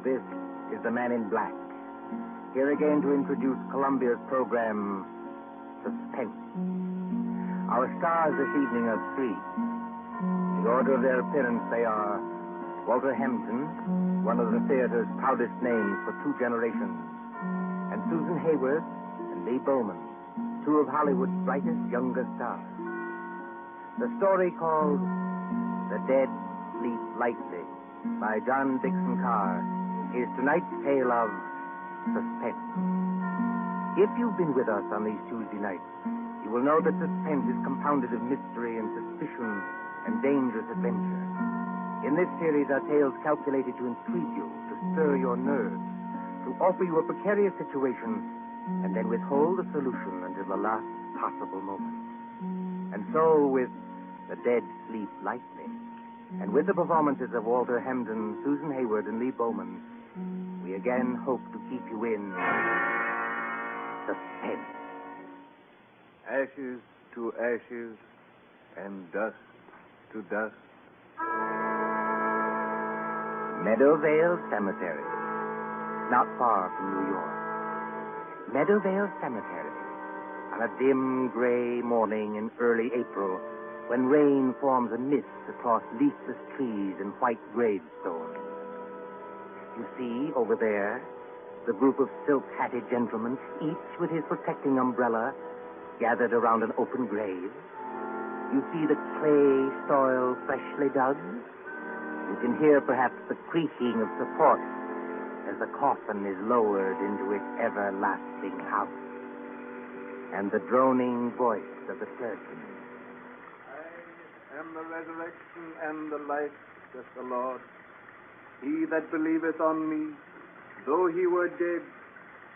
This is the Man in Black, here again to introduce Columbia's program, Suspense. Our stars this evening are three. In the order of their appearance, they are Walter Hampton, one of the theater's proudest names for 2 generations, and Susan Hayward and Lee Bowman, 2 of Hollywood's brightest younger stars. The story called The Dead Sleep Lightly by John Dixon Carr is tonight's tale of suspense. If you've been with us on these Tuesday nights, you will know that suspense is compounded of mystery and suspicion and dangerous adventure. In this series are tales calculated to intrigue you, to stir your nerves, to offer you a precarious situation, and then withhold the solution until the last possible moment. And so, with The Dead Sleep Lightly, and with the performances of Walter Hampden, Susan Hayward, and Lee Bowman, we again hope to keep you in suspense. Ashes to ashes, and dust to dust. Meadowvale Cemetery, not far from New York. Meadowvale Cemetery, on a dim gray morning in early April, when rain forms a mist across leafless trees and white gravestones. You see, over there, the group of silk-hatted gentlemen, each with his protecting umbrella, gathered around an open grave. You see the clay soil freshly dug. You can hear perhaps the creaking of support as the coffin is lowered into its everlasting house. And the droning voice of the clergyman. I am the resurrection and the life, saith the Lord. He that believeth on me, though he were dead,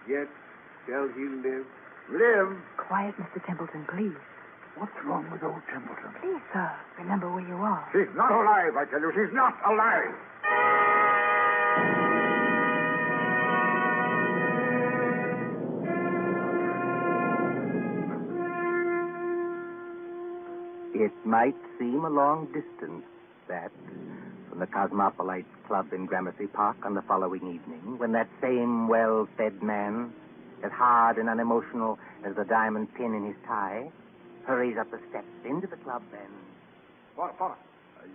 yet shall he live. Live? Quiet, Mr. Templeton, please. What's wrong with old Templeton? Please, sir, remember where you are. She's not alive, I tell you. She's not alive. It might seem a long distance, that, from the Cosmopolites Club in Gramercy Park on the following evening, when that same well-fed man, as hard and unemotional as the diamond pin in his tie, hurries up the steps into the club and... What?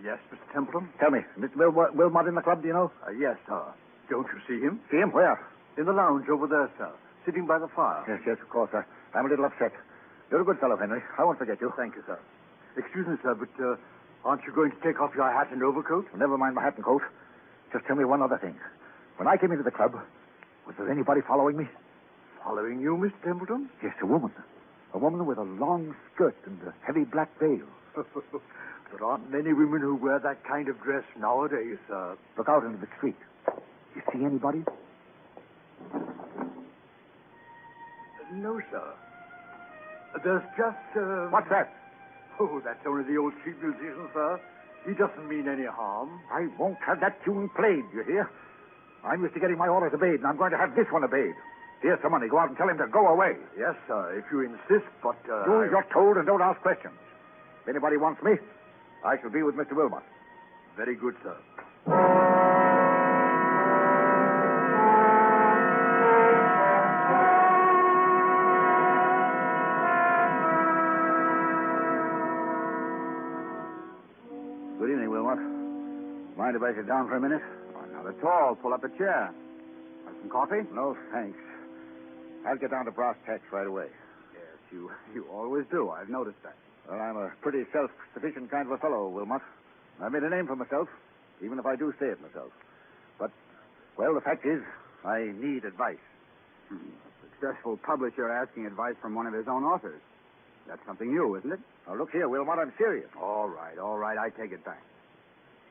Yes, Mr. Templeton? Tell me, Mr. Wilmot in the club, do you know? Yes, sir. Don't you see him? See him? Where? In the lounge over there, sir. Sitting by the fire. Yes, of course, sir. I'm a little upset. You're a good fellow, Henry. I won't forget you. Thank you, sir. Excuse me, sir, but aren't you going to take off your hat and overcoat? Well, never mind my hat and coat. Just tell me one other thing. When I came into the club, was there anybody following me? Following you, Mr. Templeton? Yes, a woman. A woman with a long skirt and a heavy black veil. There aren't many women who wear that kind of dress nowadays, sir. Look out into the street. You see anybody? No, sir. There's just, What's that? Oh, that's only the old street musician, sir. He doesn't mean any harm. I won't have that tune played, you hear? I'm used to getting my orders obeyed, and I'm going to have this one obeyed. Here's some money. Go out and tell him to go away. Yes, sir, if you insist, but, Do as you're told and don't ask questions. If anybody wants me, I shall be with Mr. Wilmot. Very good, sir. Good evening, Wilmot. Mind if I sit down for a minute? Oh, not at all. Pull up a chair. Want some coffee? No, thanks. I'll get down to brass tacks right away. Yes, you always do. I've noticed that. Well, I'm a pretty self-sufficient kind of a fellow, Wilmot. I've made a name for myself, even if I do stay it myself. But, well, the fact is, I need advice. A successful publisher asking advice from one of his own authors. That's something new, isn't it? Now, look here, Wilmot, I'm serious. All right. I take it back.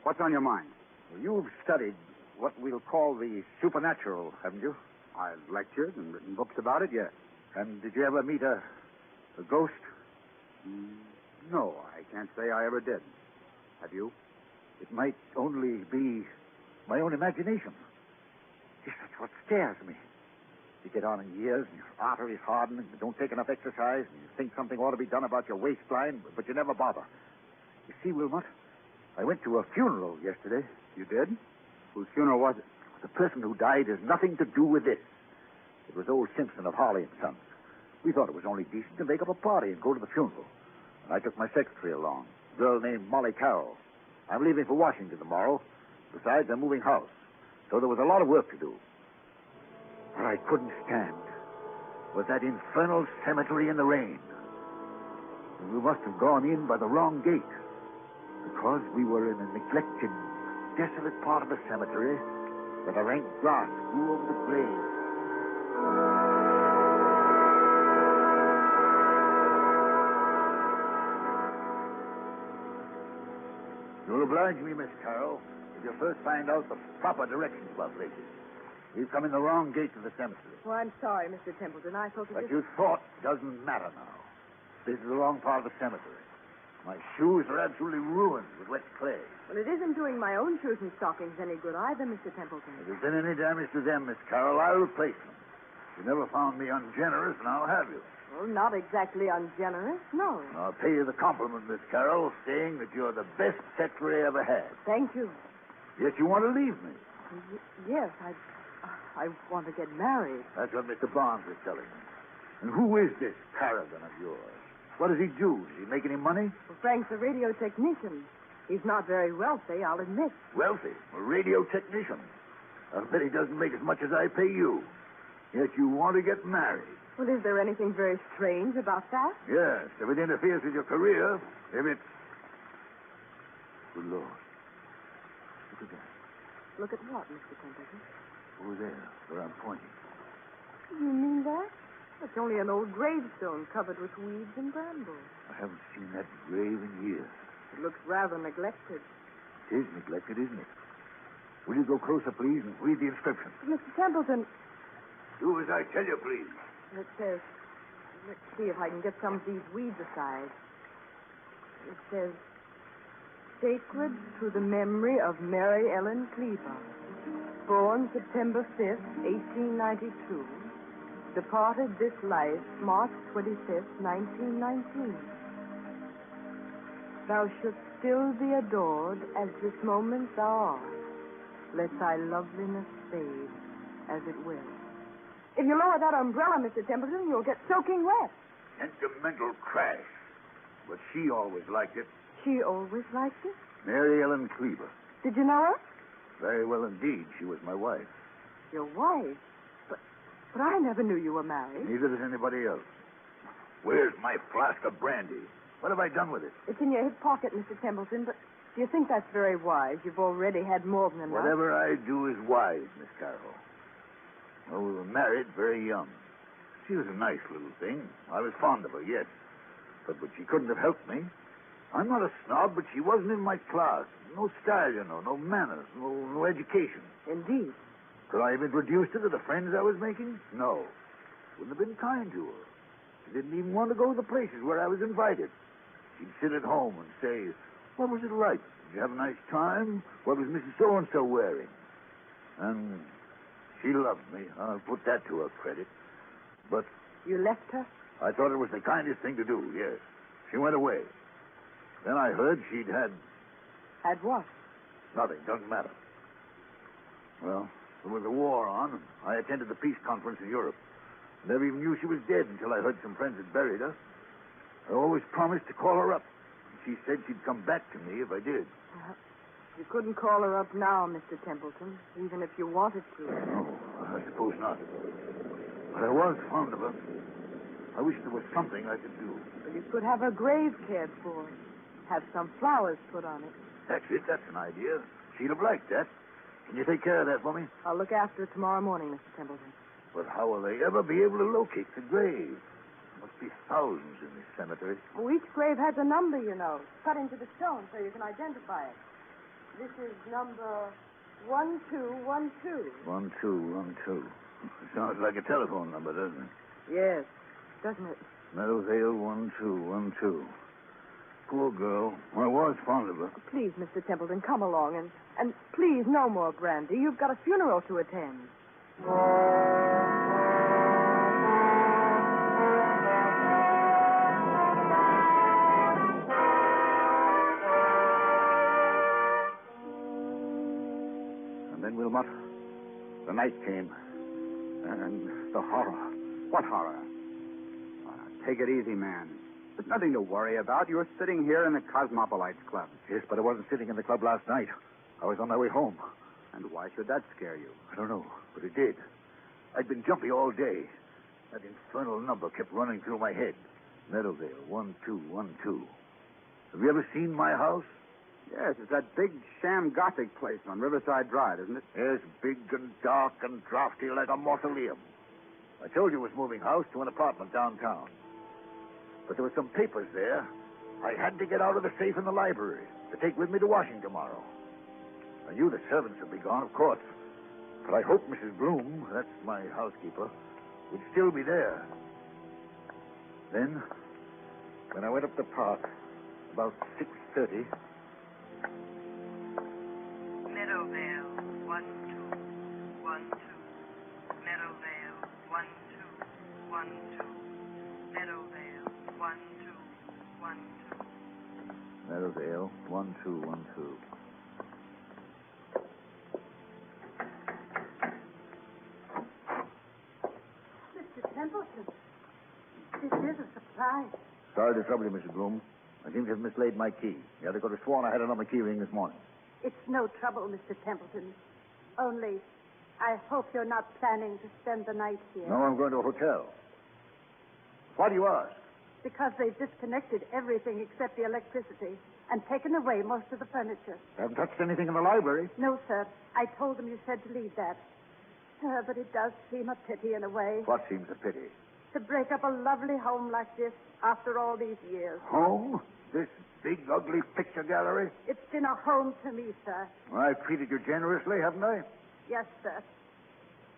What's on your mind? Well, you've studied what we'll call the supernatural, haven't you? I've lectured and written books about it, yes. And did you ever meet a ghost? No, I can't say I ever did. Have you? It might only be my own imagination. Yes, that's what scares me. You get on in years, and your arteries harden, and you don't take enough exercise, and you think something ought to be done about your waistline, but you never bother. You see, Wilmot, I went to a funeral yesterday. You did? Whose funeral was it? The person who died has nothing to do with this. It was old Simpson of Harley and Sons. We thought it was only decent to make up a party and go to the funeral. And I took my secretary along, a girl named Molly Carroll. I'm leaving for Washington tomorrow. Besides, I'm moving house. So there was a lot of work to do. What I couldn't stand was that infernal cemetery in the rain. And we must have gone in by the wrong gate. Because we were in a neglected, desolate part of the cemetery where the rank grass grew over the grave. You'll oblige me, Miss Carroll, if you first find out the proper directions about places. We've come in the wrong gate to the cemetery. Oh, I'm sorry, Mr. Templeton. I thought What you thought doesn't matter now. This is the wrong part of the cemetery. My shoes are absolutely ruined with wet clay. Well, it isn't doing my own shoes and stockings any good either, Mr. Templeton. If there's been any damage to them, Miss Carroll, I'll replace them. You never found me ungenerous, now have you? Well, not exactly ungenerous, no. I'll pay you the compliment, Miss Carroll, saying that you're the best secretary I ever had. Thank you. Yet you want to leave me. Yes, I want to get married. That's what Mr. Barnes is telling me. And who is this paragon of yours? What does he do? Does he make any money? Well, Frank's a radio technician. He's not very wealthy, I'll admit. Wealthy? A radio technician? I'll bet he doesn't make as much as I pay you. Yet you want to get married. Well, is there anything very strange about that? Yes, if it interferes with your career, if it's... Good Lord. Look at that. Look at what, Mr. Templeton? Over there, where I'm pointing. You mean that? It's only an old gravestone covered with weeds and brambles. I haven't seen that grave in years. It looks rather neglected. It is neglected, isn't it? Will you go closer, please, and read the inscription? Mr. Templeton, Do as I tell you, please. it says... Let's see if I can get some of these weeds aside. It says... Sacred to the memory of Mary Ellen Cleaver, born September 5th, 1892, departed this life March 25th, 1919. Thou shouldst still be adored as this moment thou art. Let thy loveliness fade as it will. If you lower that umbrella, Mr. Templeton, you'll get soaking wet. Sentimental crash. But she always liked it. She always liked it. Mary Ellen Cleaver. Did you know her? Very well indeed. She was my wife. Your wife? But I never knew you were married. Neither does anybody else. Where's my flask of brandy? What have I done with it? It's in your hip pocket, Mr. Templeton, but do you think that's very wise? You've already had more than enough. Whatever I do is wise, Miss Carroll. Well, we were married very young. She was a nice little thing. I was fond of her, yes. But she couldn't have helped me. I'm not a snob, but she wasn't in my class. No style, you know, no manners, no education. Indeed. Could I have introduced her to the friends I was making? No. Wouldn't have been kind to her. She didn't even want to go to the places where I was invited. She'd sit at home and say, what was it like? Did you have a nice time? What was Mrs. So-and-so wearing? And she loved me. I'll put that to her credit. But... You left her? I thought it was the kindest thing to do, yes. She went away. Then I heard she'd had... Had what? Nothing. Doesn't matter. Well, there was a war on, and I attended the peace conference in Europe. Never even knew she was dead until I heard some friends had buried her. I always promised to call her up. She said she'd come back to me if I did. You couldn't call her up now, Mr. Templeton, even if you wanted to. No, I suppose not. But I was fond of her. I wish there was something I could do. Well, you could have her grave cared for. Have some flowers put on it. That's it. That's an idea. She'd have liked that. Can you take care of that for me? I'll look after it tomorrow morning, Mr. Templeton. But how will they ever be able to locate the grave? There must be thousands in this cemetery. Oh, each grave has a number, you know, cut into the stone so you can identify it. This is number 1212. 1212. Sounds like a telephone number, doesn't it? Yes, doesn't it? Meadowvale 1212. Poor girl. I was fond of her. Please, Mr. Templeton, come along and please, no more brandy. You've got a funeral to attend. And then, Wilmot, The night came. And the horror. What horror? Take it easy, man. There's nothing to worry about. You were sitting here in the Cosmopolites Club. Yes, but I wasn't sitting in the club last night. I was on my way home. And why should that scare you? I don't know, but it did. I'd been jumpy all day. That infernal number kept running through my head. Meadowvale, 1212. Have you ever seen my house? Yes, it's that big sham Gothic place on Riverside Drive, isn't it? Yes, big and dark and drafty like a mausoleum. I told you it was moving house to an apartment downtown. But there were some papers there. I had to get out of the safe in the library to take with me to Washington tomorrow. I knew the servants would be gone, of course. But I hoped Mrs. Bloom, that's my housekeeper, would still be there. Then, when I went up the park, about 6:30... Meadowvale, 1212. Meadowvale, 1212. Meadowvale, 1212. Meadowvale, 1212. Mr. Templeton, this is a surprise. Sorry to trouble you, Mrs. Bloom. I seem to have mislaid my key. The other could have sworn I had it on my key ring this morning. It's no trouble, Mr. Templeton. Only, I hope you're not planning to spend the night here. No, I'm going to a hotel. Why do you ask? Because they've disconnected everything except the electricity and taken away most of the furniture. I haven't touched anything in the library. No, sir. I told them you said to leave that. But it does seem a pity in a way. What seems a pity? To break up a lovely home like this after all these years. Home? This big, ugly picture gallery? It's been a home to me, sir. Well, I've treated you generously, haven't I? Yes, sir.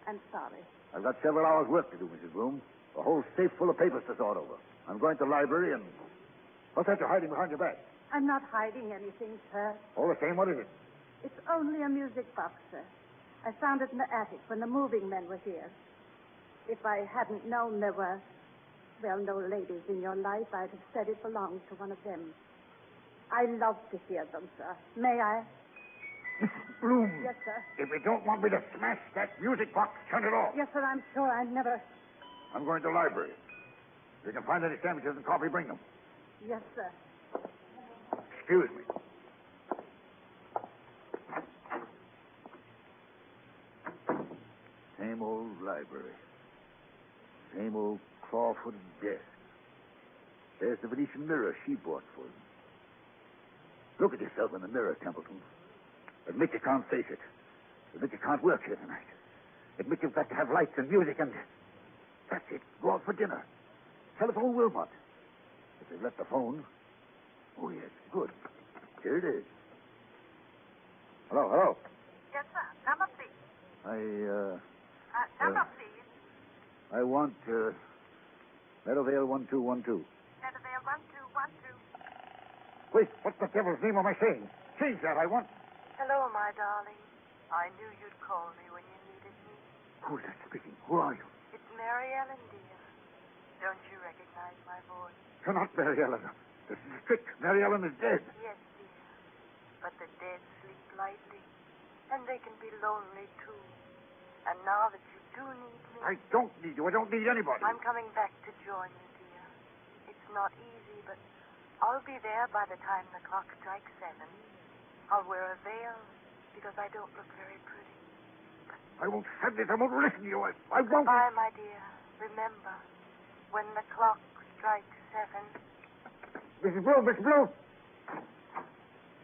I'm sorry. I've got several hours' work to do, Mrs. Bloom. A whole safe full of papers to sort over. I'm going to the library and... What's that you're hiding behind your back? I'm not hiding anything, sir. All the same, what is it? It's only a music box, sir. I found it in the attic when the moving men were here. If I hadn't known there were, well, no ladies in your life, I'd have said it belonged to one of them. I love to hear them, sir. May I? Mrs. Bloom. Yes, sir. If you don't want me to smash that music box, turn it off. Yes, sir, I'm sure I never... I'm going to the library. If you can find any sandwiches and coffee, bring them. Yes, sir. Excuse me. Same old library. Same old claw-footed desk. There's the Venetian mirror she bought for them. Look at yourself in the mirror, Templeton. Admit you can't face it. Admit you can't work here tonight. Admit you've got to have lights and music and... That's it. Go out for dinner. Telephone Wilmot. If they've left the phone... Oh, yes. Good. Here it is. Hello. Yes, sir. Number, please. Number, please. I want, Meadowvale 1212. Meadowvale 1212. Wait, what the devil's name am I saying? Change that, I want... Hello, my darling. I knew you'd call me when you needed me. Who's that speaking? Who are you? It's Mary Ellen, dear. Don't you recognize my voice? You're not Mary Ellen. This is trick. Mary Ellen is dead. Yes, dear. But the dead sleep lightly, and they can be lonely, too. And now that you do need me... I don't need you. I don't need anybody. I'm coming back to join you, dear. It's not easy, but I'll be there by the time the clock strikes 7. I'll wear a veil because I don't look very pretty. I won't have this. I won't listen to you. I won't. Goodbye, my dear. Remember, when the clock strikes 7... Mrs. Bloom.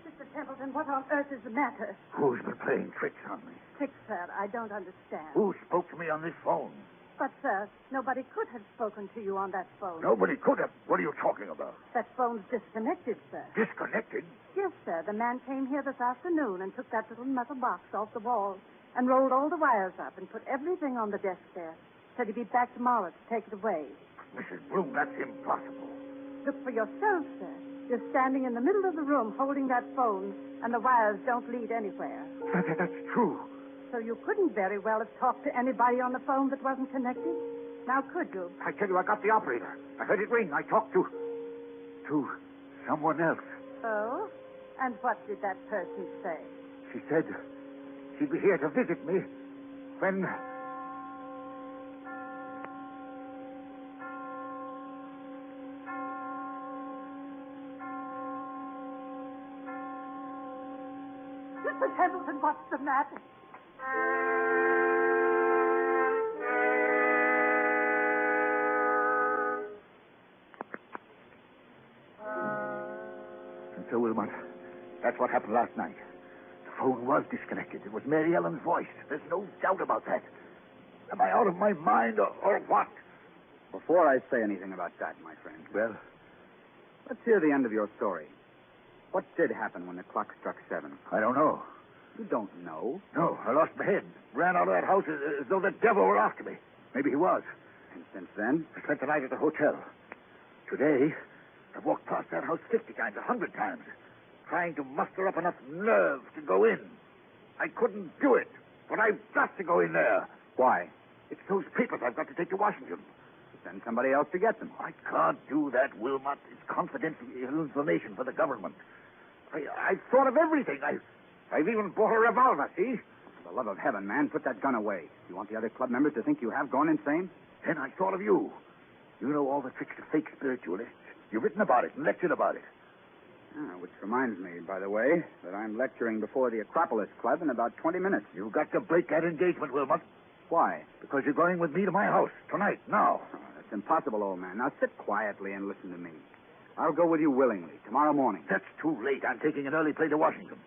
Mr. Templeton, what on earth is the matter? Who's been playing tricks on me? Tricks, sir. I don't understand. Who spoke to me on this phone? But, sir, nobody could have spoken to you on that phone. Nobody could have. What are you talking about? That phone's disconnected, sir. Disconnected? Yes, sir. The man came here this afternoon and took that little metal box off the wall and rolled all the wires up and put everything on the desk there. Said he'd be back tomorrow to take it away. Mrs. Bloom, that's impossible. Look for yourself, sir. You're standing in the middle of the room holding that phone, and the wires don't lead anywhere. That's true. So you couldn't very well have talked to anybody on the phone that wasn't connected? Now, could you? I tell you, I got the operator. I heard it ring. I talked to someone else. Oh? And what did that person say? She said she'd be here to visit me When... Mr. Templeton, what's the matter? And so, Wilmot, that's what happened last night. The phone was disconnected. It was Mary Ellen's voice. There's no doubt about that. Am I out of my mind or what? Before I say anything about that, my friend, Well, let's hear the end of your story. What did happen when the clock struck 7? I don't know. You don't know. No, I lost my head. Ran out of that house as though the devil were after me. Maybe he was. And since then? I spent the night at the hotel. Today, I've walked past that house 50 times, 100 times, trying to muster up enough nerve to go in. I couldn't do it, but I've got to go in there. Why? It's those papers I've got to take to Washington. Send somebody else to get them. I can't do that, Wilmot. It's confidential information for the government. I've thought of everything. I've even bought a revolver, see? For the love of heaven, man, put that gun away. You want the other club members to think you have gone insane? Then I thought of you. You know all the tricks of fake spiritualists. You've written about it and lectured about it. Which reminds me, by the way, that I'm lecturing before the Acropolis Club in about 20 minutes. You've got to break that engagement, Wilmot. Why? Because you're going with me to my house tonight, now. Oh, that's impossible, old man. Now sit quietly and listen to me. I'll go with you willingly, tomorrow morning. That's too late. I'm taking an early plane to Washington.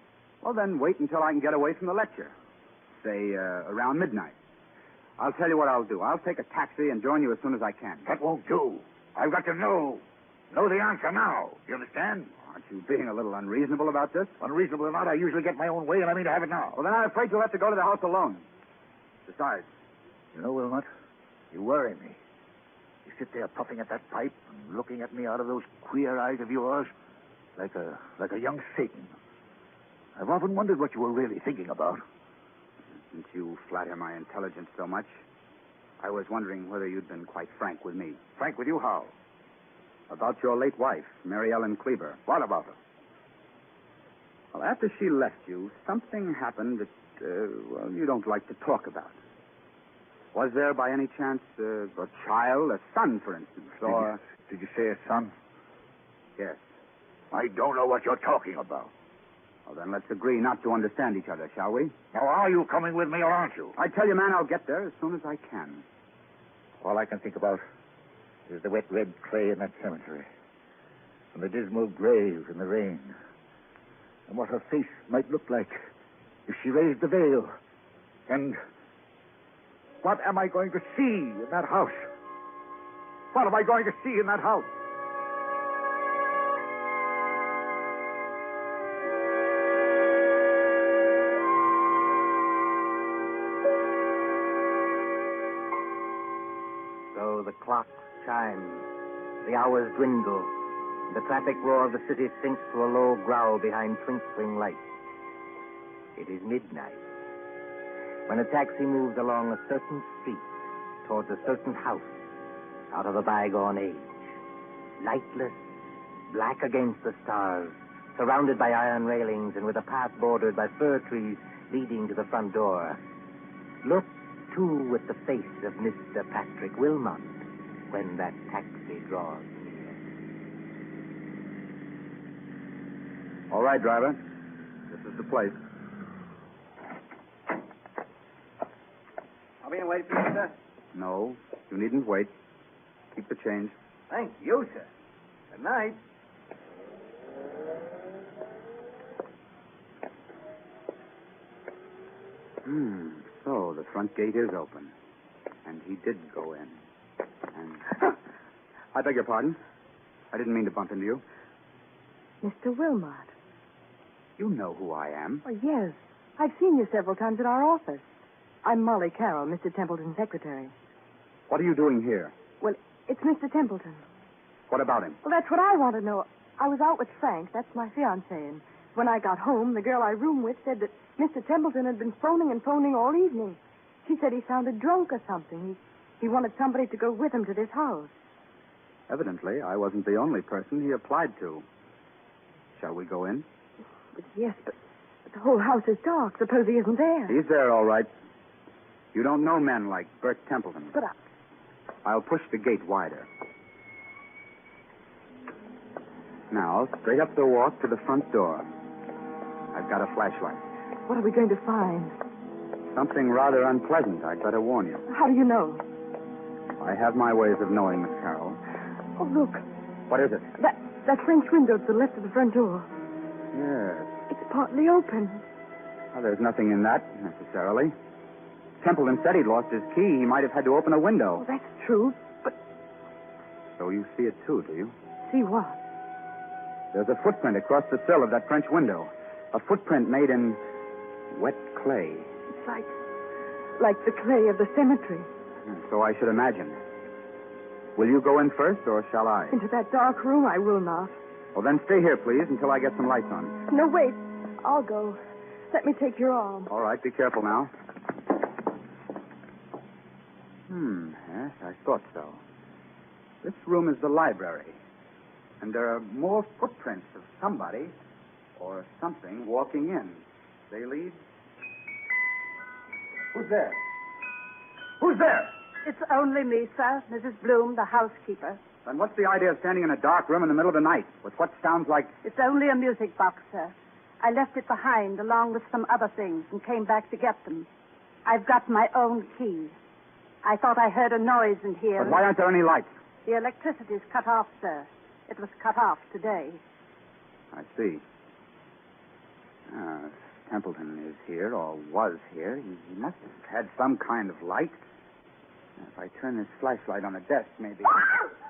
Well, then wait until I can get away from the lecture. Say, around midnight. I'll tell you what I'll do. I'll take a taxi and join you as soon as I can. That won't do. I've got to know the answer now. You understand? Aren't you being a little unreasonable about this? Unreasonable or not, I usually get my own way, and I mean to have it now. Well, then I'm afraid you'll have to go to the house alone. Besides, you know, Wilmot, you worry me. You sit there puffing at that pipe and looking at me out of those queer eyes of yours like a young Satan. I've often wondered what you were really thinking about. Since you flatter my intelligence so much, I was wondering whether you'd been quite frank with me. Frank with you, how? About your late wife, Mary Ellen Cleaver. What about her? Well, after she left you, something happened that, you don't like to talk about. Was there, by any chance, a child, a son, for instance, or... Did you say a son? Yes. I don't know what you're talking about. Well, then let's agree not to understand each other, shall we? Now, are you coming with me or aren't you? I tell you, man, I'll get there as soon as I can. All I can think about is the wet red clay in that cemetery, and the dismal graves in the rain, and what her face might look like if she raised the veil. And what am I going to see in that house? What am I going to see in that house? So the clock chimes, the hours dwindle, the traffic roar of the city sinks to a low growl behind twinkling lights. It is midnight when a taxi moves along a certain street towards a certain house out of a bygone age. Lightless, black against the stars, surrounded by iron railings and with a path bordered by fir trees leading to the front door. Look, too, with the face of Mr. Patrick Wilmot when that taxi draws near. All right, driver. This is the place. I'll be in wait for you, sir. No, you needn't wait. Keep the change. Thank you, sir. Good night. So the front gate is open. And he did go in. And... I beg your pardon. I didn't mean to bump into you. Mr. Wilmot. You know who I am. Oh, yes. I've seen you several times at our office. I'm Molly Carroll, Mr. Templeton's secretary. What are you doing here? Well, it's Mr. Templeton. What about him? Well, that's what I want to know. I was out with Frank, that's my fiancé, and when I got home, the girl I room with said that Mr. Templeton had been phoning all evening. She said he sounded drunk or something. He wanted somebody to go with him to this house. Evidently, I wasn't the only person he applied to. Shall we go in? Yes, but the whole house is dark. Suppose he isn't there. He's there, all right. You don't know men like Bert Templeton. But I'll push the gate wider. Now, straight up the walk to the front door. I've got a flashlight. what are we going to find? Something rather unpleasant, I'd better warn you. How do you know? I have my ways of knowing, Miss Carroll. Oh, look. What is it? That French window to the left of the front door. Yes. It's partly open. Well, there's nothing in that, necessarily. Templeton said he'd lost his key. He might have had to open a window. Oh, that's true, but... So you see it, too, do you? See what? There's a footprint across the sill of that French window. A footprint made in wet clay. It's like the clay of the cemetery. So I should imagine. Will you go in first, or shall I? Into that dark room, I will not. Well, then stay here, please, until I get some lights on. No, wait. I'll go. Let me take your arm. All right, be careful now. Yes, I thought so. This room is the library. And there are more footprints of somebody or something walking in. They lead... Who's there? Who's there? It's only me, sir. Mrs. Bloom, the housekeeper. Then what's the idea of standing in a dark room in the middle of the night with what sounds like... It's only a music box, sir. I left it behind along with some other things and came back to get them. I've got my own key. I thought I heard a noise in here. But why aren't there any lights? The electricity's cut off, sir. It was cut off today. I see. Templeton is here, or was here. He must have had some kind of light. If I turn this flashlight on the desk, maybe...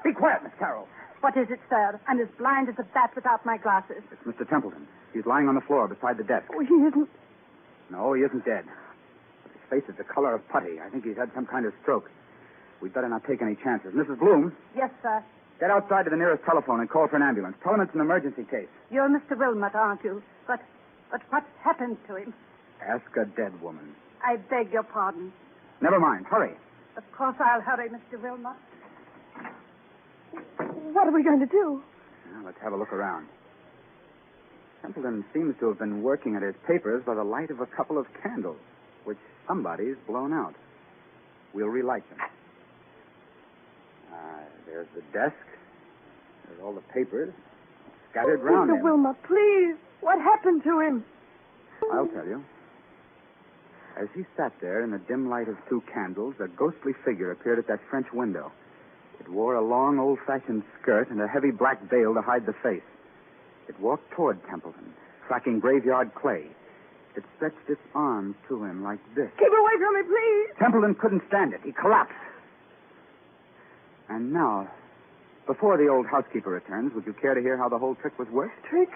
Be quiet, Miss Carroll. What is it, sir? I'm as blind as a bat without my glasses. It's Mr. Templeton. He's lying on the floor beside the desk. Oh, he isn't. No, he isn't dead. But his face is the color of putty. I think he's had some kind of stroke. We'd better not take any chances. Mrs. Bloom, Yes, sir. get outside to the nearest telephone and call for an ambulance. Tell him it's an emergency case. You're Mr. Wilmot, aren't you? But what's happened to him? Ask a dead woman. I beg your pardon. Never mind. Hurry. Of course I'll hurry, Mr. Wilmot. What are we going to do? Now, let's have a look around. Templeton seems to have been working at his papers by the light of a couple of candles, which somebody's blown out. We'll relight them. There's the desk. There's all the papers scattered round Mr. him. Wilmot, please. What happened to him? I'll tell you. As he sat there in the dim light of two candles, a ghostly figure appeared at that French window. It wore a long, old-fashioned skirt and a heavy black veil to hide the face. It walked toward Templeton, tracking graveyard clay. It stretched its arms to him like this. Keep away from me, please. Templeton couldn't stand it. He collapsed. And now, before the old housekeeper returns, would you care to hear how the whole trick was worked? Trick?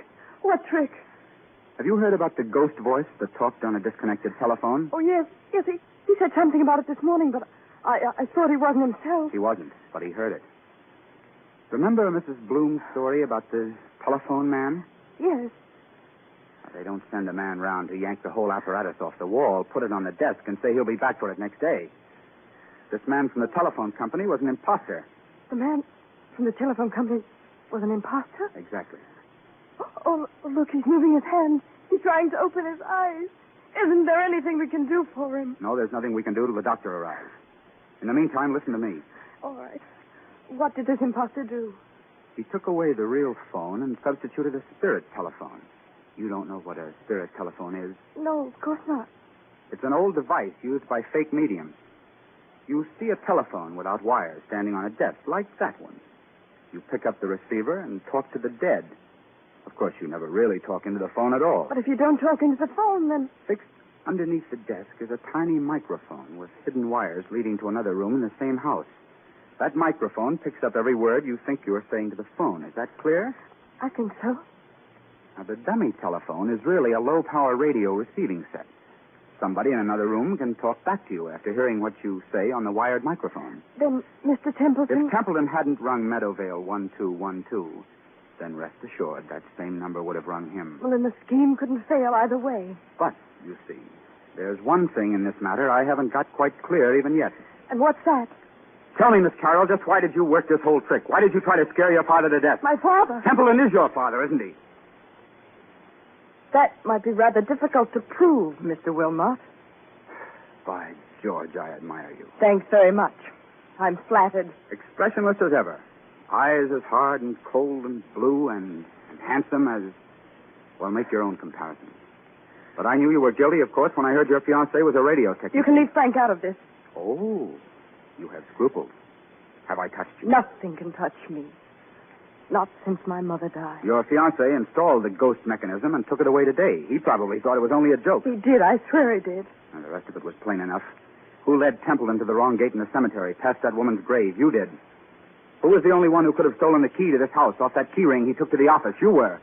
What trick? Have you heard about the ghost voice that talked on a disconnected telephone? Oh, yes. Yes, he said something about it this morning, but I thought he wasn't himself. He wasn't, but he heard it. Remember Mrs. Bloom's story about the telephone man? Yes. They don't send a man round to yank the whole apparatus off the wall, put it on the desk, and say he'll be back for it next day. This man from the telephone company was an imposter. The man from the telephone company was an imposter? Exactly. Oh, look, he's moving his hands. He's trying to open his eyes. Isn't there anything we can do for him? No, there's nothing we can do till the doctor arrives. In the meantime, listen to me. All right. What did this imposter do? He took away the real phone and substituted a spirit telephone. You don't know what a spirit telephone is? No, of course not. It's an old device used by fake mediums. You see a telephone without wires standing on a desk, like that one. You pick up the receiver and talk to the dead. Of course, you never really talk into the phone at all. But if you don't talk into the phone, then... Fixed underneath the desk is a tiny microphone with hidden wires leading to another room in the same house. That microphone picks up every word you think you are saying to the phone. Is that clear? I think so. Now, the dummy telephone is really a low-power radio receiving set. Somebody in another room can talk back to you after hearing what you say on the wired microphone. Then, Mr. Templeton... If Templeton hadn't rung Meadowvale 1212, then rest assured that same number would have rung him. Well, then the scheme couldn't fail either way. But, you see, there's one thing in this matter I haven't got quite clear even yet. And what's that? Tell me, Miss Carroll, just why did you work this whole trick? Why did you try to scare your father to death? My father. Templeton is your father, isn't he? That might be rather difficult to prove, Mr. Wilmot. By George, I admire you. Thanks very much. I'm flattered. Expressionless as ever. Eyes as hard and cold and blue and handsome as... Well, make your own comparison. But I knew you were guilty, of course, when I heard your fiancé was a radio technician. You can leave Frank out of this. Oh, you have scruples. Have I touched you? Nothing can touch me. Not since my mother died. Your fiancé installed the ghost mechanism and took it away today. He probably thought it was only a joke. He did. I swear he did. And the rest of it was plain enough. Who led Templeton to the wrong gate in the cemetery, past that woman's grave? You did. Who was the only one who could have stolen the key to this house off that key ring he took to the office? You were.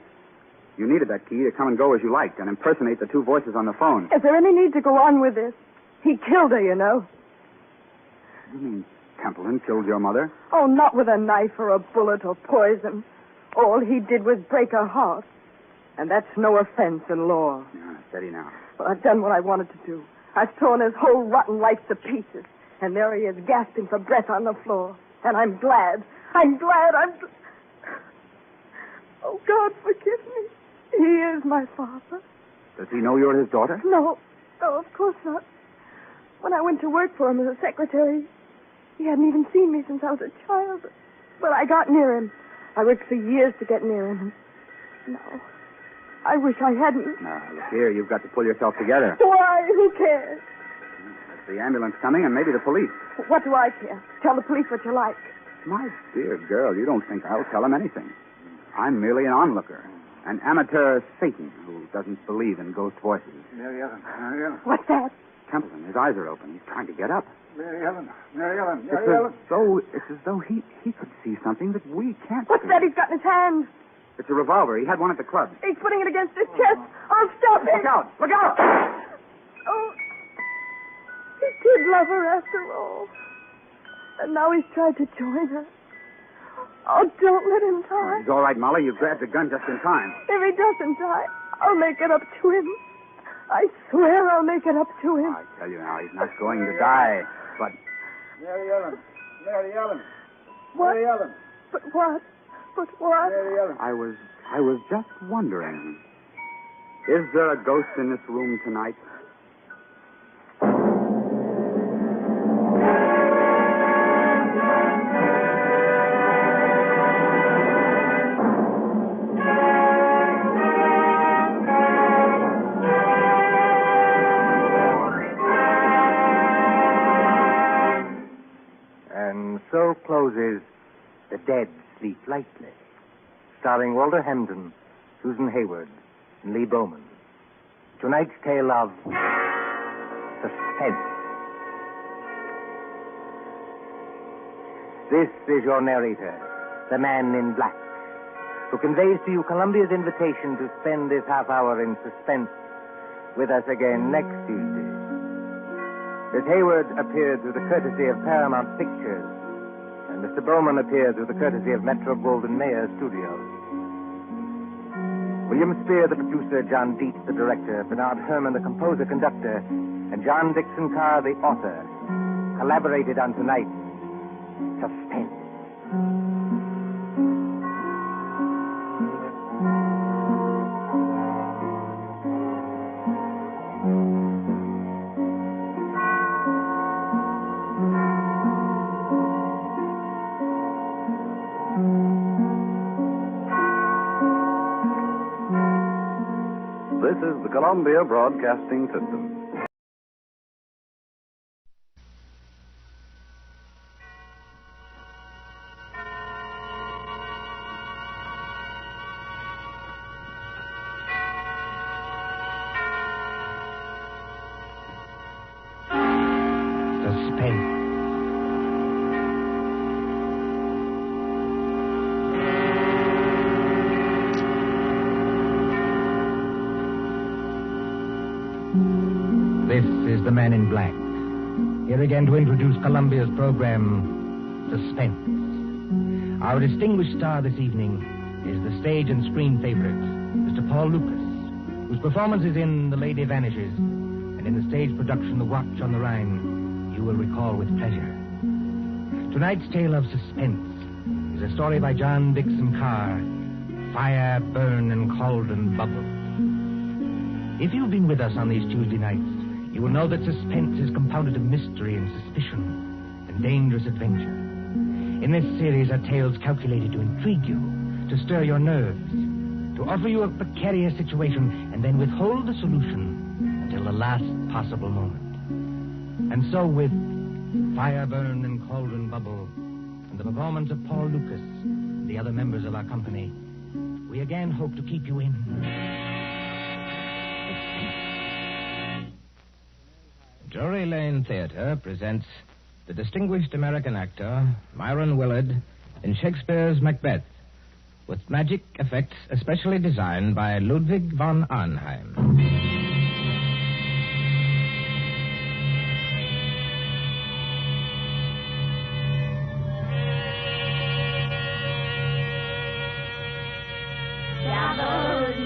You needed that key to come and go as you liked and impersonate the two voices on the phone. Is there any need to go on with this? He killed her, you know. You mean Templeton killed your mother? Oh, not with a knife or a bullet or poison. All he did was break her heart. And that's no offense in law. Yeah, steady now. Well, I've done what I wanted to do. I've thrown his whole rotten life to pieces. And there he is, gasping for breath on the floor. And I'm glad. Oh, God, forgive me. He is my father. Does he know you're his daughter? No, of course not. When I went to work for him as a secretary, he hadn't even seen me since I was a child. But I got near him. I worked for years to get near him. No, I wish I hadn't. Now, look here, you've got to pull yourself together. Why? Who cares? That's the ambulance coming and maybe the police. What do I care? Tell the police what you like. My dear girl, you don't think I'll tell them anything. I'm merely an onlooker. An amateur Satan who doesn't believe in ghost voices. Mary Ellen. What's that? Templeton, his eyes are open. He's trying to get up. Mary Ellen. It's as though he could see something that we can't What's see. that he's got in his hand? It's a revolver. He had one at the club. He's putting it against his chest. I'll stop him. Look out! Look out! Oh, he did love her after all. And now he's tried to join her. Oh, don't let him die. He's all right, Molly. You grabbed the gun just in time. If he doesn't die, I'll make it up to him. I swear I'll make it up to him. I tell you now, he's not going to die. But... Mary Ellen. What? Mary Ellen. But what? Mary Ellen. I was just wondering. Is there a ghost in this room tonight? So closes The Dead Sleep Lightly, starring Walter Hampden, Susan Hayward, and Lee Bowman. Tonight's tale of suspense. This is your narrator, the man in black, who conveys to you Columbia's invitation to spend this half hour in suspense with us again next Tuesday. Miss Hayward appeared through the courtesy of Paramount Pictures, and Mr. Bowman appeared through the courtesy of Metro Goldwyn Mayer Studios. William Spear, the producer, John Dietz, the director, Bernard Herrmann, the composer-conductor, and John Dixon Carr, the author, collaborated on tonight's Suspense. This is the Columbia Broadcasting System. Suspense. This is the Man in Black. Here again to introduce Columbia's program, Suspense. Our distinguished star this evening is the stage and screen favorite, Mr. Paul Lucas, whose performances in The Lady Vanishes and in the stage production The Watch on the Rhine you will recall with pleasure. Tonight's tale of suspense is a story by John Dixon Carr, Fire, Burn, and Cauldron Bubble. If you've been with us on these Tuesday nights, You will know that suspense is compounded of mystery and suspicion and dangerous adventure. In this series are tales calculated to intrigue you, to stir your nerves, to offer you a precarious situation and then withhold the solution until the last possible moment. And so with Fire Burn and Cauldron Bubble and the performance of Paul Lucas and the other members of our company, we again hope to keep you in suspense. Drury Lane Theater presents the distinguished American actor Myron Willard in Shakespeare's Macbeth, with magic effects especially designed by Ludwig von Arnheim.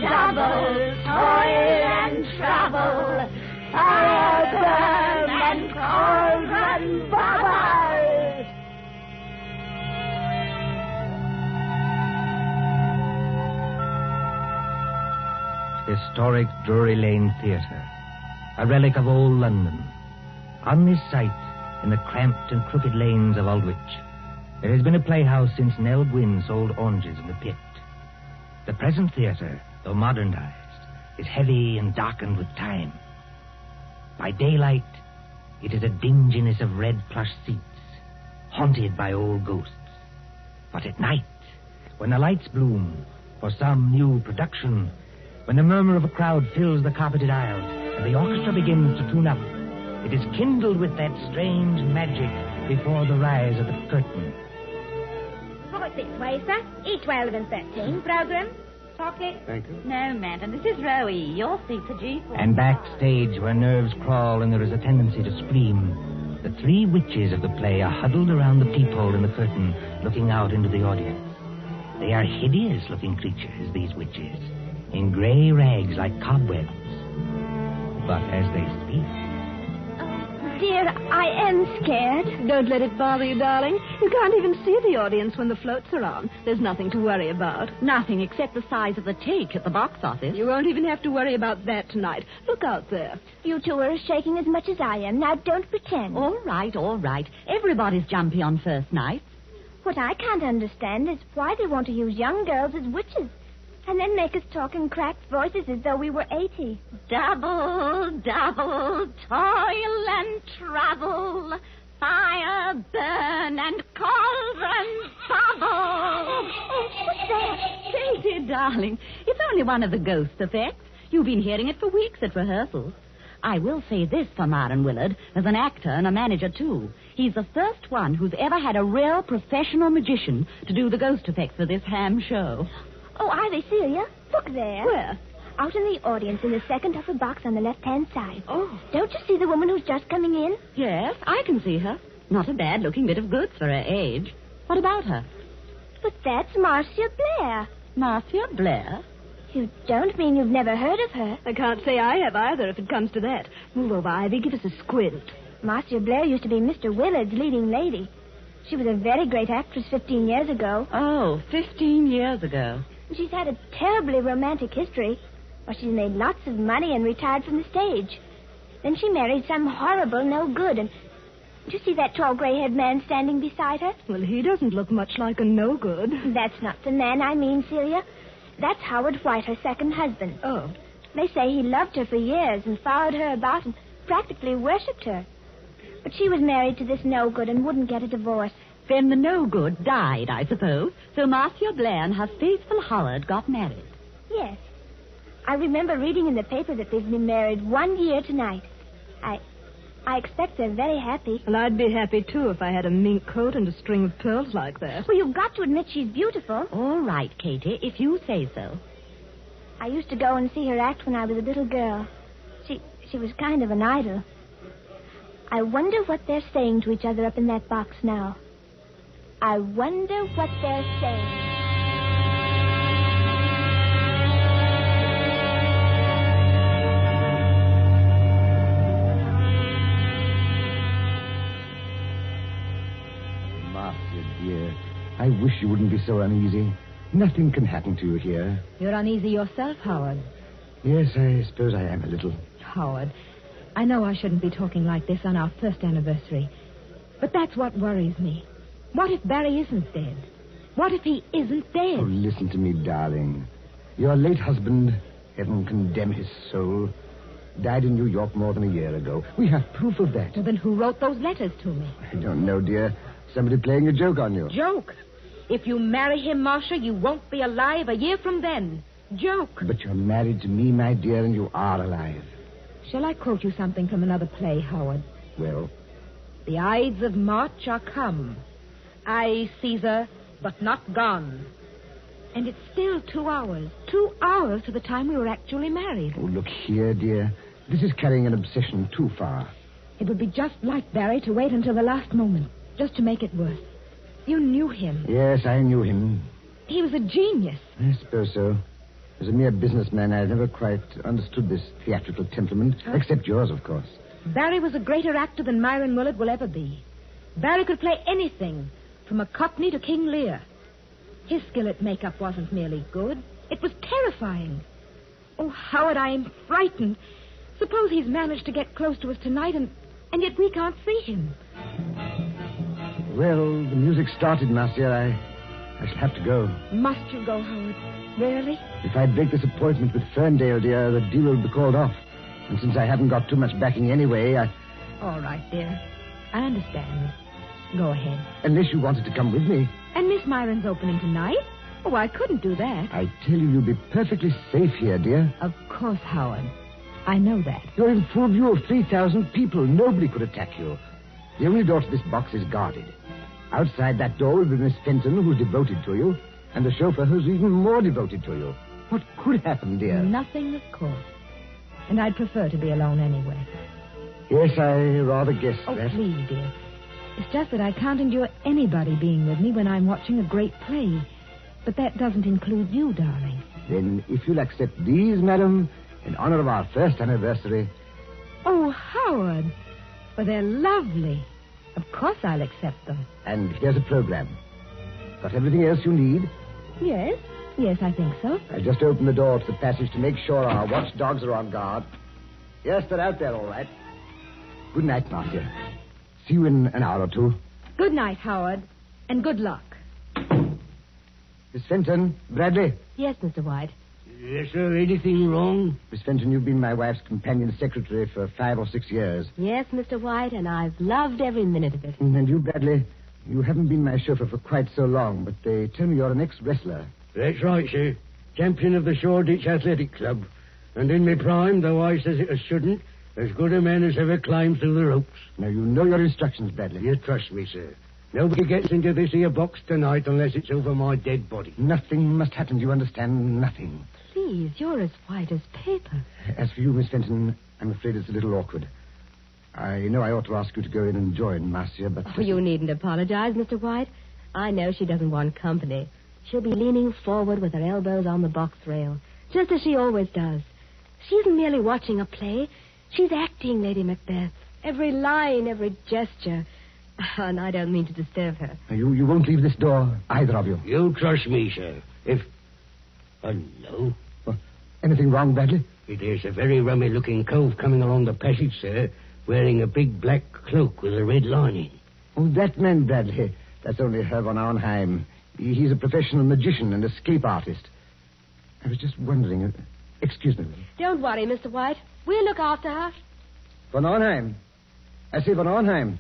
Double, toil and trouble, fire burn and cauldron bubble. Historic Drury Lane Theatre, a relic of old London. On this site, in the cramped and crooked lanes of Aldwych, there has been a playhouse since Nell Gwynn sold oranges in the pit. The present theater, though modernized, is heavy and darkened with time. By daylight, it is a dinginess of red plush seats, haunted by old ghosts. But at night, when the lights bloom for some new production, when the murmur of a crowd fills the carpeted aisles and the orchestra begins to tune up, it is kindled with that strange magic before the rise of the curtain. Forward this way, sir. E12 and 13. Program. Pocket. Thank you. No, madam. This is row E. Your seat's a G4. And backstage, where nerves crawl and there is a tendency to scream, the three witches of the play are huddled around the peephole in the curtain, looking out into the audience. They are hideous-looking creatures, these witches, in gray rags like cobwebs. But as they speak... Dear, I am scared. Don't let it bother you, darling. You can't even see the audience when the floats are on. There's nothing to worry about. Nothing except the size of the take at the box office. You won't even have to worry about that tonight. Look out there. You two are shaking as much as I am. Now, don't pretend. All right. Everybody's jumpy on first night. What I can't understand is why they want to use young girls as witches and then make us talk in cracked voices as though we were 80. Double, toil and trouble, fire burn and cauldron bubble. Oh, what's that? Katie, darling, it's only one of the ghost effects. You've been hearing it for weeks at rehearsals. I will say this for Myron Willard, as an actor and a manager, too. He's the first one who's ever had a real professional magician to do the ghost effects for this ham show. Oh, are they, Celia? Look there. Where? Out in the audience in the second upper box on the left-hand side. Oh. Don't you see the woman who's just coming in? Yes, I can see her. Not a bad-looking bit of goods for her age. What about her? But that's Marcia Blair. Marcia Blair? You don't mean you've never heard of her? I can't say I have either, if it comes to that. Move over, Ivy. Give us a squint. Marcia Blair used to be Mr. Willard's leading lady. She was a very great actress 15 years ago. Oh, 15 years ago. She's had a terribly romantic history. Well, she's made lots of money and retired from the stage. Then she married some horrible no-good, and... Do you see that tall gray-haired man standing beside her? Well, he doesn't look much like a no-good. That's not the man I mean, Celia. That's Howard White, her second husband. Oh. They say he loved her for years and followed her about and practically worshipped her. But she was married to this no-good and wouldn't get a divorce. Then the no-good died, I suppose. So Marcia Blair and her faithful Howard got married. Yes. I remember reading in the paper that they've been married 1 year tonight. I expect they're very happy. Well, I'd be happy, too, if I had a mink coat and a string of pearls like that. Well, you've got to admit she's beautiful. All right, Katie, if you say so. I used to go and see her act when I was a little girl. She was kind of an idol. I wonder what they're saying to each other up in that box now. I wonder what they're saying. Marcia, dear, I wish you wouldn't be so uneasy. Nothing can happen to you here. You're uneasy yourself, Howard. Yes, I suppose I am a little. Howard, I know I shouldn't be talking like this on our first anniversary, but that's what worries me. What if Barry isn't dead? What if he isn't dead? Oh, listen to me, darling. Your late husband, heaven condemn his soul, died in New York more than a year ago. We have proof of that. Well, then who wrote those letters to me? I don't know, dear. Somebody playing a joke on you. Joke? If you marry him, Marcia, you won't be alive a year from then. Joke. But you're married to me, my dear, and you are alive. Shall I quote you something from another play, Howard? Well? The Ides of March are come. I, Caesar, but not gone. And it's still 2 hours. 2 hours to the time we were actually married. Oh, look here, dear. This is carrying an obsession too far. It would be just like Barry to wait until the last moment, just to make it worse. You knew him. Yes, I knew him. He was a genius. I suppose so. As a mere businessman, I've never quite understood this theatrical temperament, except yours, of course. Barry was a greater actor than Myron Willard will ever be. Barry could play anything, from a Cockney to King Lear. His skill at makeup wasn't merely good. It was terrifying. Oh, Howard, I am frightened. Suppose he's managed to get close to us tonight, and yet we can't see him. Well, the music started, Marcia. I shall have to go. Must you go, Howard? Really? If I break this appointment with Ferndale, dear, the deal will be called off. And since I haven't got too much backing anyway, All right, dear. I understand. Go ahead. Unless you wanted to come with me. And Miss Myron's opening tonight? Oh, I couldn't do that. I tell you, you'll be perfectly safe here, dear. Of course, Howard. I know that. You're in full view of 3,000 people. Nobody could attack you. The only door to this box is guarded. Outside that door will be Miss Fenton, who's devoted to you, and the chauffeur who's even more devoted to you. What could happen, dear? Nothing, of course. And I'd prefer to be alone anyway. Yes, I rather guessed that. Oh, please, dear. It's just that I can't endure anybody being with me when I'm watching a great play. But that doesn't include you, darling. Then, if you'll accept these, madam, in honor of our first anniversary... Oh, Howard. Well, they're lovely. Of course I'll accept them. And here's a program. Got everything else you need? Yes. Yes, I think so. I'll just open the door to the passage to make sure our watchdogs are on guard. Yes, they're out there, all right. Good night, Marcia. See you in an hour or two. Good night, Howard. And good luck. Miss Fenton, Bradley. Yes, Mr. White. Yes, sir. Anything wrong? Miss Fenton, you've been my wife's companion secretary for 5 or 6 years. Yes, Mr. White, and I've loved every minute of it. And you, Bradley, you haven't been my chauffeur for quite so long, but they tell me you're an ex-wrestler. That's right, sir. Champion of the Shoreditch Athletic Club. And in my prime, though I says it as shouldn't, as good a man as ever climbed through the ropes. Now, you know your instructions, Bradley. You trust me, sir. Nobody gets into this here box tonight unless it's over my dead body. Nothing must happen, you understand? Nothing. Please, you're as white as paper. As for you, Miss Fenton, I'm afraid it's a little awkward. I know I ought to ask you to go in and join Marcia, but... Oh, you needn't apologize, Mr. White. I know she doesn't want company. She'll be leaning forward with her elbows on the box rail, just as she always does. She isn't merely watching a play. She's acting Lady Macbeth. Every line, every gesture. And I don't mean to disturb her. You won't leave this door, either of you. You trust me, sir. If... no. Anything wrong, Bradley? There's a very rummy-looking cove coming along the passage, sir, wearing a big black cloak with a red lining. Oh, that man, Bradley. That's only Herr von Arnheim. He's a professional magician and escape artist. I was just wondering... excuse me. Don't worry, Mr. White. We'll look after her. Von Arnheim. I say von Arnheim.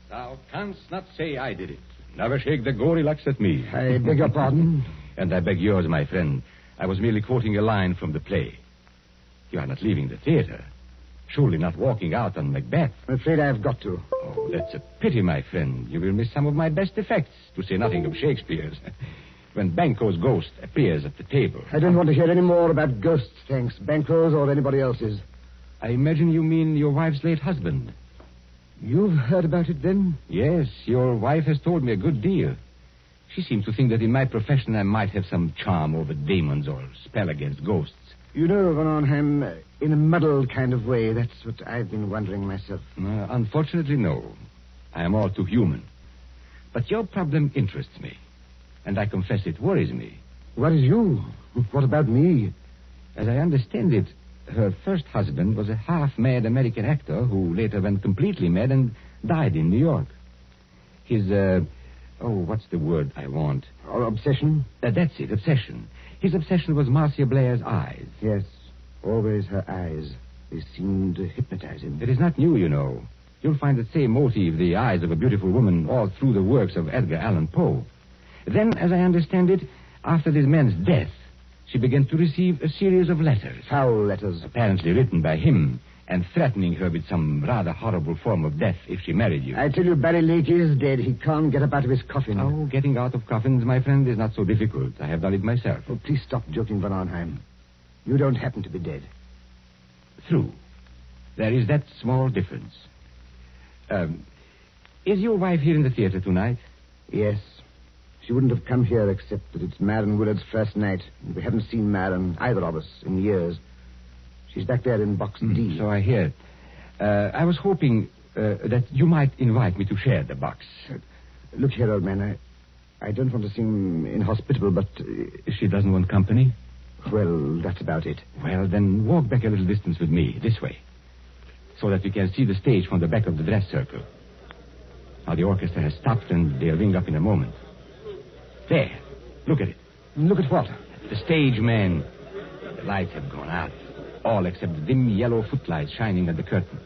Thou canst not say I did it. Never shake the gory locks at me. I beg your pardon? And I beg yours, my friend. I was merely quoting a line from the play. You are not leaving the theater. Surely not walking out on Macbeth. I'm afraid I've got to. Oh, that's a pity, my friend. You will miss some of my best effects, to say nothing of Shakespeare's. When Banquo's ghost appears at the table. I don't want to hear any more about ghosts, thanks. Banquo's or anybody else's. I imagine you mean your wife's late husband. You've heard about it, then? Yes, your wife has told me a good deal. She seems to think that in my profession I might have some charm over demons or spell against ghosts. You know, von Arnheim, in a muddled kind of way, that's what I've been wondering myself. Unfortunately, no. I am all too human. But your problem interests me. And I confess it worries me. Worries you? What about me? As I understand it, her first husband was a half-mad American actor who later went completely mad and died in New York. His, what's the word I want? Obsession? That's it, obsession. His obsession was Marcia Blair's eyes. Yes, always her eyes. They seemed to hypnotize him. It is not new, you know. You'll find the same motive, the eyes of a beautiful woman, all through the works of Edgar Allan Poe. Then, as I understand it, after this man's death, she began to receive a series of letters. Foul letters. Apparently written by him, and threatening her with some rather horrible form of death if she married you. I tell you, Barry Lake is dead. He can't get up out of his coffin. Oh, getting out of coffins, my friend, is not so difficult. I have done it myself. Oh, please stop joking, Van Arnheim. You don't happen to be dead. True. There is that small difference. Is your wife here in the theater tonight? Yes. She wouldn't have come here except that it's Marion Willard's first night. And we haven't seen Marion, either of us, in years. She's back there in box D. So I hear. I was hoping that you might invite me to share the box. Look here, old man. I don't want to seem inhospitable, but... She doesn't want company? Well, that's about it. Well, then walk back a little distance with me, this way, so that we can see the stage from the back of the dress circle. Now, the orchestra has stopped, and they'll ring up in a moment. There. Look at it. Look at what? The stage, man. The lights have gone out. All except the dim yellow footlights shining at the curtain.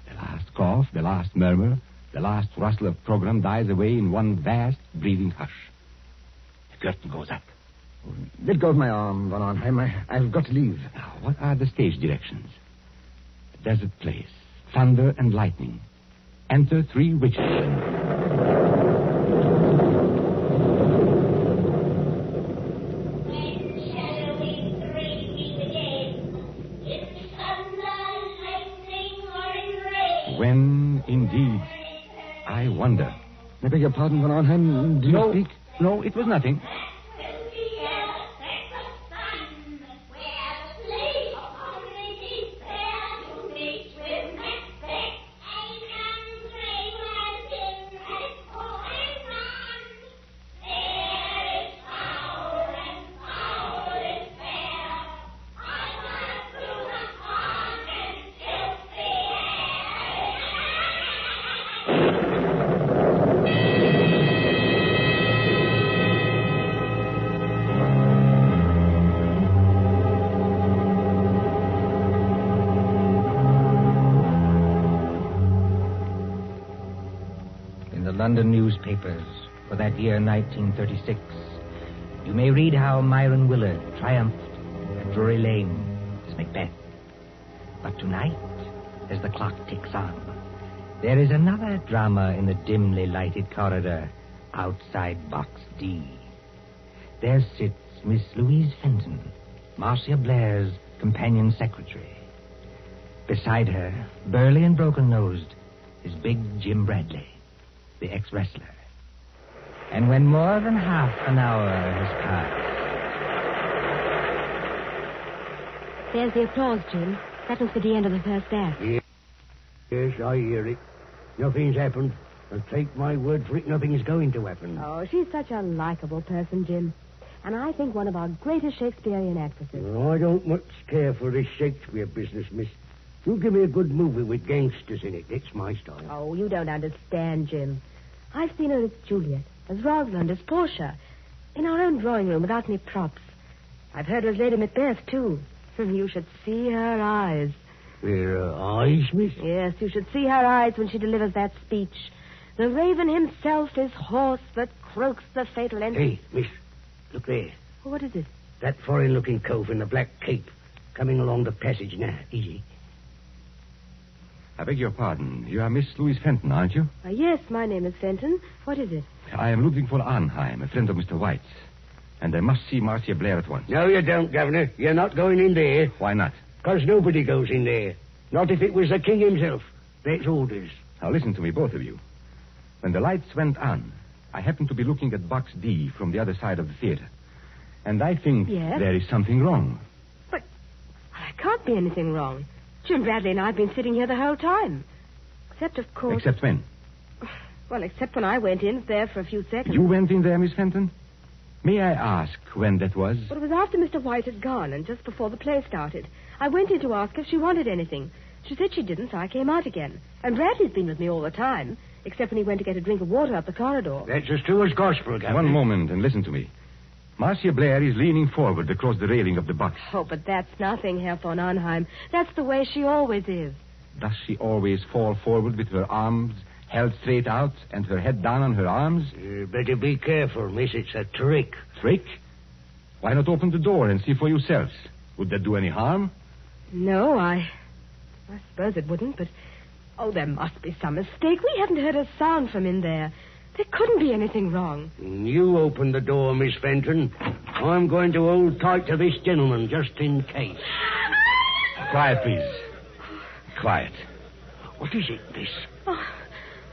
The last cough, the last murmur, the last rustle of program dies away in one vast, breathing hush. The curtain goes up. Let go of my arm, Van Arnheim. I've got to leave. Now, what are the stage directions? A desert place. Thunder and lightning. Enter 3 witches. When, indeed, I wonder. I beg your pardon, Van Arnheim. Do you speak? No, it was nothing. London newspapers for that year 1936, you may read how Myron Willard triumphed at Drury Lane as Macbeth. But tonight, as the clock ticks on, there is another drama in the dimly lighted corridor outside Box D. There sits Miss Louise Fenton, Marcia Blair's companion secretary. Beside her, burly and broken-nosed, is big Jim Bradley, the ex-wrestler. And when more than half an hour has passed... There's the applause, Jim. That was for the end of the first act. Yes, I hear it. Nothing's happened. And take my word for it, nothing's going to happen. Oh, she's such a likable person, Jim. And I think one of our greatest Shakespearean actresses. Well, I don't much care for this Shakespeare business, miss. You give me a good movie with gangsters in it. It's my style. Oh, you don't understand, Jim. I've seen her as Juliet, as Rosalind, as Portia, in our own drawing room without any props. I've heard her as Lady Macbeth, too. You should see her eyes. Her eyes, miss? Yes, you should see her eyes when she delivers that speech. The raven himself is horse that croaks the fatal end. Hey, miss, look there. What is it? That foreign-looking cove in the black cape coming along the passage now. Easy. I beg your pardon. You are Miss Louise Fenton, aren't you? Yes, my name is Fenton. What is it? I am looking for Arnheim, a friend of Mr. White's. And I must see Marcia Blair at once. No, you don't, Governor. You're not going in there. Why not? Because nobody goes in there. Not if it was the king himself. That's orders. Now listen to me, both of you. When the lights went on, I happened to be looking at Box D from the other side of the theater. And I think there is something wrong. But there can't be anything wrong. Jim Bradley and I have been sitting here the whole time. Except, of course... Except when? Well, except when I went in there for a few seconds. You went in there, Miss Fenton? May I ask when that was? Well, it was after Mr. White had gone and just before the play started. I went in to ask if she wanted anything. She said she didn't, so I came out again. And Bradley's been with me all the time, except when he went to get a drink of water up the corridor. That's as true as gospel, Captain. One moment and listen to me. Marcia Blair is leaning forward across the railing of the box. Oh, but that's nothing, Herr von Arnheim. That's the way she always is. Does she always fall forward with her arms held straight out and her head down on her arms? Better be careful, miss. It's a trick. Trick? Why not open the door and see for yourselves? Would that do any harm? No, I suppose it wouldn't, but... Oh, there must be some mistake. We haven't heard a sound from in there. There couldn't be anything wrong. You open the door, Miss Fenton. I'm going to hold tight to this gentleman, just in case. Quiet, please. Quiet. What is it, miss? Oh.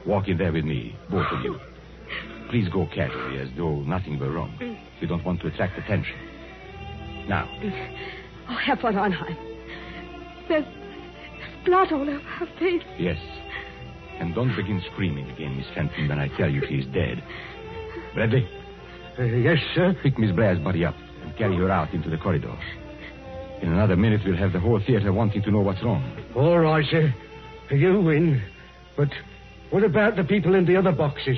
Walk in there with me, both of you. Please go casually, as though nothing were wrong. We don't want to attract attention. Now. Oh, Herr von Arnheim. There's blood all over her face. Yes. And don't begin screaming again, Miss Fenton, when I tell you she's dead. Bradley? Yes, sir? Pick Miss Blair's body up and carry her out into the corridor. In another minute, we'll have the whole theater wanting to know what's wrong. All right, sir. You win. But what about the people in the other boxes?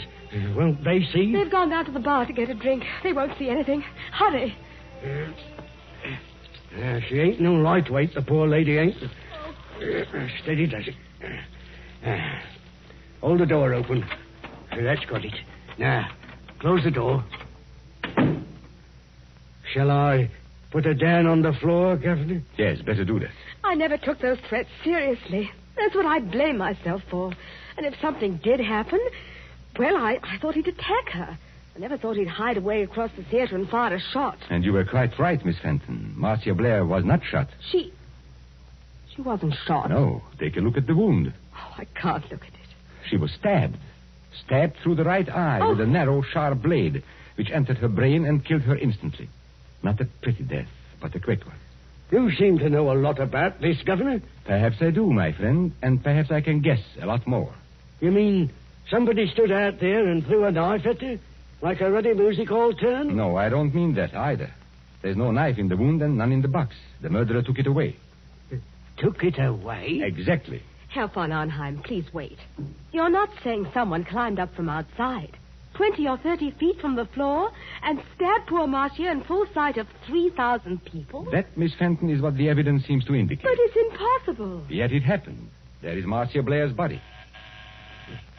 Won't they see? They've gone down to the bar to get a drink. They won't see anything. Hurry. She ain't no lightweight, the poor lady ain't. Steady does it. Hold the door open. That's got it. Now, close the door. Shall I put her down on the floor, Governor? Yes, better do that. I never took those threats seriously. That's what I blame myself for. And if something did happen, well, I thought he'd attack her. I never thought he'd hide away across the theater and fire a shot. And you were quite right, Miss Fenton. Marcia Blair was not shot. She wasn't shot. No. Take a look at the wound. Oh, I can't look at it. She was stabbed. Stabbed through the right eye with a narrow, sharp blade, which entered her brain and killed her instantly. Not a pretty death, but a quick one. You seem to know a lot about this, Governor. Perhaps I do, my friend, and perhaps I can guess a lot more. You mean somebody stood out there and threw a knife at her? Like a ruddy music hall turn? No, I don't mean that either. There's no knife in the wound and none in the box. The murderer took it away. Took it away? Exactly. Herr von Arnheim, please wait. You're not saying someone climbed up from outside, 20 or 30 feet from the floor, and stabbed poor Marcia in full sight of 3,000 people? That, Miss Fenton, is what the evidence seems to indicate. But it's impossible. Yet it happened. There is Marcia Blair's body.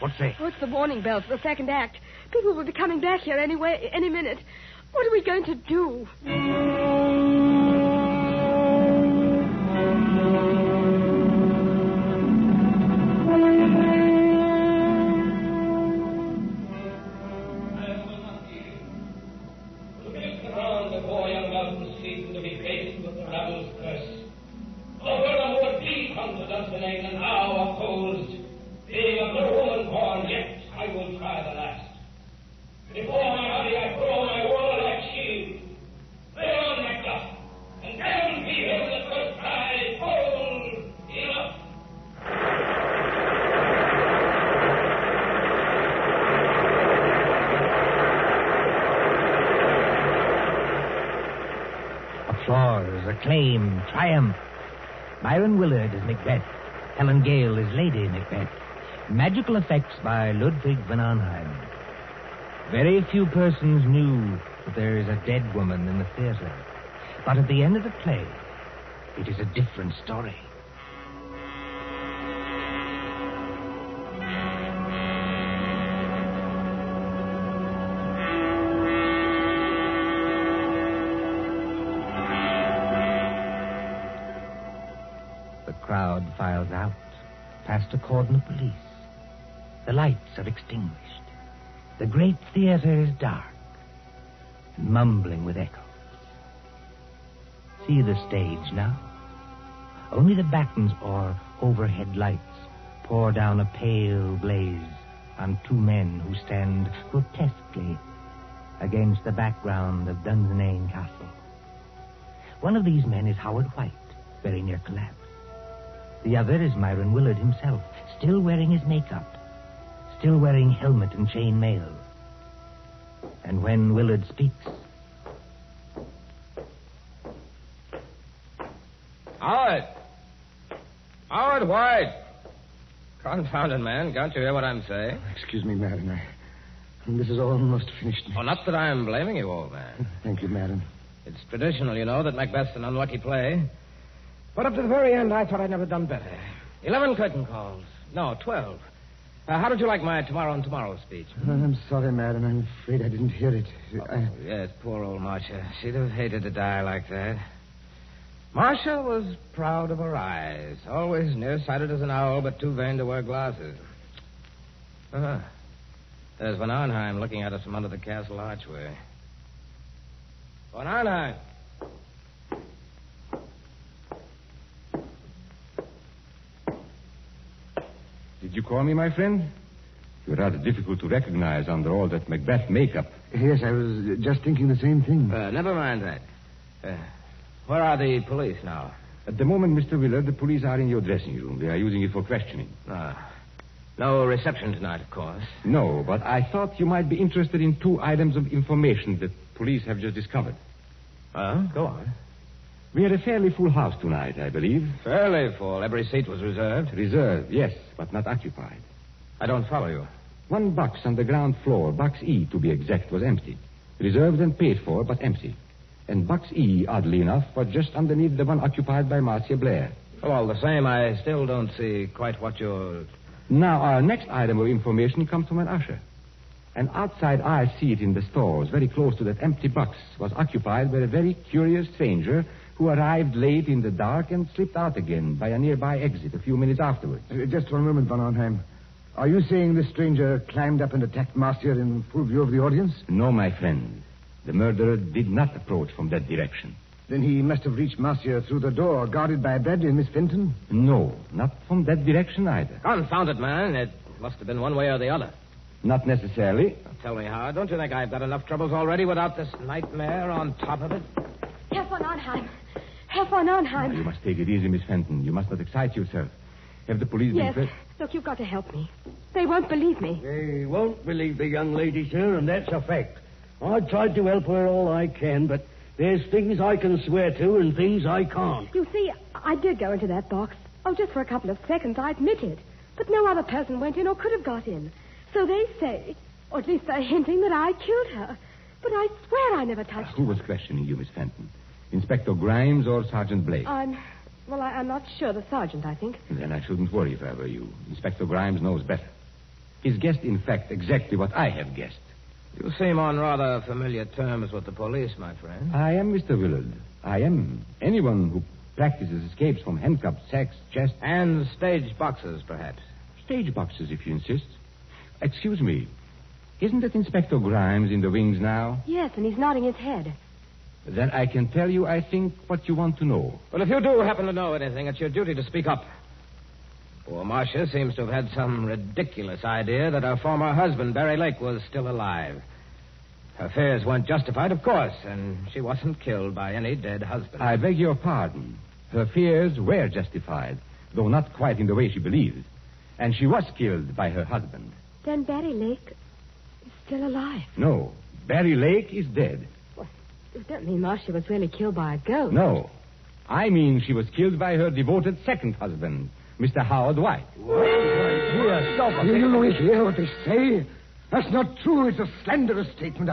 What's that? Oh, it's the warning bell for the second act. People will be coming back here any minute. What are we going to do? Applause, acclaim, triumph. Myron Willard is Macbeth. Helen Gale is Lady Macbeth. Magical effects by Ludwig van Arnheim. Very few persons knew that there is a dead woman in the theater. But at the end of the play, it is a different story. The crowd files out, past a cordon of police. The lights are extinguished. The great theater is dark, mumbling with echoes. See the stage now. Only the battens or overhead lights pour down a pale blaze on two men who stand grotesquely against the background of Dunsinane Castle. One of these men is Howard White, very near collapse. The other is Myron Willard himself, still wearing his makeup, still wearing helmet and chain mail. And when Willard speaks, Howard! Howard White! Confounded, man. Can't you hear what I'm saying? Excuse me, Madden. This is almost finished. Oh, not that I'm blaming you, old man. Thank you, Madden. It's traditional, you know, that Macbeth's an unlucky play. But up to the very end, I thought I'd never done better. 11 curtain calls. No, 12. How did you like my tomorrow and tomorrow speech? I'm sorry, Madden. I'm afraid I didn't hear it. Yes, poor old Marcia. She'd have hated to die like that. Marcia was proud of her eyes. Always nearsighted as an owl, but too vain to wear glasses. There's Von Arnheim looking at us from under the castle archway. Von Arnheim! Did you call me, my friend? You're rather difficult to recognize under all that Macbeth makeup. Yes, I was just thinking the same thing. Never mind that. Where are the police now? At the moment, Mr. Willard, the police are in your dressing room. They are using it for questioning. No reception tonight, of course. No, but I thought you might be interested in 2 items of information that police have just discovered. Go on. We had a fairly full house tonight, I believe. Fairly full. Every seat was reserved. Reserved, yes, but not occupied. I don't follow you. 1 box on the ground floor, box E to be exact, was empty. Reserved and paid for, but empty. And box E, oddly enough, was just underneath the one occupied by Marcia Blair. Well, all the same, I still don't see quite what you're... Now, our next item of information comes from an usher. An outside eye seat in the stores, very close to that empty box, was occupied by a very curious stranger who arrived late in the dark and slipped out again by a nearby exit a few minutes afterwards. Just 1 moment, Von Arnheim. Are you saying this stranger climbed up and attacked Marcia in full view of the audience? No, my friend. The murderer did not approach from that direction. Then he must have reached Marcia through the door, guarded by Bradley and Miss Fenton? No, not from that direction either. Confound it, man. It must have been one way or the other. Not necessarily. Tell me, Howard, don't you think I've got enough troubles already without this nightmare on top of it? Herr von Arnheim. Herr von Arnheim. You must take it easy, Miss Fenton. You must not excite yourself. Have the police Yes. been... Look, you've got to help me. They won't believe me. They won't believe the young lady, sir, and that's a fact. I've tried to help her all I can, but there's things I can swear to and things I can't. You see, I did go into that box. Oh, just for a couple of seconds, I admit it. But no other person went in or could have got in. So they say, or at least they're hinting that I killed her. But I swear I never touched her. Who was questioning you, Miss Fenton? Inspector Grimes or Sergeant Blake? I'm not sure. The sergeant, I think. Then I shouldn't worry if I were you. Inspector Grimes knows better. He's guessed, in fact, exactly what I have guessed. You seem on rather familiar terms with the police, my friend. I am Mr. Willard. I am. Anyone who practices escapes from handcuffs, sacks, chests... And stage boxes, perhaps. Stage boxes, if you insist. Excuse me. Isn't that Inspector Grimes in the wings now? Yes, and he's nodding his head. Then I can tell you, I think, what you want to know. Well, if you do happen to know anything, it's your duty to speak up. Poor Marcia seems to have had some ridiculous idea that her former husband, Barry Lake, was still alive. Her fears weren't justified, of course, and she wasn't killed by any dead husband. I beg your pardon. Her fears were justified, though not quite in the way she believed. And she was killed by her husband. Then Barry Lake is still alive. No, Barry Lake is dead. Well, does that mean Marcia was really killed by a ghost? No. I mean she was killed by her devoted second husband, Mr. Howard White. You hear what they say? That's not true. It's a slanderous statement.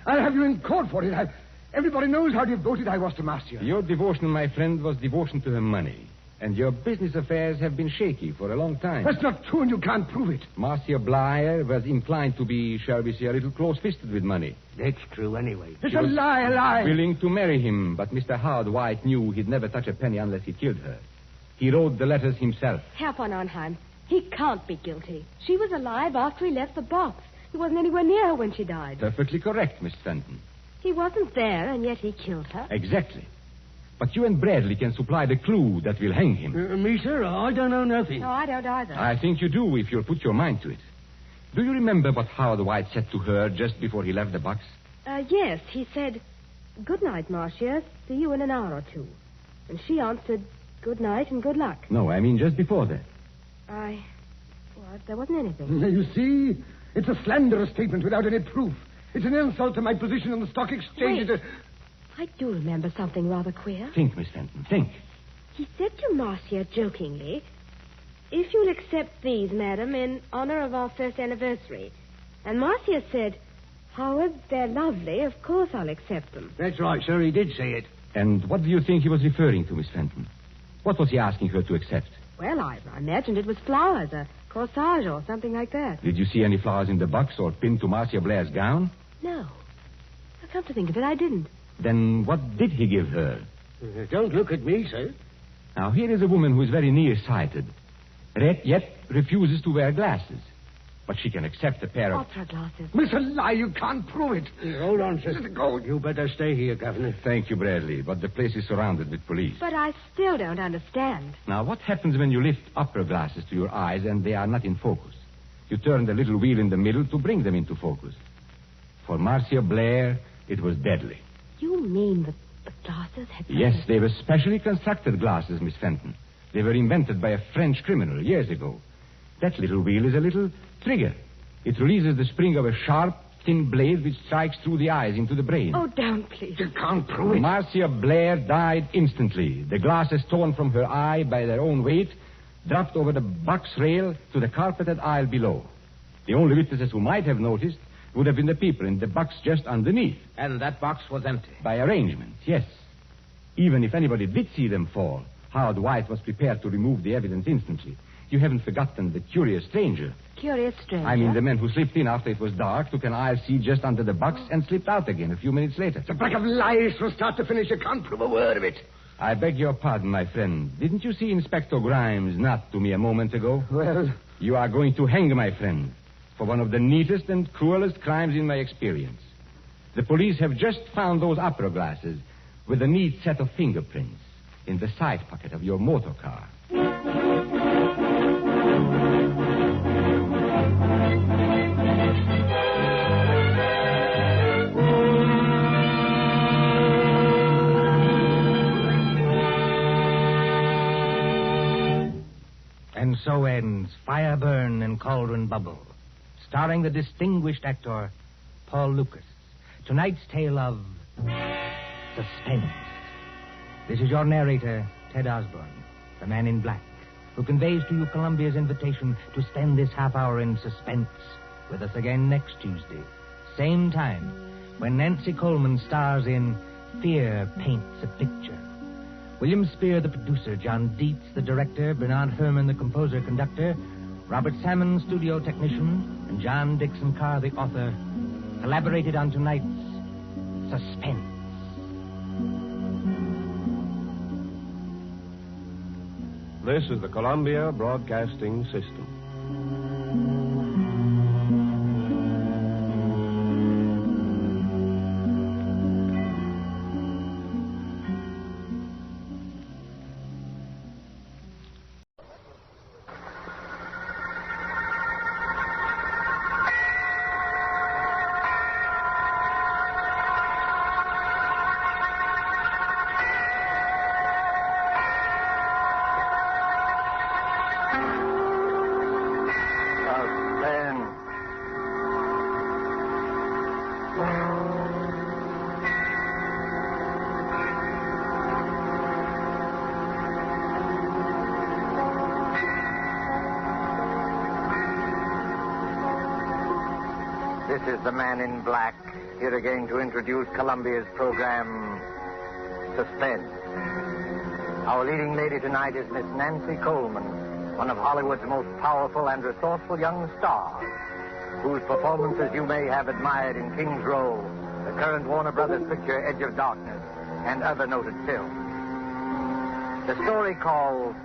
I'll have you in court for it. Everybody knows how devoted I was to Marcia. Your devotion, my friend, was devotion to her money. And your business affairs have been shaky for a long time. That's not true, and you can't prove it. Marcia Blair was inclined to be, shall we say, a little close-fisted with money. That's true anyway. It's a lie. Willing to marry him, but Mr. Howard White knew he'd never touch a penny unless he killed her. He wrote the letters himself. Herr von Arnheim, he can't be guilty. She was alive after he left the box. He wasn't anywhere near her when she died. Perfectly correct, Miss Fenton. He wasn't there, and yet he killed her. Exactly. But you and Bradley can supply the clue that will hang him. Me, sir? I don't know nothing. No, I don't either. I think you do if you'll put your mind to it. Do you remember what Howard White said to her just before he left the box? Yes, he said, "Good night, Marcia. See you in an hour or two." And she answered, "Good night and good luck." No, I mean just before that. There wasn't anything. You see? It's a slanderous statement without any proof. It's an insult to my position on the stock exchange. Wait. I do remember something rather queer. Think, Miss Fenton, think. He said to Marcia jokingly, "If you'll accept these, madam, in honor of our first anniversary." And Marcia said, "Howard, they're lovely. Of course I'll accept them." That's right, sir. He did say it. And what do you think he was referring to, Miss Fenton? What was he asking her to accept? Well, I imagined it was flowers, a corsage or something like that. Did you see any flowers in the box or pinned to Marcia Blair's gown? No. Come to think of it, I didn't. Then what did he give her? Don't look at me, sir. Now, here is a woman who is very nearsighted, yet refuses to wear glasses. But she can accept a pair of... Opera glasses. It's a lie. You can't prove it. Hold on, sir. Go. You better stay here, Governor. Thank you, Bradley, but the place is surrounded with police. But I still don't understand. Now, what happens when you lift opera glasses to your eyes and they are not in focus? You turn the little wheel in the middle to bring them into focus. For Marcia Blair, it was deadly. You mean the glasses had... Yes, they were specially constructed glasses, Miss Fenton. They were invented by a French criminal years ago. That little wheel is a little trigger. It releases the spring of a sharp, thin blade which strikes through the eyes into the brain. Oh, don't, please. You can't prove it. Marcia Blair died instantly. The glasses torn from her eye by their own weight dropped over the box rail to the carpeted aisle below. The only witnesses who might have noticed would have been the people in the box just underneath. And that box was empty. By arrangement, yes. Even if anybody did see them fall, Howard White was prepared to remove the evidence instantly. You haven't forgotten the curious stranger. Curious stranger? I mean the man who slipped in after it was dark, took an aisle seat just under the box, and slipped out again a few minutes later. It's a pack of lies from start to finish. You can't prove a word of it. I beg your pardon, my friend. Didn't you see Inspector Grimes nod to me a moment ago? Well... You are going to hang, my friend, for one of the neatest and cruelest crimes in my experience. The police have just found those opera glasses with a neat set of fingerprints in the side pocket of your motor car. And so ends Fire Burn and Cauldron Bubble, starring the distinguished actor Paul Lucas. Tonight's tale of suspense. This is your narrator, Ted Osborne, the man in black, who conveys to you Columbia's invitation to spend this half hour in suspense with us again next Tuesday, same time, when Nancy Coleman stars in Fear Paints a Picture. William Spear, the producer, John Dietz, the director, Bernard Herrmann, the composer-conductor, Robert Salmon, studio technician, and John Dixon Carr, the author, collaborated on tonight's Suspense. This is the Columbia Broadcasting System. This is the man in black, here again to introduce Columbia's program, Suspense. Our leading lady tonight is Miss Nancy Coleman, one of Hollywood's most powerful and resourceful young stars, whose performances you may have admired in King's Row, the current Warner Brothers picture Edge of Darkness, and other noted films. The story called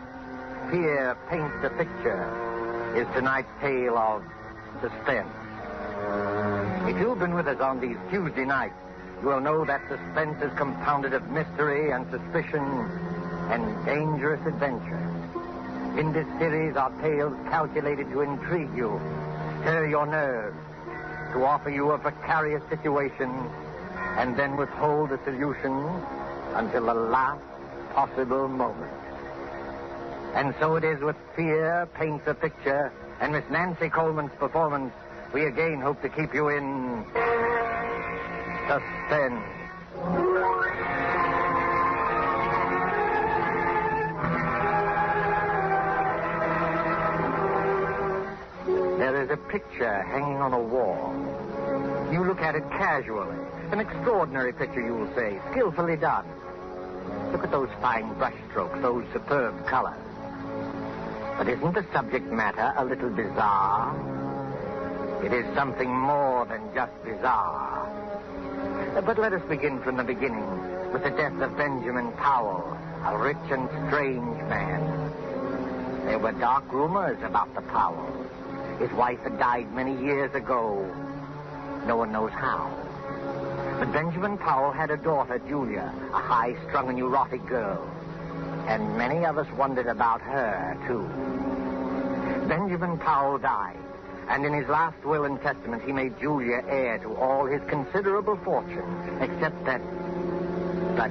Fear Paints a Picture is tonight's tale of suspense. If you've been with us on these Tuesday nights, you will know that suspense is compounded of mystery and suspicion and dangerous adventure. In this series are tales calculated to intrigue you, stir your nerves, to offer you a precarious situation, and then withhold the solution until the last possible moment. And so it is with Fear Paints a Picture and Miss Nancy Coleman's performance. We again hope to keep you in suspense. There's a picture hanging on a wall. You look at it casually. An extraordinary picture, you will say, skillfully done. Look at those fine brushstrokes, those superb colors. But isn't the subject matter a little bizarre? It is something more than just bizarre. But let us begin from the beginning with the death of Benjamin Powell, a rich and strange man. There were dark rumors about the Powells. His wife had died many years ago. No one knows how. But Benjamin Powell had a daughter, Julia, a high-strung and neurotic girl. And many of us wondered about her, too. Benjamin Powell died, and in his last will and testament, he made Julia heir to all his considerable fortune, except that... But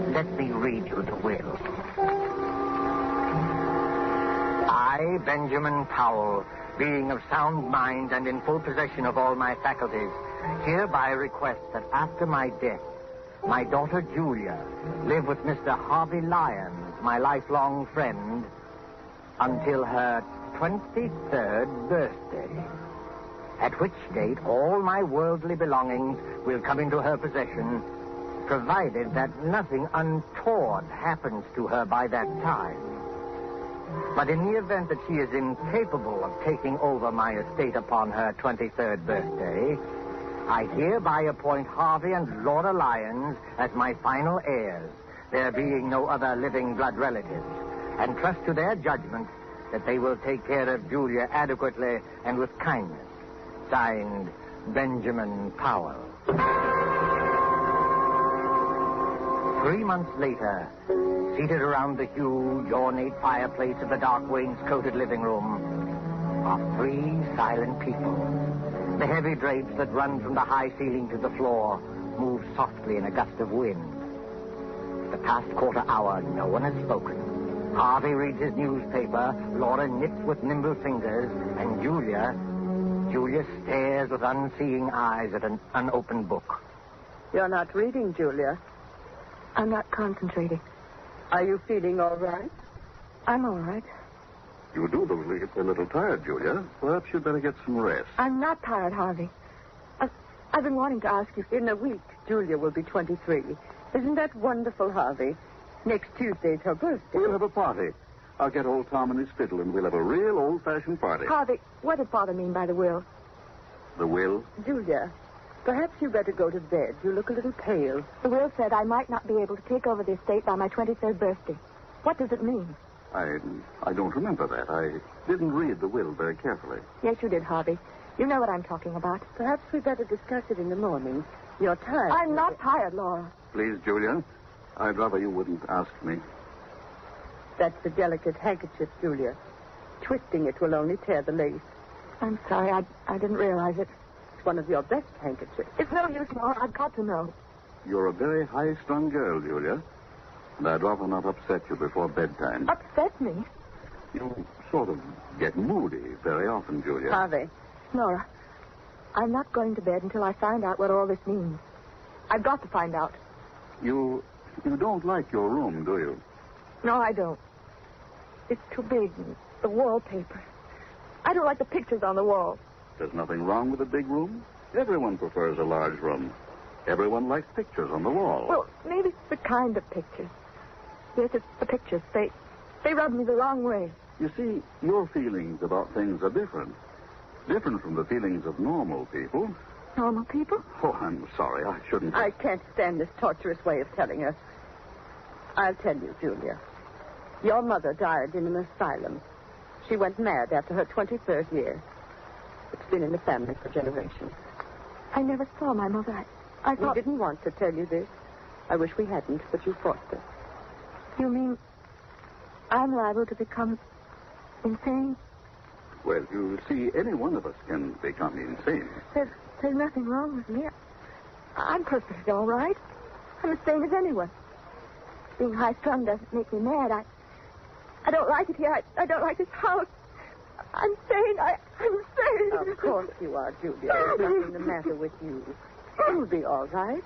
let me read you the will. I, Benjamin Powell, being of sound mind and in full possession of all my faculties, hereby request that after my death, my daughter Julia live with Mr. Harvey Lyons, my lifelong friend, until her 23rd birthday, at which date all my worldly belongings will come into her possession, provided that nothing untoward happens to her by that time. But in the event that she is incapable of taking over my estate upon her 23rd birthday, I hereby appoint Harvey and Laura Lyons as my final heirs, there being no other living blood relatives, and trust to their judgment that they will take care of Julia adequately and with kindness. Signed, Benjamin Powell. 3 months later, seated around the huge, ornate fireplace of the dark wainscoted living room, are 3 silent people. The heavy drapes that run from the high ceiling to the floor move softly in a gust of wind. The past quarter hour, no one has spoken. Harvey reads his newspaper, Laura knits with nimble fingers, and Julia stares with unseeing eyes at an unopened book. You're not reading, Julia. I'm not concentrating. Are you feeling all right? I'm all right. You do look a little tired, Julia. Perhaps you'd better get some rest. I'm not tired, Harvey. I've been wanting to ask you. In a week, Julia will be 23. Isn't that wonderful, Harvey? Next Tuesday's her birthday. We'll have a party. I'll get old Tom and his fiddle, and we'll have a real old-fashioned party. Harvey, what did Father mean by the will? The will? Julia, perhaps you better go to bed. You look a little pale. The will said I might not be able to take over the estate by my 23rd birthday. What does it mean? I don't remember that. I didn't read the will very carefully. Yes, you did, Harvey. You know what I'm talking about. Perhaps we better discuss it in the morning. You're tired. I'm not tired, Laura. Please, Julia, I'd rather you wouldn't ask me. That's a delicate handkerchief, Julia. Twisting it will only tear the lace. I'm sorry. I didn't realize it. It's one of your best handkerchiefs. It's no use, Laura. I've got to know. You're a very high-strung girl, Julia. And I'd rather not upset you before bedtime. Upset me? You sort of get moody very often, Julia. Harvey. Laura, I'm not going to bed until I find out what all this means. I've got to find out. You don't like your room, do you? No, I don't. It's too big. The wallpaper. I don't like the pictures on the wall. There's nothing wrong with a big room. Everyone prefers a large room. Everyone likes pictures on the wall. Well, maybe it's the kind of pictures. Yes, it's the pictures. They rub me the wrong way. You see, your feelings about things are different. Different from the feelings of normal people. Normal people? Oh, I'm sorry. I shouldn't. I can't stand this torturous way of telling her. I'll tell you, Julia. Your mother died in an asylum. She went mad after her 23rd year. It's been in the family for generations. I never saw my mother. I thought... We didn't want to tell you this. I wish we hadn't, but you forced us. You mean I'm liable to become insane? Well, you see, any one of us can become insane. There's nothing wrong with me. I'm perfectly all right. I'm the same as anyone. Being high-strung doesn't make me mad. I don't like it here. I don't like this house. I'm sane. I'm sane. Of course you are, Julia. There's nothing the matter with you. You'll be all right.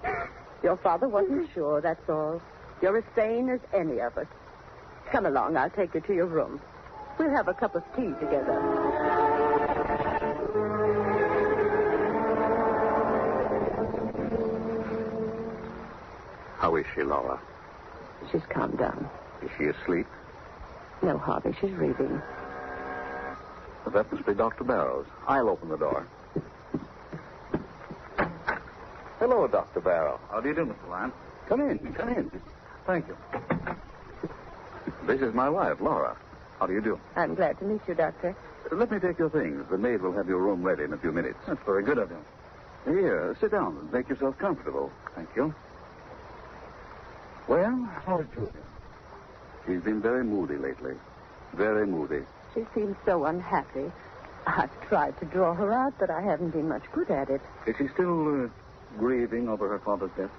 Your father wasn't sure, that's all. You're as sane as any of us. Come along. I'll take you to your room. We'll have a cup of tea together. How is she, Laura? She's calmed down. Is she asleep? No, Harvey, she's reading. That must be Dr. Barrows. I'll open the door. Hello, Dr. Barrow. How do you do, Mr. Lyon? Come in. Thank you. This is my wife, Laura. How do you do? I'm glad to meet you, Doctor. Let me take your things. The maid will have your room ready in a few minutes. That's very good of you. Here, sit down and make yourself comfortable. Thank you. Well, how is Julia? She's been very moody lately. Very moody. She seems so unhappy. I've tried to draw her out, but I haven't been much good at it. Is she still grieving over her father's death?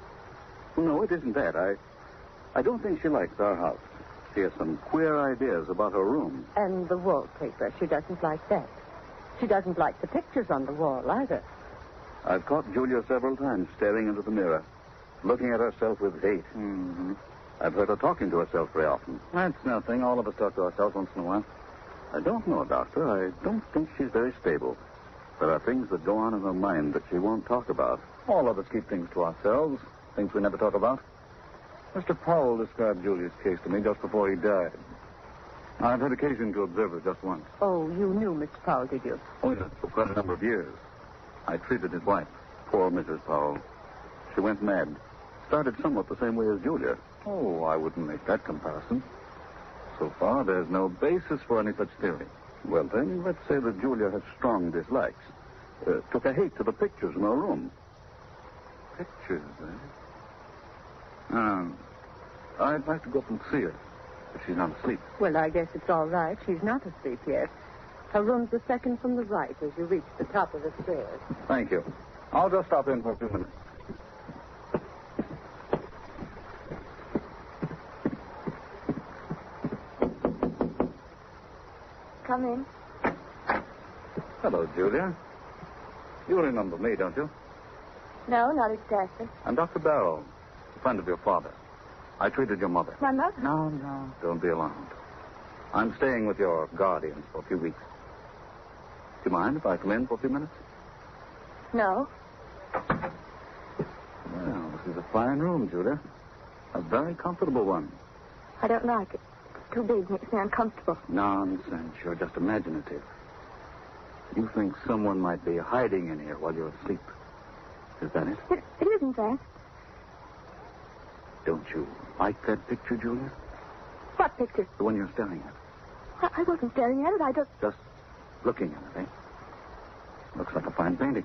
No, it isn't that. I don't think she likes our house. She has some queer ideas about her room. And the wallpaper. She doesn't like that. She doesn't like the pictures on the wall either. I've caught Julia several times staring into the mirror, looking at herself with hate. Mm-hmm. I've heard her talking to herself very often. That's nothing. All of us talk to ourselves once in a while. I don't know, Doctor. I don't think she's very stable. There are things that go on in her mind that she won't talk about. All of us keep things to ourselves, things we never talk about. Mr. Powell described Julia's case to me just before he died. I've had occasion to observe her just once. Oh, you knew Mr. Powell, did you? Oh, yes, for quite a number of years. I treated his wife, poor Mrs. Powell. She went mad. Started somewhat the same way as Julia. Oh, I wouldn't make that comparison. So far, there's no basis for any such theory. Well, then, let's say that Julia has strong dislikes. Took a hate to the pictures in her room. Pictures, eh? I'd like to go up and see her, if she's not asleep. Well, I guess it's all right. She's not asleep yet. Her room's the second from the right as you reach the top of the stairs. Thank you. I'll just stop in for a few minutes. Come in. Hello, Julia. You remember me, don't you? No, not exactly. I'm Dr. Barrow, a friend of your father. I treated your mother. My mother? No. Don't be alarmed. I'm staying with your guardians for a few weeks. Do you mind if I come in for a few minutes? No. Well, this is a fine room, Julia. A very comfortable one. I don't like it. It's too big. Makes me uncomfortable. Nonsense. You're just imaginative. You think someone might be hiding in here while you're asleep. Is that it? It isn't that. Don't you like that picture, Julia? What picture? The one you're staring at. I wasn't staring at it. I just... Just looking at it, eh? Looks like a fine painting.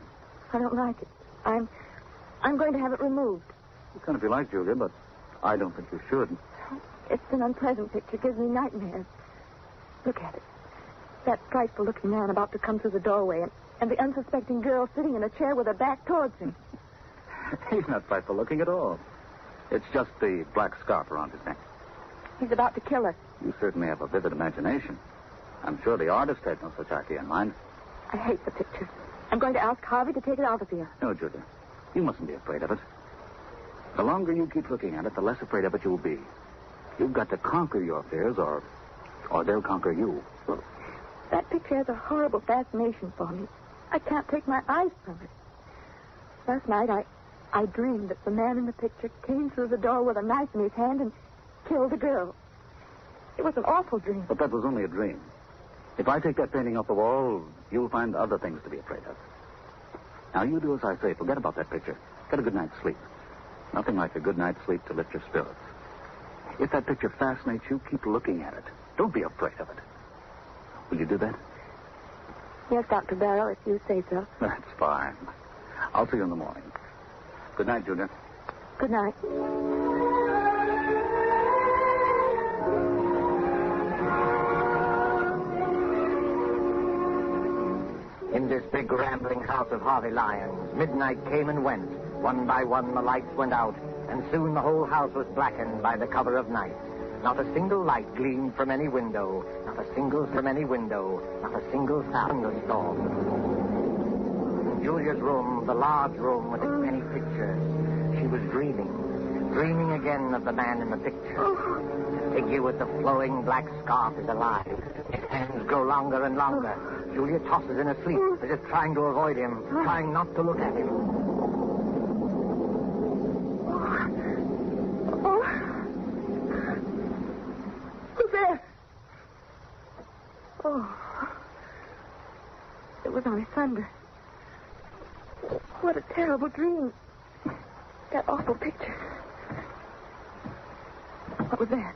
I don't like it. I'm going to have it removed. You can if you like, Julia, but I don't think you should. It's an unpleasant picture. It gives me nightmares. Look at it. That frightful-looking man about to come through the doorway, and the unsuspecting girl sitting in a chair with her back towards him. He's not frightful-looking at all. It's just the black scarf around his neck. He's about to kill her. You certainly have a vivid imagination. I'm sure the artist had no such idea in mind. I hate the picture. I'm going to ask Harvey to take it out of here. No, Julia. You mustn't be afraid of it. The longer you keep looking at it, the less afraid of it you'll be. You've got to conquer your fears, or they'll conquer you. Well, that picture has a horrible fascination for me. I can't take my eyes from it. Last night, I dreamed that the man in the picture came through the door with a knife in his hand and killed a girl. It was an awful dream. But that was only a dream. If I take that painting off the wall, you'll find other things to be afraid of. Now, you do as I say. Forget about that picture. Get a good night's sleep. Nothing like a good night's sleep to lift your spirits. If that picture fascinates you, keep looking at it. Don't be afraid of it. Will you do that? Yes, Dr. Barrow, if you say so. That's fine. I'll see you in the morning. Good night, Julia. Good night. In this big rambling house of Harvey Lyons, midnight came and went. One by one the lights went out, and soon the whole house was blackened by the cover of night. Not a single light gleamed from any window, not a single from any window, not a single sound in the storm. Julia's room, the large room with its many pictures, she was dreaming again of the man in the picture. The figure with the flowing black scarf is alive. His hands grow longer and longer. Julia tosses in her sleep, as if trying to avoid him, trying not to look at him. It was only thunder. What a terrible dream. That awful picture. What was that?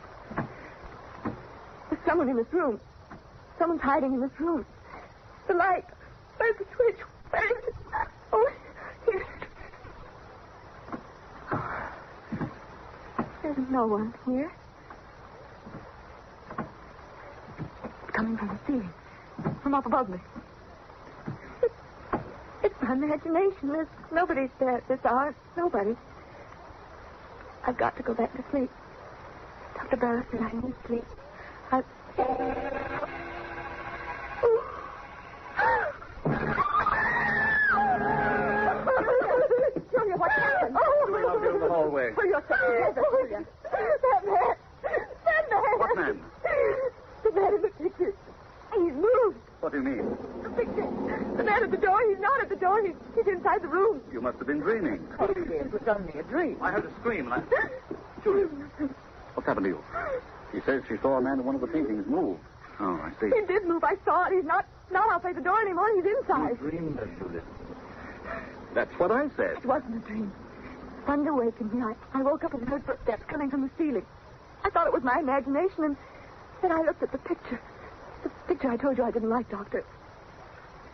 There's someone in this room. Someone's hiding in this room. The light. Where's the switch? Where is it? Oh, here. There's no one here. It's coming from the ceiling. From up above me. It's my imagination. There's nobody there at this hour. Nobody. I've got to go back to sleep. Dr. Barrow said I need sleep. Julia, what happened? Going out here in the hallway. For your sake, Julia. That man. That man. What man? The man in the picture. He's moved. What do you mean? The picture. The man at the door. He's not at the door. He's inside the room. You must have been dreaming. It was only a dream. I heard a scream. Julia, what's happened to you? She says she saw a man in one of the paintings move. Oh, I see. He did move. I saw it. He's not outside the door anymore. He's inside. You dreamed that, Julia. That's what I said. It wasn't a dream. Thunder wakened me. I woke up and heard footsteps coming from the ceiling. I thought it was my imagination, and then I looked at the picture. The picture I told you I didn't like, Doctor.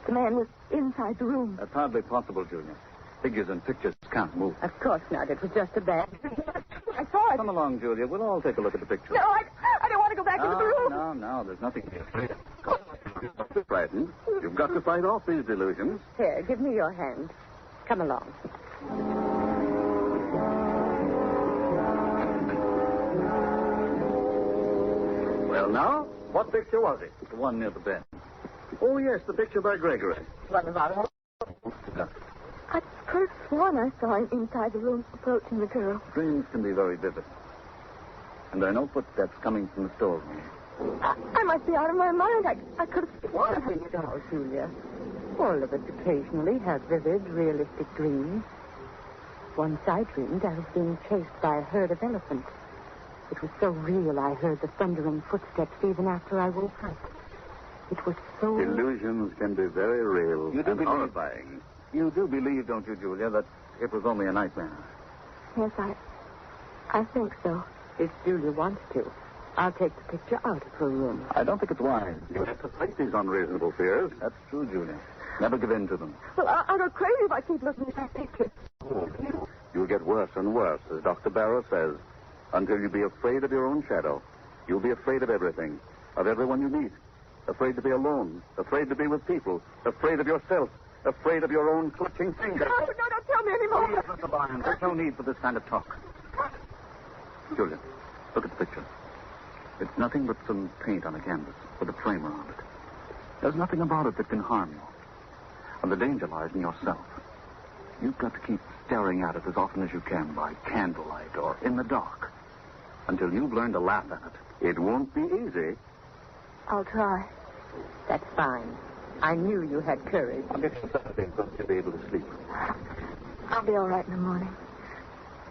The man was inside the room. That's hardly possible, Julia. Figures and pictures can't move. Of course not. It was just a bad dream. I saw it. Come along, Julia. We'll all take a look at the picture. No, I don't want to go back into the room. No. There's nothing to be afraid of. You've got to be frightened. You've got to fight off these delusions. Here, give me your hand. Come along. Well, now, what picture was it? The one near the bed. Oh, yes, the picture by Gregory. One of our... I could have sworn I saw him inside the room approaching the girl. Dreams can be very vivid. And there are no footsteps coming from the storeroom. I must be out of my mind. I could have sworn. What do you know, Julia? All of us occasionally have vivid, realistic dreams. Once I dreamed I was being chased by a herd of elephants. It was so real I heard the thundering footsteps even after I woke up. It was so... Illusions can be very real and horrifying. You do believe, don't you, Julia, that it was only a nightmare? Yes, I think so. If Julia wants to, I'll take the picture out of her room. I don't think it's wise. You have to fight these unreasonable fears. That's true, Julia. Never give in to them. Well, I'll go crazy if I keep looking at that picture. You'll get worse and worse, as Dr. Barrow says, until you be afraid of your own shadow. You'll be afraid of everything, of everyone you meet. Afraid to be alone, afraid to be with people, afraid of yourself, afraid of your own clutching fingers. No, don't tell me anymore. Please, Mr. Barnes, there's no need for this kind of talk. Julia, look at the picture. It's nothing but some paint on a canvas with a frame around it. There's nothing about it that can harm you. And the danger lies in yourself. You've got to keep staring at it as often as you can by candlelight or in the dark until you've learned to laugh at it. It won't be easy. I'll try. That's fine. I knew you had courage. I'll get you something so you'll be able to sleep. I'll be all right in the morning.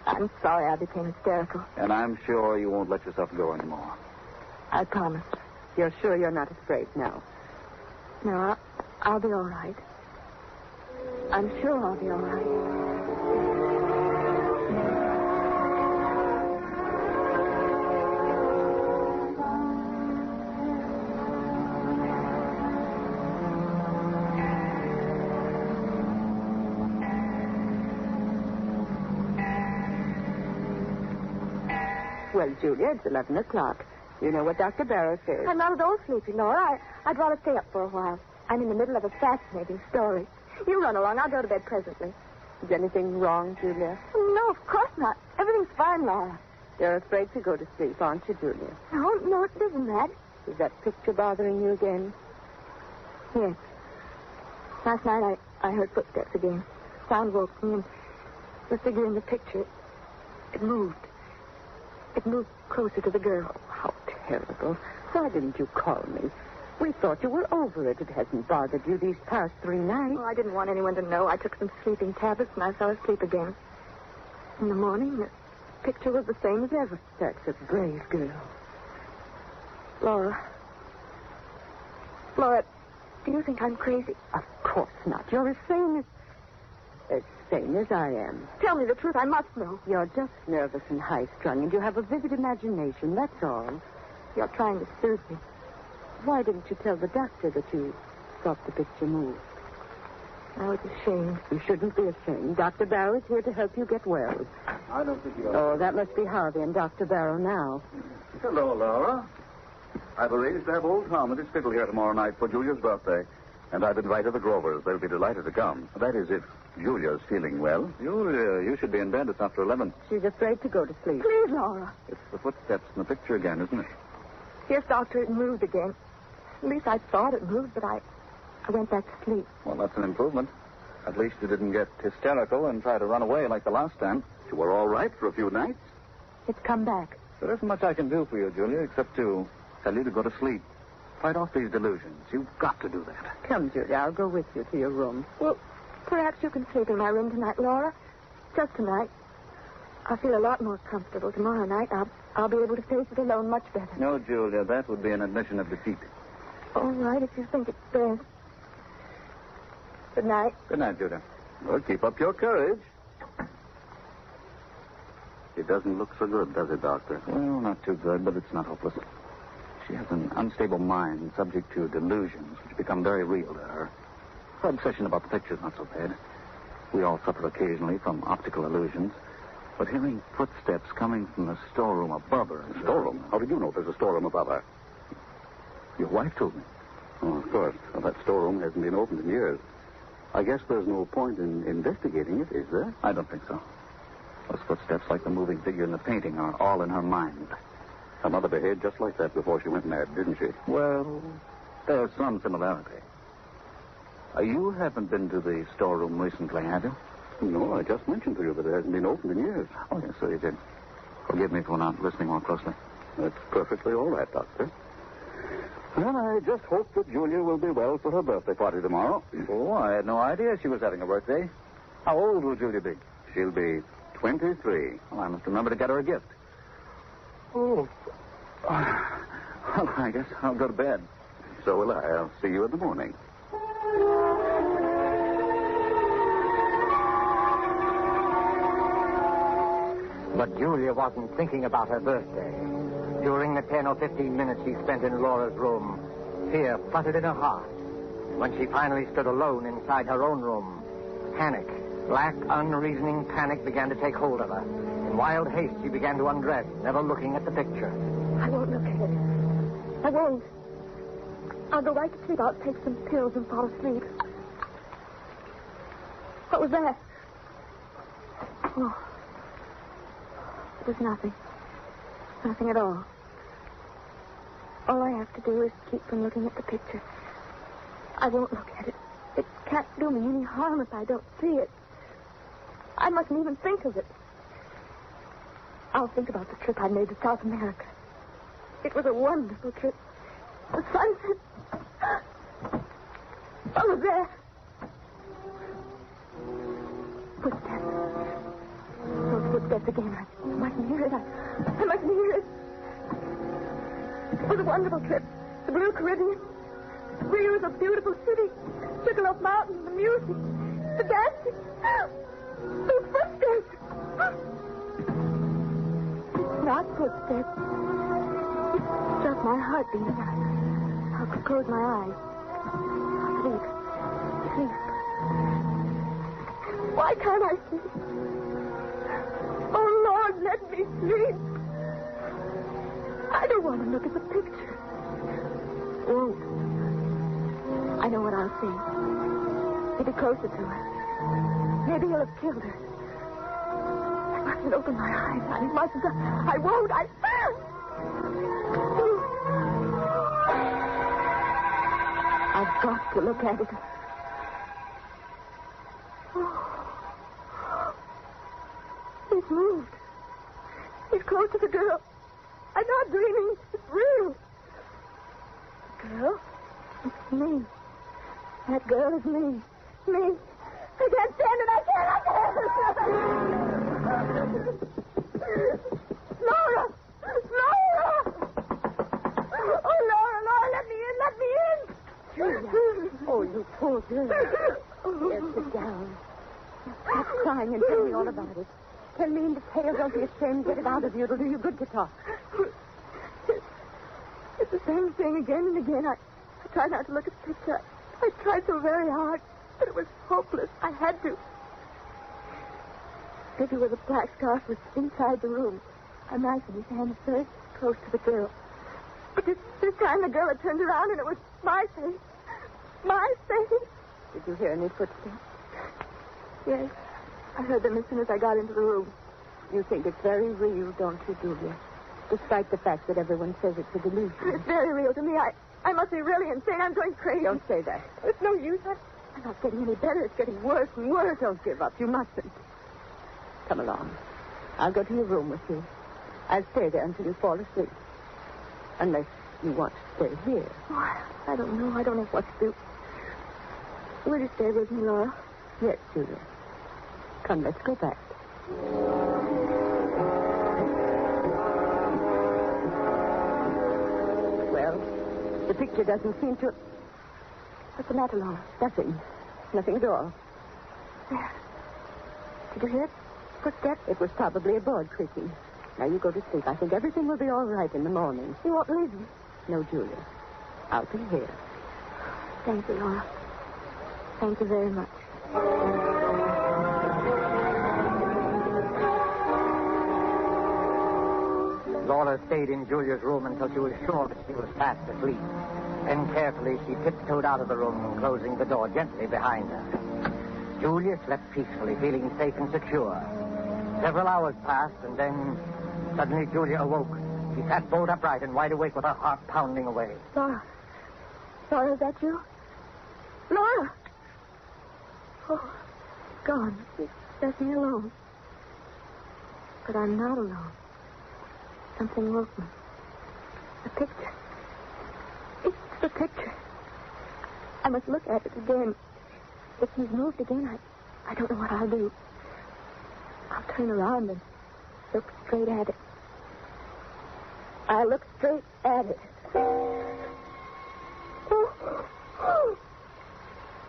I'm sorry I became hysterical. And I'm sure you won't let yourself go anymore. I promise. You're sure you're not afraid now? No, I'll be all right. I'm sure I'll be all right. Well, Julia, it's 11 o'clock. You know what Dr. Barrow says. I'm not at all sleepy, Laura. I'd rather stay up for a while. I'm in the middle of a fascinating story. You run along. I'll go to bed presently. Is anything wrong, Julia? No, of course not. Everything's fine, Laura. You're afraid to go to sleep, aren't you, Julia? No, it isn't that. Is that picture bothering you again? Yes. Last night I heard footsteps again. Sound woke me, and the figure in the picture, it moved. It moved closer to the girl. Oh, how terrible. Why didn't you call me? We thought you were over it. It hasn't bothered you these past 3 nights. Oh, I didn't want anyone to know. I took some sleeping tablets, and I fell asleep again. In the morning, the picture was the same as ever. That's a brave girl. Laura, Do you think I'm crazy? Of course not. You're as sane as I am. Tell me the truth. I must know. You're just nervous and high-strung, and you have a vivid imagination, that's all. You're trying to soothe me. Why didn't you tell the doctor that you thought the picture moved? I was ashamed. You shouldn't be ashamed. Dr. Barrow is here to help you get well. I don't think you're... Oh, that must be Harvey and Dr. Barrow now. Hello, Laura. I've arranged to have old Tom and his fiddle here tomorrow night for Julia's birthday. And I've invited the Grovers. They'll be delighted to come. That is, if Julia's feeling well. You should be in bed. It's after 11. She's afraid to go to sleep. Please, Laura. It's the footsteps in the picture again, isn't it? Yes, Doctor, it moved again. At least I thought it moved, but I went back to sleep. Well, that's an improvement. At least you didn't get hysterical and try to run away like the last time. You were all right for a few nights. It's come back. There isn't much I can do for you, Julia, except to tell you to go to sleep. Fight off these delusions. You've got to do that. Come, Julia, I'll go with you to your room. Well, perhaps you can sleep in my room tonight, Laura. Just tonight. I'll feel a lot more comfortable tomorrow night. I'll be able to face it alone much better. No, Julia, that would be an admission of defeat. All right, if you think it's best. Good night. Good night, Julia. Well, keep up your courage. It doesn't look so good, does it, Doctor? Well, not too good, but it's not hopeless. She has an unstable mind, subject to delusions, which become very real to her. Her obsession about the picture's not so bad. We all suffer occasionally from optical illusions. But hearing footsteps coming from the storeroom above her... Storeroom? How did you know there's a storeroom above her? Your wife told me. Oh, of course. Well, that storeroom hasn't been opened in years. I guess there's no point in investigating it, is there? I don't think so. Those footsteps, like the moving figure in the painting, are all in her mind. Her mother behaved just like that before she went mad, didn't she? Well, there's some similarity. You haven't been to the storeroom recently, have you? No, I just mentioned to you that it hasn't been opened in years. Oh, yes, so you did. Forgive me for not listening more closely. That's perfectly all right, Doctor. Well, I just hope that Julia will be well for her birthday party tomorrow. Oh, I had no idea she was having a birthday. How old will Julia be? She'll be 23. Well, I must remember to get her a gift. Oh. Well, I guess I'll go to bed. So will I. I'll see you in the morning. But Julia wasn't thinking about her birthday. During the 10 or 15 minutes she spent in Laura's room, fear fluttered in her heart. When she finally stood alone inside her own room, panic, black, unreasoning panic began to take hold of her. In wild haste, she began to undress, never looking at the picture. I won't look at it. I won't. I'll go right to sleep. I'll take some pills and fall asleep. What was that? Oh. It was nothing. Nothing at all. All I have to do is keep from looking at the picture. I won't look at it. It can't do me any harm if I don't see it. I mustn't even think of it. I'll think about the trip I made to South America. It was a wonderful trip. The sunset. Oh, there. Footsteps. Those footsteps again. I mustn't hear it. I mustn't hear it. It was a wonderful trip. The Blue Caribbean. Rio is a beautiful city. Sugarloaf Mountain, the music, the dancing. Those footsteps. It's not footsteps. It's just my heart beating. I'll close my eyes. Sleep. Sleep. Why can't I sleep? Oh, Lord, let me sleep. I don't want to look at the picture. Won't. I know what I'll see. He'll be closer to her. Maybe he'll have killed her. I mustn't open my eyes. I mustn't. I won't. I've got to look at it. He's moved. He's close to the girl. I'm not dreaming. It's real. Girl? It's me. That girl is me. Me. I can't stand it. I can't. Laura! Laura! Oh, Laura, let me in. Let me in. Julia. Oh, you poor girl. Yes, sit down. Stop crying and tell me all about it. Tell me in detail. Don't be ashamed. Get it out of you. It'll do you good to talk. It's the same thing again and again. I tried not to look at the picture. I tried so very hard, but it was hopeless. I had to. Vicky with a black scarf was inside the room. A knife in his hand, very close to the girl. But this time the girl had turned around and it was my face. My face. Did you hear any footsteps? Yes. I heard them as soon as I got into the room. You think it's very real, don't you, Julia? Despite the fact that everyone says it's a delusion. It's very real to me. I must be really insane. I'm going crazy. Don't say that. It's no use. I'm not getting any better. It's getting worse and worse. Don't give up. You mustn't. Come along. I'll go to your room with you. I'll stay there until you fall asleep. Unless you want to stay here. Oh, I don't know. I don't know what to do. Will you stay with me, Laura? Yes, Julia. Come, let's go back. Well, the picture doesn't seem to... What's the matter, Laura? Nothing. Nothing at all. There. Did you hear it? Footsteps? It was probably a board creaking. Now you go to sleep. I think everything will be all right in the morning. You won't leave me? No, Julia. I'll be here. Thank you, Laura. Thank you very much. Laura stayed in Julia's room until she was sure that she was fast asleep. Then carefully she tiptoed out of the room, closing the door gently behind her. Julia slept peacefully, feeling safe and secure. Several hours passed, and then suddenly Julia awoke. She sat bolt upright and wide awake with her heart pounding away. Laura. Laura, is that you? Laura! Oh, gone. She left me alone. But I'm not alone. Something woke me. The picture. It's the picture. I must look at it again. If he's moved again, I don't know what I'll do. I'll turn around and look straight at it. I'll look straight at it. Oh.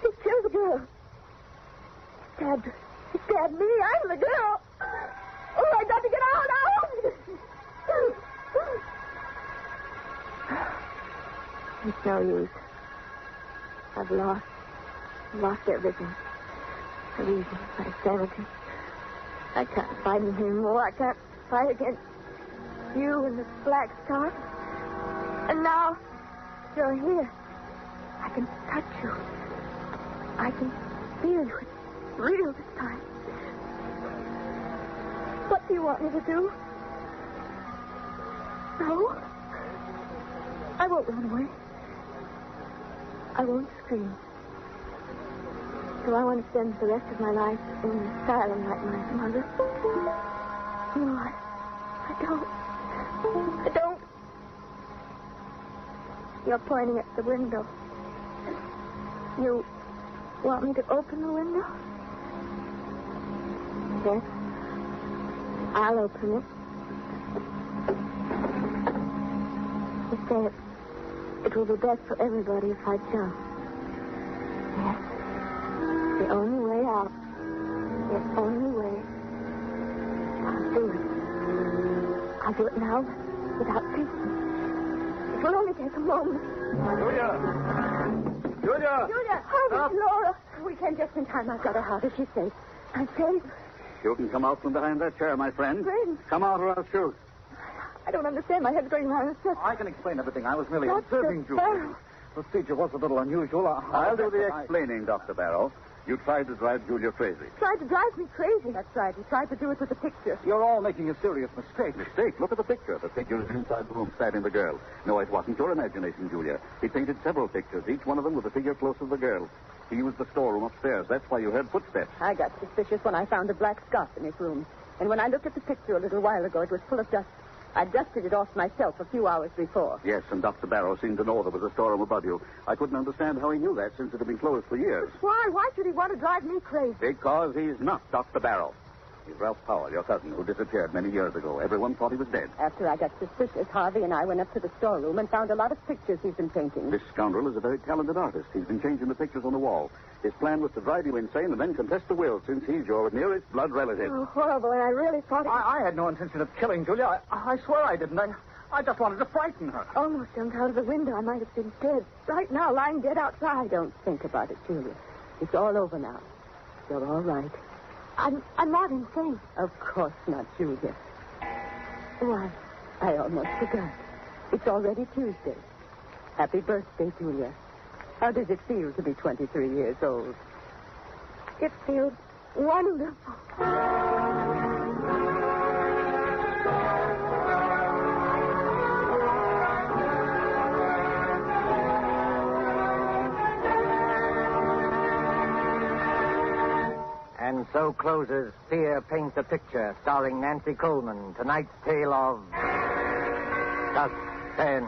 He killed the girl. He stabbed her. He stabbed me. I'm the girl. Oh, I got to get out now. It's no use. I've lost everything. My reason, my sanity. I can't fight him anymore. I can't fight against you and this black scarf. And now you're here. I can touch you. I can feel you. It's real this time. What do you want me to do? No. I won't run away. I won't scream. Do I want to spend the rest of my life in an asylum like my mother? No, I don't. I don't. You're pointing at the window. You want me to open the window? Yes. I'll open it. You say it will be best for everybody if I jump. Yes. The only way out. The only way. I'll do it. I'll do it now without thinking. It will only take a moment. Julia! Hurry, Laura. We came just in time. I've got her out. Is she safe? I'm safe. You can come out from behind that chair, my friend. Friend? Come out or I'll shoot. I don't understand. My head's going around. It's just... I can explain everything. I was merely Dr. observing Julia. Barrow. The procedure was a little unusual. I'll do the explaining, Dr. Barrow. You tried to drive Julia crazy. Tried to drive me crazy. That's right. He tried to do it with the picture. You're all making a serious mistake. Mistake? Look at the picture. The figure is inside the room, stabbing the girl. No, it wasn't your imagination, Julia. He painted several pictures, each one of them with a figure close to the girl. He used the storeroom upstairs. That's why you heard footsteps. I got suspicious when I found a black scarf in his room. And when I looked at the picture a little while ago, it was full of dust. I dusted it off myself a few hours before. Yes, and Dr. Barrow seemed to know there was a storeroom above you. I couldn't understand how he knew that since it had been closed for years. Why? Why should he want to drive me crazy? Because he's not Dr. Barrow. He's Ralph Powell, your cousin, who disappeared many years ago. Everyone thought he was dead. After I got suspicious, Harvey and I went up to the storeroom and found a lot of pictures he's been painting. This scoundrel is a very talented artist. He's been changing the pictures on the wall. His plan was to drive you insane and then contest the will, since he's your nearest blood relative. Oh, horrible, and I really thought it... I had no intention of killing Julia. I swear I didn't. I just wanted to frighten her. Almost jumped out of the window. I might have been dead. Right now, lying dead outside. Don't think about it, Julia. It's all over now. You're all right. I'm not insane. Of course not, Julia. Why, I almost forgot. It's already Tuesday. Happy birthday, Julia. How does it feel to be 23 years old? It feels wonderful. And so closes Fear Paints a Picture, starring Nancy Coleman. Tonight's tale of suspense.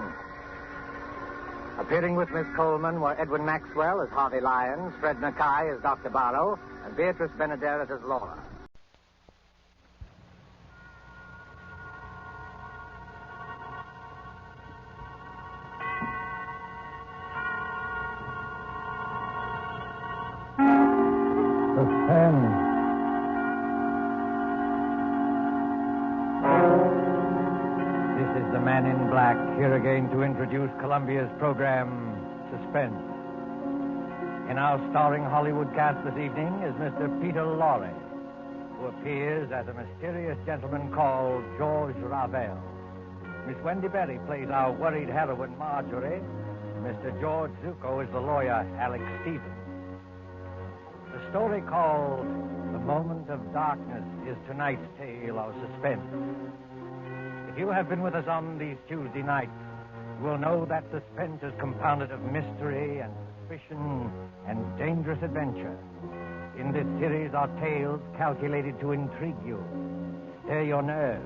Appearing with Miss Coleman were Edwin Maxwell as Harvey Lyons, Fred Mackay as Dr. Barrow, and Beatrice Benaderet as Laura. Suspense. This is the Man in Black, here again to introduce Columbia's program, Suspense. In our starring Hollywood cast this evening is Mr. Peter Lorre, who appears as a mysterious gentleman called George Ravel. Miss Wendy Berry plays our worried heroine, Marjorie. Mr. George Zuko is the lawyer, Alex Stevens. The story called The Moment of Darkness is tonight's tale of suspense. If you have been with us on these Tuesday nights, you will know that suspense is compounded of mystery and suspicion and dangerous adventure. In this series are tales calculated to intrigue you, stir your nerves,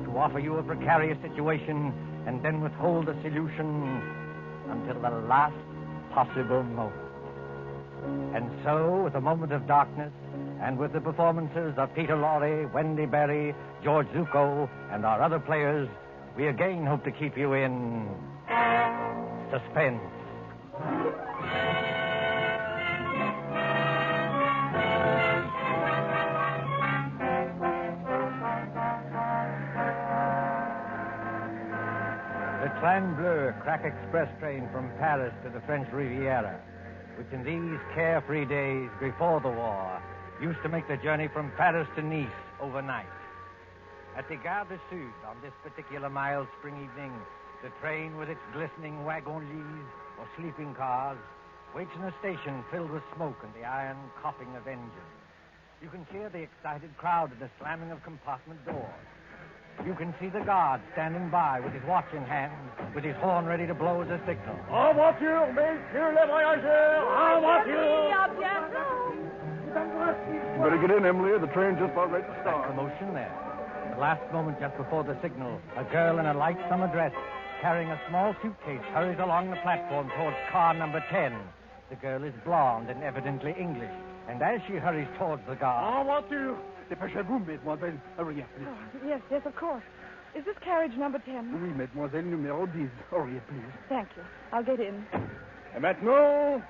to offer you a precarious situation, and then withhold the solution until the last possible moment. And so, with A Moment of Darkness, and with the performances of Peter Lorre, Wendy Berry, George Zuko, and our other players, we again hope to keep you in suspense. The Train Bleu crack express train from Paris to the French Riviera, which in these carefree days before the war used to make the journey from Paris to Nice overnight. At the Gare du Sud, on this particular mild spring evening, the train with its glistening wagon-lits or sleeping cars waits in a station filled with smoke and the iron coughing of engines. You can hear the excited crowd and the slamming of compartment doors. You can see the guard standing by with his watch in hand, with his horn ready to blow as a signal. En voiture, messieurs les voyageurs! En voiture! You better get in, Emily. The train's just about ready to start. Commotion there. The last moment just before the signal, a girl in a light summer dress, carrying a small suitcase, hurries along the platform towards car number 10. The girl is blonde and evidently English, and as she hurries towards the guard... En voiture! Dépêchez-vous, mademoiselle. Hurry up, please. Oh, yes, of course. Is this carriage number 10? Oui, mademoiselle, numéro 10. Hurry up, please. Thank you. I'll get in. Et maintenant...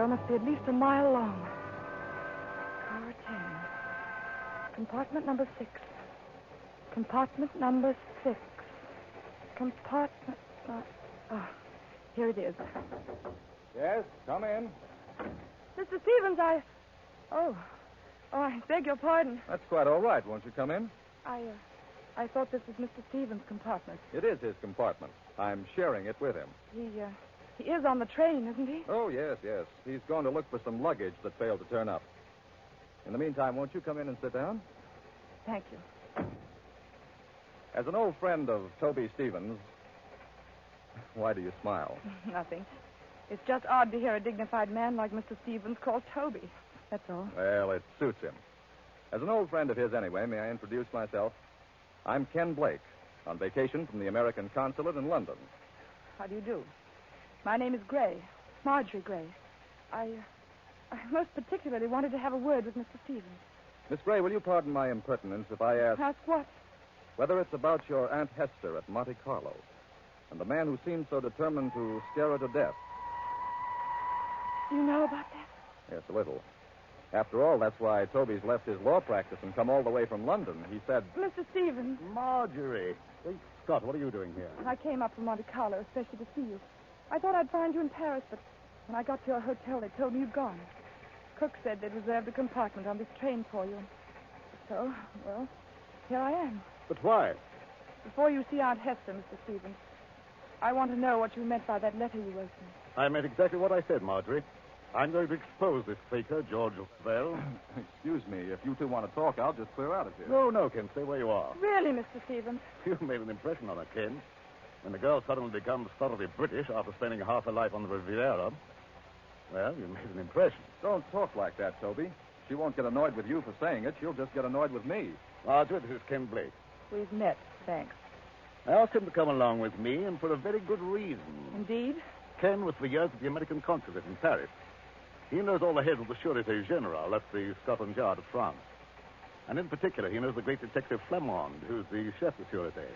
Must be at least a mile long. Car 10. Compartment number 6. Compartment number 6. Compartment... here it is. Yes, come in. Mr. Stevens, Oh, I beg your pardon. That's quite all right. Won't you come in? I thought this was Mr. Stevens' compartment. It is his compartment. I'm sharing it with him. He is on the train, isn't he? Oh, yes. He's going to look for some luggage that failed to turn up. In the meantime, won't you come in and sit down? Thank you. As an old friend of Toby Stevens, why do you smile? Nothing. It's just odd to hear a dignified man like Mr. Stevens called Toby. That's all. Well, it suits him. As an old friend of his anyway, may I introduce myself? I'm Ken Blake, on vacation from the American consulate in London. How do you do? My name is Gray, Marjorie Gray. I most particularly wanted to have a word with Mr. Stevens. Miss Gray, will you pardon my impertinence if I ask... Ask what? Whether it's about your Aunt Hester at Monte Carlo and the man who seemed so determined to scare her to death. Do you know about that? Yes, a little. After all, that's why Toby's left his law practice and come all the way from London. He said... Mr. Stevens. Marjorie. Hey, Scott, what are you doing here? I came up from Monte Carlo especially to see you. I thought I'd find you in Paris, but when I got to your hotel, they told me you'd gone. Cook said they'd reserved a compartment on this train for you. So, well, here I am. But why? Before you see Aunt Hester, Mr. Stevens, I want to know what you meant by that letter you wrote me. I meant exactly what I said, Marjorie. I'm going to expose this faker, George Ravel. Excuse me, if you two want to talk, I'll just clear out of here. No, Ken, stay where you are. Really, Mr. Stevens? You made an impression on her, Ken. When the girl suddenly becomes thoroughly British after spending half her life on the Riviera, well, you made an impression. Don't talk like that, Toby. She won't get annoyed with you for saying it. She'll just get annoyed with me. Marjorie, this is Ken Blake. We've met, thanks. I asked him to come along with me, and for a very good reason. Indeed? Ken was for years at the American consulate in Paris. He knows all the heads of the Sûreté Générale, that's the Scotland Yard of France. And in particular, he knows the great detective Flamand, who's the chef de Sûreté.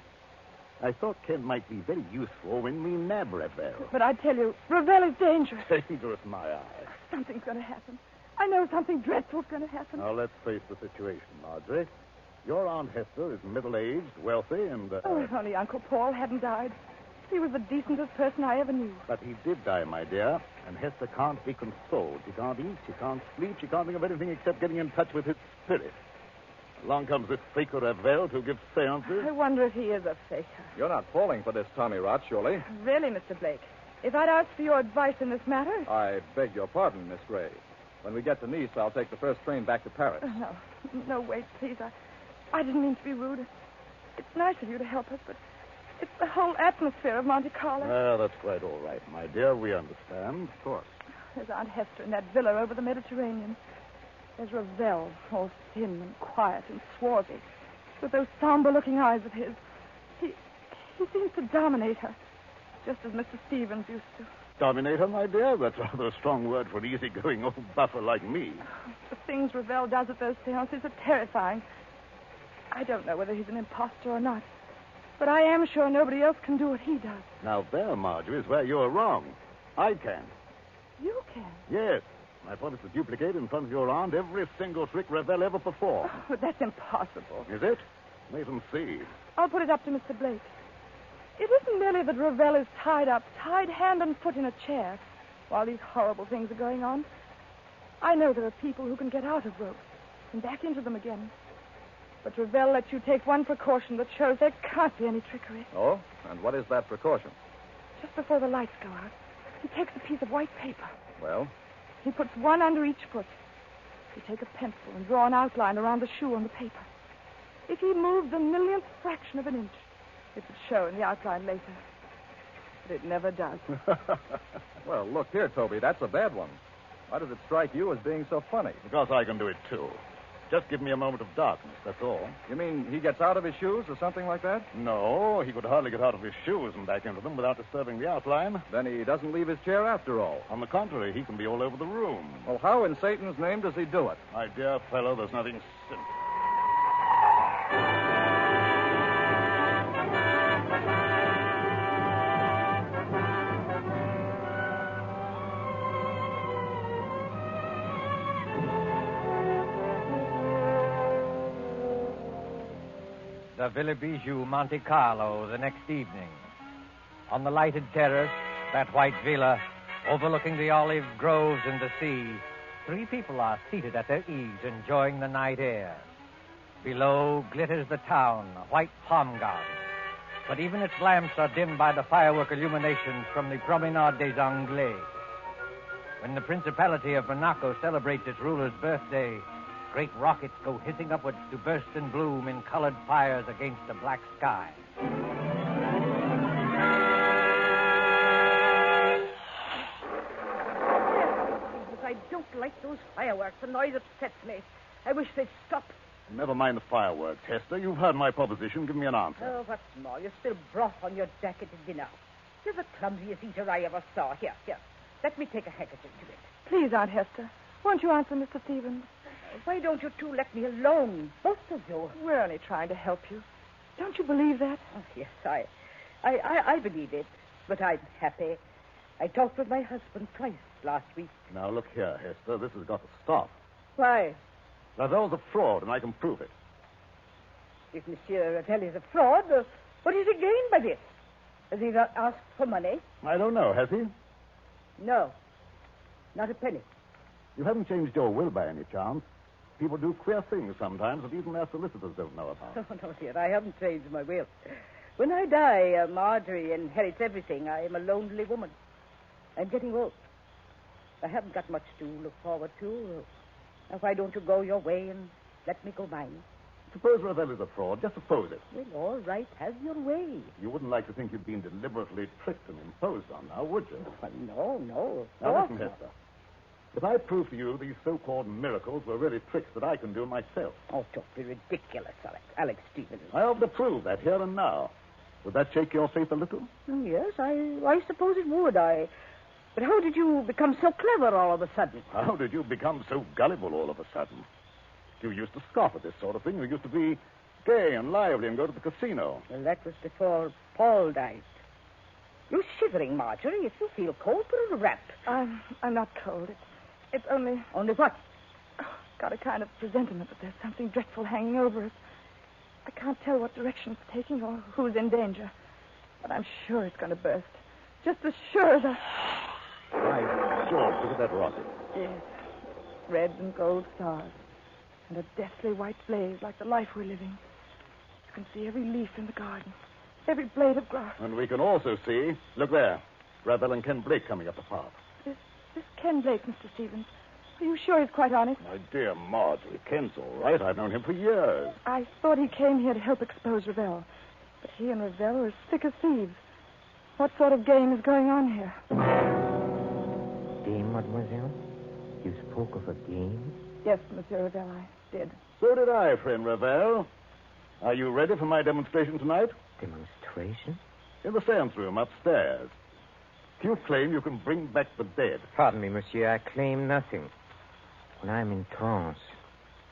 I thought Ken might be very useful when we nab Ravel. But I tell you, Ravel is dangerous. Dangerous, my eye. Something's going to happen. I know something dreadful's going to happen. Now, let's face the situation, Marjorie. Your Aunt Hester is middle-aged, wealthy, and... Oh, if only Uncle Paul hadn't died. He was the decentest person I ever knew. But he did die, my dear, and Hester can't be consoled. She can't eat, she can't sleep, she can't think of anything except getting in touch with his spirit. Along comes this faker Ravel to give seances. I wonder if he is a faker. You're not falling for this Tommy rot, surely? Really, Mr. Blake? If I'd asked for your advice in this matter... I beg your pardon, Miss Gray. When we get to Nice, I'll take the first train back to Paris. No, wait, please. I didn't mean to be rude. It's nice of you to help us, but it's the whole atmosphere of Monte Carlo. Well, that's quite all right, my dear. We understand, of course. There's Aunt Hester in that villa over the Mediterranean. There's Ravel, all thin and quiet and swarthy, with those somber-looking eyes of his. He seems to dominate her, just as Mr. Stevens used to. Dominate her, my dear? That's rather a strong word for an easygoing old buffer like me. The things Ravel does at those seances are terrifying. I don't know whether he's an imposter or not, but I am sure nobody else can do what he does. Now, there, Marjorie, is where you're wrong. I can. You can? Yes. I promise to duplicate in front of your aunt every single trick Ravel ever performed. Oh, but that's impossible. Is it? Wait and see. I'll put it up to Mr. Blake. It isn't merely that Ravel is tied up, tied hand and foot in a chair, while these horrible things are going on. I know there are people who can get out of ropes and back into them again. But Ravel lets you take one precaution that shows there can't be any trickery. Oh? And what is that precaution? Just before the lights go out, he takes a piece of white paper. Well? He puts one under each foot. You take a pencil and draw an outline around the shoe on the paper. If he moves a millionth fraction of an inch, it would show in the outline later. But it never does. Well, look here, Toby. That's a bad one. Why does it strike you as being so funny? Because I can do it, too. Just give me a moment of darkness, that's all. You mean he gets out of his shoes or something like that? No, he could hardly get out of his shoes and back into them without disturbing the outline. Then he doesn't leave his chair after all. On the contrary, he can be all over the room. Well, how in Satan's name does he do it? My dear fellow, there's nothing simple. The Villa Bijou, Monte Carlo, the next evening. On the lighted terrace, that white villa, overlooking the olive groves and the sea, 3 people are seated at their ease, enjoying the night air. Below glitters the town, a white palm garden. But even its lamps are dimmed by the firework illuminations from the Promenade des Anglais. When the Principality of Monaco celebrates its ruler's birthday, Great rockets go hissing upwards to burst and bloom in colored fires against the black sky. I don't like those fireworks. The noise upsets me. I wish they'd stop. Never mind the fireworks, Hester. You've heard my proposition. Give me an answer. Oh, what's more, you spill broth on your jacket at dinner. You're the clumsiest eater I ever saw. Here. Let me take a handkerchief to it. Please, Aunt Hester. Won't you answer Mr. Stevens? Why don't you two let me alone? Both of you. We're only trying to help you. Don't you believe that? Oh, yes, I believe it. But I'm happy. I talked with my husband twice last week. Now, look here, Hester. This has got to stop. Why? Ravel's a fraud, and I can prove it. If Monsieur Ravel is a fraud, what is he gained by this? Has he not asked for money? I don't know, has he? No. Not a penny. You haven't changed your will by any chance. People do queer things sometimes that even their solicitors don't know about. Oh, no, dear. I haven't changed my will. When I die, Marjorie inherits everything. I am a lonely woman. I'm getting old. I haven't got much to look forward to. Now, why don't you go your way and let me go mine? Suppose Ravel is a fraud. Just suppose it. Well, all right. Have your way. You wouldn't like to think you'd been deliberately tricked and imposed on now, would you? Well, no. Now, listen, Hester. If I prove to you these so-called miracles were really tricks that I can do myself. Oh, don't be ridiculous, Alex Stevens. I hope to prove that here and now. Would that shake your faith a little? Yes, I suppose it would. But how did you become so clever all of a sudden? How did you become so gullible all of a sudden? You used to scoff at this sort of thing. You used to be gay and lively and go to the casino. Well, that was before Paul died. You're shivering, Marjorie. If you feel cold, put on a wrap. I'm not cold. It's only... Only what? Got a kind of presentiment that there's something dreadful hanging over us. I can't tell what direction it's taking or who's in danger. But I'm sure it's going to burst. Just as sure as By George, look at that rocket. Yes. Red and gold stars. And a deathly white blaze like the life we're living. You can see every leaf in the garden. Every blade of grass. And we can also see, look there, Ravel and Ken Blake coming up the path. This Ken Blake, Mr. Stevens. Are you sure he's quite honest? My dear Marjorie, Ken's all right. I've known him for years. I thought he came here to help expose Ravel. But he and Ravel are as thick as thieves. What sort of game is going on here? Game, mademoiselle? You spoke of a game? Yes, Monsieur Ravel, I did. So did I, friend Ravel. Are you ready for my demonstration tonight? Demonstration? In the seance room upstairs. You claim you can bring back the dead. Pardon me, monsieur. I claim nothing. When I'm in trance,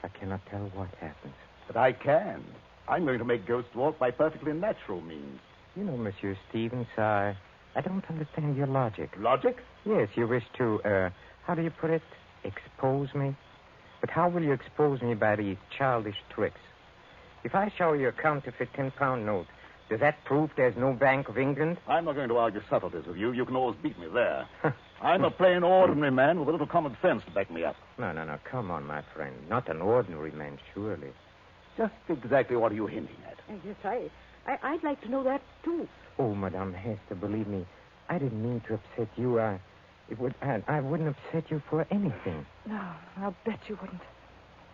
I cannot tell what happens. But I can. I'm going to make ghosts walk by perfectly natural means. You know, Monsieur Stevens, I don't understand your logic. Logic? Yes, you wish to, how do you put it? Expose me? But how will you expose me by these childish tricks? If I show you a counterfeit 10-pound note, does that prove there's no Bank of England? I'm not going to argue subtleties with you. You can always beat me there. I'm a plain, ordinary man with a little common sense to back me up. No. Come on, my friend. Not an ordinary man, surely. Just exactly what are you hinting at? Yes, I'd like to know that, too. Oh, Madame Hester, believe me, I didn't mean to upset you. I wouldn't upset you for anything. No, I'll bet you wouldn't.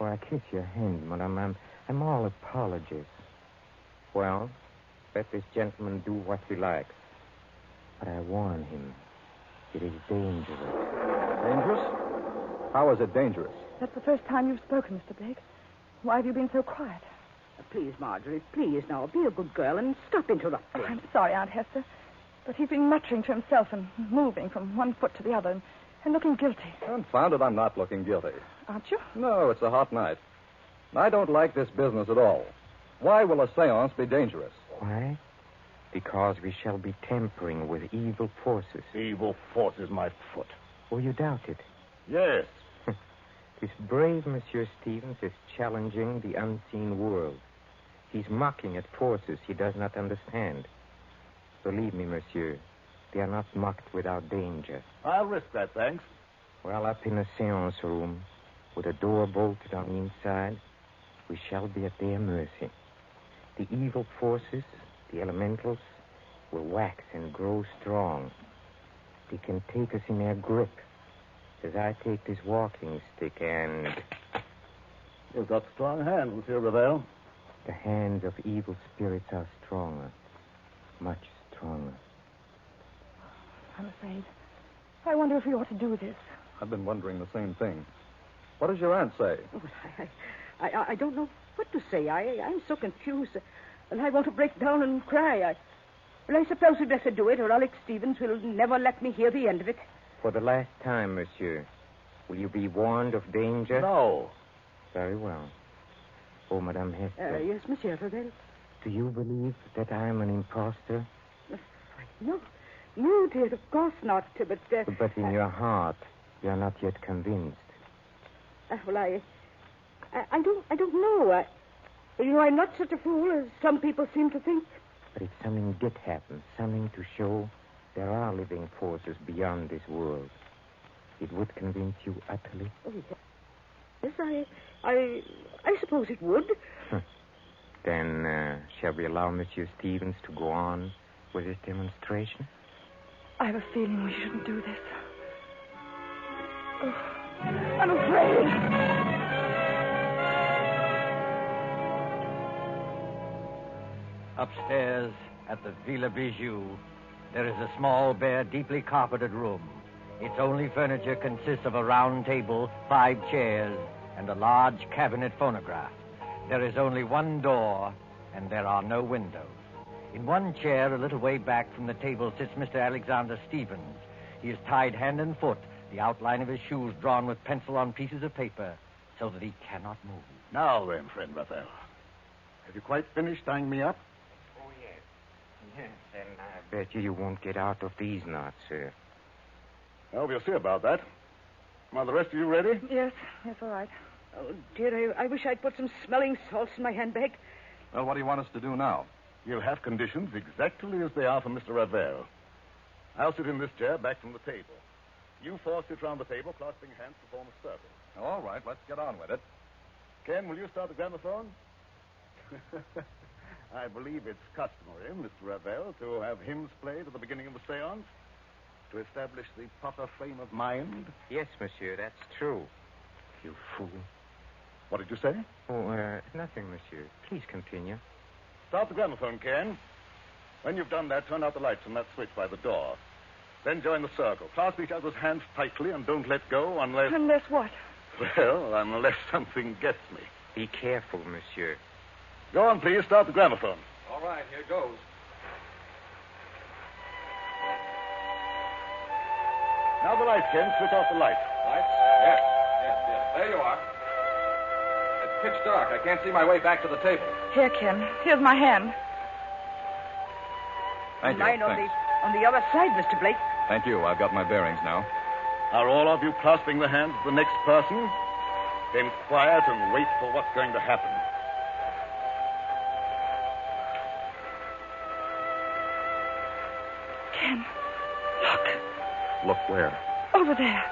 Oh, I kiss your hand, Madame. I'm all apologies. Well, let this gentleman do what he likes. But I warn him. It is dangerous. Dangerous? How is it dangerous? That's the first time you've spoken, Mr. Blake. Why have you been so quiet? Please, Marjorie, please now. Be a good girl and stop interrupting. Oh, I'm sorry, Aunt Hester. But he's been muttering to himself and moving from one foot to the other and looking guilty. Confound it, I'm not looking guilty. Aren't you? No, it's a hot night. I don't like this business at all. Why will a seance be dangerous? Why? Because we shall be tampering with evil forces. Evil forces, my foot. Oh, you doubt it? Yes. This brave Monsieur Stevens is challenging the unseen world. He's mocking at forces he does not understand. Believe me, monsieur, they are not mocked without danger. I'll risk that, thanks. Well, up in a seance room, with a door bolted on the inside, we shall be at their mercy. The evil forces, the elementals, will wax and grow strong. They can take us in their grip, as I take this walking stick and... You've got strong hands, Monsieur Ravel. The hands of evil spirits are stronger. Much stronger. I'm afraid. I wonder if we ought to do this. I've been wondering the same thing. What does your aunt say? Oh, I don't know what to say. I'm so confused. And I want to break down and cry. I suppose we'd better do it, or Alex Stevens will never let me hear the end of it. For the last time, monsieur, will you be warned of danger? No. Very well. Oh, Madame Hester. Yes, Monsieur Ravel. Do you believe that I am an imposter? No, dear, of course not. But in your heart, you are not yet convinced. Well, I don't know. I'm not such a fool as some people seem to think. But if something did happen, something to show there are living forces beyond this world, it would convince you utterly? Oh, yes, I suppose it would. Then, shall we allow Monsieur Stevens to go on with his demonstration? I have a feeling we shouldn't do this. Oh, I'm afraid. Upstairs at the Villa Bijou, there is a small, bare, deeply carpeted room. Its only furniture consists of a round table, 5 chairs, and a large cabinet phonograph. There is only one door, and there are no windows. In one chair, a little way back from the table, sits Mr. Alexander Stevens. He is tied hand and foot, the outline of his shoes drawn with pencil on pieces of paper, so that he cannot move. Now then, friend Ravel. Have you quite finished tying me up? Oh, yes. Yes, and I bet you won't get out of these knots, sir. Well, we'll see about that. Are the rest of you ready? Yes, all right. Oh, dear, I wish I'd put some smelling salts in my handbag. Well, what do you want us to do now? You'll have conditions exactly as they are for Mr. Ravel. I'll sit in this chair back from the table. You 4 sit round the table, clasping hands to form a circle. All right, let's get on with it. Ken, will you start the gramophone? I believe it's customary, Mr. Ravel, to have hymns played at the beginning of the seance to establish the proper frame of mind. Yes, monsieur, that's true. You fool. What did you say? Oh, nothing, monsieur. Please continue. Start the gramophone, Ken. When you've done that, turn out the lights from that switch by the door. Then join the circle. Clasp each other's hands tightly and don't let go unless... Unless what? Well, unless something gets me. Be careful, monsieur. Go on, please. Start the gramophone. All right, here goes. Now the lights, Ken. Switch off the lights. Lights? Yes. There you are. It's pitch dark. I can't see my way back to the table. Here, Ken. Here's my hand. Thank you. Mine Thanks. on the other side, Mr. Blake. Thank you. I've got my bearings now. Are all of you clasping the hands of the next person? Then quiet and wait for what's going to happen. Ken, look. Look where? Over there,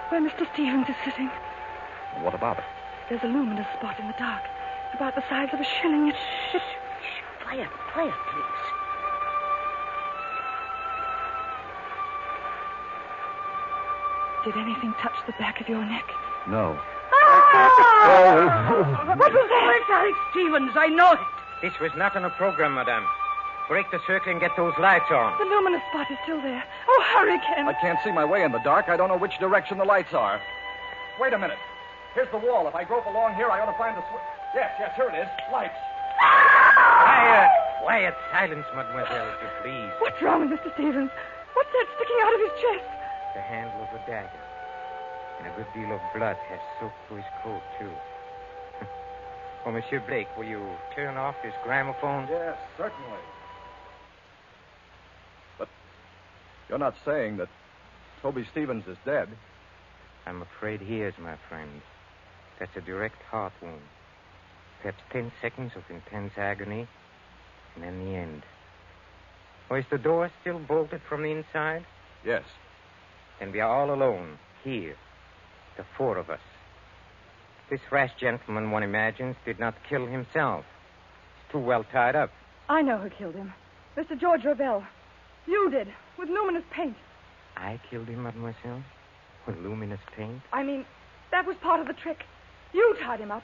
where Mr. Stevens is sitting. What about it? There's a luminous spot in the dark, about the size of a shilling. It's... Quiet, please. Did anything touch the back of your neck? No. What was that? It's Alex Stevens. I know it. This was not on a program, madame. Break the circle and get those lights on. The luminous spot is still there. Oh, hurry, Ken. I can't see my way in the dark. I don't know which direction the lights are. Wait a minute. Here's the wall. If I grope along here, I ought to find the switch. Yes, here it is. Lights. Quiet. Silence, mademoiselle, if you please. What's wrong with Mr. Stevens? What's that sticking out of his chest? The handle of a dagger. And a good deal of blood has soaked through his coat, too. Oh, Monsieur Blake, will you turn off this gramophone? Yes, certainly. But you're not saying that Toby Stevens is dead? I'm afraid he is, my friend. That's a direct heart wound. Perhaps 10 seconds of intense agony, and then the end. Oh, is the door still bolted from the inside? Yes. Then we are all alone, here. The 4 of us. This rash gentleman, one imagines, did not kill himself. He's too well tied up. I know who killed him. Mr. George Ravel. You did, with luminous paint. I killed him, mademoiselle? With luminous paint? I mean, that was part of the trick. You tied him up.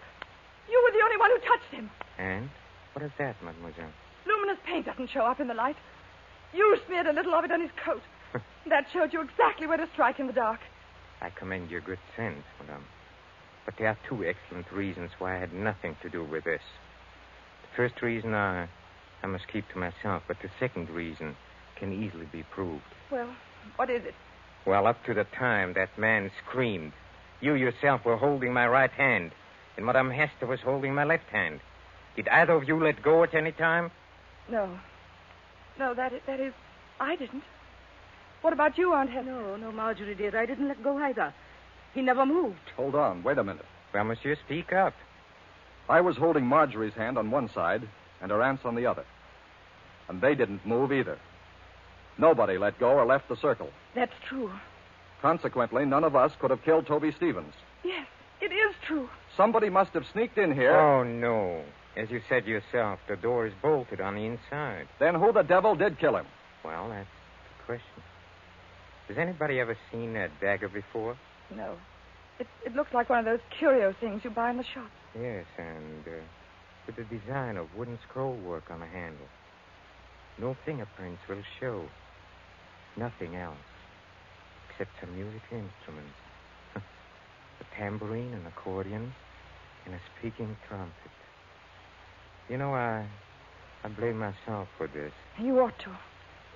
You were the only one who touched him. And? What is that, mademoiselle? Luminous paint doesn't show up in the light. You smeared a little of it on his coat. That showed you exactly where to strike in the dark. I commend your good sense, madame. But there are two excellent reasons why I had nothing to do with this. The first reason I must keep to myself, but the second reason can easily be proved. Well, what is it? Well, up to the time that man screamed, you yourself were holding my right hand, and Madame Hester was holding my left hand. Did either of you let go at any time? No. No, that is, I didn't. What about you, Aunt Hester? No, Marjorie, dear. I didn't let go either. He never moved. Hold on. Wait a minute. Well, monsieur, speak up. I was holding Marjorie's hand on one side and her aunt's on the other. And they didn't move either. Nobody let go or left the circle. That's true. Consequently, none of us could have killed Toby Stevens. Yes, it is true. Somebody must have sneaked in here. Oh, no. As you said yourself, the door is bolted on the inside. Then who the devil did kill him? Well, that's the question. Has anybody ever seen that dagger before? No. It looks like one of those curio things you buy in the shop. Yes, and with the design of wooden scroll work on the handle. No fingerprints will show. Nothing else. Except some musical instruments. A tambourine, an accordion, and a speaking trumpet. You know, I blame myself for this. You ought to.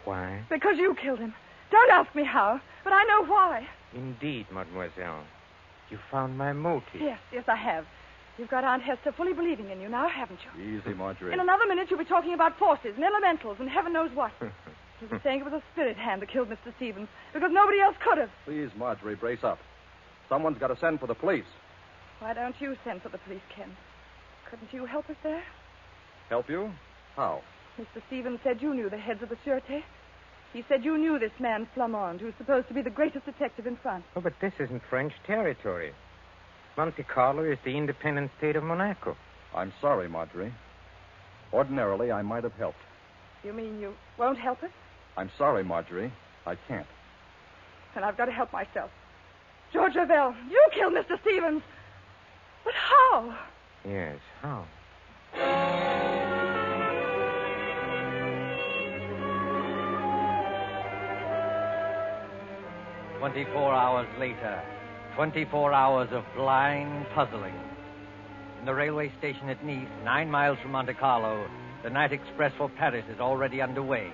Why? Because you killed him. Don't ask me how, but I know why. Indeed, mademoiselle. You found my motive. Yes, I have. You've got Aunt Hester fully believing in you now, haven't you? Easy, Marjorie. In another minute, you'll be talking about forces and elementals and heaven knows what. You'll be saying it was a spirit hand that killed Mr. Stevens because nobody else could have. Please, Marjorie, brace up. Someone's got to send for the police. Why don't you send for the police, Ken? Couldn't you help us there? Help you? How? Mr. Stevens said you knew the heads of the Sûreté. He said you knew this man, Flamand, who's supposed to be the greatest detective in France. Oh, but this isn't French territory. Monte Carlo is the independent state of Monaco. I'm sorry, Marjorie. Ordinarily, I might have helped. You mean you won't help us? I'm sorry, Marjorie. I can't. Then I've got to help myself. George Ravel, you killed Mr. Stevens. But how? Yes, how? 24 hours later, 24 hours of blind puzzling. In the railway station at Nice, 9 miles from Monte Carlo, the night express for Paris is already underway.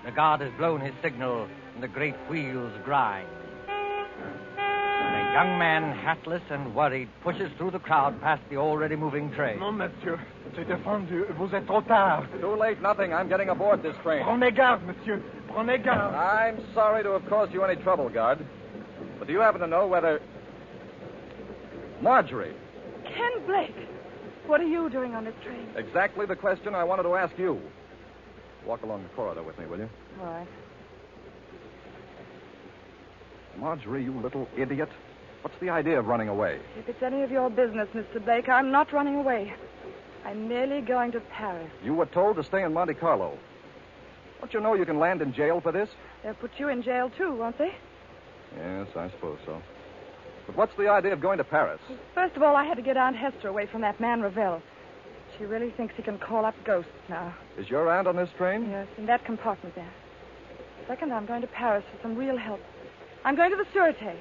The guard has blown his signal, and the great wheels grind. A young man, hatless and worried, pushes through the crowd past the already moving train. Non, monsieur. C'est défendu. Vous êtes trop tard. Too late, nothing. I'm getting aboard this train. Prenez garde, monsieur. Prenez garde. I'm sorry to have caused you any trouble, guard. But do you happen to know whether... Marjorie. Ken Blake. What are you doing on this train? Exactly the question I wanted to ask you. Walk along the corridor with me, will you? All right. Marjorie, you little idiot. What's the idea of running away? If it's any of your business, Mr. Blake, I'm not running away. I'm merely going to Paris. You were told to stay in Monte Carlo. Don't you know you can land in jail for this? They'll put you in jail, too, won't they? Yes, I suppose so. But what's the idea of going to Paris? First of all, I had to get Aunt Hester away from that man, Ravel. She really thinks he can call up ghosts now. Is your aunt on this train? Yes, in that compartment there. Second, I'm going to Paris for some real help. I'm going to the Sûreté.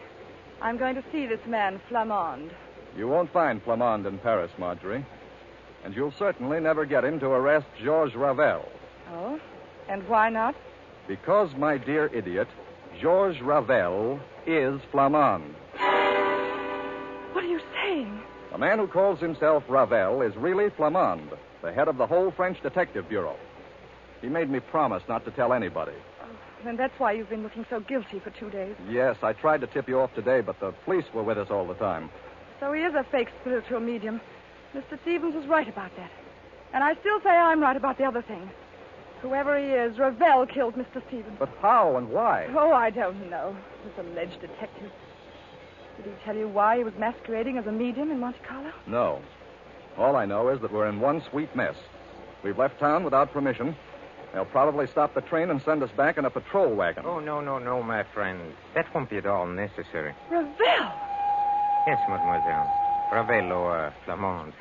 I'm going to see this man, Flamand. You won't find Flamand in Paris, Marjorie. And you'll certainly never get him to arrest Georges Ravel. Oh? And why not? Because, my dear idiot, Georges Ravel is Flamand. What are you saying? The man who calls himself Ravel is really Flamand, the head of the whole French Detective Bureau. He made me promise not to tell anybody. And that's why you've been looking so guilty for 2 days. Yes, I tried to tip you off today, but the police were with us all the time. So he is a fake spiritual medium. Mr. Stevens was right about that. And I still say I'm right about the other thing. Whoever he is, Ravel killed Mr. Stevens. But how and why? Oh, I don't know. This alleged detective. Did he tell you why he was masquerading as a medium in Monte Carlo? No. All I know is that we're in one sweet mess. We've left town without permission. They'll probably stop the train and send us back in a patrol wagon. Oh, no, my friend. That won't be at all necessary. Ravel! Yes, mademoiselle. Ravel or Flamand.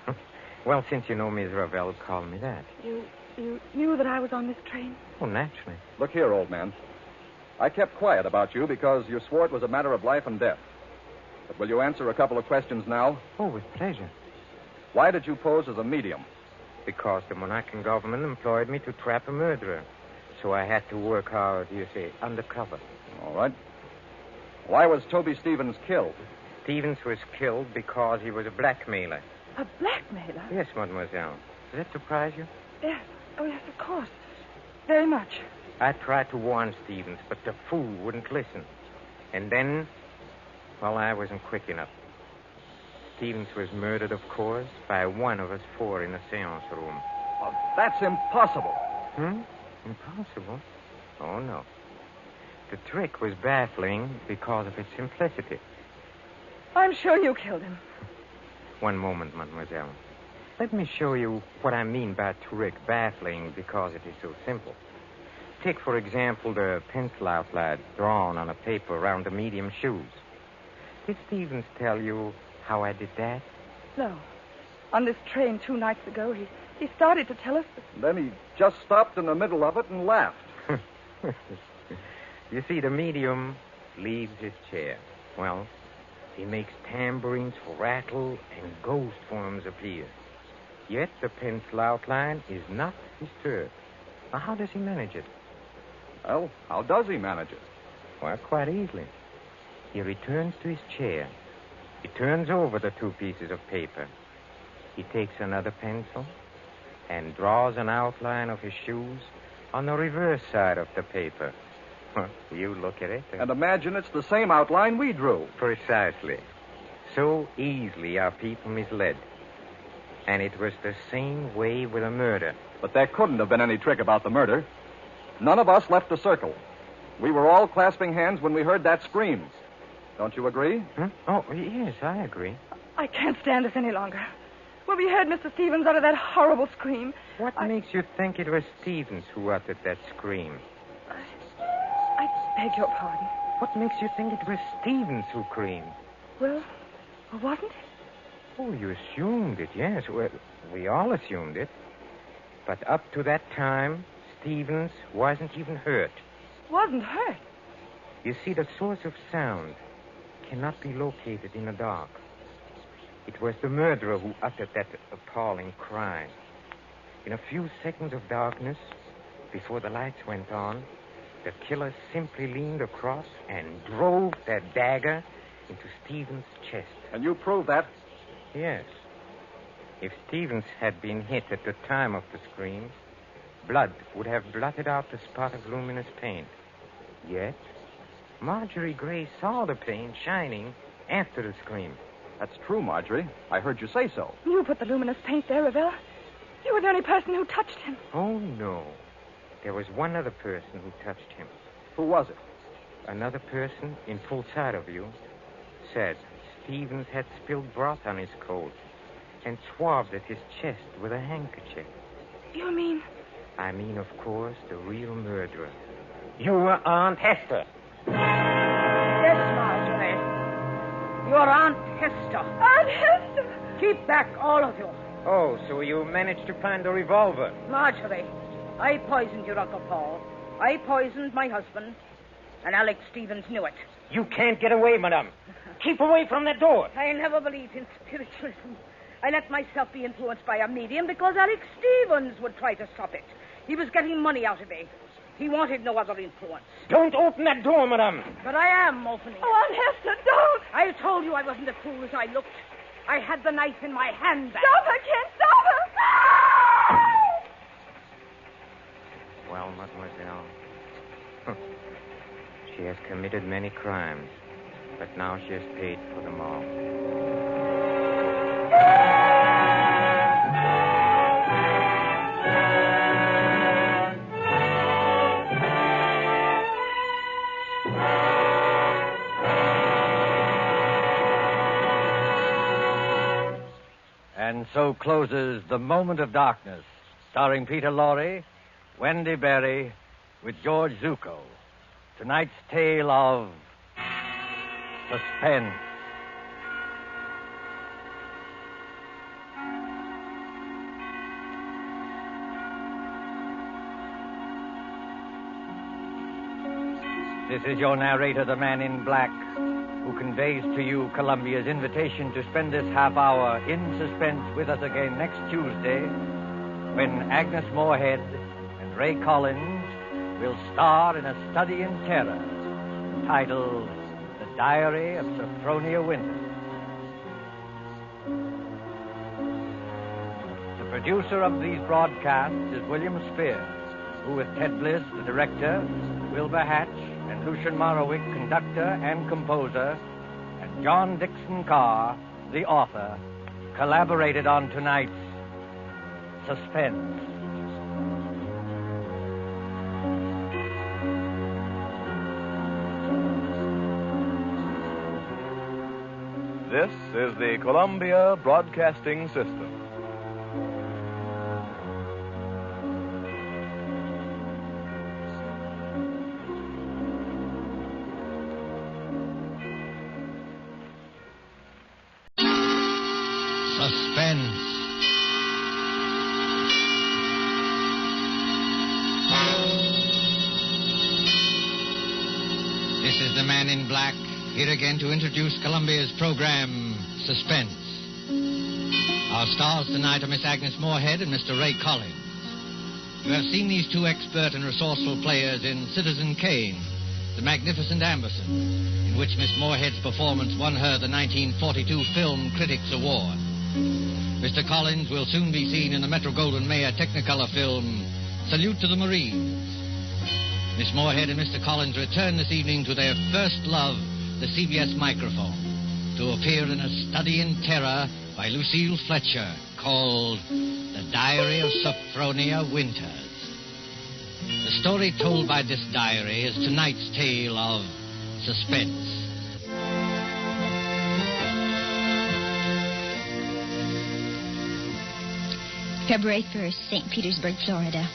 Well, since you know Miss Ravel, call me that. You knew that I was on this train? Oh, naturally. Look here, old man. I kept quiet about you because you swore it was a matter of life and death. But will you answer a couple of questions now? Oh, with pleasure. Why did you pose as a medium? Because the Moroccan government employed me to trap a murderer. So I had to work hard, undercover. All right. Why was Toby Stevens killed? Stevens was killed because he was a blackmailer. A blackmailer? Yes, mademoiselle. Does that surprise you? Yes. Oh, yes, of course. Very much. I tried to warn Stevens, but the fool wouldn't listen. And then, well, I wasn't quick enough. Stevens was murdered, of course, by one of us four in a seance room. Well, that's impossible. Impossible? Oh, no. The trick was baffling because of its simplicity. I'm sure you killed him. One moment, mademoiselle. Let me show you what I mean by trick baffling because it is so simple. Take, for example, the pencil outline drawn on a paper around the medium shoes. Did Stevens tell you how I did that? No. On this train 2 nights ago, he started to tell us. Then he just stopped in the middle of it and laughed. You see, the medium leaves his chair. Well, he makes tambourines rattle and ghost forms appear. Yet the pencil outline is not disturbed. Now, how does he manage it? Well, how does he manage it? Well, quite easily. He returns to his chair. He turns over the 2 pieces of paper. He takes another pencil and draws an outline of his shoes on the reverse side of the paper. You look at it. And imagine it's the same outline we drew. Precisely. So easily are people misled. And it was the same way with a murder. But there couldn't have been any trick about the murder. None of us left the circle. We were all clasping hands when we heard that scream. Don't you agree? Oh, yes, I agree. I can't stand this any longer. When we heard Mr. Stevens utter that horrible scream... What makes you think it was Stevens who uttered that scream? I beg your pardon. What makes you think it was Stevens who screamed? Well, wasn't it? Oh, you assumed it, yes. Well, we all assumed it. But up to that time, Stevens wasn't even hurt. Wasn't hurt? You see, the source of sound cannot be located in the dark. It was the murderer who uttered that appalling cry. In a few seconds of darkness, before the lights went on, the killer simply leaned across and drove that dagger into Stevens' chest. And you proved that? Yes. If Stevens had been hit at the time of the scream, blood would have blotted out the spot of luminous paint. Yet, Marjorie Gray saw the paint shining after the scream. That's true, Marjorie. I heard you say so. You put the luminous paint there, Ravel. You were the only person who touched him. Oh, no. There was one other person who touched him. Who was it? Another person in full sight of you said Stevens had spilled broth on his coat and swabbed at his chest with a handkerchief. You mean? I mean, of course, the real murderer. Your Aunt Hester. Yes, Marjorie. Your Aunt Hester. Aunt Hester! Keep back, all of you. Oh, so you managed to find the revolver. Marjorie, I poisoned your Uncle Paul. I poisoned my husband. And Alex Stevens knew it. You can't get away, madame. Keep away from that door. I never believed in spiritualism. I let myself be influenced by a medium because Alex Stevens would try to stop it. He was getting money out of me. He wanted no other influence. Don't open that door, madame. But I am opening it. Oh, Aunt Hester, don't! I told you I wasn't as fool as I looked. I had the knife in my hand back. Stop her, Ken! Stop her! Well, mademoiselle, she has committed many crimes, but now she has paid for them all. And so closes The Moment of Darkness, starring Peter Lorre, Wendy Berry, with George Zucco. Tonight's tale of suspense. This is your narrator, the man in black, who conveys to you Columbia's invitation to spend this half hour in suspense with us again next Tuesday, when Agnes Moorehead and Ray Collins will star in a study in terror titled The Diary of Sophronia Winters. The producer of these broadcasts is William Spear, who with Ted Bliss, the director, Wilbur Hatch, and Lucian Morowick, conductor and composer, and John Dixon Carr, the author, collaborated on tonight's Suspense. This is the Columbia Broadcasting System. Suspense. This is the man in black, here again to introduce Columbia's program, Suspense. Our stars tonight are Miss Agnes Moorehead and Mr. Ray Collins. You have seen these two expert and resourceful players in Citizen Kane, The Magnificent Amberson, in which Miss Moorehead's performance won her the 1942 Film Critics Award. Mr. Collins will soon be seen in the Metro-Goldwyn-Mayer Technicolor film, Salute to the Marines. Miss Moorehead and Mr. Collins return this evening to their first love, the CBS microphone, to appear in a study in terror by Lucille Fletcher called The Diary of Sophronia Winters. The story told by this diary is tonight's tale of suspense. February 1st, St. Petersburg, Florida.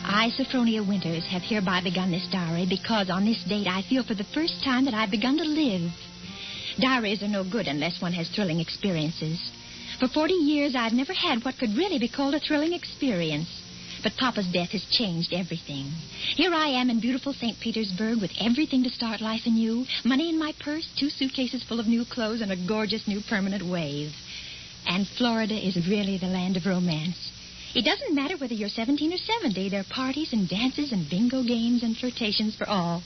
I, Sophronia Winters, have hereby begun this diary because on this date I feel for the first time that I've begun to live. Diaries are no good unless one has thrilling experiences. For 40 years, I've never had what could really be called a thrilling experience. But Papa's death has changed everything. Here I am in beautiful St. Petersburg with everything to start life anew, money in my purse, 2 suitcases full of new clothes, and a gorgeous new permanent wave. And Florida is really the land of romance. It doesn't matter whether you're 17 or 70. There are parties and dances and bingo games and flirtations for all.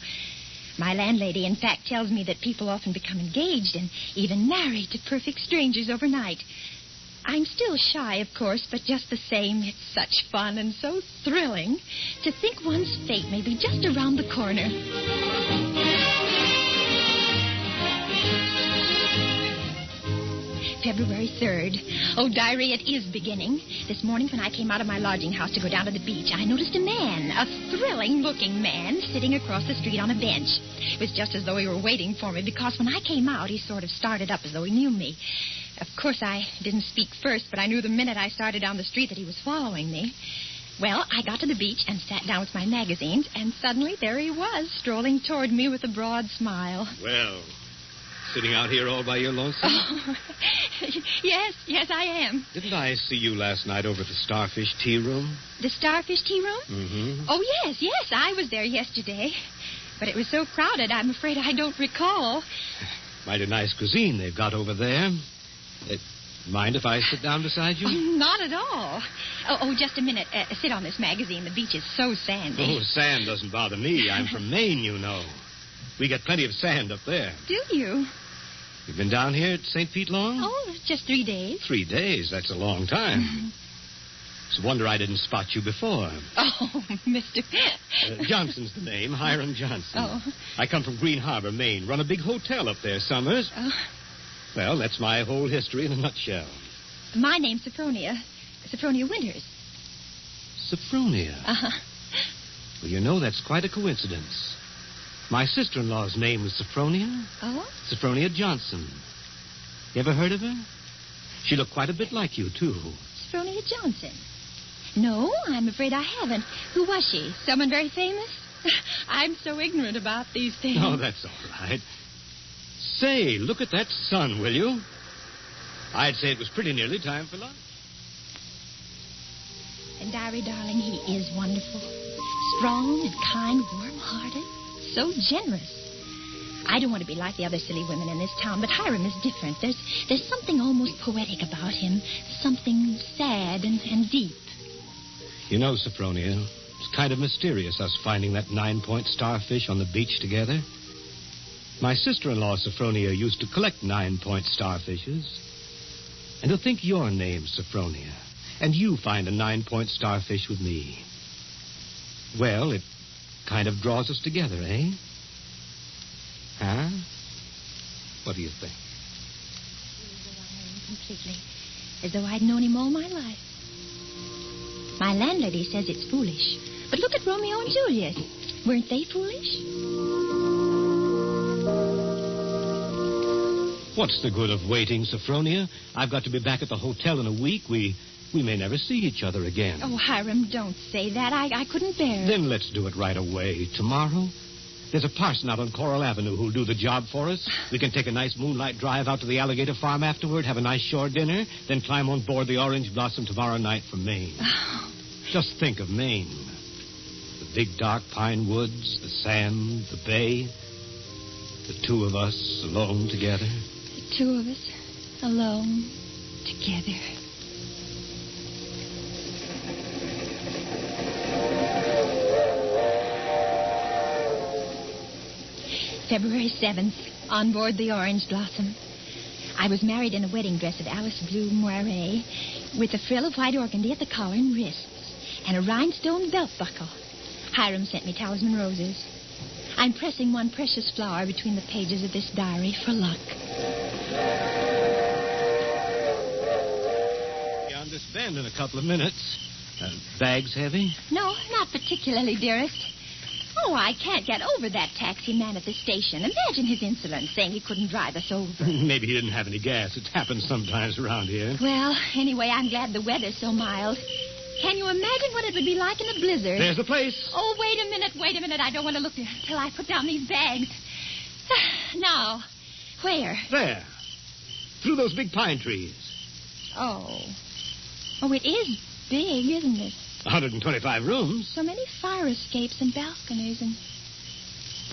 My landlady, in fact, tells me that people often become engaged and even married to perfect strangers overnight. I'm still shy, of course, but just the same, it's such fun and so thrilling to think one's fate may be just around the corner. February 3rd. Oh, diary, it is beginning. This morning when I came out of my lodging house to go down to the beach, I noticed a man, a thrilling-looking man, sitting across the street on a bench. It was just as though he were waiting for me, because when I came out, he sort of started up as though he knew me. Of course, I didn't speak first, but I knew the minute I started down the street that he was following me. Well, I got to the beach and sat down with my magazines, and suddenly there he was, strolling toward me with a broad smile. Well, sitting out here all by your lonesome? Oh, yes, I am. Didn't I see you last night over at the Starfish Tea Room? The Starfish Tea Room? Mm-hmm. Oh, yes, I was there yesterday. But it was so crowded, I'm afraid I don't recall. Mighty nice cuisine they've got over there. Mind if I sit down beside you? Oh, not at all. Oh, just a minute. Sit on this magazine. The beach is so sandy. Oh, sand doesn't bother me. I'm from Maine, you know. We get plenty of sand up there. Do you? You've been down here at St. Pete long? Oh, just 3 days. 3 days? That's a long time. It's a wonder I didn't spot you before. Oh, Mr. Johnson's the name, Hiram Johnson. Oh. I come from Green Harbor, Maine. Run a big hotel up there summers. Oh. Well, that's my whole history in a nutshell. My name's Sophronia. Sophronia Winters. Sophronia? Uh-huh. Well, you know, that's quite a coincidence. My sister-in-law's name was Sophronia. Oh? Sophronia Johnson. You ever heard of her? She looked quite a bit like you, too. Sophronia Johnson? No, I'm afraid I haven't. Who was she? Someone very famous? I'm so ignorant about these things. Oh, that's all right. Say, look at that sun, will you? I'd say it was pretty nearly time for lunch. And, Diary, darling, he is wonderful. Strong and kind, warm-hearted, so generous. I don't want to be like the other silly women in this town, but Hiram is different. There's something almost poetic about him, something sad and deep. You know, Sophronia, it's kind of mysterious, us finding that 9-point starfish on the beach together. My sister-in-law, Sophronia, used to collect 9-point starfishes. And to think your name, Sophronia, and you find a 9-point starfish with me. Well, it kind of draws us together, eh? Huh? What do you think? Completely. As though I'd known him all my life. My landlady says it's foolish. But look at Romeo and Juliet. Weren't they foolish? What's the good of waiting, Sophronia? I've got to be back at the hotel in a week. We may never see each other again. Oh, Hiram, don't say that. I couldn't bear it. Then let's do it right away. Tomorrow? There's a parson out on Coral Avenue who'll do the job for us. We can take a nice moonlight drive out to the alligator farm afterward, have a nice shore dinner, then climb on board the Orange Blossom tomorrow night for Maine. Oh. Just think of Maine. The big dark pine woods, the sand, the bay. The two of us alone together. The two of us alone together. February 7th, on board the Orange Blossom. I was married in a wedding dress of Alice blue moiré, with a frill of white organdy at the collar and wrists, and a rhinestone belt buckle. Hiram sent me talisman roses. I'm pressing one precious flower between the pages of this diary for luck. Beyond this bend in a couple of minutes. Bags heavy? No, not particularly, dearest. Oh, I can't get over that taxi man at the station. Imagine his insolence, saying he couldn't drive us over. Maybe he didn't have any gas. It happens sometimes around here. Well, anyway, I'm glad the weather's so mild. Can you imagine what it would be like in a blizzard? There's the place. Oh, wait a minute. I don't want to look until I put down these bags. Now, where? There. Through those big pine trees. Oh, it is big, isn't it? 125 rooms. So many fire escapes and balconies and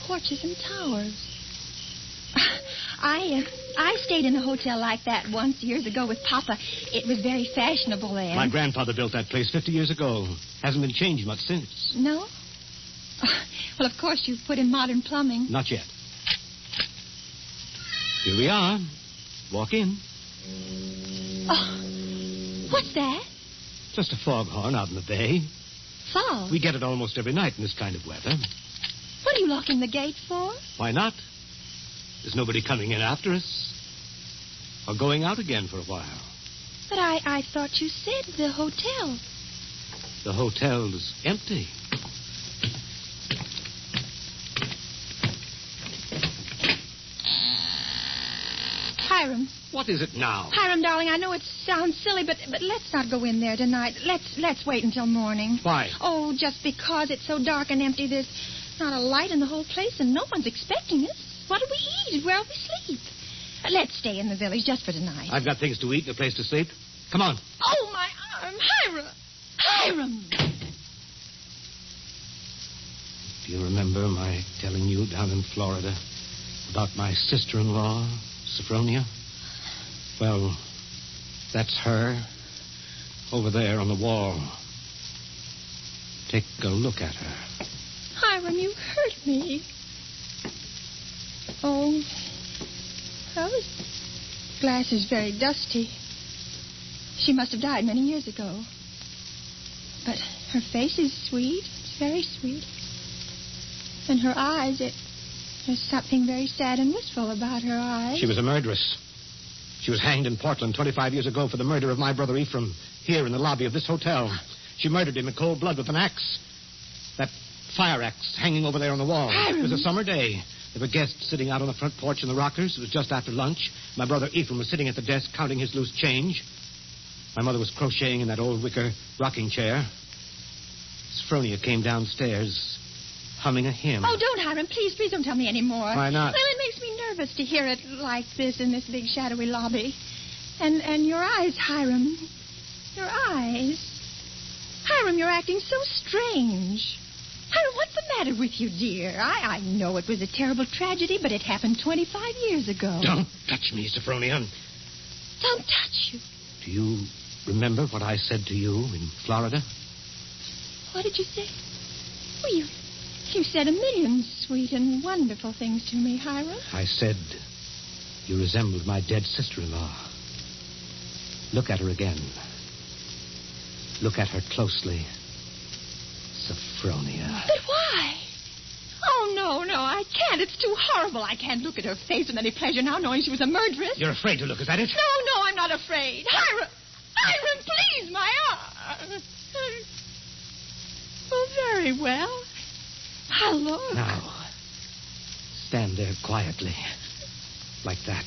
porches and towers. I stayed in a hotel like that once years ago with Papa. It was very fashionable then. My grandfather built that place 50 years ago. Hasn't been changed much since. No? Well, of course, you've put in modern plumbing. Not yet. Here we are. Walk in. Oh, what's that? Just a foghorn out in the bay. Fog? We get it almost every night in this kind of weather. What are you locking the gate for? Why not? There's nobody coming in after us. Or going out again for a while. But I thought you said the hotel. The hotel's empty. Hiram. What is it now? Hiram, darling, I know it sounds silly, but let's not go in there tonight. Let's wait until morning. Why? Oh, just because it's so dark and empty. There's not a light in the whole place, and no one's expecting us. What do we eat? Where will we sleep? Let's stay in the village just for tonight. I've got things to eat and a place to sleep. Come on. Oh, my arm. Hiram! Do you remember my telling you down in Florida about my sister-in-law, Sophronia? Well, that's her over there on the wall. Take a look at her. Hiram, you hurt me. Oh, well, this glass is very dusty. She must have died many years ago. But her face is sweet. It's very sweet. And her eyes, there's something very sad and wistful about her eyes. She was a murderess. She was hanged in Portland 25 years ago for the murder of my brother Ephraim, here in the lobby of this hotel. She murdered him in cold blood with an axe. That fire axe hanging over there on the wall. Hiram. It was a summer day. There were guests sitting out on the front porch in the rockers. It was just after lunch. My brother Ephraim was sitting at the desk counting his loose change. My mother was crocheting in that old wicker rocking chair. Sophronia came downstairs, humming a hymn. Oh, don't, Hiram. Please don't tell me any more. Why not? Well, it makes me nervous to hear it like this in this big shadowy lobby. And your eyes, Hiram. Your eyes. Hiram, you're acting so strange. Hiram, what's the matter with you, dear? I know it was a terrible tragedy, but it happened 25 years ago. Don't touch me, Sophronia. Don't touch you. Do you remember what I said to you in Florida? What did you say? Well, you said a million sweet and wonderful things to me, Hiram. I said you resembled my dead sister-in-law. Look at her again. Look at her closely. Sophronia. But why? Oh, no, I can't. It's too horrible. I can't look at her face with any pleasure now, knowing she was a murderess. You're afraid to look at it? No, I'm not afraid. Hiram, please, my arm. Oh, very well. I'll look. Now, stand there quietly. Like that.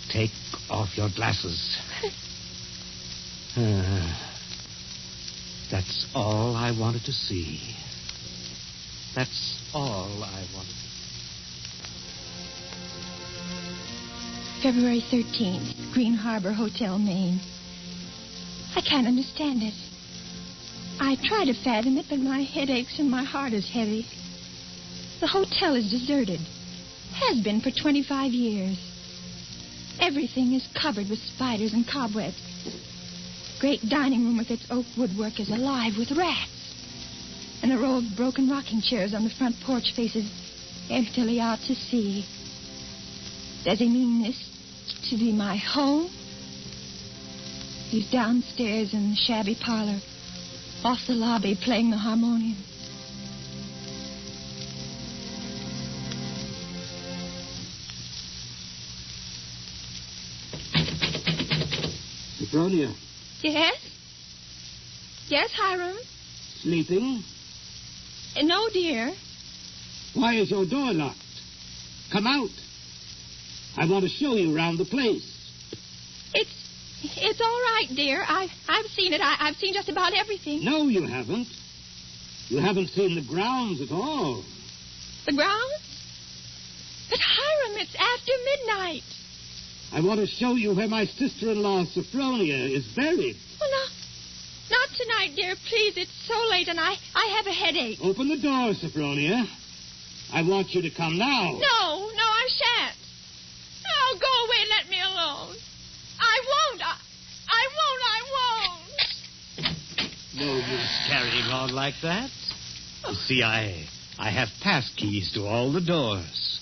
Take off your glasses. That's all I wanted to see. That's all I wanted. February 13th, Green Harbor Hotel, Maine. I can't understand it. I try to fathom it, but my head aches and my heart is heavy. The hotel is deserted. Has been for 25 years. Everything is covered with spiders and cobwebs. Great dining room with its oak woodwork is alive with rats. And a row of broken rocking chairs on the front porch faces emptily out to sea. Does he mean this to be my home? He's downstairs in the shabby parlor, off the lobby, playing the harmonium. Sophronia. Yes? Yes, Hiram? Sleeping? No, dear. Why is your door locked? Come out. I want to show you around the place. It's all right, dear. I've seen it. I've seen just about everything. No, you haven't. You haven't seen the grounds at all. The grounds? But, Hiram, it's after midnight. I want to show you where my sister-in-law, Sophronia, is buried. Well, not tonight, dear. Please, it's so late, and I have a headache. Open the door, Sophronia. I want you to come now. No, I shan't. Oh, go away and let me alone. I won't. I won't. No use carrying on like that. You see, I have pass keys to all the doors.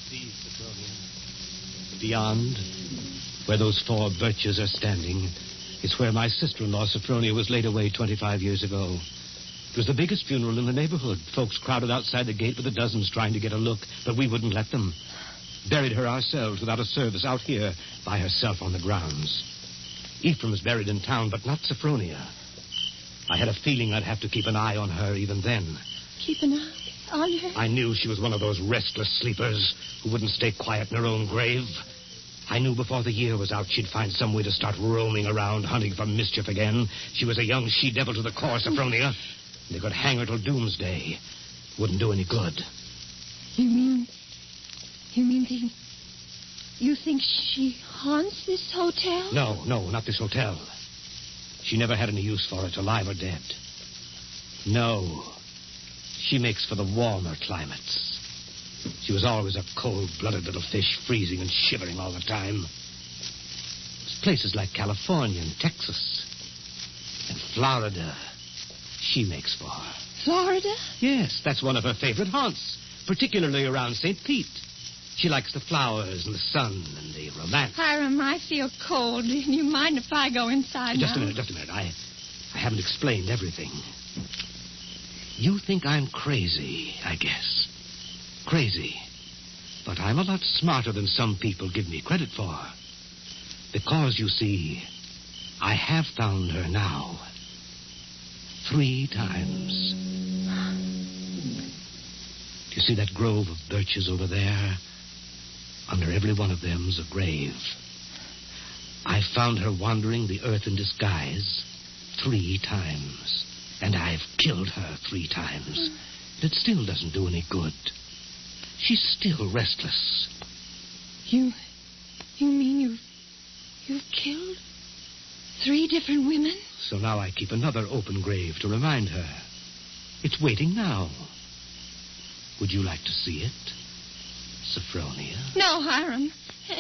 See, Sophronia. Beyond, where those 4 birches are standing, is where my sister-in-law, Sophronia, was laid away 25 years ago. It was the biggest funeral in the neighborhood. Folks crowded outside the gate with the dozens trying to get a look, but we wouldn't let them. Buried her ourselves without a service out here by herself on the grounds. Ephraim's buried in town, but not Sophronia. I had a feeling I'd have to keep an eye on her even then. Keep an eye on her? I knew she was one of those restless sleepers who wouldn't stay quiet in her own grave. I knew before the year was out she'd find some way to start roaming around, hunting for mischief again. She was a young she-devil to the core, Sophronia. They could hang her till doomsday. Wouldn't do any good. You mean you think she haunts this hotel? No, not this hotel. She never had any use for it, alive or dead. No. She makes for the warmer climates. She was always a cold-blooded little fish, freezing and shivering all the time. It's places like California and Texas and Florida she makes for. Florida? Yes, that's one of her favorite haunts, particularly around St. Pete. She likes the flowers and the sun and the romance. Hiram, I feel cold. Do you mind if I go inside Just now? a minute. I haven't explained everything. You think I'm crazy, I guess. Crazy. But I'm a lot smarter than some people give me credit for. Because, you see, I have found her now. 3 times. Do you see that grove of birches over there? Under every one of them's a grave. I found her wandering the earth in disguise 3 times. And I've killed her 3 times. It still doesn't do any good. She's still restless. You mean you've killed 3 different women? So now I keep another open grave to remind her. It's waiting now. Would you like to see it, Sophronia? No, Hiram.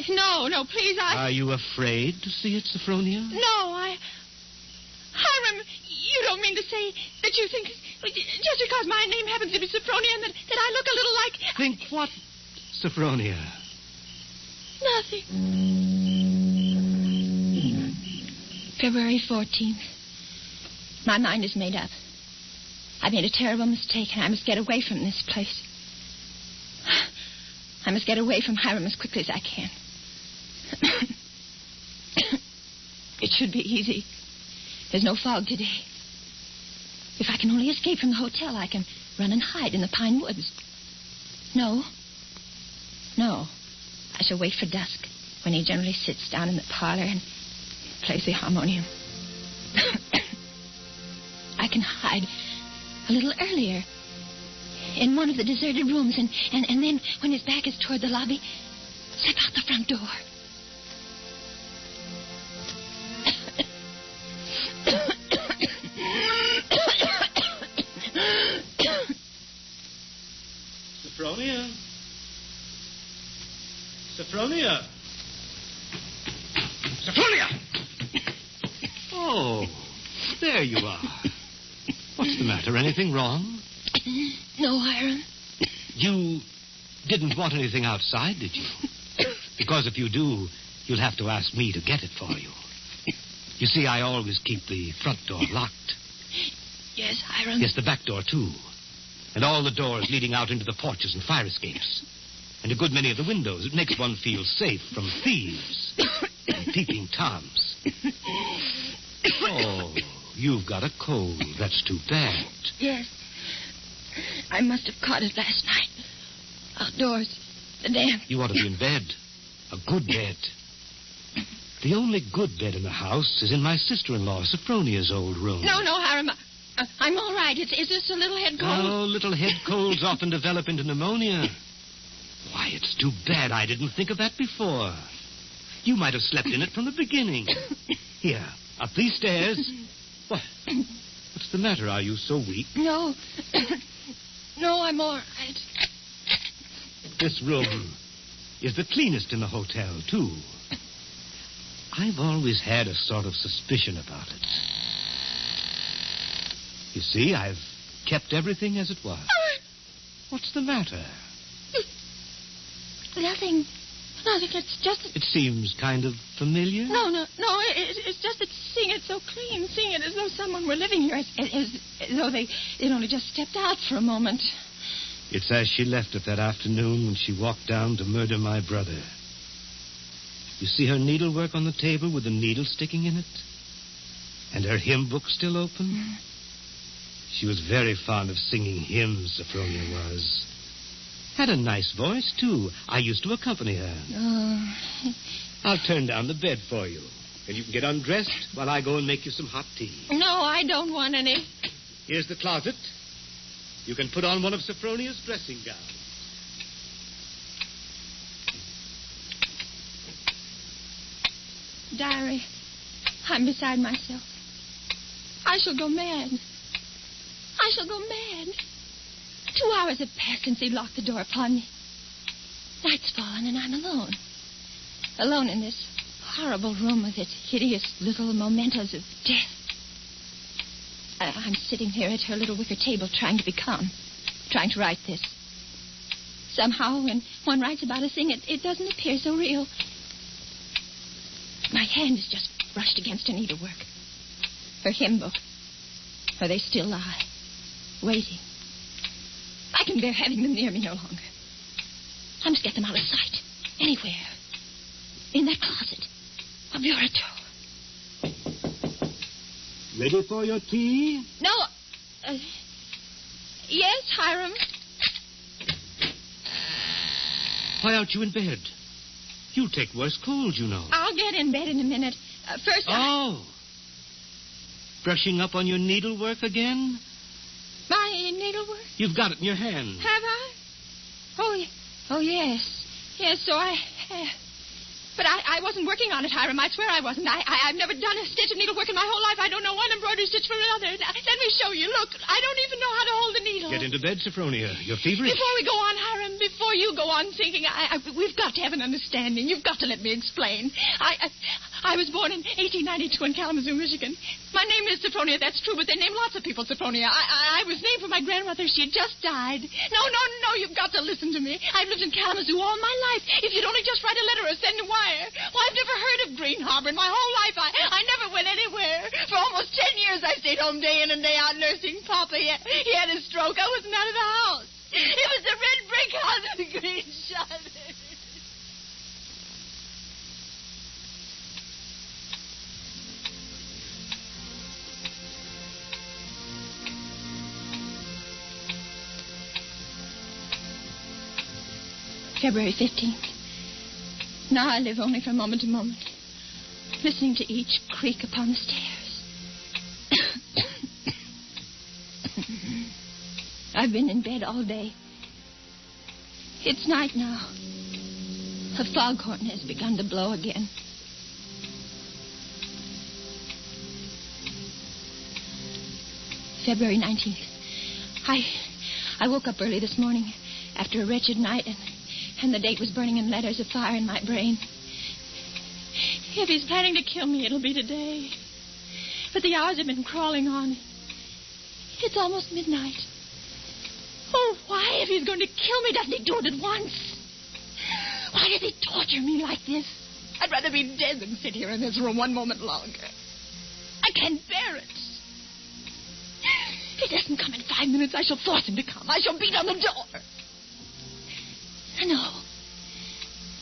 No, please, Are you afraid to see it, Sophronia? No, Hiram, you don't mean to say that you think just because my name happens to be Sophronia and that I look a little like... Think what, Sophronia? Nothing. February 14th. My mind is made up. I made a terrible mistake, and I must get away from this place. I must get away from Hiram as quickly as I can. It should be easy. There's no fog today. If I can only escape from the hotel, I can run and hide in the pine woods. No. I shall wait for dusk, when he generally sits down in the parlor and plays the harmonium. I can hide a little earlier in one of the deserted rooms, and then, when his back is toward the lobby, slip out the front door. Sophronia? Sophronia? Sophronia! Oh, there you are. What's the matter? Anything wrong? No, Hiram. You didn't want anything outside, did you? Because if you do, you'll have to ask me to get it for you. You see, I always keep the front door locked. Yes, Hiram. Yes, the back door, too. And all the doors leading out into the porches and fire escapes. And a good many of the windows. It makes one feel safe from thieves and peeping toms. Oh, you've got a cold. That's too bad. Yes. I must have caught it last night. Outdoors. The damp. You ought to be in bed. A good bed. The only good bed in the house is in my sister-in-law, Sophronia's old room. No, Hiram. I'm all right. It's just a little head cold. Oh, little head colds often develop into pneumonia. Why, it's too bad I didn't think of that before. You might have slept in it from the beginning. Here, up these stairs. What? What's the matter? Are you so weak? No. No, I'm all right. This room is the cleanest in the hotel, too. I've always had a sort of suspicion about it. You see, I've kept everything as it was. What's the matter? Nothing. It's just that... It seems kind of familiar. No. It's just that seeing it so clean, seeing it as though someone were living here, as though they'd only just stepped out for a moment. It's as she left it that afternoon when she walked down to murder my brother. You see her needlework on the table with the needle sticking in it? And her hymn book still open? Mm. She was very fond of singing hymns, Sophronia was. Had a nice voice, too. I used to accompany her. Oh. I'll turn down the bed for you. And you can get undressed while I go and make you some hot tea. No, I don't want any. Here's the closet. You can put on one of Sophronia's dressing gowns. Diary, I'm beside myself. I shall go mad. 2 hours have passed since he locked the door upon me. Night's fallen and I'm alone. Alone in this horrible room with its hideous little mementos of death. I'm sitting here at her little wicker table trying to be calm, trying to write this. Somehow, when one writes about a thing, it doesn't appear so real. My hand is just brushed against her needlework. Her hymn book. Where they still lie, waiting. I can bear having them near me no longer. I must get them out of sight. Anywhere. In that closet. A bureau door. Ready for your tea? No. Yes, Hiram. Why aren't you in bed? You'll take worse cold, you know. I'll get in bed in a minute. First, Brushing up on your needlework again? My needlework? You've got it in your hand. Have I? Oh, yes. Yes, so I have. But I wasn't working on it, Hiram. I swear I wasn't. I've never done a stitch of needlework in my whole life. I don't know one embroidery stitch from another. Let me show you. Look, I don't even know how to hold a needle. Get into bed, Sophronia. You're feverish. Before we go on, Hiram, before you go on thinking, we've got to have an understanding. You've got to let me explain. I was born in 1892 in Kalamazoo, Michigan. My name is Sophronia, that's true, but they name lots of people Sophronia. I was named for my grandmother. She had just died. No, you've got to listen to me. I've lived in Kalamazoo all my life. If you'd only just write a letter or send a wire. Well, I've never heard of Green Harbor in my whole life. I never went anywhere. For almost 10 years, I stayed home day in and day out nursing Papa. He had a stroke. I wasn't out of the house. It was the red brick house with the green shutters. February 15th. Now I live only from moment to moment, listening to each creak upon the stairs. I've been in bed all day. It's night now. A foghorn has begun to blow again. February 19th. I woke up early this morning after a wretched night, and the date was burning in letters of fire in my brain. If he's planning to kill me, it'll be today. But the hours have been crawling on. It's almost midnight. Oh, why, if he's going to kill me, doesn't he do it at once? Why does he torture me like this? I'd rather be dead than sit here in this room one moment longer. I can't bear it. If he doesn't come in 5 minutes, I shall force him to come. I shall beat on the door.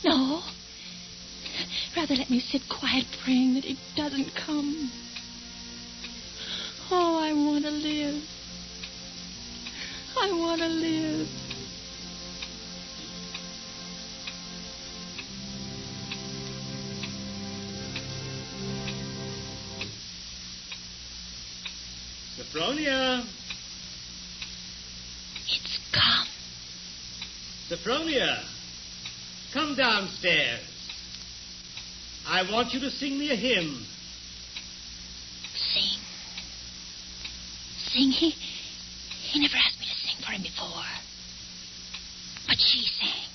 No. Rather let me sit quiet praying that he doesn't come. Oh, I want to live. I want to live. Sophronia. It's come. Sophronia, come downstairs. I want you to sing me a hymn. Sing? He never asked me to sing for him before. But she sang.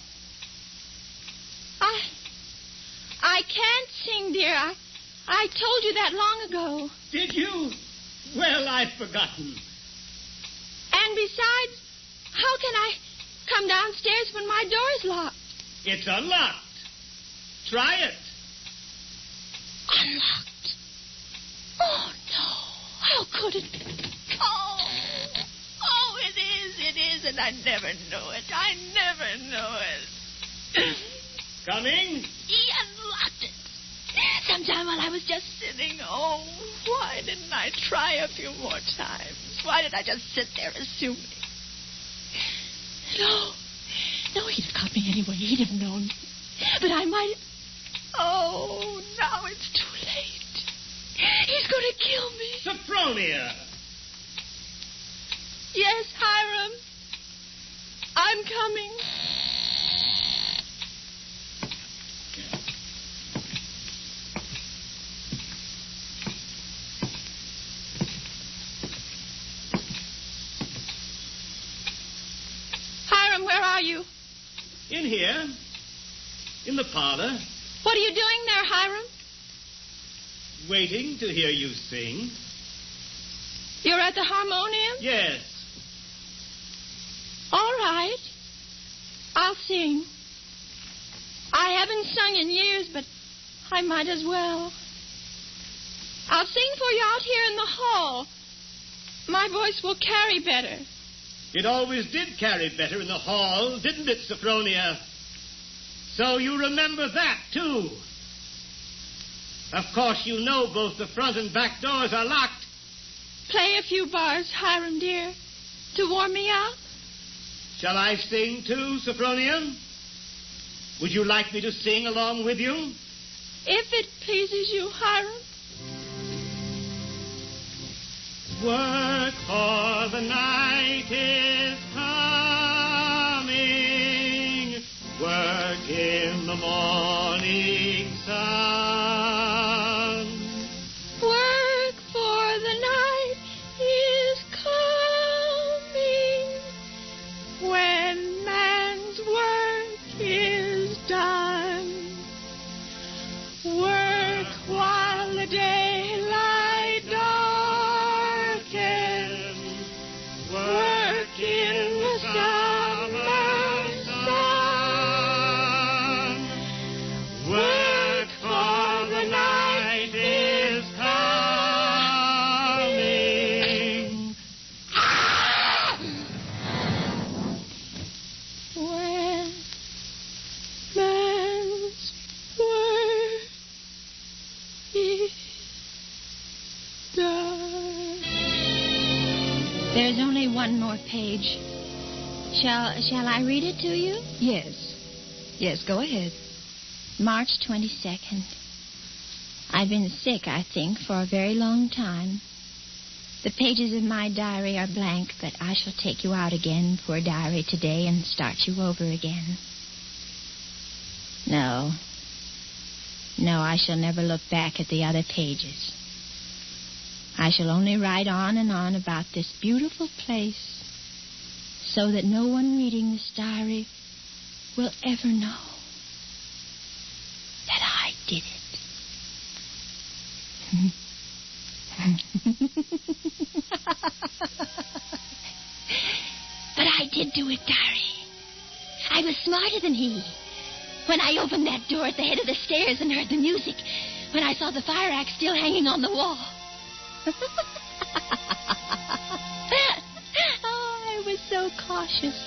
I can't sing, dear. I told you that long ago. Did you? Well, I've forgotten. And besides, how can I come downstairs when my door's locked? It's unlocked. Try it. Unlocked? Oh, no. How could it be? Oh, it is, and I never know it. I never know it. Coming? He unlocked it. Sometime while I was just sitting. Oh, why didn't I try a few more times? Why did I just sit there assuming? No, he'd have caught me anyway. He'd have known. But I might... Oh, now it's too late. He's going to kill me. Sophronia! Yes, Hiram. I'm coming. Hiram, where are you? In here. In the parlor. What are you doing there, Hiram? Waiting to hear you sing. You're at the harmonium? Yes. All right. I'll sing. I haven't sung in years, but I might as well. I'll sing for you out here in the hall. My voice will carry better. It always did carry better in the hall, didn't it, Sophronia? So you remember that, too. Of course, you know both the front and back doors are locked. Play a few bars, Hiram, dear, to warm me up. Shall I sing, too, Sophronia? Would you like me to sing along with you? If it pleases you, Hiram. Work, for the night is coming. Work in the morning sun. Work for the night is coming when man's work is done. Work while the daylight darkens. Work in the summer sun. Work for the night is coming. When man's work is done. There's only one more page. Shall I read it to you? Yes. Yes, go ahead. March 22nd. I've been sick, I think, for a very long time. The pages of my diary are blank, but I shall take you out again, poor diary, today and start you over again. No, I shall never look back at the other pages. I shall only write on and on about this beautiful place so that no one reading this diary will ever know that I did it. But I did do it, diary. I was smarter than he. When I opened that door at the head of the stairs and heard the music, when I saw the fire axe still hanging on the wall. Oh, I was so cautious.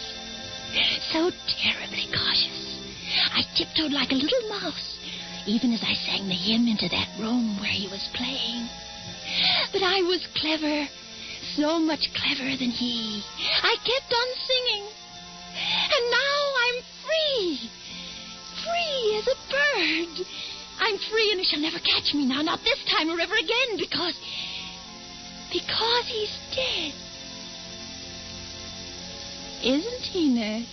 So terribly cautious. I tiptoed like a little mouse, even as I sang the hymn into that room where he was playing. But I was clever, so much cleverer than he. I kept on singing. And now I'm free. Free as a bird. I'm free and he shall never catch me now, not this time or ever again, because he's dead. Isn't he, Nurse?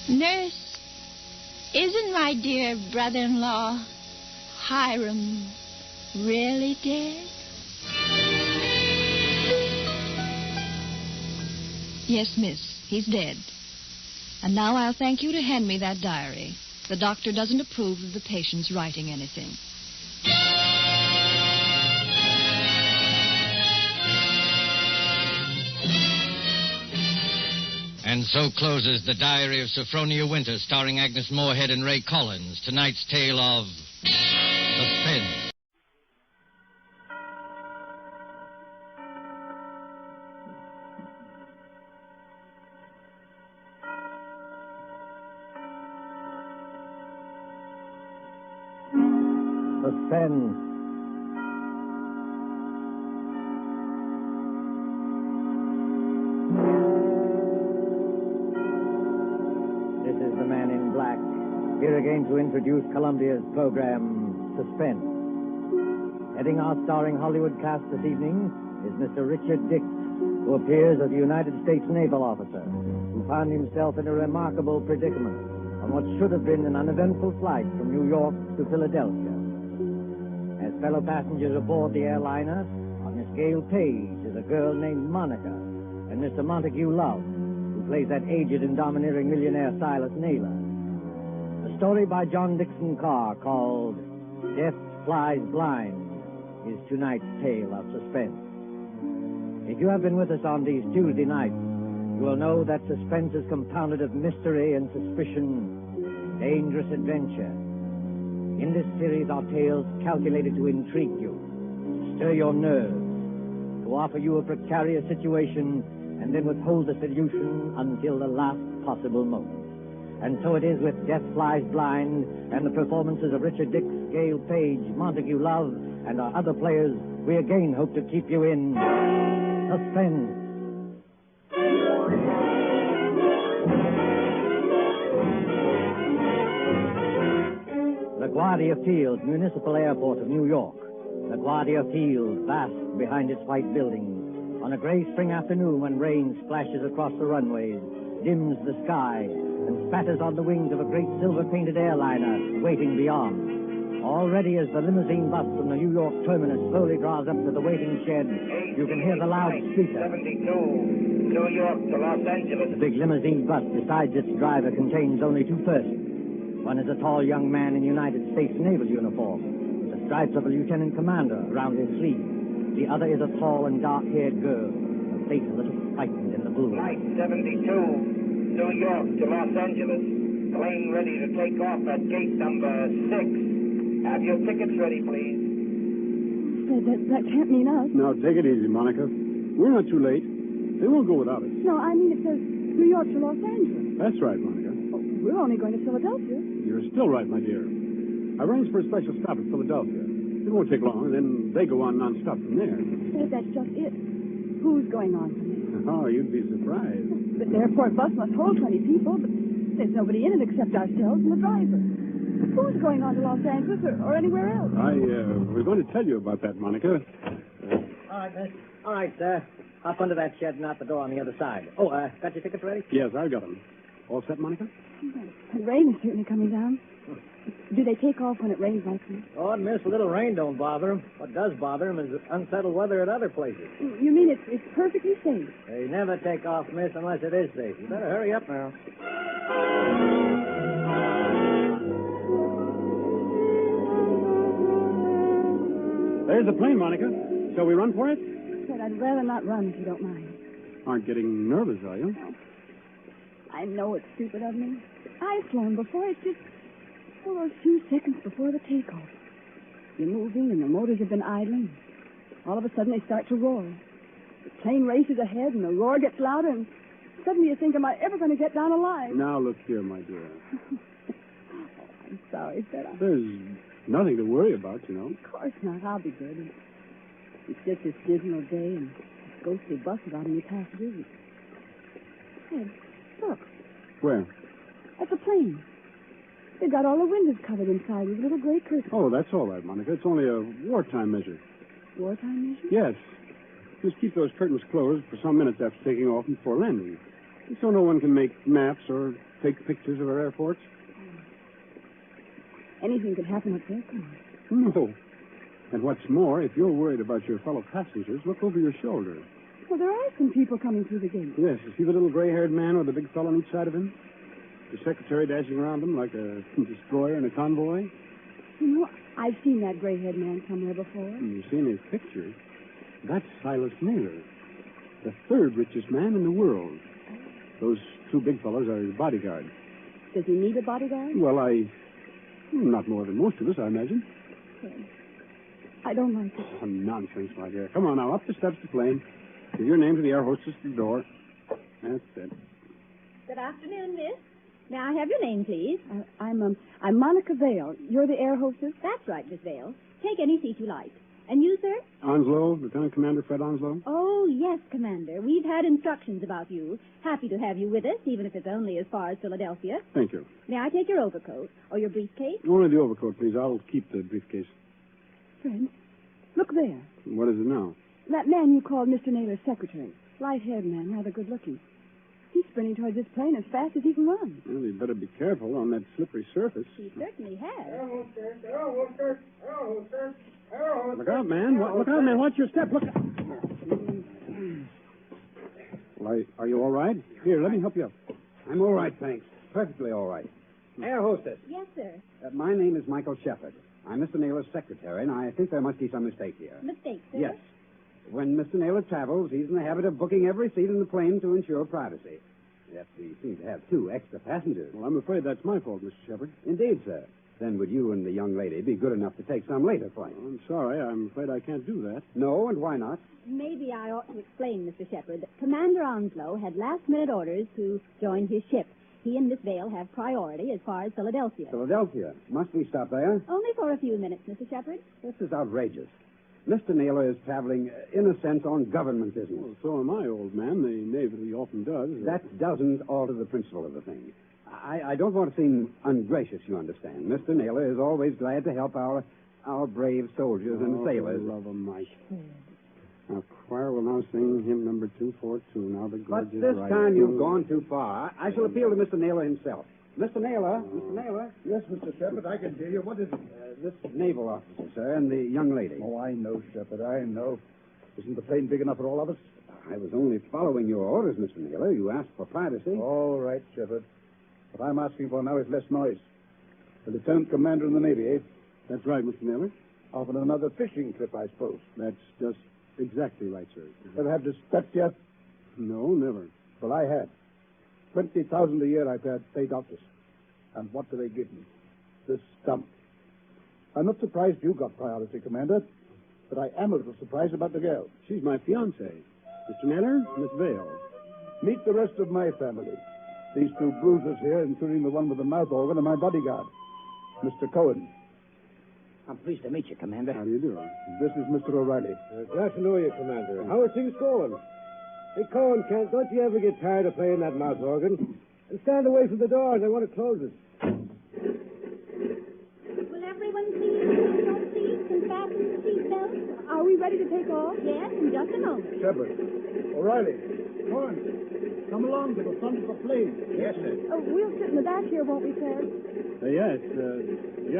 Nurse, isn't my dear brother-in-law, Hiram, really dead? Yes, miss. He's dead. And now I'll thank you to hand me that diary. The doctor doesn't approve of the patient's writing anything. And so closes The Diary of Sophronia Winter, starring Agnes Moorehead and Ray Collins. Tonight's tale of suspense. Suspense. This is the Man in Black, here again to introduce Columbia's program, Suspense. Heading our starring Hollywood cast this evening is Mr. Richard Dix, who appears as a United States naval officer who found himself in a remarkable predicament on what should have been an uneventful flight from New York to Philadelphia. As fellow passengers aboard the airliner are Miss Gail Page is a girl named Monica, and Mr. Montague Love, who plays that aged and domineering millionaire Silas Naylor. A story by John Dixon Carr called Death Flies Blind is tonight's tale of suspense. If you have been with us on these Tuesday nights, you will know that suspense is compounded of mystery and suspicion, dangerous adventure. In this series are tales calculated to intrigue you, to stir your nerves, to offer you a precarious situation, and then withhold the solution until the last possible moment. And so it is with Death Flies Blind and the performances of Richard Dix, Gail Page, Montague Love, and our other players. We again hope to keep you in suspense. LaGuardia Field, Municipal Airport of New York. LaGuardia Field, vast behind its white buildings. On a gray spring afternoon when rain splashes across the runways, dims the sky, and spatters on the wings of a great silver-painted airliner waiting beyond. Already as the limousine bus from the New York terminus slowly draws up to the waiting shed, you can hear the loudspeaker. 72, New York to Los Angeles. The big limousine bus, besides its driver, contains only two persons. One is a tall young man in United States Naval uniform, with the stripes of a lieutenant commander around his sleeve. The other is a tall and dark-haired girl, her face a little frightened in the blue. Flight 72, New York to Los Angeles. Plane ready to take off at gate number 6. Have your tickets ready, please. That can't mean us. Now, take it easy, Monica. We're not too late. They won't go without us. No, I mean it says New York to Los Angeles. That's right, Monica. Oh, we're only going to Philadelphia. You're still right, my dear. I arranged for a special stop at Philadelphia. It won't take long, and then they go on non-stop from there. If that's just it. Who's going on from there? Oh, you'd be surprised. The airport bus must hold 20 people, but there's nobody in it except ourselves and the driver. Who's going on to Los Angeles or anywhere else? We're going to tell you about that, Monica. All right, miss. All right, sir. Hop under that shed and out the door on the other side. Oh, got your tickets ready? Yes, I've got them. All set, Monica? The rain is certainly coming down. Do they take off when it rains like this? Oh, miss, a little rain don't bother them. What does bother them is unsettled weather at other places. You mean it's perfectly safe? They never take off, miss, unless it is safe. You better hurry up now. There's the plane, Monica. Shall we run for it? But I'd rather not run if you don't mind. Aren't getting nervous, are you? I know it's stupid of me. I've flown before. It's just those few seconds before the takeoff. You're moving and the motors have been idling. All of a sudden they start to roar. The plane races ahead and the roar gets louder and suddenly you think, am I ever going to get down alive? Now, look here, my dear. I'm sorry, Fred. There's nothing to worry about, you know. Of course not. I'll be good. It's just this dismal day and this ghostly bus without any passengers. Fred, look. Where? At the plane. They've got all the windows covered inside with little gray curtains. Oh, that's all right, Monica. It's only a wartime measure. Wartime measure? Yes. Just keep those curtains closed for some minutes after taking off and before landing. So no one can make maps or take pictures of our airports. Anything could happen up there, come on. No. And what's more, if you're worried about your fellow passengers, look over your shoulder. Well, there are some people coming through the gate. Yes. You see the little gray-haired man with the big fellow on each side of him? The secretary dashing around him like a destroyer in a convoy? You know, I've seen that gray-haired man somewhere before. You've seen his picture. That's Silas Naylor, the third richest man in the world. Those two big fellows are his bodyguard. Does he need a bodyguard? Well, not more than most of us, I imagine. I don't like it. Oh, nonsense, my dear. Come on now, up the steps to the plane. Give your name to the air hostess at the door. That's it. Good afternoon, miss. May I have your name, please? I'm Monica Vale. You're the air hostess? That's right, Miss Vale. Take any seat you like. And you, sir? Onslow, Lieutenant Commander Fred Onslow. Oh, yes, Commander. We've had instructions about you. Happy to have you with us, even if it's only as far as Philadelphia. Thank you. May I take your overcoat or your briefcase? Only the overcoat, please. I'll keep the briefcase. Friend, look there. What is it now? That man you called Mr. Naylor's secretary. Light-haired man, rather good-looking. He's sprinting towards this plane as fast as he can run. Well, you'd better be careful on that slippery surface. He certainly has. Look out, man. Look out, man. Watch your step. Look out. Well, are you all right? Here, let me help you up. I'm all right, thanks. Perfectly all right. Air hostess. Yes, sir. My name is Michael Shepard. I'm Mr. Naylor's secretary, and I think there must be some mistake here. Mistake, sir? Yes. When Mr. Naylor travels, he's in the habit of booking every seat in the plane to ensure privacy. Yet we seem to have 2 extra passengers. Well, I'm afraid that's my fault, Mr. Shepard. Indeed, sir. Then would you and the young lady be good enough to take some later plane? Well, I'm sorry. I'm afraid I can't do that. No, and why not? Maybe I ought to explain, Mr. Shepard, that Commander Onslow had last-minute orders to join his ship. He and Miss Vale have priority as far as Philadelphia. Philadelphia? Must we stop there? Only for a few minutes, Mr. Shepard. This is outrageous. Mr. Naylor is traveling, in a sense, on government business. Well, so am I, old man. The Navy often does. That doesn't alter the principle of the thing. I don't want to seem ungracious, you understand. Mr. Naylor is always glad to help our brave soldiers and sailors. Love 'em, Mike. Our choir will now sing hymn number 242. Now the But gorgeous this right. time you've gone too far. I shall appeal to Mr. Naylor himself. Mr. Naylor? Mr. Naylor? Yes, Mr. Shepard, I can hear you. What is it? This naval officer, sir, and the young lady. Oh, I know, Shepard, I know. Isn't the plane big enough for all of us? I was only following your orders, Mr. Naylor. You asked for privacy. All right, Shepard. What I'm asking for now is less noise. The lieutenant commander in the Navy, eh? That's right, Mr. Naylor. Off on another fishing trip, I suppose. That's just exactly right, sir. Ever had this pet yet? No, never. Well, I had. 20,000 a year I've had paid doctors. And what do they give me? This stump. I'm not surprised you got priority, Commander, but I am a little surprised about the girl. She's my fiancée. Mr. Naylor, Miss Vale. Meet the rest of my family. These two bruisers here, including the one with the mouth organ, are my bodyguard, Mr. Cohen. I'm pleased to meet you, Commander. How do you do? This is Mr. O'Reilly. Glad to know you, Commander. How are things going? Hey, Cohen, don't you ever get tired of playing that mouth organ? And stand away from the doors. I want to close it. Will everyone please take your seats and fasten the seatbelts? Are we ready to take off? Yes, in just a moment. Shepard. O'Reilly. Cohen. Come along to the front of the plane. Yes, sir. Oh, we'll sit in the back here, won't we, Fred? Yes,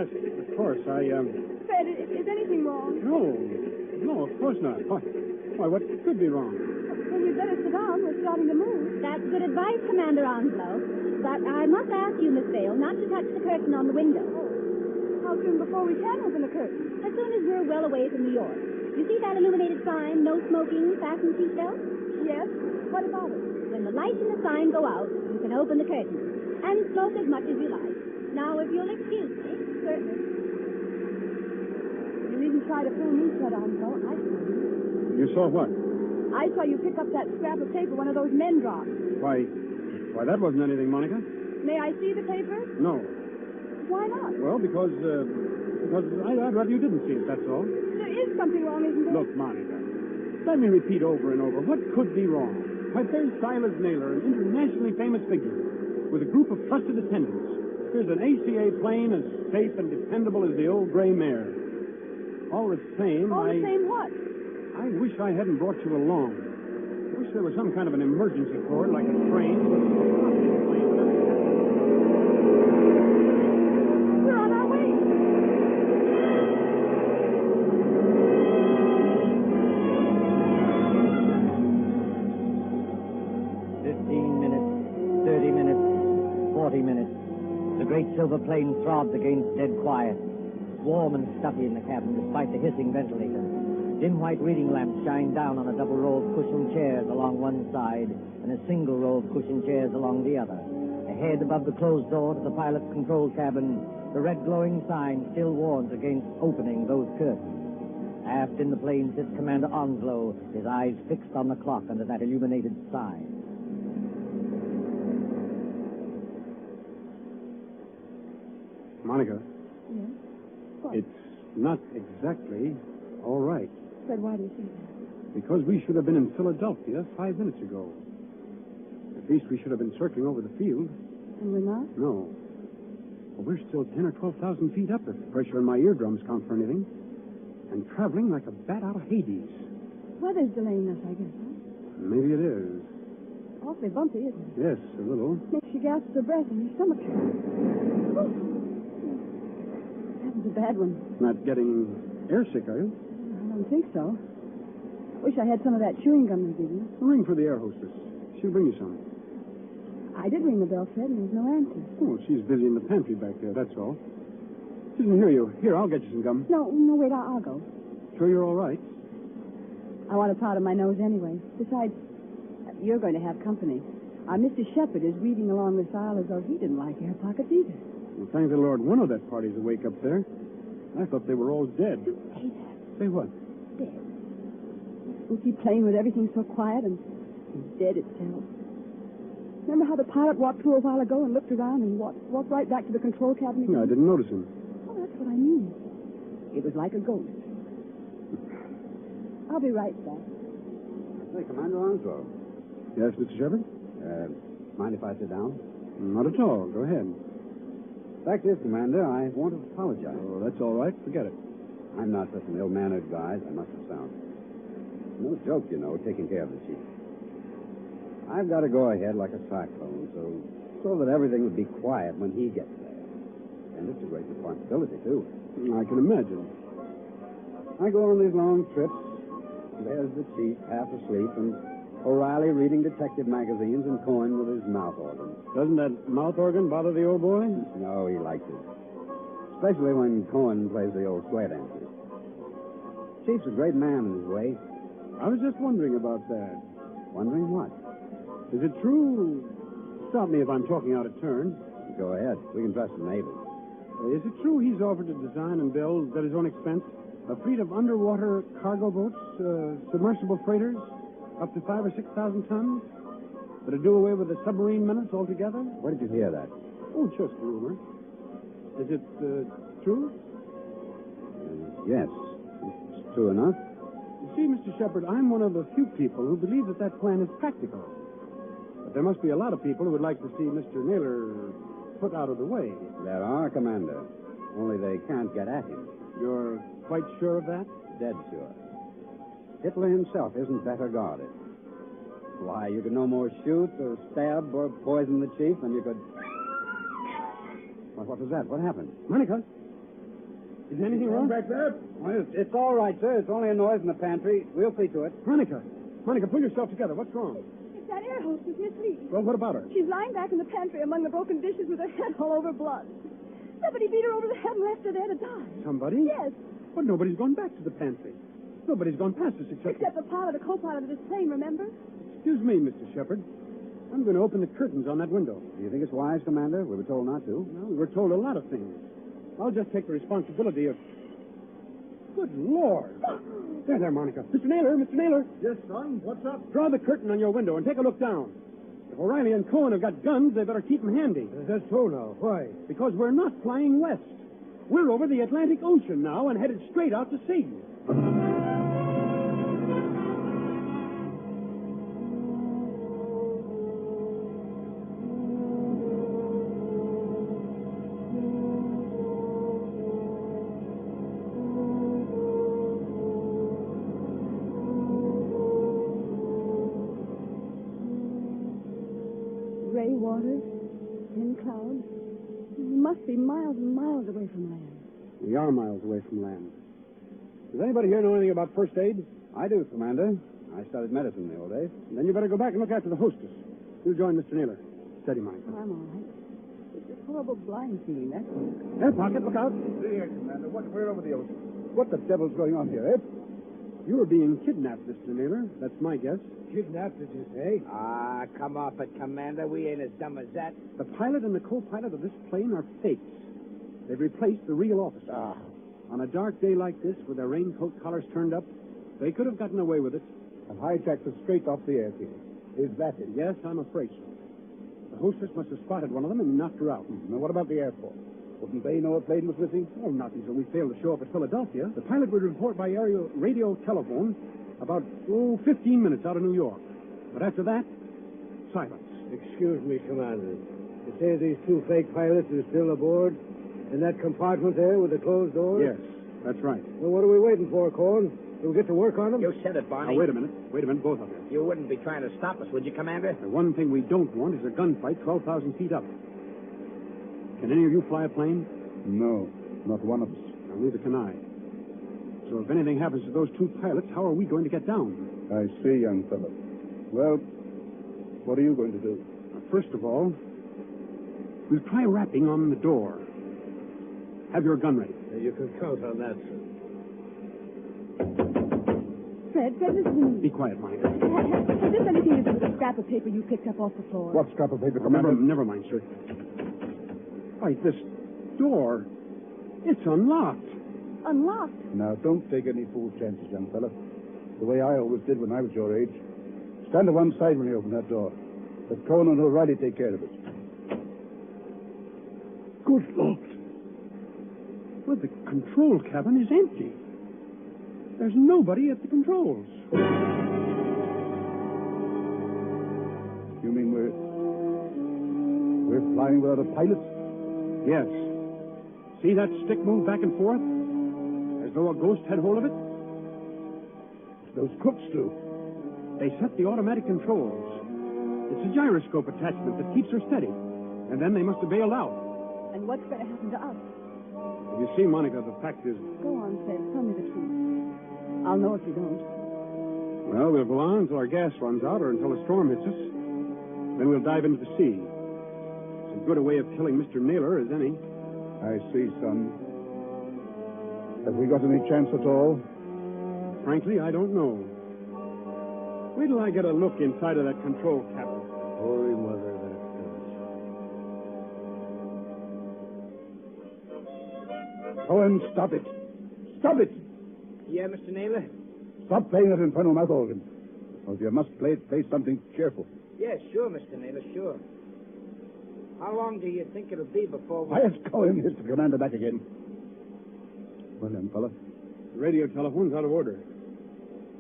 of course. Fred, is anything wrong? No, of course not. Why, what could be wrong? Well, you'd better sit down. We're starting to move. That's good advice, Commander Onslow. But I must ask you, Miss Vale, not to touch the curtain on the window. How soon before we can open the curtain? As soon as we're well away from New York. You see that illuminated sign, no smoking, fasten seatbelt? Yes. What about it? When the lights in the sign go out, you can open the curtain and smoke as much as you like. Now, if you'll excuse me. Certainly. You needn't try to fool me, Fred Onslow. I saw you. You saw what? I saw you pick up that scrap of paper one of those men dropped. Why, that wasn't anything, Monica. May I see the paper? No. Why not? Well, because I'd rather you didn't see it, that's all. There is something wrong, isn't there? Look, Monica, let me repeat over and over. What could be wrong? Why, there's Silas Naylor, an internationally famous figure, with a group of trusted attendants. Here's an ACA plane as safe and dependable as the old gray mare. All the same, All the same what? I wish I hadn't brought you along. I wish there was some kind of an emergency cord, like a train. We're on our way. The great silver plane throbs against dead quiet. Warm and stuffy in the cabin despite the hissing ventilators. Dim white reading lamps shine down on a double row of cushioned chairs along one side and a single row of cushioned chairs along the other. Ahead above the closed door to the pilot's control cabin, the red glowing sign still warns against opening those curtains. Aft in the plane sits Commander Onslow, his eyes fixed on the clock under that illuminated sign. Monica. Yes? What? It's not exactly all right. Fred, why do you say that? Because we should have been in Philadelphia 5 minutes ago. At least we should have been circling over the field. And we're not? No. Well, we're still 10 or 12,000 feet up if the pressure in my eardrums count for anything. And traveling like a bat out of Hades. Weather's delaying us, I guess, huh? Maybe it is. Awfully bumpy, isn't it? Yes, a little. Makes you gasp for breath and your stomach turns. That was a bad one. Not getting airsick, are you? I don't think so. Wish I had some of that chewing gum they give you. Ring for the air hostess. She'll bring you some. I did ring the bell, Fred, and there's no answer. Oh, she's busy in the pantry back there, that's all. She doesn't hear you. Here, I'll get you some gum. No, wait, I'll go. Sure you're all right? I want a powder my nose anyway. Besides, you're going to have company. Our Mr. Shepard is reading along this aisle as though he didn't like air pockets either. Well, thank the Lord one of that party's awake up there. I thought they were all dead. Say that. Say what? Dead. Spooky plane with everything so quiet and dead itself. Remember how the pilot walked through a while ago and looked around and walked right back to the control cabin again? No, I didn't notice him. Oh, that's what I mean. It was like a ghost. I'll be right back. Hey, Commander Onslow. Yes, Mr. Shepard? Mind if I sit down? Not at all. Go ahead. Fact is, Commander, I want to apologize. Oh, that's all right. Forget it. I'm not such an ill-mannered guy as I must have sounded. No joke, you know, taking care of the chief. I've got to go ahead like a cyclone, so that everything would be quiet when he gets there. And it's a great responsibility, too. I can imagine. I go on these long trips. There's the chief, half asleep, and O'Reilly reading detective magazines and Cohen with his mouth organ. Doesn't that mouth organ bother the old boy? No, he likes it. Especially when Cohen plays the old square dancer. Chief's a great man in his way. I was just wondering about that. Wondering what? Is it true? Stop me if I'm talking out of turn. Go ahead. We can trust the neighbors. Is it true he's offered to design and build, at his own expense, a fleet of underwater cargo boats, submersible freighters, up to 5,000 or 6,000 tons? That'll do away with the submarine menace altogether? Where did you hear that? Oh, just rumor. Is it true? Yes. It's true enough. You see, Mr. Shepard, I'm one of the few people who believe that plan is practical. But there must be a lot of people who would like to see Mr. Naylor put out of the way. There are, Commander. Only they can't get at him. You're quite sure of that? Dead sure. Hitler himself isn't better guarded. Why, you could no more shoot or stab or poison the chief than you could... What was that? What happened? Monica? Is anything wrong? Back there? Well, it's all right, sir. It's only a noise in the pantry. We'll see to it. Monica, pull yourself together. What's wrong? It's that air hostess, Miss Lee. Well, what about her? She's lying back in the pantry among the broken dishes with her head all over blood. Somebody beat her over the head and left her there to die. Somebody? Yes. But nobody's gone back to the pantry. Nobody's gone past us Except the pilot or co-pilot of this plane, remember? Excuse me, Mr. Shepard. I'm going to open the curtains on that window. Do you think it's wise, Commander? We were told not to. Well, we were told a lot of things. I'll just take the responsibility of... Good Lord. There, Monica. Mr. Naylor. Yes, son? What's up? Draw the curtain on your window and take a look down. If O'Reilly and Cohen have got guns, they better keep them handy. That's so now. Why? Because we're not flying west. We're over the Atlantic Ocean now and headed straight out to sea. Gray waters, thin clouds. We must be miles and miles away from land. We are miles away from land. Does anybody here know anything about first aid? I do, Commander. I studied medicine in the old days. Then you better go back and look after the hostess. You join Mr. Naylor. Steady, Monica. I'm all right. It's this horrible blind feeling, that's all. Air pocket, look out. See here, Commander. We're over the ocean. What the devil's going on here, eh? You were being kidnapped, Mr. Naylor. That's my guess. Kidnapped, did you say? Ah, come off it, Commander. We ain't as dumb as that. The pilot and the co-pilot of this plane are fakes. They've replaced the real officer. On a dark day like this, with their raincoat collars turned up, they could have gotten away with it. And hijacked us straight off the airfield. Is that it? Yes, I'm afraid so. The hostess must have spotted one of them and knocked her out. Now, what about the airport? Wouldn't they know a plane was missing? Oh, not until we failed to show up at Philadelphia. The pilot would report by aerial radio telephone about, 15 minutes out of New York. But after that, silence. Excuse me, Commander. You say these two fake pilots are still aboard? In that compartment there with the closed doors? Yes, that's right. Well, what are we waiting for, Cohen? We'll get to work on them? You said it, Barney. Now, wait a minute, both of you. You wouldn't be trying to stop us, would you, Commander? The one thing we don't want is a gunfight 12,000 feet up. Can any of you fly a plane? No, not one of us. Well, neither can I. So if anything happens to those two pilots, how are we going to get down? I see, young fellow. Well, what are you going to do? First of all, we'll try rapping on the door. Have your gun ready. You can count on that, sir. Fred, listen to me. Be quiet, Monica. Has this anything to do with the scrap of paper you picked up off the floor? What scrap of paper, Commander? Never mind, sir. Why, this door, it's unlocked. Unlocked? Now, don't take any fool chances, young fella. The way I always did when I was your age. Stand to one side when you open that door. Let Cohen and O'Reilly take care of it. Good Lord. Well, the control cabin is empty. There's nobody at the controls. You mean we're flying without a pilot? Yes. See that stick move back and forth? As though a ghost had hold of it? those crooks do? They set the automatic controls. It's a gyroscope attachment that keeps her steady. And then they must have bailed out. And what's going to happen to us? You see, Monica, the fact is... Go on, Fred. Tell me the truth. I'll know if you don't. Well, we'll go on until our gas runs out or until a storm hits us. Then we'll dive into the sea. It's as good a way of killing Mr. Naylor as any. I see, son. Have we got any chance at all? Frankly, I don't know. Wait till I get a look inside of that control cabinet. Holy Mother, that does. Owen, stop it. Stop it! Yeah, Mr. Naylor? Stop playing that infernal mouth organ. Or if you must play something cheerful. Yeah, sure, Mr. Naylor, sure. How long do you think it'll be before we... Quiet, Cohen. Here's the commander back again. Well, then, fella. The radio telephone's out of order.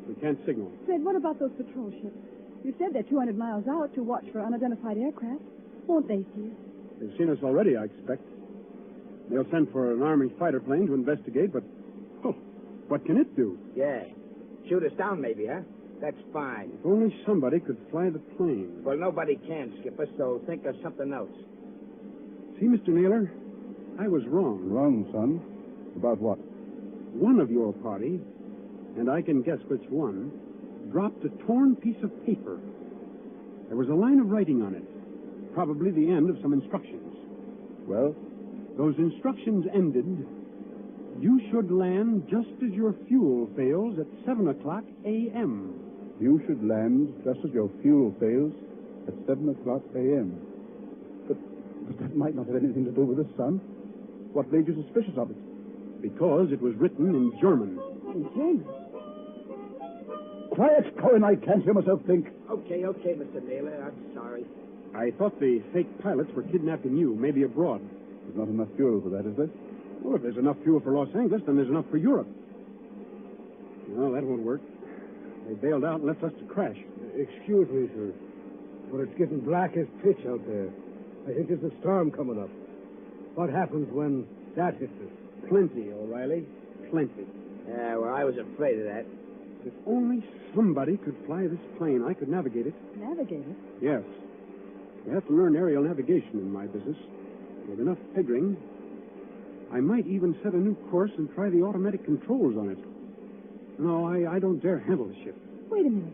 We can't signal. Fred, what about those patrol ships? You said they're 200 miles out to watch for unidentified aircraft. Won't they see us? They've seen us already, I expect. They'll send for an Army fighter plane to investigate, but... Oh, what can it do? Yeah. Shoot us down, maybe, huh? That's fine. If only somebody could fly the plane. Well, nobody can, Skipper, so think of something else. See, Mr. Naylor, I was wrong. Wrong, son? About what? One of your party, and I can guess which one, dropped a torn piece of paper. There was a line of writing on it, probably the end of some instructions. Well? Those instructions ended, you should land just as your fuel fails at 7 o'clock a.m. You should land just as your fuel fails at 7 o'clock a.m. But that might not have anything to do with us, son. What made you suspicious of it? Because it was written in German. In German? Quiet, Cohen. I can't hear myself think. Okay, Mr. Naylor. I'm sorry. I thought the fake pilots were kidnapping you, maybe abroad. There's not enough fuel for that, is there? Well, if there's enough fuel for Los Angeles, then there's enough for Europe. No, that won't work. They bailed out and left us to crash. Excuse me, sir, but it's getting black as pitch out there. I think there's a storm coming up. What happens when that hits us? Plenty, O'Reilly. Plenty. Yeah, well, I was afraid of that. If only somebody could fly this plane, I could navigate it. Navigate it? Yes. You have to learn aerial navigation in my business. With enough figuring, I might even set a new course and try the automatic controls on it. No, I don't dare handle the ship. Wait a minute.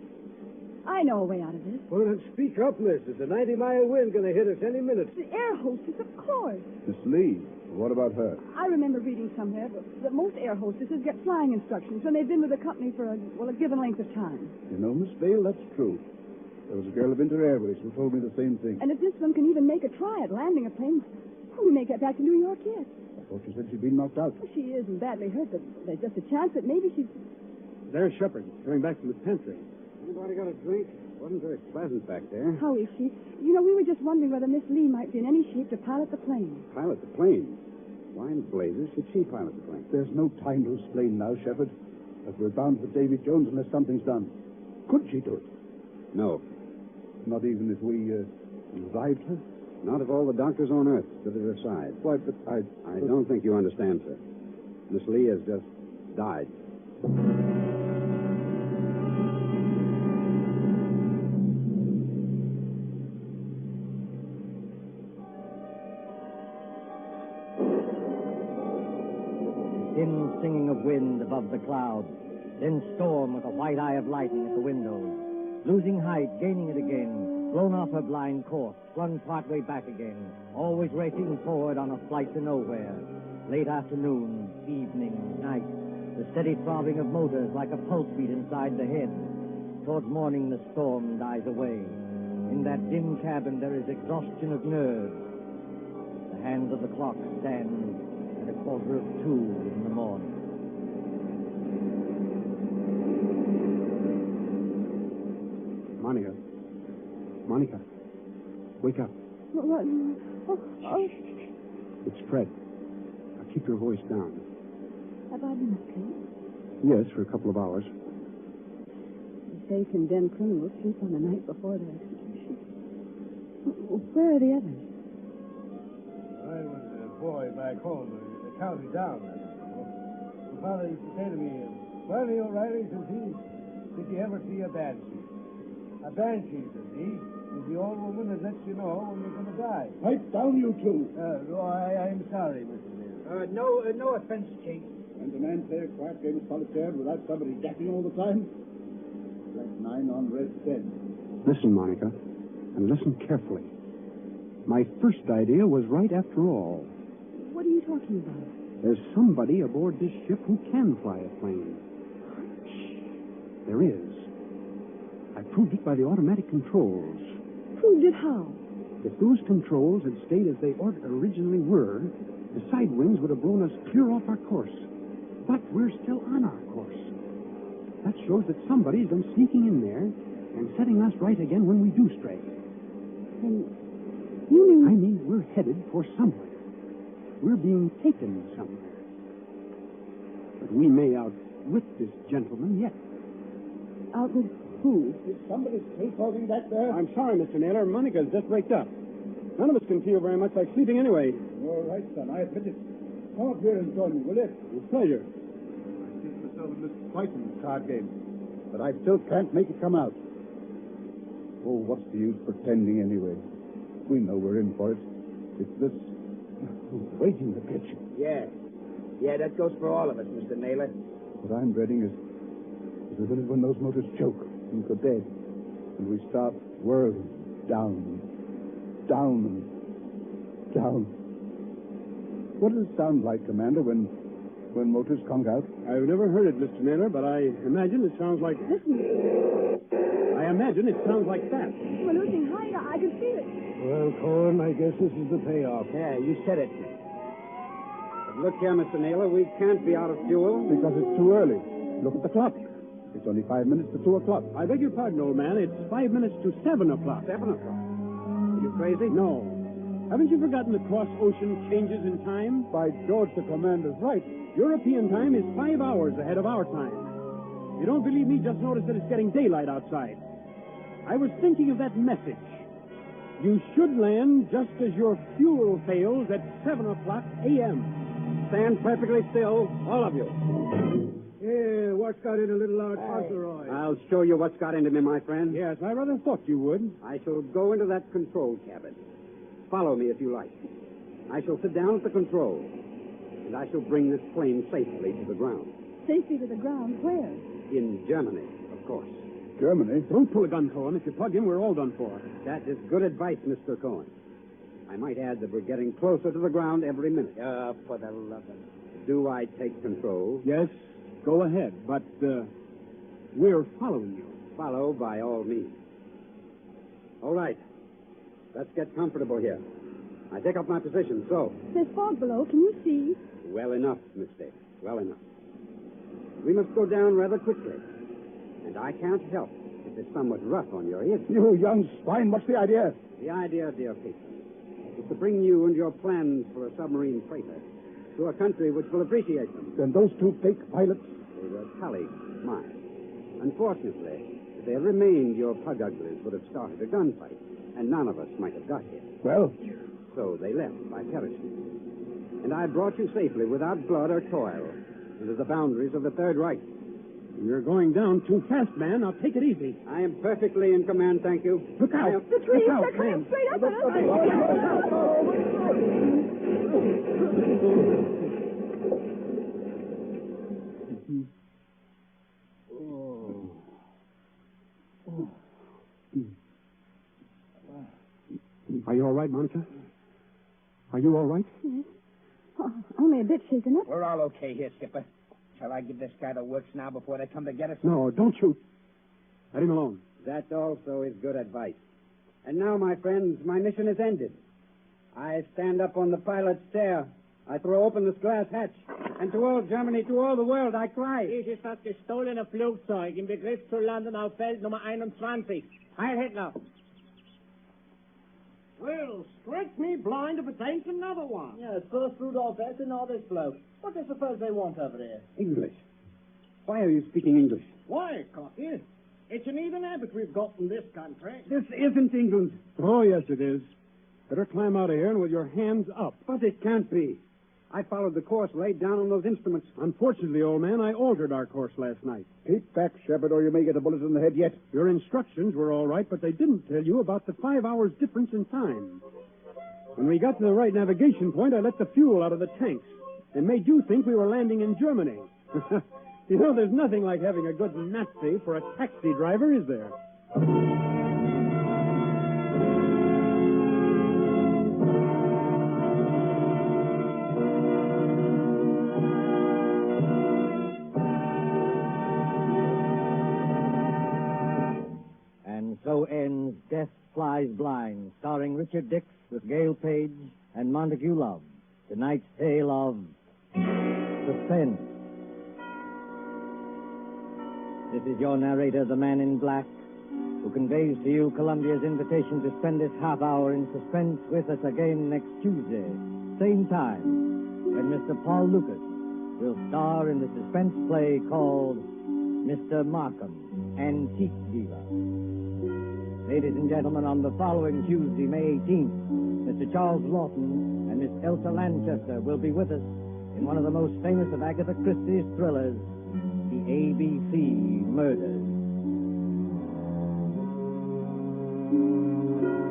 I know a way out of this. Well, then speak up, miss. There's a 90-mile wind going to hit us any minute. The air hostess, of course. Miss Lee, what about her? I remember reading somewhere that most air hostesses get flying instructions when they've been with a company for a given length of time. You know, Miss Vale, that's true. There was a girl of Inter Airways who told me the same thing. And if this one can even make a try at landing a plane, we may get back to New York yet. I thought you said she'd been knocked out. Well, she isn't badly hurt, but there's just a chance that maybe she's... There's Shepard, coming back from the pantry. Anybody got a drink? Wasn't very pleasant back there. How is she? You know, we were just wondering whether Miss Lee might be in any shape to pilot the plane. Pilot the plane? Why in blazes should she pilot the plane? There's no time to explain now, Shepard. But we're bound for Davy Jones unless something's done. Could she do it? No. Not even if we revived her? Not if all the doctors on Earth stood at her side. Why, but I don't think you understand, sir. Miss Lee has just died. Dim singing of wind above the clouds, then storm with a white eye of lightning at the windows. Losing height, gaining it again, blown off her blind course, flung partway back again, always racing forward on a flight to nowhere. Late afternoon, evening, night, the steady throbbing of motors like a pulse beat inside the head. Towards morning, the storm dies away. In that dim cabin, there is exhaustion of nerves. The hands of the clock stand at 1:45 in the morning. Monica, wake up. What? Oh. It's Fred. Now keep your voice down. Have I been asleep? Yes, for a couple of hours. They say condemned criminals sleep on the night before their execution. Where are the others? I was a boy back home in the county down there. My father used to say to me, Barney O'Reilly, says he ever see a banshee? A banshee, you see, is the old woman that lets you know when you're going to die. Pipe down, you two. I'm sorry, Mr. Miller. No offense, Chief. And the man play a quiet game of solitaire without somebody jacking all the time? That's 9 on red 10. Listen, Monica, and listen carefully. My first idea was right after all. What are you talking about? There's somebody aboard this ship who can fly a plane. Shh. There is. I proved it by the automatic controls. Proved it how? If those controls had stayed as they originally were, the side winds would have blown us clear off our course. But we're still on our course. That shows that somebody's been sneaking in there and setting us right again when we do stray. And you mean... I mean, we're headed for somewhere. We're being taken somewhere. But we may outwit this gentleman yet. Outwit who? Is somebody still talking back there? I'm sorry, Mr. Naylor. Monica's just waked up. None of us can feel very much like sleeping anyway. All right, son. I admit it. Come up here and join me, will you? With pleasure. I think myself a little twice in this card game, but I still can't make it come out. Oh, what's the use pretending anyway? We know we're in for it. It's this waiting the pitch. Yeah, that goes for all of us, Mr. Naylor. What I'm dreading is the minute when those motors choke and go dead, and we start whirling down and down and down. What does it sound like, Commander, when motors conk out? I've never heard it, Mr. Naylor, but I imagine it sounds like... Listen. I imagine it sounds like that. We're losing height. I can feel it. Well, Cohen, I guess this is the payoff. Yeah, you said it. But look here, Mr. Naylor, we can't be out of fuel. Because it's too early. Look at the clock. It's only 5 minutes to 2 o'clock. I beg your pardon, old man. It's 5 minutes to 7 o'clock. 7 o'clock? Are you crazy? No. Haven't you forgotten the cross-ocean changes in time? By George, the commander's right. European time is 5 hours ahead of our time. You don't believe me? Just notice that it's getting daylight outside. I was thinking of that message. You should land just as your fuel fails at 7 o'clock a.m. Stand perfectly still, all of you. Yeah, what's got into little Lord Fauntleroy? I'll show you what's got into me, my friend. Yes, I rather thought you would. I shall go into that control cabin. Follow me if you like. I shall sit down at the controls, and I shall bring this plane safely to the ground. Safely to the ground? Where? In Germany, of course. Germany? Don't pull a gun, Cohen. If you plug in, we're all done for. That is good advice, Mr. Cohen. I might add that we're getting closer to the ground every minute. For the love of... Do I take control? Yes, go ahead, but we're following you. Follow by all means. All right. Let's get comfortable here. I take up my position, so. There's fog below. Can you see? Well enough, Miss Davis. Well enough. We must go down rather quickly. And I can't help if it's somewhat rough on your ears. You young swine, what's the idea? The idea, dear Peter, is to bring you and your plans for a submarine freighter to a country which will appreciate them. Then those two fake pilots? They were colleagues of mine. Unfortunately, if they had remained, your pug uglies would have started a gunfight, and none of us might have got here. Well? So they left by parachute. And I brought you safely without blood or toil into the boundaries of the Third Reich. You're going down too fast, man. Now take it easy. I am perfectly in command, thank you. Look out. The trees, Look out, they're coming man. straight up at Are you all right, Monica? Are you all right? Yes. Oh, only a bit shaken up. We're all okay here, Skipper. Shall I give this guy the works now before they come to get us? No, don't shoot. Let him alone. That also is good advice. And now, my friends, my mission is ended. I stand up on the pilot's chair. I throw open this glass hatch. And to all Germany, to all the world, I cry. Dies ist das gestohlene Flugzeug im Begriff zu landen auf Feld Nummer 21. Heil Hitler. Well, strike me blind if it ain't another one. Yes, first Rudolph S. and all this bloke. What do you suppose they want over there? English. Why are you speaking English? Why, Cocky? It's an even habit we've got in this country. This isn't England. Oh, yes, it is. Better climb out of here and with your hands up. But it can't be. I followed the course laid down on those instruments. Unfortunately, old man, I altered our course last night. Keep back, Shepard, or you may get a bullet in the head yet. Your instructions were all right, but they didn't tell you about the 5 hours difference in time. When we got to the right navigation point, I let the fuel out of the tanks and made you think we were landing in Germany. You know, there's nothing like having a good Nazi for a taxi driver, is there? And so ends Death Flies Blind, starring Richard Dix with Gail Page and Montague Love. Tonight's tale of suspense. This is your narrator, the Man in Black, who conveys to you Columbia's invitation to spend this half hour in suspense with us again next Tuesday, same time, when Mr. Paul Lucas will star in the suspense play called Mr. Markham, Antique Dealer. Ladies and gentlemen, on the following Tuesday, May 18th, Mr. Charles Lawton and Miss Elsa Lanchester will be with us in one of the most famous of Agatha Christie's thrillers, The ABC Murders.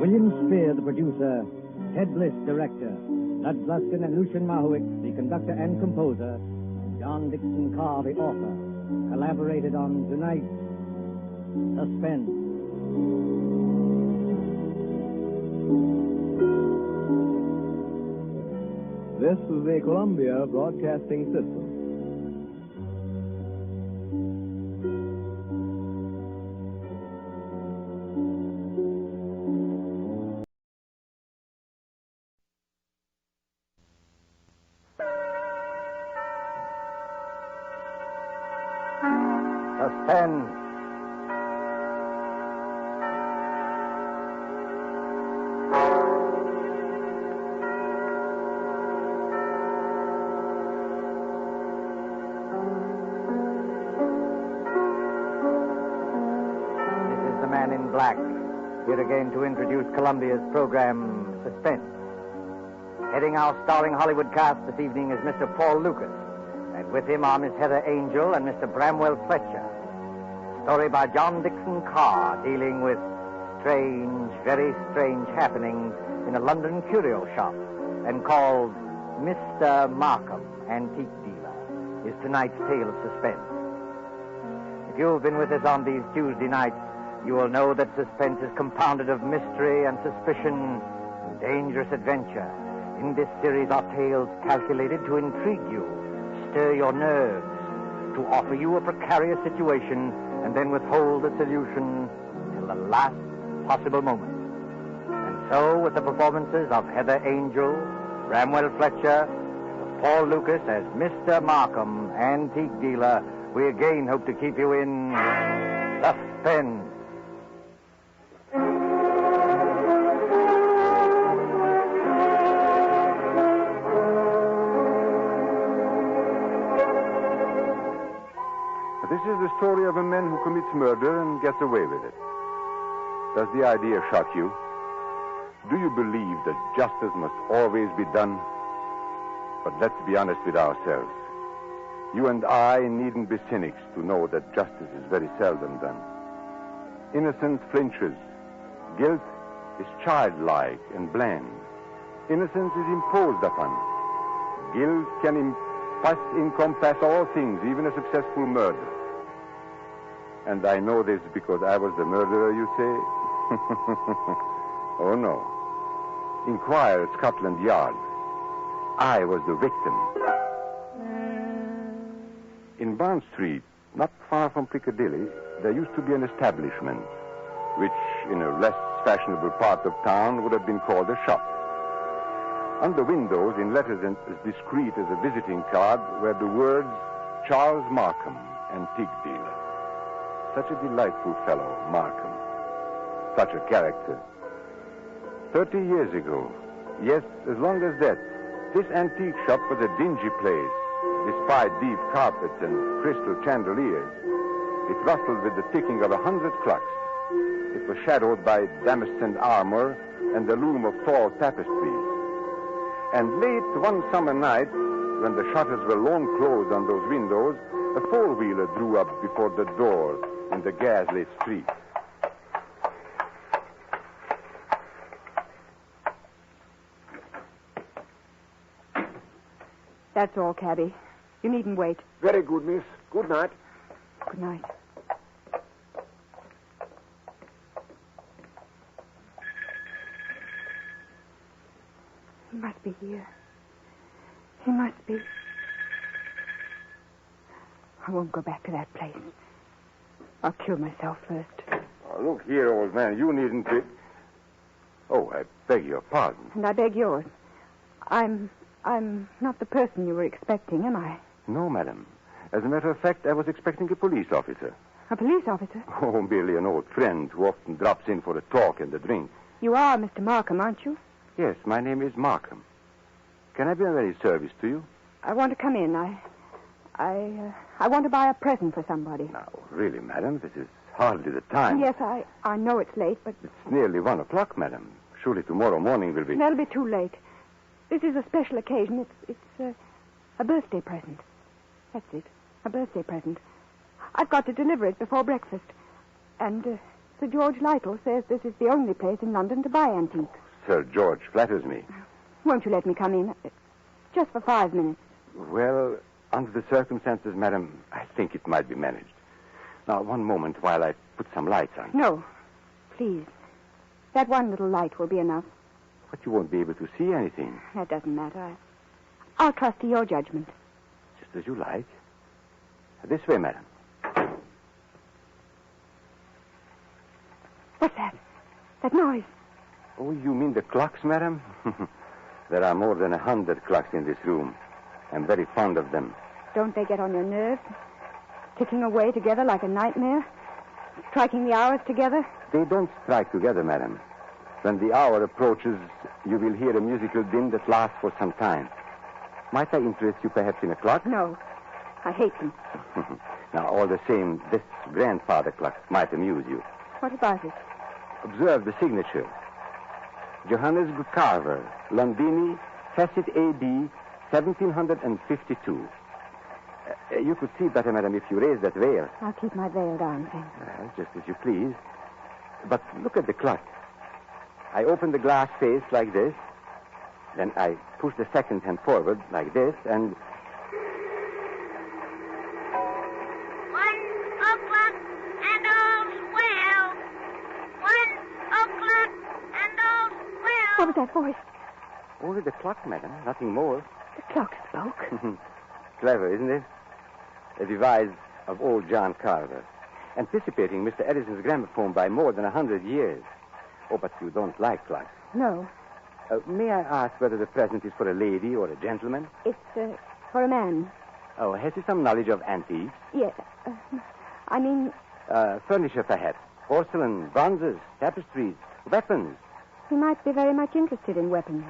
William Spear, the producer, Ted Bliss, director, Lud Gluskin and Lucian Mahowicz, the conductor and composer, and John Dixon Carr, the author, collaborated on tonight's Suspense. This is the Columbia Broadcasting System. Suspense. Man in Black, here again to introduce Columbia's program, Suspense. Heading our starring Hollywood cast this evening is Mr. Paul Lucas, and with him are Miss Heather Angel and Mr. Bramwell Fletcher. Story by John Dixon Carr, dealing with strange, very strange happenings in a London curio shop, and called Mr. Markham, Antique Dealer, is tonight's tale of suspense. If you've been with us on these Tuesday nights, you will know that suspense is compounded of mystery and suspicion and dangerous adventure. In this series are tales calculated to intrigue you, stir your nerves, to offer you a precarious situation, and then withhold the solution till the last possible moment. And so, with the performances of Heather Angel, Bramwell Fletcher, and Paul Lucas as Mr. Markham, Antique Dealer, we again hope to keep you in suspense. This is the story of a man who commits murder and gets away with it. Does the idea shock you? Do you believe that justice must always be done? But let's be honest with ourselves. You and I needn't be cynics to know that justice is very seldom done. Innocence flinches. Guilt is childlike and bland. Innocence is imposed upon. Guilt can encompass all things, even a successful murder. And I know this because I was the murderer, you say? Oh, no. Inquire at Scotland Yard. I was the victim. In Barn Street, not far from Piccadilly, there used to be an establishment, which in a less fashionable part of town would have been called a shop. On the windows, in letters as discreet as a visiting card, were the words, Charles Markham, Antique Dealer. Such a delightful fellow, Markham. Such a character. 30 years ago, yes, as long as that, this antique shop was a dingy place, despite deep carpets and crystal chandeliers. It rustled with the ticking of 100 clocks. It was shadowed by damascened armor and the loom of tall tapestries. And late one summer night, when the shutters were long closed on those windows, a four-wheeler drew up before the door in the gas-lit street. That's all, cabby. You needn't wait. Very good, miss. Good night. Good night. He must be here. He must be. I won't go back to that place. I'll kill myself first. Oh, look here, old man. You needn't be... Oh, I beg your pardon. And I beg yours. I'm not the person you were expecting, am I? No, madam. As a matter of fact, I was expecting a police officer. A police officer? Oh, merely an old friend who often drops in for a talk and a drink. You are Mr. Markham, aren't you? Yes, my name is Markham. Can I be of any service to you? I want to come in. I want to buy a present for somebody. Now, really, madam, this is hardly the time. Yes, I know it's late, but... It's nearly 1 o'clock, madam. Surely tomorrow morning will be... That'll be too late. This is a special occasion. It's a birthday present. That's it. A birthday present. I've got to deliver it before breakfast. And Sir George Lytle says this is the only place in London to buy antiques. Sir George flatters me. Won't you let me come in? Just for 5 minutes. Well, under the circumstances, madam, I think it might be managed. Now, one moment while I put some lights on. No. Please. That one little light will be enough. But you won't be able to see anything. That doesn't matter. I'll trust to your judgment. Just as you like. This way, madam. What's that? That noise. Oh, you mean the clocks, madam? There are more than 100 clocks in this room. I'm very fond of them. Don't they get on your nerves? Ticking away together like a nightmare? Striking the hours together? They don't strike together, madam. When the hour approaches, you will hear a musical din that lasts for some time. Might I interest you perhaps in a clock? No. I hate them. Now, all the same, this grandfather clock might amuse you. What about it? Observe the signature. Johannes Carver, Londini, Facet A.B., 1752. You could see better, madam, if you raise that veil. I'll keep my veil down, thanks. Just as you please. But look at the clock. I open the glass face like this. Then I push the second hand forward like this, and... 1 o'clock and all's well. 1 o'clock and all's well. What was that voice? Only the clock, madam, nothing more. The clock spoke. Clever, isn't it? A device of old John Carver, anticipating Mr. Edison's gramophone by more than 100 years. Oh, but you don't like clocks. No. May I ask whether the present is for a lady or a gentleman? It's for a man. Oh, has he some knowledge of antiques? Yes. I mean... furniture, perhaps. Porcelain, bronzes, tapestries, weapons. He might be very much interested in weapons.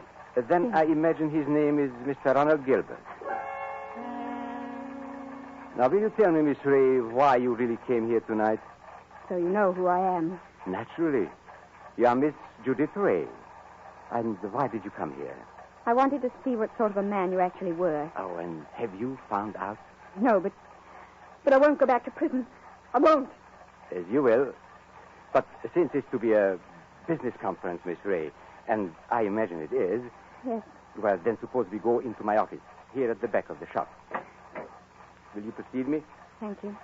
Then yes. I imagine his name is Mr. Ronald Gilbert. Now, will you tell me, Miss Ray, why you really came here tonight? So you know who I am. Naturally. You are Miss Judith Ray. And why did you come here? I wanted to see what sort of a man you actually were. Oh, and have you found out? No, but I won't go back to prison. I won't. As you will. But since it's to be a business conference, Miss Ray, and I imagine it is... Yes. Well, then suppose we go into my office, here at the back of the shop. Will you precede me? Thank you.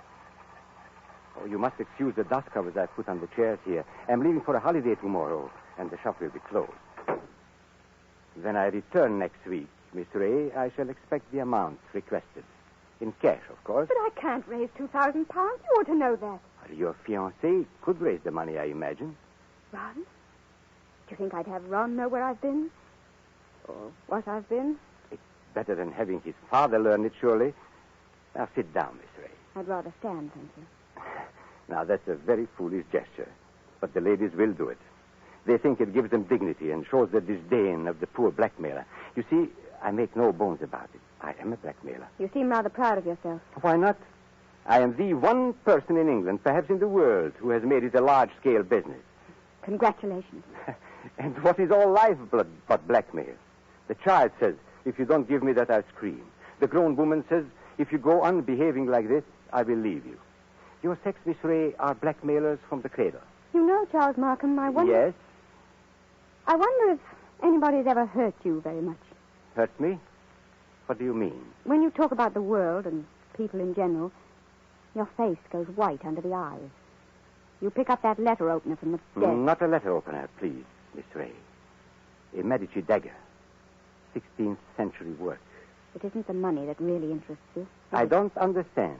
Oh, you must excuse the dust covers I've put on the chairs here. I'm leaving for a holiday tomorrow, and the shop will be closed. When I return next week, Miss Ray, I shall expect the amount requested. In cash, of course. But I can't raise £2,000. You ought to know that. Well, your fiancé could raise the money, I imagine. Ron? Do you think I'd have Ron know where I've been? Or what I've been? It's better than having his father learn it, surely. Now, sit down, Miss Ray. I'd rather stand, thank you. Now, that's a very foolish gesture. But the ladies will do it. They think it gives them dignity and shows the disdain of the poor blackmailer. You see, I make no bones about it. I am a blackmailer. You seem rather proud of yourself. Why not? I am the one person in England, perhaps in the world, who has made it a large-scale business. Congratulations. And what is all lifeblood but blackmail? The child says, if you don't give me that, I'll scream. The grown woman says, if you go on behaving like this, I will leave you. Your sex, Miss Ray, are blackmailers from the cradle. You know, Charles Markham, I wonder... Yes? I wonder if anybody's ever hurt you very much. Hurt me? What do you mean? When you talk about the world and people in general, your face goes white under the eyes. You pick up that letter opener from the desk. Not a letter opener, please, Miss Ray. A Medici dagger. 16th century work. It isn't the money that really interests you. I don't understand.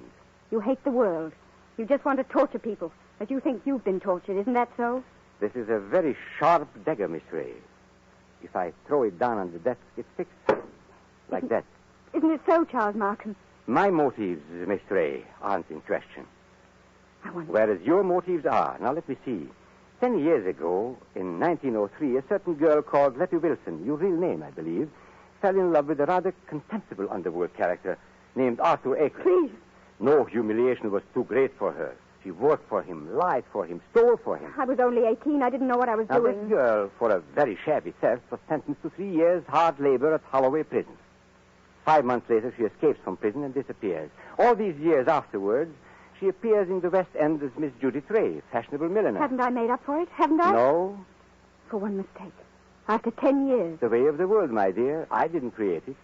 You hate the world. You just want to torture people, but you think you've been tortured. Isn't that so? This is a very sharp dagger, Miss Ray. If I throw it down on the desk, it sticks. Like that. Isn't it so, Charles Markham? My motives, Miss Ray, aren't in question. I wonder. Whereas your motives are. Now, let me see. 10 years ago, in 1903, a certain girl called Letty Wilson, your real name, I believe, fell in love with a rather contemptible underworld character named Arthur Akers. Please. No humiliation was too great for her. She worked for him, lied for him, stole for him. I was only 18. I didn't know what I was Now, doing. this girl, for a very shabby theft, was sentenced to 3 years hard labor at Holloway Prison. 5 months later, she escapes from prison and disappears. All these years afterwards, she appears in the West End as Miss Judith Ray, fashionable milliner. Haven't I made up for it? Haven't I? No. For one mistake. After 10 years. The way of the world, my dear. I didn't create it.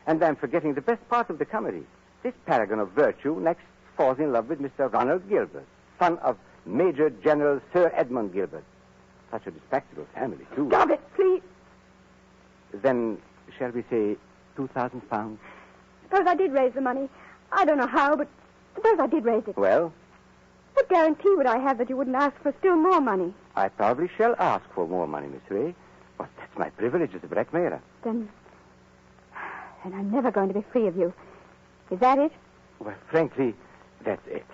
And I'm forgetting the best part of the comedy. This paragon of virtue next falls in love with Mr. Ronald Gilbert, son of Major General Sir Edmund Gilbert. Such a respectable family, too. Stop it, please. Then, shall we say, 2,000 pounds? Suppose I did raise the money. I don't know how, but suppose I did raise it. Well, What guarantee would I have that you wouldn't ask for still more money? I probably shall ask for more money, Miss Ray. But that's my privilege as a blackmailer. Then I'm never going to be free of you. Is that it? Well, frankly, that's it.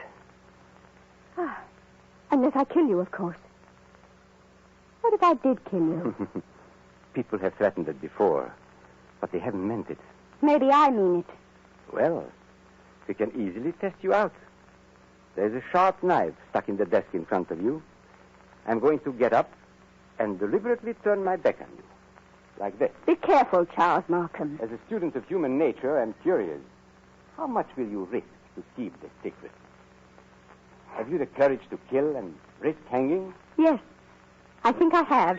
Unless I kill you, of course. What if I did kill you? People have threatened it before, but they haven't meant it. Maybe I mean it. Well, we can easily test you out. There's a sharp knife stuck in the desk in front of you. I'm going to get up and deliberately turn my back on you. Like this. Be careful, Charles Markham. As a student of human nature, I'm curious. How much will you risk to keep this secret? Have you the courage to kill and risk hanging? Yes. I think I have.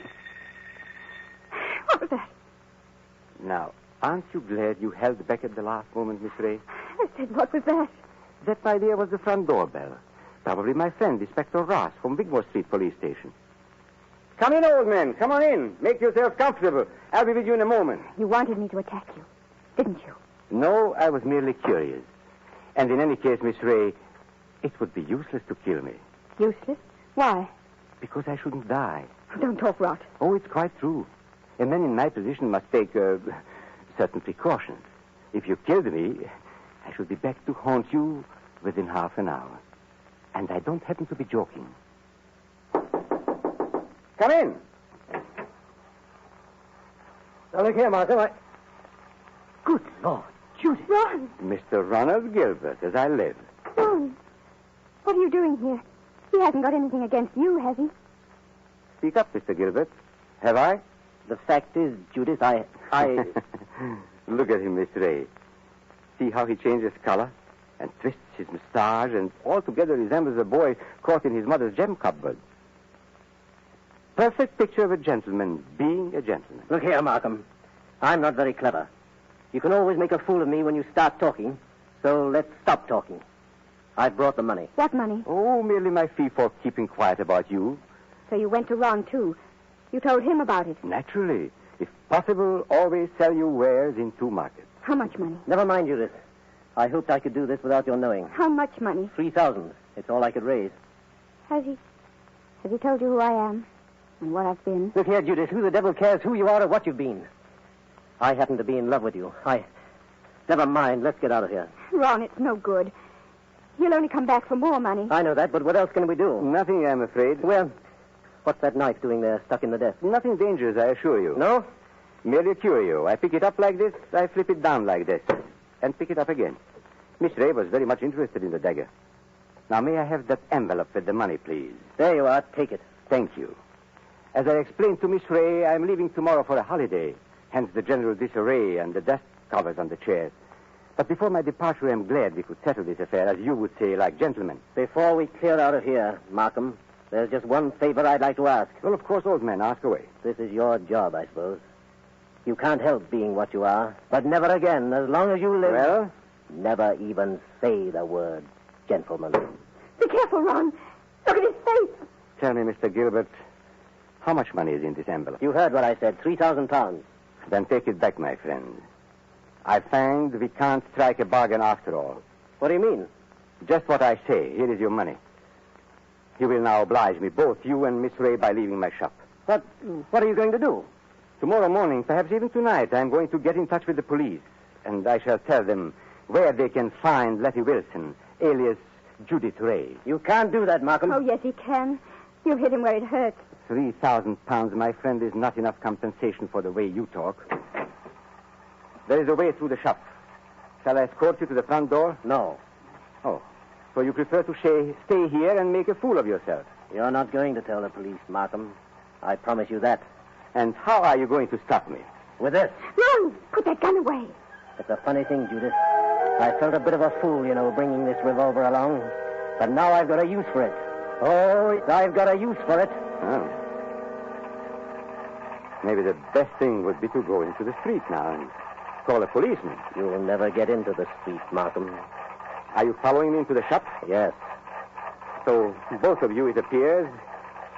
What was that? Now, aren't you glad you held back at the last moment, Miss Ray? I said, what was that? That, my dear, was the front doorbell. Probably my friend, Inspector Ross, from Wigmore Street Police Station. Come in, old man. Come on in. Make yourself comfortable. I'll be with you in a moment. You wanted me to attack you, didn't you? No, I was merely curious. And in any case, Miss Ray, it would be useless to kill me. Useless? Why? Because I shouldn't die. Don't talk rot. Oh, it's quite true. A man in my position must take certain precautions. If you killed me, I should be back to haunt you within half an hour. And I don't happen to be joking. Come in. Now, look here, Martha. Good Lord, Judith. Ron! Mr. Ronald Gilbert, as I live. Ron! What are you doing here? He hasn't got anything against you, has he? Speak up, Mr. Gilbert. Have I? The fact is, Judith, I... Look at him, Miss Ray. See how he changes color and twists his mustache and altogether resembles a boy caught in his mother's gem cupboard. Perfect picture of a gentleman being a gentleman. Look here, Markham. I'm not very clever. You can always make a fool of me when you start talking, so let's stop talking. I've brought the money. What money? Oh, merely my fee for keeping quiet about you. So you went to Ron, too. You told him about it. Naturally. If possible, always sell your wares in two markets. How much money? Never mind, Judith. I hoped I could do this without your knowing. How much money? 3,000. It's all I could raise. Has he told you who I am and what I've been? Look here, Judith. Who the devil cares who you are or what you've been? I happen to be in love with you. Never mind. Let's get out of here. Ron, it's no good. He'll only come back for more money. I know that, but what else can we do? Nothing, I'm afraid. Well, what's that knife doing there, stuck in the desk? Nothing dangerous, I assure you. No? Merely a curio. I pick it up like this, I flip it down like this, and pick it up again. Miss Ray was very much interested in the dagger. Now, may I have that envelope with the money, please? There you are. Take it. Thank you. As I explained to Miss Ray, I'm leaving tomorrow for a holiday, hence the general disarray and the dust covers on the chairs. But before my departure, I'm glad we could settle this affair, as you would say, like gentlemen. Before we clear out of here, Markham, there's just one favor I'd like to ask. Well, of course, old man, ask away. This is your job, I suppose. You can't help being what you are, but never again, as long as you live. Well? Never even say the word gentleman. Be careful, Ron. Look at his face. Tell me, Mr. Gilbert, how much money is in this envelope? You heard what I said, 3,000 pounds. Then take it back, my friend. I find we can't strike a bargain after all. What do you mean? Just what I say. Here is your money. You will now oblige me, both you and Miss Ray, by leaving my shop. But what are you going to do? Tomorrow morning, perhaps even tonight, I'm going to get in touch with the police, and I shall tell them where they can find Letty Wilson, alias Judith Ray. You can't do that, Markham. Oh, yes, he can. You hit him where it hurts. 3,000 pounds, my friend, is not enough compensation for the way you talk. There is a way through the shop. Shall I escort you to the front door? No. Oh, so you prefer to stay here and make a fool of yourself? You're not going to tell the police, Markham. I promise you that. And how are you going to stop me? With this. Ron, put that gun away. It's a funny thing, Judith. I felt a bit of a fool, bringing this revolver along. But now I've got a use for it. Oh, I've got a use for it. Oh. Maybe the best thing would be to go into the street now and call a policeman. You'll never get into the street, Markham. Are you following me into the shop? Yes. So both of you, it appears,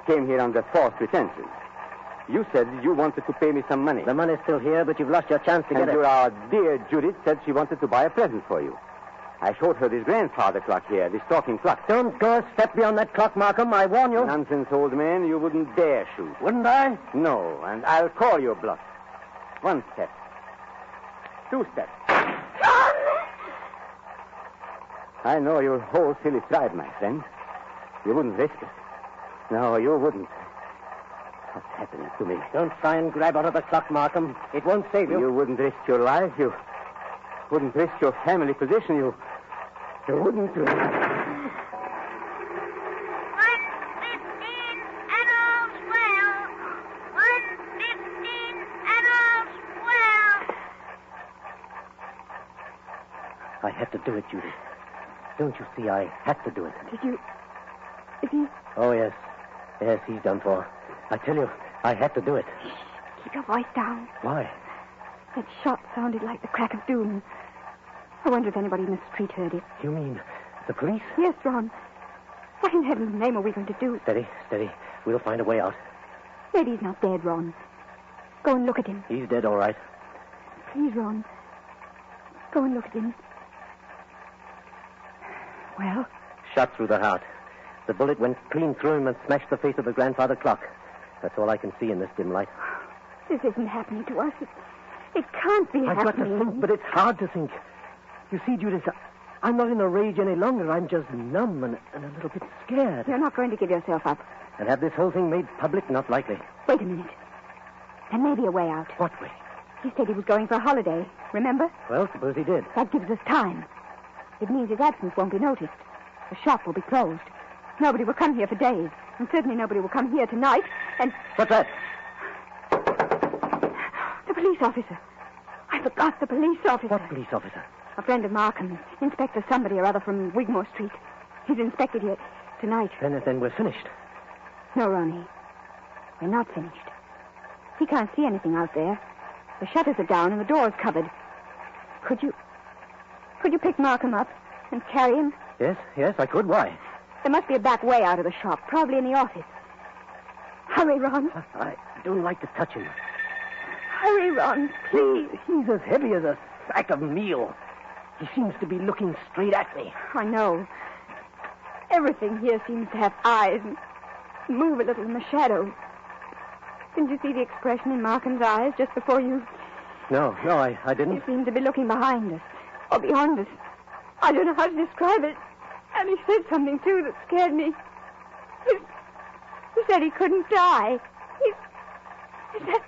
came here under false pretenses. You said you wanted to pay me some money. The money's still here, but you've lost your chance to get it. And our dear Judith said she wanted to buy a present for you. I showed her this grandfather clock here, this talking clock. Don't go a step beyond that clock, Markham. I warn you. Nonsense, old man. You wouldn't dare shoot. Wouldn't I? No, and I'll call your bluff. 1 step. 2 steps. I know your whole silly tribe, my friend. You wouldn't risk it. No, you wouldn't. What's happening to me? Don't try and grab out of the clock, Markham. It won't save you. You wouldn't risk your life. You wouldn't risk your family position. You wouldn't. 1:15 and all's well. 1:15 and all's well. I had to do it, Judith. Don't you see? I had to do it. Did you... Is he... Oh, yes. Yes, he's done for. I tell you, I had to do it. Keep your voice down. Why? That shot sounded like the crack of doom. I wonder if anybody in the street heard it. You mean the police? Yes, Ron. What in heaven's name are we going to do? Steady, steady. We'll find a way out. Maybe he's not dead, Ron. Go and look at him. He's dead, all right. Please, Ron. Go and look at him. Well? Shot through the heart. The bullet went clean through him and smashed the face of the grandfather clock. That's all I can see in this dim light. This isn't happening to us. It can't be I've happening. got to think, but it's hard to think. You see, Judith, I'm not in a rage any longer. I'm just numb and a little bit scared. You're not going to give yourself up. And have this whole thing made public? Not likely. Wait a minute. There may be a way out. What way? He said he was going for a holiday. Remember? Well, suppose he did. That gives us time. It means his absence won't be noticed. The shop will be closed. Nobody will come here for days. And certainly nobody will come here tonight. And... What's that? The police officer. I forgot the police officer. What police officer? A friend of Markham's. Inspector somebody or other from Wigmore Street. He's inspected here tonight. Then we're finished. No, Ronnie. We're not finished. He can't see anything out there. The shutters are down and the door's covered. Could you pick Markham up and carry him? Yes, I could. Why? There must be a back way out of the shop, probably in the office. Hurry, Ron. I don't like to touch him. Hurry, Ron, please. He's as heavy as a sack of meal. He seems to be looking straight at me. I know. Everything here seems to have eyes and move a little in the shadows. Didn't you see the expression in Markham's eyes just before you... No, I didn't. He seemed to be looking behind us, or beyond us. I don't know how to describe it. And he said something, too, that scared me. He said he couldn't die. He said...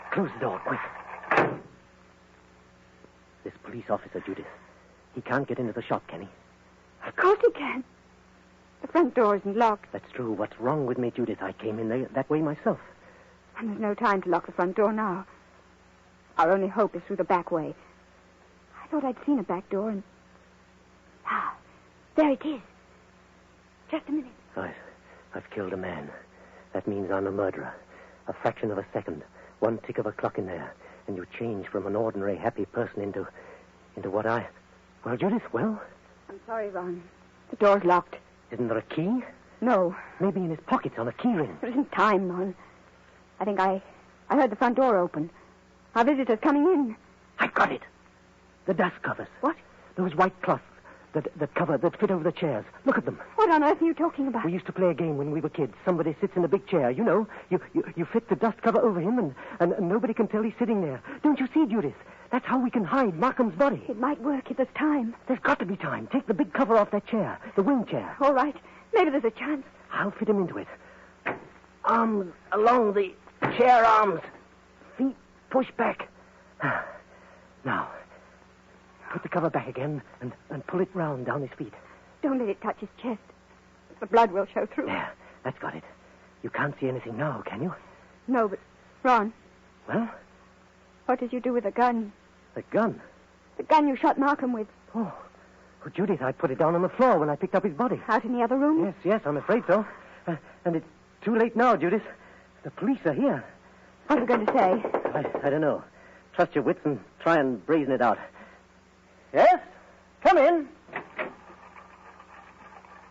Close the door, quick. This police officer, Judith, he can't get into the shop, can he? Of course he can. The front door isn't locked. That's true. What's wrong with me, Judith? I came in there that way myself. And there's no time to lock the front door now. Our only hope is through the back way. thought I'd seen a back door and... Ah, there it is. Just a minute. I've killed a man. That means I'm a murderer. A fraction of a second. One tick of a clock in there. And you change from an ordinary happy person into what I... Well, Judith, well? I'm sorry, Ron. The door's locked. Isn't there a key? No. Maybe in his pockets on a key ring. There isn't time, Ron. I think I heard the front door open. Our visitor's coming in. I've got it. The dust covers. What? Those white cloths that fit over the chairs. Look at them. What on earth are you talking about? We used to play a game when we were kids. Somebody sits in a big chair. You know, you fit the dust cover over him and nobody can tell he's sitting there. Don't you see, Judith? That's how we can hide Markham's body. It might work if there's time. There's got to be time. Take the big cover off that chair, the wing chair. All right. Maybe there's a chance. I'll fit him into it. Arms along the chair arms. Feet pushed back. Now, put the cover back again and pull it round down his feet. Don't let it touch his chest. The blood will show through. There, that's got it. You can't see anything now, can you? No, but... Ron. Well? What did you do with the gun? The gun? The gun you shot Markham with. Oh, Judith, I put it down on the floor when I picked up his body. Out in the other room? Yes, I'm afraid so. And it's too late now, Judith. The police are here. What are you going to say? I don't know. Trust your wits and try and brazen it out. Yes? Come in.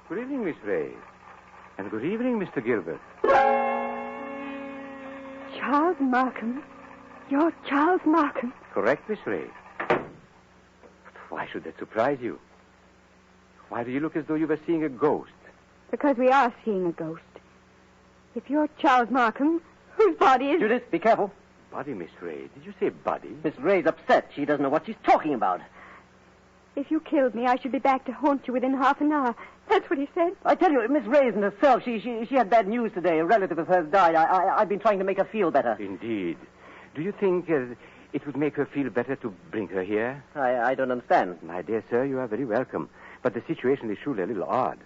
Good evening, Miss Ray. And good evening, Mr. Gilbert. Charles Markham? You're Charles Markham? Correct, Miss Ray. But why should that surprise you? Why do you look as though you were seeing a ghost? Because we are seeing a ghost. If you're Charles Markham, whose body is... Judith, be careful. Body, Miss Ray. Did you say body? Miss Ray's upset. She doesn't know what she's talking about. If you killed me, I should be back to haunt you within half an hour. That's what he said. I tell you, Miss Ray isn't herself. She had bad news today. A relative of hers died. I've been trying to make her feel better. Indeed. Do you think it would make her feel better to bring her here? I don't understand. My dear sir, you are very welcome. But the situation is surely a little odd.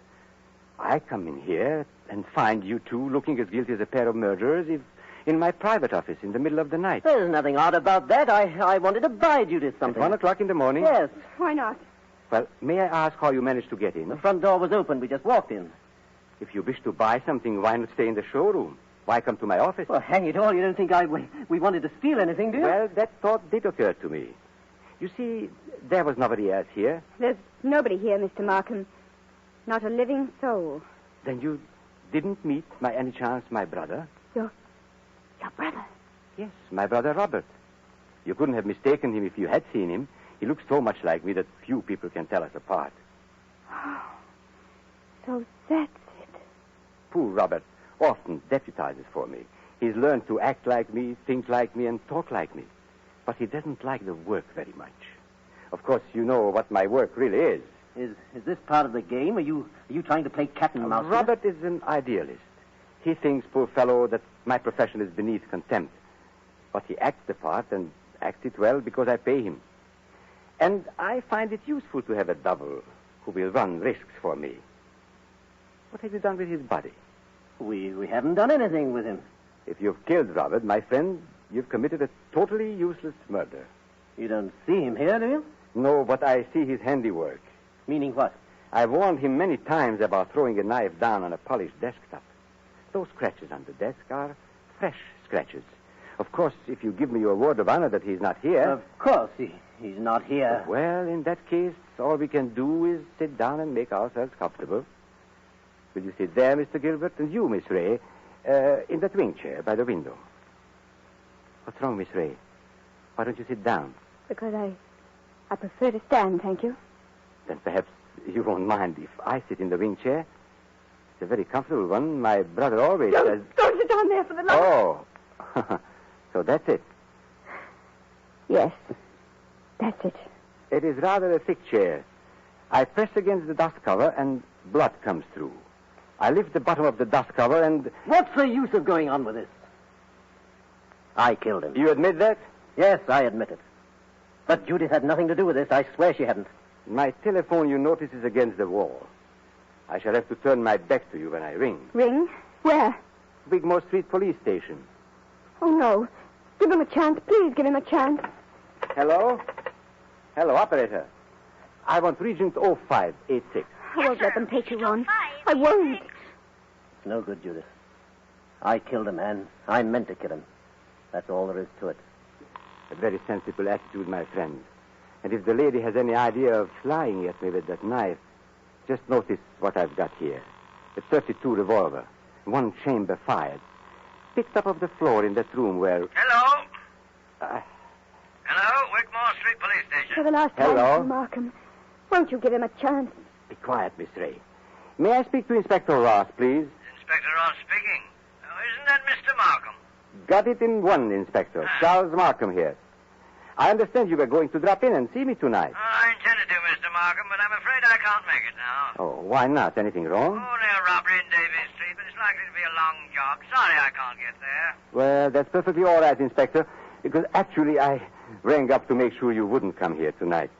I come in here and find you two looking as guilty as a pair of murderers in my private office in the middle of the night. There's nothing odd about that. I wanted to buy Judith something. At 1 o'clock in the morning? Yes. Why not? Well, may I ask how you managed to get in? The front door was open. We just walked in. If you wish to buy something, why not stay in the showroom? Why come to my office? Well, hang it all. You don't think we wanted to steal anything, do you? Well, that thought did occur to me. You see, there was nobody else here. There's nobody here, Mr. Markham. Not a living soul. Then you didn't meet, by any chance, my brother? Your brother? Yes, my brother Robert. You couldn't have mistaken him if you had seen him. He looks so much like me that few people can tell us apart. Oh, so that's it. Poor Robert often deputizes for me. He's learned to act like me, think like me, and talk like me. But he doesn't like the work very much. Of course, you know what my work really is. Is this part of the game? Are you trying to play cat and mouse? Robert is an idealist. He thinks, poor fellow, that my profession is beneath contempt. But he acts the part and acts it well because I pay him. And I find it useful to have a double who will run risks for me. What have you done with his body? We haven't done anything with him. If you've killed Robert, my friend, you've committed a totally useless murder. You don't see him here, do you? No, but I see his handiwork. Meaning what? I've warned him many times about throwing a knife down on a polished desktop. Those scratches on the desk are fresh scratches. Of course, if you give me your word of honor that he's not here... Of course, he's not here. Well, in that case, all we can do is sit down and make ourselves comfortable. Will you sit there, Mr. Gilbert, and you, Miss Ray, in that wing chair by the window? What's wrong, Miss Ray? Why don't you sit down? Because I prefer to stand, thank you. Then perhaps you won't mind if I sit in the wing chair. It's a very comfortable one. My brother always says... Don't sit down there for the love. Oh. So that's it. Yes. That's it. It is rather a thick chair. I press against the dust cover and blood comes through. I lift the bottom of the dust cover and... What's the use of going on with this? I killed him. You admit that? Yes, I admit it. But Judith had nothing to do with this. I swear she hadn't. My telephone, you notice, is against the wall. I shall have to turn my back to you when I ring. Ring? Where? Wigmore Street Police Station. Oh, no. Give him a chance. Please give him a chance. Hello? Hello, operator. I want Regent 0586. I won't let them take you, Ron. I won't. It's no good, Judith. I killed a man. I meant to kill him. That's all there is to it. A very sensible attitude, my friend. And if the lady has any idea of flying at me with that knife, just notice what I've got here. A .32 revolver, one chamber fired, picked up off the floor in that room where... Hello? Hello, Wickmore Street Police Station. For the last time, Mr. Markham, won't you give him a chance? Be quiet, Miss Ray. May I speak to Inspector Ross, please? Inspector Ross speaking. Oh, isn't that Mr. Markham? Got it in one, Inspector. Charles Markham here. I understand you were going to drop in and see me tonight. I intended to, Mr. Markham, but I'm afraid I can't make it now. Oh, why not? Anything wrong? Only a robbery in Davies Street, but it's likely to be a long jog. Sorry I can't get there. Well, that's perfectly all right, Inspector, because actually I rang up to make sure you wouldn't come here tonight.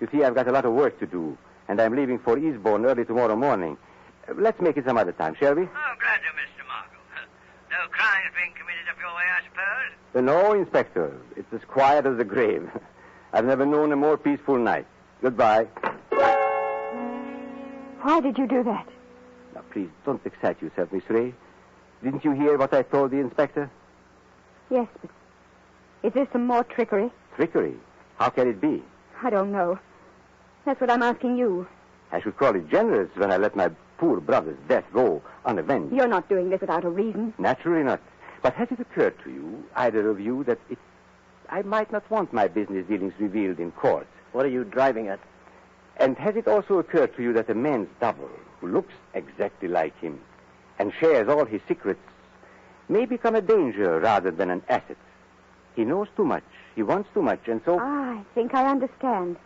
You see, I've got a lot of work to do, and I'm leaving for Eastbourne early tomorrow morning. Let's make it some other time, shall we? Oh, glad to, Mr. Markham. No crimes being committed up your way, I suppose? No, Inspector. It's as quiet as the grave. I've never known a more peaceful night. Goodbye. Why did you do that? Now, please, don't excite yourself, Miss Ray. Didn't you hear what I told the Inspector? Yes, but is this some more trickery? Trickery? How can it be? I don't know. That's what I'm asking you. I should call it generous when I let my poor brother's death go unavenged. You're not doing this without a reason. Naturally not. But has it occurred to you, either of you, that I might not want my business dealings revealed in court? What are you driving at? And has it also occurred to you that a man's double, who looks exactly like him and shares all his secrets, may become a danger rather than an asset? He knows too much. He wants too much, and so... I think I understand.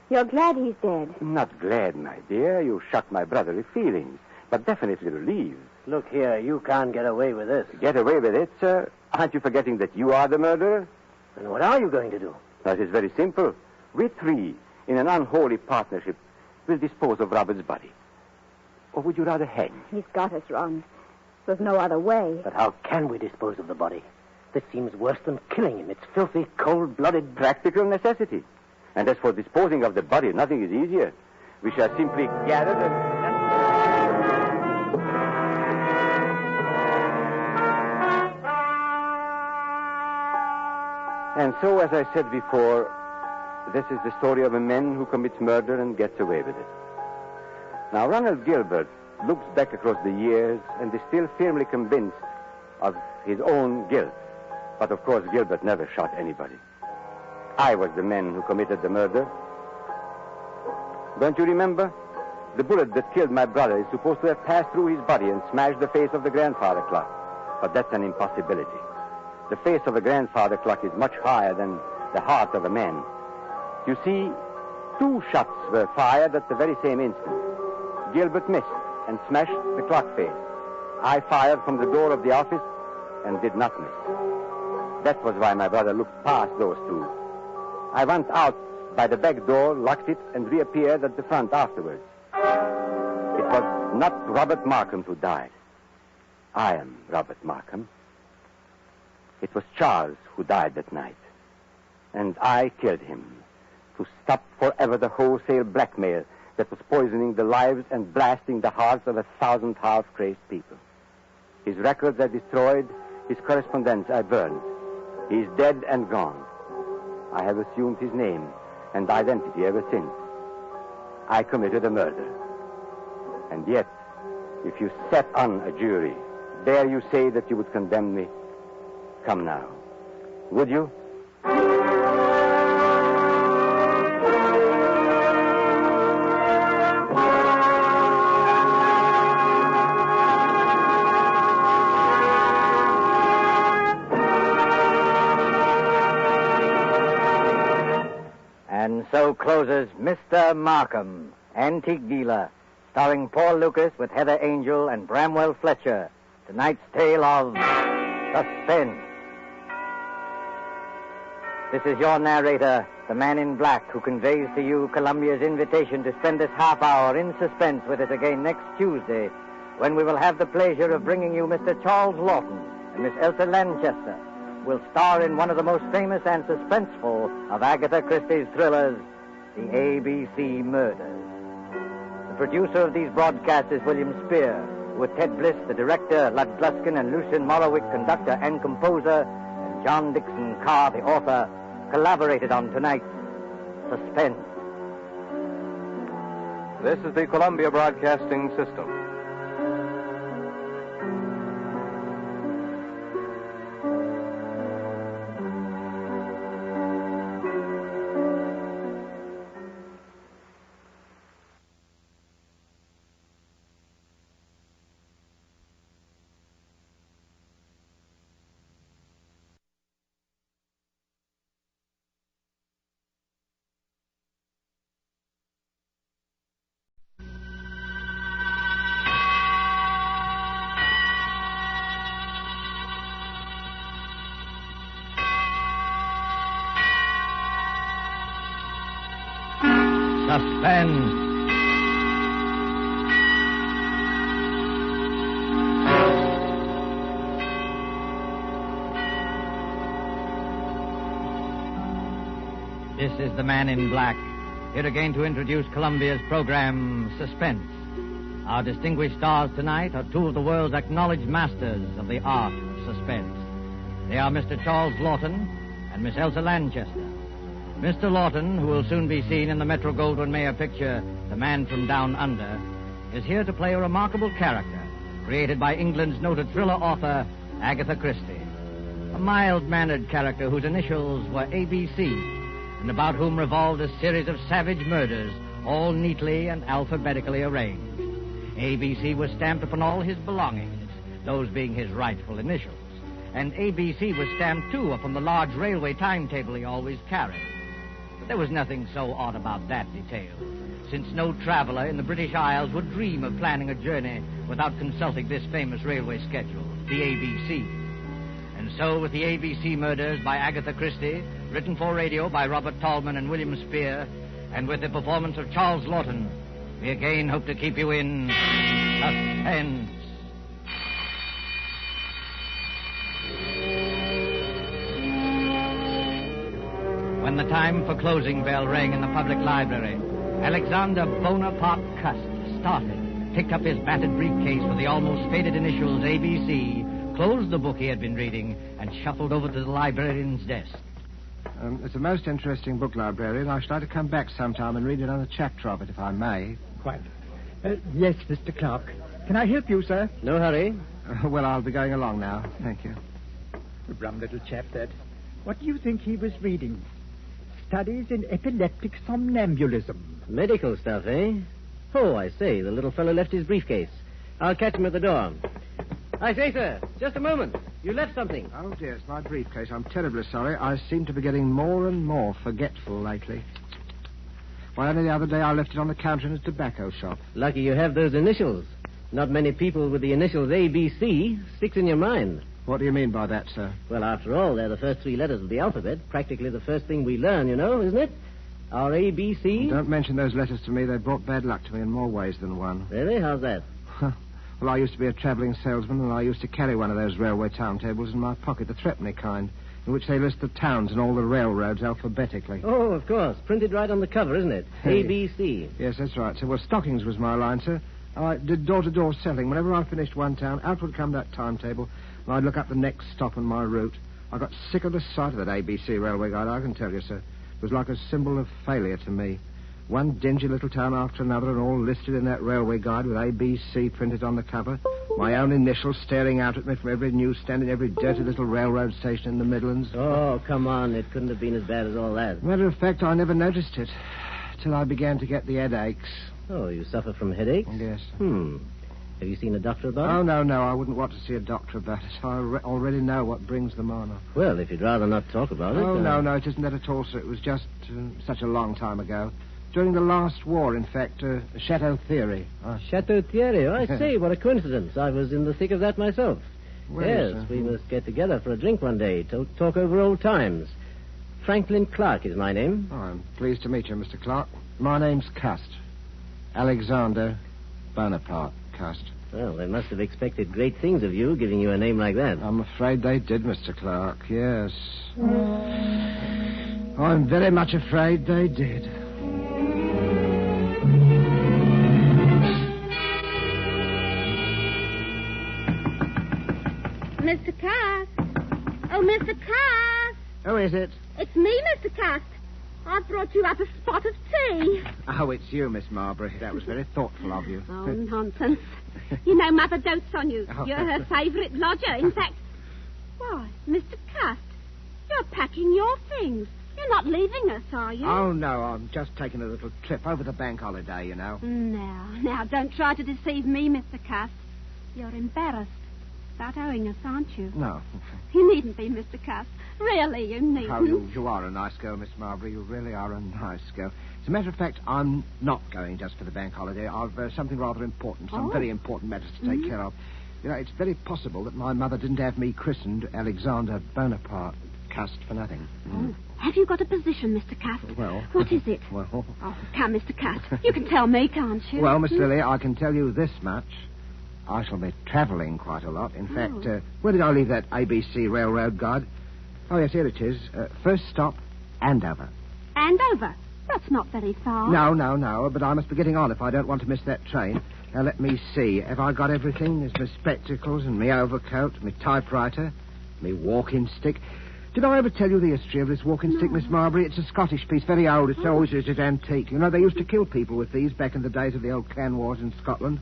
You're glad he's dead. Not glad, my dear. You shocked my brotherly feelings, but definitely relieved. Look here, you can't get away with this. Get away with it, sir? Aren't you forgetting that you are the murderer? And what are you going to do? That is very simple. We three, in an unholy partnership, will dispose of Robert's body. Or would you rather hang? He's got us, Ron. There's no other way. But how can we dispose of the body? This seems worse than killing him. It's filthy, cold-blooded... Practical necessity. And as for disposing of the body, nothing is easier. We shall simply gather the... And so, as I said before, this is the story of a man who commits murder and gets away with it. Now, Ronald Gilbert looks back across the years and is still firmly convinced of his own guilt. But, of course, Gilbert never shot anybody. I was the man who committed the murder. Don't you remember? The bullet that killed my brother is supposed to have passed through his body and smashed the face of the grandfather clock. But that's an impossibility. The face of a grandfather clock is much higher than the heart of a man. You see, 2 shots were fired at the very same instant. Gilbert missed and smashed the clock face. I fired from the door of the office and did not miss. That was why my brother looked past those 2. I went out by the back door, locked it, and reappeared at the front afterwards. It was not Robert Markham who died. I am Robert Markham. It was Charles who died that night. And I killed him to stop forever the wholesale blackmail that was poisoning the lives and blasting the hearts of 1,000 half-crazed people. His records I destroyed, his correspondence I burned. He is dead and gone. I have assumed his name and identity ever since. I committed a murder. And yet, if you sat on a jury, dare you say that you would condemn me? Come now. Would you? And so closes Mr. Markham, Antique Dealer, starring Paul Lucas with Heather Angel and Bramwell Fletcher. Tonight's tale of suspense. This is your narrator, the man in black, who conveys to you Columbia's invitation to spend this half hour in suspense with us again next Tuesday, when we will have the pleasure of bringing you Mr. Charles Lawton and Miss Elsa Lanchester, who will star in one of the most famous and suspenseful of Agatha Christie's thrillers, the ABC murders. The producer of these broadcasts is William Spear, with Ted Bliss, the director, Lud Gluskin and Lucien Morowick, conductor and composer, and John Dixon Carr, the author, collaborated on tonight's Suspense. This is the Columbia Broadcasting System. Suspense. This is the Man in Black, here again to introduce Columbia's program, Suspense. Our distinguished stars tonight are two of the world's acknowledged masters of the art of suspense. They are Mr. Charles Lawton and Miss Elsa Lanchester. Mr. Lawton, who will soon be seen in the Metro-Goldwyn-Mayer picture, The Man from Down Under, is here to play a remarkable character created by England's noted thriller author, Agatha Christie. A mild-mannered character whose initials were ABC, and about whom revolved a series of savage murders, all neatly and alphabetically arranged. ABC was stamped upon all his belongings, those being his rightful initials. And ABC was stamped, too, upon the large railway timetable he always carried. But there was nothing so odd about that detail, since no traveler in the British Isles would dream of planning a journey without consulting this famous railway schedule, the ABC. And so, with the ABC Murders by Agatha Christie, written for radio by Robert Tallman and William Spear, and with the performance of Charles Lawton, we again hope to keep you in suspense. When the time for closing bell rang in the public library, Alexander Bonaparte Cust started, picked up his battered briefcase with the almost faded initials ABC, closed the book he had been reading, and shuffled over to the librarian's desk. It's a most interesting book, librarian. I should like to come back sometime and read another chapter of it, if I may. Quite. Yes, Mr. Clark. Can I help you, sir? No hurry. Well, I'll be going along now. Thank you. A rum little chap, that. What do you think he was reading? Studies in epileptic somnambulism. Medical stuff, eh? Oh, I say, the little fellow left his briefcase. I'll catch him at the door. I say, sir, just a moment. You left something. Oh, dear, it's my briefcase. I'm terribly sorry. I seem to be getting more and more forgetful lately. Why, only the other day I left it on the counter in a tobacco shop. Lucky you have those initials. Not many people with the initials ABC sticks in your mind. What do you mean by that, sir? Well, after all, they're the first three letters of the alphabet. Practically the first thing we learn, you know, isn't it? Our ABC. Don't mention those letters to me. They've brought bad luck to me in more ways than one. Really? How's that? Well, I used to be a travelling salesman, and I used to carry one of those railway timetables in my pocket, the threepenny kind, in which they list the towns and all the railroads alphabetically. Oh, of course. Printed right on the cover, isn't it? ABC. Yes, that's right, sir. Well, stockings was my line, sir. I did door-to-door selling. Whenever I finished one town, out would come that timetable, and I'd look up the next stop on my route. I got sick of the sight of that ABC railway guide, I can tell you, sir. It was like a symbol of failure to me. One dingy little town after another, and all listed in that railway guide with ABC printed on the cover. My own initials staring out at me from every newsstand and every dirty little railroad station in the Midlands. Oh, come on. It couldn't have been as bad as all that. Matter of fact, I never noticed it till I began to get the headaches. Oh, you suffer from headaches? Yes. Have you seen a doctor about it? Oh, no. I wouldn't want to see a doctor about it. I already know what brings them on. Well, if you'd rather not talk about it... Oh, no, it isn't that at all, sir. It was just such a long time ago. During the last war, in fact, Chateau Theory. Chateau Theory? Oh, I say, what a coincidence. I was in the thick of that myself. Well, yes, we must get together for a drink one day to talk over old times. Franklin Clark is my name. Oh, I'm pleased to meet you, Mr. Clark. My name's Cust. Alexander Bonaparte Cust. Well, they must have expected great things of you, giving you a name like that. I'm afraid they did, Mr. Clark, yes. I'm very much afraid they did. Mr. Cast. Oh, Mr. Cast. Who is it? It's me, Mr. Cast. I've brought you up a spot of tea. Oh, it's you, Miss Marbury. That was very thoughtful of you. Oh, nonsense. You know Mother dotes on you. Oh. You're her favourite lodger. In fact... Why, Mr. Cast, you're packing your things. You're not leaving us, are you? Oh, no, I'm just taking a little trip over the bank holiday, you know. Now, don't try to deceive me, Mr. Cast. You're embarrassed about owing us, aren't you? No. You needn't be, Mr. Cast. Really, you needn't. Oh, you are a nice girl, Miss Marbury. You really are a nice girl. As a matter of fact, I'm not going just for the bank holiday. I've something rather important, some very important matters to take care of. You know, it's very possible that my mother didn't have me christened Alexander Bonaparte. Cast for nothing. Oh, have you got a position, Mr. Cast? Well... What is it? Well... Oh, come, Mr. Cast. You can tell me, can't you? Well, Miss Lily, I can tell you this much. I shall be travelling quite a lot. In fact, where did I leave that ABC railroad guide? Oh, yes, here it is. First stop, Andover. Andover? That's not very far. No, but I must be getting on if I don't want to miss that train. Now, let me see. Have I got everything? There's my spectacles and my overcoat, my typewriter, my walking stick. Did I ever tell you the history of this walking stick, Miss Marbury? It's a Scottish piece, very old. It's always it's antique. You know, they used to kill people with these back in the days of the old clan wars in Scotland.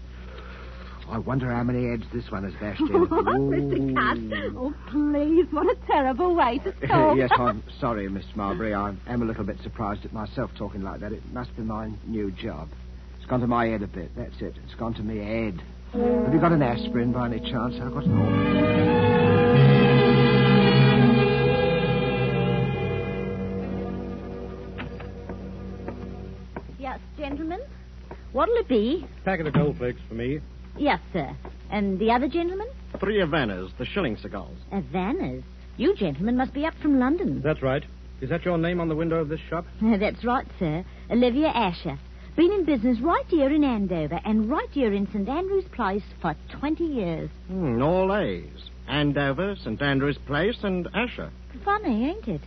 I wonder how many heads this one has bashed in. Mr. Cast. Oh, please, what a terrible way to talk. Yes, I'm sorry, Miss Marbury. I am a little bit surprised at myself talking like that. It must be my new job. It's gone to my head a bit. That's it. It's gone to me head. Have you got an aspirin by any chance? I've got an Yes, gentlemen. What'll it be? Packet of goldflakes for me. Yes, sir. And the other gentleman? 3 Havanas, the shilling cigars. Havanas? You gentlemen must be up from London. That's right. Is that your name on the window of this shop? That's right, sir. Olivia Asher. Been in business right here in Andover and right here in St. Andrew's Place for 20 years. All A's. Andover, St. Andrew's Place, and Asher. Funny, ain't it?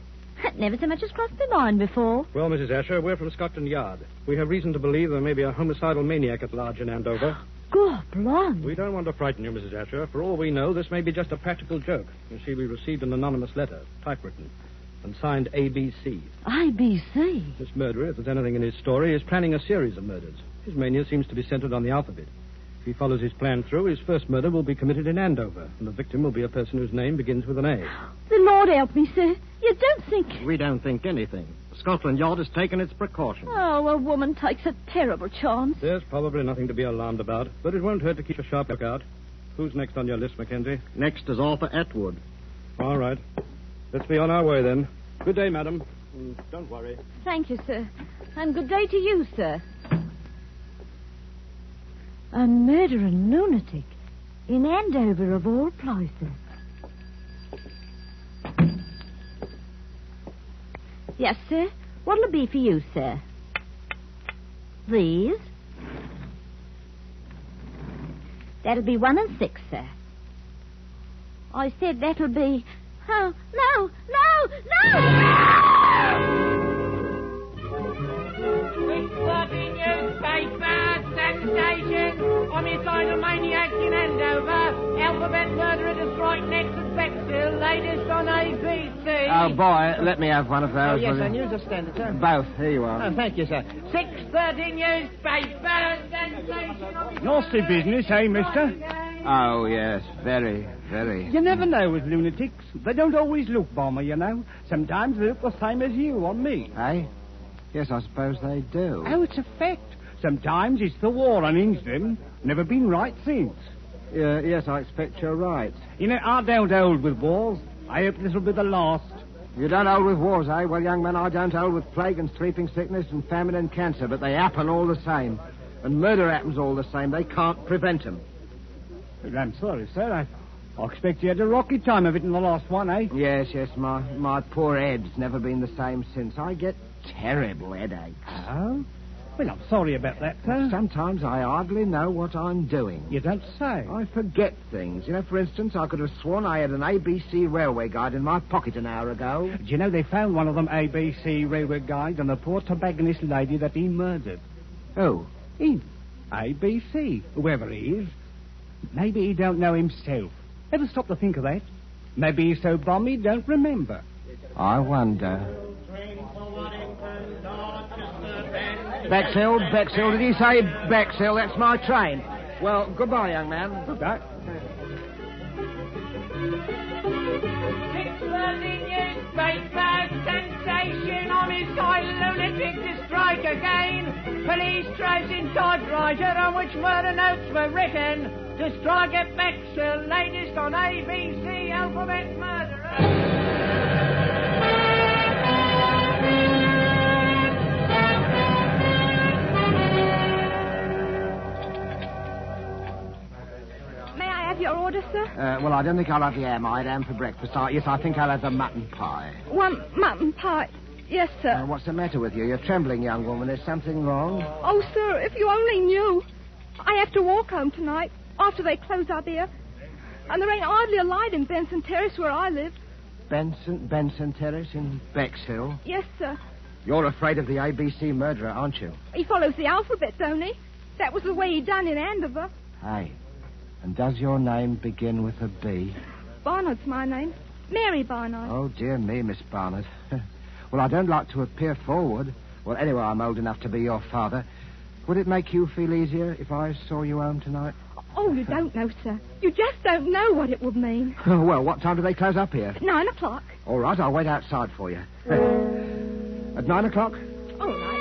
Never so much as crossed my mind before. Well, Mrs. Asher, we're from Scotland Yard. We have reason to believe there may be a homicidal maniac at large in Andover. God, blimey. We don't want to frighten you, Mrs. Asher. For all we know, this may be just a practical joke. You see, we received an anonymous letter, typewritten, and signed ABC. ABC? This murderer, if there's anything in his story, is planning a series of murders. His mania seems to be centered on the alphabet. If he follows his plan through, his first murder will be committed in Andover, and the victim will be a person whose name begins with an A. The Lord help me, sir. You don't think... We don't think anything. Scotland Yard has taken its precautions. Oh, a woman takes a terrible chance. There's probably nothing to be alarmed about, but it won't hurt to keep a sharp lookout. Who's next on your list, Mackenzie? Next is Arthur Atwood. All right. Let's be on our way, then. Good day, madam. Don't worry. Thank you, sir. And good day to you, sir. A murdering lunatic in Andover, of all places. Yes, sir. What'll it be for you, sir? These? That'll be 1 and 6, sir. I said that'll be... Oh, no! 6:30 newspaper, sensation, homicidal maniac in Andover, alphabet murderer to strike next at Bexhill, latest on ABC. Oh, boy, let me have one of those. Oh, yes, will sir. you? News or Standard, sir? Both. Here you are. Oh, thank you, sir. 6:30 newspaper, sensation... Nasty business, eh, mister? Oh, yes, very, very. You never know with lunatics. They don't always look bomber, you know. Sometimes they look the same as you or me. Eh? Yes, I suppose they do. Oh, it's a fact. Sometimes it's the war unhinged them. Never been right since. Yes, I expect you're right. You know, I don't hold with wars. I hope this will be the last. You don't hold with wars, eh? Well, young man, I don't hold with plague and sleeping sickness and famine and cancer, but they happen all the same. And murder happens all the same. They can't prevent them. Well, I'm sorry, sir. I expect you had a rocky time of it in the last one, eh? Yes. My poor head's never been the same since. I get terrible headaches. Oh? Well, I'm sorry about that, sir. Sometimes I hardly know what I'm doing. You don't say. I forget things. You know, for instance, I could have sworn I had an ABC railway guide in my pocket an hour ago. Do you know they found one of them ABC railway guides on the poor tobacconist lady that he murdered? Who? Him. ABC, whoever he is. Maybe he don't know himself. Ever stop to think of that? Maybe he's so balmy he don't remember. I wonder. Bexhill, did he say Bexhill? That's my train. Well, goodbye, young man. Goodbye. Sensation on his side, lunatic to strike again. Police tracing typewriter on which murder notes were written. To strike at Bexhill, latest on ABC alphabet murderer. Your order, sir? Well, I don't think I'll have the ham for breakfast. Yes, I think I'll have the mutton pie. One mutton pie. Yes, sir. What's the matter with you? You're trembling, young woman. Is something wrong? Oh, sir, if you only knew. I have to walk home tonight after they close up here. And there ain't hardly a light in Benson Terrace where I live. Benson Terrace in Bexhill? Yes, sir. You're afraid of the ABC murderer, aren't you? He follows the alphabet, don't he? That was the way he done in Andover. Hey. And does your name begin with a B? Barnard's my name. Mary Barnard. Oh, dear me, Miss Barnard. Well, I don't like to appear forward. Well, anyway, I'm old enough to be your father. Would it make you feel easier if I saw you home tonight? Oh, you don't know, sir. You just don't know what it would mean. Oh, well, what time do they close up here? 9 o'clock. All right, I'll wait outside for you. At 9 o'clock? All right.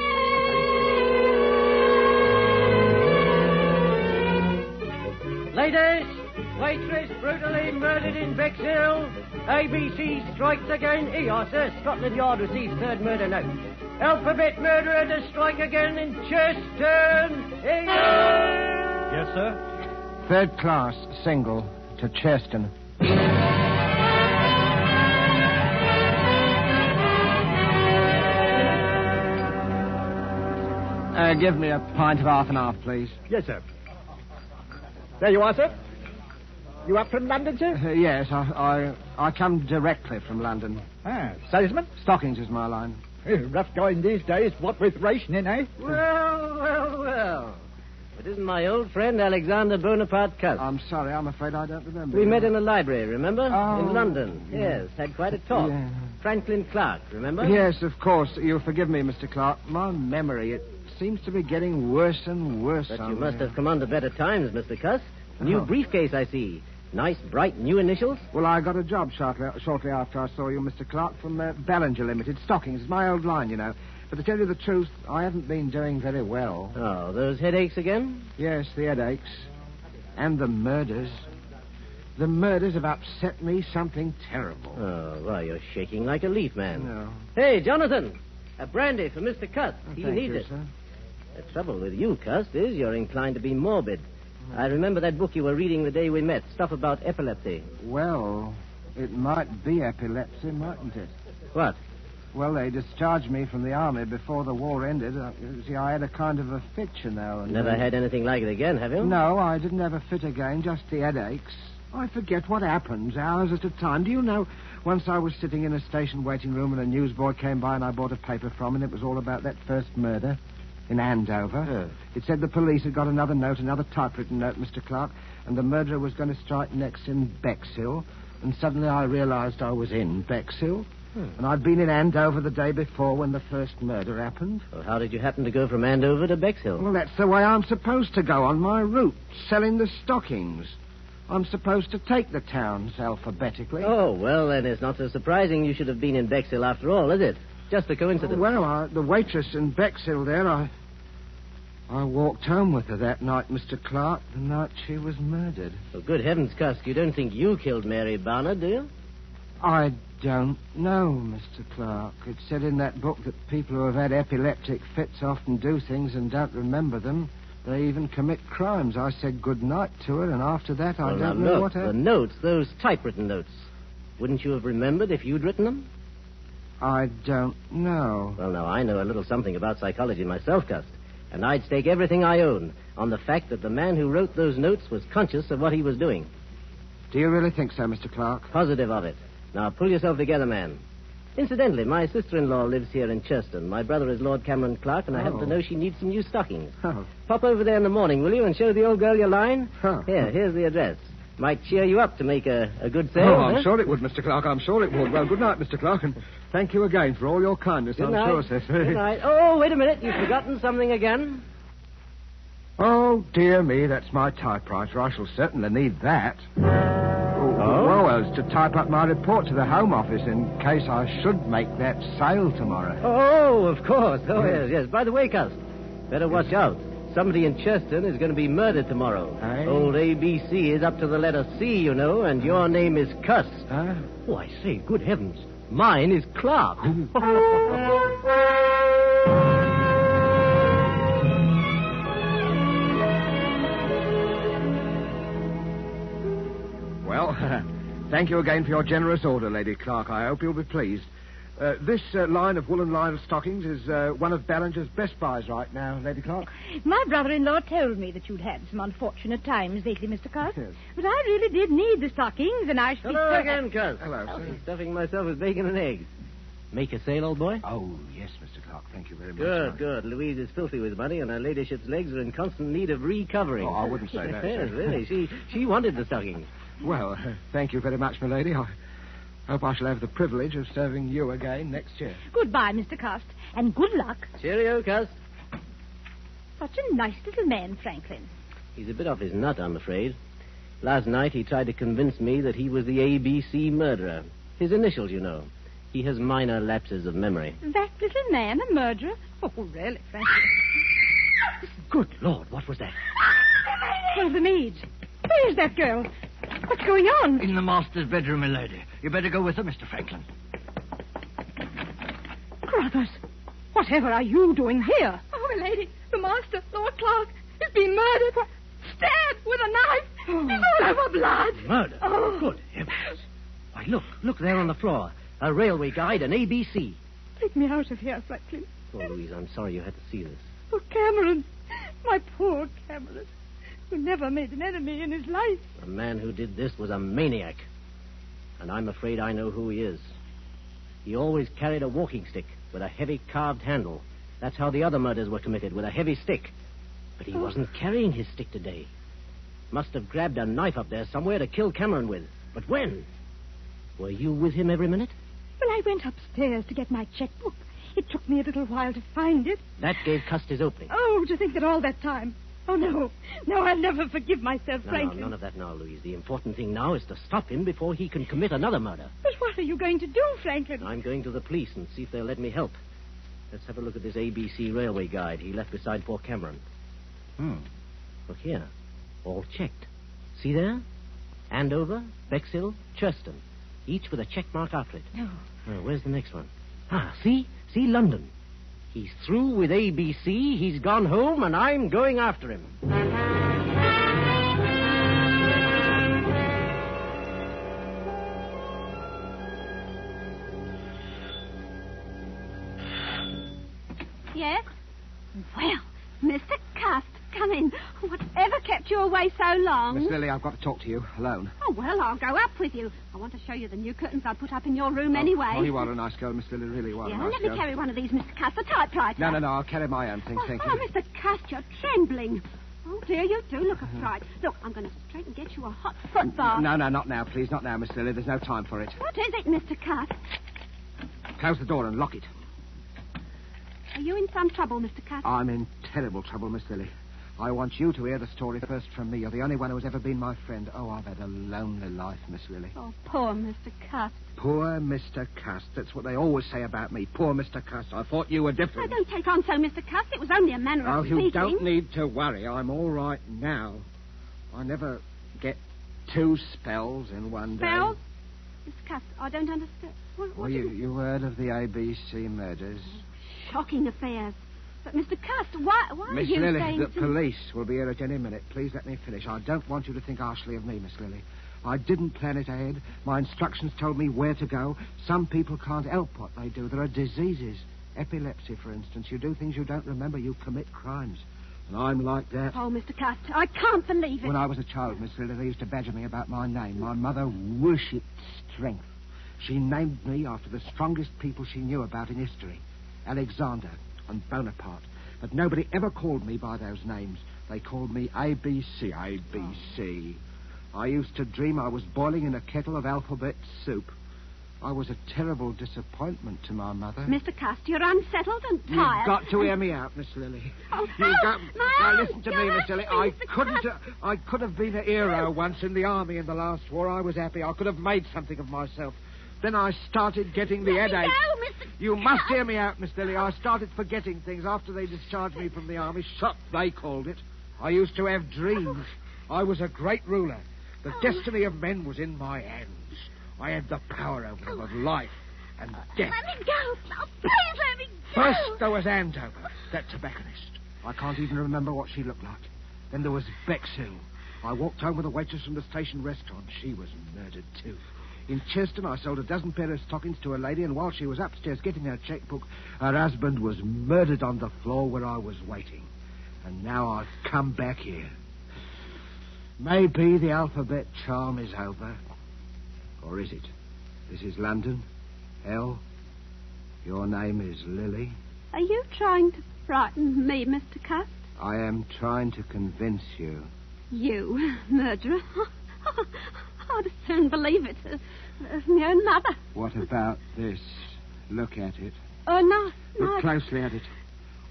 Ladies, waitress brutally murdered in Bexhill. ABC strikes again. Here you are, sir. Scotland Yard receives third murder note. Alphabet murderer to strike again in Cheston. Here you are. Yes, sir. Third class, single, to Cheston. Give me a pint of half and half, please. Yes, sir. There you are, sir. You up from London, sir? Yes, I come directly from London. Ah, salesman? Stockings is my line. Rough going these days, what with rationing, eh? Well. It isn't my old friend Alexander Bonaparte Cuss. I'm sorry, I'm afraid I don't remember. We met in the library, remember? Oh, in London. yeah. Yes, had quite a talk. Yeah. Franklin Clark, remember? Yes, of course. You'll forgive me, Mr. Clark. My memory, it seems to be getting worse and worse. But you must have come under better times, Mr. Cuss. New briefcase, I see. Nice, bright, new initials? Well, I got a job shortly after I saw you, Mr. Clark, from Ballinger Limited. Stockings. It's my old line, you know. But to tell you the truth, I haven't been doing very well. Oh, those headaches again? Yes, the headaches. And the murders. The murders have upset me something terrible. Oh, why, you're shaking like a leaf, man. No. Hey, Jonathan, a brandy for Mr. Cuss. He Thank needs you, it. sir. The trouble with you, Cuss, is you're inclined to be morbid. I remember that book you were reading the day we met, stuff about epilepsy. Well, it might be epilepsy, mightn't it? What? Well, they discharged me from the army before the war ended. See, I had a kind of a fit, you know. And Never had anything like it again, have you? No, I didn't have a fit again, just the headaches. I forget what happens, hours at a time. Do you know, once I was sitting in a station waiting room and a newsboy came by and I bought a paper from him, and it was all about that first murder in Andover. Oh. It said the police had got another note, another typewritten note, Mr. Clark, and the murderer was going to strike next in Bexhill. And suddenly I realized I was in Bexhill. And I'd been in Andover the day before when the first murder happened. Well, how did you happen to go from Andover to Bexhill? Well, that's the way I'm supposed to go on my route, selling the stockings. I'm supposed to take the towns alphabetically. Oh, well, then it's not so surprising you should have been in Bexhill after all, is it? Just a coincidence. Well, the waitress in Bexhill there, I walked home with her that night, Mr. Clark, the night she was murdered. Well, good heavens, Cuss, you don't think you killed Mary Barnard, do you? I don't know, Mr. Clark. It said in that book that people who have had epileptic fits often do things and don't remember them. They even commit crimes. I said good night to her, and after that I don't know what happened. The notes, those typewritten notes. Wouldn't you have remembered if you'd written them? I don't know. Well, now, I know a little something about psychology myself, Cuss. And I'd stake everything I own on the fact that the man who wrote those notes was conscious of what he was doing. Do you really think so, Mr. Clark? Positive of it. Now, pull yourself together, man. Incidentally, my sister-in-law lives here in Cheston. My brother is Lord Cameron Clark, and I happen to know she needs some new stockings. Oh. Pop over there in the morning, will you, and show the old girl your line? Oh. Here's the address. Might cheer you up to make a good sale. Oh, I'm huh? sure it would, Mr. Clark. I'm sure it would. Well, good night, Mr. Clark, and thank you again for all your kindness, Good I'm night. sure, sir. Good night. Oh, wait a minute. You've forgotten something again? Oh, dear me, that's my typewriter. I shall certainly need that. Oh? Well, it's to type up my report to the Home Office in case I should make that sale tomorrow. Oh, of course. Oh, yes. By the way, Cus, better watch out. Somebody in Cheston is going to be murdered tomorrow. Aye. Old ABC is up to the letter C, you know, and your name is Cuss. Huh? Oh, I say, good heavens. Mine is Clark. Well, thank you again for your generous order, Lady Clark. I hope you'll be pleased. This line of woolen lined stockings is one of Ballinger's best buys right now, Lady Clark. My brother-in-law told me that you'd had some unfortunate times lately, Mr. Cuss. Yes. But I really did need the stockings, and I should be... Hello again, Cuss. Hello, I'll sir. be stuffing myself with bacon and eggs. Make a sale, old boy? Oh, yes, Mr. Clark. Thank you very much. Good, good. Louise is filthy with money, and her ladyship's legs are in constant need of recovering. Oh, I wouldn't say that, Yes, sir. really. She wanted the stockings. Well, thank you very much, my lady. I hope I shall have the privilege of serving you again next year. Goodbye, Mr. Cust, and good luck. Cheerio, Cuss. Such a nice little man, Franklin. He's a bit off his nut, I'm afraid. Last night he tried to convince me that he was the ABC murderer. His initials, you know. He has minor lapses of memory. That little man a murderer? Oh, really, Franklin? Good Lord, what was that? Oh, the maid. Where's that girl? What's going on? In the master's bedroom, my lady. You better go with her, Mr. Franklin. Brothers, whatever are you doing here? Oh, my lady, the master, Lord Clark, has been murdered. Stabbed with a knife. He's all over blood. Murder? Oh. Good heavens. Why, look there on the floor. A railway guide, an ABC. Take me out of here, Franklin. Oh, Louise, I'm sorry you had to see this. Oh, Cameron. My poor Cameron, who never made an enemy in his life. The man who did this was a maniac. And I'm afraid I know who he is. He always carried a walking stick with a heavy carved handle. That's how the other murders were committed, with a heavy stick. But he wasn't carrying his stick today. Must have grabbed a knife up there somewhere to kill Cameron with. But when? Were you with him every minute? Well, I went upstairs to get my checkbook. It took me a little while to find it. That gave Cust his opening. Oh, to think that all that time. Oh, no. No, I'll never forgive myself, No, Franklin. none of that now, Louise. The important thing now is to stop him before he can commit another murder. But what are you going to do, Franklin? I'm going to the police and see if they'll let me help. Let's have a look at this ABC railway guide he left beside Fort Cameron. Look here. All checked. See there? Andover, Bexhill, Churston. Each with a check mark after it. No. Where's the next one? See? See London. He's through with ABC, he's gone home, and I'm going after him. Yes? Well, Mr. Cust, come in. Whatever kept you away so long? Miss Lily, I've got to talk to you alone. Oh, well, I'll go up with you. I want to show you the new curtains I put up in your room anyway. Oh, you are a nice girl, Miss Lily, really are a nice let me girl. carry one of these, Mr. Cust, a typewriter. No, I'll carry my own things, thank you. Oh, Mr. Cust, you're trembling. Oh, dear, you do look a fright. Look, I'm going to straight and get you a hot foot bath. No, not now, please, not now, Miss Lily. There's no time for it. What is it, Mr. Cust? Close the door and lock it. Are you in some trouble, Mr. Cust? I'm in terrible trouble, Miss Lily. I want you to hear the story first from me. You're the only one who's ever been my friend. Oh, I've had a lonely life, Miss Lily. Oh, poor Mr. Cust. Poor Mr. Cust. That's what they always say about me. Poor Mr. Cust. I thought you were Oh, different. don't take on so, Mr. Cust. It was only a manner of speaking. Oh, you don't need to worry. I'm all right now. I never get 2 spells in one day. Spells? Mr. Cust, I don't understand. What is it? You heard of the ABC murders? Shocking affairs. But, Mr. Cust, why are Miss you Lily, saying... the police will be here at any minute. Please let me finish. I don't want you to think harshly of me, Miss Lily. I didn't plan it ahead. My instructions told me where to go. Some people can't help what they do. There are diseases. Epilepsy, for instance. You do things you don't remember. You commit crimes. And I'm like that. Oh, Mr. Cust, I can't believe it. When I was a child, Miss Lily, they used to badger me about my name. My mother worshipped strength. She named me after the strongest people she knew about in history. Alexander and Bonaparte. But nobody ever called me by those names. They called me ABC. I used to dream I was boiling in a kettle of alphabet soup. I was a terrible disappointment to my mother. Mr. Cust, you're unsettled and tired. You've got to hear me out, Miss Lily. Oh, Now listen to me, Miss Lily. I could have been a hero once in the army in the last war. I was happy. I could have made something of myself. Then I started getting the headache. No, Mr. You must hear me out, Miss Lily. I started forgetting things after they discharged me from the army. Shock, they called it. I used to have dreams. I was a great ruler. The destiny of men was in my hands. I had the power over them of life and death. Let me go. Oh, please let me go. First, there was Andover, that tobacconist. I can't even remember what she looked like. Then there was Bexhill. I walked home with a waitress from the station restaurant. She was murdered, too. In Cheston, I sold a dozen pair of stockings to a lady, and while she was upstairs getting her checkbook, her husband was murdered on the floor where I was waiting. And now I've come back here. Maybe the alphabet charm is over. Or is it? This is London. L. Your name is Lily. Are you trying to frighten me, Mr. Cust? I am trying to convince you. You, murderer? I'd as soon believe it as my own mother. What about this? Look at it. Oh, no. Look closely at it.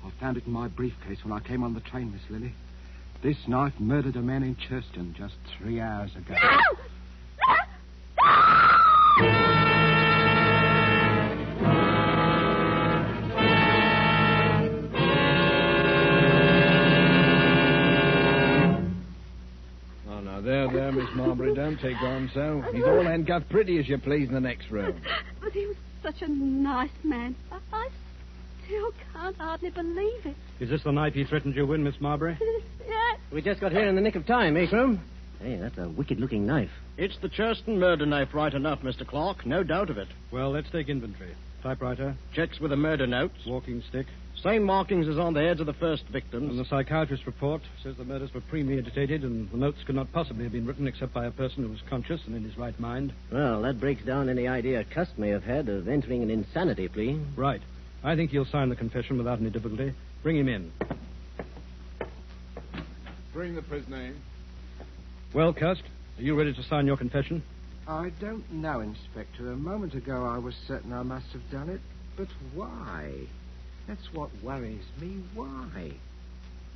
I found it in my briefcase when I came on the train, Miss Lily. This knife murdered a man in Churston just 3 hours ago. No! Oh, now, there, Miss Marbury. Don't take on so. He's all handcuffed pretty as you please in the next room. But he was such a nice man. I still can't hardly believe it. Is this the knife he threatened you with, Miss Marbury? Yes. We just got here in the nick of time, eh, Crum? Hey, that's a wicked-looking knife. It's the Churston murder knife right enough, Mr. Clark. No doubt of it. Well, let's take inventory. Typewriter. Checks with the murder notes. Walking stick. Same markings as on the heads of the first victims. And the psychiatrist's report says the murders were premeditated and the notes could not possibly have been written except by a person who was conscious and in his right mind. Well, that breaks down any idea Cust may have had of entering an insanity plea. Right. I think he'll sign the confession without any difficulty. Bring him in. Bring the prisoner in. Well, Cust, are you ready to sign your confession? I don't know, Inspector. A moment ago I was certain I must have done it. But why? That's what worries me. Why?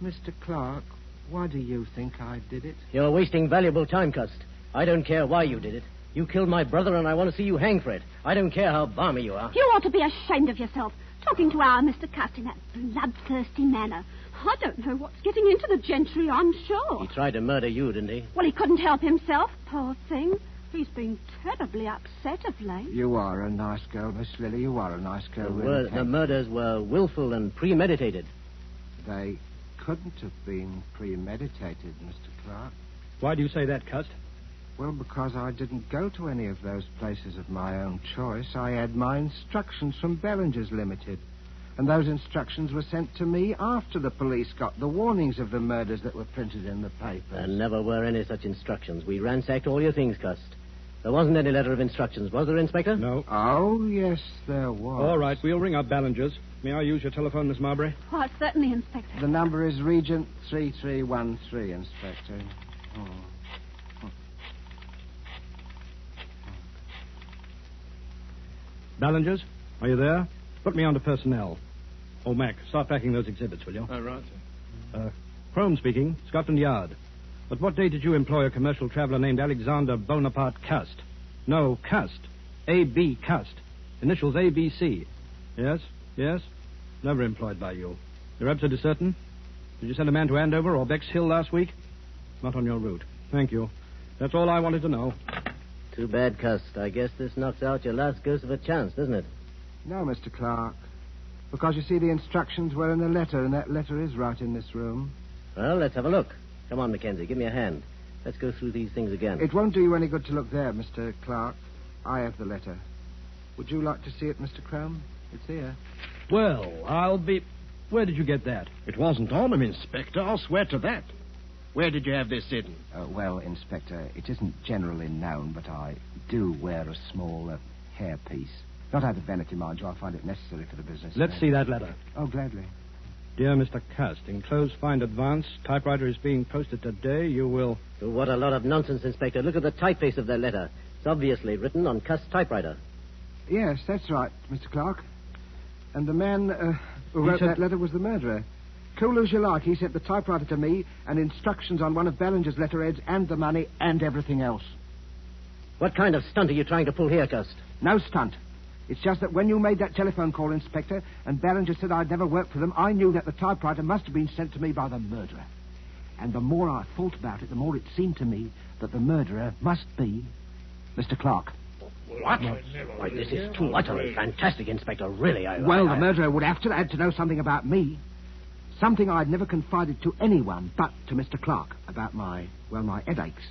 Mr. Clark, why do you think I did it? You're wasting valuable time, Cust. I don't care why you did it. You killed my brother, and I want to see you hang for it. I don't care how balmy you are. You ought to be ashamed of yourself, talking to our Mr. Cust in that bloodthirsty manner. I don't know what's getting into the gentry, I'm sure. He tried to murder you, didn't he? Well, he couldn't help himself, poor thing. He's been terribly upset of late. You are a nice girl, Miss Lily. You are a nice girl. The murders were willful and premeditated. They couldn't have been premeditated, Mr. Clark. Why do you say that, Cust? Well, because I didn't go to any of those places of my own choice. I had my instructions from Bellinger's Limited. And those instructions were sent to me after the police got the warnings of the murders that were printed in the papers. There never were any such instructions. We ransacked all your things, Cust. There wasn't any letter of instructions, was there, Inspector? No. Oh, yes, there was. All right, we'll ring up Ballinger's. May I use your telephone, Miss Marbury? Why, certainly, Inspector. The number is Regent 3313, Inspector. Ballinger's, are you there? Put me on to personnel. Oh, Mac, start packing those exhibits, will you? Right, sir. Crone speaking, Scotland Yard. But what day did you employ a commercial traveler named Alexander Bonaparte Cust? No, Cust. A.B. Cust. Initials A.B.C. Yes. Never employed by you. You're absolutely certain? Did you send a man to Andover or Bexhill last week? Not on your route. Thank you. That's all I wanted to know. Too bad, Cust. I guess this knocks out your last ghost of a chance, doesn't it? No, Mr. Clark. Because, you see, the instructions were in the letter, and that letter is right in this room. Well, let's have a look. Come on, Mackenzie, give me a hand. Let's go through these things again. It won't do you any good to look there, Mr. Clark. I have the letter. Would you like to see it, Mr. Crome? It's here. Well, I'll be... Where did you get that? It wasn't on him, Inspector. I'll swear to that. Where did you have this hidden? Well, Inspector, it isn't generally known, but I do wear a small hairpiece. Not out of vanity, mind you. I find it necessary for the business. Let's see that letter. Oh, gladly. Dear Mr. Cust, enclosed find advance. Typewriter is being posted today. You will... Oh, what a lot of nonsense, Inspector. Look at the typeface of that letter. It's obviously written on Cust's typewriter. Yes, that's right, Mr. Clark. And the man who wrote that letter was the murderer. Cool as you like, he sent the typewriter to me and instructions on one of Ballinger's letterheads and the money and everything else. What kind of stunt are you trying to pull here, Cust? No stunt. It's just that when you made that telephone call, Inspector, and Ballinger said I'd never worked for them, I knew that the typewriter must have been sent to me by the murderer. And the more I thought about it, the more it seemed to me that the murderer must be Mr. Clark. What? Why, this is too utterly fantastic, Inspector. Really, the murderer would have had to know something about me. Something I'd never confided to anyone but to Mr. Clark about my headaches.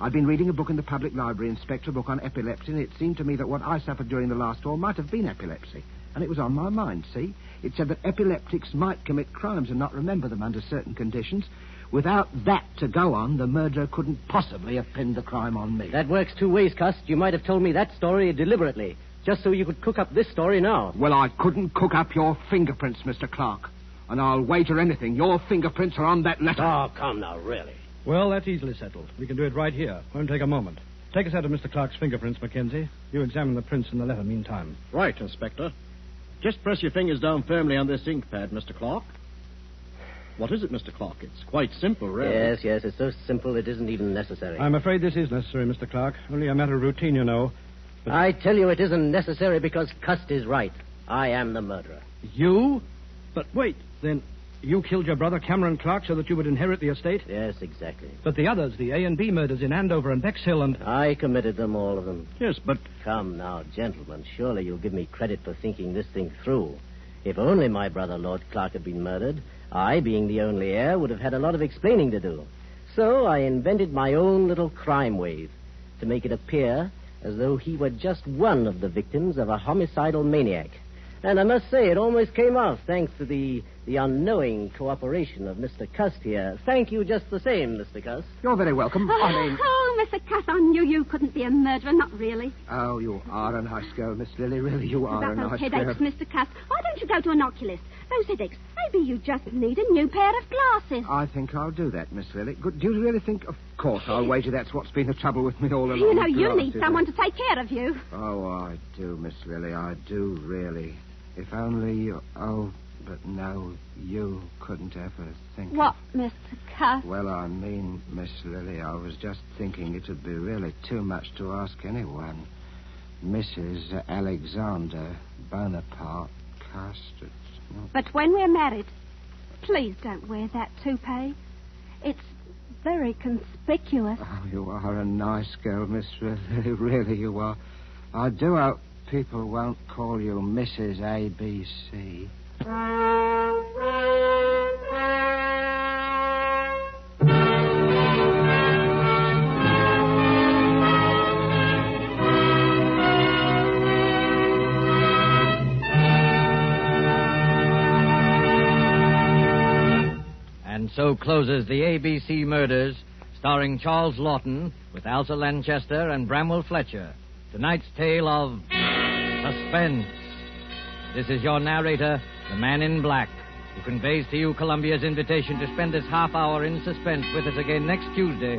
I'd been reading a book in the public library, Inspector, a book on epilepsy, and it seemed to me that what I suffered during the last war might have been epilepsy. And it was on my mind, see? It said that epileptics might commit crimes and not remember them under certain conditions. Without that to go on, the murderer couldn't possibly have pinned the crime on me. That works two ways, Cust. You might have told me that story deliberately, just so you could cook up this story now. Well, I couldn't cook up your fingerprints, Mr. Clark. And I'll wager anything. Your fingerprints are on that letter. Oh, come now, really. Well, that's easily settled. We can do it right here. Won't take a moment. Take a set of Mr. Clark's fingerprints, Mackenzie. You examine the prints in the letter meantime. Right, Inspector. Just press your fingers down firmly on this ink pad, Mr. Clark. What is it, Mr. Clark? It's quite simple, really. Yes, it's so simple it isn't even necessary. I'm afraid this is necessary, Mr. Clark. Only a matter of routine, you know. But... I tell you it isn't necessary because Cust is right. I am the murderer. You? But wait, then... You killed your brother, Cameron Clark, so that you would inherit the estate? Yes, exactly. But the others, the A and B murders in Andover and Bexhill and... I committed them, all of them. Yes, but... Come now, gentlemen, surely you'll give me credit for thinking this thing through. If only my brother, Lord Clark, had been murdered, I, being the only heir, would have had a lot of explaining to do. So I invented my own little crime wave to make it appear as though he were just one of the victims of a homicidal maniac. And I must say, it almost came off, thanks to the unknowing cooperation of Mr. Cust here. Thank you just the same, Mr. Cust. You're very welcome. Oh, Mr. Cust, I knew you couldn't be a murderer, not really. Oh, you are a nice girl, Miss Lily. Really, you are a nice girl. About those headaches, Mr. Cust. Why don't you go to an oculist? Those headaches. Maybe you just need a new pair of glasses. I think I'll do that, Miss Lily. Do you really think... Of course, I'll wager that's what's been the trouble with me all along. You know, you need someone to take care of you. Oh, I do, Miss Lily. I do, really. If only you... Oh, but no, you couldn't ever think What, Mr. Cust? Well, I mean, Miss Lily, I was just thinking it would be really too much to ask anyone. Mrs. Alexander Bonaparte Cust. But when we're married, please don't wear that toupee. It's very conspicuous. Oh, you are a nice girl, Miss Lily. Really, you are. I do hope people won't call you Mrs. ABC. And so closes the ABC Murders, starring Charles Lawton, with Elsa Lanchester and Bramwell Fletcher. Tonight's tale of suspense. This is your narrator, the Man in Black, who conveys to you Columbia's invitation to spend this half hour in suspense with us again next Tuesday,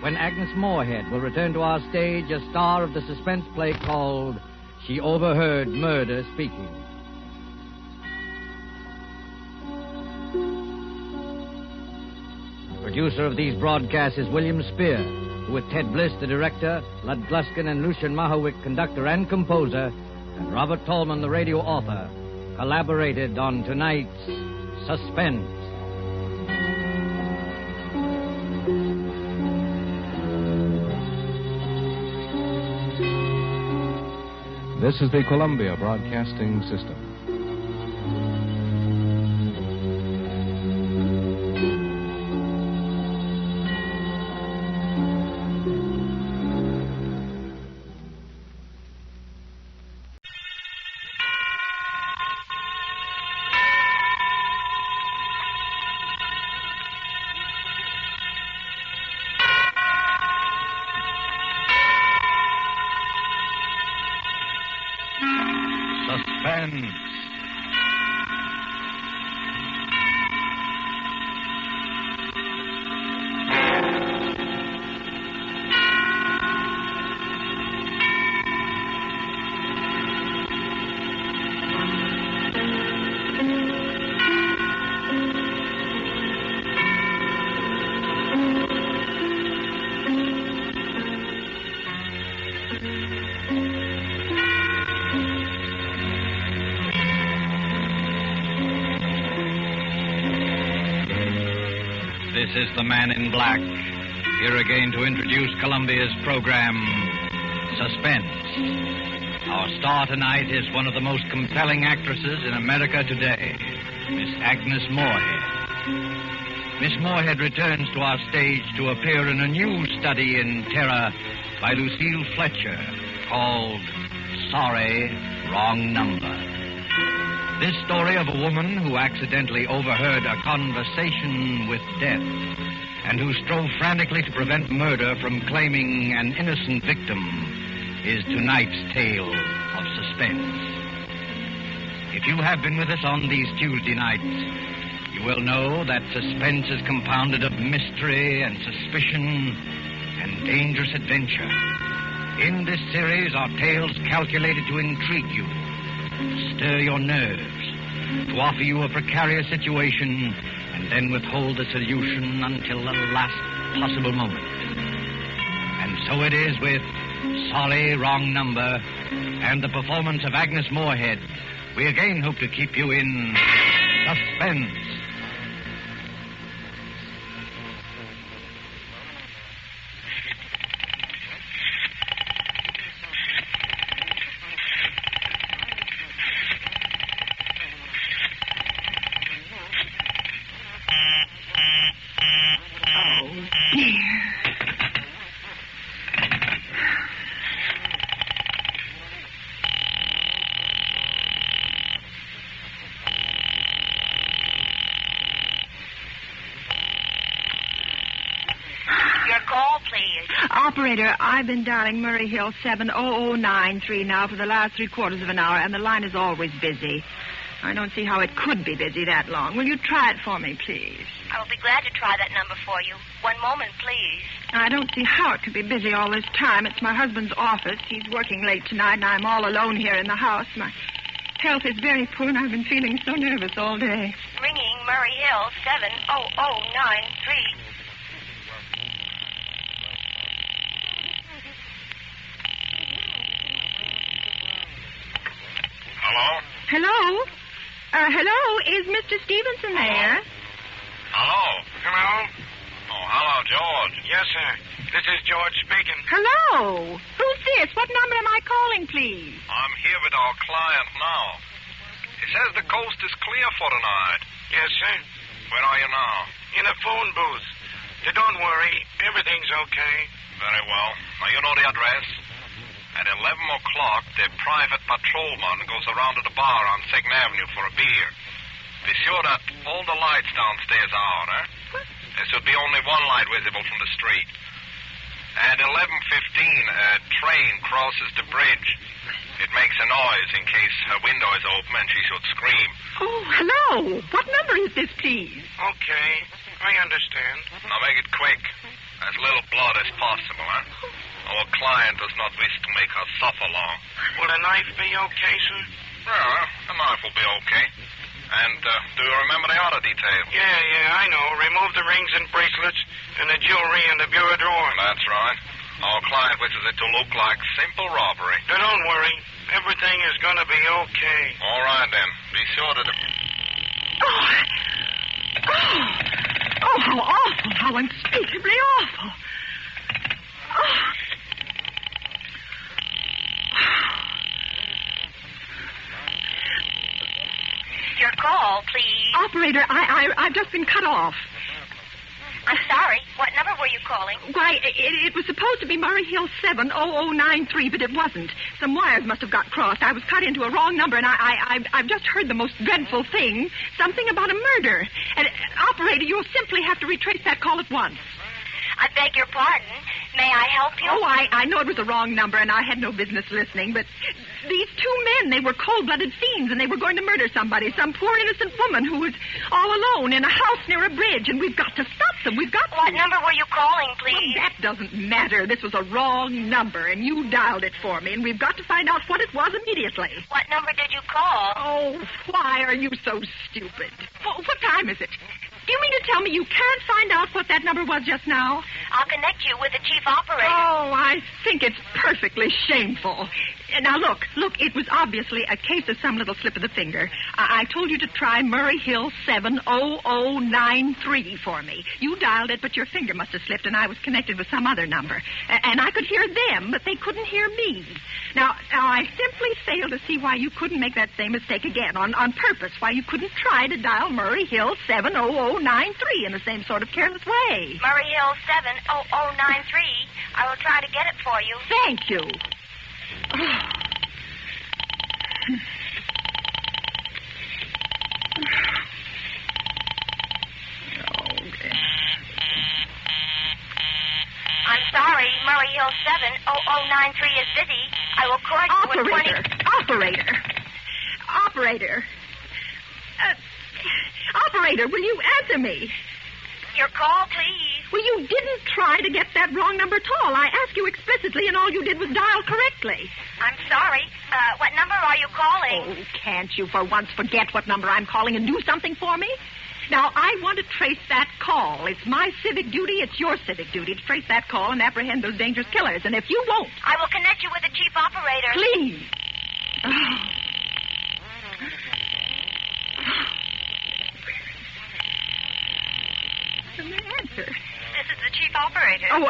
when Agnes Moorehead will return to our stage as star of the suspense play called She Overheard Murder Speaking. Producer of these broadcasts is William Spear, who with Ted Bliss, the director, Lud Gluskin and Lucian Mahowick, conductor and composer, and Robert Tallman, the radio author, collaborated on tonight's Suspense. This is the Columbia Broadcasting System. This is the Man in Black, here again to introduce Columbia's program, Suspense. Our star tonight is one of the most compelling actresses in America today, Miss Agnes Moorehead. Miss Moorehead returns to our stage to appear in a new study in terror by Lucille Fletcher called Sorry, Wrong Number. This story of a woman who accidentally overheard a conversation with death and who strove frantically to prevent murder from claiming an innocent victim is tonight's tale of suspense. If you have been with us on these Tuesday nights, you will know that suspense is compounded of mystery and suspicion and dangerous adventure. In this series are tales calculated to intrigue you, to stir your nerves, to offer you a precarious situation, and then withhold the solution until the last possible moment. And so it is with Sorry, Wrong Number and the performance of Agnes Moorehead. We again hope to keep you in suspense. Operator, I've been dialing Murray Hill 70093 now for the last 3/4 of an hour, and the line is always busy. I don't see how it could be busy that long. Will you try it for me, please? I will be glad to try that number for you. One moment, please. I don't see how it could be busy all this time. It's my husband's office. He's working late tonight, and I'm all alone here in the house. My health is very poor, and I've been feeling so nervous all day. Ringing Murray Hill 70093. Hello? Hello? Hello? Is Mr. Stevenson there? Hello? Hello? Oh, hello, George. Yes, sir. This is George speaking. Hello? Who's this? What number am I calling, please? I'm here with our client now. He says the coast is clear for tonight. Yes, sir. Where are you now? In a phone booth. Don't worry. Everything's okay. Very well. Now, you know the address. At 11 o'clock, the private patrolman goes around to the bar on 2nd Avenue for a beer. Be sure that all the lights downstairs are out, eh? There should be only one light visible from the street. At 11:15, a train crosses the bridge. It makes a noise in case her window is open and she should scream. Oh, hello. What number is this, please? Okay, I understand. Now make it quick. As little blood as possible, eh? Our client does not wish to make her suffer long. Will a knife be okay, sir? Well, a knife will be okay. And do you remember the other details? Yeah, I know. Remove the rings and bracelets and the jewelry in the bureau drawer. That's right. Our client wishes it to look like simple robbery. Don't worry. Everything is going to be okay. All right, then. Be sure to... Oh, how awful. How unspeakably awful. Oh. Your call, please. Operator, I've just been cut off. I'm sorry. What number were you calling? Why, it was supposed to be Murray Hill 70093, but it wasn't. Some wires must have got crossed. I was cut into a wrong number, and I've just heard the most dreadful thing. Something about a murder. And, operator, you'll simply have to retrace that call at once. I beg your pardon. May I help you? Oh, I know it was the wrong number, and I had no business listening, but these two men, they were cold-blooded fiends, and they were going to murder somebody, some poor innocent woman who was all alone in a house near a bridge, and we've got to stop them. We've got What number were you calling, please? Well, that doesn't matter. This was a wrong number, and you dialed it for me, and we've got to find out what it was immediately. What number did you call? Oh, why are you so stupid? What time is it? Do you mean to tell me you can't find out what that number was just now? I'll connect you with the chief operator. Oh, I think it's perfectly shameful. Now, look, it was obviously a case of some little slip of the finger. I told you to try Murray Hill 70093 for me. You dialed it, but your finger must have slipped, and I was connected with some other number. And I could hear them, but they couldn't hear me. Now, I simply fail to see why you couldn't make that same mistake again, on purpose, why you couldn't try to dial Murray Hill 70093 in the same sort of careless way. Murray Hill 70093. I will try to get it for you. Thank you. I'm sorry, Murray Hill 70093 is busy. I will correct you in 20... Operator. Operator, will you answer me? Your call, please. Well, you didn't try to get that wrong number at all. I asked you explicitly, and all you did was dial correctly. I'm sorry. What number are you calling? Oh, can't you for once forget what number I'm calling and do something for me? Now, I want to trace that call. It's my civic duty, it's your civic duty to trace that call and apprehend those dangerous killers. And if you won't... I will connect you with the chief operator. Please. Answer. This is the chief operator. Oh,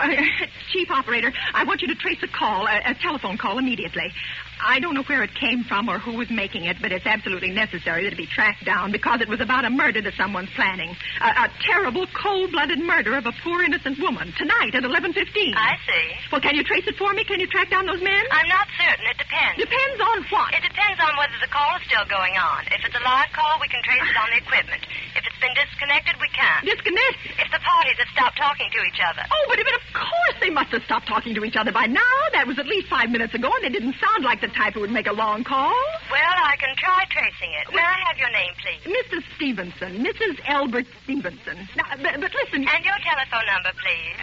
chief operator, I want you to trace a call, a telephone call immediately. I don't know where it came from or who was making it, but it's absolutely necessary that it be tracked down because it was about a murder that someone's planning. A terrible, cold-blooded murder of a poor, innocent woman tonight at 11:15. I see. Well, can you trace it for me? Can you track down those men? I'm not certain. It depends. Depends on what? It depends on whether the call is still going on. If it's a live call, we can trace it on the equipment. If it's been disconnected, we can't. Disconnected? If the parties have stopped talking to each other. Oh, but of course they must have stopped talking to each other by now. That was at least 5 minutes ago, and they didn't sound like the type who would make a long call. Well, I can try tracing it. May I have your name, please? Mrs. Stevenson. Mrs. Albert Stevenson. Now, but listen... And your telephone number, please?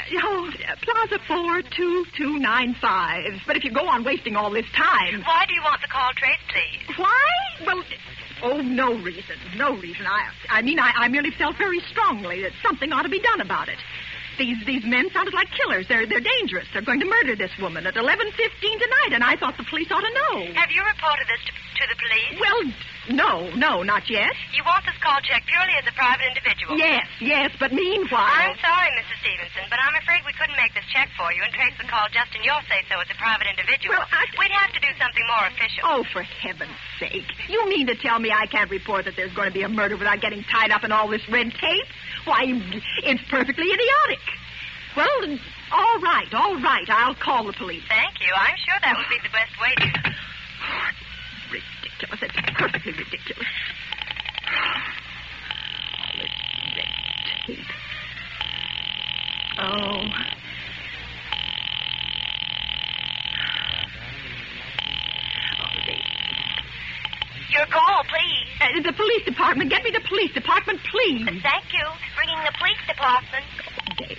Plaza 42295. But if you go on wasting all this time... Why do you want the call traced, please? Why? Well... Oh, no reason. No reason. I mean, I merely felt very strongly that something ought to be done about it. These men sounded like killers. They're dangerous. They're going to murder this woman at 11:15 tonight, and I thought the police ought to know. Have you reported this to the police? Well, no, not yet. You want this call checked purely as a private individual? Yes, but meanwhile... I'm sorry, Mrs. Stevenson, but I'm afraid we couldn't make this check for you and trace the call just in your say-so as a private individual. Well, we'd have to do something more official. Oh, for heaven's sake. You mean to tell me I can't report that there's going to be a murder without getting tied up in all this red tape? Why, it's perfectly idiotic. Well, all right. I'll call the police. Thank you. I'm sure that would be the best way to... Ridiculous. It's perfectly ridiculous. All this red tape. Oh. Your call, please. The police department. Get me the police department, please. Thank you. Ringing the police department. Okay.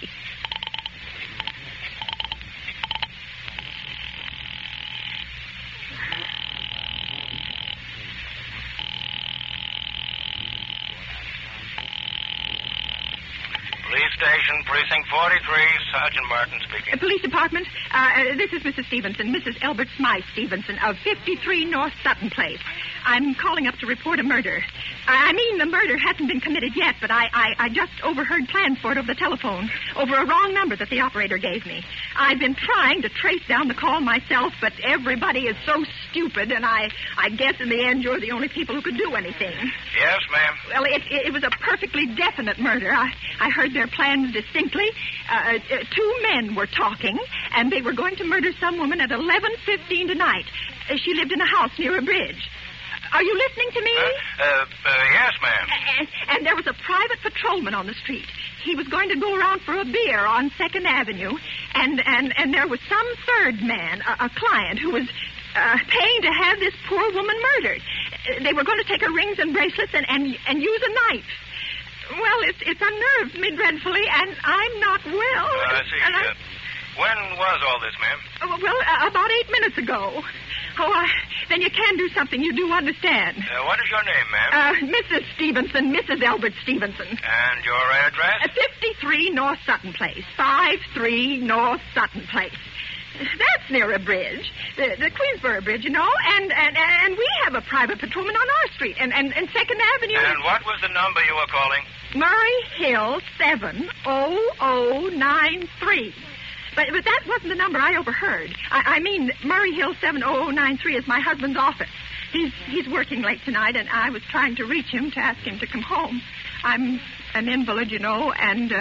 Police station, precinct 43, Sergeant Martin speaking. Police department, this is Mrs. Stevenson, Mrs. Albert Smythe Stevenson of 53 North Sutton Place. I'm calling up to report a murder. I mean, the murder hasn't been committed yet, but I just overheard plans for it over the telephone, over a wrong number that the operator gave me. I've been trying to trace down the call myself, but everybody is so stupid, and I guess in the end you're the only people who could do anything. Yes, ma'am. Well, it was a perfectly definite murder. I heard their plans distinctly. Two men were talking, and they were going to murder some woman at 11:15 tonight. She lived in a house near a bridge. Are you listening to me? Yes, ma'am. And there was a private patrolman on the street. He was going to go around for a beer on 2nd Avenue, and there was some third man, a client, who was paying to have this poor woman murdered. They were going to take her rings and bracelets and use a knife. Well, it's unnerved me dreadfully, and I'm not well. I see. When was all this, ma'am? Well, about 8 minutes ago. Oh, then you can do something. You do understand. What is your name, ma'am? Mrs. Stevenson, Mrs. Albert Stevenson. And your address? 53 North Sutton Place. 53 North Sutton Place. That's near a bridge, the Queensboro Bridge, you know, and we have a private patrolman on our street, and 2nd Avenue. And what was the number you were calling? Murray Hill 70093. But that wasn't the number I overheard. I mean, Murray Hill 70093 is my husband's office. He's working late tonight, and I was trying to reach him to ask him to come home. I'm an invalid, you know, and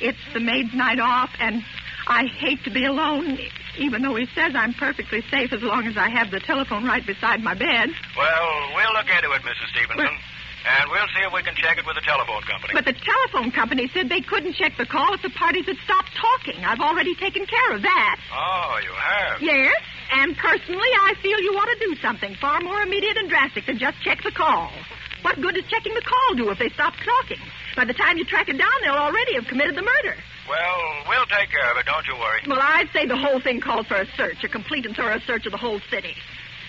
it's the maid's night off, and I hate to be alone, even though he says I'm perfectly safe as long as I have the telephone right beside my bed. Well, we'll look into it, Mrs. Stevenson. And we'll see if we can check it with the telephone company. But the telephone company said they couldn't check the call if the parties had stopped talking. I've already taken care of that. Oh, you have? Yes, and personally, I feel you ought to do something far more immediate and drastic than just check the call. What good does checking the call do if they stop talking? By the time you track it down, they'll already have committed the murder. Well, we'll take care of it, don't you worry. Well, I'd say the whole thing calls for a search, a complete and thorough search of the whole city.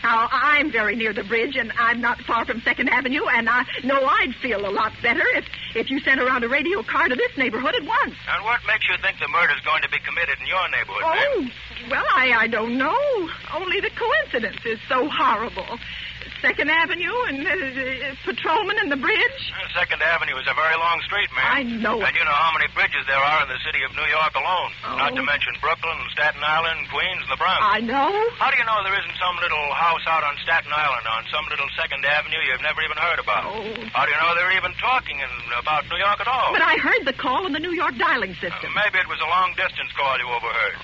Now, I'm very near the bridge, and I'm not far from 2nd Avenue, and I know I'd feel a lot better if you sent around a radio car to this neighborhood at once. And what makes you think the murder's going to be committed in your neighborhood, ma'am? Well, I don't know. Only the coincidence is so horrible. 2nd Avenue and patrolman and the bridge. 2nd Avenue is a very long street, ma'am. I know it. And you know how many bridges there are in the city of New York alone. Oh. Not to mention Brooklyn, Staten Island, Queens, and the Bronx. I know. How do you know there isn't some little house out on Staten Island on some little 2nd Avenue you've never even heard about? Oh. How do you know they're even talking about New York at all? But I heard the call on the New York dialing system. Maybe it was a long-distance call you overheard.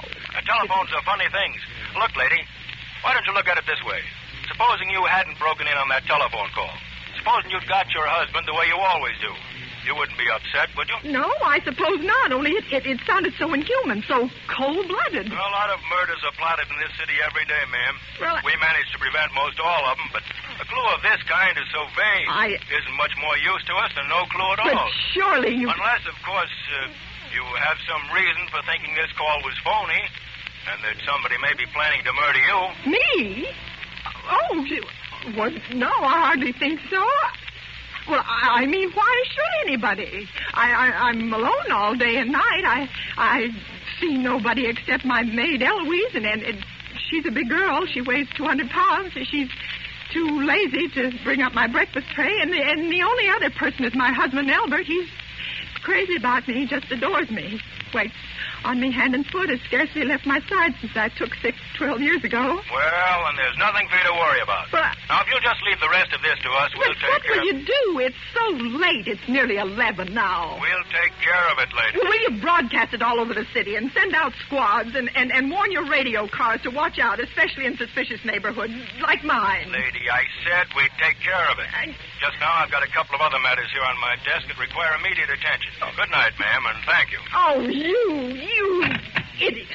Telephones are funny things. Look, lady, why don't you look at it this way? Supposing you hadn't broken in on that telephone call. Supposing you'd got your husband the way you always do. You wouldn't be upset, would you? No, I suppose not. Only it sounded so inhuman, so cold-blooded. Well, a lot of murders are plotted in this city every day, ma'am. Well, we managed to prevent most all of them, but a clue of this kind is so vague. Isn't much more use to us than no clue at all. But surely you... Unless, of course, you have some reason for thinking this call was phony, and that somebody may be planning to murder you. Me? Oh, well, no, I hardly think so. Well, I mean, why should anybody? I'm alone all day and night. I see nobody except my maid, Eloise, and she's a big girl. She weighs 200 pounds. She's too lazy to bring up my breakfast tray. And the only other person is my husband, Albert. He's crazy about me. He just adores me. Waits on me hand and foot. Has scarcely left my side since I took sick 12 years ago. Well, and there's nothing for you to worry about. But now, if you'll just leave the rest of this to us, we'll take what care will you do? It's so late. It's nearly 11 now. We'll take care of it later. Will you broadcast it all over the city and send out squads and warn your radio cars to watch out, especially in suspicious neighborhoods like mine? Lady, I said we'd take care of it. Just now, I've got a couple of other matters here on my desk that require immediate attention. Good night, ma'am, and thank you. Oh, you idiot.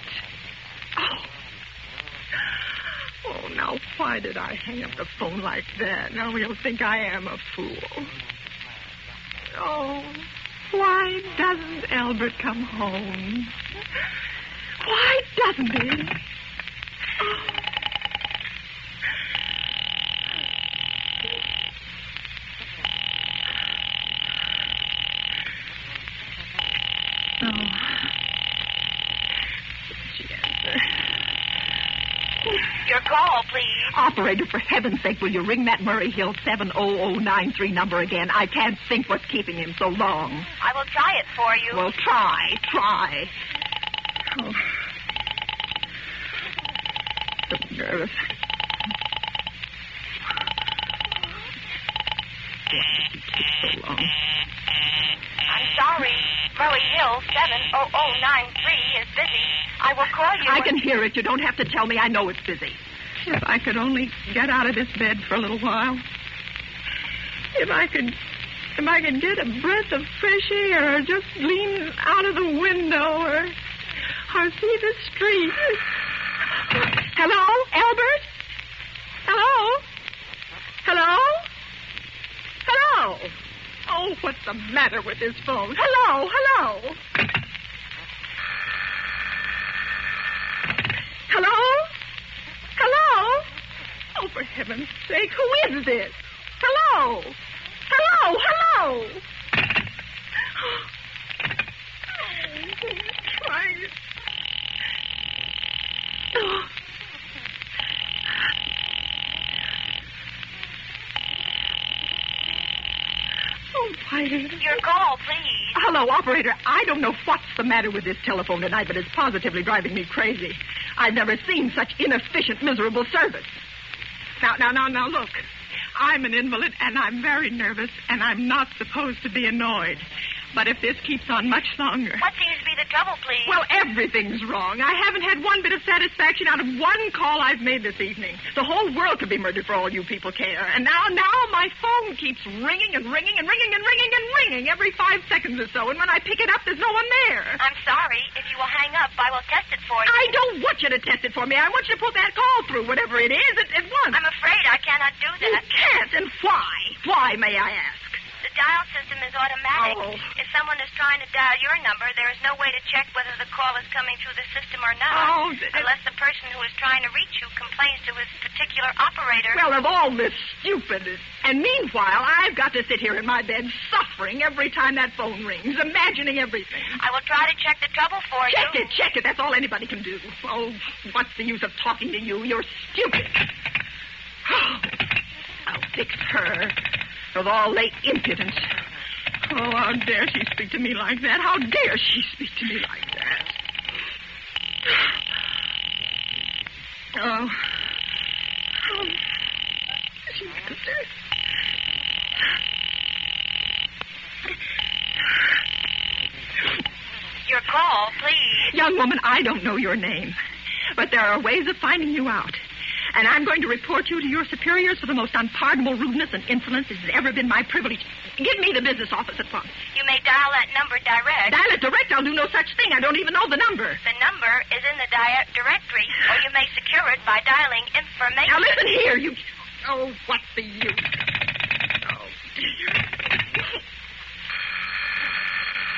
Oh, now, why did I hang up the phone like that? Now he'll think I am a fool. Oh, why doesn't Albert come home? Why doesn't he? Oh. Your call, please. Operator, for heaven's sake, will you ring that Murray Hill 70093 number again? I can't think what's keeping him so long. I will try it for you. Well, try. Oh. So nervous. Why did it take so long? I'm sorry. Murray Hill 70093 is busy. I will call you. I can hear it. You don't have to tell me. I know it's busy. If I could only get out of this bed for a little while. If I could get a breath of fresh air, or just lean out of the window, or see the street. Hello, Albert? Hello? Oh, what's the matter with this phone? Hello? heaven's sake, who is this? Hello? Hello? Hello? Try it. Oh, Whiter. Your call, please. Hello, operator. I don't know what's the matter with this telephone tonight, but it's positively driving me crazy. I've never seen such inefficient, miserable service. Now, look. I'm an invalid, and I'm very nervous, and I'm not supposed to be annoyed. But if this keeps on much longer... What seems to be the trouble, please? Well, everything's wrong. I haven't had one bit of satisfaction out of one call I've made this evening. The whole world could be murdered for all you people care. And now my phone keeps ringing and ringing and ringing and ringing and ringing every 5 seconds or so. And when I pick it up, there's no one there. I'm sorry. If you will hang up, I will test it for you. I don't want you to test it for me. I want you to put that call through, whatever it is, at once. I'm afraid I cannot do that. You can't? And why? Why, may I ask? The dial system is automatic. Oh. If someone is trying to dial your number, there is no way to check whether the call is coming through the system or not. Oh, unless the person who is trying to reach you complains to his particular operator. Well, of all this stupid... And meanwhile, I've got to sit here in my bed suffering every time that phone rings, imagining everything. I will try to check the trouble for you. Check it. That's all anybody can do. Oh, what's the use of talking to you? You're stupid. I'll fix her. With all late impudence. Oh, how dare she speak to me like that? How dare she speak to me like that? Oh. She answered. Your call, please. Young woman, I don't know your name. But there are ways of finding you out. And I'm going to report you to your superiors for the most unpardonable rudeness and insolence it has ever been my privilege. Give me the business office at once. You may dial that number direct. Dial it direct? I'll do no such thing. I don't even know the number. The number is in the directory, or you may secure it by dialing information. Now listen here, you... Oh, what's the use? Oh, dear.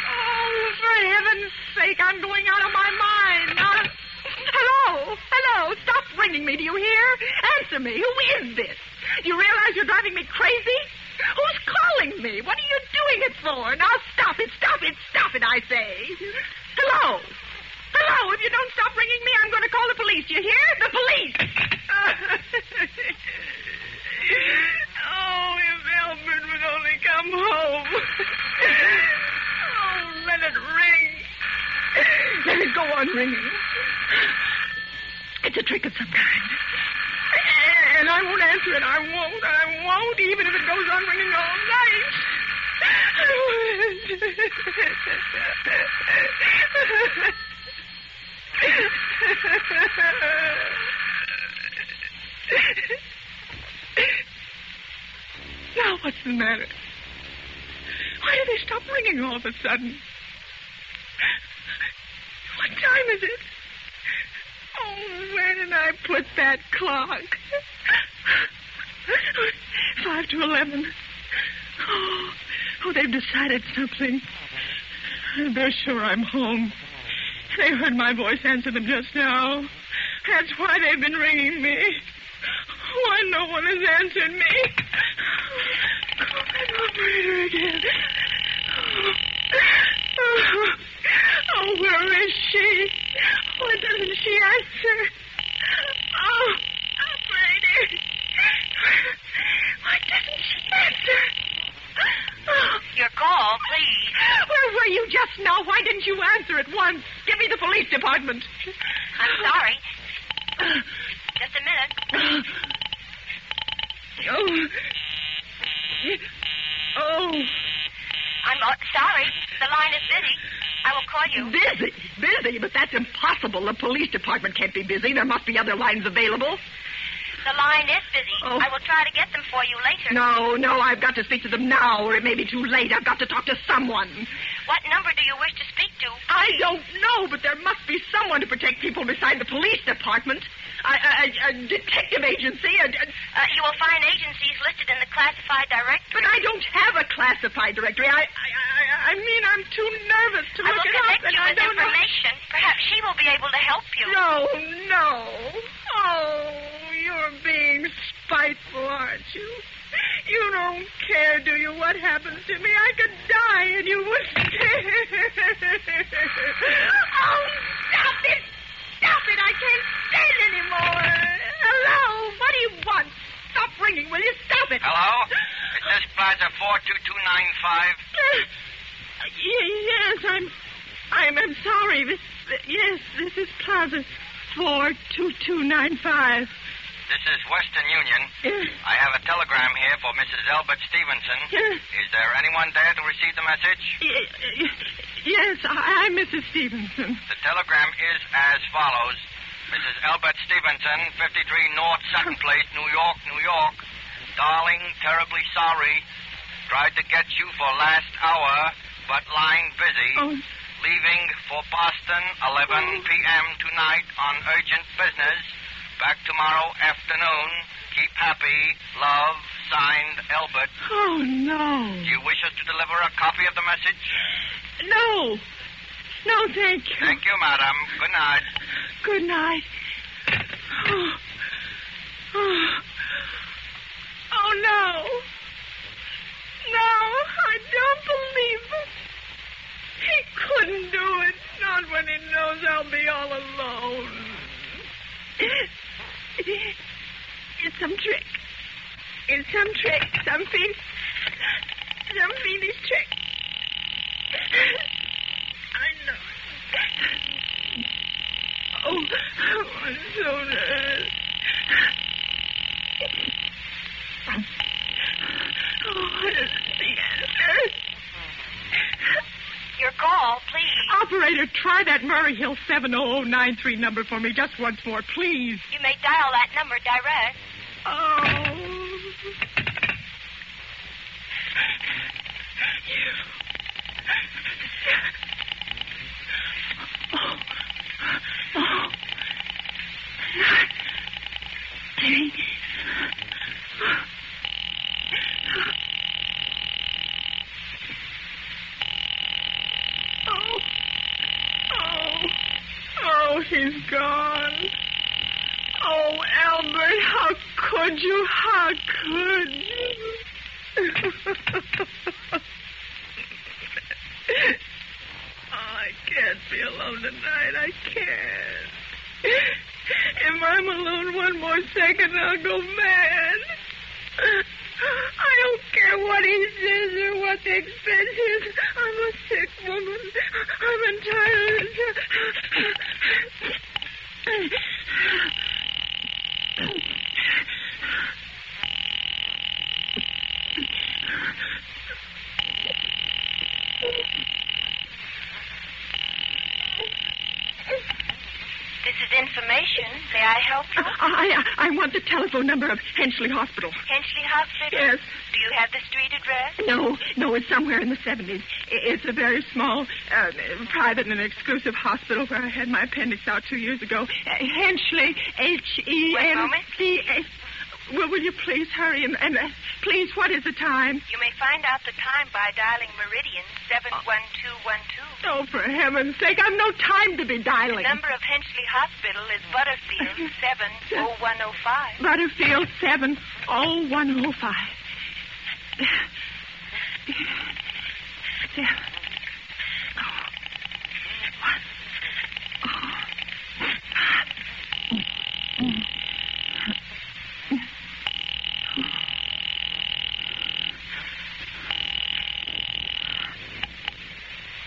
Oh, for heaven's sake, I'm going out of my mind. Hello. Stop ringing me, do you hear? Answer me. Who is this? Do you realize you're driving me crazy? Who's calling me? What are you doing it for? Now stop it, I say. Hello. If you don't stop ringing me, I'm going to call the police. You hear? The police. Oh, if Albert would only come home. Oh, let it ring. Let it go on ringing. It's a trick of some kind. And I won't answer it. I won't, even if it goes on ringing all night. Now, what's the matter? Why did they stop ringing all of a sudden? What time is it? Oh, where did I put that clock? 5 to 11. Oh, they've decided something. They're sure I'm home. They heard my voice answer them just now. That's why they've been ringing me. Why no one has answered me. Call that operator again. Oh, where is she? Why doesn't she answer? Oh, operator. Why doesn't she answer? Your call, please. Where were you just now? Why didn't you answer at once? Give me the police department. I'm sorry. Just a minute. Oh. I'm sorry. The line is busy. I will call you. Busy? But that's impossible. The police department can't be busy. There must be other lines available. The line is busy. Oh. I will try to get them for you later. No, I've got to speak to them now, or it may be too late. I've got to talk to someone. What number do you wish to speak to? I don't know, but there must be someone to protect people beside the police department. A detective agency. You will find agencies listed in the classified directory. But I don't have a classified directory. I mean, I'm too nervous to look it up. I will connect you with information. Perhaps she will be able to help you. No. Oh, you're being spiteful. you. You don't care, do you, what happens to me? I could die and you wouldn't care. Oh, stop it! Stop it! I can't stand it anymore. Hello? What do you want? Stop ringing, will you? Stop it. Hello? Is this Plaza 42295? Yes, I'm sorry. This is Plaza 42295. This is Western Union. I have a telegram here for Mrs. Elbert Stevenson. Is there anyone there to receive the message? Yes, I'm Mrs. Stevenson. The telegram is as follows. Mrs. Elbert Stevenson, 53 North 2nd Place, New York, New York. Darling, terribly sorry. Tried to get you for last hour, but line busy. Oh. Leaving for Boston, 11 p.m. tonight on urgent business. Back tomorrow afternoon. Keep happy. Love, signed, Elbert. Oh, no. Do you wish us to deliver a copy of the message? No. No, thank you. Thank you, madam. Good night. Good night. Oh, no. No, I don't believe it. He couldn't do it. Not when he knows I'll be all alone. It's some trick. It's some trick. Some fiendish trick. I know. Oh, I'm so nervous. Oh, what is the answer? Your call, please. Operator, try that Murray Hill 70093 number for me just once more, please. You may dial that number direct. Oh. Oh, he's gone. Oh, Albert, how could you? How could you? I can't be alone tonight. I can't. If I'm alone one more second, I'll go mad. I don't care what he says or what the expense is. I'm a sick woman. I'm entitled. This is information. May I help you? I want the telephone number of Henchley Hospital. Henchley Hospital? Yes. Do you have the street address? No, it's somewhere in the 70s. It's a very small, private and exclusive hospital where I had my appendix out 2 years ago. Henchley, H-E-N-C-A... Will you please hurry and please, what is the time? You may find out the time by dialing Meridian 71212. Oh, for heaven's sake, I've no time to be dialing. The number of Henchley Hospital is Butterfield 70105. Butterfield 70105.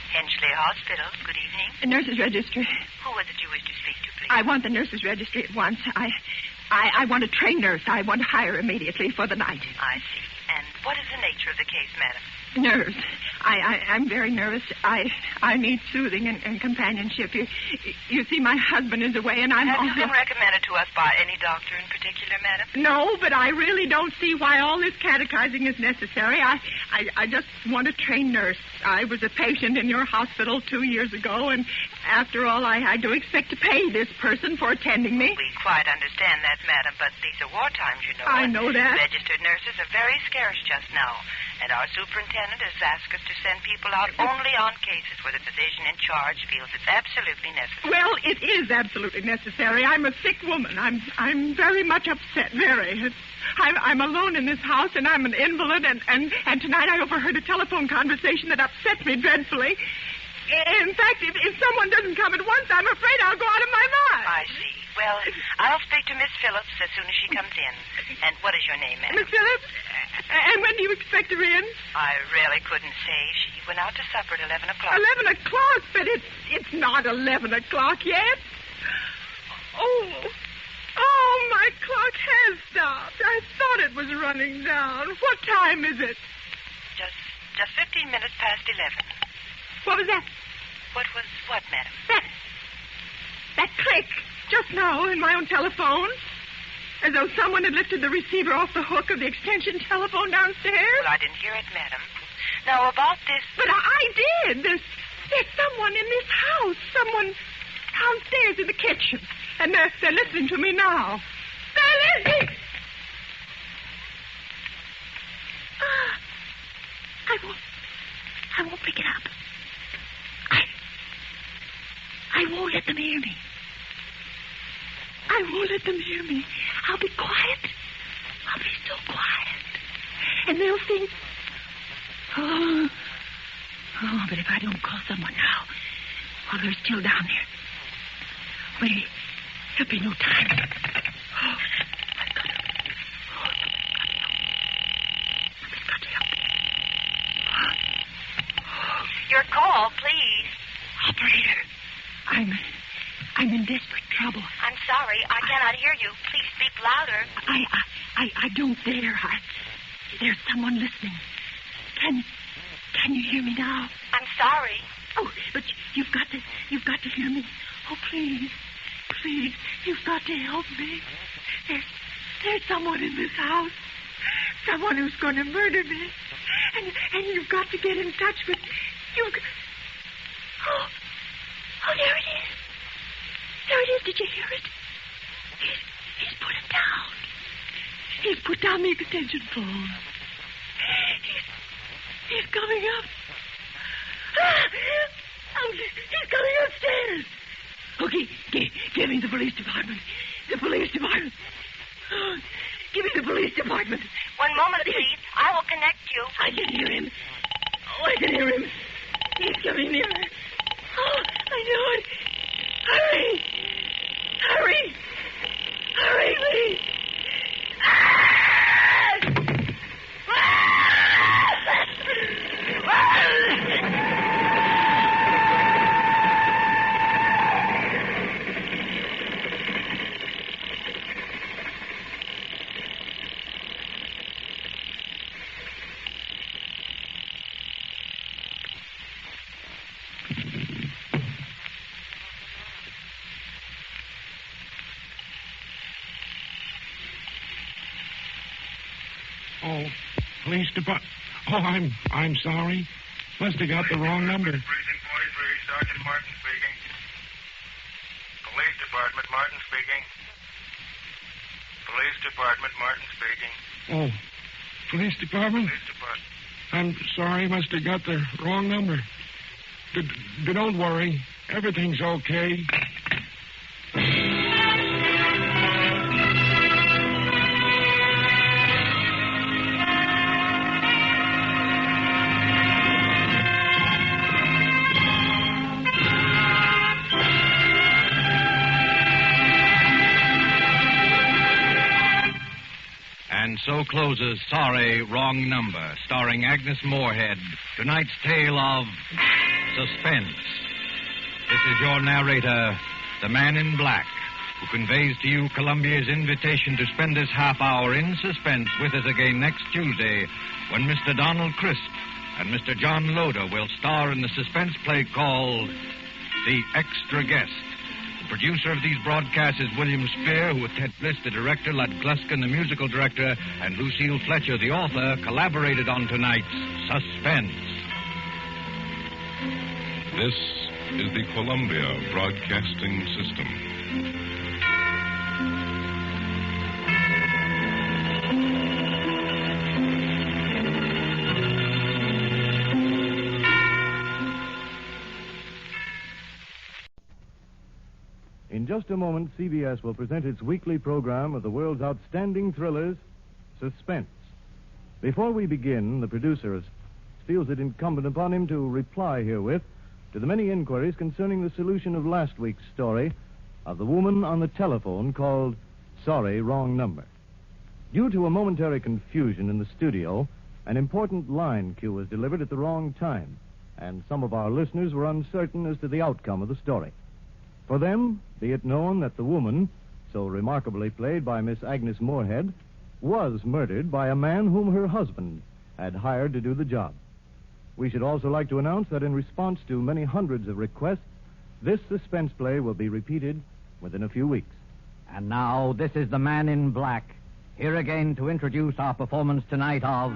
Henchley Hospital. Good evening. The nurse's registry. Who was it you wish to speak to, please? I want the nurse's registry at once. I want a trained nurse. I want to hire immediately for the night. I see. And what is the nature of the case, madam? Nerves. I'm very nervous. I need soothing and companionship. You see, my husband is away, and Have you been recommended to us by any doctor in particular, madam? No, but I really don't see why all this catechizing is necessary. I just want a trained nurse. I was a patient in your hospital 2 years ago, and after all, I do expect to pay this person for attending me. We quite understand that, madam, but these are war times, you know. I know that. Registered nurses are very scarce just now. And our superintendent has asked us to send people out only on cases where the physician in charge feels it's absolutely necessary. Well, it is absolutely necessary. I'm a sick woman. I'm very much upset, very. I'm alone in this house, and I'm an invalid, and tonight I overheard a telephone conversation that upset me dreadfully. In fact, if someone doesn't come at once, I'm afraid I'll go out of my mind. I see. Well, I'll speak to Miss Phillips as soon as she comes in. And what is your name, ma'am? Miss Phillips? And when do you expect her in? I really couldn't say. She went out to supper at 11 o'clock. 11 o'clock? But it's not 11 o'clock yet. Oh, my clock has stopped. I thought it was running down. What time is it? Just 15 minutes past 11. What was that? What was what, madam? That click just now in my own telephone. As though someone had lifted the receiver off the hook of the extension telephone downstairs. Well, I didn't hear it, madam. Now, about this... But I did. There's someone in this house. Someone downstairs in the kitchen. And they're listening to me now. They're listening! I won't pick it up. I won't let them hear me. I won't let them hear me. I'll be quiet. I'll be so quiet. And they'll think... Oh, but if I don't call someone now, while they're still down there, wait, there'll be no time. Oh, I've got to help. Your call, please. Operator, I'm in desperate trouble. I'm sorry, I cannot hear you. Please speak louder. I don't dare. There's someone listening. Can you hear me now? I'm sorry. Oh, but you've got to hear me. Oh, please, you've got to help me. There's someone in this house. Someone who's going to murder me. And you've got to get in touch with... Oh, there it is. There it is. Did you hear it? He's put it down. He's put down the extension phone. He's coming up. He's coming upstairs. Okay, give me the police department. The police department. Give me the police department. One moment, please. I will connect you. I can hear him. Oh, I can hear him. He's coming nearer. Oh, I know it. Hurry! Hurry! Hurry, please! Oh, police department. Oh, I'm sorry. Must have got the wrong number. Precinct 43, Sergeant Martin speaking. Police Department, Martin speaking. Police Department, Martin speaking. Oh, police department? Police Department. I'm sorry. Must have got the wrong number. Don't worry. Everything's okay. And so closes Sorry, Wrong Number, starring Agnes Moorehead, tonight's tale of suspense. This is your narrator, the Man in Black, who conveys to you Columbia's invitation to spend this half hour in suspense with us again next Tuesday, when Mr. Donald Crisp and Mr. John Loder will star in the suspense play called The Extra Guest. The producer of these broadcasts is William Spear, who with Ted Bliss, the director, Lud Gluskin, the musical director, and Lucille Fletcher, the author, collaborated on tonight's Suspense. This is the Columbia Broadcasting System. just a moment, CBS will present its weekly program of the world's outstanding thrillers, Suspense. Before we begin, the producer feels it incumbent upon him to reply herewith to the many inquiries concerning the solution of last week's story of the woman on the telephone called Sorry, Wrong Number. Due to a momentary confusion in the studio, an important line cue was delivered at the wrong time, and some of our listeners were uncertain as to the outcome of the story. For them, be it known that the woman, so remarkably played by Miss Agnes Moorehead, was murdered by a man whom her husband had hired to do the job. We should also like to announce that in response to many hundreds of requests, this suspense play will be repeated within a few weeks. And now, this is the Man in Black, here again to introduce our performance tonight of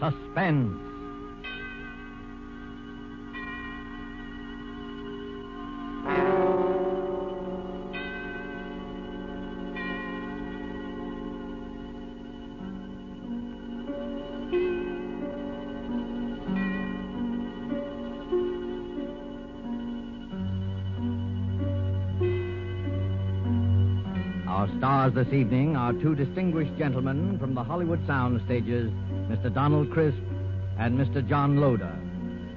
Suspense. Our stars this evening are two distinguished gentlemen from the Hollywood sound stages, Mr. Donald Crisp and Mr. John Loder.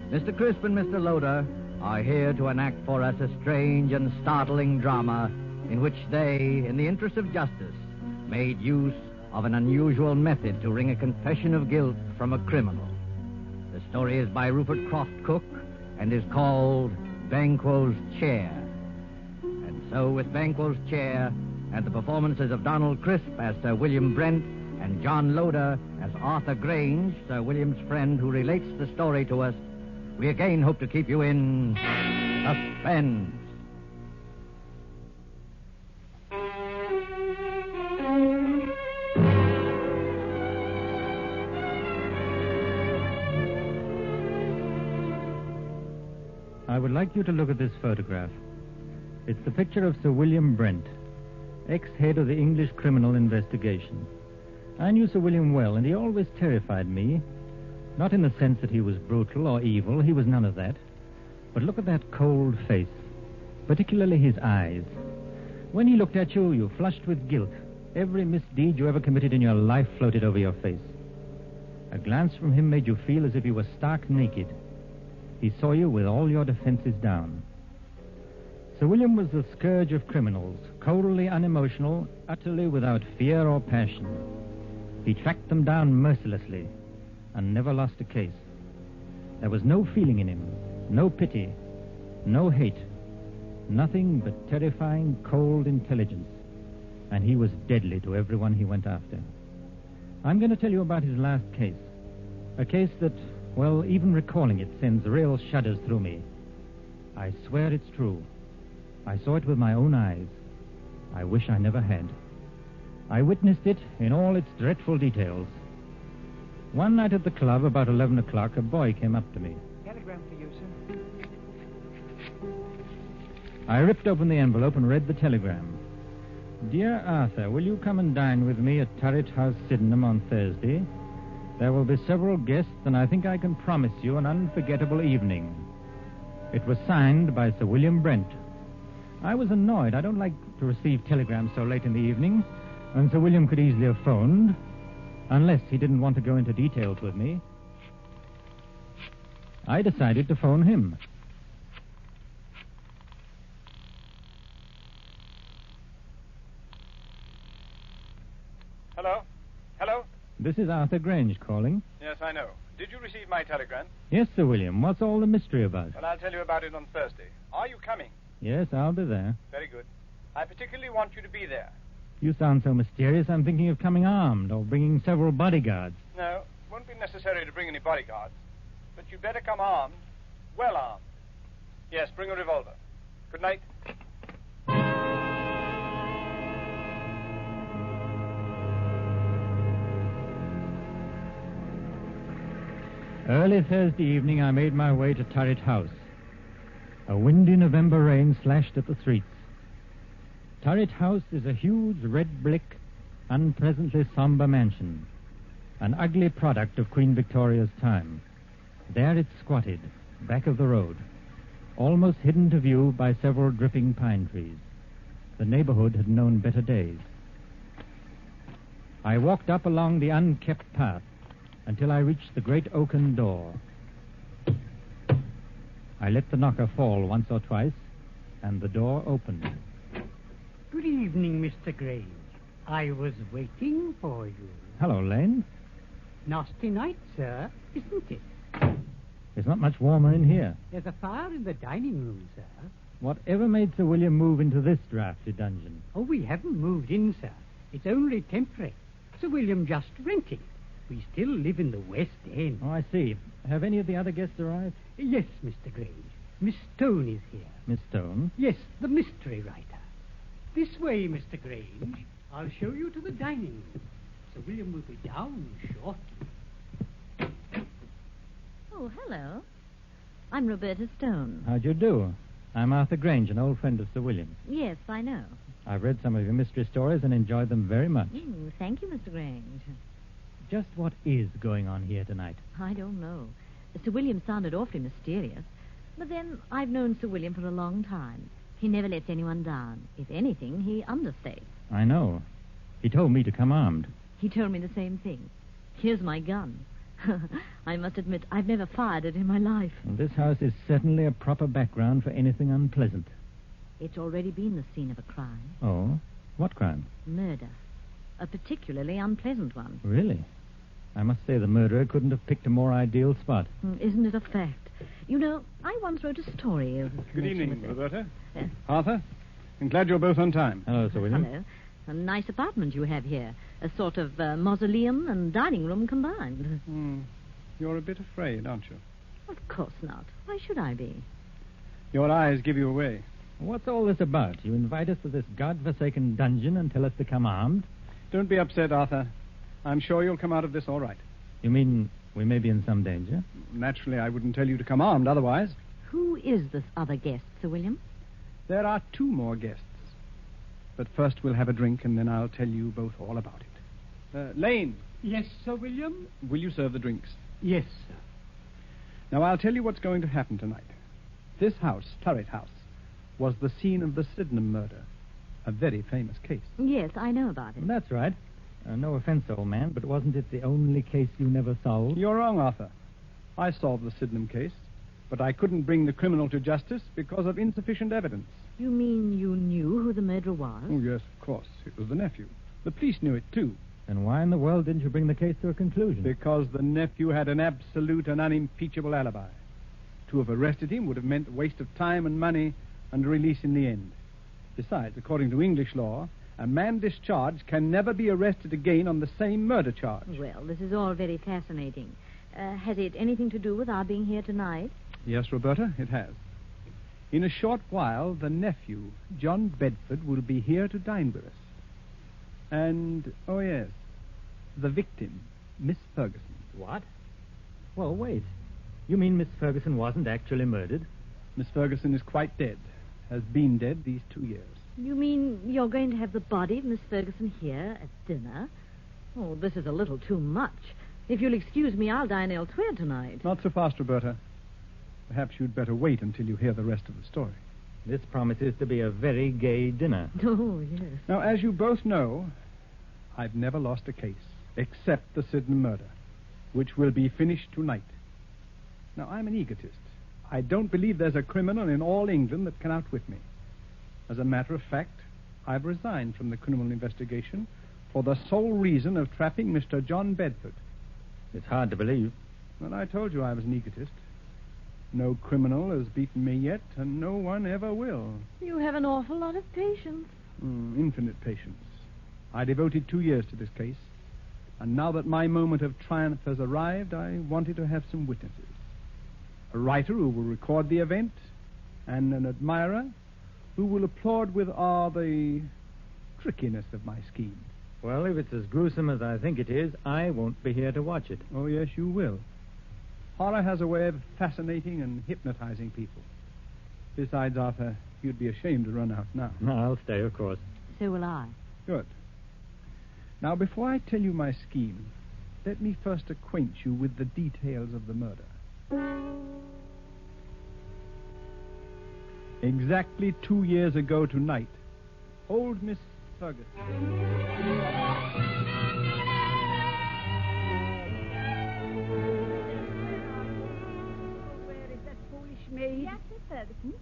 Mr. Crisp and Mr. Loder are here to enact for us a strange and startling drama in which they, in the interest of justice, made use of an unusual method to wring a confession of guilt from a criminal. The story is by Rupert Croft Cook and is called Banquo's Chair. And so, with Banquo's Chair and the performances of Donald Crisp as Sir William Brent and John Loder as Arthur Grange, Sir William's friend who relates the story to us, we again hope to keep you in suspense. I would like you to look at this photograph. It's the picture of Sir William Brent, ex-head of the English Criminal Investigation. I knew Sir William well, and he always terrified me. Not in the sense that he was brutal or evil. He was none of that. But look at that cold face, particularly his eyes. When he looked at you, you flushed with guilt. Every misdeed you ever committed in your life floated over your face. A glance from him made you feel as if you were stark naked. He saw you with all your defenses down. Sir William was the scourge of criminals, coldly unemotional, utterly without fear or passion. He tracked them down mercilessly and never lost a case. There was no feeling in him, no pity, no hate, nothing but terrifying, cold intelligence. And he was deadly to everyone he went after. I'm going to tell you about his last case. A case that, well, even recalling it sends real shudders through me. I swear it's true. I saw it with my own eyes. I wish I never had. I witnessed it in all its dreadful details. One night at the club, about 11 o'clock, a boy came up to me. Telegram for you, sir. I ripped open the envelope and read the telegram. Dear Arthur, will you come and dine with me at Turret House, Sydenham on Thursday? There will be several guests, and I think I can promise you an unforgettable evening. It was signed by Sir William Brent. I was annoyed. I don't like to receive telegrams so late in the evening, and Sir William could easily have phoned, unless he didn't want to go into details with me. I decided to phone him. Hello? Hello? This is Arthur Grange calling. Yes, I know. Did you receive my telegram? Yes, Sir William. What's all the mystery about? Well, I'll tell you about it on Thursday. Are you coming? Yes, I'll be there. Very good. I particularly want you to be there. You sound so mysterious, I'm thinking of coming armed or bringing several bodyguards. No, it won't be necessary to bring any bodyguards. But you'd better come armed. Well armed. Yes, bring a revolver. Good night. Early Thursday evening, I made my way to Turret House. A windy November rain slashed at the streets. Turret House is a huge red brick, unpleasantly somber mansion, an ugly product of Queen Victoria's time. There it squatted, back of the road, almost hidden to view by several dripping pine trees. The neighborhood had known better days. I walked up along the unkept path until I reached the great oaken door. I let the knocker fall once or twice, and the door opened. Good evening, Mr. Grange. I was waiting for you. Hello, Lane. Nasty night, sir, isn't it? It's not much warmer in here. There's a fire in the dining room, sir. Whatever made Sir William move into this drafty dungeon? Oh, we haven't moved in, sir. It's only temporary. Sir William just renting. We still live in the West End. Oh, I see. Have any of the other guests arrived? Yes, Mr. Grange. Miss Stone is here. Miss Stone? Yes, the mystery writer. This way, Mr. Grange. I'll show you to the dining room. Sir William will be down shortly. Oh, hello. I'm Roberta Stone. How'd you do? I'm Arthur Grange, an old friend of Sir William's. Yes, I know. I've read some of your mystery stories and enjoyed them very much. Thank you, Mr. Grange. Just what is going on here tonight? I don't know. Sir William sounded awfully mysterious. But then, I've known Sir William for a long time. He never lets anyone down. If anything, he understates. I know. He told me to come armed. He told me the same thing. Here's my gun. I must admit, I've never fired it in my life. Well, this house is certainly a proper background for anything unpleasant. It's already been the scene of a crime. Oh? What crime? Murder. A particularly unpleasant one. Really? I must say the murderer couldn't have picked a more ideal spot. Isn't it a fact? You know, I once wrote a story of... Good evening, Roberta. Yes. Arthur. I'm glad you're both on time. Hello, Sir William. Hello. A nice apartment you have here. A sort of mausoleum and dining room combined. You're a bit afraid, aren't you? Of course not. Why should I be? Your eyes give you away. What's all this about? You invite us to this godforsaken dungeon and tell us to come armed? Don't be upset, Arthur. I'm sure you'll come out of this all right. You mean we may be in some danger? Naturally, I wouldn't tell you to come armed otherwise. Who is this other guest, Sir William? There are 2 more guests. But first we'll have a drink, and then I'll tell you both all about it. Lane. Yes, Sir William? Will you serve the drinks? Yes, sir. Now, I'll tell you what's going to happen tonight. This house, Turret House, was the scene of the Sydenham murder. A very famous case. Yes, I know about it. That's right. No offense, old man, but wasn't it the only case you never solved? You're wrong, Arthur. I solved the Sydenham case, but I couldn't bring the criminal to justice because of insufficient evidence. You mean you knew who the murderer was? Oh, yes, of course. It was the nephew. The police knew it, too. Then why in the world didn't you bring the case to a conclusion? Because the nephew had an absolute and unimpeachable alibi. To have arrested him would have meant a waste of time and money and a release in the end. Besides, according to English law, a man discharged can never be arrested again on the same murder charge. Well, this is all very fascinating. Has it anything to do with our being here tonight? Yes, Roberta, it has. In a short while, the nephew, John Bedford, will be here to dine with us. And, oh yes, the victim, Miss Ferguson. What? Well, wait. You mean Miss Ferguson wasn't actually murdered? Miss Ferguson is quite dead. Has been dead these 2 years. You mean you're going to have the body of Miss Ferguson here at dinner? Oh, this is a little too much. If you'll excuse me, I'll dine elsewhere tonight. Not so fast, Roberta. Perhaps you'd better wait until you hear the rest of the story. This promises to be a very gay dinner. Oh, yes. Now, as you both know, I've never lost a case, except the Sydenham murder, which will be finished tonight. Now, I'm an egotist. I don't believe there's a criminal in all England that can outwit me. As a matter of fact, I've resigned from the criminal investigation for the sole reason of trapping Mr. John Bedford. It's hard to believe. Well, I told you I was an egotist. No criminal has beaten me yet, and no one ever will. You have an awful lot of patience. Infinite patience. I devoted 2 years to this case, and now that my moment of triumph has arrived, I wanted to have some witnesses. A writer who will record the event, and an admirer who will applaud with awe the trickiness of my scheme. Well, if it's as gruesome as I think it is, I won't be here to watch it. Oh, yes, you will. Horror has a way of fascinating and hypnotizing people. Besides, Arthur, you'd be ashamed to run out now. No, I'll stay, of course. So will I. Good. Now, before I tell you my scheme, let me first acquaint you with the details of the murder. Exactly 2 years ago tonight, Old Miss Ferguson. Where is that foolish maid? Yes, Miss Ferguson.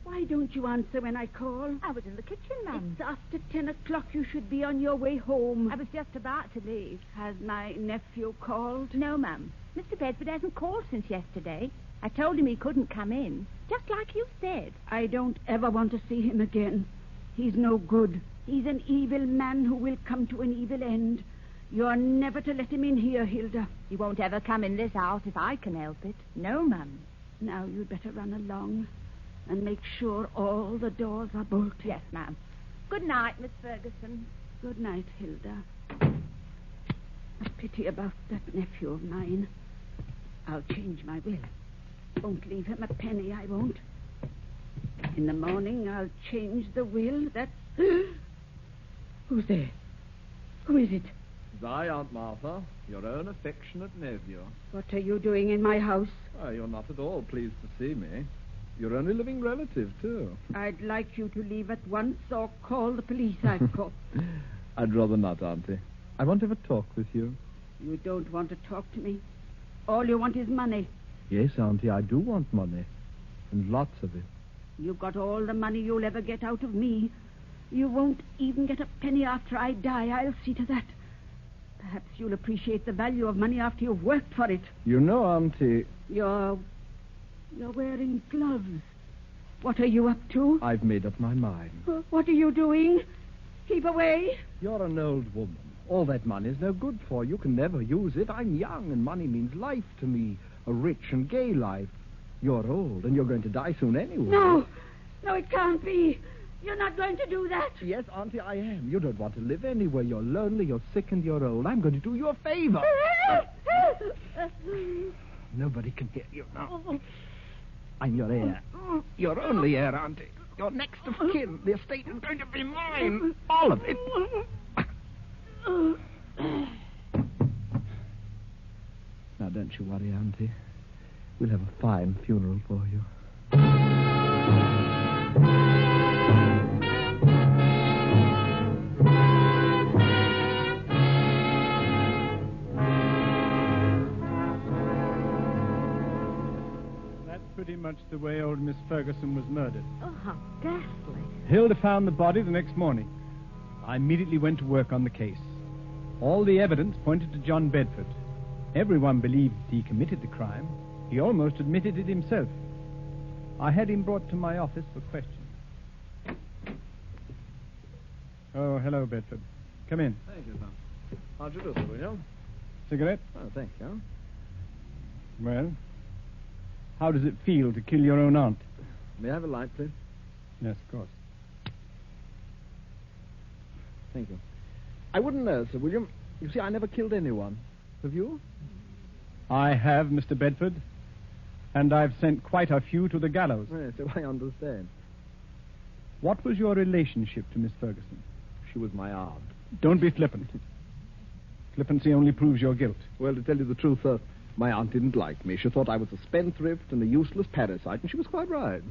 Why don't you answer when I call? I was in the kitchen, ma'am. It's after 10 o'clock. You should be on your way home. I was just about to leave. Has my nephew called? No, ma'am. Mr. Bedford hasn't called since yesterday. I told him he couldn't come in, just like you said. I don't ever want to see him again. He's no good. He's an evil man who will come to an evil end. You're never to let him in here, Hilda. He won't ever come in this house if I can help it. No, ma'am. Now you'd better run along and make sure all the doors are bolted. Yes, ma'am. Good night, Miss Ferguson. Good night, Hilda. A pity about that nephew of mine. I'll change my will. Won't leave him a penny, I won't. In the morning, I'll change the will. That's... Who's there? Who is it? It's I, Aunt Martha, your own affectionate nephew. What are you doing in my house? Oh, you're not at all pleased to see me. Your only living relative, too. I'd like you to leave at once or call the police, I've called. I'd rather not, Auntie. I want to have a talk with you. You don't want to talk to me. All you want is money. Yes, Auntie, I do want money. And lots of it. You've got all the money you'll ever get out of me. You won't even get a penny after I die. I'll see to that. Perhaps you'll appreciate the value of money after you've worked for it. You know, Auntie... You're wearing gloves. What are you up to? I've made up my mind. What are you doing? Keep away. You're an old woman. All that money's no good for. You can never use it. I'm young, and money means life to me. A rich and gay life. You're old, and you're going to die soon anyway. No, it can't be. You're not going to do that. Yes, Auntie, I am. You don't want to live anywhere. You're lonely, you're sick, and you're old. I'm going to do you a favor. Nobody can hear you now. I'm your heir. Your only heir, Auntie. Your next of kin. The estate is going to be mine. All of it. Now, don't you worry, Auntie. We'll have a fine funeral for you. That's pretty much the way old Miss Ferguson was murdered. Oh, how ghastly. Hilda found the body the next morning. I immediately went to work on the case. All the evidence pointed to John Bedford. Everyone believed he committed the crime. He almost admitted it himself. I had him brought to my office for questions. Oh, hello, Bedford. Come in. Thank you, sir. How'd you do, Sir William? Cigarette? Oh, thank you. Well, how does it feel to kill your own aunt? May I have a light, please? Yes, of course. Thank you. I wouldn't know, Sir William. You see, I never killed anyone. Have you? I have, Mr. Bedford. And I've sent quite a few to the gallows. Yes, so I understand. What was your relationship to Miss Ferguson? She was my aunt. Don't be flippant. Flippancy only proves your guilt. Well, to tell you the truth, sir, my aunt didn't like me. She thought I was a spendthrift and a useless parasite, and she was quite right.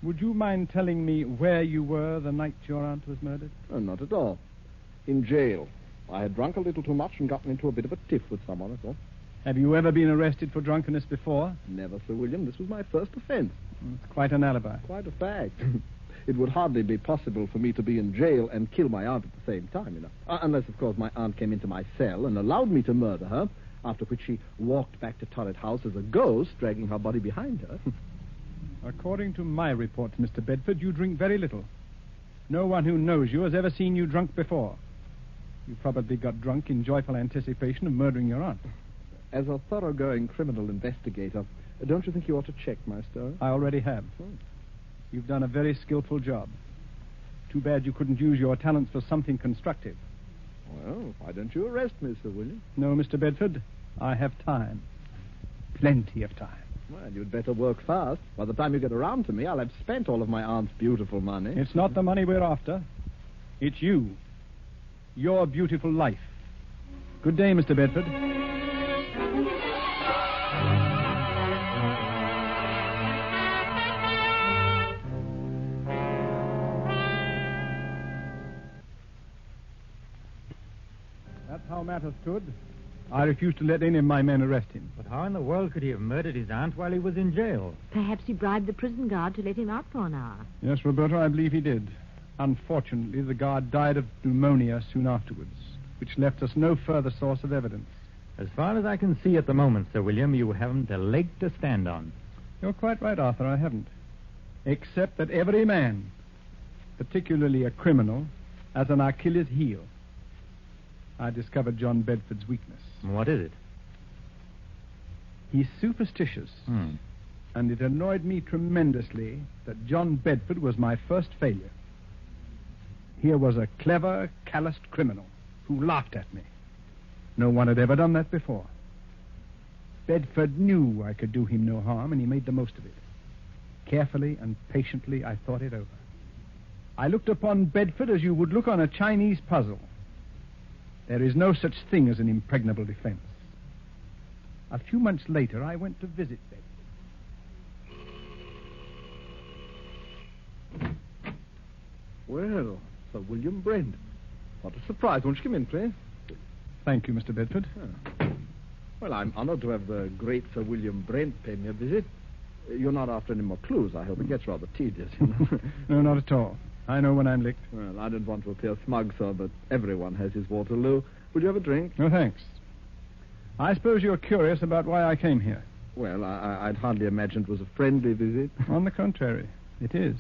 Would you mind telling me where you were the night your aunt was murdered? Oh, not at all. In jail. I had drunk a little too much and gotten into a bit of a tiff with someone, that's all. Have you ever been arrested for drunkenness before? Never, Sir William. This was my first offense. It's quite an alibi. Quite a fact. It would hardly be possible for me to be in jail and kill my aunt at the same time, you know. Unless, of course, my aunt came into my cell and allowed me to murder her, after which she walked back to Turret House as a ghost, dragging her body behind her. According to my reports, Mr. Bedford, you drink very little. No one who knows you has ever seen you drunk before. You probably got drunk in joyful anticipation of murdering your aunt. As a thoroughgoing criminal investigator, don't you think you ought to check my story? I already have. You've done a very skillful job. Too bad you couldn't use your talents for something constructive. Well, why don't you arrest me, Sir William? No, Mr. Bedford. I have time. Plenty of time. Well, you'd better work fast. By the time you get around to me, I'll have spent all of my aunt's beautiful money. It's not the money we're after. It's you. Your beautiful life. Good day, Mr. Bedford. matter stood, I refused to let any of my men arrest him. But how in the world could he have murdered his aunt while he was in jail? Perhaps he bribed the prison guard to let him out for an hour. Yes, Roberta, I believe he did. Unfortunately, the guard died of pneumonia soon afterwards, which left us no further source of evidence. As far as I can see at the moment, Sir William, you haven't a leg to stand on. You're quite right, Arthur, I haven't. Except that every man, particularly a criminal, has an Achilles heel. I discovered John Bedford's weakness. What is it? He's superstitious. And it annoyed me tremendously that John Bedford was my first failure. Here was a clever, calloused criminal who laughed at me. No one had ever done that before. Bedford knew I could do him no harm, and he made the most of it. Carefully and patiently, I thought it over. I looked upon Bedford as you would look on a Chinese puzzle. There is no such thing as an impregnable defense. A few months later, I went to visit Bedford. Well, Sir William Brent. What a surprise. Won't you come in, please? Thank you, Mr. Bedford. Well, I'm honored to have the great Sir William Brent pay me a visit. You're not after any more clues. I hope it gets rather tedious, you know. No, not at all. I know when I'm licked. Well, I don't want to appear smug, sir, but everyone has his Waterloo. Would you have a drink? No, thanks. I suppose you're curious about why I came here. Well, I'd hardly imagine it was a friendly visit. On the contrary, it is.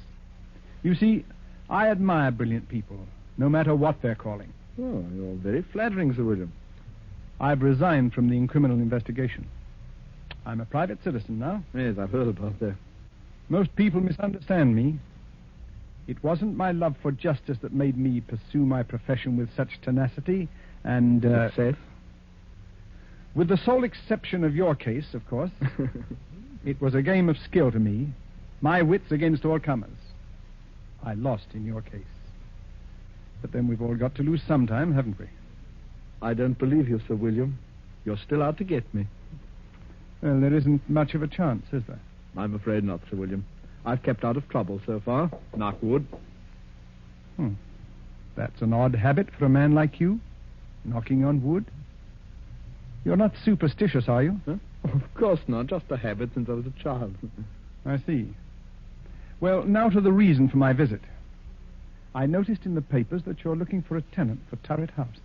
You see, I admire brilliant people, no matter what their calling. Oh, you're very flattering, Sir William. I've resigned from the criminal investigation. I'm a private citizen now. Yes, I've heard about that. Most people misunderstand me. It wasn't my love for justice that made me pursue my profession with such tenacity and... Success? With the sole exception of your case, of course. It was a game of skill to me. My wits against all comers. I lost in your case. But then we've all got to lose sometime, haven't we? I don't believe you, Sir William. You're still out to get me. Well, there isn't much of a chance, is there? I'm afraid not, Sir William. I've kept out of trouble so far. Knock wood. That's an odd habit for a man like you, knocking on wood. You're not superstitious, are you? Huh? Of course not. Just a habit since I was a child. I see. Well, now to the reason for my visit. I noticed in the papers that you're looking for a tenant for Turret House.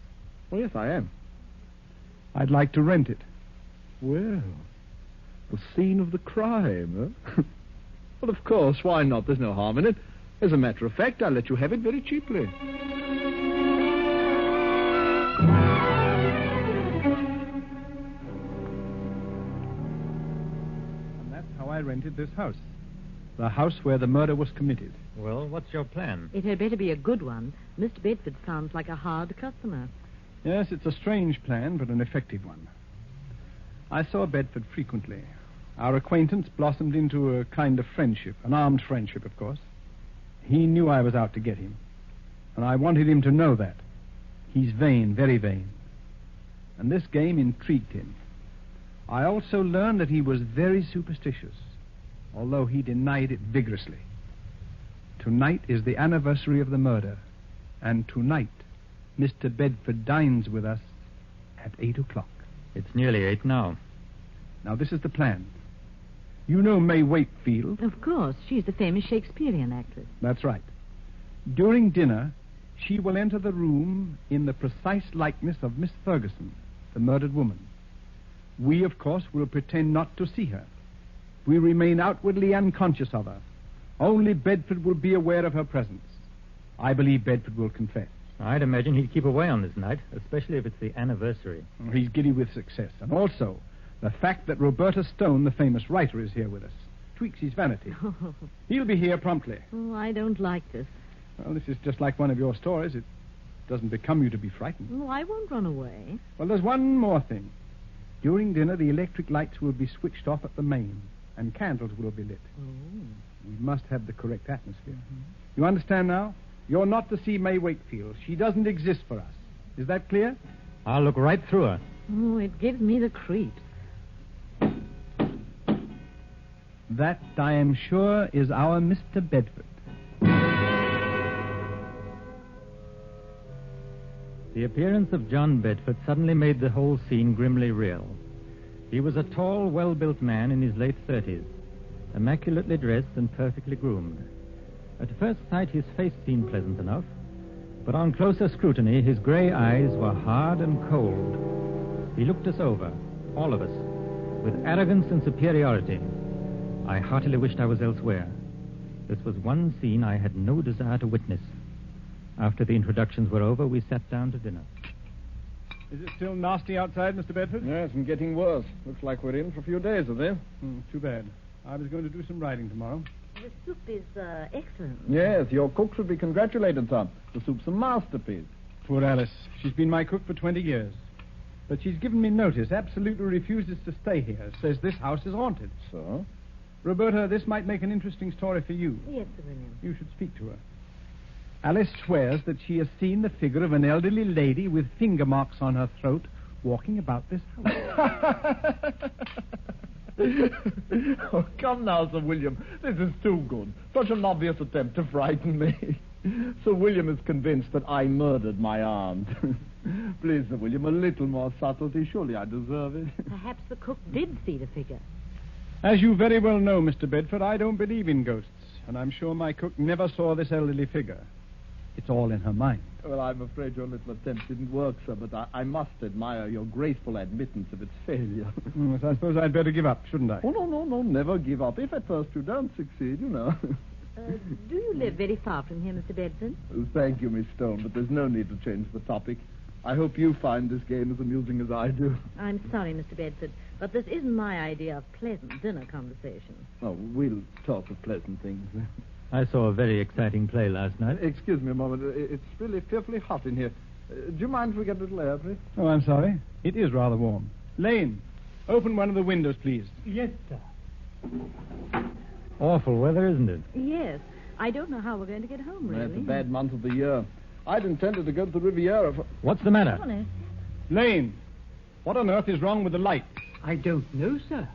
Oh, yes, I am. I'd like to rent it. Well, the scene of the crime, huh? Well, of course, why not? There's no harm in it. As a matter of fact, I'll let you have it very cheaply. And that's how I rented this house. The house where the murder was committed. Well, what's your plan? It had better be a good one. Mr. Bedford sounds like a hard customer. Yes, it's a strange plan, but an effective one. I saw Bedford frequently. Our acquaintance blossomed into a kind of friendship, an armed friendship, of course. He knew I was out to get him, and I wanted him to know that. He's vain, very vain. And this game intrigued him. I also learned that he was very superstitious, although he denied it vigorously. Tonight is the anniversary of the murder, and tonight Mr. Bedford dines with us at 8 o'clock. It's nearly 8 now. Now, this is the plan. You know May Wakefield? Of course. She's the famous Shakespearean actress. That's right. During dinner, she will enter the room in the precise likeness of Miss Ferguson, the murdered woman. We, of course, will pretend not to see her. We remain outwardly unconscious of her. Only Bedford will be aware of her presence. I believe Bedford will confess. I'd imagine he'd keep away on this night, especially if it's the anniversary. He's giddy with success. And also, the fact that Roberta Stone, the famous writer, is here with us tweaks his vanity. He'll be here promptly. Oh, I don't like this. Well, this is just like one of your stories. It doesn't become you to be frightened. Oh, I won't run away. Well, there's one more thing. During dinner, the electric lights will be switched off at the main, and candles will be lit. Oh. We must have the correct atmosphere. You understand now? You're not to see May Wakefield. She doesn't exist for us. Is that clear? I'll look right through her. Oh, it gives me the creeps. That, I am sure, is our Mr. Bedford. The appearance of John Bedford suddenly made the whole scene grimly real. He was a tall, well-built man in his late 30s, immaculately dressed and perfectly groomed. At first sight, his face seemed pleasant enough, but on closer scrutiny, his gray eyes were hard and cold. He looked us over, all of us, with arrogance and superiority. I heartily wished I was elsewhere. This was one scene I had no desire to witness. After the introductions were over, we sat down to dinner. Is it still nasty outside, Mr. Bedford? Yes, and getting worse. Looks like we're in for a few days of this. Too bad. I was going to do some riding tomorrow. The soup is excellent. Yes, your cook should be congratulated, son. The soup's a masterpiece. Poor Alice. She's been my cook for 20 years. But she's given me notice, absolutely refuses to stay here, says this house is haunted. So? Roberta, this might make an interesting story for you. Yes, Sir William. You should speak to her. Alice swears that she has seen the figure of an elderly lady with finger marks on her throat walking about this house. Oh, come now, Sir William. This is too good. Such an obvious attempt to frighten me. Sir William is convinced that I murdered my aunt. Please, Sir William, a little more subtlety. Surely I deserve it. Perhaps the cook did see the figure. As you very well know, Mr. Bedford, I don't believe in ghosts, and I'm sure my cook never saw this elderly figure. It's all in her mind. Well, I'm afraid your little attempt didn't work, sir, but I must admire your graceful admittance of its failure. Yes, I suppose I'd better give up, shouldn't I? Oh, no, never give up. If at first you don't succeed, you know. Do you live very far from here, Mr. Bedford? Thank you, Miss Stone, but there's no need to change the topic. I hope you find this game as amusing as I do. I'm sorry, Mr. Bedford, but this isn't my idea of pleasant dinner conversation. Oh, we'll talk of pleasant things. I saw a very exciting play last night. Excuse me a moment. It's really fearfully hot in here. Do you mind if we get a little air, please? Oh, I'm sorry. It is rather warm. Lane, open one of the windows, please. Yes, sir. Awful weather, isn't it? Yes. I don't know how we're going to get home, really. It's a bad month of the year. I'd intended to go to the Riviera for... What's the matter? Honest. Lane, what on earth is wrong with the light? I don't know, sir.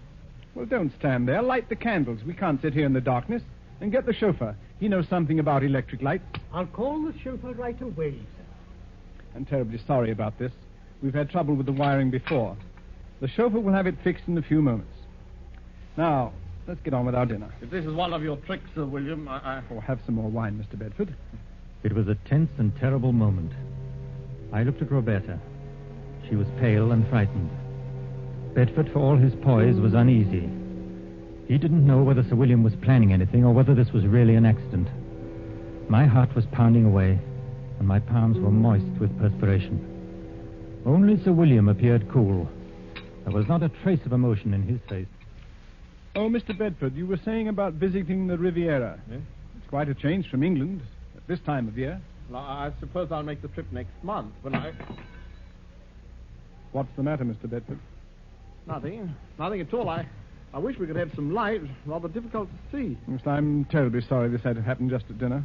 Well, don't stand there. Light the candles. We can't sit here in the darkness. And get the chauffeur. He knows something about electric lights. I'll call the chauffeur right away, sir. I'm terribly sorry about this. We've had trouble with the wiring before. The chauffeur will have it fixed in a few moments. Now, let's get on with our dinner. If this is one of your tricks, Sir William, Oh, have some more wine, Mr. Bedford. It was a tense and terrible moment. I looked at Roberta. She was pale and frightened. Bedford, for all his poise, was uneasy. He didn't know whether Sir William was planning anything or whether this was really an accident. My heart was pounding away, and my palms were moist with perspiration. Only Sir William appeared cool. There was not a trace of emotion in his face. Oh, Mr. Bedford, you were saying about visiting the Riviera. Yes? It's quite a change from England at this time of year. Well, I suppose I'll make the trip next month when I... What's the matter, Mr. Bedford? Nothing at all. I wish we could have some light. Rather difficult to see. Yes, I'm terribly sorry this had to happen just at dinner.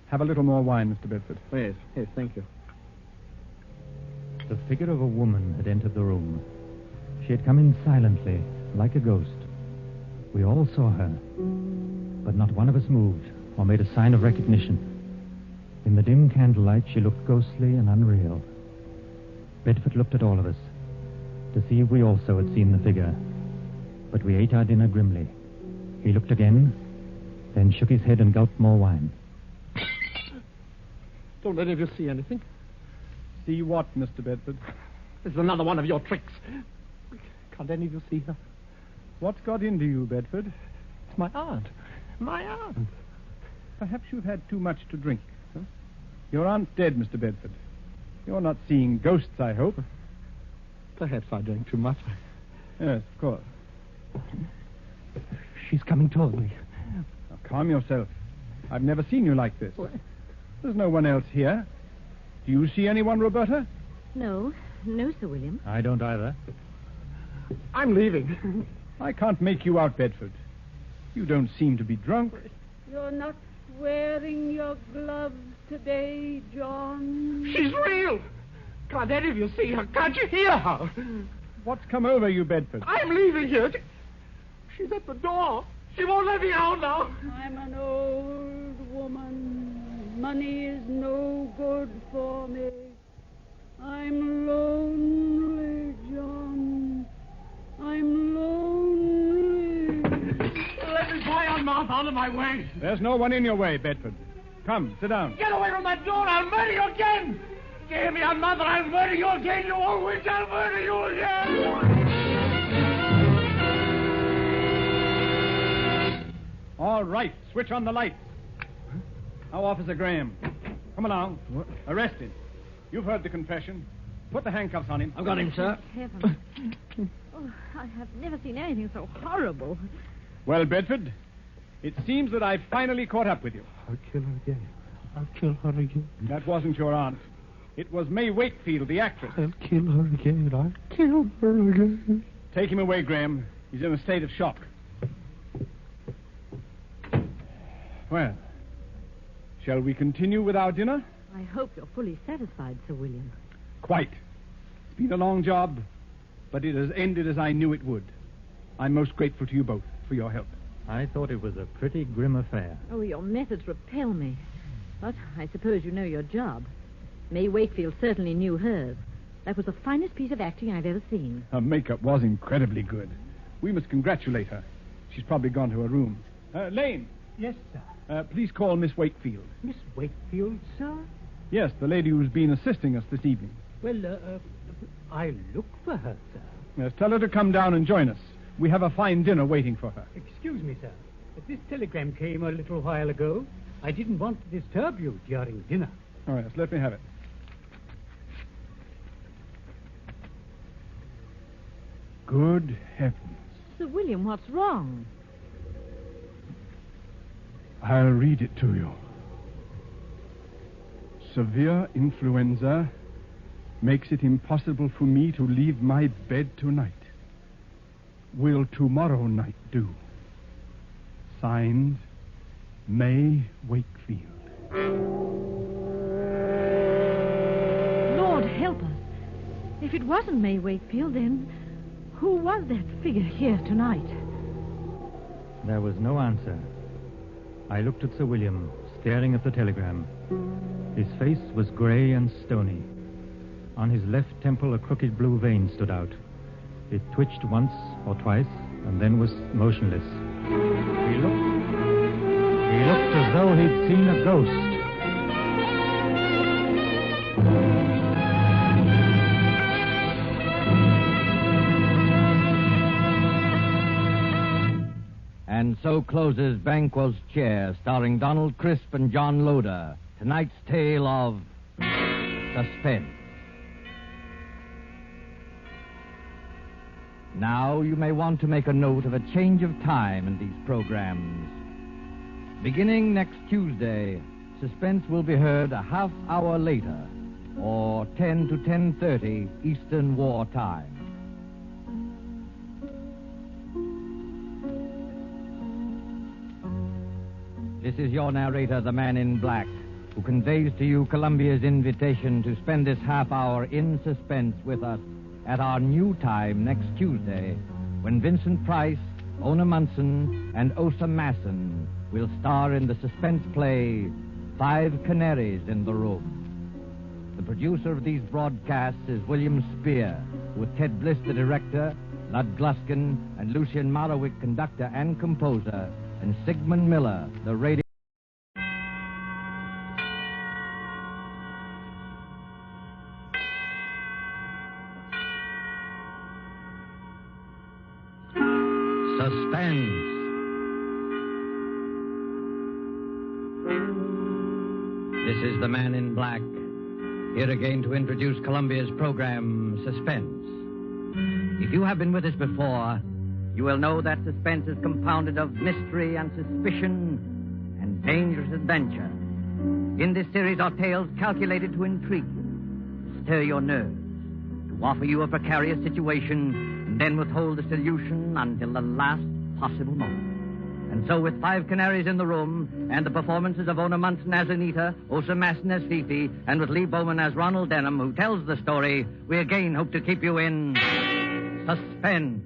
Have a little more wine, Mr. Bedford. Yes, thank you. The figure of a woman had entered the room. She had come in silently, like a ghost. We all saw her, but not one of us moved or made a sign of recognition. In the dim candlelight, she looked ghostly and unreal. Bedford looked at all of us to see if we also had seen the figure. But we ate our dinner grimly. He looked again, then shook his head and gulped more wine. Don't any of you see anything? See what, Mr. Bedford? This is another one of your tricks. Can't any of you see her? What's got into you, Bedford? It's my aunt. My aunt. Perhaps you've had too much to drink. Huh? Your aunt's dead, Mr. Bedford. You're not seeing ghosts, I hope. Perhaps I drank too much. Yes, of course. She's coming toward me. Now, calm yourself. I've never seen you like this. What? There's no one else here. Do you see anyone, Roberta? No, Sir William. I don't either. I'm leaving. I can't make you out, Bedford. You don't seem to be drunk. You're not wearing your gloves today, John. She's real. Can't any of you see her? Can't you hear her? What's come over you, Bedford? I'm leaving here. She's at the door. She won't let me out now. I'm an old woman. Money is no good for me. I'm lonely, John. I'm lonely. Let me fly on mouth out of my way. There's no one in your way, Bedford. Come, sit down. Get away from that door. I'll murder you again. Give me on mother. I'll murder you again. You old witch. I'll murder you again. All right, switch on the lights. Now, Officer Graham. Come along. What? Arrest him. You've heard the confession. Put the handcuffs on him. I've got him, sir. Heaven. Oh, I have never seen anything so horrible. Well, Bedford, it seems that I've finally caught up with you. I'll kill her again. I'll kill her again. That wasn't your aunt. It was May Wakefield, the actress. I'll kill her again. I'll kill her again. Take him away, Graham. He's in a state of shock. Well, shall we continue with our dinner? I hope you're fully satisfied, Sir William. Quite. It's been a long job, but it has ended as I knew it would. I'm most grateful to you both for your help. I thought it was a pretty grim affair. Oh, your methods repel me. But I suppose you know your job. May Wakefield certainly knew hers. That was the finest piece of acting I've ever seen. Her makeup was incredibly good. We must congratulate her. She's probably gone to her room. Lane. Yes, sir. Please call Miss Wakefield. Miss Wakefield, sir? Yes, the lady who's been assisting us this evening. Well, I'll look for her, sir. Yes, tell her to come down and join us. We have a fine dinner waiting for her. Excuse me, sir. But this telegram came a little while ago. I didn't want to disturb you during dinner. Oh, yes, let me have it. Good heavens. Sir William, what's wrong? I'll read it to you. Severe influenza makes it impossible for me to leave my bed tonight. Will tomorrow night do? Signed, May Wakefield. Lord help us. If it wasn't May Wakefield, then who was that figure here tonight? There was no answer. I looked at Sir William, staring at the telegram. His face was grey and stony. On his left temple, a crooked blue vein stood out. It twitched once or twice, and then was motionless. He looked as though he'd seen a ghost. And so closes Banquo's Chair, starring Donald Crisp and John Loder. Tonight's tale of suspense. Now you may want to make a note of a change of time in these programs. Beginning next Tuesday, Suspense will be heard a half hour later, or 10 to 10:30 Eastern War Time. This is your narrator, the Man in Black, who conveys to you Columbia's invitation to spend this half hour in suspense with us at our new time next Tuesday, when Vincent Price, Ona Munson, and Osa Masson will star in the suspense play 5 Canaries in the Room. The producer of these broadcasts is William Spear, with Ted Bliss, the director, Lud Gluskin, and Lucien Morawick, conductor and composer, and Sigmund Miller, the radio. Suspense. This is the Man in Black, here again to introduce Columbia's program, Suspense. If you have been with us before, you will know that suspense is compounded of mystery and suspicion and dangerous adventure. In this series are tales calculated to intrigue you, to stir your nerves, to offer you a precarious situation, and then withhold the solution until the last possible moment. And so with 5 Canaries in the Room, and the performances of Ona Munson as Anita, Osa Masson as Fifi, and with Lee Bowman as Ronald Denham, who tells the story, we again hope to keep you in suspense.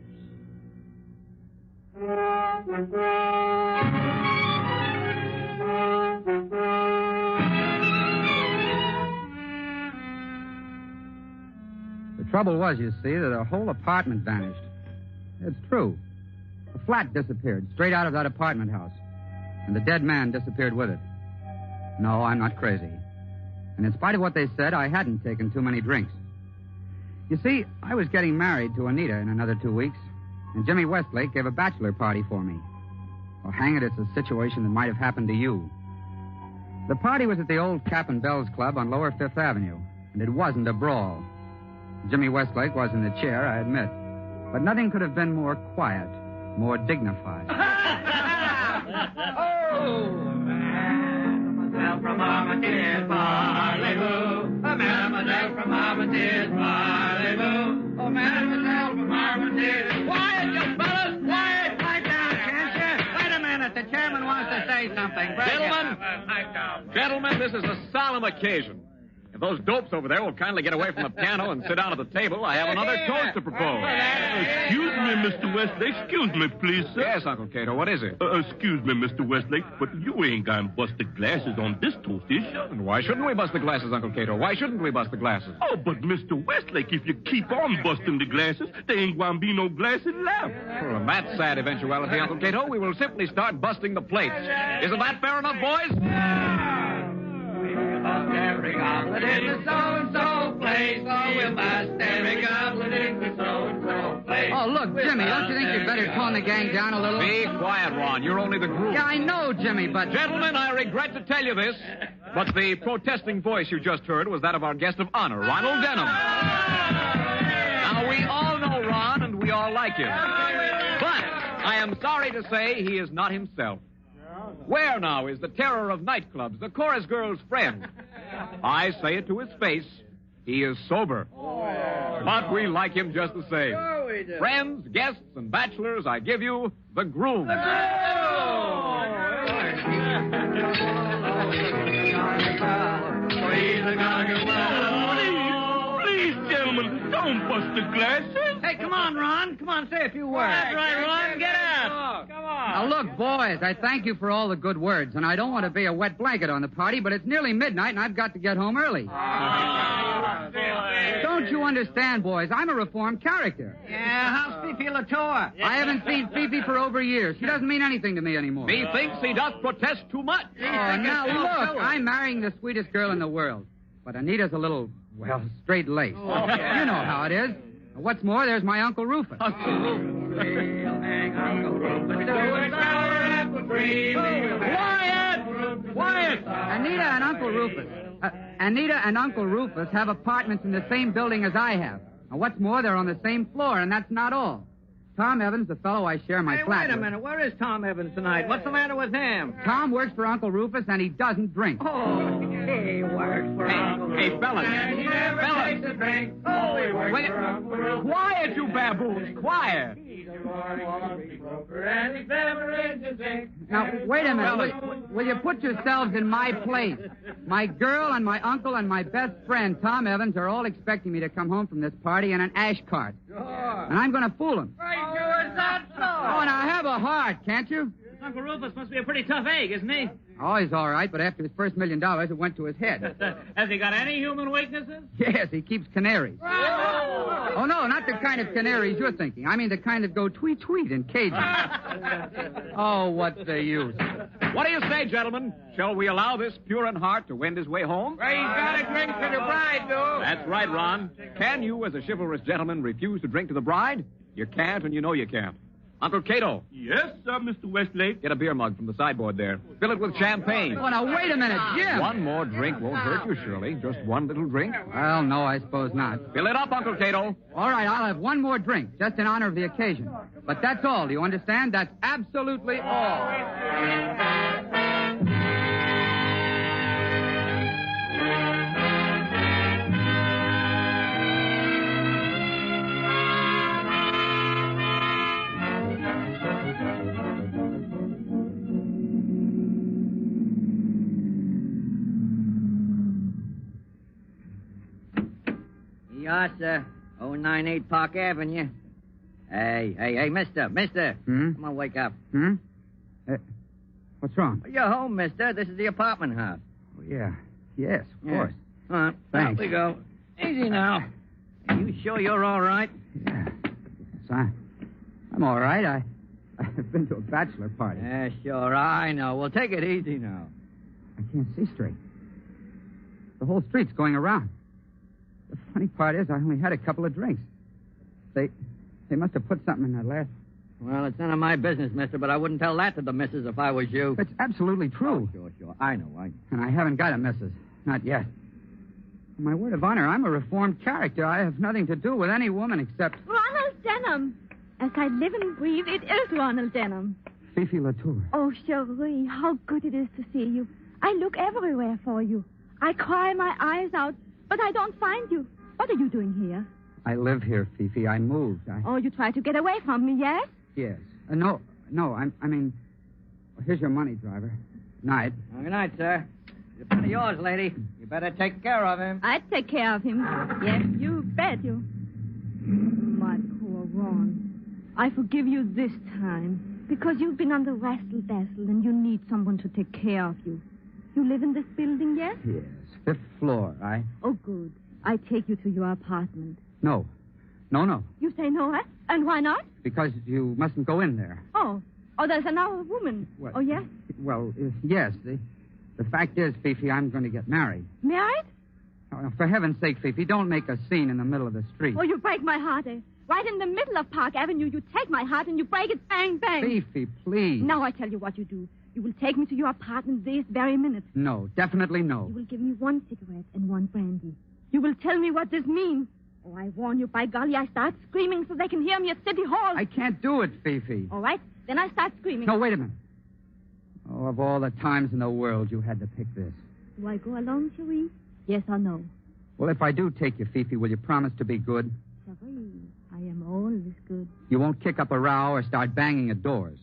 trouble was, you see, that the whole apartment vanished. It's true. The flat disappeared straight out of that apartment house. And the dead man disappeared with it. No, I'm not crazy. And in spite of what they said, I hadn't taken too many drinks. You see, I was getting married to Anita in another 2 weeks, and Jimmy Westlake gave a bachelor party for me. Well, hang it, it's a situation that might have happened to you. The party was at the old Cap and Bells Club on Lower Fifth Avenue, and it wasn't a brawl. Jimmy Westlake was in the chair, I admit. But nothing could have been more quiet, more dignified. Mademoiselle from Armitage's Parlez-vous. Mademoiselle from Armitage's Parlez-vous. Oh, Mademoiselle from Armitage's. Quiet, you fellas! Quiet! Pipe down, can't you? Wait a minute. The chairman wants to say something. Gentlemen, this is a solemn occasion. If those dopes over there will kindly get away from the piano and sit down at the table, I have another toast to propose. Excuse me, Mr. Westlake. Excuse me, please, sir. Yes, Uncle Cato. What is it? Excuse me, Mr. Westlake, but you ain't gonna bust the glasses on this toast, is you? And why shouldn't we bust the glasses, Uncle Cato? Why shouldn't we bust the glasses? Oh, but Mr. Westlake, if you keep on busting the glasses, there ain't gonna be no glasses left. Well, in that sad eventuality, Uncle Cato, we will simply start busting the plates. Isn't that fair enough, boys? Every goblet in the so-and-so place. Oh, we'll bust every goblet in the so-and-so place. Oh, look, Jimmy, don't you think you'd better tone the gang down a little? Be quiet, Ron. You're only the groom. Yeah, I know, Jimmy, but... Gentlemen, I regret to tell you this, but the protesting voice you just heard was that of our guest of honor, Ronald Denham. Now, we all know Ron, and we all like him. But I am sorry to say he is not himself. Where now is the terror of nightclubs, the chorus girl's friend? I say it to his face. He is sober. But we like him just the same. Friends, guests, and bachelors, I give you the groom. Please, gentlemen, don't bust the glasses. Hey, come on, Ron. Come on, say a few words. That's right, Ron. Get out. Come on. Now, look, boys, I thank you for all the good words, and I don't want to be a wet blanket on the party, but it's nearly midnight, and I've got to get home early. Don't you understand, boys? I'm a reformed character. Yeah, how's Fifi Latour? I haven't seen Fifi for over a year. She doesn't mean anything to me anymore. Methinks he doth protest too much. Oh, now, look, I'm marrying the sweetest girl in the world, but Anita's a little, well, straight-laced. You know how it is. What's more, there's my Uncle Rufus. Uncle Rufus. Quiet! Anita and Uncle Rufus have apartments in the same building as I have. And what's more, they're on the same floor, and that's not all. Tom Evans, the fellow I share my flat Wait a with. minute. Where is Tom Evans tonight? What's the matter with him? Tom works for Uncle Rufus, and he doesn't drink. Oh, he works for Uncle Rufus. Hey, fellas. And he never takes a drink. Oh, he works for Uncle Rufus. Quiet, you baboons. Quiet. He's a royalty broker, and he's never in the zinc. Now, wait a minute. Will you put yourselves in my place? My girl and my uncle and my best friend, Tom Evans, are all expecting me to come home from this party in an ash cart. Sure. And I'm going to fool them. Right, sure, is that so? Oh, now have a heart, can't you? Uncle Rufus must be a pretty tough egg, isn't he? Oh, he's all right, but after his first $1 million, it went to his head. Has he got any human weaknesses? Yes, he keeps canaries. Oh, no, not the kind of canaries you're thinking. I mean the kind that go tweet-tweet in cages. Oh, what's the use? What do you say, gentlemen? Shall we allow this pure in heart to wend his way home? Well, he's got a drink for the bride, though. That's right, Ron. Can you, as a chivalrous gentleman, refuse to drink to the bride? You can't, and you know you can't. Uncle Cato. Yes, sir, Mr. Westlake. Get a beer mug from the sideboard there. Fill it with champagne. Oh, now, wait a minute, Jim. One more drink won't hurt you, surely. Just one little drink. Well, no, I suppose not. Fill it up, Uncle Cato. All right, I'll have one more drink, just in honor of the occasion. But that's all, do you understand? That's absolutely all. Yes, sir. 098 Park Avenue. Hey, mister. Come on, wake up. What's wrong? You're home, mister. This is the apartment house. Oh, yeah. Yes, of course. All right. Thanks. Out we go. Easy now. You sure you're all right? Yeah. Yes, I'm all right. I've been to a bachelor party. Yeah, sure, I know. Well, take it easy now. I can't see straight. The whole street's going around. The funny part is I only had a couple of drinks. They must have put something in that last... Well, it's none of my business, mister, but I wouldn't tell that to the missus if I was you. It's absolutely true. Oh, sure. I know. And I haven't got a missus. Not yet. On my word of honor, I'm a reformed character. I have nothing to do with any woman except... Ronald Denham. As I live and breathe, it is Ronald Denham. Fifi Latour. Oh, Cherie, how good it is to see you. I look everywhere for you. I cry my eyes out, but I don't find you. What are you doing here? I live here, Fifi. I moved. Oh, you tried to get away from me, yes? Yes. No, I mean... Here's your money, driver. Night. Well, good night, sir. It's a friend of yours, lady. You better take care of him. I'd take care of him. Yes, you bet you. My poor Ron. I forgive you this time because you've been under wrestle-dazzle and you need someone to take care of you. You live in this building, yes? Yes. 5th floor, Oh, good. I take you to your apartment. No. You say no, huh? And why not? Because you mustn't go in there. Oh, there's another woman. What? Oh, yes? Well, yes. The fact is, Fifi, I'm going to get married. Married? Oh, for heaven's sake, Fifi, don't make a scene in the middle of the street. Oh, you break my heart, eh? Right in the middle of Park Avenue, you take my heart and you break it bang, bang. Fifi, please. Now I tell you what you do. You will take me to your apartment this very minute. No, definitely no. You will give me 1 cigarette and 1 brandy. You will tell me what this means. Oh, I warn you, by golly, I start screaming so they can hear me at City Hall. I can't do it, Fifi. All right, then I start screaming. No, wait a minute. Oh, of all the times in the world, you had to pick this. Do I go along, Cherie? Yes or no? Well, if I do take you, Fifi, will you promise to be good? Cherie, I am always good. You won't kick up a row or start banging at doors.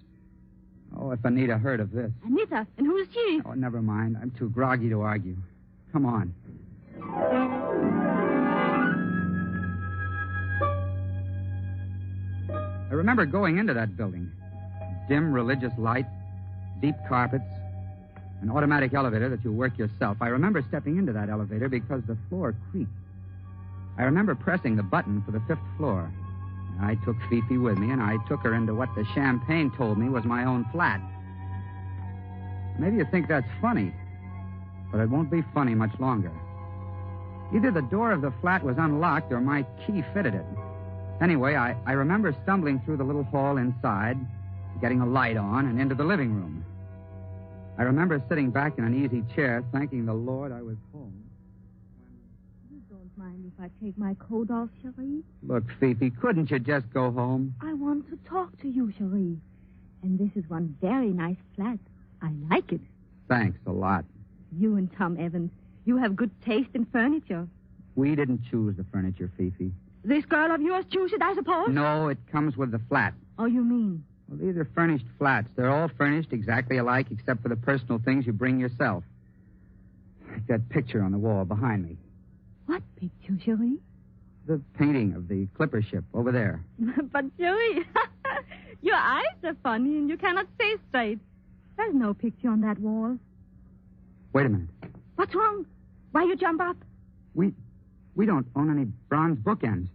Oh, if Anita heard of this. Anita? And who is she? Oh, never mind. I'm too groggy to argue. Come on. I remember going into that building. Dim religious light, deep carpets, an automatic elevator that you work yourself. I remember stepping into that elevator because the floor creaked. I remember pressing the button for the 5th floor. I took Fifi with me, and I took her into what the champagne told me was my own flat. Maybe you think that's funny, but it won't be funny much longer. Either the door of the flat was unlocked or my key fitted it. Anyway, I remember stumbling through the little hall inside, getting a light on, and into the living room. I remember sitting back in an easy chair, thanking the Lord I was home. You don't mind if I take my coat off, Cherie? Look, Fifi, couldn't you just go home? I want to talk to you, Cherie. And this is one very nice flat. I like it. Thanks a lot. You and Tom Evans, you have good taste in furniture. We didn't choose the furniture, Fifi. This girl of yours chose it, I suppose? No, it comes with the flat. Oh, you mean? Well, these are furnished flats. They're all furnished exactly alike except for the personal things you bring yourself. Like that picture on the wall behind me. What picture, Cherie? The painting of the clipper ship over there. But, Cherie, your eyes are funny and you cannot see straight. There's no picture on that wall. Wait a minute. What's wrong? Why you jump up? We don't own any bronze bookends.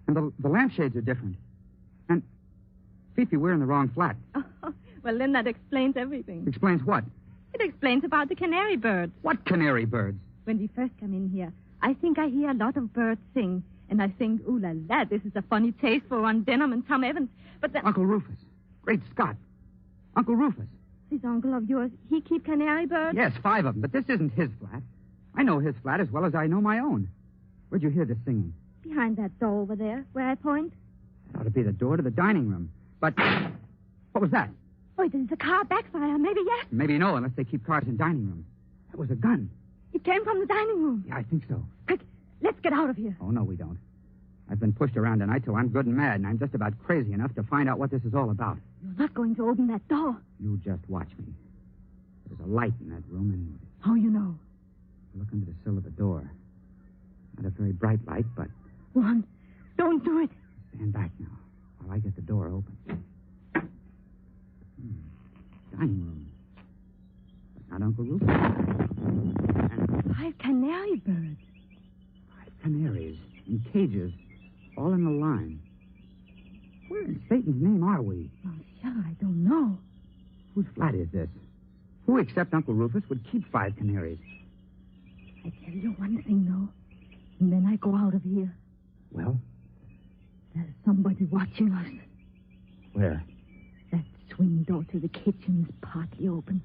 And the lampshades are different. And, Fifi, we're in the wrong flat. Oh, well, then that explains everything. Explains what? It explains about the canary birds. What canary birds? When we first come in here, I think I hear a lot of birds sing. And I think, ooh la la, this is a funny taste for Ron Denham and Tom Evans. But then... Uncle Rufus. Great Scott. Uncle Rufus. This uncle of yours, he keep canary birds? Yes, 5 of them, but this isn't his flat. I know his flat as well as I know my own. Where'd you hear the singing? Behind that door over there, where I point. That ought to be the door to the dining room. But what was that? Oh, there's a car backfire. Maybe yes. Maybe no, unless they keep cars in dining room. That was a gun. It came from the dining room. Yeah, I think so. Quick, let's get out of here. Oh, no, we don't. I've been pushed around tonight till I'm good and mad, and I'm just about crazy enough to find out what this is all about. You're not going to open that door. You just watch me. There's a light in that room, and... How you know? Look under the sill of the door. Not a very bright light, but... Ron, don't do it. Stand back now, while I get the door open. Dining room. But not Uncle Rufus. And 5 canary birds. 5 canaries. in cages, all in a line. Where in Satan's name are we? Oh, sure, I don't know. Whose flat is this? Who except Uncle Rufus would keep 5 canaries? I tell you one thing, though, and then I go out of here. Well? There's somebody watching us. Where? That swing door to the kitchen is partly open.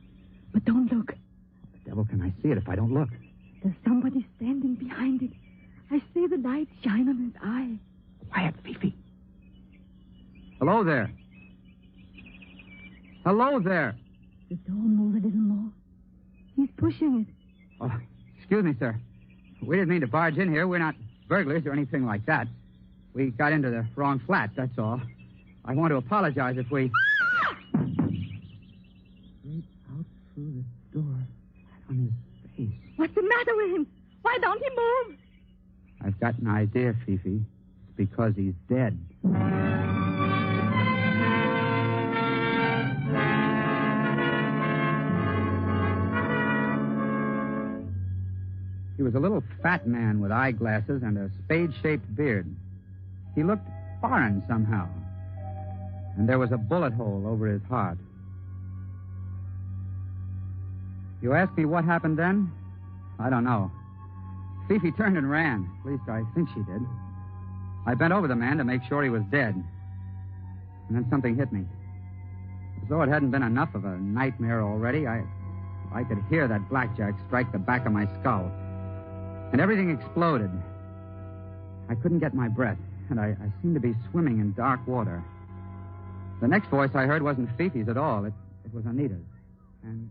But don't look. The devil can I see it if I don't look? There's somebody standing behind it. I see the light shine on his eye. Quiet, Fifi. Hello there. Hello there. The door move a little more. He's pushing it. Oh, excuse me, sir. We didn't mean to barge in here. We're not burglars or anything like that. We got into the wrong flat, that's all. I want to apologize if we... Straight out through the door, flat on his face. What's the matter with him? Why don't he move? I've got an idea, Fifi. It's because he's dead. He was a little fat man with eyeglasses and a spade-shaped beard. He looked foreign somehow. And there was a bullet hole over his heart. You ask me what happened then? I don't know. Fifi turned and ran. At least I think she did. I bent over the man to make sure he was dead. And then something hit me. As though it hadn't been enough of a nightmare already, I could hear that blackjack strike the back of my skull. And everything exploded. I couldn't get my breath, and I seemed to be swimming in dark water. The next voice I heard wasn't Fifi's at all. It was Anita's. And...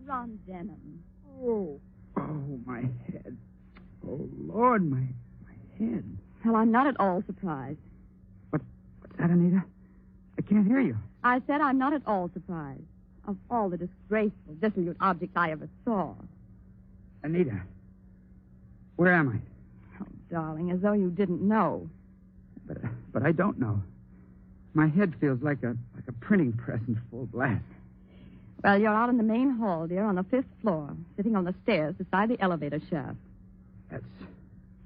Ron Denham. Oh, my head. Oh, Lord, my head. Well, I'm not at all surprised. What's that, Anita? I can't hear you. I said I'm not at all surprised. Of all the disgraceful, dissolute objects I ever saw. Anita, where am I? Oh, darling, as though you didn't know. But I don't know. My head feels like a printing press in full blast. Well, you're out in the main hall, dear, on the 5th floor, sitting on the stairs beside the elevator shaft. That's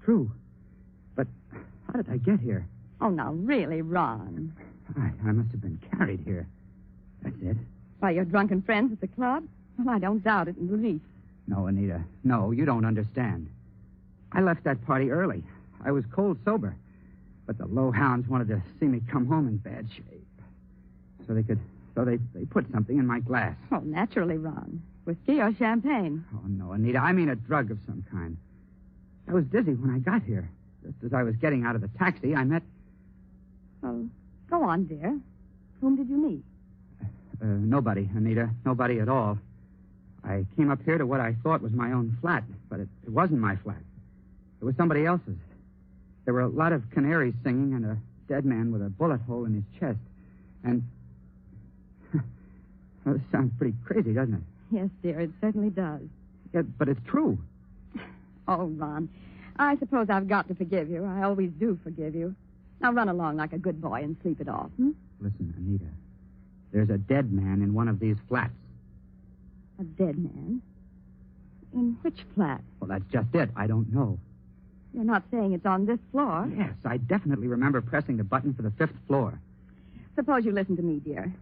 true. But how did I get here? Oh, now, really, Ron. I must have been carried here. That's it. By your drunken friends at the club? Well, I don't doubt it in the least. No, Anita. No, you don't understand. I left that party early. I was cold sober. But the low hounds wanted to see me come home in bad shape. So they put something in my glass. Oh, naturally, Ron. Whiskey or champagne? Oh, no, Anita. I mean a drug of some kind. I was dizzy when I got here. Just as I was getting out of the taxi, I met... Oh, go on, dear. Whom did you meet? Nobody, Anita. Nobody at all. I came up here to what I thought was my own flat, but it wasn't my flat. It was somebody else's. There were a lot of canaries singing and a dead man with a bullet hole in his chest. And... Well, this sounds pretty crazy, doesn't it? Yes, dear, it certainly does. Yeah, but it's true. Oh, Ron, I suppose I've got to forgive you. I always do forgive you. Now run along like a good boy and sleep it off, Listen, Anita. There's a dead man in one of these flats. A dead man? In which flat? Well, that's just it. I don't know. You're not saying it's on this floor? Yes, I definitely remember pressing the button for the 5th floor. Suppose you listen to me, dear.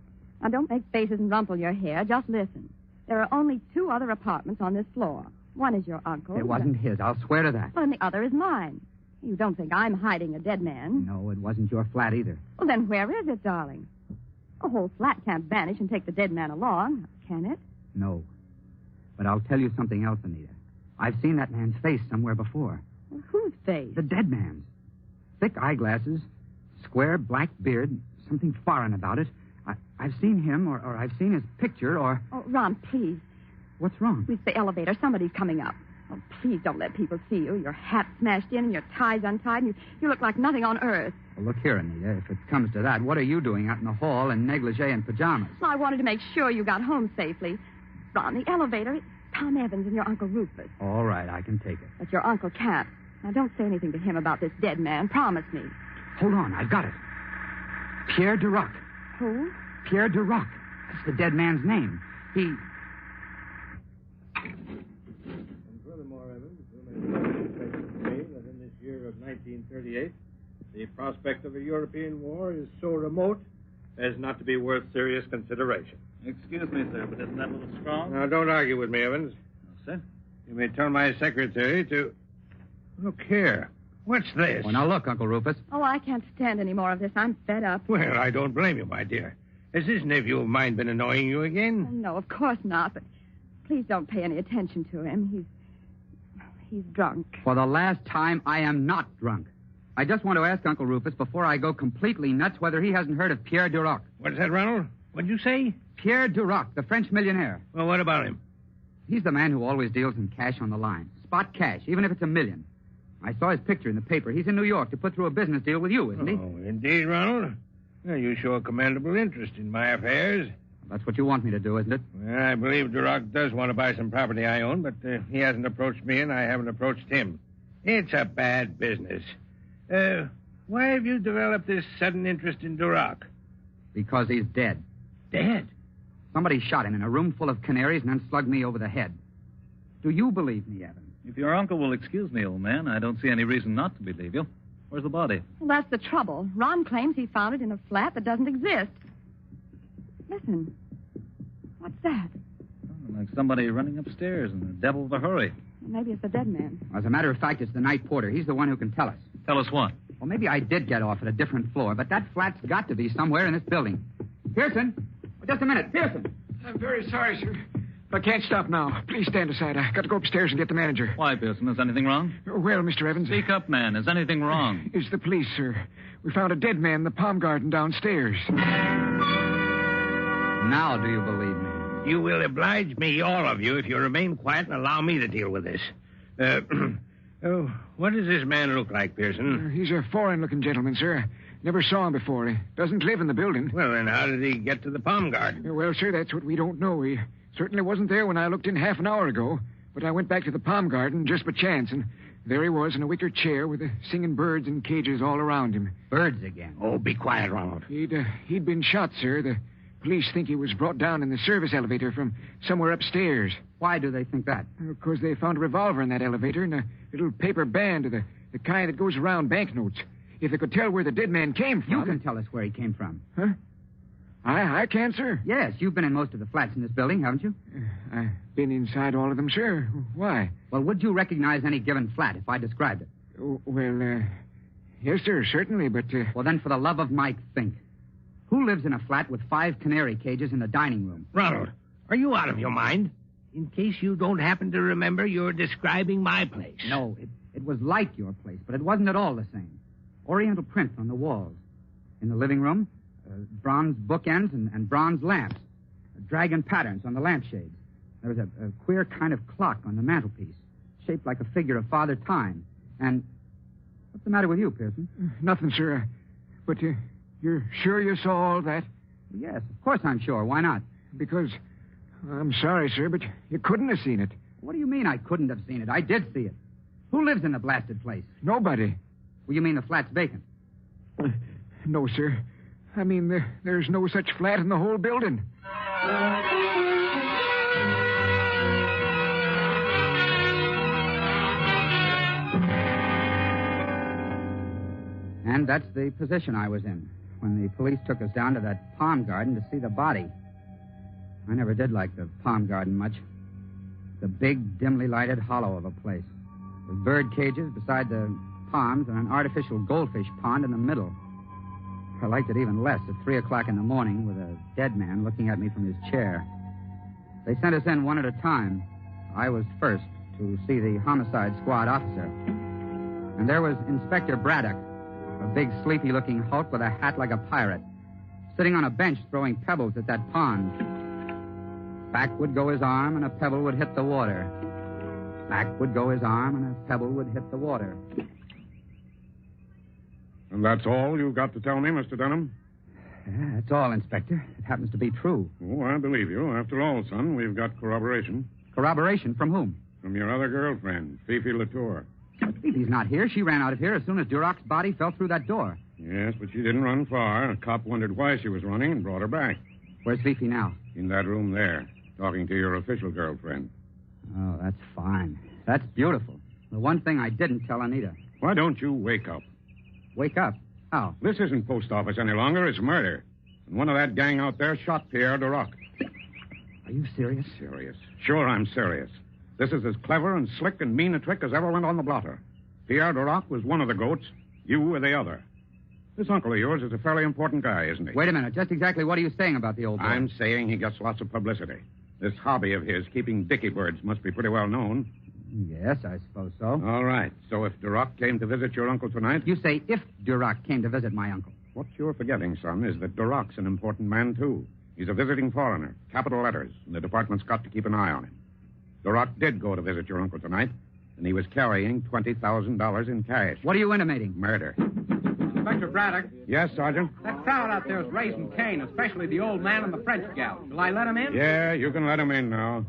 Now, don't make faces and rumple your hair. Just listen. There are only 2 other apartments on this floor. One is your uncle's. It wasn't his. I'll swear to that. Well, and the other is mine. You don't think I'm hiding a dead man? No, it wasn't your flat either. Well, then where is it, darling? A whole flat can't vanish and take the dead man along, can it? No. But I'll tell you something else, Anita. I've seen that man's face somewhere before. Well, whose face? The dead man's. Thick eyeglasses, square black beard, something foreign about it. I've seen him, or I've seen his picture, or... Oh, Ron, please. What's wrong? It's the elevator. Somebody's coming up. Oh, please don't let people see you. Your hat's smashed in and your tie's untied, and you look like nothing on earth. Well, look here, Anita. If it comes to that, what are you doing out in the hall in negligee and pajamas? Well, I wanted to make sure you got home safely. Ron, the elevator, it's Tom Evans and your Uncle Rufus. All right, I can take it. But your uncle can't. Now, don't say anything to him about this dead man. Promise me. Hold on, I've got it. Pierre Duroc. Who? Pierre Duroc. That's the dead man's name. He... And furthermore, Evans, you may say that in this year of 1938, the prospect of a European war is so remote as not to be worth serious consideration. Excuse me, sir, but isn't that a little strong? Now, don't argue with me, Evans. No, sir. You may tell my secretary to... Look here. What's this? Well, now look, Uncle Rufus. Oh, I can't stand any more of this. I'm fed up. Well, I don't blame you, my dear. Has this nephew of mine been annoying you again? No, of course not, but please don't pay any attention to him. He's drunk. For the last time, I am not drunk. I just want to ask Uncle Rufus, before I go completely nuts, whether he hasn't heard of Pierre Duroc. What's that, Ronald? What'd you say? Pierre Duroc, the French millionaire. Well, what about him? He's the man who always deals in cash on the line. Spot cash, even if it's $1 million. I saw his picture in the paper. He's in New York to put through a business deal with you, isn't he? Oh, indeed, Ronald. Well, you show a commendable interest in my affairs. That's what you want me to do, isn't it? Well, I believe Duroc does want to buy some property I own, but he hasn't approached me and I haven't approached him. It's a bad business. Why have you developed this sudden interest in Duroc? Because he's dead. Dead? Somebody shot him in a room full of canaries and then slugged me over the head. Do you believe me, Evan? If your uncle will excuse me, old man, I don't see any reason not to believe you. Where's the body? Well, that's the trouble. Ron claims he found it in a flat that doesn't exist. Listen. What's that? Like somebody running upstairs in the devil of a hurry. Maybe it's the dead man. As a matter of fact, it's the night porter. He's the one who can tell us. Tell us what? Well, maybe I did get off at a different floor, but that flat's got to be somewhere in this building. Pearson! Just a minute. Pearson! I'm very sorry, sir. I can't stop now. Please stand aside. I got to go upstairs and get the manager. Why, Pearson? Is anything wrong? Well, Mr. Evans. Speak up, man. Is anything wrong? It's the police, sir. We found a dead man in the palm garden downstairs. Now do you believe me? You will oblige me, all of you, if you remain quiet and allow me to deal with this. What does this man look like, Pearson? He's a foreign-looking gentleman, sir. Never saw him before. He doesn't live in the building. Well, then how did he get to the palm garden? Well, sir, that's what we don't know. He certainly wasn't there when I looked in half an hour ago. But I went back to the palm garden just by chance, and there he was in a wicker chair with the singing birds in cages all around him. Birds again? Oh, be quiet, Ronald. He'd been shot, sir. The police think he was brought down in the service elevator from somewhere upstairs. Why do they think that? Because they found a revolver in that elevator and a little paper band of the kind that goes around banknotes. If they could tell where the dead man came from... You can tell us where he came from. Huh? I can, sir. Yes, you've been in most of the flats in this building, haven't you? I've been inside all of them, sir. Why? Well, would you recognize any given flat if I described it? Well, yes, sir, certainly, but... Well, then, for the love of Mike, think. Who lives in a flat with 5 canary cages in the dining room? Ronald, are you out of your mind? In case you don't happen to remember, you're describing my place. No, it was like your place, but it wasn't at all the same. Oriental prints on the walls. In the living room, bronze bookends and bronze lamps. Dragon patterns on the lampshades. There was a queer kind of clock on the mantelpiece, shaped like a figure of Father Time. And what's the matter with you, Pearson? Nothing, sir. But you're sure you saw all that? Yes, of course I'm sure. Why not? Because, I'm sorry, sir, but you couldn't have seen it. What do you mean I couldn't have seen it? I did see it. Who lives in the blasted place? Nobody. Well, you mean the flat's vacant? No, sir. I mean, there's no such flat in the whole building. And that's the position I was in when the police took us down to that palm garden to see the body. I never did like the palm garden much. The big, dimly lighted hollow of a place, with bird cages beside the palms and an artificial goldfish pond in the middle. I liked it even less at 3 o'clock in the morning with a dead man looking at me from his chair. They sent us in one at a time. I was first to see the homicide squad officer. And there was Inspector Braddock, a big, sleepy-looking hulk with a hat like a pirate, sitting on a bench throwing pebbles at that pond. Back would go his arm, and a pebble would hit the water. Back would go his arm, and a pebble would hit the water. And that's all you've got to tell me, Mr. Dunham? That's all, Inspector. It happens to be true. Oh, I believe you. After all, son, we've got corroboration. Corroboration from whom? From your other girlfriend, Fifi Latour. Fifi's not here. She ran out of here as soon as Duroc's body fell through that door. Yes, but she didn't run far. A cop wondered why she was running and brought her back. Where's Fifi now? In that room there, talking to your official girlfriend. Oh, that's fine. That's beautiful. The one thing I didn't tell Anita. Why don't you wake up? Wake up? How? This isn't post office any longer. It's murder. And one of that gang out there shot Pierre Duroc. Are you serious? Serious. Sure, I'm serious. This is as clever and slick and mean a trick as ever went on the blotter. Pierre Duroc was one of the goats. You were the other. This uncle of yours is a fairly important guy, isn't he? Wait a minute. Just exactly what are you saying about the old boy? I'm saying he gets lots of publicity. This hobby of his, keeping dicky birds, must be pretty well known. Yes, I suppose so. All right. So if Duroc came to visit your uncle tonight... You say if Duroc came to visit my uncle. What you're forgetting, son, is that Duroc's an important man, too. He's a visiting foreigner, capital letters, and the department's got to keep an eye on him. Duroc did go to visit your uncle tonight, and he was carrying $20,000 in cash. What are you intimating? Murder. Inspector Braddock. Yes, Sergeant? That crowd out there is raising Cain, especially the old man and the French gal. Shall I let him in? Yeah, you can let him in now.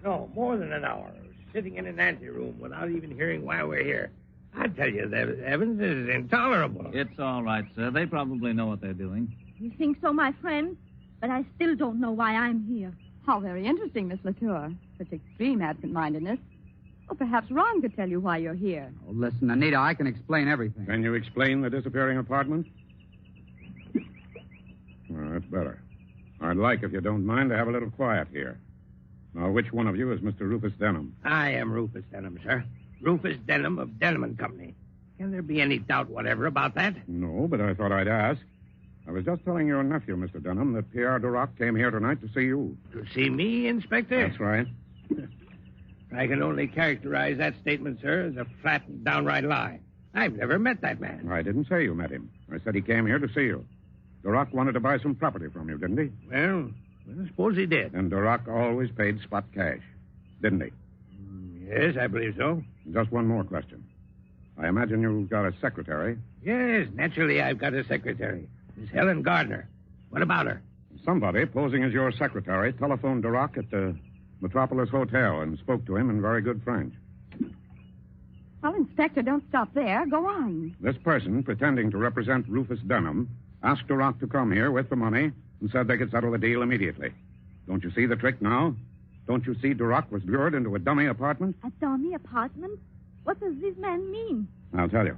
No, more than an hour. Sitting in an anteroom without even hearing why we're here. I tell you, Evans, this is intolerable. It's all right, sir. They probably know what they're doing. You think so, my friend? But I still don't know why I'm here. How very interesting, Miss Latour. Such extreme absent-mindedness. Or perhaps Ron could tell you why you're here. Oh, listen, Anita, I can explain everything. Can you explain the disappearing apartment? Well, that's better. I'd like, if you don't mind, to have a little quiet here. Now, which one of you is Mr. Rufus Denham? I am Rufus Denham, sir. Rufus Denham of Denham and Company. Can there be any doubt whatever about that? No, but I thought I'd ask. I was just telling your nephew, Mr. Denham, that Pierre Duroc came here tonight to see you. To see me, Inspector? That's right. I can only characterize that statement, sir, as a flat and downright lie. I've never met that man. I didn't say you met him. I said he came here to see you. Duroc wanted to buy some property from you, didn't he? Well, I suppose he did. And Duroc always paid spot cash, didn't he? Yes, I believe so. Just one more question. I imagine you've got a secretary. Yes, naturally I've got a secretary. Miss Helen Gardner. What about her? Somebody, posing as your secretary, telephoned Duroc at the Metropolis Hotel and spoke to him in very good French. Well, Inspector, don't stop there. Go on. This person, pretending to represent Rufus Denham, asked Duroc to come here with the money and said they could settle the deal immediately. Don't you see the trick now? Don't you see Duroc was lured into a dummy apartment? A dummy apartment? What does this man mean? I'll tell you.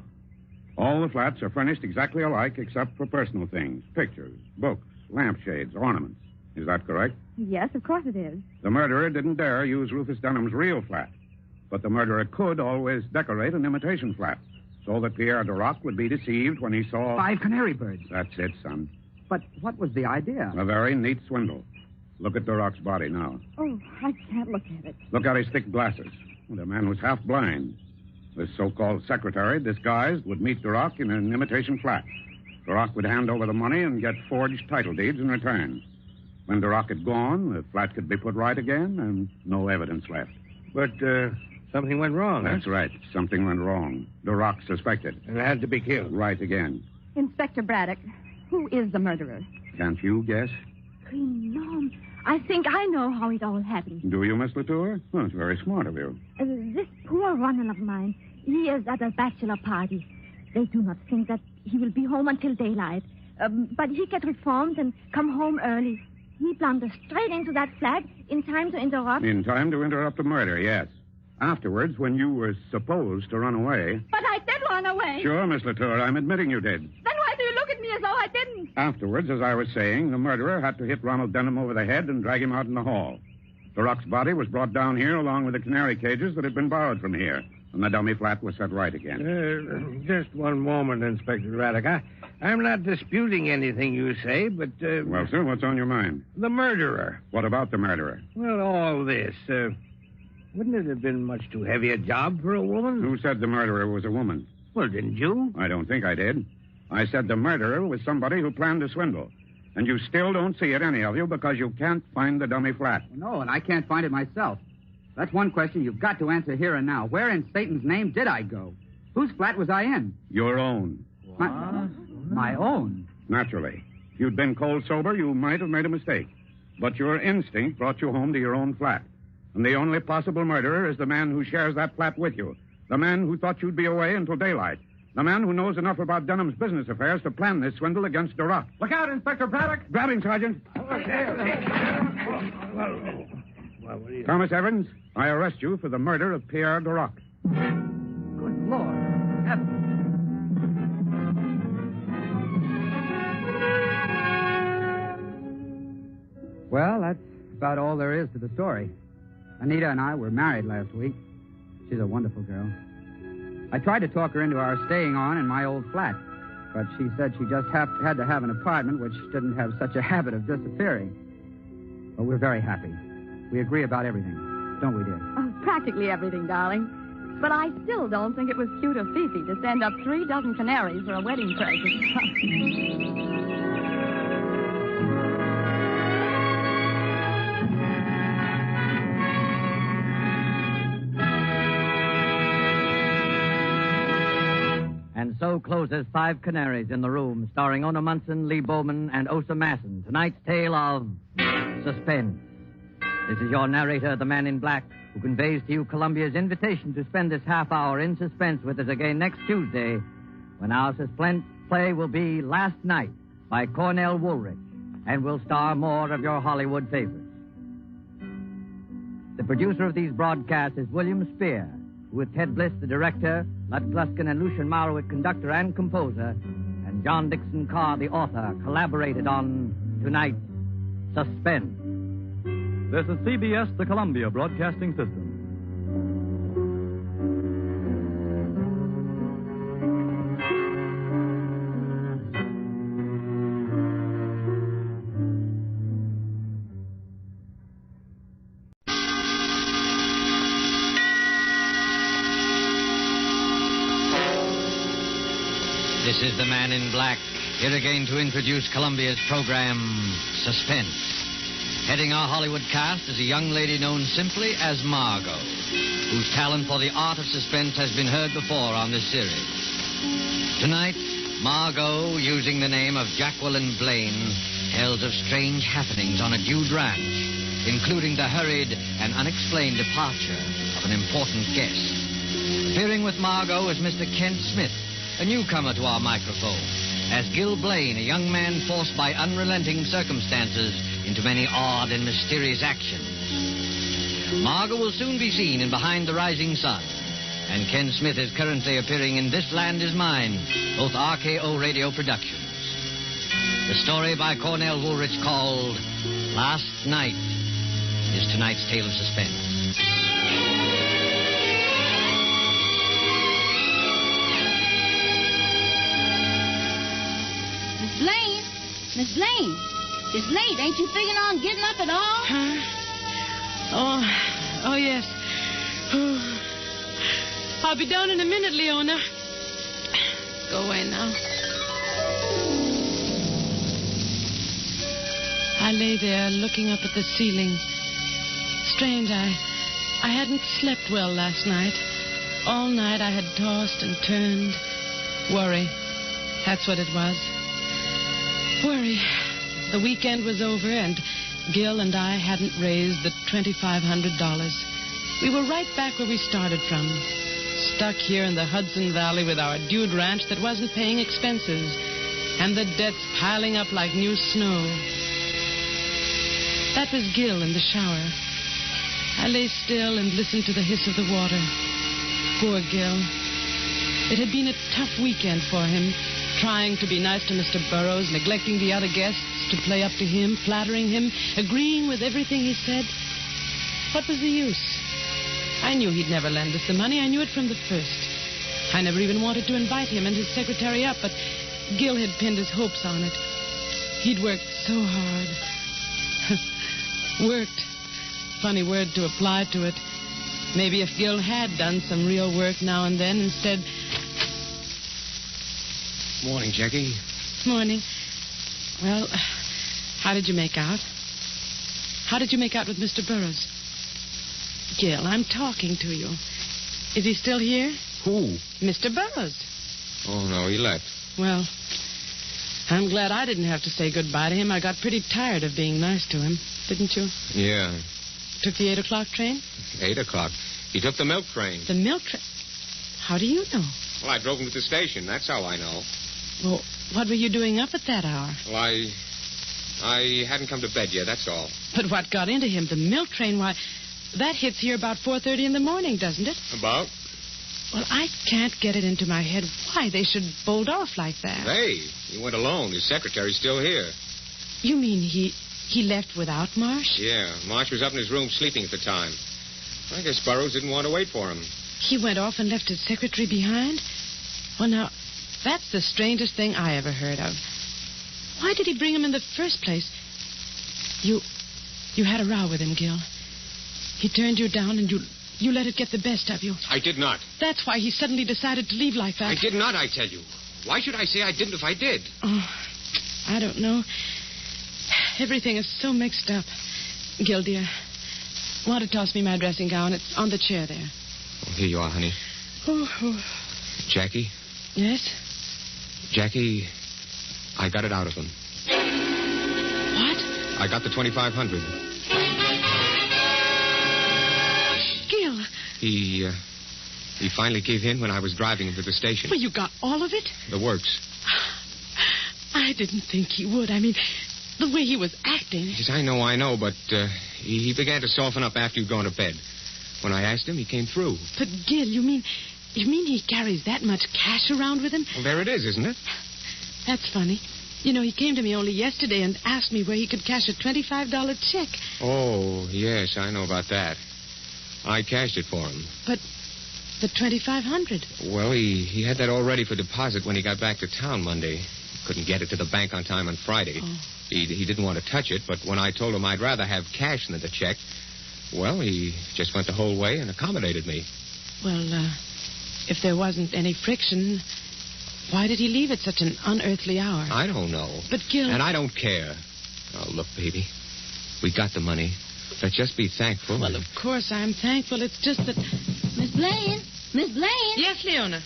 All the flats are furnished exactly alike except for personal things. Pictures, books, lampshades, ornaments. Is that correct? Yes, of course it is. The murderer didn't dare use Rufus Denham's real flat. But the murderer could always decorate an imitation flat so that Pierre Duroc would be deceived when he saw... 5 canary birds. That's it, son. But what was the idea? A very neat swindle. Look at Duroc's body now. Oh, I can't look at it. Look at his thick glasses. The man was half blind. This so-called secretary, disguised, would meet Duroc in an imitation flat. Duroc would hand over the money and get forged title deeds in return. When Duroc had gone, the flat could be put right again and no evidence left. But, something went wrong. That's right. Something went wrong. Duroc suspected. And had to be killed. Right again. Inspector Braddock, who is the murderer? Can't you guess? Green Gnome. I think I know how it all happened. Do you, Miss Latour? Well, it's very smart of you. This poor Ronald of mine, he is at a bachelor party. They do not think that he will be home until daylight. But he get reformed and come home early. He blunders straight into that flat in time to interrupt. In time to interrupt the murder, yes. Afterwards, when you were supposed to run away... But I did run away. Sure, Miss Latour, I'm admitting you did. Then why do you look at me as though I didn't? Afterwards, as I was saying, the murderer had to hit Ronald Denham over the head and drag him out in the hall. Duroc's body was brought down here along with the canary cages that had been borrowed from here. And the dummy flat was set right again. Just one moment, Inspector Braddock. I'm not disputing anything you say, but... Well, sir, what's on your mind? The murderer. What about the murderer? Well, all this. Wouldn't it have been much too heavy a job for a woman? Who said the murderer was a woman? Well, didn't you? I don't think I did. I said the murderer was somebody who planned a swindle. And you still don't see it, any of you, because you can't find the dummy flat. No, and I can't find it myself. That's one question you've got to answer here and now. Where in Satan's name did I go? Whose flat was I in? Your own. My own? Naturally. If you'd been cold sober, you might have made a mistake. But your instinct brought you home to your own flat. And the only possible murderer is the man who shares that flat with you. The man who thought you'd be away until daylight. The man who knows enough about Denham's business affairs to plan this swindle against Duroc. Look out, Inspector Braddock. Grab him, Sergeant. Well, Well, what do you... Thomas Evans, I arrest you for the murder of Pierre Duroc. Good Lord. Heaven. Well, that's about all there is to the story. Anita and I were married last week. She's a wonderful girl. I tried to talk her into our staying on in my old flat, but she said she just had to have an apartment which didn't have such a habit of disappearing. But we're very happy. We agree about everything, don't we, dear? Oh, practically everything, darling. But I still don't think it was cute of Fifi to send up 3 dozen canaries for a wedding present. And so closes 5 Canaries in the Room, starring Ona Munson, Lee Bowman, and Osa Masson. Tonight's tale of suspense. This is your narrator, the Man in Black, who conveys to you Columbia's invitation to spend this half hour in suspense with us again next Tuesday, when our suspense play will be Last Night by Cornell Woolrich, and will star more of your Hollywood favorites. The producer of these broadcasts is William Spear, who with Ted Bliss, the director, Lutz Gluskin and Lucian Marowit, conductor and composer, and John Dixon Carr, the author, collaborated on tonight's Suspense. This is CBS, the Columbia Broadcasting System. This is the Man in Black, here again to introduce Columbia's program, Suspense. Heading our Hollywood cast is a young lady known simply as Margot, whose talent for the art of suspense has been heard before on this series. Tonight, Margot, using the name of Jacqueline Blaine, tells of strange happenings on a Dude ranch, including the hurried and unexplained departure of an important guest. Appearing with Margot is Mr. Kent Smith, a newcomer to our microphone, as Gil Blaine, a young man forced by unrelenting circumstances into many odd and mysterious actions. Margot will soon be seen in Behind the Rising Sun, and Ken Smith is currently appearing in This Land Is Mine, both RKO radio productions. The story by Cornell Woolrich called Last Night is tonight's tale of suspense. Miss Blaine, it's late. Ain't you figuring on getting up at all? Huh? Oh, yes. I'll be down in a minute, Leona. Go away now. I lay there looking up at the ceiling. Strange, I hadn't slept well last night. All night I had tossed and turned. Worry. That's what it was. Worry. The weekend was over, and Gil and I hadn't raised the $2,500. We were right back where we started from, stuck here in the Hudson Valley with our dude ranch that wasn't paying expenses, and the debts piling up like new snow. That was Gil in the shower. I lay still and listened to the hiss of the water. Poor Gil. It had been a tough weekend for him, trying to be nice to Mr. Burroughs, neglecting the other guests, to play up to him, flattering him, agreeing with everything he said. What was the use? I knew he'd never lend us the money. I knew it from the first. I never even wanted to invite him and his secretary up, but Gil had pinned his hopes on it. He'd worked so hard. Worked. Funny word to apply to it. Maybe if Gil had done some real work now and then instead... Morning, Jackie. Morning. Well, how did you make out? How did you make out with Mr. Burroughs? Gil, I'm talking to you. Is he still here? Who? Mr. Burroughs. Oh, no, he left. Well, I'm glad I didn't have to say goodbye to him. I got pretty tired of being nice to him, didn't you? Yeah. Took the 8 o'clock train? 8 o'clock. He took the milk train. The milk train? How do you know? Well, I drove him to the station. That's how I know. Well, what were you doing up at that hour? Well, I hadn't come to bed yet, that's all. But what got into him? The milk train? Why, that hits here about 4:30 in the morning, doesn't it? About? Well, I can't get it into my head why they should bolt off like that. Hey, he went alone. His secretary's still here. You mean he left without Marsh? Yeah, Marsh was up in his room sleeping at the time. I guess Burroughs didn't want to wait for him. He went off and left his secretary behind? Well, now, that's the strangest thing I ever heard of. Why did he bring him in the first place? You had a row with him, Gil. He turned you down and you let it get the best of you. I did not. That's why he suddenly decided to leave like that. I did not, I tell you. Why should I say I didn't if I did? Oh, I don't know. Everything is so mixed up. Gil, dear, want to toss me my dressing gown? It's on the chair there. Oh, here you are, honey. Oh. Jackie? Yes? Jackie, I got it out of him. What? I got the $2,500. Gil. He finally gave in when I was driving him to the station. Well, you got all of it? The works. I didn't think he would. I mean, the way he was acting. Yes, I know, but he began to soften up after you'd gone to bed. When I asked him, he came through. But, Gil, you mean he carries that much cash around with him? Well, there it is, isn't it? That's funny. You know, he came to me only yesterday and asked me where he could cash a $25 check. Oh, yes, I know about that. I cashed it for him. But the $2,500? Well, he had that all ready for deposit when he got back to town Monday. Couldn't get it to the bank on time on Friday. Oh. He didn't want to touch it, but when I told him I'd rather have cash than the check, well, he just went the whole way and accommodated me. Well, if there wasn't any friction, why did he leave at such an unearthly hour? I don't know. But, Gil... And I don't care. Oh, look, baby. We got the money. Let's just be thankful. Well, of course I'm thankful. It's just that... Miss Blaine? Miss Blaine? Yes, Leona.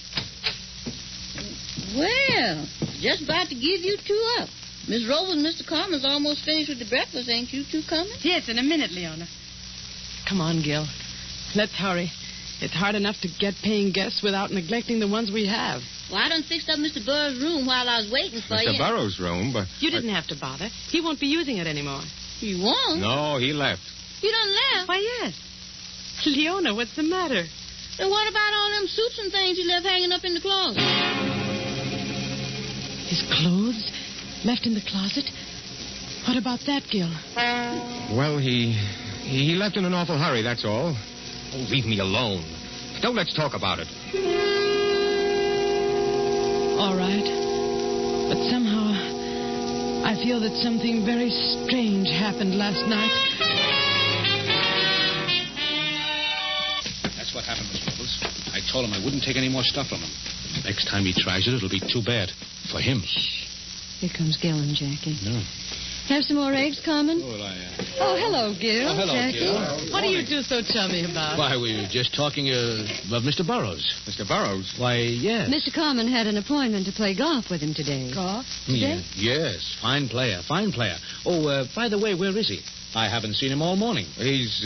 Well, just about to give you two up. Miss Ravel and Mr. Carmen's almost finished with the breakfast. Ain't you two coming? Yes, in a minute, Leona. Come on, Gil. Let's hurry. It's hard enough to get paying guests without neglecting the ones we have. Well, I done fixed up Mr. Burroughs' room while I was waiting for you. Mr. Burroughs' room, but... You didn't have to bother. He won't be using it anymore. He won't? No, he left. You done left? Why, yes. Leona, what's the matter? Then what about all them suits and things he left hanging up in the closet? His clothes? Left in the closet? What about that, Gil? Well, he left in an awful hurry, that's all. Oh, leave me alone. Don't let's talk about it. All right. But somehow I feel that something very strange happened last night. That's what happened, Miss Bubbles. I told him I wouldn't take any more stuff from him. Next time he tries it, it'll be too bad. For him. Here comes Gil and Jackie. No. Have some more eggs, Carmen? Oh, hello, Gil. Oh, hello, Jackie. Gil. What do you do so chummy about? Why, we were just talking of Mr. Burroughs. Mr. Burroughs? Why, yes. Mr. Carmen had an appointment to play golf with him today. Golf? Yeah, yes, fine player. Oh, by the way, where is he? I haven't seen him all morning. He's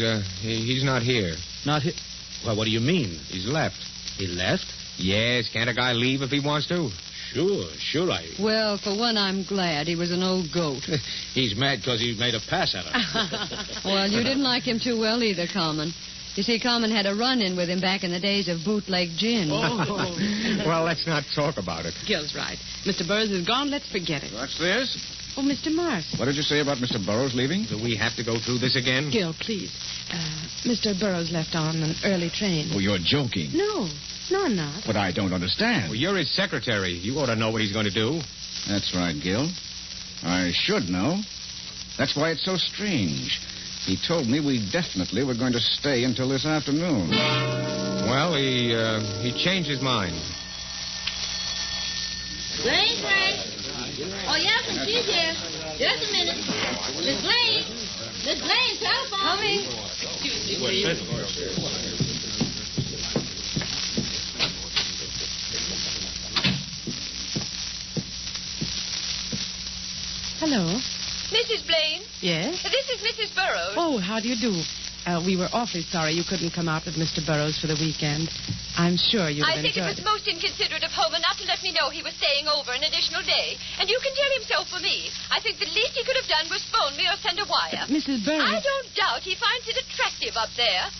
not here. Not here? Well, what do you mean? He's left. He left? Yes, can't a guy leave if he wants to? Sure, Well, for one, I'm glad. He was an old goat. He's mad because he made a pass at him. Well, you didn't like him too well either, Carmen. You see, Carmen had a run-in with him back in the days of bootleg gin. Oh. Well, let's not talk about it. Gil's right. Mr. Burroughs is gone. Let's forget it. What's this? Oh, Mr. Mars. What did you say about Mr. Burroughs leaving? Do we have to go through this again? Gil, please. Mr. Burroughs left on an early train. Oh, you're joking. No, I'm not. But I don't understand. Well, you're his secretary. You ought to know what he's going to do. That's right, Gil. I should know. That's why it's so strange. He told me we definitely were going to stay until this afternoon. Well, he changed his mind. Blaine, Oh, yes, and she's here. Just a minute. Miss Blaine, telephone. Coming. Excuse me, please. Hello. Mrs. Blaine? Yes? This is Mrs. Burroughs. Oh, how do you do? We were awfully sorry you couldn't come out with Mr. Burroughs for the weekend. I'm sure you'd have I think it enjoyed was most inconsiderate of Homer not to let me know he was staying over an additional day. And you can tell him so for me. I think the least he could have done was phone me or send a wire. Mrs. Burroughs... I don't doubt he finds it attractive up there.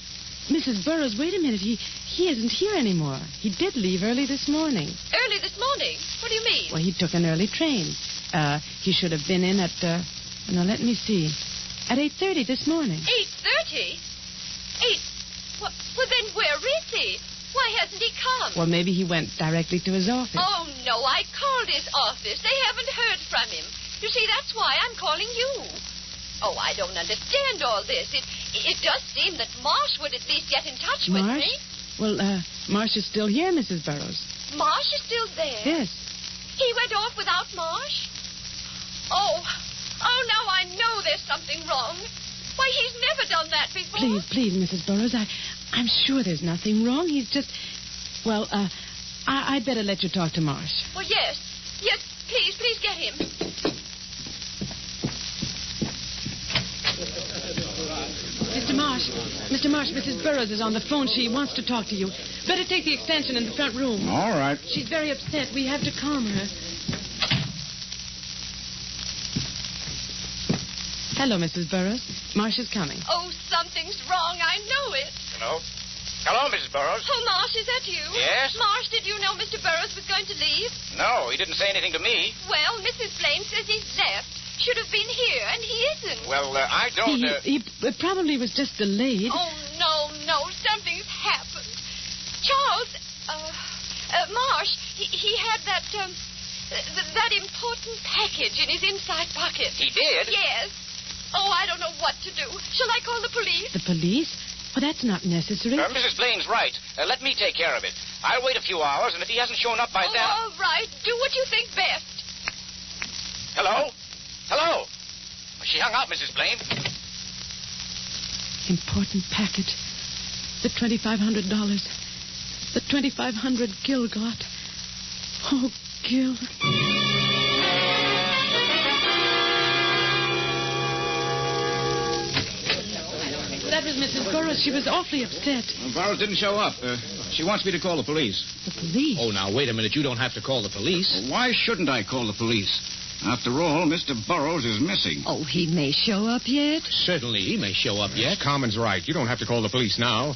Mrs. Burroughs, wait a minute. He isn't here anymore. He did leave early this morning. Early this morning? What do you mean? Well, he took an early train. He should have been in at, now let me see, at 8:30 this morning. 8:30? Well, then where is he? Why hasn't he come? Well, maybe he went directly to his office. Oh, no, I called his office. They haven't heard from him. You see, that's why I'm calling you. Oh, I don't understand all this. It does seem that Marsh would at least get in touch with Marsh? me. Well, Marsh is still here, Mrs. Burroughs. Marsh is still there? Yes. He went off without Marsh? Oh, now I know there's something wrong. Why, he's never done that before. Please, Mrs. Burroughs, I'm sure there's nothing wrong. He's just... Well, I'd better let you talk to Marsh. Well, yes, please get him. Mr. Marsh, Mrs. Burroughs is on the phone. She wants to talk to you. Better take the extension in the front room. All right. She's very upset. We have to calm her. Hello, Mrs. Burroughs. Marsh is coming. Oh, something's wrong. I know it. Hello, Mrs. Burroughs. Oh, Marsh, is that you? Yes? Marsh, did you know Mr. Burroughs was going to leave? No, he didn't say anything to me. Well, Mrs. Blaine says he's left. Should have been here, and he isn't. Well, I don't... He probably was just delayed. Oh, no. Something's happened. Charles, Marsh, he had that important package in his inside pocket. He did? Yes. Oh, I don't know what to do. Shall I call the police? The police? Well, that's not necessary. Mrs. Blaine's right. Let me take care of it. I'll wait a few hours, and if he hasn't shown up by then... All right. Do what you think best. Hello? She hung up, Mrs. Blaine. Important package. The $2,500. The $2,500 Gil got. Oh, Gil. That was Mrs. Burroughs. She was awfully upset. Well, Burroughs didn't show up. She wants me to call the police. The police? Oh, now, wait a minute. You don't have to call the police. Well, why shouldn't I call the police? After all, Mr. Burroughs is missing. Oh, he may show up yet. Certainly, he may show up yet. Carmen's right. You don't have to call the police now.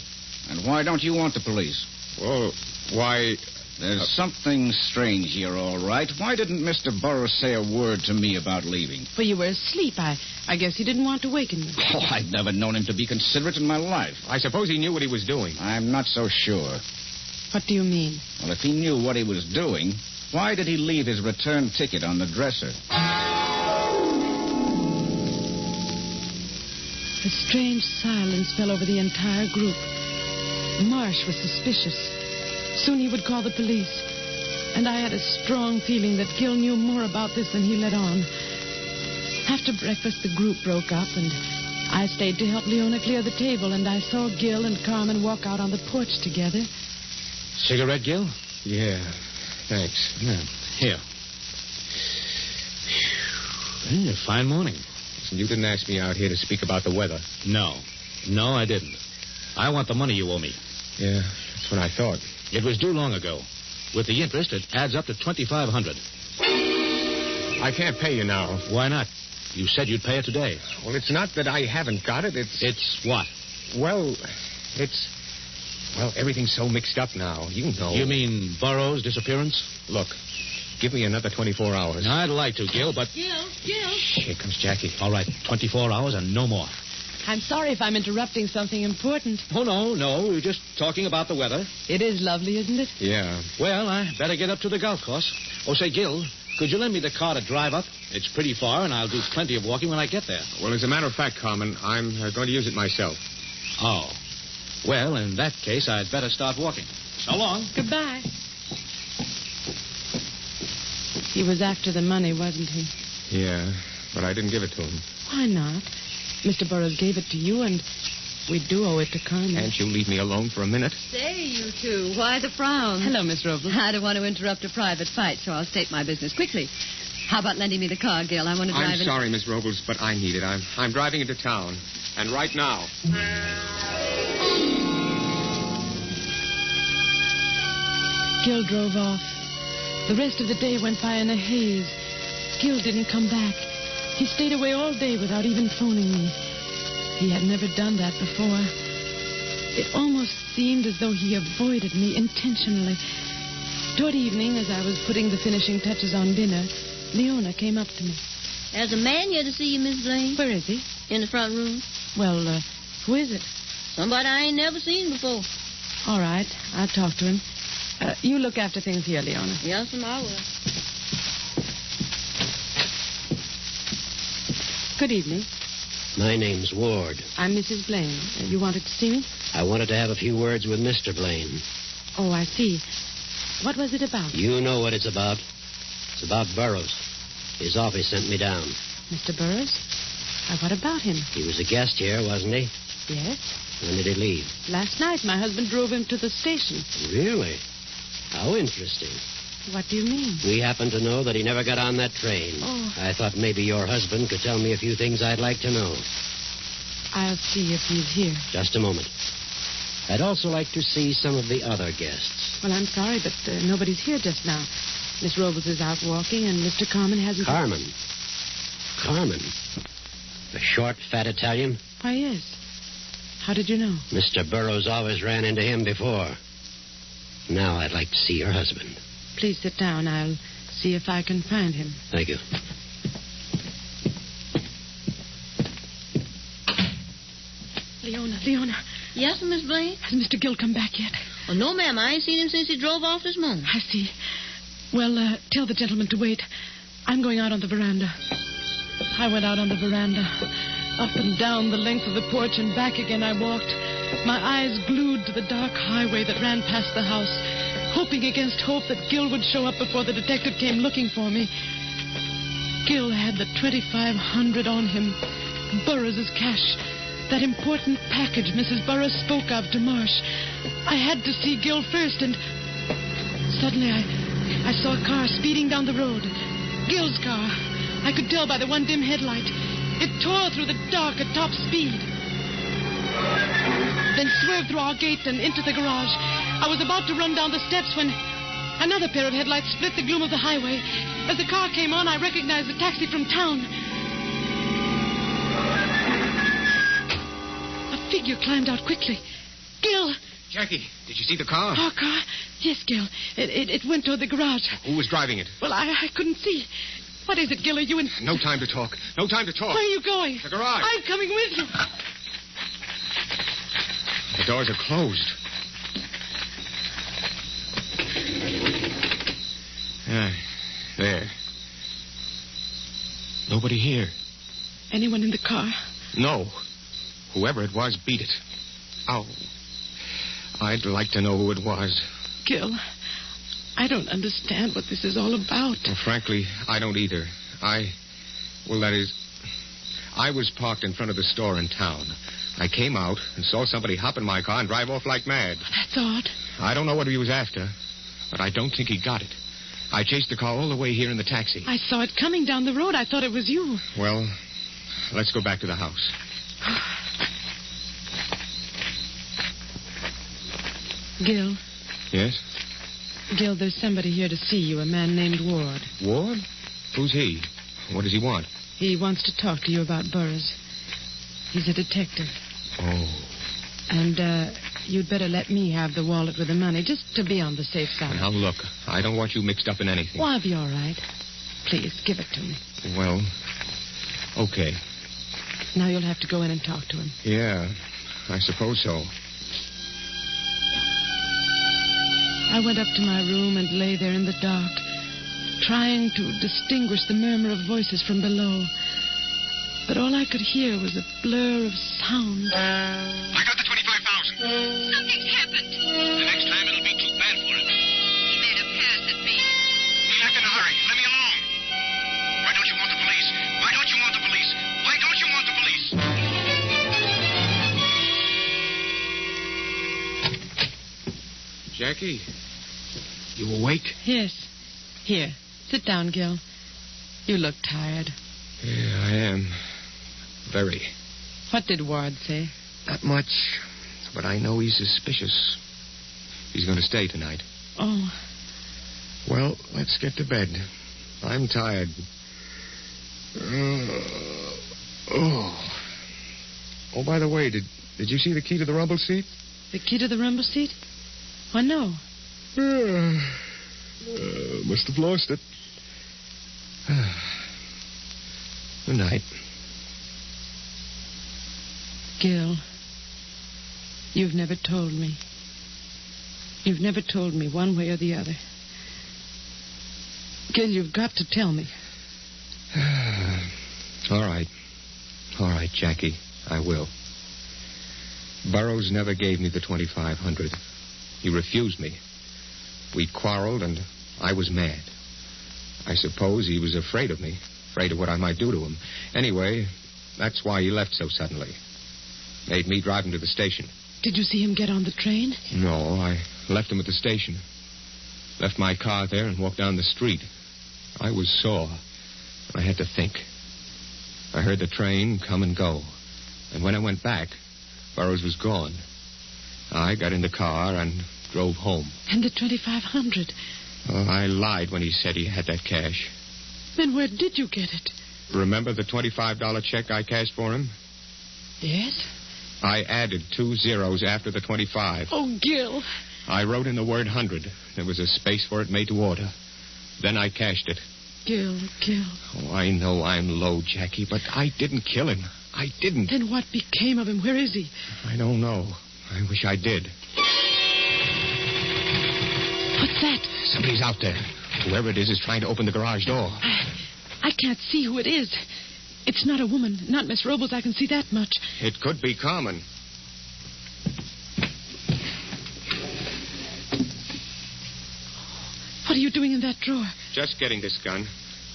And why don't you want the police? Well, why... There's something strange here, all right. Why didn't Mr. Burroughs say a word to me about leaving? Well, you were asleep. I guess he didn't want to waken you. Oh, I'd never known him to be considerate in my life. I suppose he knew what he was doing. I'm not so sure. What do you mean? Well, if he knew what he was doing, why did he leave his return ticket on the dresser? A strange silence fell over the entire group. Marsh was suspicious. Soon he would call the police. And I had a strong feeling that Gil knew more about this than he let on. After breakfast, the group broke up, and I stayed to help Leona clear the table, and I saw Gil and Carmen walk out on the porch together. Cigarette, Gil? Yeah, thanks. Yeah. Here. A fine morning. Listen, you didn't ask me out here to speak about the weather. No, I didn't. I want the money you owe me. Yeah, that's what I thought. It was due long ago. With the interest, it adds up to $2,500. I can't pay you now. Why not? You said you'd pay it today. Well, it's not that I haven't got it. It's what? Well, everything's so mixed up now. You know. You mean Burroughs' disappearance? Look, give me another 24 hours. I'd like to, Gil, but... Gil. Here comes Jackie. All right, 24 hours and no more. I'm sorry if I'm interrupting something important. Oh, no. We're just talking about the weather. It is lovely, isn't it? Yeah. Well, I better get up to the golf course. Oh, say, Gil, could you lend me the car to drive up? It's pretty far, and I'll do plenty of walking when I get there. Well, as a matter of fact, Carmen, I'm going to use it myself. Oh. Well, in that case, I'd better start walking. So long. Goodbye. He was after the money, wasn't he? Yeah, but I didn't give it to him. Why not? Mr. Burroughs gave it to you, and we do owe it to Carmen. Can't you leave me alone for a minute? Say, you two, why the frown? Hello, Miss Ravel. I don't want to interrupt a private fight, so I'll state my business quickly. How about lending me the car, Gil? I want to drive I'm sorry, Miss Robles, but I need it. I'm driving into town. And right now. Gil drove off. The rest of the day went by in a haze. Gil didn't come back. He stayed away all day without even phoning me. He had never done that before. It almost seemed as though he avoided me intentionally. Toward evening, as I was putting the finishing touches on dinner, Leona came up to me. There's a man here to see you, Miss Blaine. Where is he? In the front room. Well, who is it? Somebody I ain't never seen before. All right, I'll talk to him. You look after things here, Leona. Yes, ma'am, I will. Good evening. My name's Ward. I'm Mrs. Blaine. You wanted to see me? I wanted to have a few words with Mr. Blaine. Oh, I see. What was it about? You know what it's about. It's about Burroughs. His office sent me down. Mr. Burroughs? What about him? He was a guest here, wasn't he? Yes. When did he leave? Last night. My husband drove him to the station. Really? How interesting. What do you mean? We happen to know that he never got on that train. Oh. I thought maybe your husband could tell me a few things I'd like to know. I'll see if he's here. Just a moment. I'd also like to see some of the other guests. Well, I'm sorry, but nobody's here just now. Miss Robles is out walking, and Mr. Carmen hasn't... Carmen? The short, fat Italian? Why, yes. How did you know? Mr. Burroughs always ran into him before. Now I'd like to see your husband. Please sit down. I'll see if I can find him. Thank you. Leona. Yes, Miss Blaine? Has Mr. Gill come back yet? Oh, no, ma'am. I ain't seen him since he drove off this morning. I see. Well, tell the gentleman to wait. I'm going out on the veranda. I went out on the veranda. Up and down the length of the porch and back again I walked, my eyes glued to the dark highway that ran past the house, hoping against hope that Gill would show up before the detective came looking for me. Gill had the $2,500 on him, Burroughs' cash, that important package Mrs. Burroughs spoke of to Marsh. I had to see Gill first, and suddenly I saw a car speeding down the road. Gill's car. I could tell by the one dim headlight. It tore through the dark at top speed. Then swerved through our gate and into the garage. I was about to run down the steps when another pair of headlights split the gloom of the highway. As the car came on, I recognized the taxi from town. A figure climbed out quickly. Gil! Jackie, did you see the car? Our car? Yes, Gil. It went toward the garage. Who was driving it? Well, I couldn't see. What is it, Gil? Are you in... No time to talk. No time to talk. Where are you going? The garage. I'm coming with you. The doors are closed. There. Nobody here. Anyone in the car? No. Whoever it was, beat it. Oh. I'd like to know who it was. Gil, I don't understand what this is all about. Well, frankly, I don't either. I was parked in front of the store in town. I came out and saw somebody hop in my car and drive off like mad. That's odd. I don't know what he was after, but I don't think he got it. I chased the car all the way here in the taxi. I saw it coming down the road. I thought it was you. Well, let's go back to the house. Gil. Yes? Gil, there's somebody here to see you, a man named Ward. Ward? Who's he? What does he want? He wants to talk to you about Burroughs. He's a detective. Oh. And, you'd better let me have the wallet with the money, just to be on the safe side. Now, look, I don't want you mixed up in anything. Well, I'll be all right. Please, give it to me. Well, okay. Now you'll have to go in and talk to him. Yeah, I suppose so. I went up to my room and lay there in the dark, trying to distinguish the murmur of voices from below. But all I could hear was a blur of sound. I got the 25,000. Something's happened. The next time it'll be too bad for him. He made a pass at me. Act in a hurry. Let me alone. Why don't you want the police? Why don't you want the police? Why don't you want the police? Jackie, you awake? Yes. Here, sit down, Gil. You look tired. Yeah, I am. Very. What did Ward say? Not much, but I know he's suspicious. He's going to stay tonight. Oh. Well, let's get to bed. I'm tired. Oh, by the way, did you see the key to the rumble seat? The key to the rumble seat? Why, no. Must have lost it. Good night. Gil, you've never told me. You've never told me one way or the other. Gil, you've got to tell me. All right, Jackie. I will. Burroughs never gave me the $2,500. He refused me. We quarreled, and I was mad. I suppose he was afraid of me, afraid of what I might do to him. Anyway, that's why he left so suddenly. Made me drive him to the station. Did you see him get on the train? No, I left him at the station. Left my car there and walked down the street. I was sore. I had to think. I heard the train come and go. And when I went back, Burroughs was gone. I got in the car and drove home. And the $2,500? Oh, I lied when he said he had that cash. Then where did you get it? Remember the $25 check I cashed for him? Yes. I added 2 zeros after the 25. Oh, Gil. I wrote in the word 100. There was a space for it made to order. Then I cashed it. Gil. Oh, I know I'm low, Jackie, but I didn't kill him. I didn't. Then what became of him? Where is he? I don't know. I wish I did. What's that? Somebody's out there. Whoever it is trying to open the garage door. I can't see who it is. It's not a woman. Not Miss Robles. I can see that much. It could be Carmen. What are you doing in that drawer? Just getting this gun.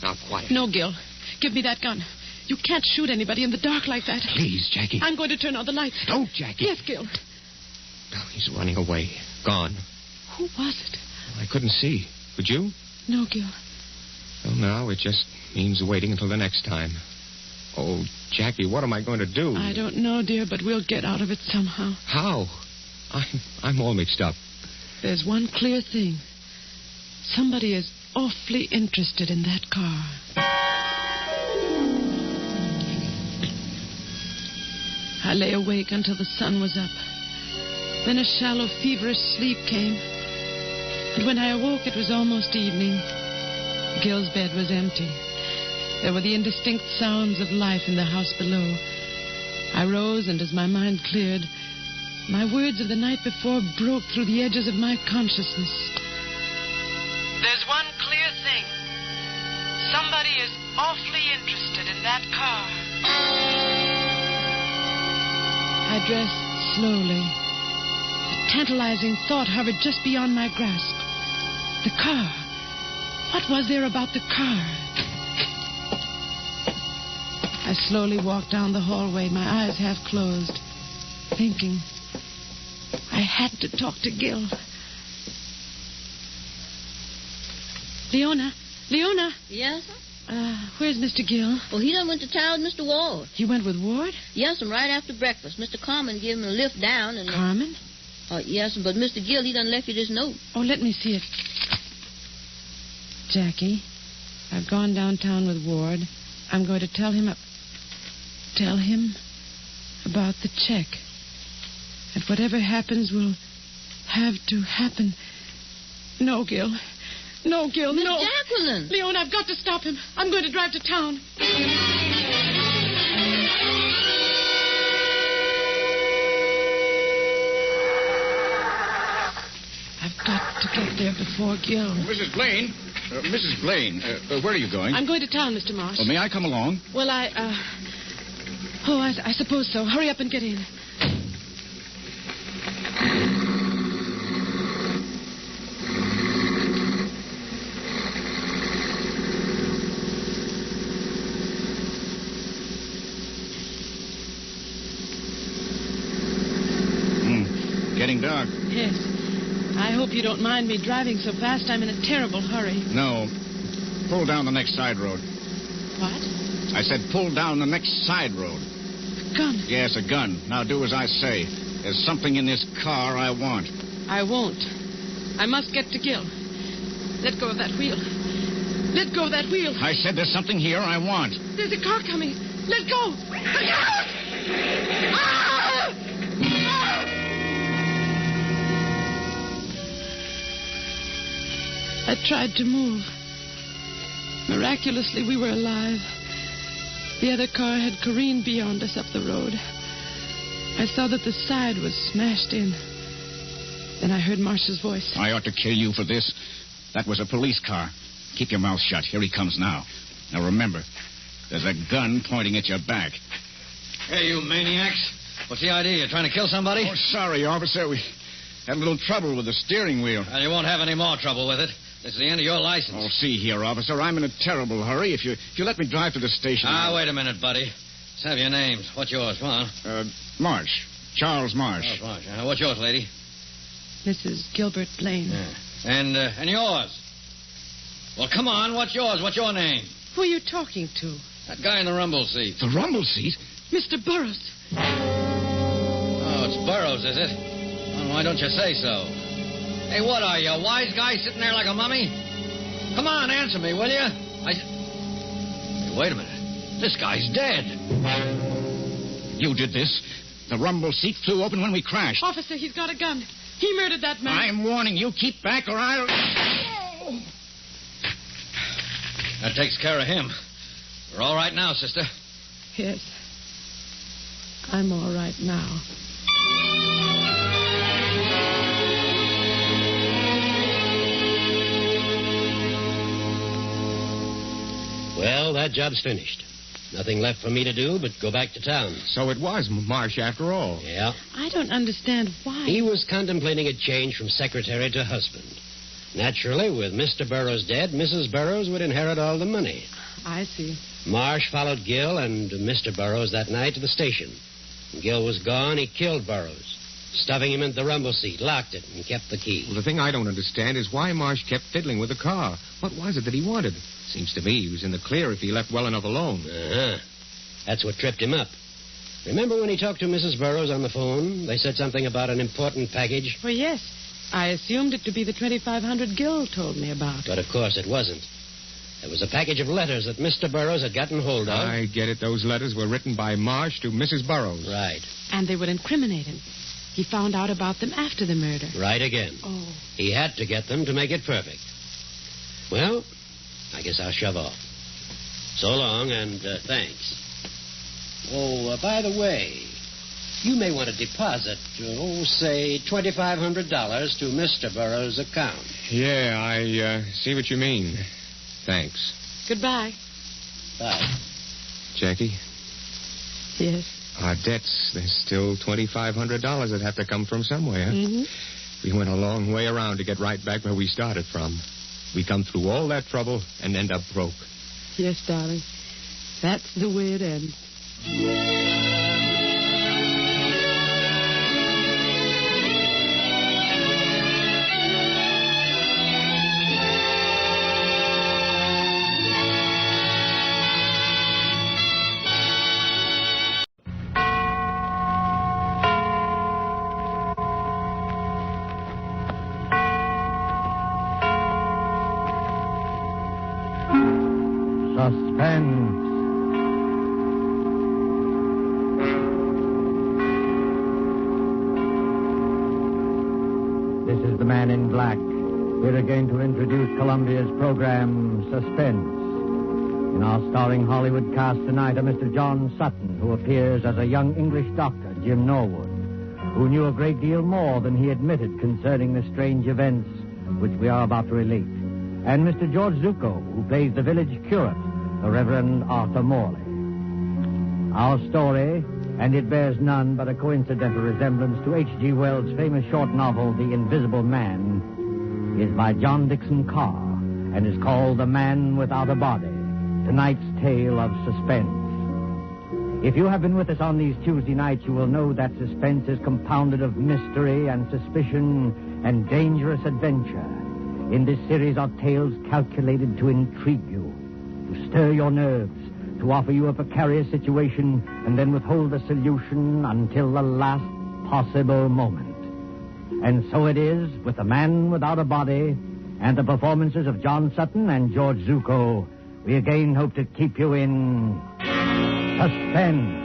Now, quiet. No, Gil. Give me that gun. You can't shoot anybody in the dark like that. Please, Jackie. I'm going to turn on the lights. Don't, Jackie. Yes, Gil. No, he's running away. Gone. Who was it? I couldn't see. Could you? No, Gil. Well, now it just means waiting until the next time. Oh, Jackie, what am I going to do? I don't know, dear, but we'll get out of it somehow. How? I'm all mixed up. There's one clear thing. Somebody is awfully interested in that car. I lay awake until the sun was up. Then a shallow, feverish sleep came. And when I awoke, it was almost evening. Gil's bed was empty. There were the indistinct sounds of life in the house below. I rose, and as my mind cleared, my words of the night before broke through the edges of my consciousness. There's one clear thing. Somebody is awfully interested in that car. I dressed slowly. A tantalizing thought hovered just beyond my grasp. The car. What was there about the car? I slowly walked down the hallway, my eyes half closed, thinking. I had to talk to Gil. Leona? Yes, sir? Where's Mr. Gill? Well, he done went to town with Mr. Ward. You went with Ward? Yes, and right after breakfast. Mr. Carmen gave him a lift down and... Carmen? Yes, but Mr. Gill, he done left you this note. Oh, let me see it. Jackie, I've gone downtown with Ward. I'm going to tell him about the check. And whatever happens will have to happen. No, Gil. No, Gil, Miss no. Jacqueline. Leon, I've got to stop him. I'm going to drive to town. I've got to get there before Gil. Mrs. Blaine. Where are you going? I'm going to town, Mr. Moss. May I come along? Well, I suppose so. Hurry up and get in. Getting dark. Yes. I hope you don't mind me driving so fast. I'm in a terrible hurry. No. Pull down the next side road. What? I said pull down the next side road. A gun. Yes, a gun. Now do as I say. There's something in this car I want. I won't. I must get to Gil. Let go of that wheel. Let go of that wheel. I said there's something here I want. There's a car coming. Let go. Look out! Ah! I tried to move. Miraculously, we were alive. The other car had careened beyond us up the road. I saw that the side was smashed in. Then I heard Marsh's voice. I ought to kill you for this. That was a police car. Keep your mouth shut. Here he comes now. Now remember, there's a gun pointing at your back. Hey, you maniacs. What's the idea? You trying to kill somebody? Oh, sorry, officer. We had a little trouble with the steering wheel. Well, you won't have any more trouble with it. This is the end of your license. Oh, see here, officer. I'm in a terrible hurry. If you let me drive to the station... Wait a minute, buddy. Let's have your names. What's yours? Come on. Marsh. Charles Marsh. Charles Marsh. What's yours, lady? Mrs. Gilbert Blaine. Yeah. And yours? Well, come on. What's yours? What's your name? Who are you talking to? That guy in the rumble seat. The rumble seat? Mr. Burroughs. Oh, it's Burroughs, is it? Well, why don't you say so? Hey, what are you, a wise guy sitting there like a mummy? Come on, answer me, will you? Hey, wait a minute. This guy's dead. You did this. The rumble seat flew open when we crashed. Officer, he's got a gun. He murdered that man. I'm warning you. Keep back or I'll... That takes care of him. We're all right now, sister. Yes. I'm all right now. Well, that job's finished. Nothing left for me to do but go back to town. So it was Marsh after all. Yeah. I don't understand why. He was contemplating a change from secretary to husband. Naturally, with Mr. Burroughs dead, Mrs. Burroughs would inherit all the money. I see. Marsh followed Gil and Mr. Burroughs that night to the station. When Gil was gone, he killed Burroughs, stuffing him into the rumble seat, locked it, and kept the key. Well, the thing I don't understand is why Marsh kept fiddling with the car. What was it that he wanted? Seems to me he was in the clear if he left well enough alone. Uh-huh. That's what tripped him up. Remember when he talked to Mrs. Burroughs on the phone? They said something about an important package? Well, yes. I assumed it to be the 2,500 Gil told me about. But, of course, it wasn't. It was a package of letters that Mr. Burroughs had gotten hold of. I get it. Those letters were written by Marsh to Mrs. Burroughs. Right. And they would incriminate him. He found out about them after the murder. Right again. Oh. He had to get them to make it perfect. Well, I guess I'll shove off. So long, and thanks. Oh, by the way, you may want to deposit, say, $2,500 to Mr. Burroughs' account. Yeah, I see what you mean. Thanks. Goodbye. Bye. Jackie? Yes? Our debts, there's still $2,500 that have to come from somewhere. Mm-hmm. We went a long way around to get right back where we started from. We come through all that trouble and end up broke. Yes, darling. That's the way it ends. Suspense. This is the Man in Black, here again to introduce Columbia's program, Suspense. In our starring Hollywood cast tonight are Mr. John Sutton, who appears as a young English doctor, Jim Norwood, who knew a great deal more than he admitted concerning the strange events which we are about to relate, and Mr. George Zucco, who plays the village curate, the Reverend Arthur Morley. Our story, and it bears none but a coincidental resemblance to H.G. Wells' famous short novel, The Invisible Man, is by John Dixon Carr and is called The Man Without a Body, tonight's tale of suspense. If you have been with us on these Tuesday nights, you will know that suspense is compounded of mystery and suspicion and dangerous adventure. In this series are tales calculated to intrigue you, to stir your nerves, to offer you a precarious situation and then withhold the solution until the last possible moment. And so it is with The Man Without a Body and the performances of John Sutton and George Zuko. We again hope to keep you in suspense.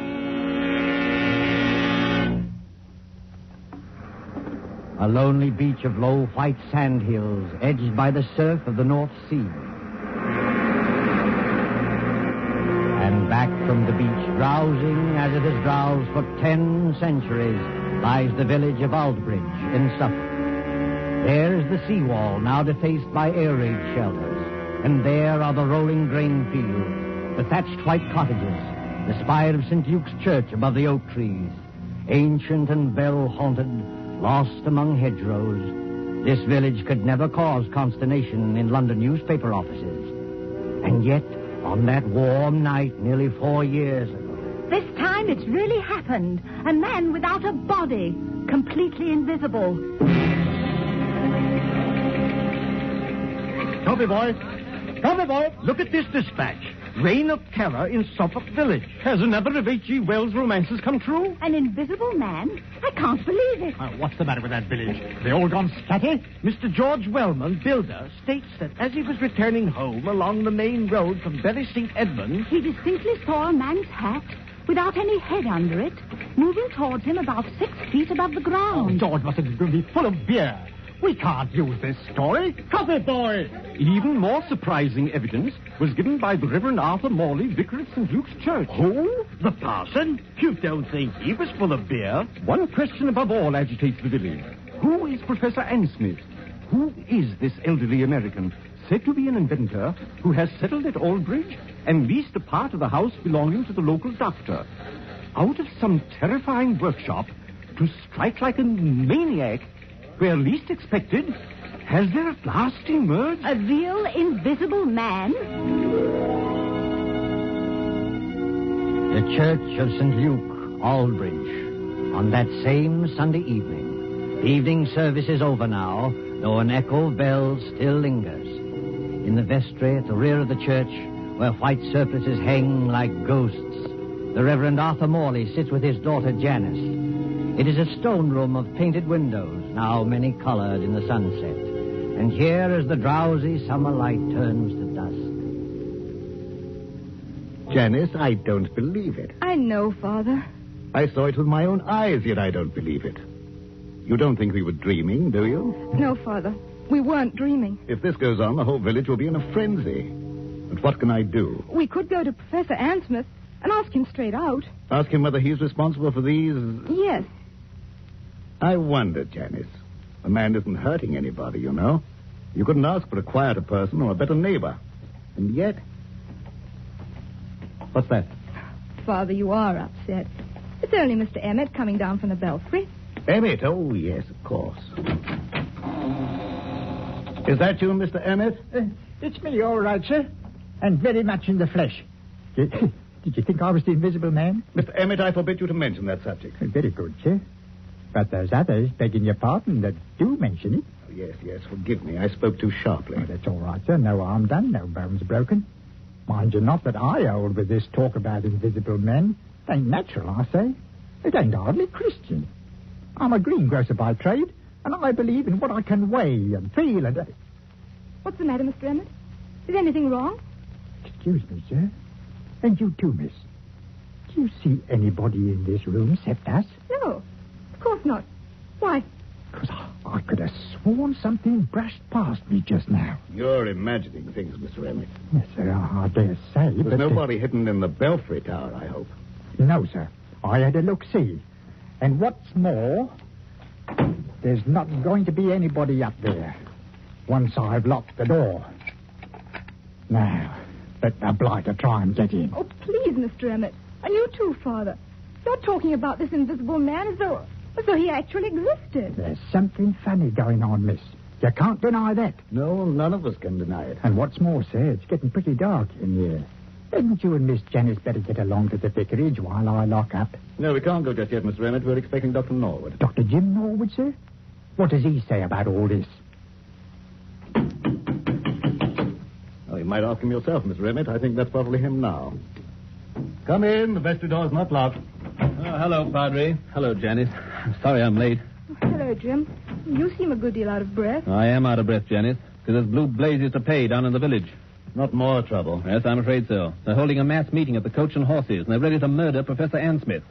A lonely beach of low white sand hills edged by the surf of the North Sea. And back from the beach, drowsing as it has drowsed for 10 centuries, lies the village of Aldbridge in Suffolk. There is the seawall, now defaced by air raid shelters. And there are the rolling grain fields, the thatched white cottages, the spire of St. Luke's Church above the oak trees. Ancient and bell-haunted, lost among hedgerows, this village could never cause consternation in London newspaper offices. And yet, on that warm night nearly 4 years ago... This time it's really happened. A man without a body, completely invisible. Copy, boy. Copy, boy. Look at this dispatch. Reign of terror in Suffolk Village. Has another of H.G. Wells' romances come true? An invisible man? I can't believe it. What's the matter with that village? They all gone scatty? Mr. George Wellman, builder, states that as he was returning home along the main road from Bury St. Edmunds... He distinctly saw a man's hat, without any head under it, moving towards him about 6 feet above the ground. George must have been full of beer. We can't use this story. Copy, boy! Even more surprising evidence was given by the Reverend Arthur Morley, vicar of St. Luke's Church. Who? The parson? You don't think he was full of beer? One question above all agitates the village. Who is Professor Ansmith? Who is this elderly American, said to be an inventor, who has settled at Aldbridge and leased a part of the house belonging to the local doctor? Out of some terrifying workshop, to strike like a maniac... where least expected, has there at last emerged... A real invisible man? The Church of St. Luke, Aldbridge. On that same Sunday evening. The evening service is over now, though an echo of bells still lingers. In the vestry at the rear of the church, where white surplices hang like ghosts, the Reverend Arthur Morley sits with his daughter Janice. It is a stone room of painted windows, now many-colored in the sunset. And here, as the drowsy summer light turns to dusk... Janice, I don't believe it. I know, Father. I saw it with my own eyes, yet I don't believe it. You don't think we were dreaming, do you? No, Father. We weren't dreaming. If this goes on, the whole village will be in a frenzy. But what can I do? We could go to Professor Ansmith and ask him straight out. Ask him whether he's responsible for these... Yes. I wonder, Janice. The man isn't hurting anybody, you know. You couldn't ask for a quieter person or a better neighbor. And yet... What's that? Father, you are upset. It's only Mr. Emmett coming down from the belfry. Emmett? Oh, yes, of course. Is that you, Mr. Emmett? It's me, all right, sir. And very much in the flesh. Did you think I was the invisible man? Mr. Emmett, I forbid you to mention that subject. Very good, sir. But there's others, begging your pardon, that do mention it. Oh, yes, forgive me. I spoke too sharply. Oh, that's all right, sir. No harm done, no bones broken. Mind you not that I hold with this talk about invisible men. It ain't natural, I say. It ain't hardly Christian. I'm a greengrocer by trade, and I believe in what I can weigh and feel and... What's the matter, Mr. Emmett? Is anything wrong? Excuse me, sir. And you too, miss. Do you see anybody in this room except us? No. Of course not. Why? Because I could have sworn something brushed past me just now. You're imagining things, Mr. Emmett. Yes, sir, I dare say. There's nobody hidden in the belfry tower, I hope. No, sir. I had a look-see. And what's more, there's not going to be anybody up there once I've locked the door. Now, let the blighter try and get in. Oh, please, Mr. Emmett. And you too, Father. You're talking about this invisible man as though he actually existed. There's something funny going on, miss. You can't deny that. No, none of us can deny it. And what's more, sir, it's getting pretty dark in here. Hadn't you and Miss Janice better get along to the vicarage while I lock up? No, we can't go just yet, Mr. Emmett. We're expecting Dr. Norwood. Dr. Jim Norwood, sir? What does he say about all this? Oh, you might ask him yourself, Mr. Emmett. I think that's probably him now. Come in. The vestry door's not locked. Oh, hello, Padre. Hello, Janice. Sorry I'm late. Hello, Jim. You seem a good deal out of breath. I am out of breath, Janice. There's blue blazes to pay down in the village. Not more trouble. Yes, I'm afraid so. They're holding a mass meeting at the Coach and Horses, and they're ready to murder Professor Ansmith.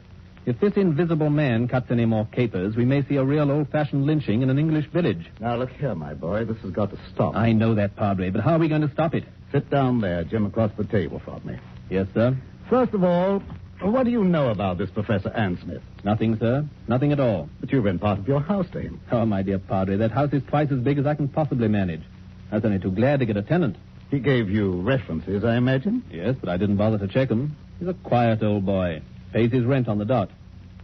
If this invisible man cuts any more capers, we may see a real old-fashioned lynching in an English village. Now, look here, my boy. This has got to stop. I know that, Padre, but how are we going to stop it? Sit down there, Jim, across the table for me. Yes, sir. First of all, what do you know about this Professor Ansmith? Nothing, sir. Nothing at all. But you rent part of your house to him. Oh, my dear Padre, that house is twice as big as I can possibly manage. I was only too glad to get a tenant. He gave you references, I imagine? Yes, but I didn't bother to check him. He's a quiet old boy. Pays his rent on the dot.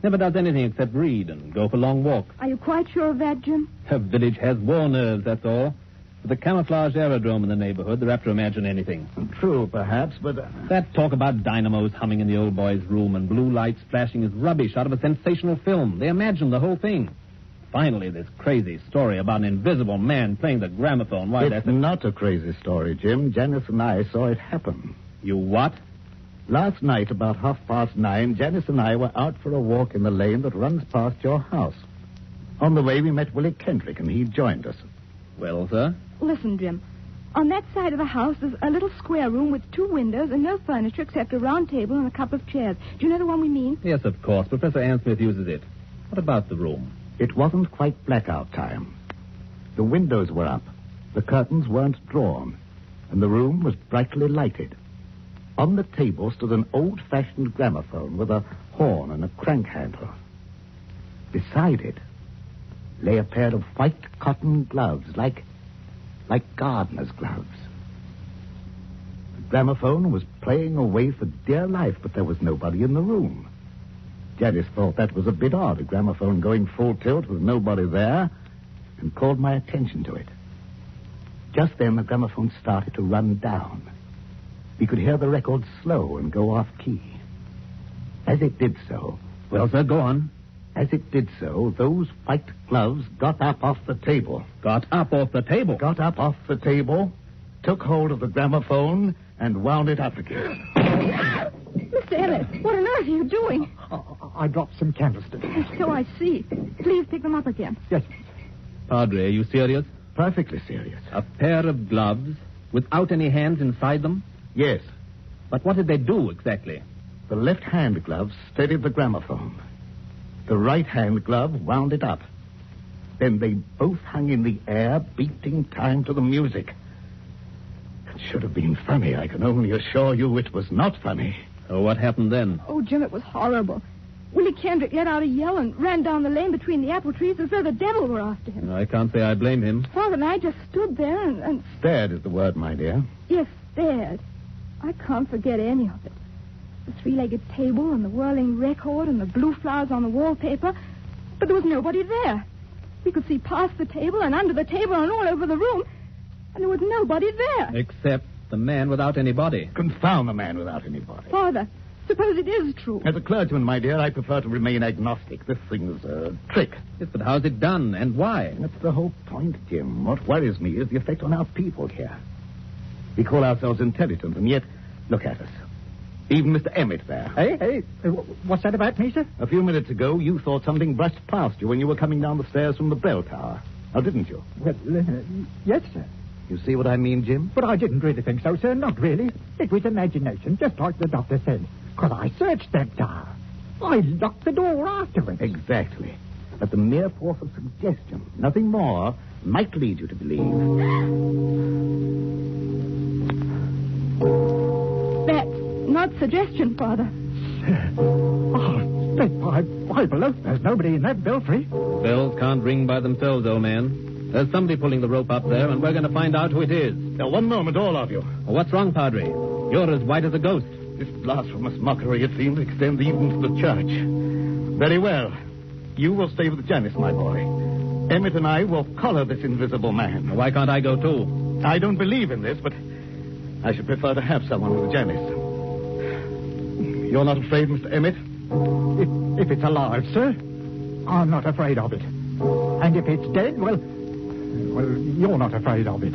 Never does anything except read and go for long walks. Are you quite sure of that, Jim? The village has war nerves, that's all. With the camouflaged aerodrome in the neighborhood, they're apt to imagine anything. True, perhaps, but... That talk about dynamos humming in the old boy's room and blue lights flashing is rubbish out of a sensational film. They imagine the whole thing. Finally, this crazy story about an invisible man playing the gramophone. Why, It's not a crazy story, Jim. Janice and I saw it happen. You what? Last night, about 9:30, Janice and I were out for a walk in the lane that runs past your house. On the way, we met Willie Kendrick, and he joined us. Well, sir? Listen, Jim. On that side of the house, there's a little square room with 2 windows and no furniture except a round table and a couple of chairs. Do you know the one we mean? Yes, of course. Professor Ansmith uses it. What about the room? It wasn't quite blackout time. The windows were up. The curtains weren't drawn. And the room was brightly lighted. On the table stood an old-fashioned gramophone with a horn and a crank handle. Beside it lay a pair of white cotton gloves, like gardener's gloves. The gramophone was playing away for dear life, but there was nobody in the room. Janice thought that was a bit odd, a gramophone going full tilt with nobody there, and called my attention to it. Just then, the gramophone started to run down. We could hear the record slow and go off key. As it did so... Well, sir, go on. As it did so, those white gloves got up off the table. Got up off the table? Got up off the table, took hold of the gramophone, and wound it up again. Mr. Emmett, what on earth are you doing? I dropped some candlesticks. So I see. Please pick them up again. Yes. Padre, are you serious? Perfectly serious. A pair of gloves without any hands inside them? Yes. But what did they do exactly? The left-hand glove steadied the gramophone. The right-hand glove wound it up. Then they both hung in the air, beating time to the music. It should have been funny. I can only assure you it was not funny. Oh, what happened then? Oh, Jim, it was horrible. Willie Kendrick let out a yell and ran down the lane between the apple trees as though the devil were after him. I can't say I blame him. Father and I just stood there and... Stared is the word, my dear. Yes, stared. I can't forget any of it. The 3-legged table and the whirling record and the blue flowers on the wallpaper. But there was nobody there. We could see past the table and under the table and all over the room. And there was nobody there. Except the man without any body. Confound the man without any body. Father, suppose it is true. As a clergyman, my dear, I prefer to remain agnostic. This thing's a trick. Yes, but how's it done and why? That's the whole point, Jim. What worries me is the effect on our people here. We call ourselves intelligent, and yet, look at us. Even Mr. Emmett there. Hey, what's that about me, sir? A few minutes ago, you thought something brushed past you when you were coming down the stairs from the bell tower. Now, didn't you? Well, yes, sir. You see what I mean, Jim? But I didn't really think so, sir. Not really. It was imagination, just like the doctor said. Because I searched that tower. I locked the door afterwards. Exactly. But the mere force of suggestion, nothing more, might lead you to believe. That's not suggestion, Father. Oh, step by Bible oath, there's nobody in that belfry. Bells can't ring by themselves, old man. There's somebody pulling the rope up there, and we're going to find out who it is. Now, one moment, all of you. Well, what's wrong, Padre? You're as white as a ghost. This blasphemous mockery, it seems, extends even to the church. Very well. You will stay with Janice, my boy. Emmett and I will collar this invisible man. Why can't I go, too? I don't believe in this, but I should prefer to have someone with Janice. You're not afraid, Mr. Emmett? If it's alive, sir, I'm not afraid of it. And if it's dead, well, you're not afraid of it.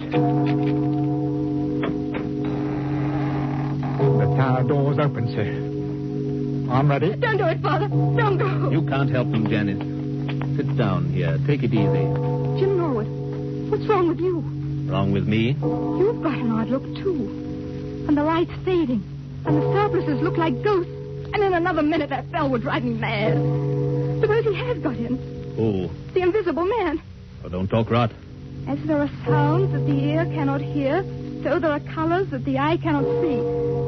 The tower door's open, sir. I'm ready. Don't do it, Father. Don't go. You can't help him, Janice. Sit down here. Take it easy. Jim Norwood, what's wrong with you? Wrong with me? You've got an odd look, too. And the light's fading. And the surplices look like ghosts. And in another minute, that bell would drive me mad. Suppose he has got in. Who? The invisible man. Oh, don't talk rot. As there are sounds that the ear cannot hear, so there are colors that the eye cannot see.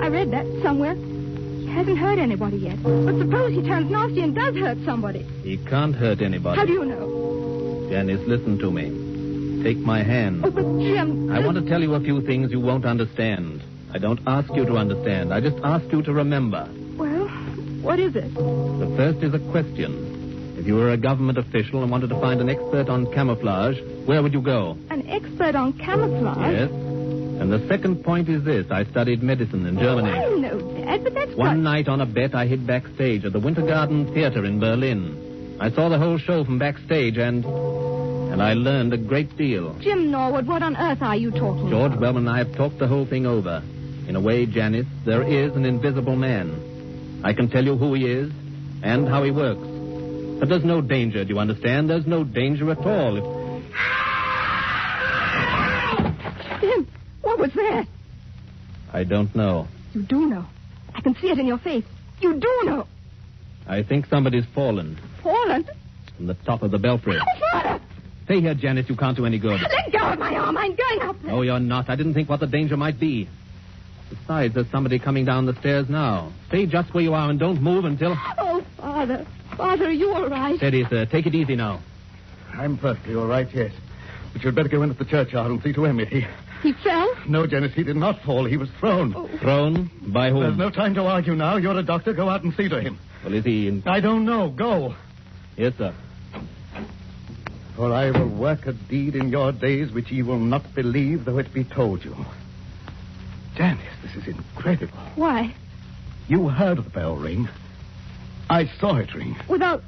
I read that somewhere. He hasn't hurt anybody yet. But suppose he turns nasty and does hurt somebody. He can't hurt anybody. How do you know? Janice, listen to me. Take my hand. Oh, but Jim... I want to tell you a few things you won't understand. I don't ask you to understand. I just ask you to remember. Well, what is it? The first is a question. If you were a government official and wanted to find an expert on camouflage, where would you go? An expert on camouflage? Yes. And the second point is this. I studied medicine in Germany. I know, Dad, but that's One night on a bet, I hid backstage at the Winter Garden Theater in Berlin. I saw the whole show from backstage, and I learned a great deal. Jim Norwood, what on earth are you talking George about? Wellman and I have talked the whole thing over. In a way, Janice, there is an invisible man. I can tell you who he is and how he works. But there's no danger, do you understand? There's no danger at all. Jim, what was that? I don't know. You do know. I can see it in your face. You do know. I think somebody's fallen Fallen? from the top of the belfry. Oh, Father! Stay here, Janice. You can't do any good. Let go of my arm. I'm going up there. No, you're not. I didn't think what the danger might be. Besides, there's somebody coming down the stairs now. Stay just where you are and don't move until... Oh, Father. Father, are you all right? Steady, sir. Take it easy now. I'm perfectly all right, yes. But you'd better go into the churchyard and see to Emmett. He fell? No, Janice, he did not fall. He was thrown. Oh. Thrown? By whom? There's no time to argue now. You're a doctor. Go out and see to him. Well, is he in... I don't know. Go. Yes, sir. For I will work a deed in your days which ye will not believe, though it be told you. Janice, this is incredible. Why? You heard the bell ring. I saw it ring. Without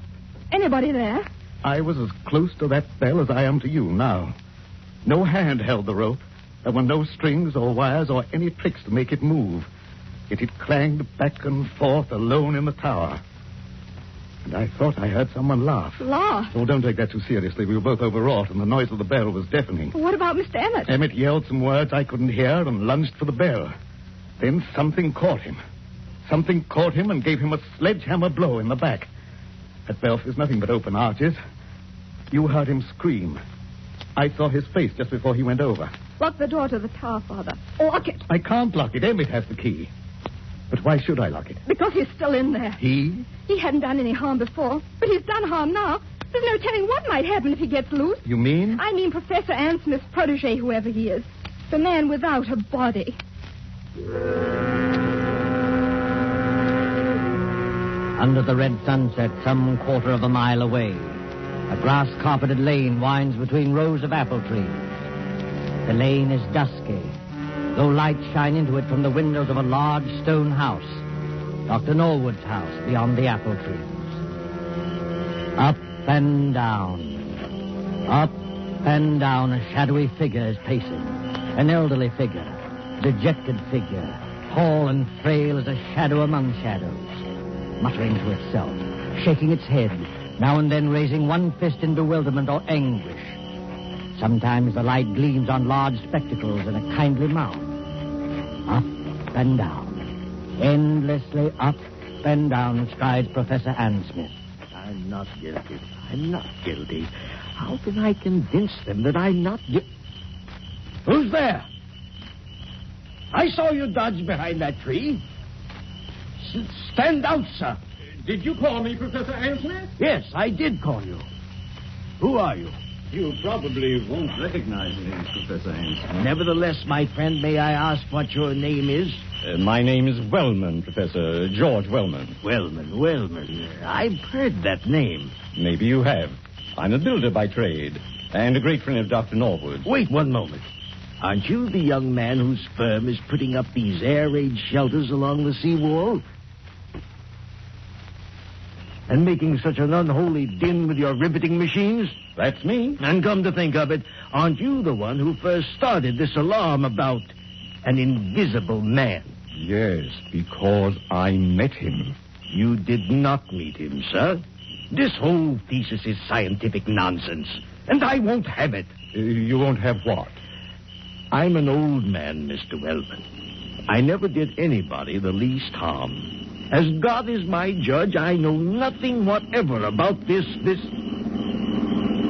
anybody there? I was as close to that bell as I am to you now. No hand held the rope. There were no strings or wires or any tricks to make it move. Yet it clanged back and forth alone in the tower. And I thought I heard someone laugh. Laugh? Oh, don't take that too seriously. We were both overwrought, and the noise of the bell was deafening. What about Mr. Emmett? Emmett yelled some words I couldn't hear and lunged for the bell. Then something caught him. Something caught him and gave him a sledgehammer blow in the back. That belfry's nothing but open arches. You heard him scream. I saw his face just before he went over. Lock the door to the tower, Father. Lock it. I can't lock it. Emmett has the key. But why should I lock it? Because he's still in there. He? He hadn't done any harm before, but he's done harm now. There's no telling what might happen if he gets loose. You mean? I mean Professor Ann Smith's protege, whoever he is. The man without a body. Under the red sunset, some quarter of a mile away, a grass-carpeted lane winds between rows of apple trees. The lane is dusky, though lights shine into it from the windows of a large stone house, Dr. Norwood's house beyond the apple trees. Up and down, a shadowy figure is pacing. An elderly figure, dejected figure, tall and frail as a shadow among shadows, muttering to itself, shaking its head, now and then raising one fist in bewilderment or anguish. Sometimes the light gleams on large spectacles and a kindly mouth. Up and down, endlessly up and down strides Professor Ann Smith. I'm not guilty. I'm not guilty. How can I convince them that I'm not guilty? Who's there? I saw you dodge behind that tree. Stand out, sir. Did you call me, Professor Ann Smith? Yes, I did call you. Who are you? You probably won't recognize me, Professor Ames. Nevertheless, my friend, may I ask what your name is? My name is Wellman, Professor. George Wellman. Wellman. I've heard that name. Maybe you have. I'm a builder by trade, and a great friend of Dr. Norwood. Wait one moment. Aren't you the young man whose firm is putting up these air raid shelters along the seawall? And making such an unholy din with your riveting machines? That's me. And come to think of it, aren't you the one who first started this alarm about an invisible man? Yes, because I met him. You did not meet him, sir. This whole thesis is scientific nonsense, and I won't have it. You won't have what? I'm an old man, Mr. Wellman. I never did anybody the least harm. As God is my judge, I know nothing whatever about this...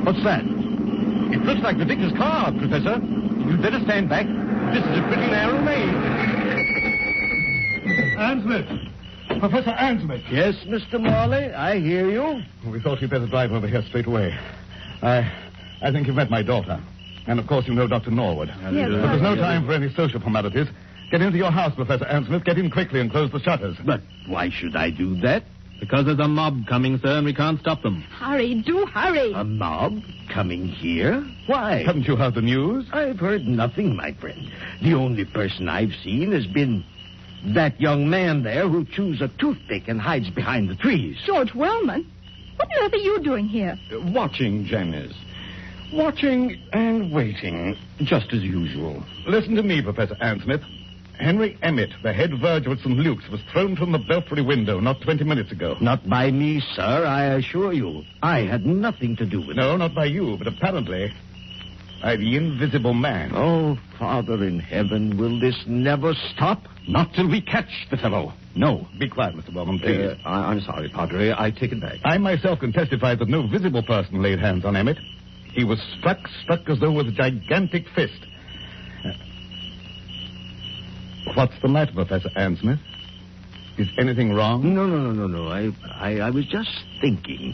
What's that? It looks like the vicar's car, Professor. You'd better stand back. This is a pretty narrow lane. Ansmith! Professor Ansmith! Yes, Mr. Morley, I hear you. We thought you'd better drive over here straight away. I think you've met my daughter. And, of course, you know Dr. Norwood. Yes, but there's no time for any social formalities. Get into your house, Professor Ansmith. Get in quickly and close the shutters. But why should I do that? Because there's a mob coming, sir, and we can't stop them. Hurry, do hurry. A mob coming here? Why? Haven't you heard the news? I've heard nothing, my friend. The only person I've seen has been that young man there who chews a toothpick and hides behind the trees. George Wellman? What on earth are you doing here? Watching, Janice. Watching and waiting, just as usual. Listen to me, Professor Ansmith. Henry Emmett, the head verger at St. Luke's, was thrown from the belfry window not 20 minutes ago. Not by me, sir, I assure you. I had nothing to do with it. No, not by you, but apparently by the invisible man. Oh, Father in heaven, will this never stop? Not till we catch the fellow. No. Be quiet, Mr. Wellman, please. I'm sorry, Padre. I take it back. I myself can testify that no visible person laid hands on Emmett. He was struck as though with a gigantic fist. What's the matter, Professor Ansmith? Is anything wrong? No. I was just thinking.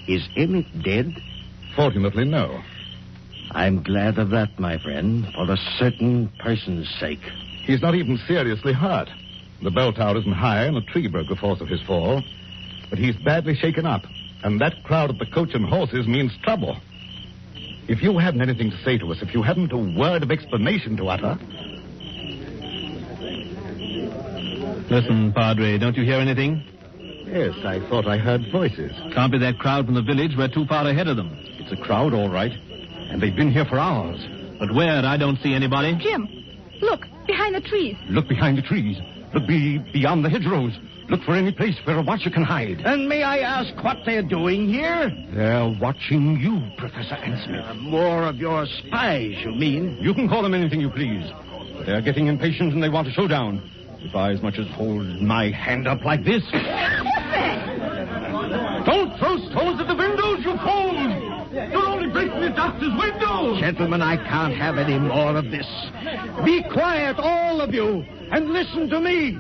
Is Emmett dead? Fortunately, no. I'm glad of that, my friend, for a certain person's sake. He's not even seriously hurt. The bell tower isn't high, and a tree broke the force of his fall. But he's badly shaken up, and that crowd at the Coach and Horses means trouble. If you hadn't anything to say to us, if you hadn't a word of explanation to utter... Listen, Padre, don't you hear anything? Yes, I thought I heard voices. Can't be that crowd from the village. We're too far ahead of them. It's a crowd, all right. And they've been here for hours. But where? I don't see anybody. Jim, look, behind the trees. Look behind the trees. Look beyond the hedgerows. Look for any place where a watcher can hide. And may I ask what they're doing here? They're watching you, Professor Ansmith. More of your spies, you mean? You can call them anything you please. But they're getting impatient and they want a showdown. If I as much as hold my hand up like this... Don't throw stones at the windows, you fools! You're only breaking the doctor's windows! Gentlemen, I can't have any more of this. Be quiet, all of you, and listen to me.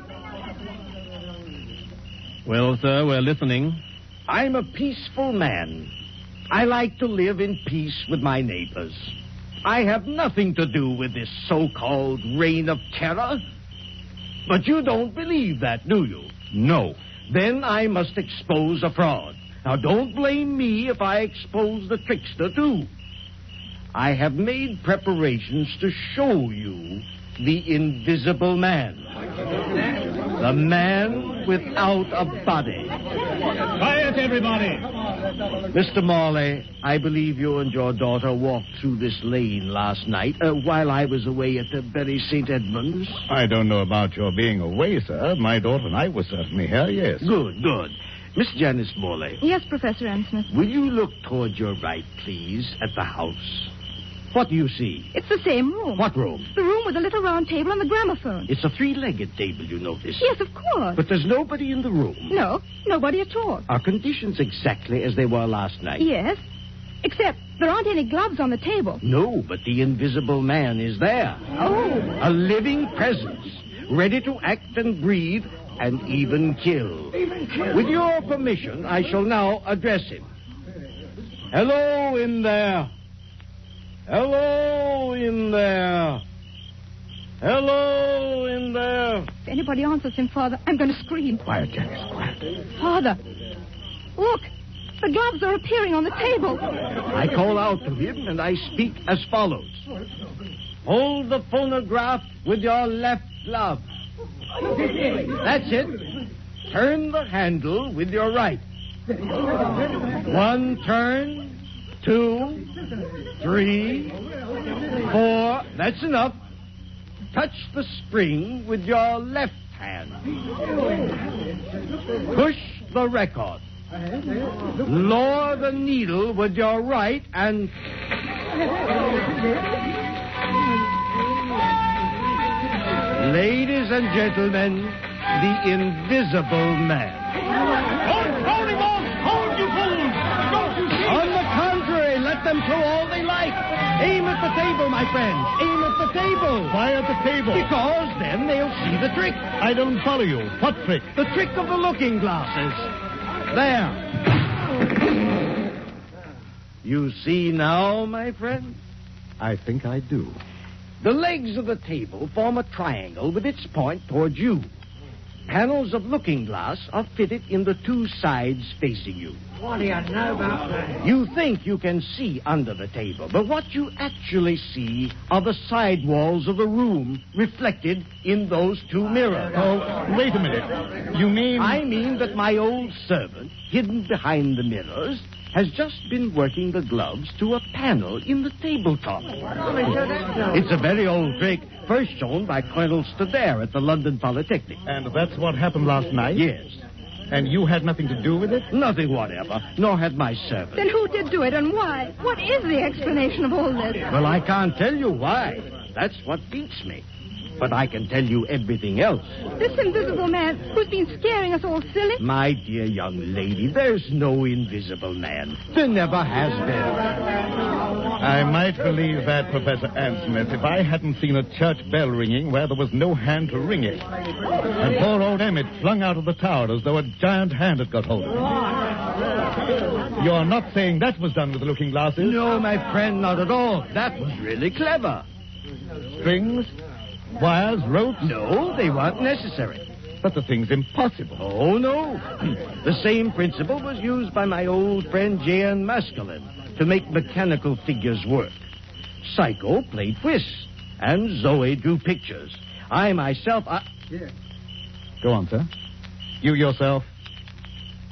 Well, sir, we're listening. I'm a peaceful man. I like to live in peace with my neighbors. I have nothing to do with this so-called reign of terror. But you don't believe that, do you? No. Then I must expose a fraud. Now, don't blame me if I expose the trickster, too. I have made preparations to show you the invisible man. The man without a body. Quiet, everybody. Mr. Morley, I believe you and your daughter walked through this lane last night while I was away at the Bury St. Edmunds. I don't know about your being away, sir. My daughter and I were certainly here, yes. Good. Miss Janice Morley. Yes, Professor Ansmith. Will you look toward your right, please, at the house? What do you see? It's the same room. What room? The room with the little round table and the gramophone. It's a three-legged table, you notice. Yes, of course. But there's nobody in the room. No, nobody at all. Are conditions exactly as they were last night? Yes, except there aren't any gloves on the table. No, but the invisible man is there. Oh. A living presence, ready to act and breathe and even kill. With your permission, I shall now address him. Hello in there. Hello in there. Hello in there. If anybody answers him, Father, I'm going to scream. Quiet, Janice, quiet. Father, look. The gloves are appearing on the table. I call out to him, and I speak as follows. Hold the phonograph with your left glove. That's it. Turn the handle with your right. One turn, 2, 3, 4. That's enough. touch the spring with your left hand. Push the record. Lower the needle with your right and... Ladies and gentlemen, the Invisible Man. Hold him on! Hold, you fools! Don't you see? On the contrary, let them throw all they like. Aim at the table, my friends. Aim at the table. Why at the table? Because then they'll see the trick. I don't follow you. What trick? The trick of the looking glasses. There. You see now, my friend? I think I do. The legs of the table form a triangle with its point towards you. Panels of looking glass are fitted in the two sides facing you. What do you know about that? You think you can see under the table, but what you actually see are the side walls of the room reflected in those two mirrors. Oh, wait a minute. You mean... I mean that my old servant, hidden behind the mirrors, has just been working the gloves to a panel in the tabletop. It's a very old trick, first shown by Colonel Stadair at the London Polytechnic. And that's what happened last night? Yes. And you had nothing to do with it? Nothing whatever, nor had my servant. Then who did do it and why? What is the explanation of all this? Well, I can't tell you why. That's what beats me. But I can tell you everything else. This invisible man who's been scaring us all silly? My dear young lady, there's no invisible man. There never has been. I might believe that, Professor Ansmith, if I hadn't seen a church bell ringing where there was no hand to ring it. And poor old Emmett flung out of the tower as though a giant hand had got hold of him. You're not saying that was done with the looking glasses? No, my friend, not at all. That was really clever. Strings? Wires? Ropes? No, they weren't necessary. But the thing's impossible. Oh, no. The same principle was used by my old friend Jan Maskelyne to make mechanical figures work. Psycho played whist, and Zoe drew pictures. I myself, Go on, sir. You yourself.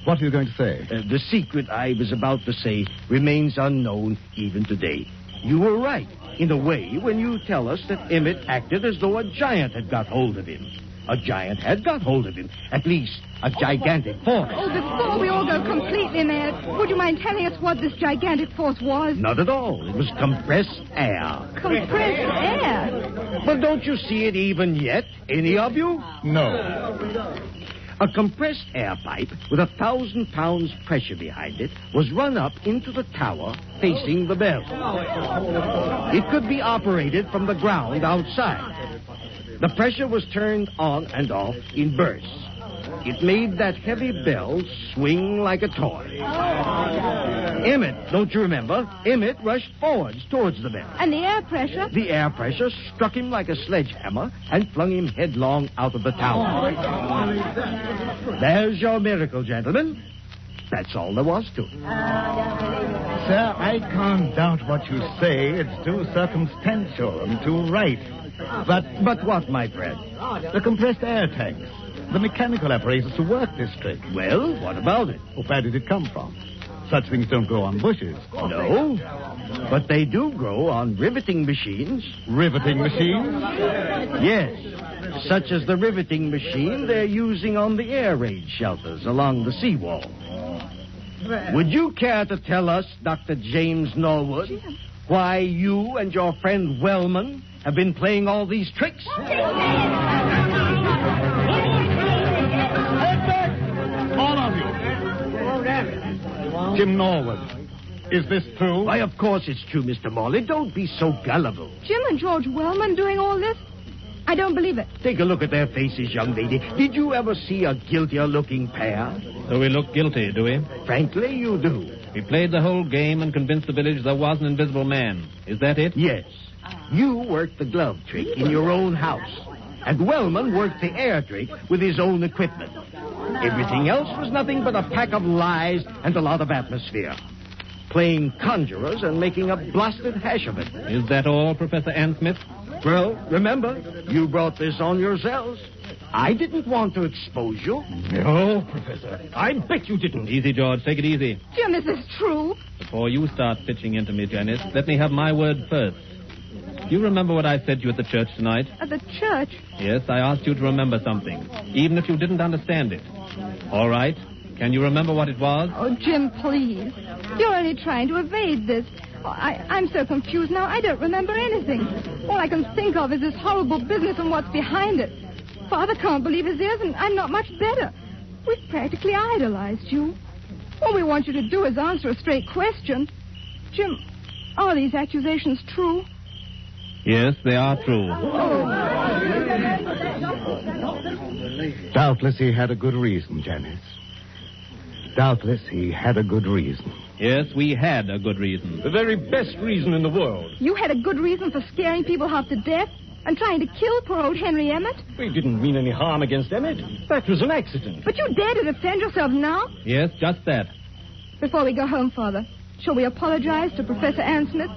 What are you going to say? The secret I was about to say remains unknown even today. You were right, in a way, when you tell us that Emmett acted as though a giant had got hold of him. A giant had got hold of him. At least, a gigantic force. Oh, before we all go completely mad, would you mind telling us what this gigantic force was? Not at all. It was compressed air. Compressed air? But don't you see it even yet? Any of you? No. A compressed air pipe with 1,000 pounds pressure behind it was run up into the tower facing the bell. It could be operated from the ground outside. The pressure was turned on and off in bursts. It made that heavy bell swing like a toy. Emmett, don't you remember? Emmett rushed forwards towards the bell. And the air pressure? The air pressure struck him like a sledgehammer and flung him headlong out of the tower. There's your miracle, gentlemen. That's all there was to it. Sir, I can't doubt what you say. It's too circumstantial and too right. But what, my friend? The compressed air tanks. The mechanical apparatus to work this trick. Well, what about it? Where did it come from? Such things don't grow on bushes. No, but they do grow on riveting machines. Riveting machines? Yes, such as the riveting machine they're using on the air raid shelters along the seawall. Would you care to tell us, Dr. James Norwood, why you and your friend Wellman have been playing all these tricks? All of you. Jim Norwood, is this true? Why, of course it's true, Mr. Morley. Don't be so gullible. Jim and George Wellman doing all this? I don't believe it. Take a look at their faces, young lady. Did you ever see a guiltier-looking pair? So we look guilty, do we? Frankly, you do. We played the whole game and convinced the village there was an invisible man. Is that it? Yes. You worked the glove trick in your own house. And Wellman worked the air trick with his own equipment. Everything else was nothing but a pack of lies and a lot of atmosphere. Playing conjurers and making a blasted hash of it. Is that all, Professor Ansmith? Well, remember, you brought this on yourselves. I didn't want to expose you. No, Professor. I bet you didn't. Easy, George. Take it easy. Jim, is this true? Before you start pitching into me, Janice, let me have my word first. Do you remember what I said to you at the church tonight? At the church? Yes, I asked you to remember something, even if you didn't understand it. All right. Can you remember what it was? Oh, Jim, please. You're only trying to evade this. Oh, I'm so confused now, I don't remember anything. All I can think of is this horrible business and what's behind it. Father can't believe his ears, and I'm not much better. We've practically idolized you. All we want you to do is answer a straight question. Jim, are these accusations true? Yes, they are true. Doubtless he had a good reason, Janice. Doubtless he had a good reason. Yes, we had a good reason. The very best reason in the world. You had a good reason for scaring people half to death and trying to kill poor old Henry Emmett? We didn't mean any harm against Emmett. That was an accident. But you dare to defend yourself now? Yes, just that. Before we go home, Father, shall we apologize to Professor Ann Smith?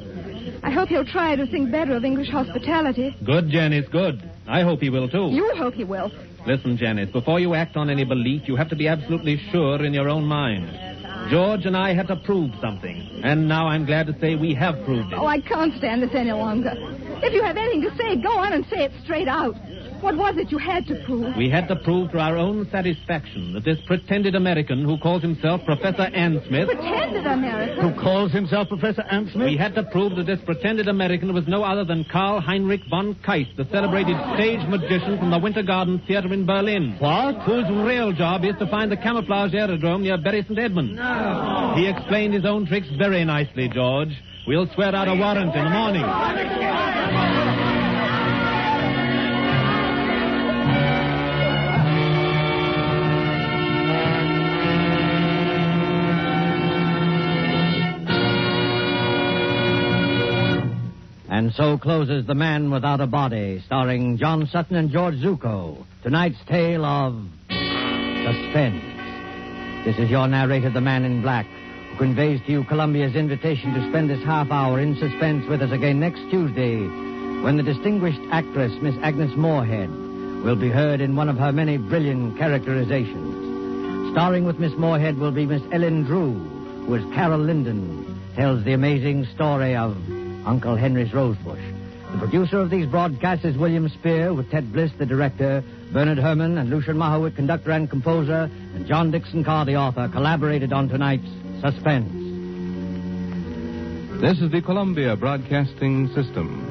I hope he'll try to think better of English hospitality. Good, Janice, good. I hope he will, too. You hope he will. Listen, Janice, before you act on any belief, you have to be absolutely sure in your own mind. George and I had to prove something, and now I'm glad to say we have proved it. Oh, I can't stand this any longer. If you have anything to say, go on and say it straight out. What was it you had to prove? We had to prove to our own satisfaction that this pretended American who calls himself Professor Ann Smith... Pretended American? Who calls himself Professor Ann Smith? We had to prove that this pretended American was no other than Karl Heinrich von Keist, the celebrated stage magician from the Winter Garden Theater in Berlin. What? Whose real job is to find the camouflage aerodrome near Bury St. Edmunds. No. He explained his own tricks very nicely, George. We'll swear out a warrant in the morning. And so closes The Man Without a Body, starring John Sutton and George Zucco. Tonight's tale of suspense. This is your narrator, the Man in Black, who conveys to you Columbia's invitation to spend this half hour in suspense with us again next Tuesday, when the distinguished actress, Miss Agnes Moorehead, will be heard in one of her many brilliant characterizations. Starring with Miss Moorehead will be Miss Ellen Drew, who as Carol Linden tells the amazing story of Uncle Henry's Rosebush. The producer of these broadcasts is William Spear, with Ted Bliss, the director, Bernard Herrmann and Lucian Mahowit, conductor and composer, and John Dixon Carr, the author, collaborated on tonight's Suspense. This is the Columbia Broadcasting System.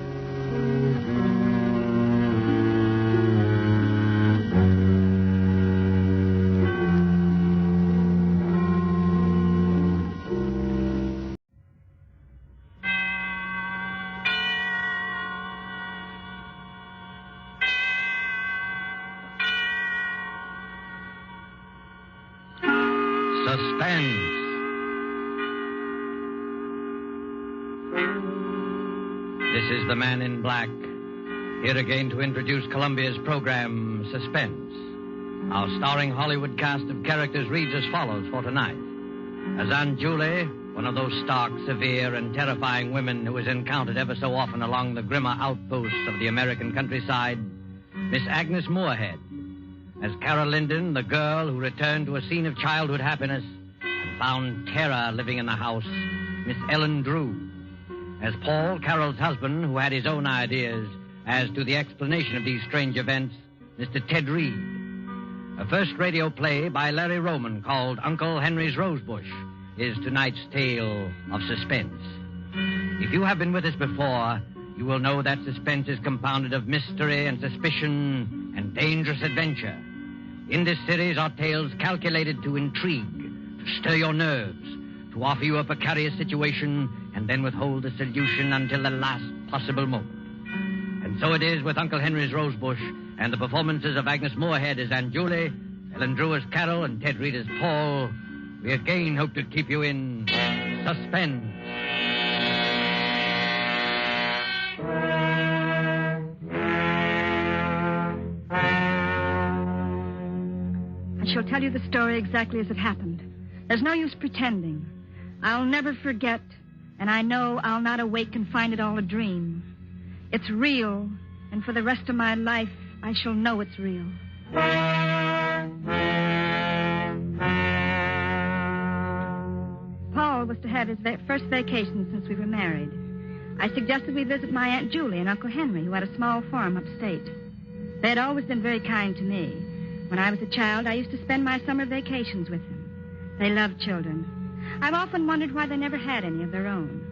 Suspense. This is the Man in Black, here again to introduce Columbia's program, Suspense. Our starring Hollywood cast of characters reads as follows for tonight. As Aunt Julie, one of those stark, severe, and terrifying women who is encountered ever so often along the grimmer outposts of the American countryside, Miss Agnes Moorehead. As Carol Linden, the girl who returned to a scene of childhood happiness and found terror living in the house, Miss Ellen Drew. As Paul, Carol's husband, who had his own ideas as to the explanation of these strange events, Mr. Ted Reed. A first radio play by Larry Roman called Uncle Henry's Rosebush is tonight's tale of suspense. If you have been with us before, you will know that suspense is compounded of mystery and suspicion and dangerous adventure. In this series are tales calculated to intrigue, to stir your nerves, to offer you a precarious situation, and then withhold the solution until the last possible moment. And so it is with Uncle Henry's Rosebush and the performances of Agnes Moorehead as Aunt Julie, Ellen Drew as Carol, and Ted Reed as Paul. We again hope to keep you in suspense. I shall tell you the story exactly as it happened. There's no use pretending. I'll never forget, and I know I'll not awake and find it all a dream. It's real, and for the rest of my life, I shall know it's real. Paul was to have his first vacation since we were married. I suggested we visit my Aunt Julie and Uncle Henry, who had a small farm upstate. They had always been very kind to me. When I was a child, I used to spend my summer vacations with them. They loved children. I've often wondered why they never had any of their own.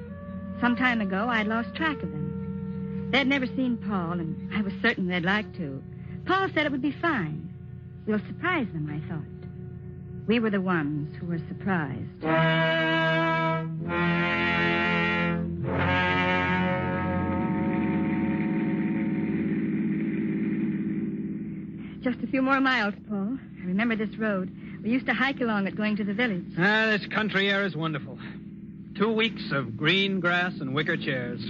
Some time ago, I had lost track of them. They had never seen Paul, and I was certain they'd like to. Paul said it would be fine. We'll surprise them, I thought. We were the ones who were surprised. Just a few more miles, Paul. I remember this road. We used to hike along it going to the village. This country air is wonderful. 2 weeks of green grass and wicker chairs.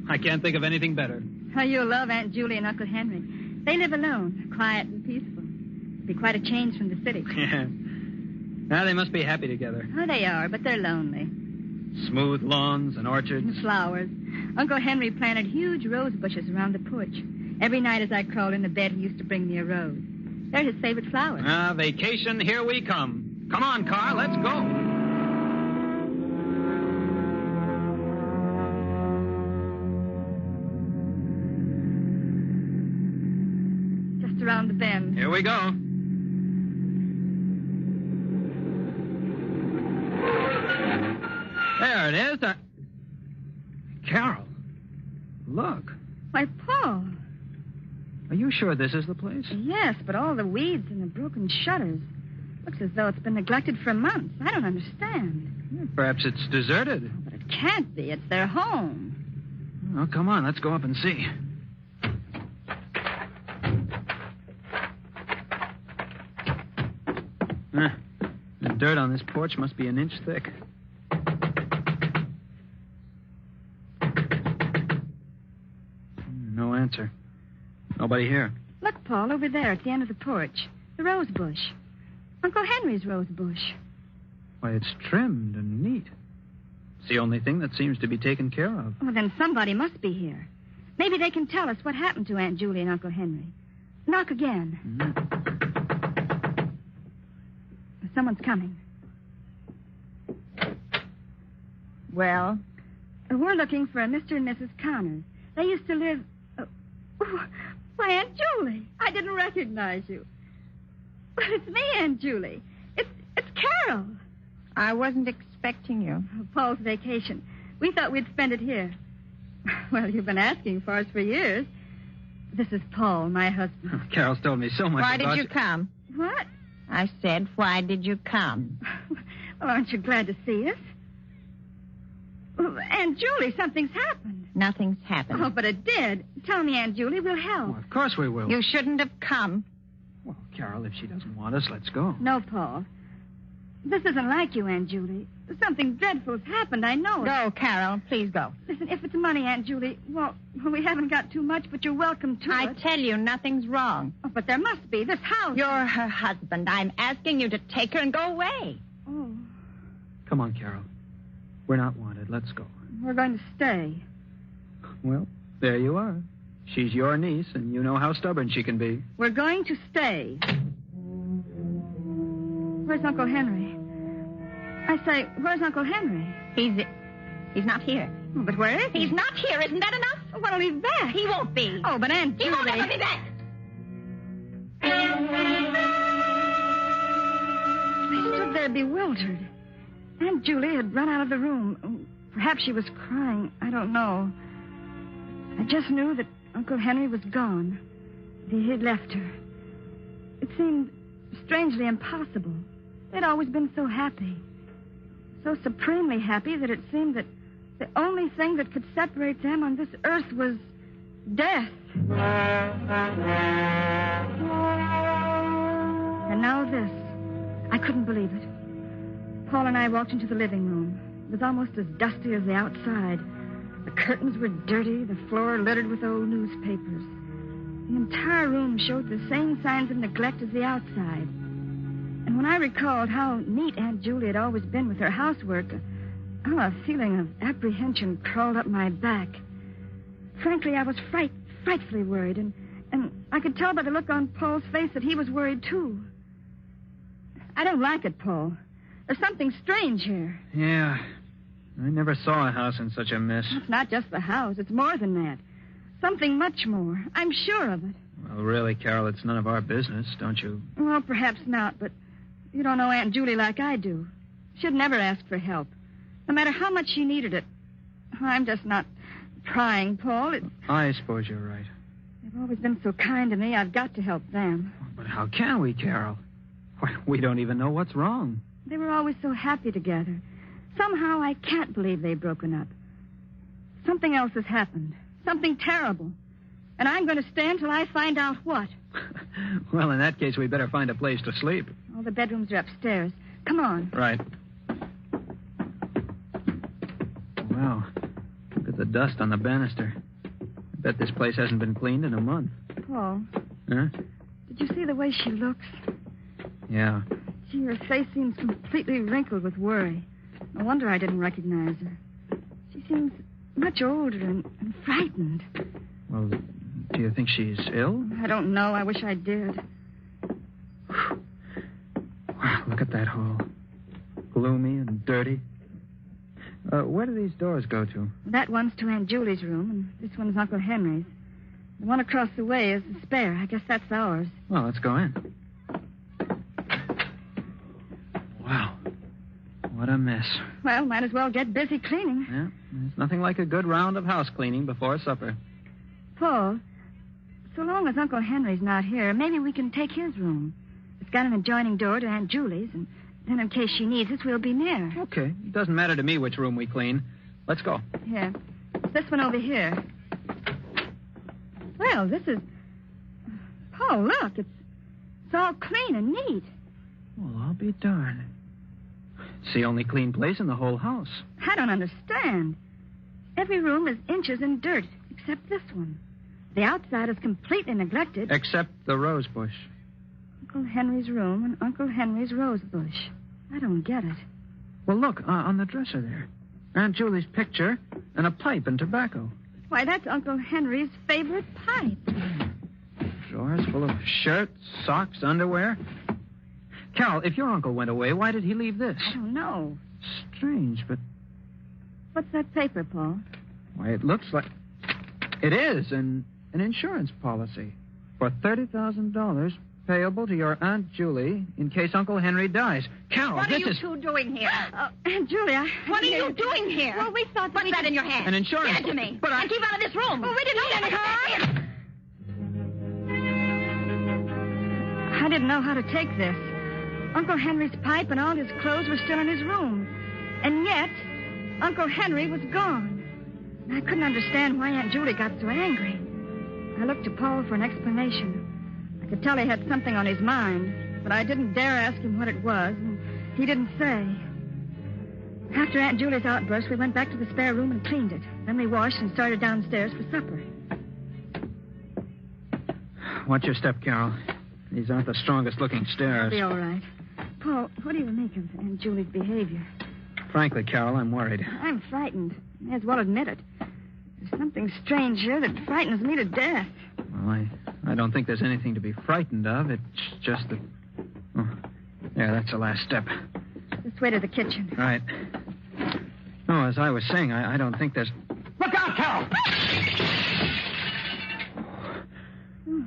I can't think of anything better. Oh, you'll love Aunt Julie and Uncle Henry. They live alone, quiet and peaceful. It'll be quite a change from the city. Yeah. Now, they must be happy together. Oh, they are, but they're lonely. Smooth lawns and orchards. And flowers. Uncle Henry planted huge rose bushes around the porch. Every night as I crawled into bed, he used to bring me a rose. They're his favorite flowers. Vacation, here we come. Come on, car, let's go. Just around the bend. Here we go. There it is. Carol, look. Why, Paul. Are you sure this is the place? Yes, but all the weeds and the broken shutters. Looks as though it's been neglected for months. I don't understand. Perhaps it's deserted. Oh, but it can't be. It's their home. Oh, come on. Let's go up and see. The dirt on this porch must be an inch thick. No answer. Nobody here. Look, Paul, over there at the end of the porch. The rose bush. Uncle Henry's rose bush. Why, it's trimmed and neat. It's the only thing that seems to be taken care of. Well, then somebody must be here. Maybe they can tell us what happened to Aunt Julie and Uncle Henry. Knock again. Mm-hmm. Someone's coming. Well? We're looking for a Mr. and Mrs. Connors. They used to live... Why, Aunt Julie, I didn't recognize you. But it's me, Aunt Julie. It's Carol. I wasn't expecting you. Paul's vacation. We thought we'd spend it here. Well, you've been asking for us for years. This is Paul, my husband. Carol's told me so much Why about did you come? What? I said, why did you come? Well, aren't you glad to see us? Well, Aunt Julie, something's happened. Nothing's happened. Oh, but it did. Tell me, Aunt Julie, we'll help. Well, of course we will. You shouldn't have come. Well, Carol, if she doesn't want us, let's go. No, Paul. This isn't like you, Aunt Julie. Something dreadful's happened, I know. Go, Carol. Please go. Listen, if it's money, Aunt Julie, well, we haven't got too much, but you're welcome to I it. tell you, nothing's wrong. Oh, but there must be. This house... You're her husband. I'm asking you to take her and go away. Oh. Come on, Carol. We're not wanted. Let's go. We're going to stay. Well, there you are. She's your niece, and you know how stubborn she can be. We're going to stay. Where's Uncle Henry? I say, where's Uncle Henry? He's not here. Oh, but where is he? He's not here. Isn't that enough? Oh, when'll he be back? He won't be. Oh, but Aunt Julie... He won't ever be back. I stood there bewildered. Aunt Julie had run out of the room. Perhaps she was crying. I don't know. I just knew that Uncle Henry was gone. He had left her. It seemed strangely impossible. They'd always been so happy. So supremely happy that it seemed that the only thing that could separate them on this earth was death. And now this. I couldn't believe it. Paul and I walked into the living room. It was almost as dusty as the outside. The curtains were dirty, the floor littered with old newspapers. The entire room showed the same signs of neglect as the outside. And when I recalled how neat Aunt Julie had always been with her housework, a feeling of apprehension crawled up my back. Frankly, I was frightfully worried, and I could tell by the look on Paul's face that he was worried, too. I don't like it, Paul. There's something strange here. Yeah. I never saw a house in such a mess. It's not just the house. It's more than that. Something much more. I'm sure of it. Well, really, Carol, it's none of our business, don't you? Well, perhaps not, but you don't know Aunt Julie like I do. She'd never ask for help, no matter how much she needed it. I'm just not trying, Paul. I suppose you're right. They've always been so kind to me. I've got to help them. But how can we, Carol? Why, we don't even know what's wrong. They were always so happy together. Somehow I can't believe they've broken up. Something else has happened. Something terrible. And I'm going to stay until I find out what. Well, in that case, we better find a place to sleep. All the bedrooms are upstairs. Come on. Right. Wow. Look at the dust on the banister. I bet this place hasn't been cleaned in a month. Paul. Huh? Did you see the way she looks? Yeah. Gee, her face seems completely wrinkled with worry. No wonder I didn't recognize her. She seems much older and frightened. Well, do you think she's ill? I don't know. I wish I did. Wow, look at that hall. Gloomy and dirty. Where do these doors go to? That one's to Aunt Julie's room, and this one's Uncle Henry's. The one across the way is the spare. I guess that's ours. Well, let's go in. Wow. What a mess. Well, might as well get busy cleaning. Yeah, there's nothing like a good round of house cleaning before supper. Paul, so long as Uncle Henry's not here, maybe we can take his room. It's got an adjoining door to Aunt Julie's, and then in case she needs us, we'll be near. Okay. It doesn't matter to me which room we clean. Let's go. Here. This one over here. Well, this is... Paul, look. It's all clean and neat. Well, I'll be darned. It's the only clean place in the whole house. I don't understand. Every room is inches in dirt, except this one. The outside is completely neglected. Except the rose bush. Uncle Henry's room and Uncle Henry's rose bush. I don't get it. Well, look, on the dresser there. Aunt Julie's picture and a pipe and tobacco. Why, that's Uncle Henry's favorite pipe. Drawers full of shirts, socks, underwear. Carol, if your uncle went away, why did he leave this? I don't know. Strange, but... What's that paper, Paul? Why, it looks like... It is an insurance policy for $30,000 payable to your Aunt Julie in case Uncle Henry dies. Carol, what are you two doing here? Aunt Julie, What are you doing here? Well, we thought What's that in your hand? An insurance... Give it to me. But and keep out of this room. Well, we didn't need any harm. I didn't know how to take this. Uncle Henry's pipe and all his clothes were still in his room. And yet, Uncle Henry was gone. I couldn't understand why Aunt Julie got so angry. I looked to Paul for an explanation. I could tell he had something on his mind, but I didn't dare ask him what it was, and he didn't say. After Aunt Julie's outburst, we went back to the spare room and cleaned it. Then we washed and started downstairs for supper. Watch your step, Carol. These aren't the strongest-looking stairs. It'll be all right. Paul, what do you make of Aunt Julie's behavior? Frankly, Carol, I'm worried. I'm frightened. May as well admit it. There's something strange here that frightens me to death. Well, I don't think there's anything to be frightened of. It's just that... Oh, there, that's the last step. This way to the kitchen. Right. No, as I was saying, I don't think there's... Look out, Carol!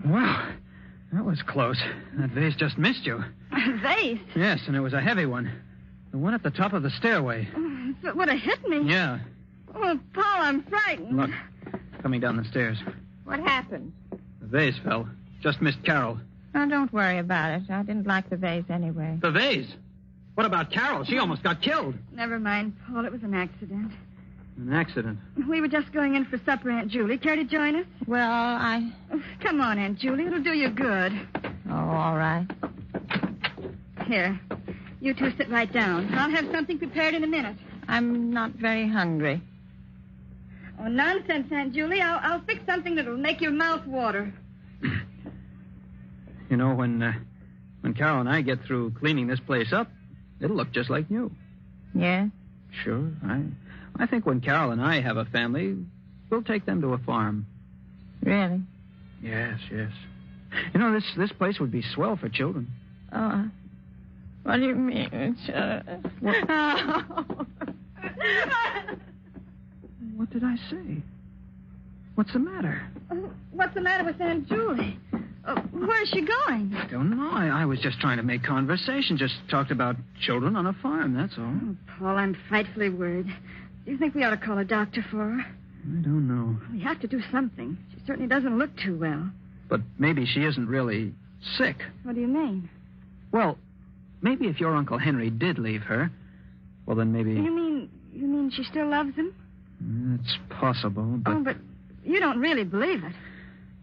Wow. That was close. That vase just missed you. A vase? Yes, and it was a heavy one. The one at the top of the stairway. If it would have hit me. Yeah. Oh, Paul, I'm frightened. Look, coming down the stairs. What happened? The vase fell. Just missed Carol. Oh, don't worry about it. I didn't like the vase anyway. The vase? What about Carol? She almost got killed. Never mind, Paul. It was an accident. An accident? We were just going in for supper, Aunt Julie. Care to join us? Well, I... Oh, come on, Aunt Julie. It'll do you good. Oh, all right. Here. You two sit right down. I'll have something prepared in a minute. I'm not very hungry. Oh, nonsense, Aunt Julie. I'll fix something that'll make your mouth water. You know, when Carol and I get through cleaning this place up, it'll look just like new. Yeah? Sure. I think when Carol and I have a family, we'll take them to a farm. Really? Yes. You know, this place would be swell for children. Oh, what do you mean? What did I say? What's the matter? What's the matter with Aunt Julie? Where's she going? I don't know. I was just trying to make conversation. Just talked about children on a farm, that's all. Oh, Paul, I'm frightfully worried. Do you think we ought to call a doctor for her? I don't know. We have to do something. She certainly doesn't look too well. But maybe she isn't really sick. What do you mean? Well, maybe if your Uncle Henry did leave her, well, then maybe... You mean she still loves him? It's possible, but... Oh, but you don't really believe it.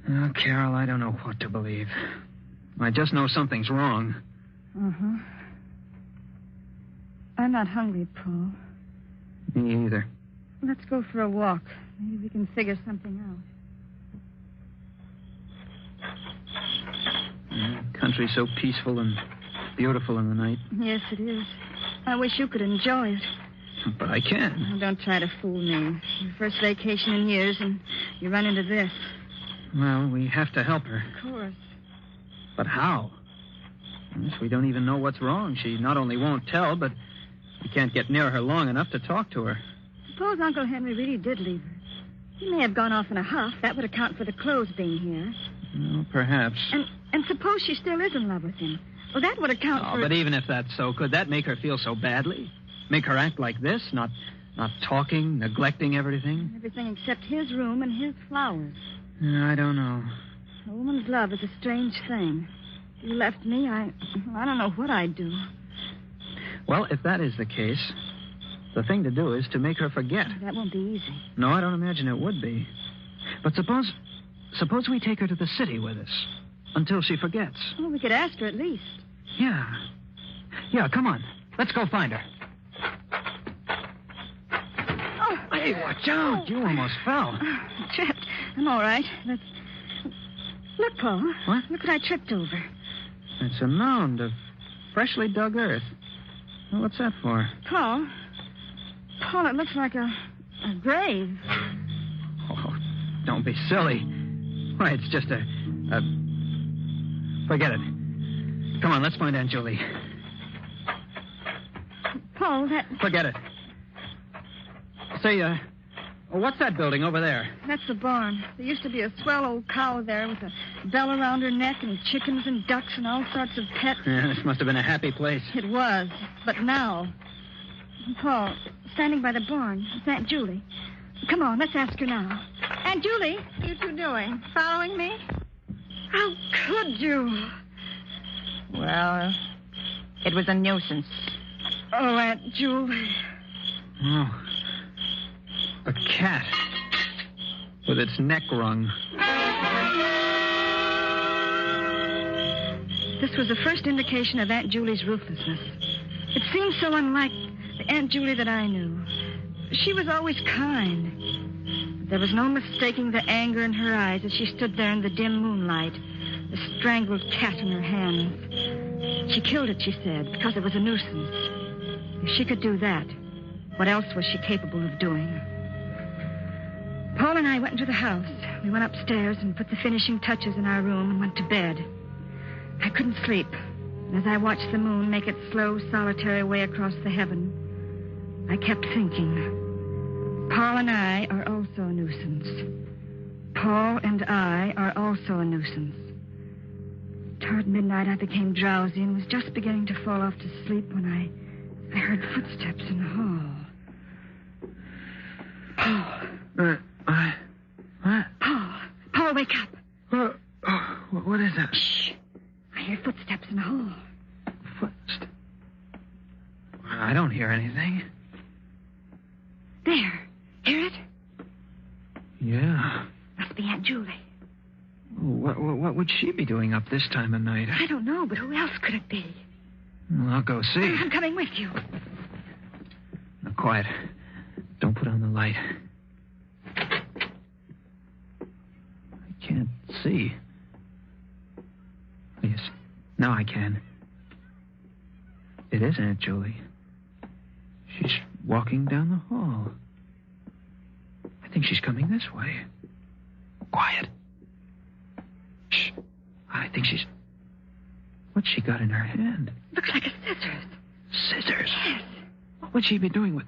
Oh, Carol, I don't know what to believe. I just know something's wrong. Uh-huh. I'm not hungry, Paul. Me either. Let's go for a walk. Maybe we can figure something out. Country's so peaceful and beautiful in the night. Yes, it is. I wish you could enjoy it. But I can't. Oh, don't try to fool me. Your first vacation in years, and you run into this. Well, we have to help her. Of course. But how? Yes, we don't even know what's wrong. She not only won't tell, but we can't get near her long enough to talk to her. Suppose Uncle Henry really did leave her. He may have gone off in a huff. That would account for the clothes being here. Well, perhaps. And suppose she still is in love with him. Well, that would account for... But even if that's so, could that make her feel so badly? Make her act like this? Not talking, neglecting everything? Everything except his room and his flowers. I don't know. A woman's love is a strange thing. If you left me, I don't know what I'd do. Well, if that is the case, the thing to do is to make her forget. That won't be easy. No, I don't imagine it would be. But suppose we take her to the city with us until she forgets. Well, we could ask her at least. Yeah. Yeah, come on. Let's go find her. Oh. Hey, watch out. You almost fell. Tripped. I'm all right. Look, Paul. What? Look what I tripped over. It's a mound of freshly dug earth. Well, what's that for? Paul, it looks like a grave. Oh, don't be silly. Why, it's just a... Forget it. Come on, let's find Aunt Julie. Paul, that... Forget it. Say, what's that building over there? That's the barn. There used to be a swell old cow there with a bell around her neck and chickens and ducks and all sorts of pets. Yeah, this must have been a happy place. It was. But now... Paul, standing by the barn, it's Aunt Julie. Come on, let's ask her now. Aunt Julie, what are you two doing? Following me? How could you? Well, it was a nuisance. Oh, Aunt Julie. Oh. A cat. With its neck wrung. This was the first indication of Aunt Julie's ruthlessness. It seemed so unlike the Aunt Julie that I knew. She was always kind. But there was no mistaking the anger in her eyes as she stood there in the dim moonlight, the strangled cat in her hands. She killed it, she said, because it was a nuisance. If she could do that, what else was she capable of doing? Paul and I went into the house. We went upstairs and put the finishing touches in our room and went to bed. I couldn't sleep. And as I watched the moon make its slow, solitary way across the heaven, I kept thinking, Paul and I are also a nuisance. Paul and I are also a nuisance. Toward midnight, I became drowsy and was just beginning to fall off to sleep when I heard footsteps in the hall. Paul. What? Paul, wake up. What is that? Shh. I hear footsteps in the hall. Footsteps? I don't hear anything. There. Hear it? Yeah. Must be Aunt Julie. What would she be doing up this time of night? I don't know, but who else could it be? Well, I'll go see. I'm coming with you. Now, quiet. Don't put on the light. I can't see. Yes. Now I can. It is Aunt Julie. She's walking down the hall. I think she's coming this way. Quiet. Shh. I think she's... What's she got in her hand? Looks like a scissors. Scissors? Yes. What would she be doing with...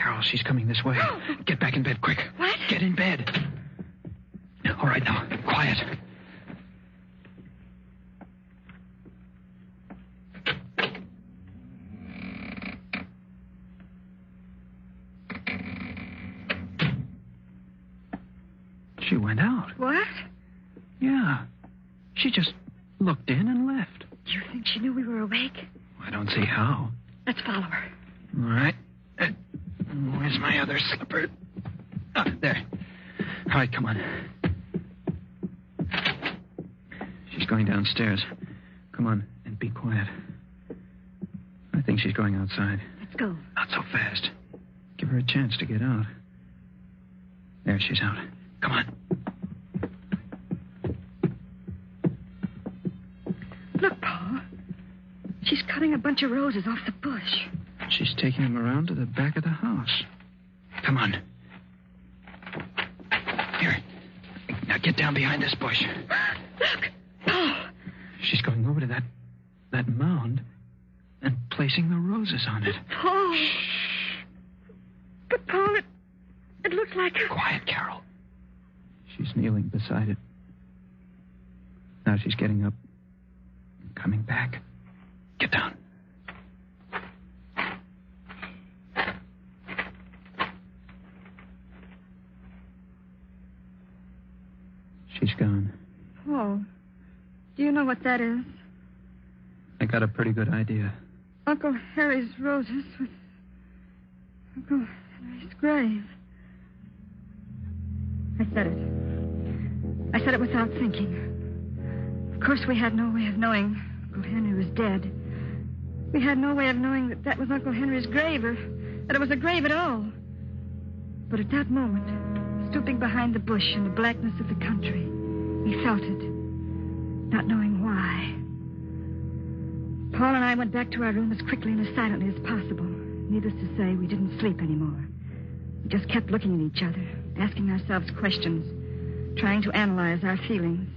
Carol, she's coming this way. Get back in bed, quick. What? Get in bed. All right, now, quiet. She went out. What? Yeah. She just looked in and left. Do you think she knew we were awake? I don't see how. Let's follow her. All right. Where's my other slipper? Ah, there. All right, come on. She's going downstairs. Come on, and be quiet. I think she's going outside. Let's go. Not so fast. Give her a chance to get out. There, she's out. Come on. Look, Paul. She's cutting a bunch of roses off the bush. She's taking them around to the back of the house. Come on. Here. Now get down behind this bush. Look, Paul. She's going over to that mound and placing the roses on it. Paul. But, Paul, it looks like... Quiet, Carol. She's kneeling beside it. Now she's getting up and coming back. Get down. She's gone. Paul, do you know what that is? I got a pretty good idea. Uncle Harry's roses with Uncle Henry's grave. I said it. I said it without thinking. Of course, we had no way of knowing Uncle Henry was dead. We had no way of knowing that was Uncle Henry's grave or that it was a grave at all. But at that moment, stooping behind the bush in the blackness of the country, we felt it, not knowing why. Paul and I went back to our room as quickly and as silently as possible. Needless to say, we didn't sleep anymore. We just kept looking at each other, asking ourselves questions, trying to analyze our feelings.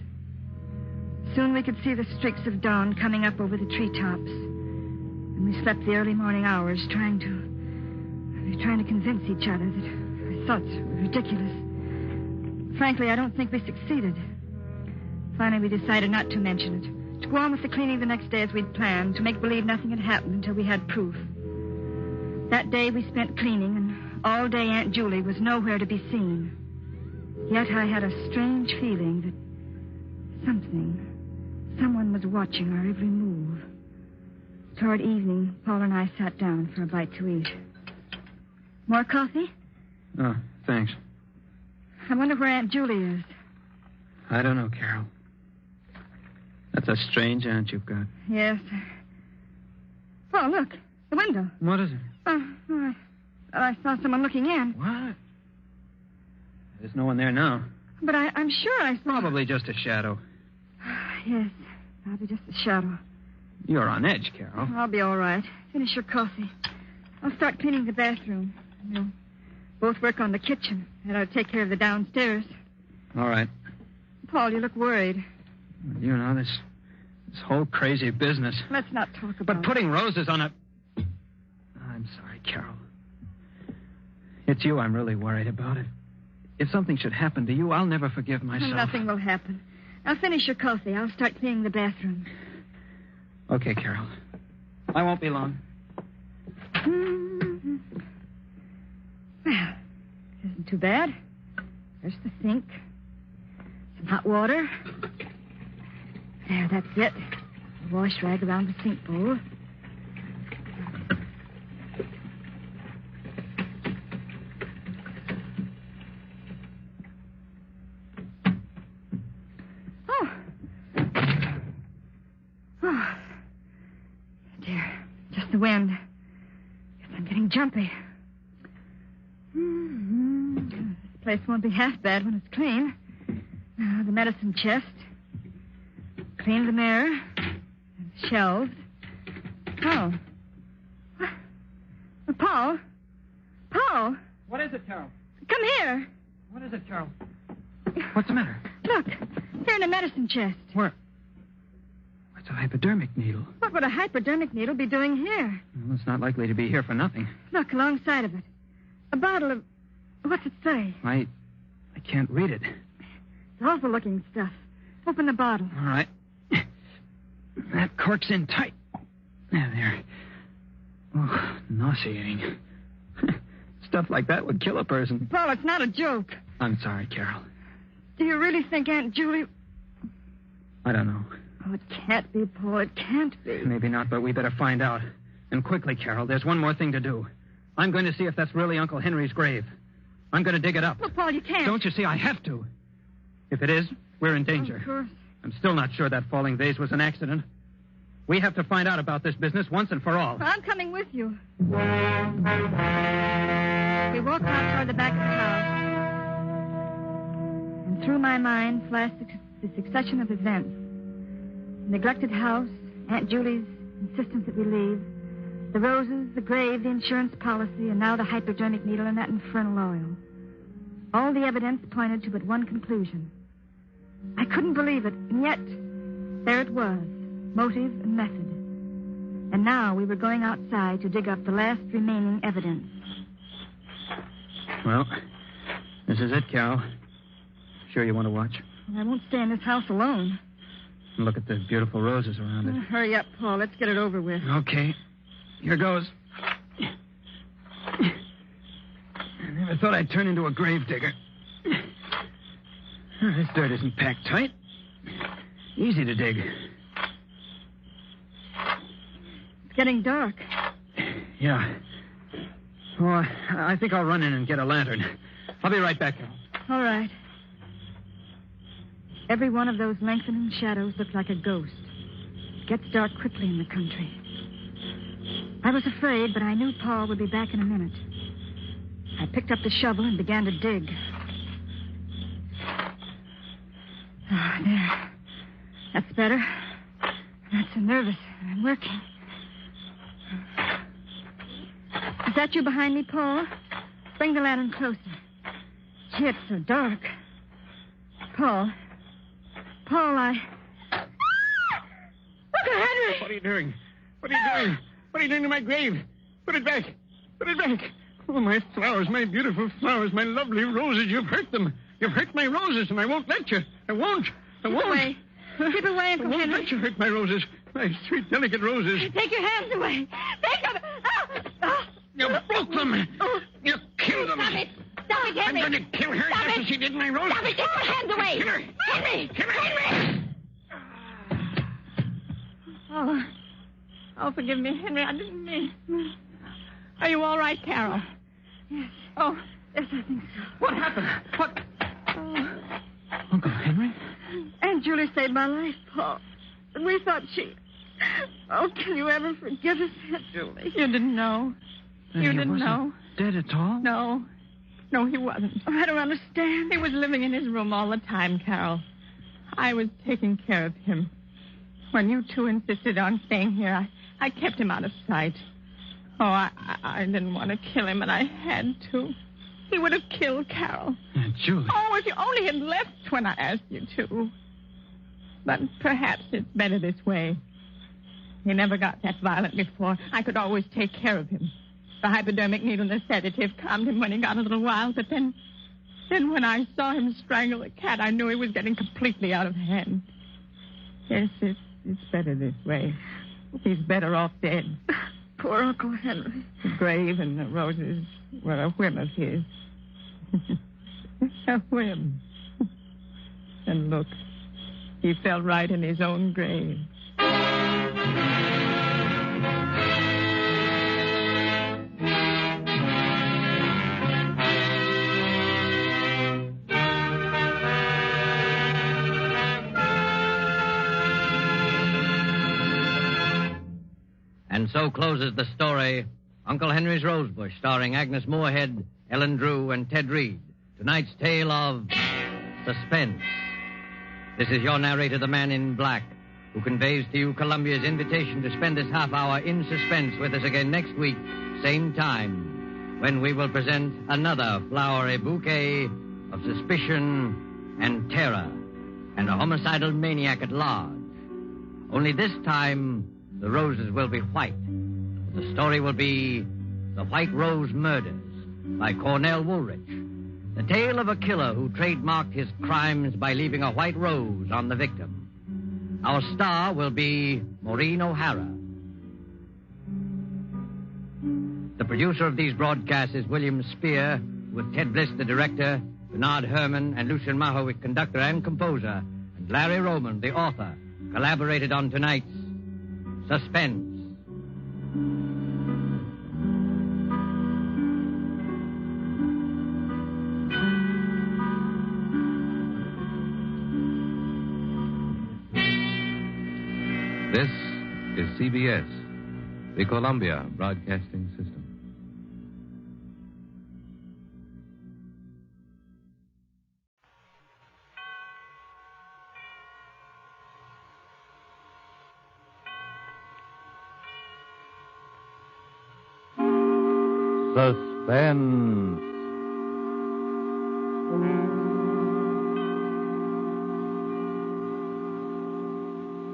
Soon we could see the streaks of dawn coming up over the treetops. And we slept the early morning hours trying to convince each other that our thoughts were ridiculous. Frankly, I don't think we succeeded. Finally, we decided not to mention it, to go on with the cleaning the next day as we'd planned, to make believe nothing had happened until we had proof. That day we spent cleaning, and all day Aunt Julie was nowhere to be seen. Yet I had a strange feeling that someone was watching our every move. Toward evening, Paul and I sat down for a bite to eat. More coffee? Oh, thanks. I wonder where Aunt Julie is. I don't know, Carol. That's a strange aunt you've got. Yes. Paul, look. The window. What is it? I saw someone looking in. What? There's no one there now. But I'm sure I saw... Probably just a shadow. Yes, probably just a shadow. You're on edge, Carol. I'll be all right. Finish your coffee. I'll start cleaning the bathroom. We'll both work on the kitchen, and I'll take care of the downstairs. All right. Paul, you look worried. You know, this whole crazy business. Let's not talk about But putting roses on a... I'm sorry, Carol. It's you I'm really worried about. If something should happen to you, I'll never forgive myself. Nothing will happen. I'll finish your coffee. I'll start cleaning the bathroom. Okay, Carol. I won't be long. Mm-hmm. Well, it isn't too bad. There's the sink. Some hot water. There, that's it. A wash rag around the sink bowl. Oh, dear. Just the wind. Guess I'm getting jumpy. This place won't be half bad when it's clean. The medicine chest. Clean the mirror. And the shelves. Oh. Paul? Paul? What is it, Carol? Come here. What is it, Carol? What's the matter? Look. Here in the medicine chest. Where? It's a hypodermic needle. What would a hypodermic needle be doing here? Well, it's not likely to be here for nothing. Look, alongside of it. A bottle of... What's it say? I can't read it. It's awful-looking stuff. Open the bottle. All right. That cork's in tight. There. Oh, nauseating. Stuff like that would kill a person. Paul, it's not a joke. I'm sorry, Carol. Do you really think Aunt Julie... I don't know. Oh, it can't be, Paul. It can't be. Maybe not, but we better find out. And quickly, Carol. There's one more thing to do. I'm going to see if that's really Uncle Henry's grave. I'm going to dig it up. Well, Paul, you can't. Don't you see? I have to. If it is, we're in danger. Of course. I'm still not sure that falling vase was an accident. We have to find out about this business once and for all. Well, I'm coming with you. We walked out toward the back of the house. And through my mind flashed the succession of events. The neglected house, Aunt Julie's insistence that we leave, the roses, the grave, the insurance policy, and now the hypodermic needle and that infernal oil. All the evidence pointed to but one conclusion. I couldn't believe it, and yet there it was, motive and method. And now we were going outside to dig up the last remaining evidence. Well, this is it, Carol. Sure you want to watch? I won't stay in this house alone. Look at the beautiful roses around it. Hurry up, Paul. Let's get it over with. Okay. Here goes. I never thought I'd turn into a gravedigger. This dirt isn't packed tight. Easy to dig. It's getting dark. Yeah. Oh, I think I'll run in and get a lantern. I'll be right back, Carol. All right. Every one of those lengthening shadows looked like a ghost. It gets dark quickly in the country. I was afraid, but I knew Paul would be back in a minute. I picked up the shovel and began to dig. Ah, there. That's better. I'm not so nervous. I'm working. Is that you behind me, Paul? Bring the lantern closer. Gee, it's so dark. Paul, I... Uncle Henry! What are you doing? What are you doing? What are you doing to my grave? Put it back. Put it back. Oh, my flowers, my beautiful flowers, my lovely roses. You've hurt them. You've hurt my roses, and I won't let you. I won't. Keep away. Keep away, Uncle Henry. I won't let you hurt my roses. My sweet, delicate roses. Take your hands away. Take them. You broke them. You killed them. Stop it. Stop it, Henry. I'm going to kill her just as she did my roses. Stop it. Take your hands away. Kill her. Henry. Kill her. Henry. Oh, forgive me, Henry. I didn't mean. Are you all right, Carol? Yes. Oh, yes, I think so. What happened? What? Oh. Uncle Henry? Aunt Julie saved my life, Paul. And we thought she... Oh, can you ever forgive us, Aunt Julie? You didn't know. Then You he didn't wasn't know. Dead at all? No. No, he wasn't. Oh, I don't understand. He was living in his room all the time, Carol. I was taking care of him. When you two insisted on staying here, I kept him out of sight. Oh, I didn't want to kill him, and I had to. He would have killed Carol. Aunt Julie. Oh, if you only had left when I asked you to. But perhaps it's better this way. He never got that violent before. I could always take care of him. The hypodermic needle and the sedative calmed him when he got a little wild, but then when I saw him strangle the cat, I knew he was getting completely out of hand. Yes, it's better this way. He's better off dead. Poor Uncle Henry. The grave and the roses were a whim of his. A whim. And look, he fell right in his own grave. And so closes the story, Uncle Henry's Rosebush, starring Agnes Moorehead, Ellen Drew, and Ted Reed. Tonight's tale of suspense. This is your narrator, the Man in Black, who conveys to you Columbia's invitation to spend this half hour in suspense with us again next week, same time, when we will present another flowery bouquet of suspicion and terror and a homicidal maniac at large. Only this time, the roses will be white. The story will be The White Rose Murders. by Cornell Woolrich. The tale of a killer who trademarked his crimes by leaving a white rose on the victim. Our star will be Maureen O'Hara. The producer of these broadcasts is William Spear, with Ted Bliss, the director, Bernard Herrmann and Lucien Mahowick, conductor and composer, and Larry Roman, the author, collaborated on tonight's Suspense. This is CBS, the Columbia Broadcasting System. Suspense.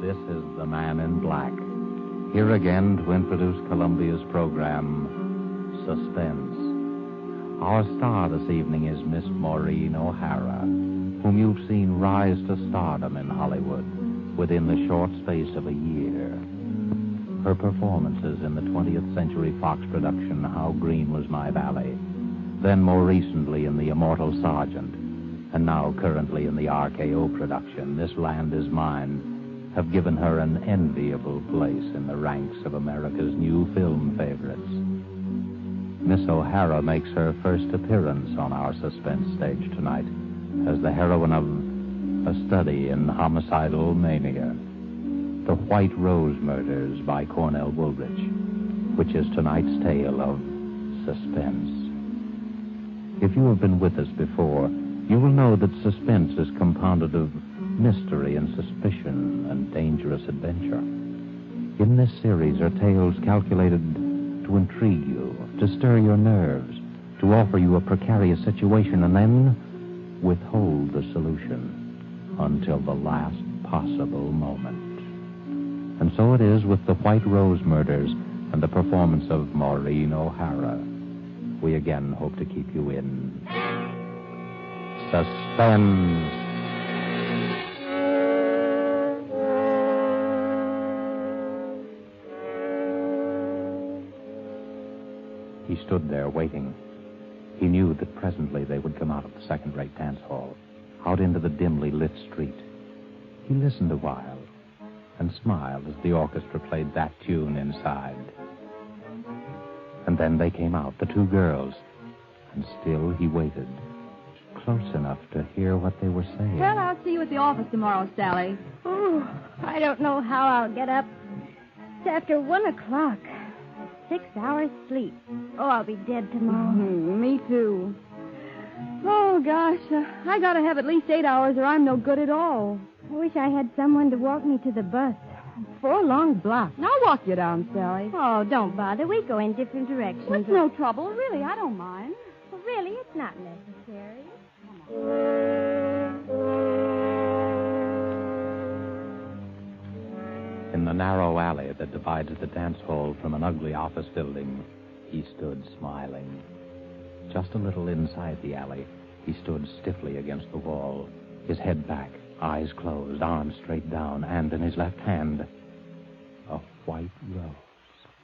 This is the Man in Black, here again to introduce Columbia's program, Suspense. Our star this evening is Miss Maureen O'Hara, whom you've seen rise to stardom in Hollywood within the short space of a year. Her performances in the 20th Century Fox production, How Green Was My Valley, then more recently in The Immortal Sergeant, and now currently in the RKO production, This Land Is Mine, have given her an enviable place in the ranks of America's new film favorites. Miss O'Hara makes her first appearance on our suspense stage tonight as the heroine of A Study in Homicidal Mania, The White Rose Murders by Cornell Woolrich, which is tonight's tale of suspense. If you have been with us before, you will know that suspense is compounded of mystery and suspicion and dangerous adventure. In this series are tales calculated to intrigue you, to stir your nerves, to offer you a precarious situation and then withhold the solution until the last possible moment. And so it is with The White Rose Murders and the performance of Maureen O'Hara. We again hope to keep you in suspense. He stood there waiting. He knew that presently they would come out of the second-rate dance hall, out into the dimly lit street. He listened a while and smiled as the orchestra played that tune inside. And then they came out, the two girls, and still he waited, close enough to hear what they were saying. Well, I'll see you at the office tomorrow, Sally. Oh, I don't know how I'll get up. It's after 1 o'clock. 6 hours sleep. Oh, I'll be dead tomorrow. Me too. Oh, gosh. I gotta have at least 8 hours or I'm no good at all. I wish I had someone to walk me to the bus. 4 long blocks. I'll walk you down, Sally. Oh, don't bother. We go in different directions. It's no trouble. Really, I don't mind. Well, really, it's not necessary. In the narrow alley that divides the dance hall from an ugly office building, he stood smiling. Just a little inside the alley, he stood stiffly against the wall, his head back, eyes closed, arms straight down, and in his left hand, a white rose.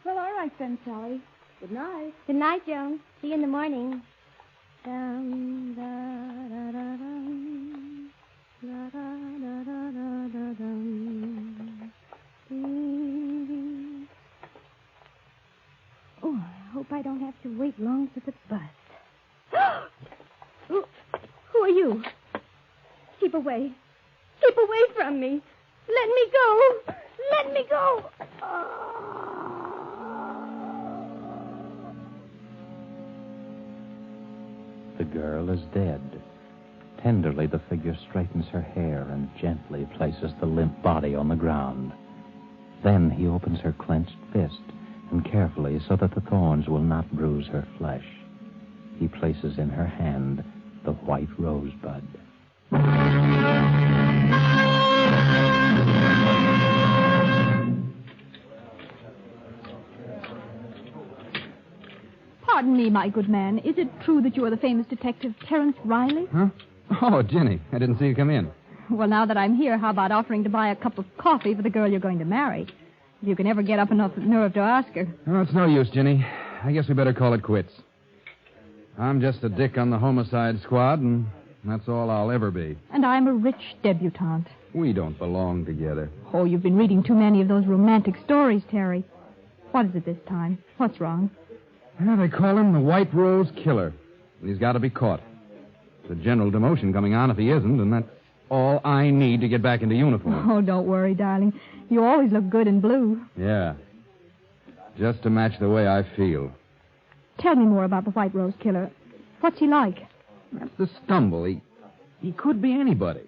Well, all right then, Sally. Good night. Good night, Joan. See you in the morning. Dum, da, da, da, dum. Da, da, da, da, da, da, dum. Oh, I hope I don't have to wait long for the bus. Who are you? Keep away. Keep away from me. Let me go. Let me go. The girl is dead. Tenderly, the figure straightens her hair and gently places the limp body on the ground. Then he opens her clenched fist, and carefully, so that the thorns will not bruise her flesh, he places in her hand the white rosebud. Pardon me, my good man. Is it true that you are the famous detective Terence Riley? Huh? Oh, Jenny, I didn't see you come in. Well, now that I'm here, how about offering to buy a cup of coffee for the girl you're going to marry? If you can ever get up enough nerve to ask her. Well, it's no use, Jenny. I guess we better call it quits. I'm just a dick on the homicide squad, and that's all I'll ever be. And I'm a rich debutante. We don't belong together. Oh, you've been reading too many of those romantic stories, Terry. What is it this time? What's wrong? Yeah, they call him the White Rose Killer. And he's got to be caught. There's a general demotion coming on if he isn't, and that's all I need to get back into uniform. Oh, don't worry, darling. You always look good in blue. Yeah. Just to match the way I feel. Tell me more about the White Rose Killer. What's he like? That's the stumble. He could be anybody.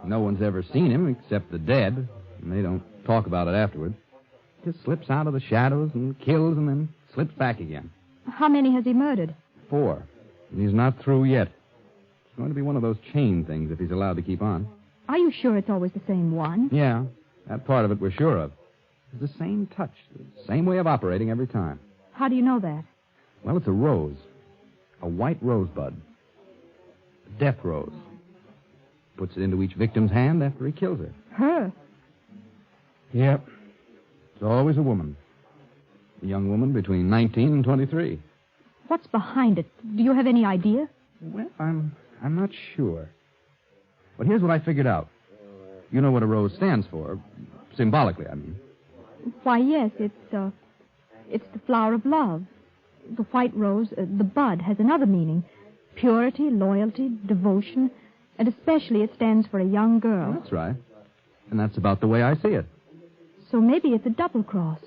No one's ever seen him except the dead, and they don't talk about it afterwards. Just slips out of the shadows and kills and then slips back again. How many has he murdered? 4. And he's not through yet. It's going to be one of those chain things if he's allowed to keep on. Are you sure it's always the same one? Yeah, that part of it we're sure of. It's the same touch, the same way of operating every time. How do you know that? Well, it's a rose. A white rosebud. A death rose. Puts it into each victim's hand after he kills her. Her? Yep. It's always a woman. A young woman between 19 and 23. What's behind it? Do you have any idea? Well, I'm not sure. But here's what I figured out. You know what a rose stands for. Symbolically, I mean. Why, yes, it's the flower of love. The white rose, the bud, has another meaning. Purity, loyalty, devotion, and especially it stands for a young girl. That's right. And that's about the way I see it. So maybe it's a double cross,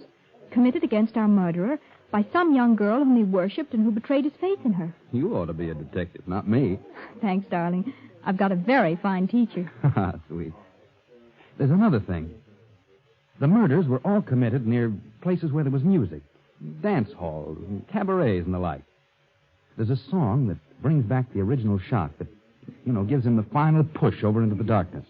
committed against our murderer by some young girl whom he worshipped and who betrayed his faith in her. You ought to be a detective, not me. Thanks, darling. I've got a very fine teacher. Sweet. There's another thing. The murders were all committed near places where there was music. Dance halls and cabarets and the like. There's a song that brings back the original shot that, gives him the final push over into the darkness.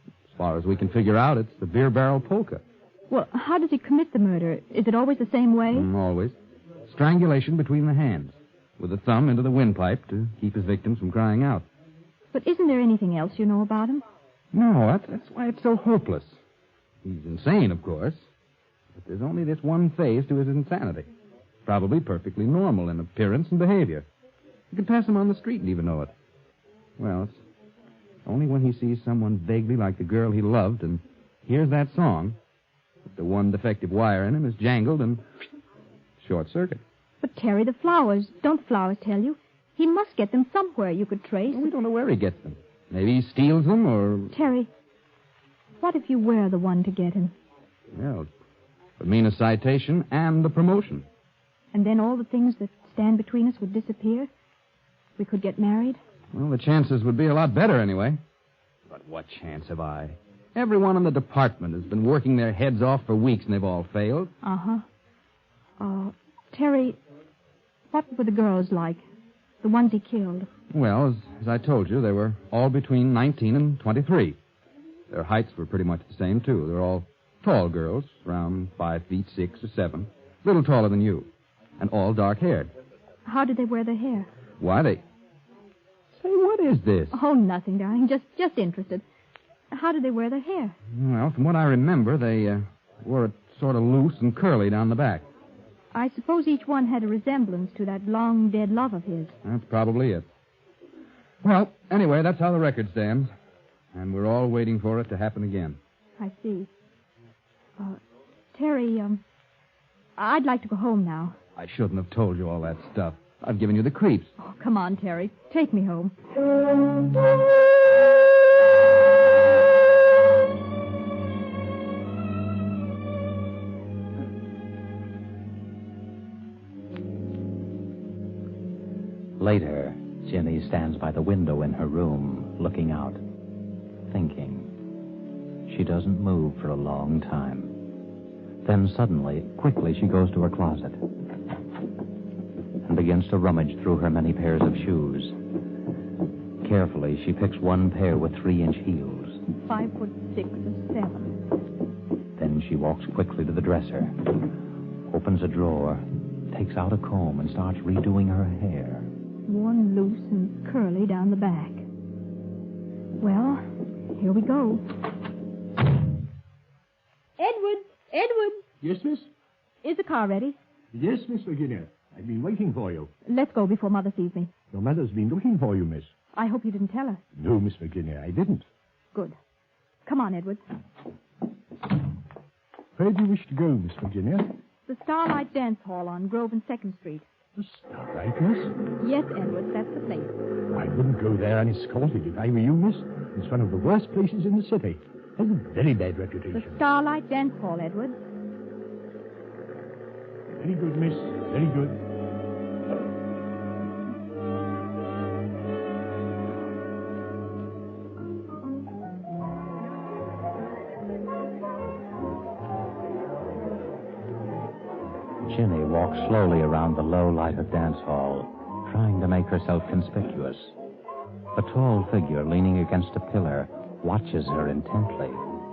As far as we can figure out, it's the beer barrel polka. Well, how does he commit the murder? Is it always the same way? Always. Strangulation between the hands, with the thumb into the windpipe to keep his victims from crying out. But isn't there anything else you know about him? No, that's why it's so hopeless. He's insane, of course. But there's only this one phase to his insanity. Probably perfectly normal in appearance and behavior. You could pass him on the street and even know it. Well, it's only when he sees someone vaguely like the girl he loved and hears that song that the one defective wire in him is jangled and short circuit. But, Terry, the flowers, don't the flowers tell you? He must get them somewhere you could trace. Well, we don't know where he gets them. Maybe he steals them or... Terry, what if you were the one to get him? Well, it would mean a citation and a promotion. And then all the things that stand between us would disappear? We could get married? Well, the chances would be a lot better anyway. But what chance have I? Everyone in the department has been working their heads off for weeks and they've all failed. Uh-huh. Terry, what were the girls like? The ones he killed? Well, as I told you, they were all between 19 and 23. Their heights were pretty much the same, too. They're all tall girls, around 5 feet 6 or 7. A little taller than you. And all dark-haired. How did they wear their hair? Why, they... Say, what is this? Oh, nothing, darling. Just interested. How did they wear their hair? Well, from what I remember, they wore it sort of loose and curly down the back. I suppose each one had a resemblance to that long-dead love of his. That's probably it. Well, anyway, that's how the record stands. And we're all waiting for it to happen again. I see. Terry, I'd like to go home now. I shouldn't have told you all that stuff. I've given you the creeps. Oh, come on, Terry. Take me home. Later, Jenny stands by the window in her room, looking out, thinking. She doesn't move for a long time. Then suddenly, quickly, she goes to her closet and begins to rummage through her many pairs of shoes. Carefully, she picks one pair with 3-inch heels. 5'6" or 7. Then she walks quickly to the dresser, opens a drawer, takes out a comb and starts redoing her hair. Worn loose and curly down the back. Well, here we go. Edward! Yes, miss? Is the car ready? Yes, Miss Virginia. I've been waiting for you. Let's go before Mother sees me. Your mother's been looking for you, miss. I hope you didn't tell her. No, Miss Virginia, I didn't. Good. Come on, Edward. Where do you wish to go, Miss Virginia? The Starlight Dance Hall on Grove and 2nd Street. The Starlight, miss? Yes, Edward, that's the place. I wouldn't go there unescorted if I were you, miss. It's one of the worst places in the city. Has a very bad reputation. The Starlight Dance Hall, Edward. Very good, miss. Very good. Ginny walks slowly around the low-lighted dance hall, trying to make herself conspicuous. A tall figure leaning against a pillar watches her intently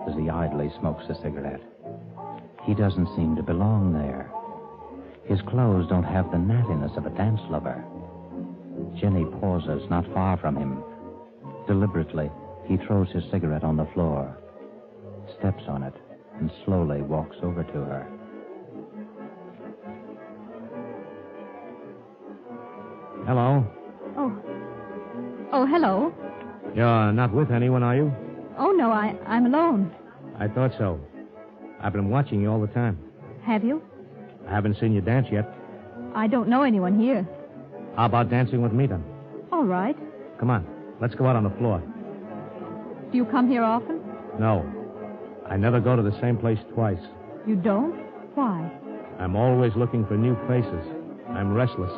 as he idly smokes a cigarette. He doesn't seem to belong there. His clothes don't have the nattiness of a dance lover. Ginny pauses not far from him. Deliberately, he throws his cigarette on the floor, steps on it, and slowly walks over to her. Hello. Oh, hello. You're not with anyone, are you? Oh, no, I'm alone. I thought so. I've been watching you all the time. Have you? I haven't seen you dance yet. I don't know anyone here. How about dancing with me, then? All right. Come on. Let's go out on the floor. Do you come here often? No. I never go to the same place twice. You don't? Why? I'm always looking for new faces. I'm restless.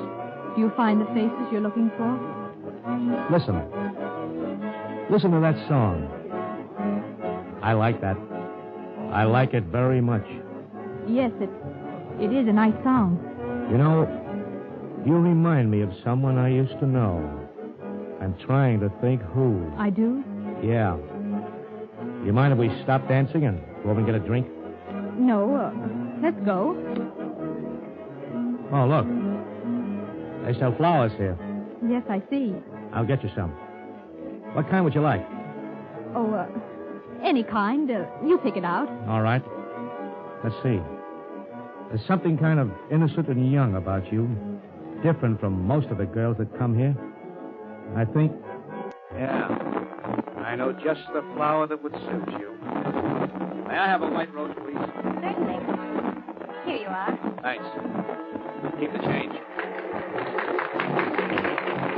Do you find the faces you're looking for? Listen. Listen to that song. I like that. I like it very much. Yes, it is a nice song. You know, you remind me of someone I used to know. I'm trying to think who. I do? Yeah. You mind if we stop dancing and go over and get a drink? No, let's go. Oh, look. They sell flowers here. Yes, I see. I'll get you some. What kind would you like? Oh, any kind. You pick it out. All right. Let's see. There's something kind of innocent and young about you. Different from most of the girls that come here. I think... Yeah. I know just the flower that would suit you. May I have a white rose, please? Certainly. Here you are. Thanks. Keep the change.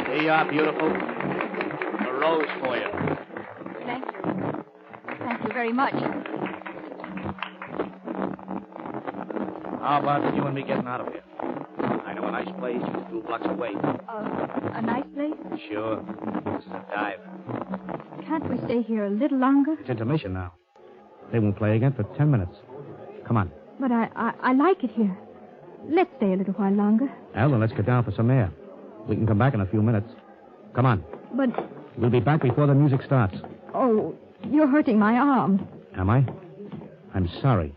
Here you are, beautiful. A rose for you. Thank you. Thank you very much. How about you and me getting out of here? I know a nice place just a few blocks away. A nice place? Sure. This is a dive. Can't we stay here a little longer? It's intermission now. They won't play again for 10 minutes. Come on. But I like it here. Let's stay a little while longer. Well, then let's get down for some air. We can come back in a few minutes. Come on. But... We'll be back before the music starts. Oh, you're hurting my arm. Am I? I'm sorry.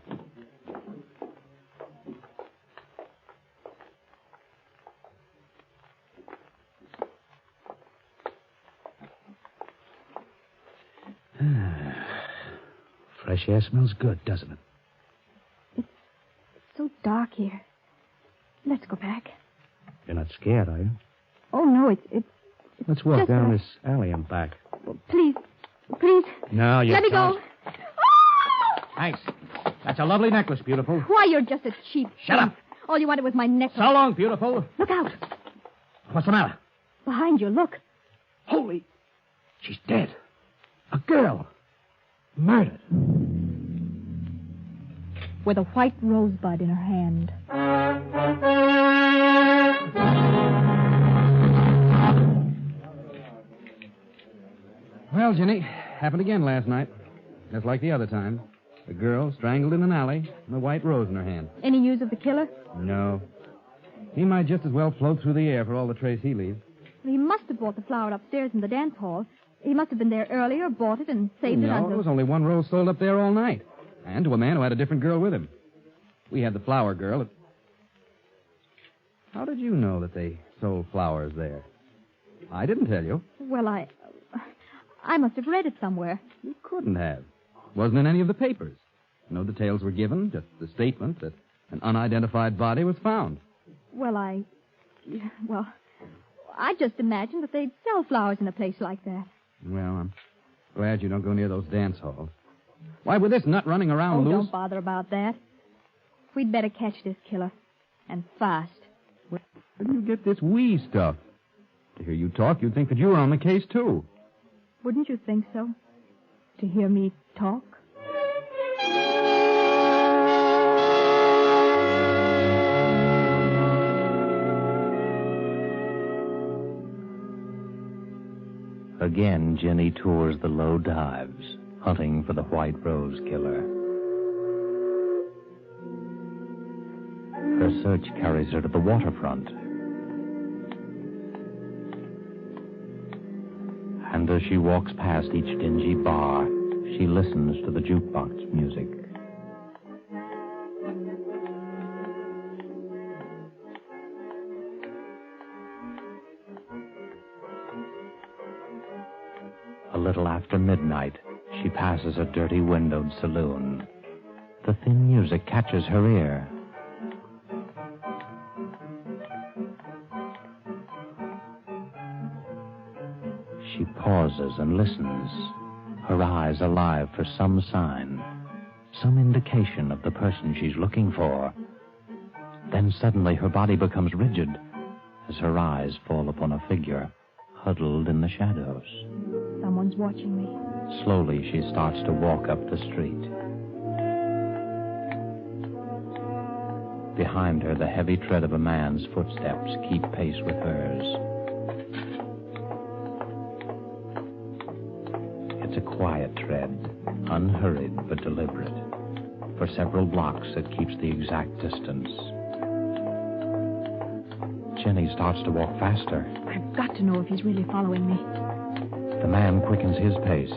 Fresh air smells good, doesn't it? It's so dark here. Let's go back. You're not scared, are you? Oh, no, it's Let's walk just down that this alley and back. Please. No, you Let me don't. go. Thanks. That's a lovely necklace, beautiful. Why, you're just a cheap Shut thief. up. All you wanted was my necklace. So long, beautiful. Look out. What's the matter? Behind you, look. Holy... She's dead. A girl. Murdered. With a white rosebud in her hand. Well, Ginny, happened again last night. Just like the other time. The girl strangled in an alley and a white rose in her hand. Any news of the killer? No. He might just as well float through the air for all the trace he leaves. He must have bought the flower upstairs in the dance hall. He must have been there earlier, bought it, and saved it No, until... there was only one rose sold up there all night. And to a man who had a different girl with him. We had the flower girl. How did you know that they sold flowers there? I didn't tell you. Well, I must have read it somewhere. You couldn't have. Wasn't in any of the papers. No details were given, just the statement that an unidentified body was found. Well, I just imagined that they'd sell flowers in a place like that. Well, I'm glad you don't go near those dance halls. Why, with this nut running around loose... Don't bother about that. We'd better catch this killer. And fast. Where do you get this we stuff? To hear you talk, you'd think that you were on the case, too. Wouldn't you think so? To hear me talk? Again, Jenny tours the low dives, hunting for the White Rose killer. Her search carries her to the waterfront. And as she walks past each dingy bar, she listens to the jukebox music. A little after midnight, she passes a dirty windowed saloon. The thin music catches her ear. She pauses and listens, her eyes alive for some sign, some indication of the person she's looking for. Then suddenly her body becomes rigid as her eyes fall upon a figure huddled in the shadows. Someone's watching me. Slowly she starts to walk up the street. Behind her, the heavy tread of a man's footsteps keep pace with hers. It's a quiet tread, unhurried but deliberate. For several blocks, it keeps the exact distance. Jenny starts to walk faster. I've got to know if he's really following me. The man quickens his pace.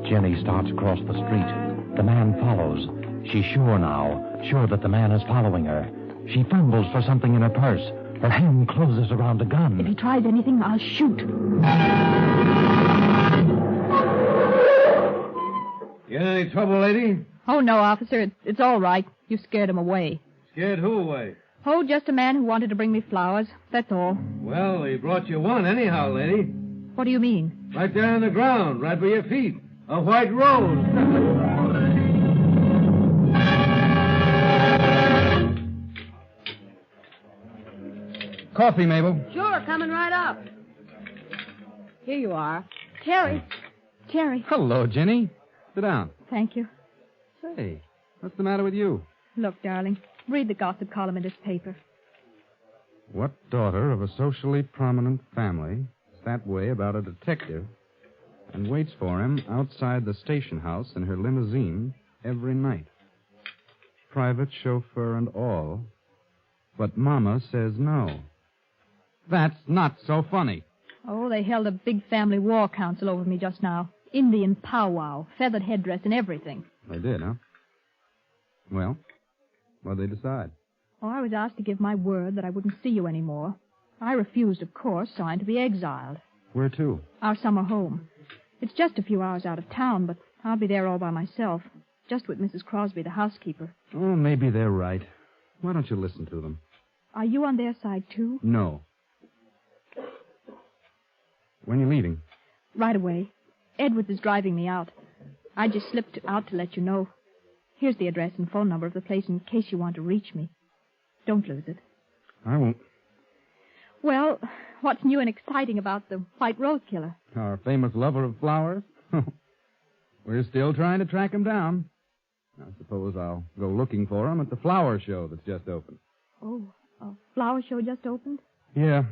Jenny starts across the street. The man follows. She's sure now, sure that the man is following her. She fumbles for something in her purse. Her hand closes around a gun. If he tries anything, I'll shoot. You in any trouble, lady? Oh, no, officer. It's all right. You scared him away. Scared who away? Oh, just a man who wanted to bring me flowers. That's all. Well, he brought you one anyhow, lady. What do you mean? Right there on the ground, right by your feet. A white rose. Coffee, Mabel. Sure, coming right up. Here you are. Terry. Hello, Jenny. Sit down. Thank you. Say, what's the matter with you? Look, darling, read the gossip column in this paper. What daughter of a socially prominent family is that way about a detective and waits for him outside the station house in her limousine every night? Private chauffeur and all. But Mama says no. That's not so funny. Oh, they held a big family war council over me just now. Indian powwow, feathered headdress and everything. They did, huh? Well, what'd they decide? Oh, I was asked to give my word that I wouldn't see you anymore. I refused, of course, so I'm to be exiled. Where to? Our summer home. It's just a few hours out of town, but I'll be there all by myself. Just with Mrs. Crosby, the housekeeper. Oh, maybe they're right. Why don't you listen to them? Are you on their side, too? No. When are you leaving? Right away. Edwards is driving me out. I just slipped out to let you know. Here's the address and phone number of the place in case you want to reach me. Don't lose it. I won't. Well, what's new and exciting about the White Rose killer? Our famous lover of flowers? We're still trying to track him down. I suppose I'll go looking for him at the flower show that's just opened. Oh, a flower show just opened? Yeah.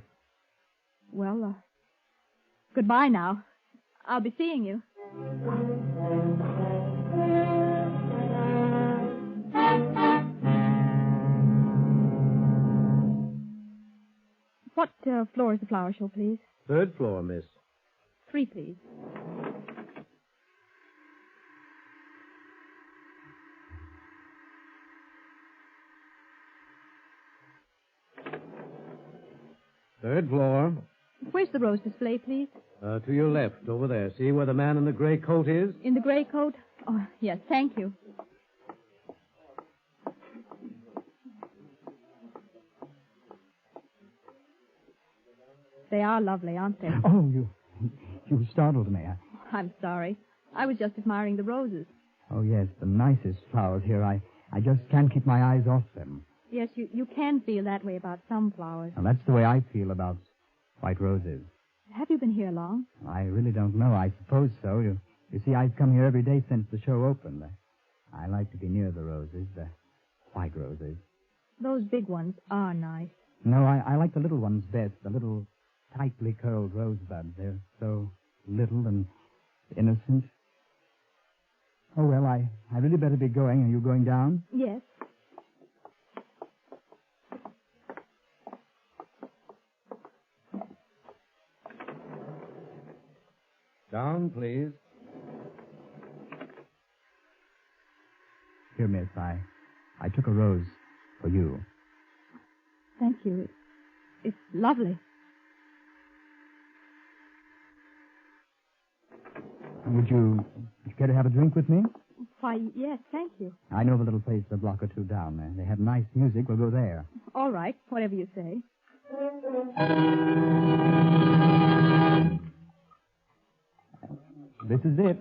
Well, goodbye now. I'll be seeing you. What floor is the flower show, please? 3rd floor, miss. 3, please. Third floor. Where's the rose display, please? To your left, over there. See where the man in the gray coat is? In the gray coat? Oh, yes, thank you. They are lovely, aren't they? Oh, you startled me. I'm sorry. I was just admiring the roses. Oh, yes, the nicest flowers here. I just can't keep my eyes off them. Yes, you can feel that way about some flowers. Now, that's the way I feel about white roses. Have you been here long? I really don't know. I suppose so. You see, I've come here every day since the show opened. I like to be near the roses, the white roses. Those big ones are nice. No, I like the little ones best, the little tightly curled rosebuds. They're so little and innocent. Oh, well, I really better be going. Are you going down? Yes. Down, please. Here, miss, I took a rose for you. Thank you. It's lovely. Would you care to have a drink with me? Why, yes, thank you. I know of a little place a block or two down there. They have nice music. We'll go there. All right, whatever you say. This is it.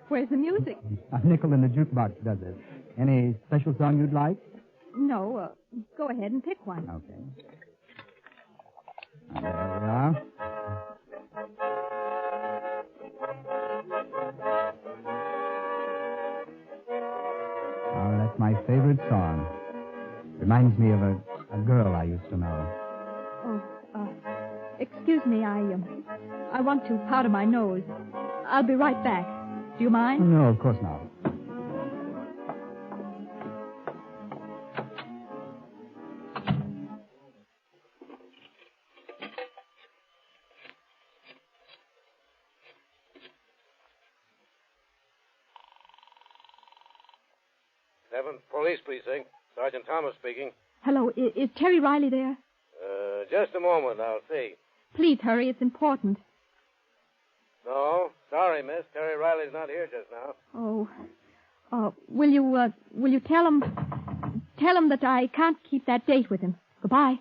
Where's the music? A nickel in the jukebox does it. Any special song you'd like? No, go ahead and pick one. Okay. There we are. Oh, that's my favorite song. Reminds me of a girl I used to know. Oh, excuse me, I want to powder my nose. I'll be right back. Do you mind? No, of course not. Police precinct. Sergeant Thomas speaking. Hello, is Terry Riley there? Just a moment, I'll see. Please hurry, it's important. No, sorry, miss. Terry Riley's not here just now. Oh, will you tell him that I can't keep that date with him. Goodbye.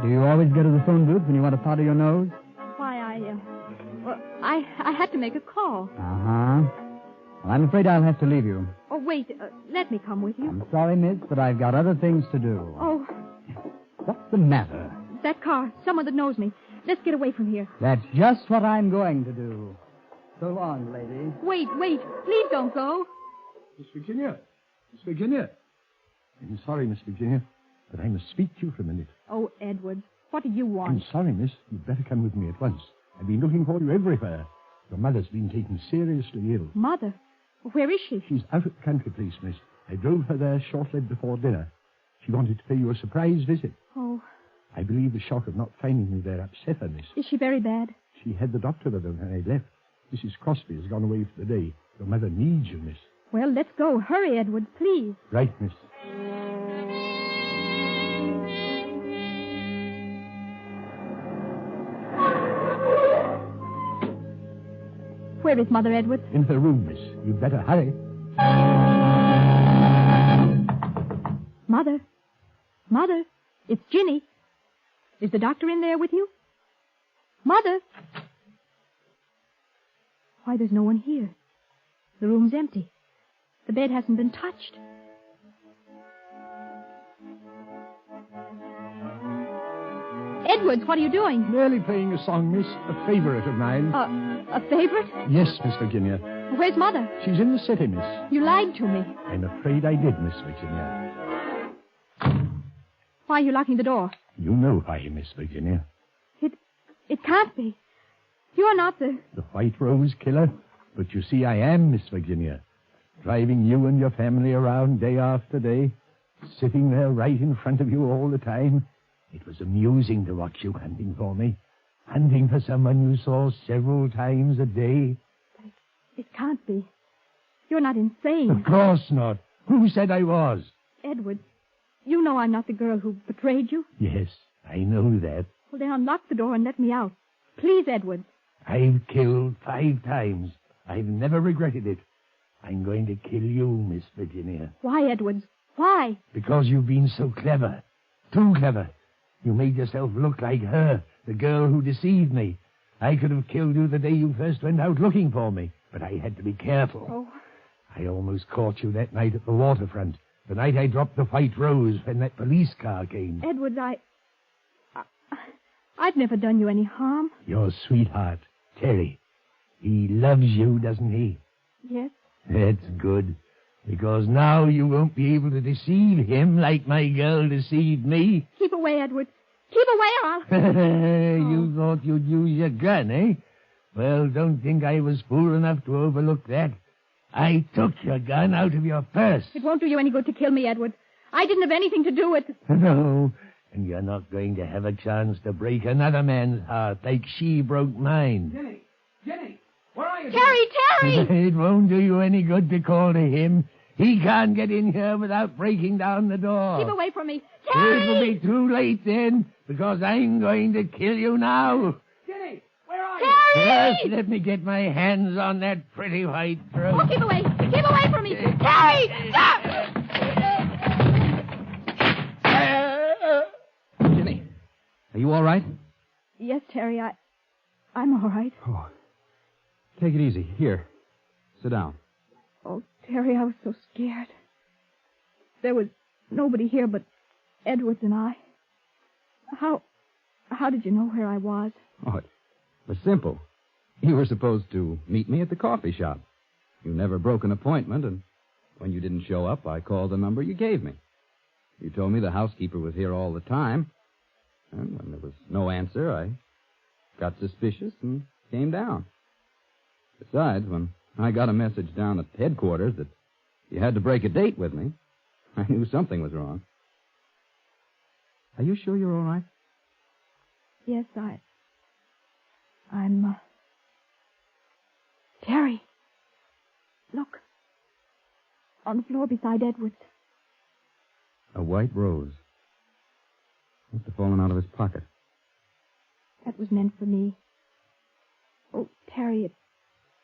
Do you always go to the phone booth when you want to powder your nose? Why, I had to make a call. Uh-huh. Well, I'm afraid I'll have to leave you. Oh, wait, let me come with you. I'm sorry, miss, but I've got other things to do. Oh. What's the matter? That car, someone that knows me. Let's get away from here. That's just what I'm going to do. So long, lady. Wait, please don't go. Miss Virginia. I'm sorry, Miss Virginia, but I must speak to you for a minute. Oh, Edward, what do you want? I'm sorry, miss. You'd better come with me at once. I've been looking for you everywhere. Your mother's been taken seriously ill. Mother? Where is she? She's out at the country place, miss. I drove her there shortly before dinner. She wanted to pay you a surprise visit. Oh. I believe the shock of not finding you there upset her, miss. Is she very bad? She had the doctor with her when I left. Mrs. Crosby has gone away for the day. Your mother needs you, miss. Well, let's go. Hurry, Edward, please. Right, miss. Where is Mother, Edward? In her room, miss. You'd better hurry. Mother? Mother? It's Ginny. Is the doctor in there with you? Mother? Why, there's no one here. The room's empty. The bed hasn't been touched. Edwards, what are you doing? Merely playing a song, miss. A favorite of mine. A favorite? Yes, Miss Virginia. Where's Mother? She's in the city, miss. You lied to me. I'm afraid I did, Miss Virginia. Why are you locking the door? You know why, Miss Virginia. It can't be. You're not the White Rose Killer. But you see, I am, Miss Virginia. Driving you and your family around day after day. Sitting there right in front of you all the time. It was amusing to watch you hunting for me. Hunting for someone you saw several times a day. It can't be. You're not insane. Of course not. Who said I was? Edward, You know I'm not the girl who betrayed you. Yes, I know that. Well, then unlock the door and let me out. Please, Edwards. I've killed 5 times. I've never regretted it. I'm going to kill you, Miss Virginia. Why, Edwards? Why? Because you've been so clever. Too clever. You made yourself look like her, the girl who deceived me. I could have killed you the day you first went out looking for me, but I had to be careful. Oh. I almost caught you that night at the waterfront, the night I dropped the white rose when that police car came. Edwards, I've never done you any harm. Your sweetheart, Terry. He loves you, doesn't he? Yes. That's good, because now you won't be able to deceive him like my girl deceived me. Keep away, Edwards. Keep away, or I'll... You thought you'd use your gun, eh? Well, don't think I was fool enough to overlook that. I took your gun out of your purse. It won't do you any good to kill me, Edwards. I didn't have anything to do with... No, and you're not going to have a chance to break another man's heart like she broke mine. Jenny, where are you? Terry! It won't do you any good to call to him. He can't get in here without breaking down the door. Keep away from me. Terry! It will be too late then, because I'm going to kill you now. Jenny, where are Terry! Just let me get my hands on that pretty white throat. Oh, keep away. Keep away from me. Terry! Stop! Jenny, are you all right? Yes, Terry, I'm all right. Oh, take it easy. Here, sit down. Oh, Terry, I was so scared. There was nobody here but Edwards and I. How did you know where I was? Oh, it was simple. You were supposed to meet me at the coffee shop. You never broke an appointment, and when you didn't show up, I called the number you gave me. You told me the housekeeper was here all the time, and when there was no answer, I got suspicious and came down. Besides, when I got a message down at headquarters that you had to break a date with me, I knew something was wrong. Are you sure you're all right? Yes, I'm... Terry, look. On the floor beside Edwards. A white rose. Must have fallen out of his pocket. That was meant for me. Oh, Terry,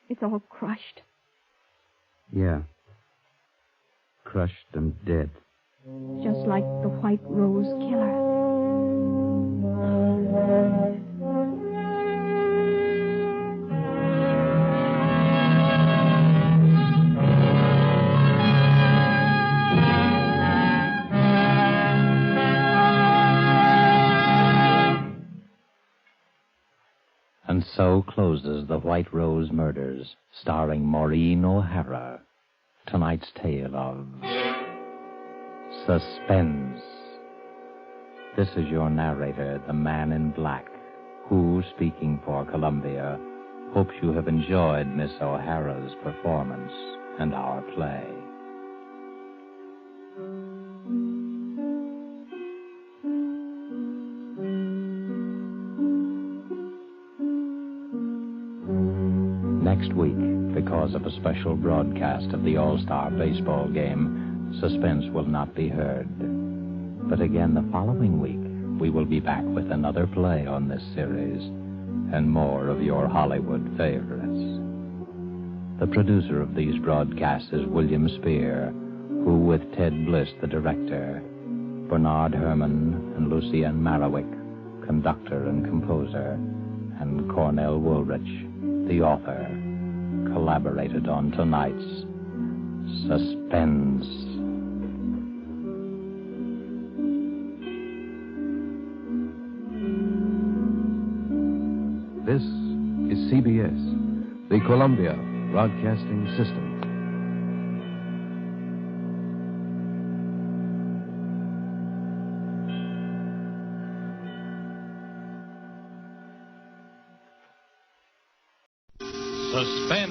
it's all crushed. Yeah. Crushed and dead. Just like the white rose killer. And so closes The White Rose Murders, starring Maureen O'Hara. Tonight's tale of suspense. This is your narrator, the Man in Black, who, speaking for Columbia, hopes you have enjoyed Miss O'Hara's performance and our play. Next week, because of a special broadcast of the All-Star baseball game, suspense will not be heard. But again the following week, we will be back with another play on this series and more of your Hollywood favorites. The producer of these broadcasts is William Spear, who, with Ted Bliss, the director, Bernard Herrmann and Lucienne Marowick, conductor and composer, and Cornell Woolrich, the author, collaborated on tonight's Suspense. This is CBS, the Columbia Broadcasting System. Suspense.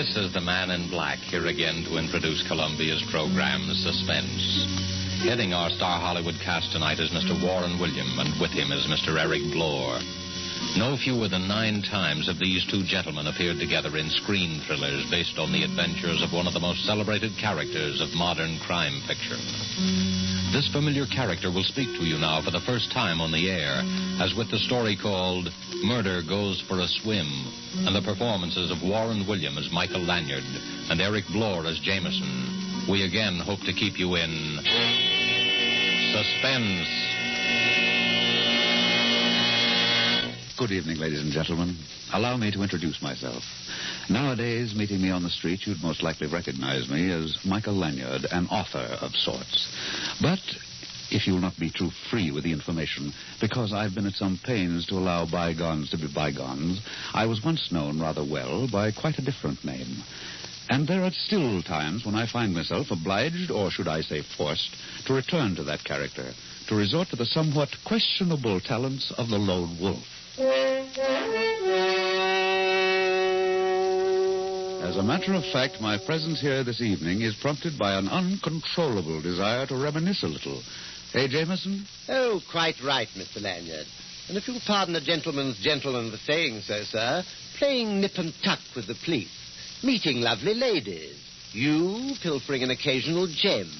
This is the Man in Black, here again to introduce Columbia's program, Suspense. Heading our Star Hollywood cast tonight is Mr. Warren William, and with him is Mr. Eric Blore. No fewer than 9 times have these two gentlemen appeared together in screen thrillers based on the adventures of one of the most celebrated characters of modern crime fiction. This familiar character will speak to you now for the first time on the air, as with the story called Murder Goes for a Swim, and the performances of Warren William as Michael Lanyard and Eric Blore as Jameson. We again hope to keep you in suspense. Good evening, ladies and gentlemen. Allow me to introduce myself. Nowadays, meeting me on the street, you'd most likely recognize me as Michael Lanyard, an author of sorts. But if you'll not be too free with the information, because I've been at some pains to allow bygones to be bygones, I was once known rather well by quite a different name. And there are still times when I find myself obliged, or should I say forced, to return to that character, to resort to the somewhat questionable talents of the lone wolf. As a matter of fact, my presence here this evening is prompted by an uncontrollable desire to reminisce a little. Eh, Jameson? Oh, quite right, Mr. Lanyard. And if you'll pardon a gentleman's gentleman for saying so, sir, playing nip and tuck with the police, meeting lovely ladies, you pilfering an occasional gem,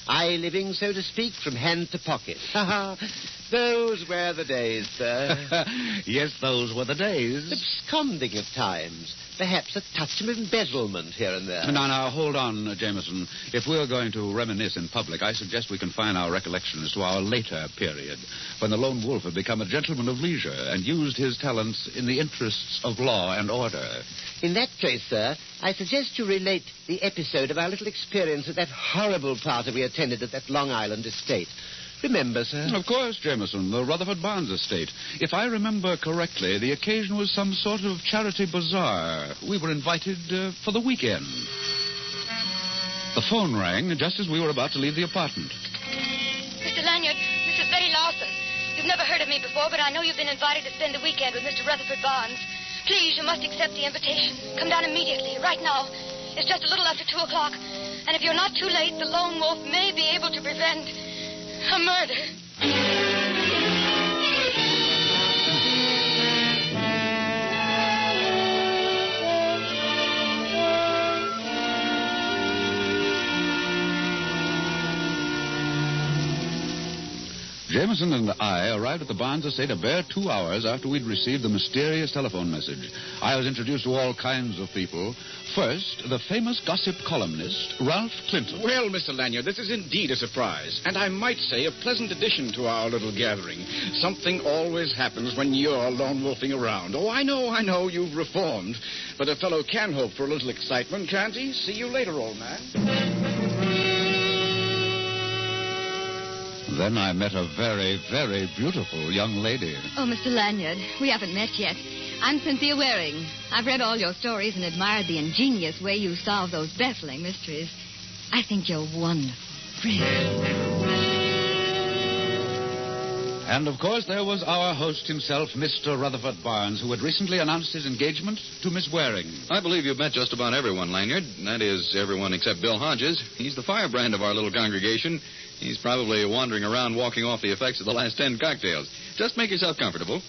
I living, so to speak, from hand to pocket. Those were the days, sir. Yes, those were the days. Absconding at times. Perhaps a touch of embezzlement here and there. Now, hold on, Jameson. If we're going to reminisce in public, I suggest we confine our recollections to our later period, when the lone wolf had become a gentleman of leisure and used his talents in the interests of law and order. In that case, sir, I suggest you relate the episode of our little experience at that horrible party we attended at that Long Island estate. Remember, sir? Of course, Jameson, the Rutherford Barnes estate. If I remember correctly, the occasion was some sort of charity bazaar. We were invited for the weekend. The phone rang just as we were about to leave the apartment. Mr. Lanyard, this is Betty Lawson. You've never heard of me before, but I know you've been invited to spend the weekend with Mr. Rutherford Barnes. Please, you must accept the invitation. Come down immediately, right now. It's just a little after 2 o'clock. And if you're not too late, the lone wolf may be able to prevent a murder. Jameson and I arrived at the Barnes estate a bare 2 hours after we'd received the mysterious telephone message. I was introduced to all kinds of people. First, the famous gossip columnist, Ralph Clinton. Well, Mr. Lanyard, this is indeed a surprise, and I might say a pleasant addition to our little gathering. Something always happens when you're lone wolfing around. Oh, I know, you've reformed. But a fellow can hope for a little excitement, can't he? See you later, old man. Then I met a very, very beautiful young lady. Oh, Mr. Lanyard, we haven't met yet. I'm Cynthia Waring. I've read all your stories and admired the ingenious way you solve those baffling mysteries. I think you're wonderful. Really. And, of course, there was our host himself, Mr. Rutherford Barnes, who had recently announced his engagement to Miss Waring. I believe you've met just about everyone, Lanyard. That is, everyone except Bill Hodges. He's the firebrand of our little congregation. He's probably wandering around walking off the effects of the last 10 cocktails. Just make yourself comfortable.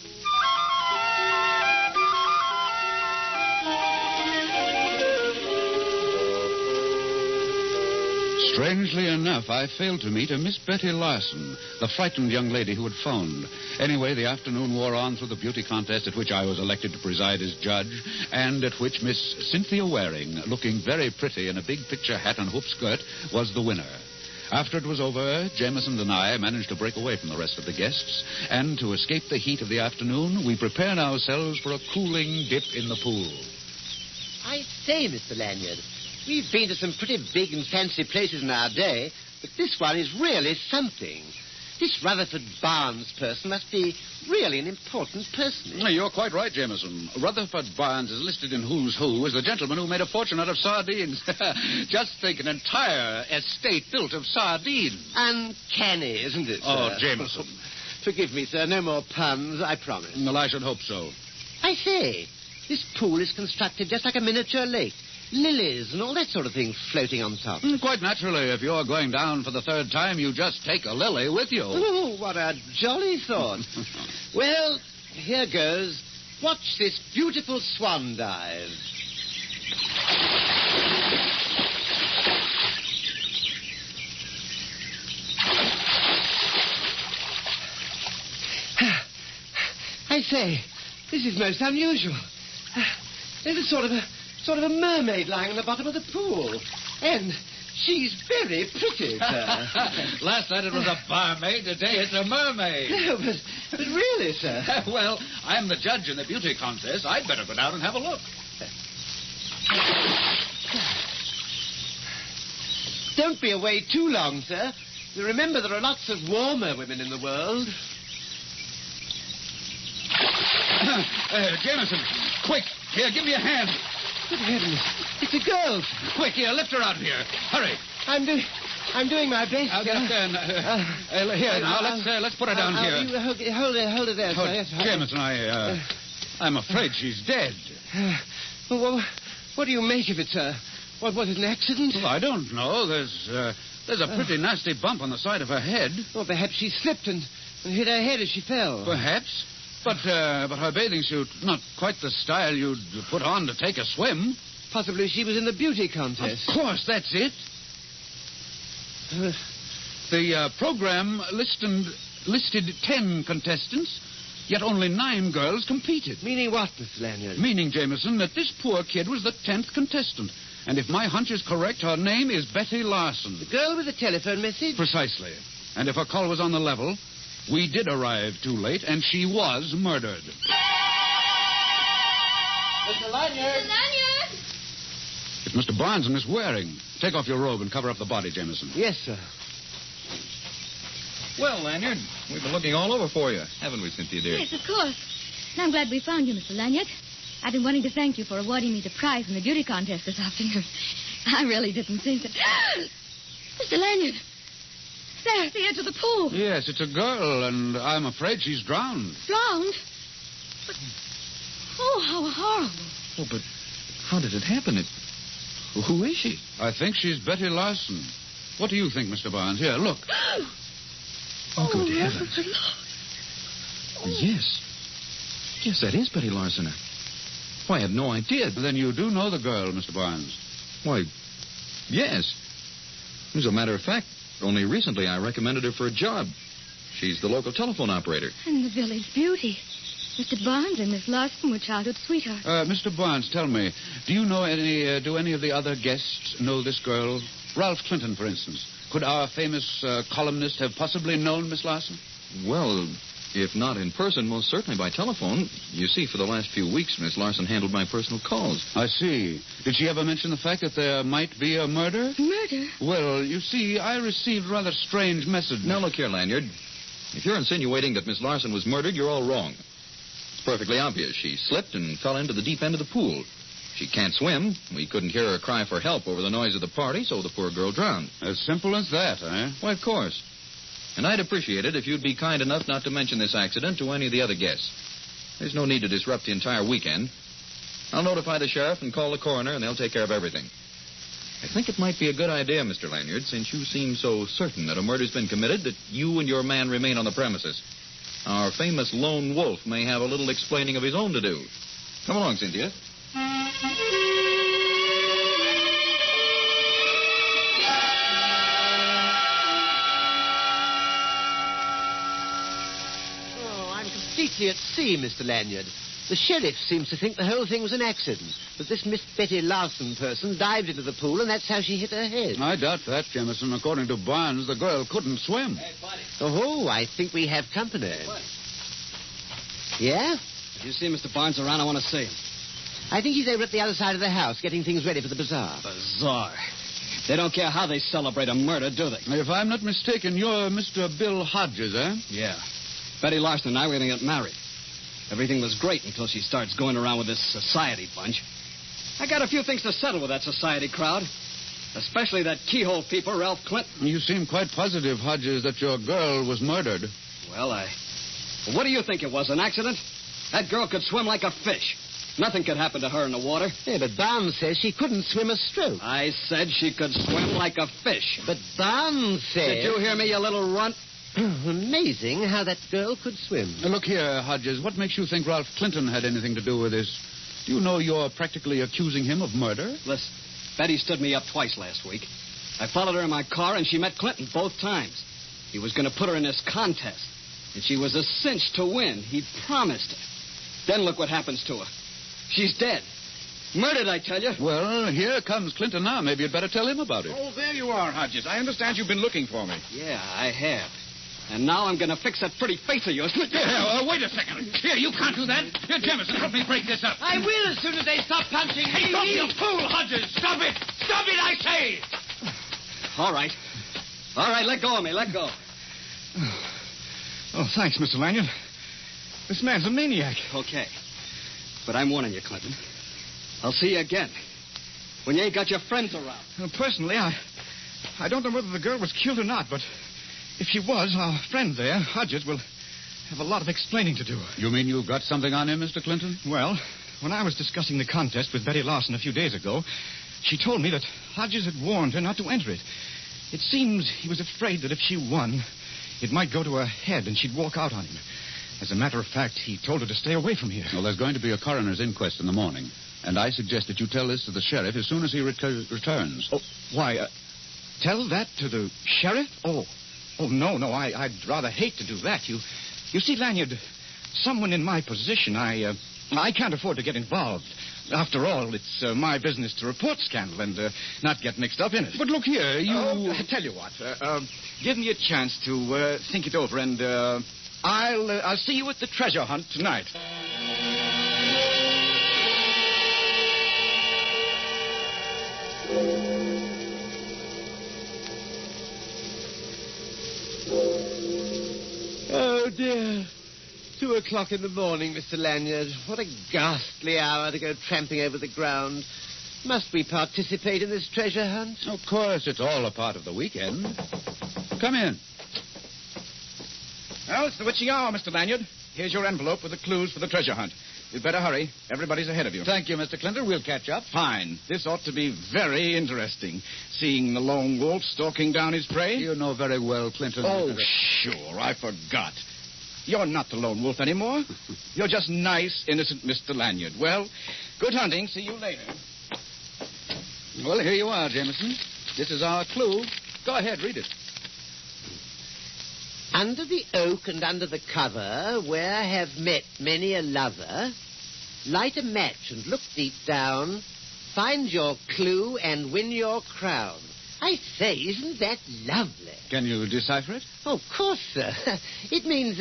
Strangely enough, I failed to meet a Miss Betty Larson, the frightened young lady who had phoned. Anyway, the afternoon wore on through the beauty contest at which I was elected to preside as judge, and at which Miss Cynthia Waring, looking very pretty in a big picture hat and hoop skirt, was the winner. After it was over, Jameson and I managed to break away from the rest of the guests, and to escape the heat of the afternoon, we prepared ourselves for a cooling dip in the pool. I say, Mr. Lanyard, we've been to some pretty big and fancy places in our day, but this one is really something. This Rutherford Barnes person must be really an important person. You're quite right, Jameson. Rutherford Barnes is listed in Who's Who as the gentleman who made a fortune out of sardines. Just think, an entire estate built of sardines. Uncanny, isn't it, sir? Oh, Jameson. Forgive me, sir. No more puns, I promise. Well, I should hope so. I say, this pool is constructed just like a miniature lake. lilies and all that sort of thing floating on top. Quite naturally, if you're going down for the third time, you just take a lily with you. Oh, what a jolly thought. Well, here goes. Watch this beautiful swan dive. I say, this is most unusual. There's a sort of a mermaid lying on the bottom of the pool. And she's very pretty, sir. Last night it was a barmaid, today it's a mermaid. No, but really, sir. Well, I'm the judge in the beauty contest. I'd better go down and have a look. Don't be away too long, sir. Remember, there are lots of warmer women in the world. Jameson, quick. Here, give me a hand. Good heavens. It's a girl. Quick, here, lift her out of here. Hurry. I'm doing my best. I'll get up there and... here, now, let's put her down here. You hold her there, sir. Yes, Jameson, I'm afraid she's dead. Well, what do you make of it, sir? What, was it an accident? Well, I don't know. There's a pretty nasty bump on the side of her head. Well, perhaps she slipped and hit her head as she fell. Perhaps. But her bathing suit, not quite the style you'd put on to take a swim. Possibly she was in the beauty contest. Of course, that's it. The program listed 10 contestants, yet only 9 girls competed. Meaning what, Mr. Lanyard? Meaning, Jameson, that this poor kid was the 10th contestant. And if my hunch is correct, her name is Betty Larson. The girl with the telephone message? Precisely. And if her call was on the level, we did arrive too late, and she was murdered. Mr. Lanyard! Mr. Lanyard! It's Mr. Barnes and Miss Waring. Take off your robe and cover up the body, Jameson. Yes, sir. Well, Lanyard, we've been looking all over for you, haven't we, Cynthia, dear? Yes, of course. And I'm glad we found you, Mr. Lanyard. I've been wanting to thank you for awarding me the prize in the beauty contest this afternoon. I really didn't think that... Mr. Lanyard! There, at the edge of the pool. Yes, it's a girl, and I'm afraid she's drowned. Drowned? But... Oh, how horrible. Oh, but how did it happen? Who is she? I think she's Betty Larson. What do you think, Mr. Barnes? Here, look. Oh, good heavens. Yes. Yes, that is Betty Larson. Why, I had no idea. Then you do know the girl, Mr. Barnes. Why, yes. As a matter of fact, only recently I recommended her for a job. She's the local telephone operator. And the village beauty. Mr. Barnes and Miss Larson were childhood sweethearts. Mr. Barnes, tell me, do you know do any of the other guests know this girl? Ralph Clinton, for instance. Could our famous columnist have possibly known Miss Larson? Well, if not in person, most certainly by telephone. You see, for the last few weeks, Miss Larson handled my personal calls. I see. Did she ever mention the fact that there might be a murder? Murder? Well, you see, I received rather strange messages. Now, look here, Lanyard. If you're insinuating that Miss Larson was murdered, you're all wrong. It's perfectly obvious. She slipped and fell into the deep end of the pool. She can't swim. We couldn't hear her cry for help over the noise of the party, so the poor girl drowned. As simple as that, eh? Why, of course. And I'd appreciate it if you'd be kind enough not to mention this accident to any of the other guests. There's no need to disrupt the entire weekend. I'll notify the sheriff and call the coroner, and they'll take care of everything. I think it might be a good idea, Mr. Lanyard, since you seem so certain that a murder's been committed, that you and your man remain on the premises. Our famous lone wolf may have a little explaining of his own to do. Come along, Cynthia. Completely at sea, Mr. Lanyard. The sheriff seems to think the whole thing was an accident, that this Miss Betty Larson person dived into the pool and that's how she hit her head. I doubt that, Jameson. According to Barnes, the girl couldn't swim. Hey, buddy. Oh, I think we have company. Hey, yeah? If you see Mr. Barnes around, I want to see him. I think he's over at the other side of the house, getting things ready for the bazaar. Bazaar? They don't care how they celebrate a murder, do they? If I'm not mistaken, you're Mr. Bill Hodges, eh? Yeah. Betty Larson and I were going to get married. Everything was great until she starts going around with this society bunch. I got a few things to settle with that society crowd. Especially that keyhole peeper, Ralph Clinton. You seem quite positive, Hodges, that your girl was murdered. Well, what do you think it was, an accident? That girl could swim like a fish. Nothing could happen to her in the water. Yeah, but Barnes says she couldn't swim a stroke. I said she could swim like a fish. But Barnes says... Did you hear me, you little runt? Amazing how that girl could swim. Look here, Hodges. What makes you think Ralph Clinton had anything to do with this? Do you know you're practically accusing him of murder? Listen, Betty stood me up twice last week. I followed her in my car, and she met Clinton both times. He was going to put her in this contest, and she was a cinch to win. He'd promised her. Then look what happens to her. She's dead. Murdered, I tell you. Well, here comes Clinton now. Maybe you'd better tell him about it. Oh, there you are, Hodges. I understand you've been looking for me. Yeah, I have. And now I'm going to fix that pretty face of yours. Wait a second. Here, you can't do that. Here, Jemison, help me break this up. I will as soon as they stop punching. Hey, stop, you fool, Hodges. Stop it. Stop it, I say. All right. All right, let go of me. Let go. Oh, thanks, Mr. Lanyard. This man's a maniac. Okay. But I'm warning you, Clinton. I'll see you again. When you ain't got your friends around. Personally, I don't know whether the girl was killed or not, but if she was, our friend there, Hodges, will have a lot of explaining to do. You mean you got something on him, Mr. Clinton? Well, when I was discussing the contest with Betty Larson a few days ago, she told me that Hodges had warned her not to enter it. It seems he was afraid that if she won, it might go to her head and she'd walk out on him. As a matter of fact, he told her to stay away from here. Well, there's going to be a coroner's inquest in the morning, and I suggest that you tell this to the sheriff as soon as he returns. Oh, why, tell that to the sheriff? Oh, no, I'd rather hate to do that. You see, Lanyard, someone in my position, I can't afford to get involved. After all, it's my business to report scandal and not get mixed up in it. But look here, I tell you what, give me a chance to think it over, and I'll see you at the treasure hunt tonight. Oh, dear. 2 o'clock in the morning, Mr. Lanyard. What a ghastly hour to go tramping over the ground. Must we participate in this treasure hunt? Of course, it's all a part of the weekend. Come in. Well, it's the witching hour, Mr. Lanyard. Here's your envelope with the clues for the treasure hunt. You'd better hurry. Everybody's ahead of you. Thank you, Mr. Clinton. We'll catch up. Fine. This ought to be very interesting. Seeing the lone wolf stalking down his prey. You know very well, Clinton. Oh, sure. I forgot. You're not the lone wolf anymore. You're just nice, innocent Mr. Lanyard. Well, good hunting. See you later. Well, here you are, Jameson. This is our clue. Go ahead, read it. Under the oak and under the cover, where have met many a lover, light a match and look deep down, find your clue and win your crown. I say, isn't that lovely? Can you decipher it? Oh, of course, sir. It means,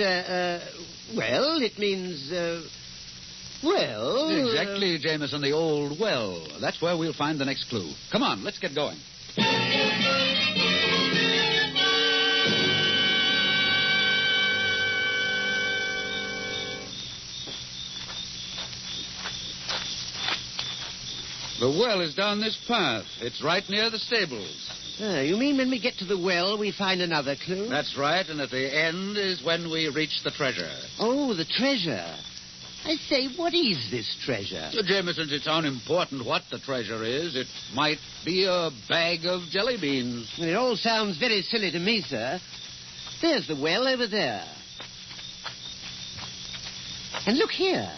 Exactly, Jameson, the old well. That's where we'll find the next clue. Come on, let's get going. The well is down this path. It's right near the stables. You mean when we get to the well, we find another clue? That's right, and at the end is when we reach the treasure. Oh, the treasure. I say, what is this treasure? Jameson, it's unimportant what the treasure is. It might be a bag of jelly beans. It all sounds very silly to me, sir. There's the well over there. And look here.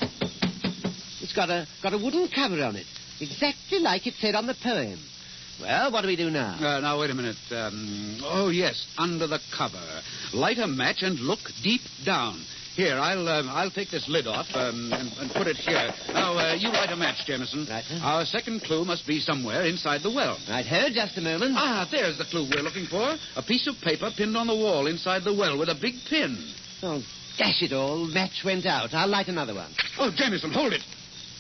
It's got a wooden cover on it. Exactly like it said on the poem. Well, what do we do now? Now, wait a minute. Oh, yes, under the cover. Light a match and look deep down. Here, I'll take this lid off and put it here. Now, you light a match, Jameson. Right, sir. Our second clue must be somewhere inside the well. Right, ho, just a moment. Ah, there's the clue we're looking for. A piece of paper pinned on the wall inside the well with a big pin. Oh, dash it all. Match went out. I'll light another one. Oh, Jameson, hold it.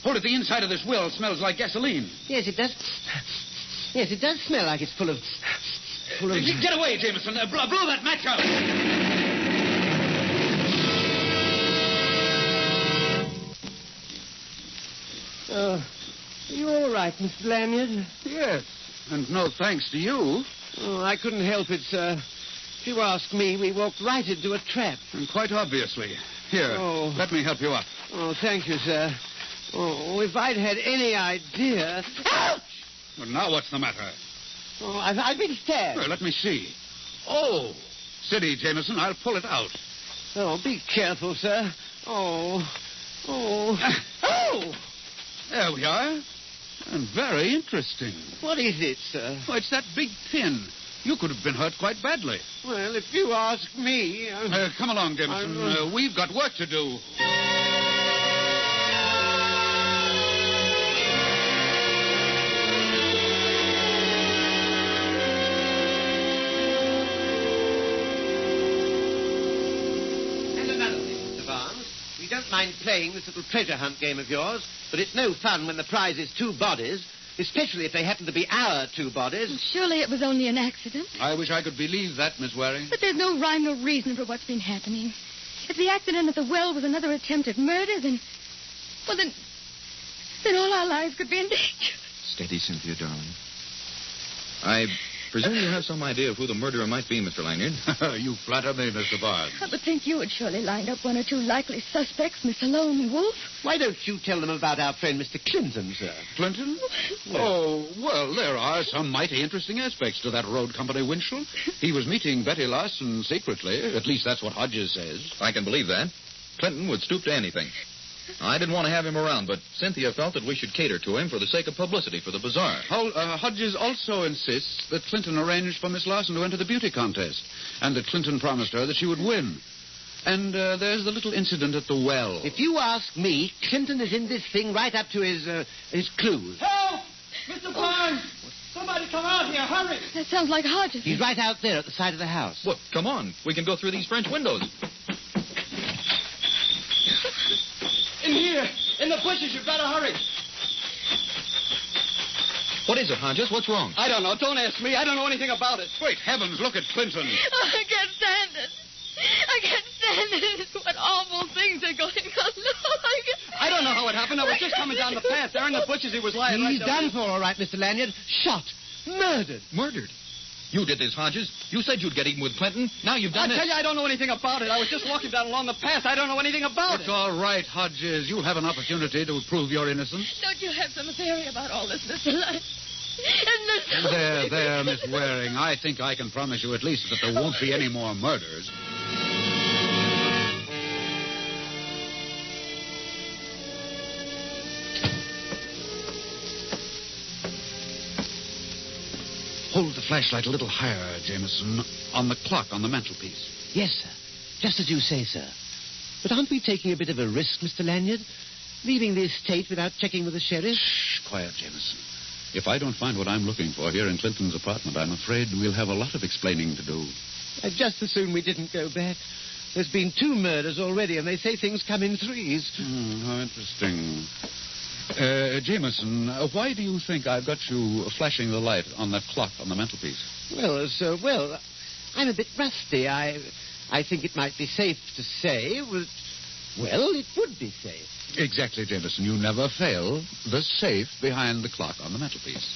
Hold it. The inside of this well smells like gasoline. Yes, it does. Yes, it does smell like it's full of... Get away, Jameson. Blow that match out. Are you all right, Mr. Lanyard? Yes, and no thanks to you. Oh, I couldn't help it, sir. If you ask me, we walked right into a trap. And quite obviously. Here, let me help you up. Oh, thank you, sir. Oh, if I'd had any idea... Ouch! Well, now what's the matter? Oh, I've been stabbed. Well, let me see. Oh, steady, Jameson. I'll pull it out. Oh, be careful, sir. Oh. Oh! There we are. And very interesting. What is it, sir? Oh, it's that big pin. You could have been hurt quite badly. Well, if you ask me... Come along, Jameson. We've got work to do. We don't mind playing this little treasure hunt game of yours, but it's no fun when the prize is 2 bodies, especially if they happen to be our 2 bodies. Surely it was only an accident. I wish I could believe that, Miss Waring. But there's no rhyme or reason for what's been happening. If the accident at the well was another attempt at murder, then all our lives could be in danger. Steady, Cynthia, darling. I presume you have some idea of who the murderer might be, Mr. Lanyard. You flatter me, Mr. Barnes. I would think you had surely lined up 1 or 2 likely suspects, Mr. Lone Wolf. Why don't you tell them about our friend Mr. Clinton, sir? Clinton? Well, there are some mighty interesting aspects to that road company Winchell. He was meeting Betty Larson secretly. At least that's what Hodges says. I can believe that. Clinton would stoop to anything. I didn't want to have him around, but Cynthia felt that we should cater to him for the sake of publicity for the bazaar. Hodges also insists that Clinton arranged for Miss Larson to enter the beauty contest, and that Clinton promised her that she would win. And there's the little incident at the well. If you ask me, Clinton is in this thing right up to his clues. Help! Mr. Barnes! Somebody come out here, hurry! That sounds like Hodges. He's right out there at the side of the house. Well, come on. We can go through these French windows. In here, in the bushes, you've got to hurry. What is it, Hodges? What's wrong? I don't know. Don't ask me. I don't know anything about it. Great heavens, look at Clinton. Oh, I can't stand it. I can't stand it. What awful things are going on. I don't know how it happened. I was just coming down the path. There in the bushes, he was lying He's right down done for, all right, Mr. Lanyard. Shot. Murdered. Murdered? You did this, Hodges. You said you'd get even with Clinton. Now you've done it. I tell you, I don't know anything about it. I was just walking down along the path. I don't know anything about It's all right, Hodges. You'll have an opportunity to prove your innocence. Don't you have some theory about all this, Mr. Lanyard? There, Miss Waring. I think I can promise you at least that there won't be any more murders. Hold the flashlight a little higher, Jameson, on the clock on the mantelpiece. Yes, sir. Just as you say, sir. But aren't we taking a bit of a risk, Mr. Lanyard? Leaving the estate without checking with the sheriff? Shh, quiet, Jameson. If I don't find what I'm looking for here in Clinton's apartment, I'm afraid we'll have a lot of explaining to do. I'd just as soon we didn't go back. There's been 2 murders already, and they say things come in 3s. How interesting. Jameson, why do you think I've got you flashing the light on that clock on the mantelpiece? Well, sir, I'm a bit rusty. I think it might be safe to say, it would be safe. Exactly, Jameson. You never fail. The safe behind the clock on the mantelpiece.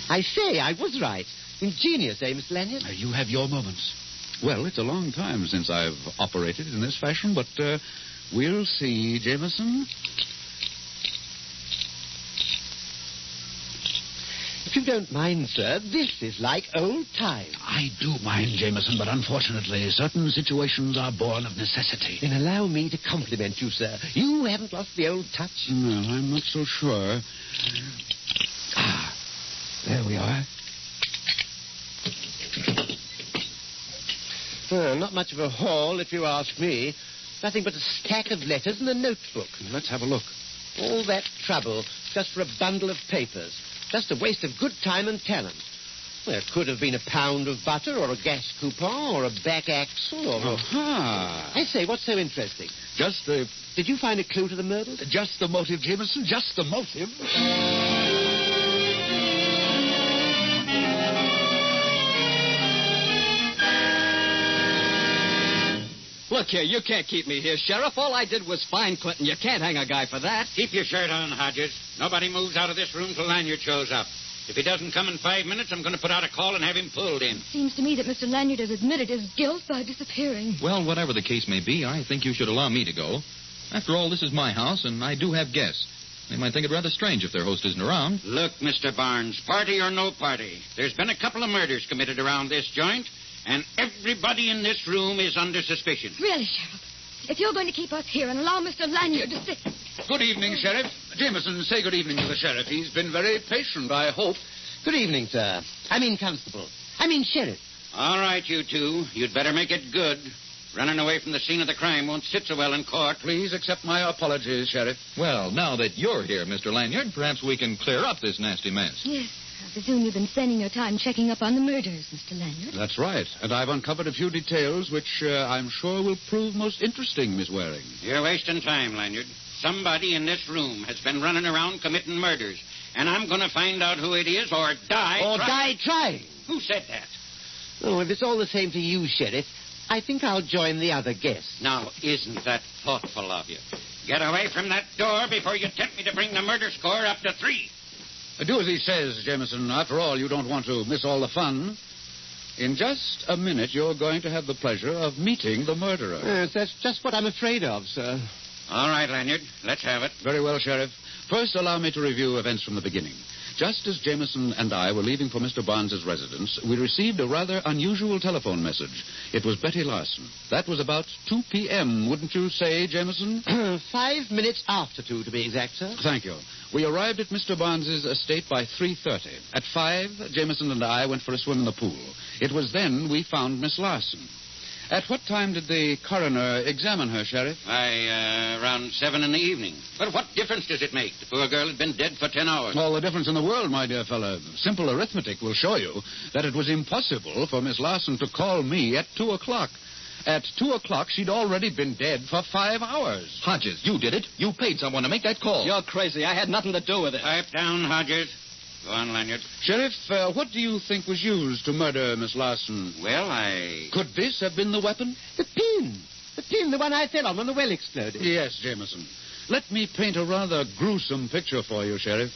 I say, I was right. Ingenious, eh, Mr. Lanyard? You have your moments. Well, it's a long time since I've operated in this fashion, but we'll see, Jameson. If you don't mind, sir, this is like old times. I do mind, Jameson, but unfortunately, certain situations are born of necessity. Then allow me to compliment you, sir. You haven't lost the old touch. No, I'm not so sure. There we are. Not much of a haul, if you ask me. Nothing but a stack of letters and a notebook. Let's have a look. All that trouble just for a bundle of papers. Just a waste of good time and talent. There could have been a pound of butter or a gas coupon or a back axle or... Aha! I say, what's so interesting? Just the... Did you find a clue to the murders? Just the motive, Jameson. Just the motive. Look here, you can't keep me here, Sheriff. All I did was find Clinton. You can't hang a guy for that. Keep your shirt on, Hodges. Nobody moves out of this room till Lanyard shows up. If he doesn't come in 5 minutes, I'm going to put out a call and have him pulled in. Seems to me that Mr. Lanyard has admitted his guilt by disappearing. Well, whatever the case may be, I think you should allow me to go. After all, this is my house, and I do have guests. They might think it rather strange if their host isn't around. Look, Mr. Barnes, party or no party, there's been a couple of murders committed around this joint, and everybody in this room is under suspicion. Really, Sheriff? If you're going to keep us here and allow Mr. Lanyard to sit... Good evening, Sheriff. Jameson, say good evening to the Sheriff. He's been very patient, I hope. Good evening, sir. Constable. Sheriff. All right, you two. You'd better make it good. Running away from the scene of the crime won't sit so well in court. Please accept my apologies, Sheriff. Well, now that you're here, Mr. Lanyard, perhaps we can clear up this nasty mess. Yes. I presume you've been spending your time checking up on the murders, Mr. Lanyard. That's right. And I've uncovered a few details which I'm sure will prove most interesting, Miss Waring. You're wasting time, Lanyard. Somebody in this room has been running around committing murders. And I'm going to find out who it is or die trying. Who said that? Oh, if it's all the same to you, Sheriff, I think I'll join the other guests. Now, isn't that thoughtful of you? Get away from that door before you tempt me to bring the murder score up to 3. Do as he says, Jameson. After all, you don't want to miss all the fun. In just a minute, you're going to have the pleasure of meeting the murderer. Yes, that's just what I'm afraid of, sir. All right, Lanyard. Let's have it. Very well, Sheriff. First, allow me to review events from the beginning. Just as Jameson and I were leaving for Mr. Barnes's residence, we received a rather unusual telephone message. It was Betty Larson. That was about 2 p.m., wouldn't you say, Jameson? 5 minutes after 2, to be exact, sir. Thank you. We arrived at Mr. Barnes's estate by 3:30. At 5, Jameson and I went for a swim in the pool. It was then we found Miss Larson. At what time did the coroner examine her, Sheriff? Around 7 in the evening. But what difference does it make? The poor girl had been dead for 10 hours. All the difference in the world, my dear fellow. Simple arithmetic will show you that it was impossible for Miss Larson to call me at 2 o'clock. At 2 o'clock, she'd already been dead for 5 hours. Hodges, you did it. You paid someone to make that call. You're crazy. I had nothing to do with it. Pipe down, Hodges. Go on, Lanyard. Sheriff, what do you think was used to murder Miss Larson? Well, Could this have been the weapon? The pin. The pin, the one I fell on when the well exploded. Yes, Jameson. Let me paint a rather gruesome picture for you, Sheriff.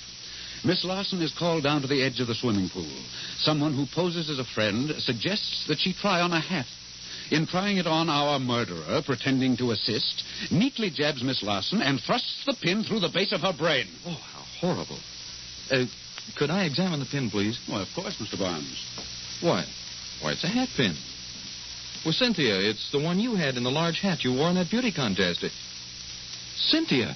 Miss Larson is called down to the edge of the swimming pool. Someone who poses as a friend suggests that she try on a hat. In trying it on, our murderer, pretending to assist, neatly jabs Miss Larson and thrusts the pin through the base of her brain. Oh, how horrible. Could I examine the pin, please? Well, of course, Mr. Barnes. Why, it's a hat pin. Well, Cynthia, it's the one you had in the large hat you wore in that beauty contest. Cynthia,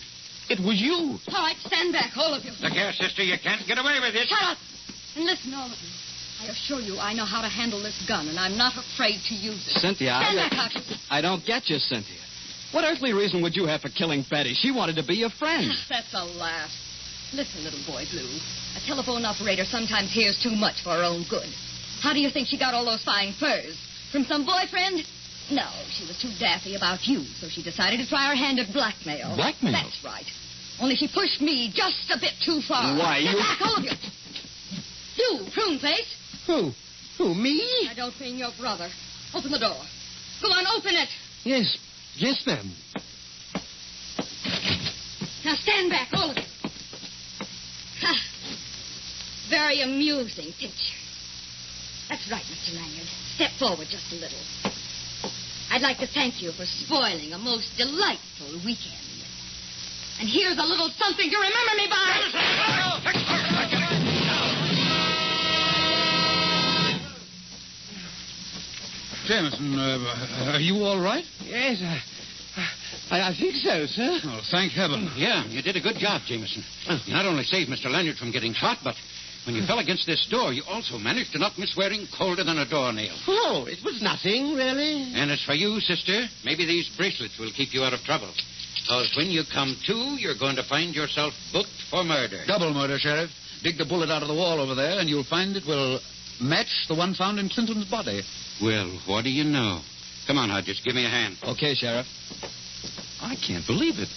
it was you. All right, stand back, all of you. Look here, sister, you can't get away with it. Shut up. And listen, all of you. I assure you I know how to handle this gun, and I'm not afraid to use it. Cynthia, stand back, Hodges. I don't get you, Cynthia. What earthly reason would you have for killing Betty? She wanted to be your friend. That's a laugh. Listen, little boy blue. A telephone operator sometimes hears too much for her own good. How do you think she got all those fine furs? From some boyfriend? No, she was too daffy about you, so she decided to try her hand at blackmail. Blackmail? That's right. Only she pushed me just a bit too far. Why, Get you... back, all of you. You, prune face. Who, me? I don't mean your brother. Open the door. Go on, open it. Yes, ma'am. Now stand back, all of you. Very amusing picture. That's right, Mr. Lanyard. Step forward just a little. I'd like to thank you for spoiling a most delightful weekend. And here's a little something to remember me by. Jameson, are you all right? Yes, I think so, sir. Oh, thank heaven. Yeah, you did a good job, Jameson. You not only saved Mr. Lanyard from getting shot, but when you fell against this door, you also managed to knock Miss Waring colder than a doornail. Oh, it was nothing, really. And as for you, sister, maybe these bracelets will keep you out of trouble. Because when you come to, you're going to find yourself booked for murder. Double murder, Sheriff. Dig the bullet out of the wall over there, and you'll find it will match the one found in Clinton's body. Well, what do you know? Come on, Hodges, give me a hand. Okay, Sheriff. I can't believe it.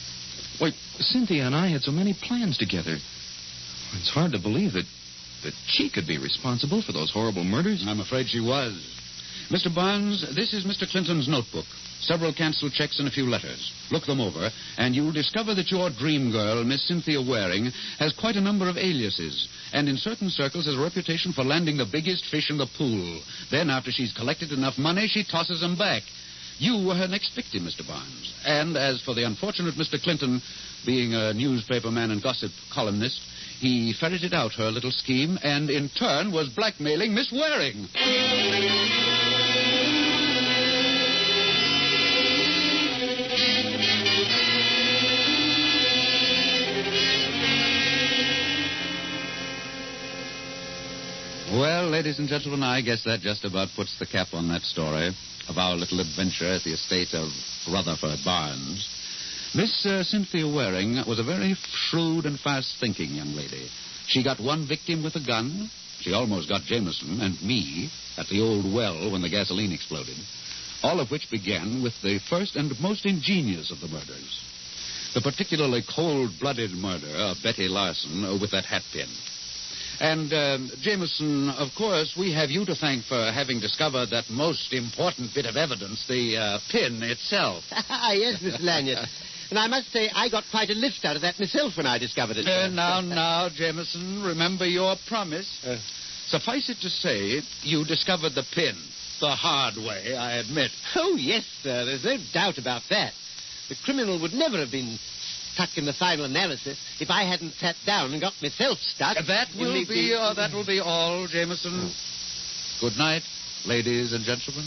Why, Cynthia and I had so many plans together. It's hard to believe that she could be responsible for those horrible murders. I'm afraid she was. Mr. Barnes, this is Mr. Clinton's notebook. several canceled checks, and a few letters. Look them over, and you'll discover that your dream girl, Miss Cynthia Waring, has quite a number of aliases, and in certain circles has a reputation for landing the biggest fish in the pool. Then, after she's collected enough money, she tosses them back. You were her next victim, Mr. Barnes. And as for the unfortunate Mr. Clinton, being a newspaper man and gossip columnist, he ferreted out her little scheme and, in turn, was blackmailing Miss Waring. Well, ladies and gentlemen, I guess that just about puts the cap on that story of our little adventure at the estate of Rutherford Barnes. Miss Cynthia Waring was a very shrewd and fast-thinking young lady. She got one victim with a gun. She almost got Jameson and me at the old well when the gasoline exploded. All of which began with the first and most ingenious of the murders. The particularly cold-blooded murder of Betty Larson with that hat pin. And, Jameson, of course, we have you to thank for having discovered that most important bit of evidence, the pin itself. Yes, Mr. Lanyard. And I must say, I got quite a lift out of that myself when I discovered it. Now, Jameson, remember your promise. Suffice it to say, you discovered the pin. The hard way, I admit. Oh, yes, sir. There's no doubt about that. The criminal would never have been stuck in the final analysis if I hadn't sat down and got myself stuck. That will be all, Jameson. Good night, ladies and gentlemen.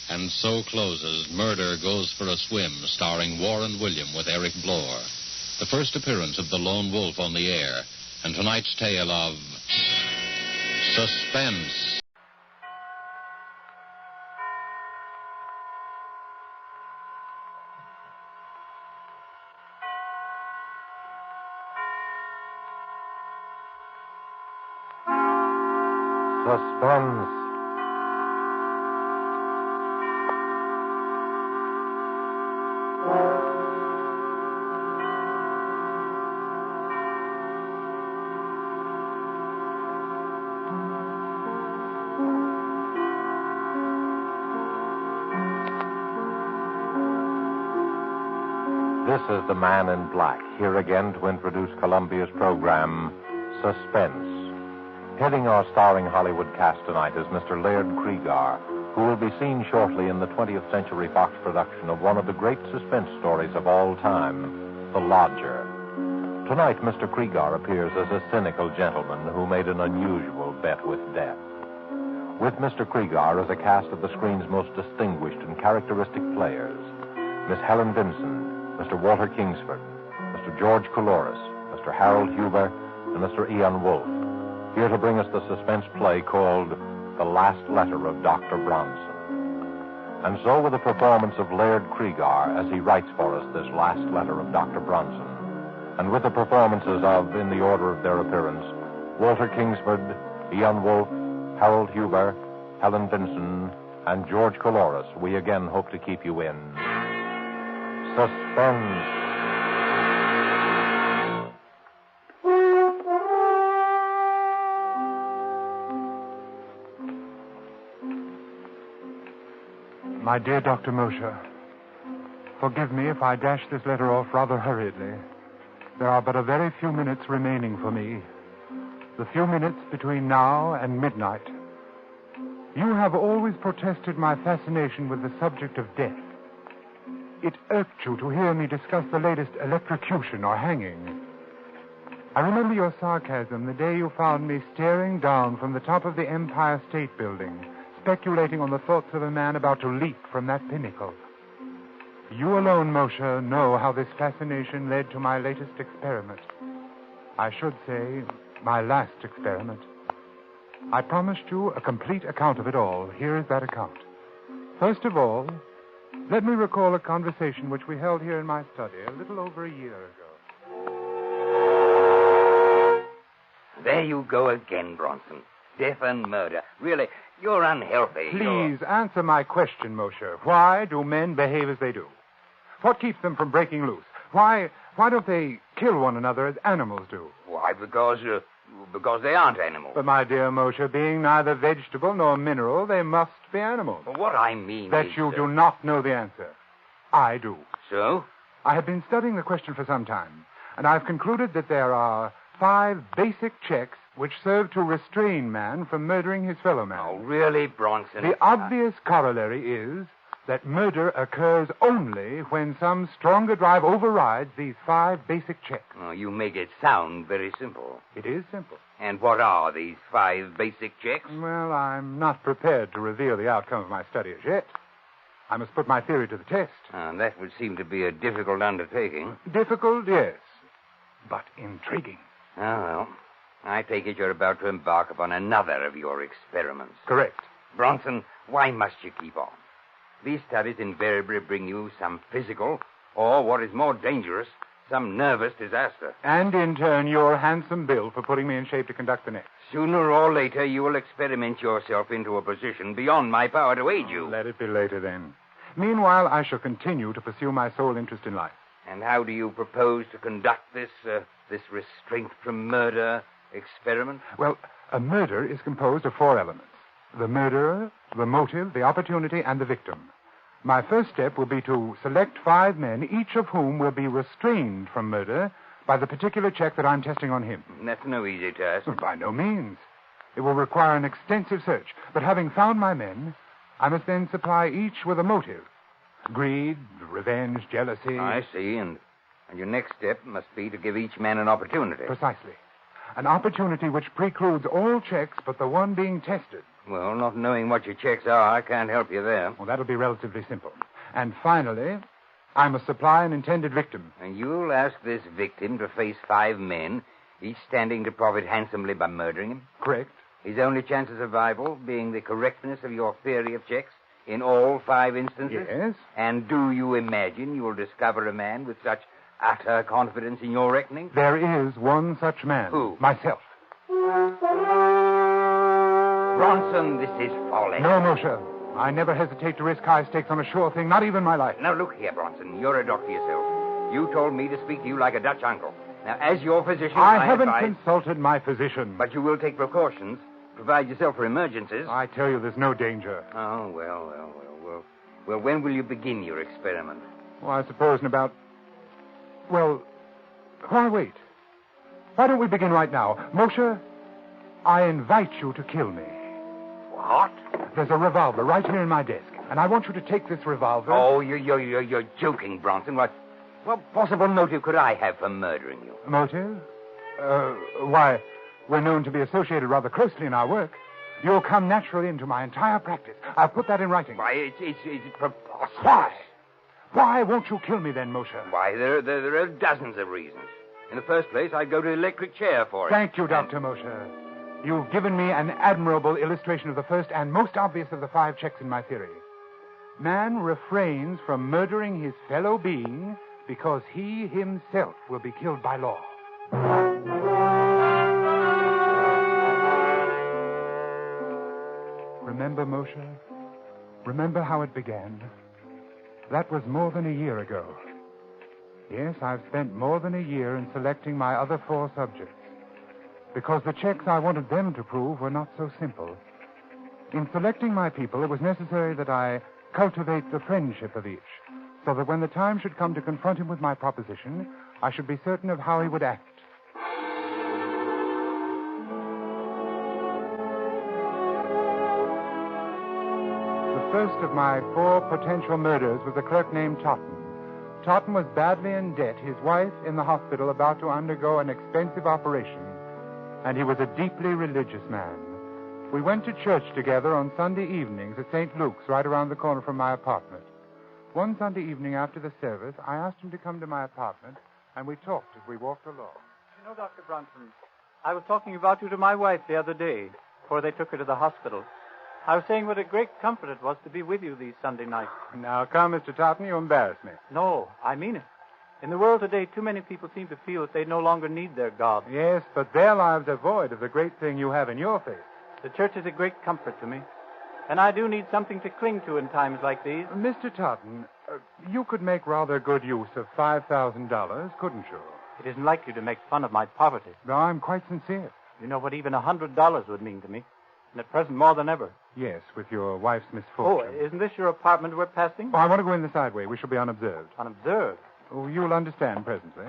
And so closes Murder Goes for a Swim, starring Warren William with Eric Blore. The first appearance of the lone wolf on the air, and tonight's tale of suspense. Suspense. This is the Man in Black, here again to introduce Columbia's program, Suspense. Heading our starring Hollywood cast tonight is Mr. Laird Cregar, who will be seen shortly in the 20th Century Fox production of one of the great suspense stories of all time, The Lodger. Tonight, Mr. Cregar appears as a cynical gentleman who made an unusual bet with death. With Mr. Cregar as a cast of the screen's most distinguished and characteristic players, Miss Helen Vinson, Mr. Walter Kingsford, Mr. George Couloris, Mr. Harold Huber, and Mr. Ian Wolfe, here to bring us the suspense play called The Last Letter of Dr. Bronson. And so with the performance of Laird Cregar as he writes for us this last letter of Dr. Bronson, and with the performances of, in the order of their appearance, Walter Kingsford, Ian Wolfe, Harold Huber, Helen Vinson, and George Couloris, we again hope to keep you in suspense. My dear Dr. Mosher, forgive me if I dash this letter off rather hurriedly. There are but a very few minutes remaining for me. The few minutes between now and midnight. You have always protested my fascination with the subject of death. It irked you to hear me discuss the latest electrocution or hanging. I remember your sarcasm the day you found me staring down from the top of the Empire State Building, speculating on the thoughts of a man about to leap from that pinnacle. You alone, Moshe, know how this fascination led to my latest experiment. I should say, my last experiment. I promised you a complete account of it all. Here is that account. First of all, let me recall a conversation which we held here in my study a little over a year ago. There you go again, Bronson. Death and murder. Really, you're unhealthy. Please answer my question, Moshe. Why do men behave as they do? What keeps them from breaking loose? Why don't they kill one another as animals do? Why, because they aren't animals. But, my dear Moshe, being neither vegetable nor mineral, they must be animals. But what I mean That is... you do not know the answer. I do. So? I have been studying the question for some time, and I've concluded that there are 5 basic checks which serve to restrain man from murdering his fellow man. Oh, really, Bronson? The obvious corollary is that murder occurs only when some stronger drive overrides these 5 basic checks. Oh, you make it sound very simple. It is simple. And what are these 5 basic checks? Well, I'm not prepared to reveal the outcome of my study as yet. I must put my theory to the test. That would seem to be a difficult undertaking. Difficult, yes, but intriguing. Oh, well, I take it you're about to embark upon another of your experiments. Correct. Bronson, why must you keep on? These studies invariably bring you some physical, or what is more dangerous, some nervous disaster. And in turn, your handsome bill for putting me in shape to conduct the next. Sooner or later, you will experiment yourself into a position beyond my power to aid you. Let it be later, then. Meanwhile, I shall continue to pursue my sole interest in life. And how do you propose to conduct this restraint from murder experiment? Well, a murder is composed of 4 elements. The murderer, the motive, the opportunity, and the victim. My first step will be to select 5 men, each of whom will be restrained from murder by the particular check that I'm testing on him. That's no easy task. By no means. It will require an extensive search. But having found my men, I must then supply each with a motive. Greed, revenge, jealousy. I see, and your next step must be to give each man an opportunity. Precisely. An opportunity which precludes all checks but the one being tested. Well, not knowing what your checks are, I can't help you there. Well, that'll be relatively simple. And finally, I must supply an intended victim. And you'll ask this victim to face 5 men, each standing to profit handsomely by murdering him? Correct. His only chance of survival being the correctness of your theory of checks in all 5 instances? Yes. And do you imagine you will discover a man with such utter confidence in your reckoning? There is one such man. Who? Myself. Bronson, this is folly. No, Moshe. I never hesitate to risk high stakes on a sure thing, not even my life. Now, look here, Bronson. You're a doctor yourself. You told me to speak to you like a Dutch uncle. Now, as your physician, I haven't advise... consulted my physician. But you will take precautions. Provide yourself for emergencies. I tell you, there's no danger. Oh, well, when will you begin your experiment? Well, I suppose in about... Well, why wait? Why don't we begin right now? Moshe, I invite you to kill me. What? There's a revolver right here in my desk, and I want you to take this revolver... Oh, you're joking, Bronson. What possible motive could I have for murdering you? Motive? Why, we're known to be associated rather closely in our work. You'll come naturally into my entire practice. I'll put that in writing. Why, it's preposterous. Why? Why won't you kill me then, Moshe? Why, there are dozens of reasons. In the first place, I'd go to the electric chair for it. Thank you, Dr. Moshe. You've given me an admirable illustration of the first and most obvious of the 5 checks in my theory. Man refrains from murdering his fellow being because he himself will be killed by law. Remember, Moshe? Remember how it began? That was more than a year ago. Yes, I've spent more than a year in selecting my other 4 subjects, because the checks I wanted them to prove were not so simple. In selecting my people, it was necessary that I cultivate the friendship of each, so that when the time should come to confront him with my proposition, I should be certain of how he would act. The first of my 4 potential murders was a clerk named Totten. Totten was badly in debt, his wife in the hospital about to undergo an expensive operation, and he was a deeply religious man. We went to church together on Sunday evenings at St. Luke's, right around the corner from my apartment. One Sunday evening after the service, I asked him to come to my apartment, and we talked as we walked along. You know, Dr. Bronson, I was talking about you to my wife the other day, before they took her to the hospital. I was saying what a great comfort it was to be with you these Sunday nights. Now, come, Mr. Totten, you embarrass me. No, I mean it. In the world today, too many people seem to feel that they no longer need their God. Yes, but their lives are void of the great thing you have in your faith. The church is a great comfort to me. And I do need something to cling to in times like these. Mr. Totten, you could make rather good use of $5,000, couldn't you? It isn't like you to make fun of my poverty. No, I'm quite sincere. You know what even $100 would mean to me. And at present, more than ever. Yes, with your wife's misfortune. Oh, isn't this your apartment we're passing? Oh, I want to go in the side way. We shall be unobserved. Unobserved? Oh, you'll understand presently.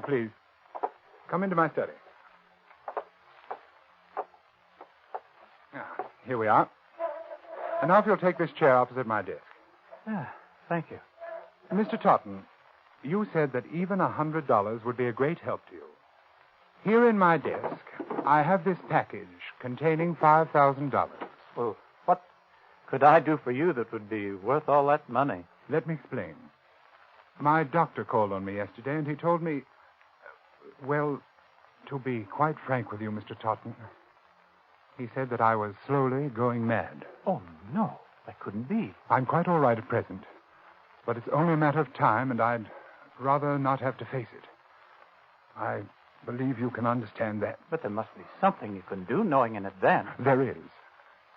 Please, come into my study. Here we are. And now if you'll take this chair opposite my desk. Thank you. Mr. Totten, you said that even $100 would be a great help to you. Here in my desk, I have this package containing $5,000. Well, what could I do for you that would be worth all that money? Let me explain. My doctor called on me yesterday, and he told me... Well, to be quite frank with you, Mr. Totten, he said that I was slowly going mad. Oh, no. That couldn't be. I'm quite all right at present. But it's only a matter of time, and I'd rather not have to face it. I believe you can understand that. But there must be something you can do, knowing in advance. There is.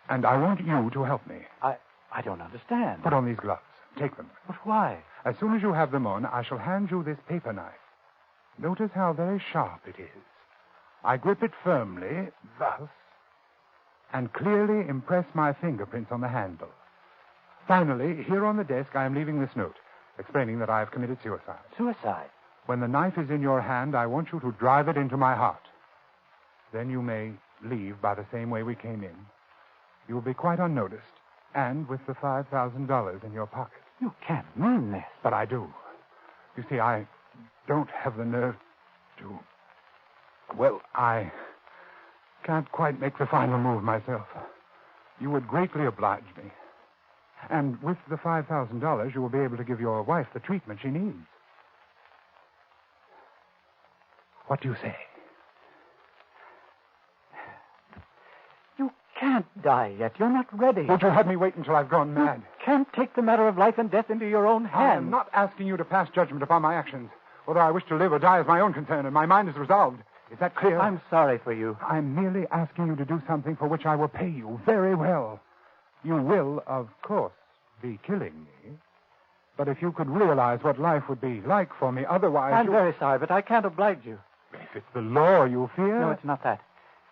And I want you to help me. I don't understand. Put on these gloves. Take them. But why? As soon as you have them on, I shall hand you this paper knife. Notice how very sharp it is. I grip it firmly, thus, and clearly impress my fingerprints on the handle. Finally, here on the desk, I am leaving this note, explaining that I have committed suicide. Suicide? When the knife is in your hand, I want you to drive it into my heart. Then you may leave by the same way we came in. You will be quite unnoticed, and with the $5,000 in your pocket. You can't mean this. But I do. You see, I don't have the nerve to... Well, I can't quite make the final move myself. You would greatly oblige me. And with the $5,000, you will be able to give your wife the treatment she needs. What do you say? You can't die yet. You're not ready. Won't you have me wait until I've gone mad? You can't take the matter of life and death into your own hands. I am not asking you to pass judgment upon my actions. Whether I wish to live or die is my own concern, and my mind is resolved. Is that clear? I'm sorry for you. I'm merely asking you to do something for which I will pay you very well. You will, of course, be killing me. But if you could realize what life would be like for me otherwise... I'm very sorry, but I can't oblige you. If it's the law you fear... No, it's not that.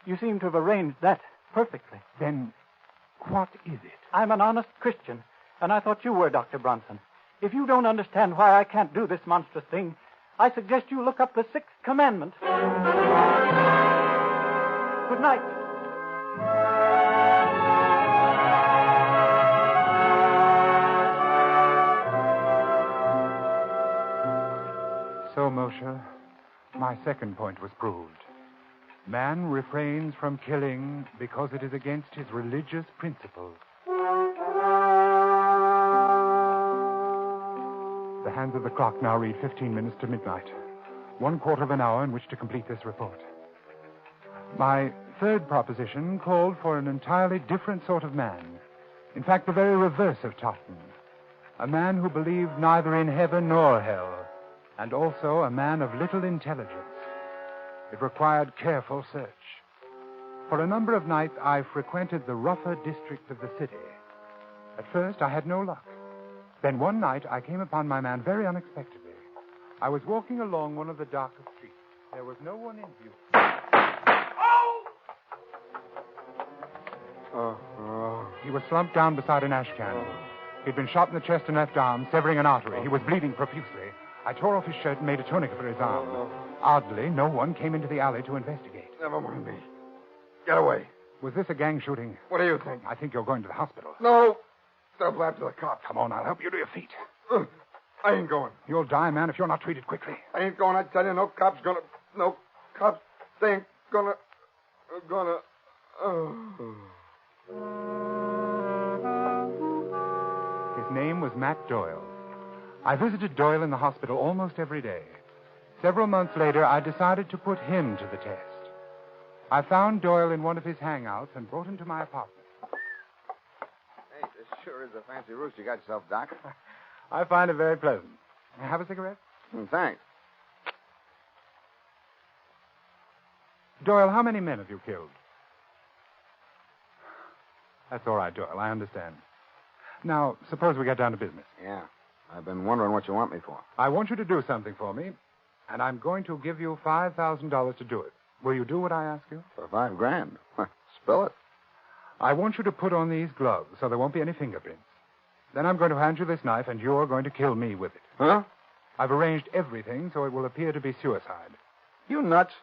You seem to have arranged that perfectly. Then what is it? I'm an honest Christian, and I thought you were, Dr. Bronson. If you don't understand why I can't do this monstrous thing, I suggest you look up the 6th commandment. Good night. So, Moshe, my second point was proved. Man refrains from killing because it is against his religious principles. The hands of the clock now read 15 minutes to midnight. 1/4 of an hour in which to complete this report. My third proposition called for an entirely different sort of man. In fact, the very reverse of Totten. A man who believed neither in heaven nor hell, and also a man of little intelligence. It required careful search. For a number of nights, I frequented the rougher districts of the city. At first, I had no luck. Then one night, I came upon my man very unexpectedly. I was walking along one of the darker streets. There was no one in view. He was slumped down beside an ash can. He'd been shot in the chest and left arm, severing an artery. He was bleeding profusely. I tore off his shirt and made a tourniquet for his arm. Oddly, no one came into the alley to investigate. Never mind me. Get away. Was this a gang shooting? What do you think? I think you're going to the hospital. No. Step lab to the cops. Come on, I'll help you to your feet. I ain't going. You'll die, man, if you're not treated quickly. I ain't going, I tell you. No cops gonna... No cops. They ain't gonna... His name was Matt Doyle. I visited Doyle in the hospital almost every day. Several months later, I decided to put him to the test. I found Doyle in one of his hangouts and brought him to my apartment. Hey, this sure is a fancy roost you got yourself, Doc. I find it very pleasant. Have a cigarette? Thanks. Doyle, how many men have you killed? That's all right, Doyle. I understand. Now, suppose we get down to business. Yeah. I've been wondering what you want me for. I want you to do something for me, and I'm going to give you $5,000 to do it. Will you do what I ask you? For $5,000? Spill it. I want you to put on these gloves so there won't be any fingerprints. Then I'm going to hand you this knife, and you're going to kill me with it. Huh? I've arranged everything so it will appear to be suicide. You nuts?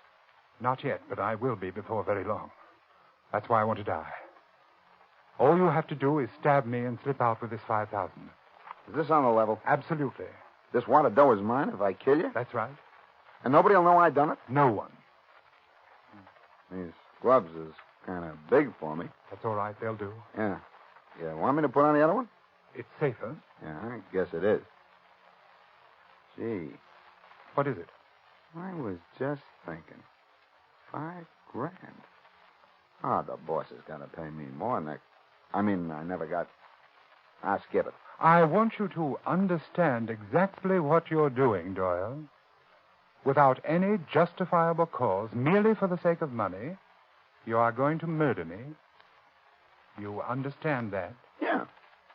Not yet, but I will be before very long. That's why I want to die. All you have to do is stab me and slip out with this $5,000. Is this on the level? Absolutely. This wad of dough is mine if I kill you? That's right. And nobody will know I done it? No one. These gloves is kind of big for me. That's all right. They'll do. Yeah. You want me to put on the other one? It's safer. Yeah, I guess it is. Gee. What is it? I was just thinking. $5,000. Oh, the boss has got to pay me more than that. I never got... I'll skip it. I want you to understand exactly what you're doing, Doyle. Without any justifiable cause, merely for the sake of money, you are going to murder me. You understand that? Yeah.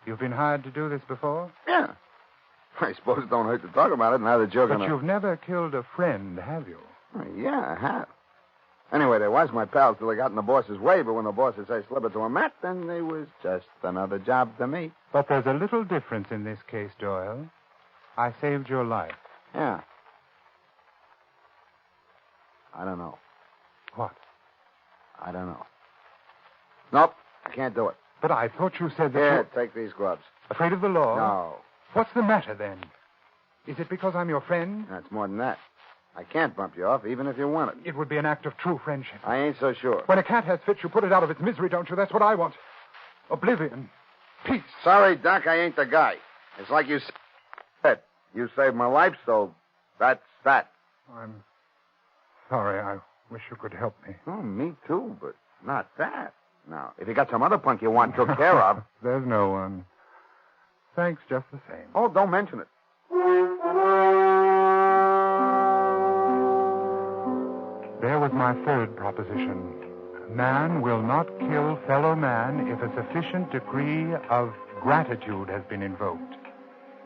You've been hired to do this before? Yeah. I suppose it don't hurt to talk about it now that you're But going to... you've never killed a friend, have you? Yeah, I have. Anyway, they was my pals till they got in the boss's way, but when the boss would say slip it to a mat, then they was just another job to me. But there's a little difference in this case, Doyle. I saved your life. Yeah. I don't know. What? I don't know. Nope, I can't do it. But I thought you said that Here, take these gloves. Afraid of the law? No. What's the matter, then? Is it because I'm your friend? That's more than that. I can't bump you off, even if you want it. It would be an act of true friendship. I ain't so sure. When a cat has fits, you put it out of its misery, don't you? That's what I want. Oblivion. Peace. Sorry, Doc, I ain't the guy. It's like you said. You saved my life, so that's that. I'm sorry. I wish you could help me. Oh, me too, but not that. Now, if you got some other punk you want took care of... There's no one. Thanks just the same. Oh, don't mention it. There was my third proposition. Man will not kill fellow man if a sufficient degree of gratitude has been invoked.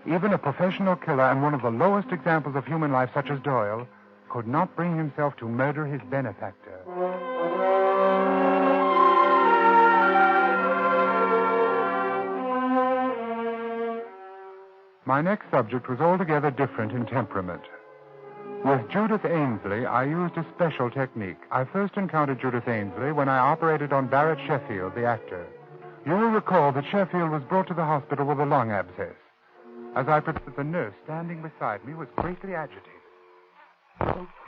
Even a professional killer and one of the lowest examples of human life, such as Doyle, could not bring himself to murder his benefactor. My next subject was altogether different in temperament. With Judith Ainsley, I used a special technique. I first encountered Judith Ainsley when I operated on Barrett Sheffield, the actor. You will recall that Sheffield was brought to the hospital with a lung abscess. As I prepared, the nurse standing beside me was greatly agitated.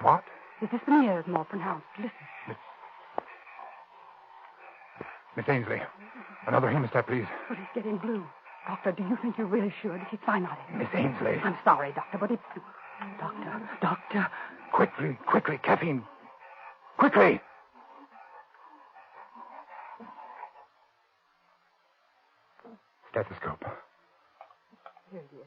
What? His dyspnea is more pronounced. Listen. Miss Ainsley, another hemostat, please. But he's getting blue. Doctor, do you think you're really sure this is cyanotic? Miss Ainsley. I'm sorry, Doctor, but it's... Doctor. Quickly, caffeine. Quickly! Stethoscope. Here it is.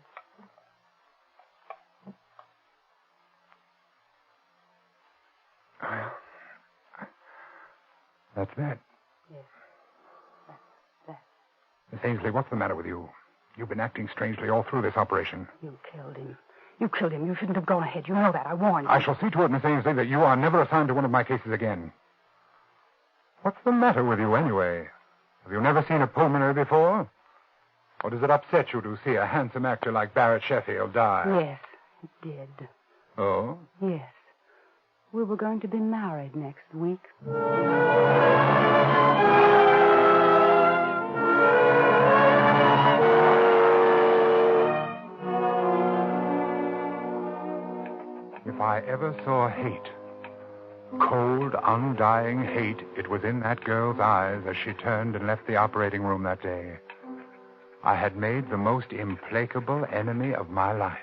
That's that. Yes. That. Miss Ainsley, what's the matter with you? You've been acting strangely all through this operation. You killed him. You shouldn't have gone ahead. You know that. I warned you. I shall see to it, Miss Ainsley, that you are never assigned to one of my cases again. What's the matter with you, anyway? Have you never seen a pulmonary before? Or does it upset you to see a handsome actor like Barrett Sheffield die? Yes, it did. Oh? Yes. We were going to be married next week. If I ever saw hate, cold, undying hate, it was in that girl's eyes as she turned and left the operating room that day. I had made the most implacable enemy of my life.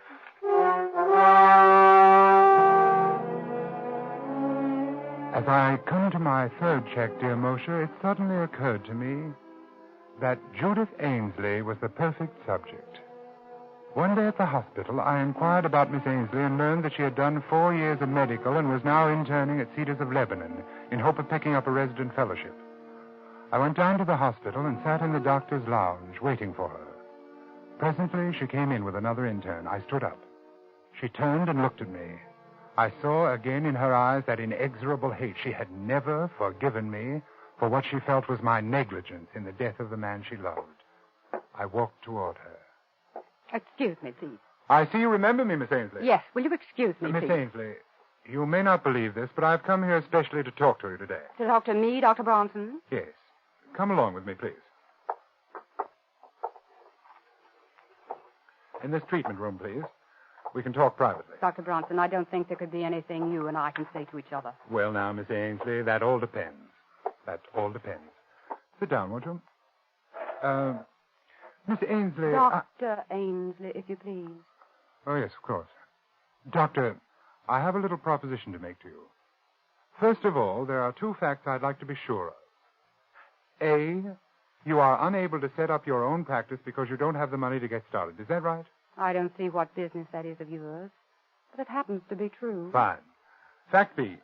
As I come to my third check, dear Moshe, it suddenly occurred to me that Judith Ainsley was the perfect subject. One day at the hospital, I inquired about Miss Ainsley and learned that she had done 4 years of medical and was now interning at Cedars of Lebanon in hope of picking up a resident fellowship. I went down to the hospital and sat in the doctor's lounge waiting for her. Presently, she came in with another intern. I stood up. She turned and looked at me. I saw again in her eyes that inexorable hate. She had never forgiven me for what she felt was my negligence in the death of the man she loved. I walked toward her. Excuse me, please. I see you remember me, Miss Ainsley. Yes, will you excuse me, Miss please? Ainsley, you may not believe this, but I've come here especially to talk to you today. To talk to me, Dr. Bronson? Yes. Come along with me, please. In this treatment room, please. We can talk privately. Dr. Bronson, I don't think there could be anything you and I can say to each other. Well, now, Miss Ainsley, that all depends. That all depends. Sit down, won't you? Miss Ainsley... Dr. Ainsley, if you please. Oh, yes, of course. Doctor, I have a little proposition to make to you. First of all, there are 2 facts I'd like to be sure of. A, you are unable to set up your own practice because you don't have the money to get started. Is that right? I don't see what business that is of yours, but it happens to be true. Fine. Fact B,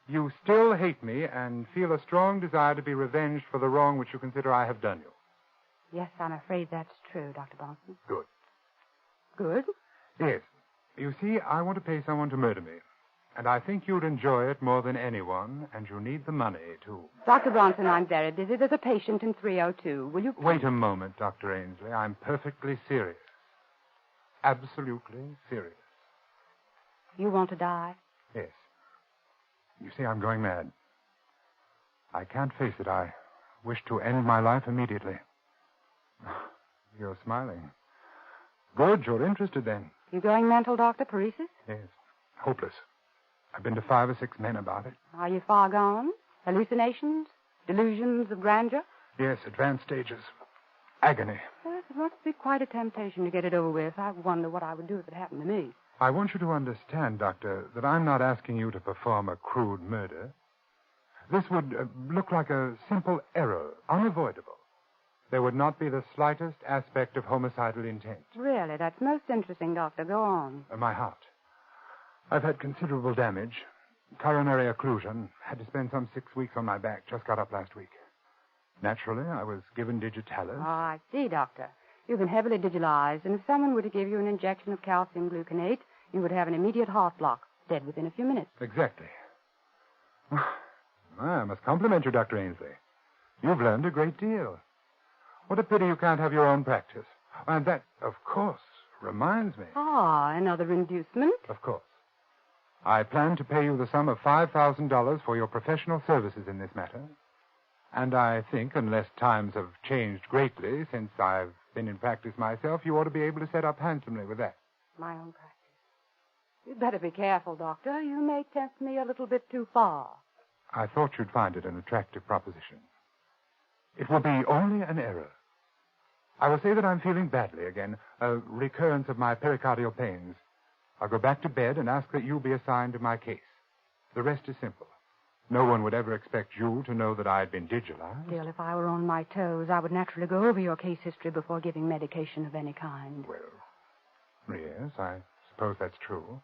you still hate me and feel a strong desire to be revenged for the wrong which you consider I have done you. Yes, I'm afraid that's true, Dr. Bronson. Good. Good? Yes. You see, I want to pay someone to murder me. And I think you'd enjoy it more than anyone, and you need the money, too. Dr. Bronson, I'm very busy. There's a patient in 302. Will you... Wait a moment, Dr. Ainsley. I'm perfectly serious. Absolutely serious. You want to die? Yes. You see, I'm going mad. I can't face it. I wish to end my life immediately. You're smiling. Good, you're interested then. You going mental, Doctor? Paresis? Yes. Hopeless. I've been to 5 or 6 men about it. Are you far gone? Hallucinations? Delusions of grandeur? Yes, advanced stages. Agony. Yes, it must be quite a temptation to get it over with. I wonder what I would do if it happened to me. I want you to understand, Doctor, that I'm not asking you to perform a crude murder. This would look like a simple error, unavoidable. There would not be the slightest aspect of homicidal intent. Really, that's most interesting, Doctor. Go on. My heart. I've had considerable damage. Coronary occlusion. Had to spend some 6 weeks on my back. Just got up last week. Naturally, I was given digitalis. Oh, I see, Doctor. You've been heavily digitalized, and if someone were to give you an injection of calcium gluconate, you would have an immediate heart block, dead within a few minutes. Exactly. I must compliment you, Dr. Ainsley. You've learned a great deal. What a pity you can't have your own practice. And that, of course, reminds me. Ah, another inducement? Of course. I plan to pay you the sum of $5,000 for your professional services in this matter. And I think, unless times have changed greatly since I've been in practice myself, you ought to be able to set up handsomely with that. My own practice. You'd better be careful, Doctor. You may tempt me a little bit too far. I thought you'd find it an attractive proposition. It will be only an error. I will say that I'm feeling badly again, a recurrence of my pericardial pains. I'll go back to bed and ask that you be assigned to my case. The rest is simple. No one would ever expect you to know that I had been digitalized. Still, if I were on my toes, I would naturally go over your case history before giving medication of any kind. Well, yes, I suppose that's true.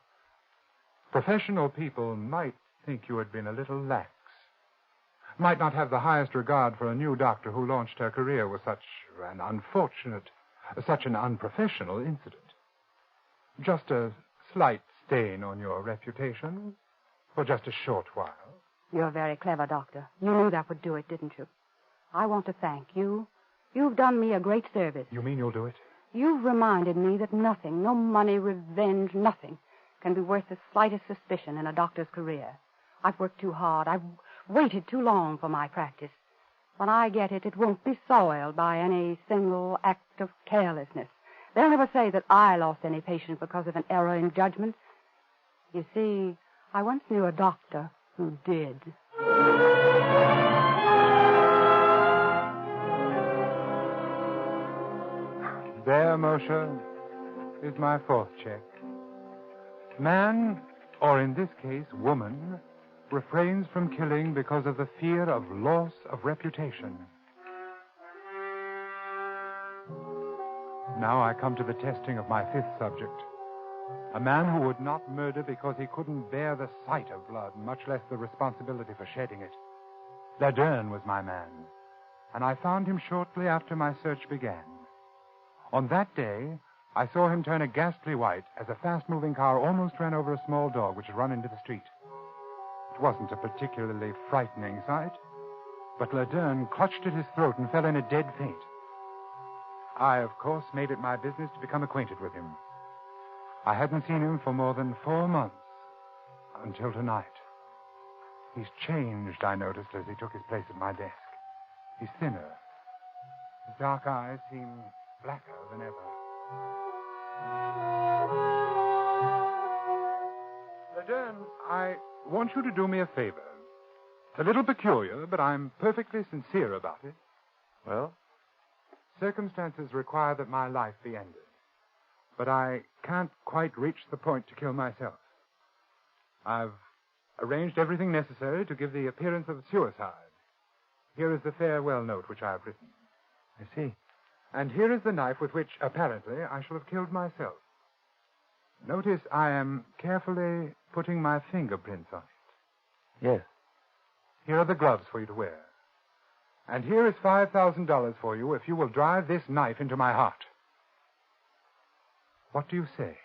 Professional people might think you had been a little lax. Might not have the highest regard for a new doctor who launched her career with such an unprofessional incident. Just a slight stain on your reputation for just a short while. You're very clever, Doctor. You knew that would do it, didn't you? I want to thank you. You've done me a great service. You mean you'll do it? You've reminded me that nothing, no money, revenge, nothing, can be worth the slightest suspicion in a doctor's career. I've worked too hard. I've waited too long for my practice. When I get it, it won't be soiled by any single act of carelessness. They'll never say that I lost any patient because of an error in judgment. You see, I once knew a doctor who did. There, Moshe, is my 4th check. Man, or in this case, woman, refrains from killing because of the fear of loss of reputation. Now I come to the testing of my fifth subject. A man who would not murder because he couldn't bear the sight of blood, much less the responsibility for shedding it. Laderne was my man, and I found him shortly after my search began. On that day, I saw him turn a ghastly white as a fast-moving car almost ran over a small dog which had run into the street. It wasn't a particularly frightening sight, but Laderne clutched at his throat and fell in a dead faint. I, of course, made it my business to become acquainted with him. I hadn't seen him for more than 4 months, until tonight. He's changed, I noticed, as he took his place at my desk. He's thinner. His dark eyes seem blacker than ever. Laderne, I want you to do me a favor. It's a little peculiar, but I'm perfectly sincere about it. Well? Circumstances require that my life be ended. But I can't quite reach the point to kill myself. I've arranged everything necessary to give the appearance of suicide. Here is the farewell note which I have written. I see. And here is the knife with which, apparently, I shall have killed myself. Notice I am carefully putting my fingerprints on it. Yes. Here are the gloves for you to wear. And here is $5,000 for you if you will drive this knife into my heart. What do you say?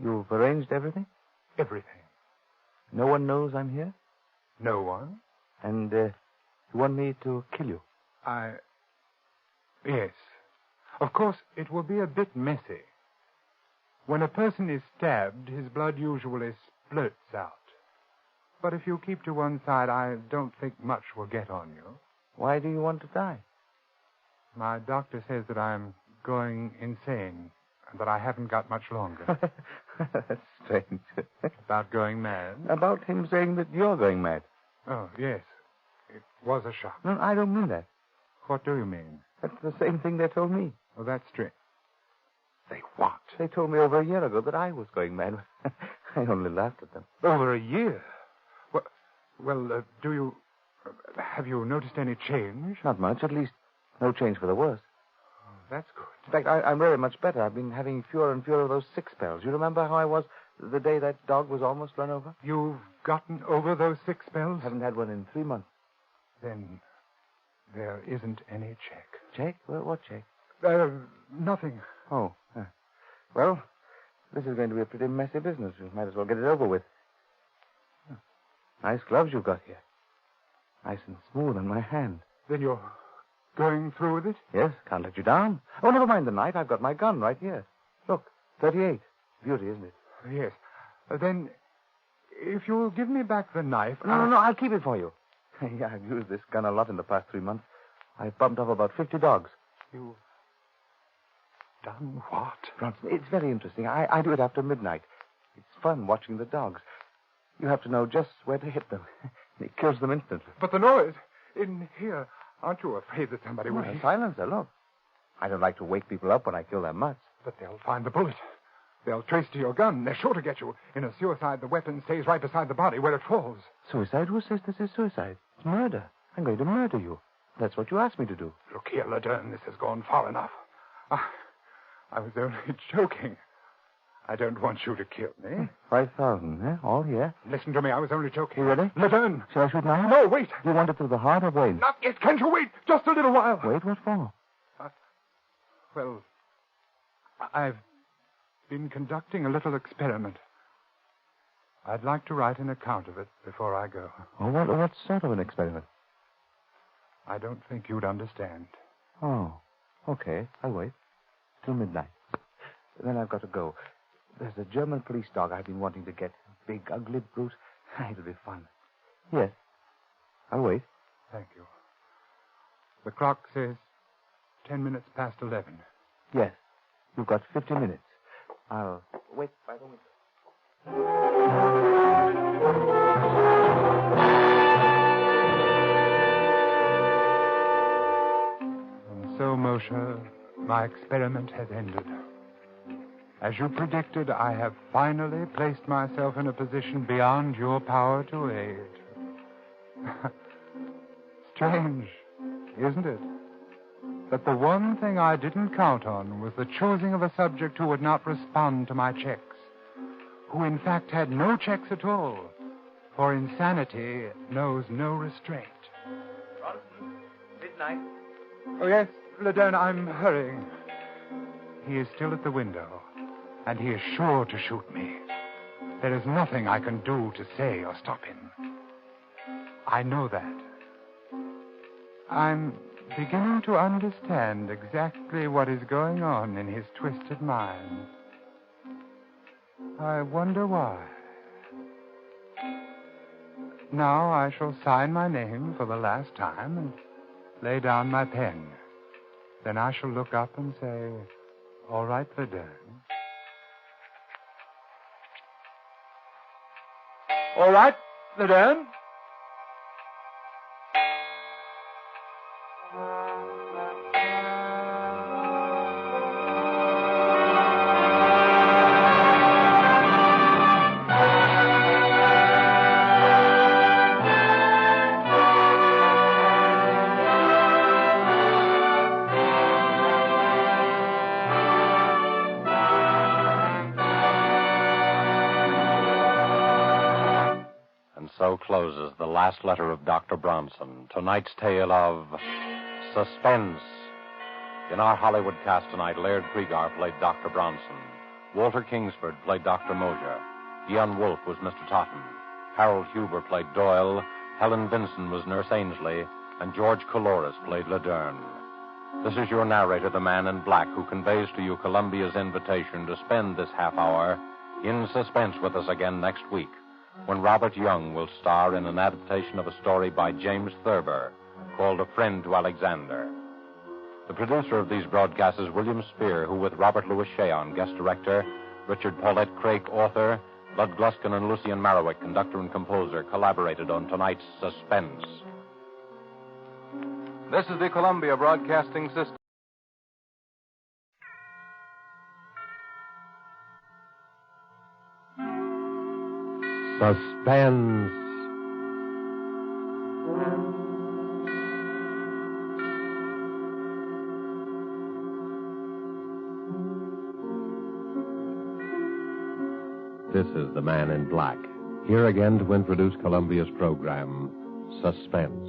You've arranged everything? Everything. No one knows I'm here? No one. And you want me to kill you? Yes. Of course, it will be a bit messy. When a person is stabbed, his blood usually splurts out. But if you keep to one side, I don't think much will get on you. Why do you want to die? My doctor says that I'm going insane, and that I haven't got much longer. That's strange. About going mad? About him saying that you're going mad. Oh, yes. It was a shock. No, I don't mean that. What do you mean? That's the same thing they told me. Oh, that's strange. They what? They told me over a year ago that I was going mad. I only laughed at them. Over a year? Well, do you... have you noticed any change? Not much. At least, no change for the worse. Oh, that's good. In fact, I'm very much better. I've been having fewer and fewer of those sick spells. You remember how I was the day that dog was almost run over? You've gotten over those sick spells? Haven't had one in 3 months. Then there isn't any check. Check? What check? Nothing. Oh. Well, this is going to be a pretty messy business. You might as well get it over with. Nice gloves you've got here. Nice and smooth on my hand. Then you're going through with it? Yes, can't let you down. Oh, never mind the knife. I've got my gun right here. Look, 38. Beauty, isn't it? Yes. Then, if you'll give me back the knife... No, I'll keep it for you. Yeah, I've used this gun a lot in the past 3 months. I've bumped off about 50 dogs. You've done what? Bronson, it's very interesting. I do it after midnight. It's fun watching the dogs. You have to know just where to hit them. It kills them instantly. But the noise in here, aren't you afraid that somebody will... A silencer, look. I don't like to wake people up when I kill their mutts. But they'll find the bullet. They'll trace to your gun. They're sure to get you. In a suicide, the weapon stays right beside the body where it falls. Suicide? Who says this is suicide? It's murder. I'm going to murder you. That's what you asked me to do. Look here, Laderne, this has gone far enough. I was only joking. I don't want you to kill me. 5,000, eh? All here. Listen to me, I was only joking. You ready? Laderne! Shall I shoot now? No, wait. Do you want it through the heart or brain? Not yet. Can't you wait? Just a little while. Wait, what for? Well, I've been conducting a little experiment. I'd like to write an account of it before I go. Oh, what sort of an experiment? I don't think you'd understand. Oh, okay. I'll wait. Till midnight. Then I've got to go. There's a German police dog I've been wanting to get. Big, ugly brute. It'll be fun. Yes. I'll wait. Thank you. The clock says 10 minutes past 11. Yes. You've got 50 minutes. I'll wait by the window. And so, Moshe, my experiment has ended. As you predicted, I have finally placed myself in a position beyond your power to aid. Strange, isn't it? that the one thing I didn't count on was the choosing of a subject who would not respond to my checks, who in fact had no checks at all, for insanity knows no restraint. Bronson, midnight. Oh, yes, Laderne, I'm hurrying. He is still at the window, and he is sure to shoot me. There is nothing I can do to say or stop him. I know that. I'm beginning to understand exactly what is going on in his twisted mind. I wonder why. Now I shall sign my name for the last time and lay down my pen. Then I shall look up and say, "All right, Laderne." All right, Laderne. So closes the last letter of Dr. Bronson, tonight's tale of suspense. In our Hollywood cast tonight, Laird Kriegar played Dr. Bronson. Walter Kingsford played Dr. Mosier. Ian Wolfe was Mr. Totten. Harold Huber played Doyle. Helen Vinson was Nurse Ainsley. And George Coloris played Laderne. This is your narrator, the Man in Black, who conveys to you Columbia's invitation to spend this half hour in suspense with us again next week, when Robert Young will star in an adaptation of a story by James Thurber called A Friend to Alexander. The producer of these broadcasts is William Spear, who with Robert Louis Cheon, guest director, Richard Paulette Craik, author, Bud Gluskin and Lucian Marowik, conductor and composer, collaborated on tonight's Suspense. This is the Columbia Broadcasting System. Suspense. This is the Man in Black, here again to introduce Columbia's program, Suspense.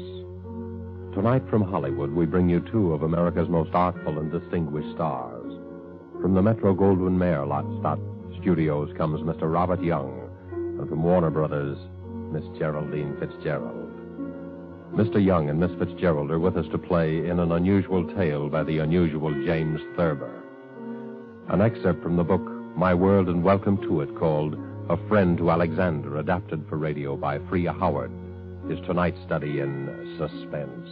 Tonight from Hollywood, we bring you two of America's most artful and distinguished stars. From the Metro-Goldwyn-Mayer Studios comes Mr. Robert Young, and from Warner Brothers, Miss Geraldine Fitzgerald. Mr. Young and Miss Fitzgerald are with us to play in an unusual tale by the unusual James Thurber. An excerpt from the book My World and Welcome to It, called A Friend to Alexander, adapted for radio by Freya Howard, is tonight's study in suspense.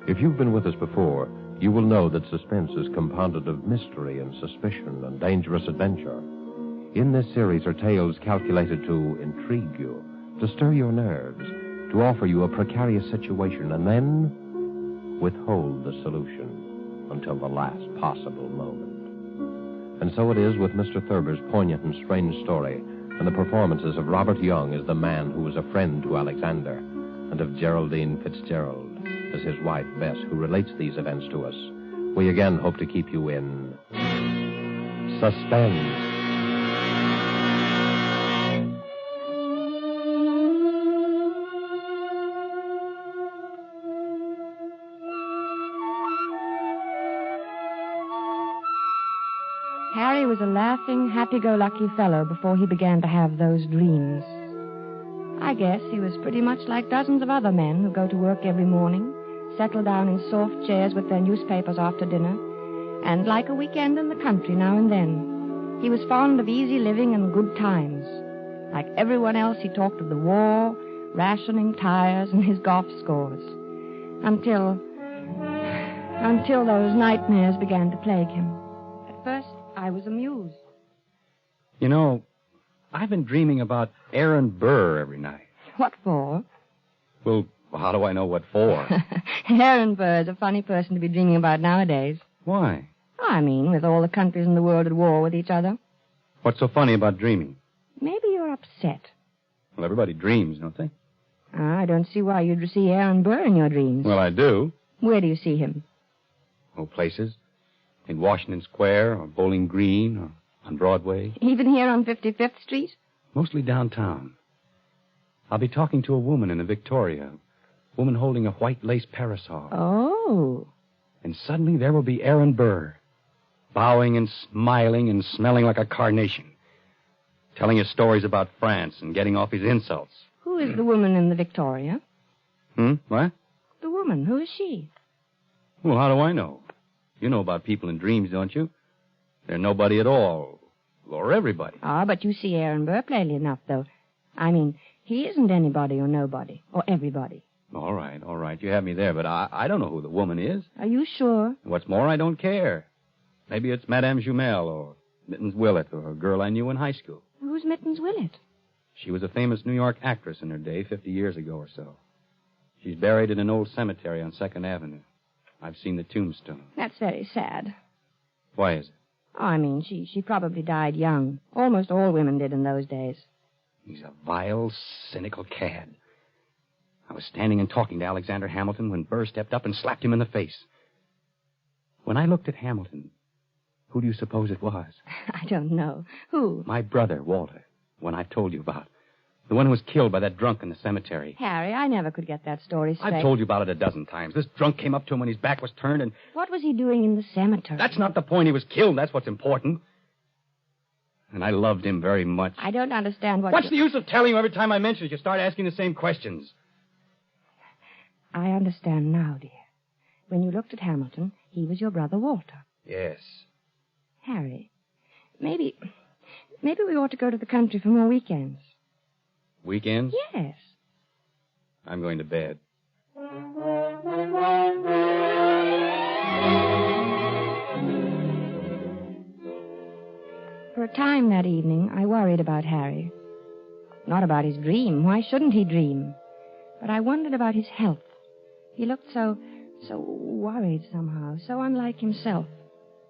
If you've been with us before, you will know that suspense is compounded of mystery and suspicion and dangerous adventure. In this series are tales calculated to intrigue you, to stir your nerves, to offer you a precarious situation, and then withhold the solution until the last possible moment. And so it is with Mr. Thurber's poignant and strange story, and the performances of Robert Young as the man who was a friend to Alexander, and of Geraldine Fitzgerald as his wife Bess, who relates these events to us. We again hope to keep you in suspense. Harry was a laughing, happy-go-lucky fellow before he began to have those dreams. I guess he was pretty much like dozens of other men who go to work every morning, settle down in soft chairs with their newspapers after dinner, and like a weekend in the country now and then. He was fond of easy living and good times. Like everyone else, he talked of the war, rationing, tires, and his golf scores. Until those nightmares began to plague him. At first, I was amused. You know, I've been dreaming about Aaron Burr every night. What for? Well, how do I know what for? Aaron Burr is a funny person to be dreaming about nowadays. Why? I mean, with all the countries in the world at war with each other. What's so funny about dreaming? Maybe you're upset. Well, everybody dreams, don't they? I don't see why you'd see Aaron Burr in your dreams. Well, I do. Where do you see him? Oh, places. In Washington Square or Bowling Green or on Broadway. Even here on 55th Street? Mostly downtown. I'll be talking to a woman in the Victoria. A woman holding a white lace parasol. Oh. And suddenly there will be Aaron Burr. Bowing and smiling and smelling like a carnation. Telling his stories about France and getting off his insults. Who is the woman in the Victoria? What? The woman. Who is she? Well, how do I know? You know about people in dreams, don't you? They're nobody at all. Or everybody. Ah, but you see Aaron Burr plainly enough, though. I mean, he isn't anybody or nobody. Or everybody. All right. You have me there, but I don't know who the woman is. Are you sure? What's more, I don't care. Maybe it's Madame Jumel or Mittens Willett or a girl I knew in high school. Who's Mittens Willett? She was a famous New York actress in her day, 50 years ago or so. She's buried in an old cemetery on 2nd Avenue. I've seen the tombstone. That's very sad. Why is it? Oh, I mean, she probably died young. Almost all women did in those days. He's a vile, cynical cad. I was standing and talking to Alexander Hamilton when Burr stepped up and slapped him in the face. When I looked at Hamilton, who do you suppose it was? I don't know. Who? My brother, Walter, one I've told you about. The one who was killed by that drunk in the cemetery. Harry, I never could get that story straight. I've told you about it a dozen times. This drunk came up to him when his back was turned and... What was he doing in the cemetery? That's not the point. He was killed. That's what's important. And I loved him very much. I don't understand what... What's the use of telling you every time I mention it? You start asking the same questions. I understand now, dear. When you looked at Hamilton, he was your brother Walter. Yes. Harry, maybe we ought to go to the country for more weekends. Weekends? Yes. I'm going to bed. For a time that evening, I worried about Harry. Not about his dream. Why shouldn't he dream? But I wondered about his health. He looked so worried somehow, so unlike himself.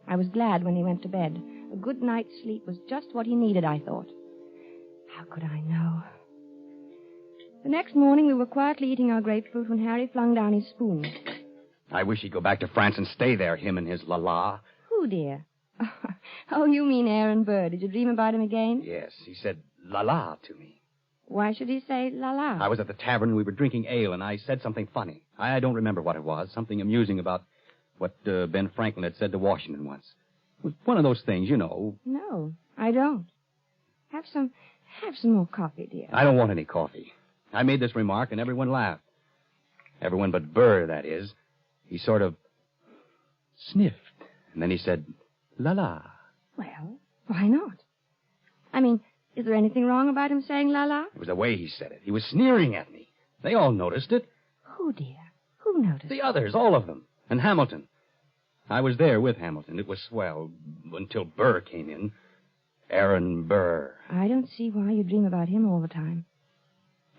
I was glad when he went to bed. A good night's sleep was just what he needed, I thought. How could I know? The next morning, we were quietly eating our grapefruit when Harry flung down his spoon. I wish he'd go back to France and stay there, him and his la-la. Who, dear? Oh, you mean Aaron Burr. Did you dream about him again? Yes, he said la-la to me. Why should he say la-la? I was at the tavern and we were drinking ale, and I said something funny. I don't remember what it was. Something amusing about what Ben Franklin had said to Washington once. It was one of those things, you know. No, I don't. Have some more coffee, dear. I don't want any coffee. I made this remark, and everyone laughed. Everyone but Burr, that is. He sort of sniffed, and then he said, la-la. Well, why not? I mean, is there anything wrong about him saying la-la? It was the way he said it. He was sneering at me. They all noticed it. Who, dear? Who noticed? The others, all of them. And Hamilton. I was there with Hamilton. It was swell until Burr came in. Aaron Burr. I don't see why you dream about him all the time.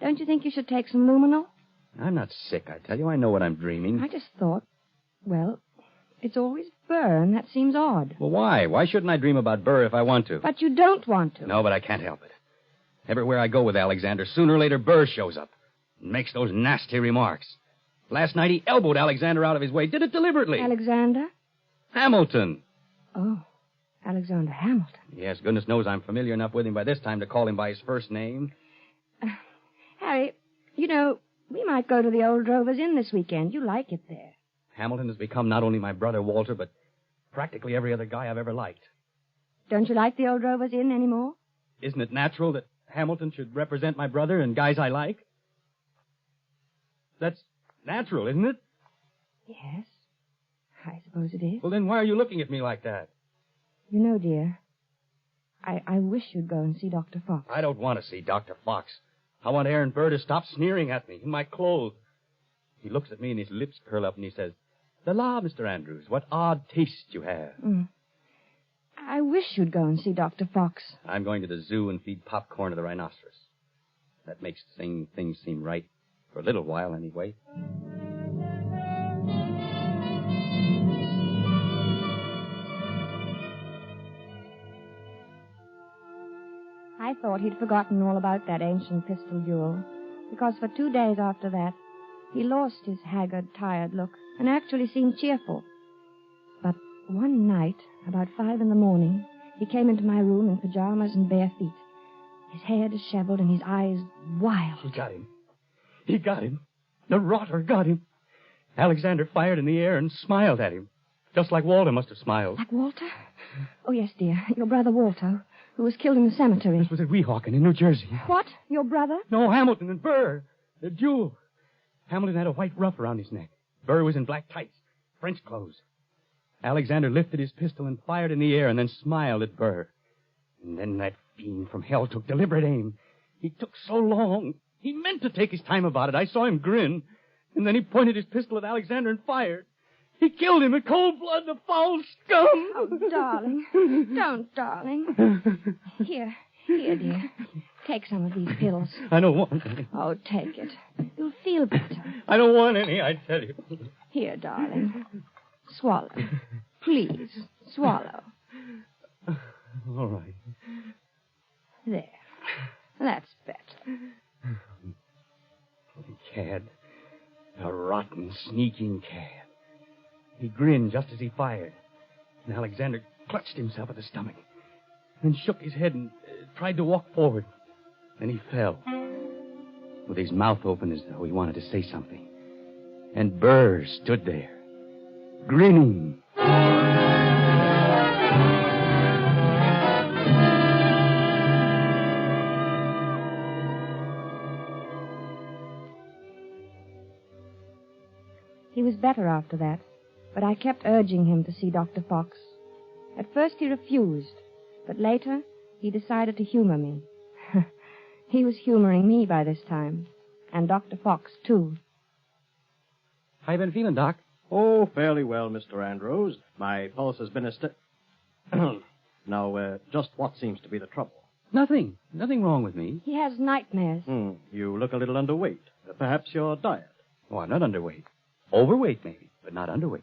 Don't you think you should take some luminol? I'm not sick, I tell you. I know what I'm dreaming. I just thought, well, it's always Burr, and that seems odd. Well, why? Why shouldn't I dream about Burr if I want to? But you don't want to. No, but I can't help it. Everywhere I go with Alexander, sooner or later Burr shows up and makes those nasty remarks. Last night he elbowed Alexander out of his way. Did it deliberately. Alexander? Hamilton. Oh, Alexander Hamilton. Yes, goodness knows I'm familiar enough with him by this time to call him by his first name. Harry, you know, we might go to the old Drovers Inn this weekend. You like it there. Hamilton has become not only my brother Walter, but practically every other guy I've ever liked. Don't you like the old Drovers Inn anymore? Isn't it natural that Hamilton should represent my brother and guys I like? That's natural, isn't it? Yes, I suppose it is. Well, then why are you looking at me like that? You know, dear, I wish you'd go and see Dr. Fox. I don't want to see Dr. Fox. I want Aaron Burr to stop sneering at me in my clothes. He looks at me and his lips curl up and he says, "The law, Mr. Andrews, what odd taste you have." I wish you'd go and see Dr. Fox. I'm going to the zoo and feed popcorn to the rhinoceros. That makes things seem right. For a little while, anyway. I thought he'd forgotten all about that ancient pistol duel, because for 2 days after that, he lost his haggard, tired look and actually seemed cheerful. One night, about 5 a.m, he came into my room in pajamas and bare feet. His hair disheveled and his eyes wild. He got him. He got him. The rotter got him. Alexander fired in the air and smiled at him. Just like Walter must have smiled. Like Walter? Oh, yes, dear. Your brother Walter, who was killed in the cemetery. This was at Weehawken in New Jersey. What? Your brother? No, Hamilton and Burr. The duel. Hamilton had a white ruff around his neck. Burr was in black tights, French clothes. Alexander lifted his pistol and fired in the air and then smiled at Burr. And then that fiend from hell took deliberate aim. He took so long. He meant to take his time about it. I saw him grin. And then he pointed his pistol at Alexander and fired. He killed him in cold blood, the foul scum. Oh, darling. Don't, darling. Here, dear. Take some of these pills. I don't want any. Oh, take it. You'll feel better. I don't want any, I tell you. Here, darling. Swallow. Please, swallow. All right. There. That's better. The cad. A rotten, sneaking cad. He grinned just as he fired. And Alexander clutched himself at the stomach. Then shook his head and tried to walk forward. Then he fell. With his mouth open as though he wanted to say something. And Burr stood there. Grinning. He was better after that, but I kept urging him to see Dr. Fox. At first he refused, but later he decided to humor me. He was humoring me by this time, and Dr. Fox, too. How you been feeling, Doc? Oh, fairly well, Mr. Andrews. My pulse has been Now, just what seems to be the trouble? Nothing. Nothing wrong with me. He has nightmares. You look a little underweight. Perhaps your diet. Oh, I'm not underweight. Overweight, maybe, but not underweight.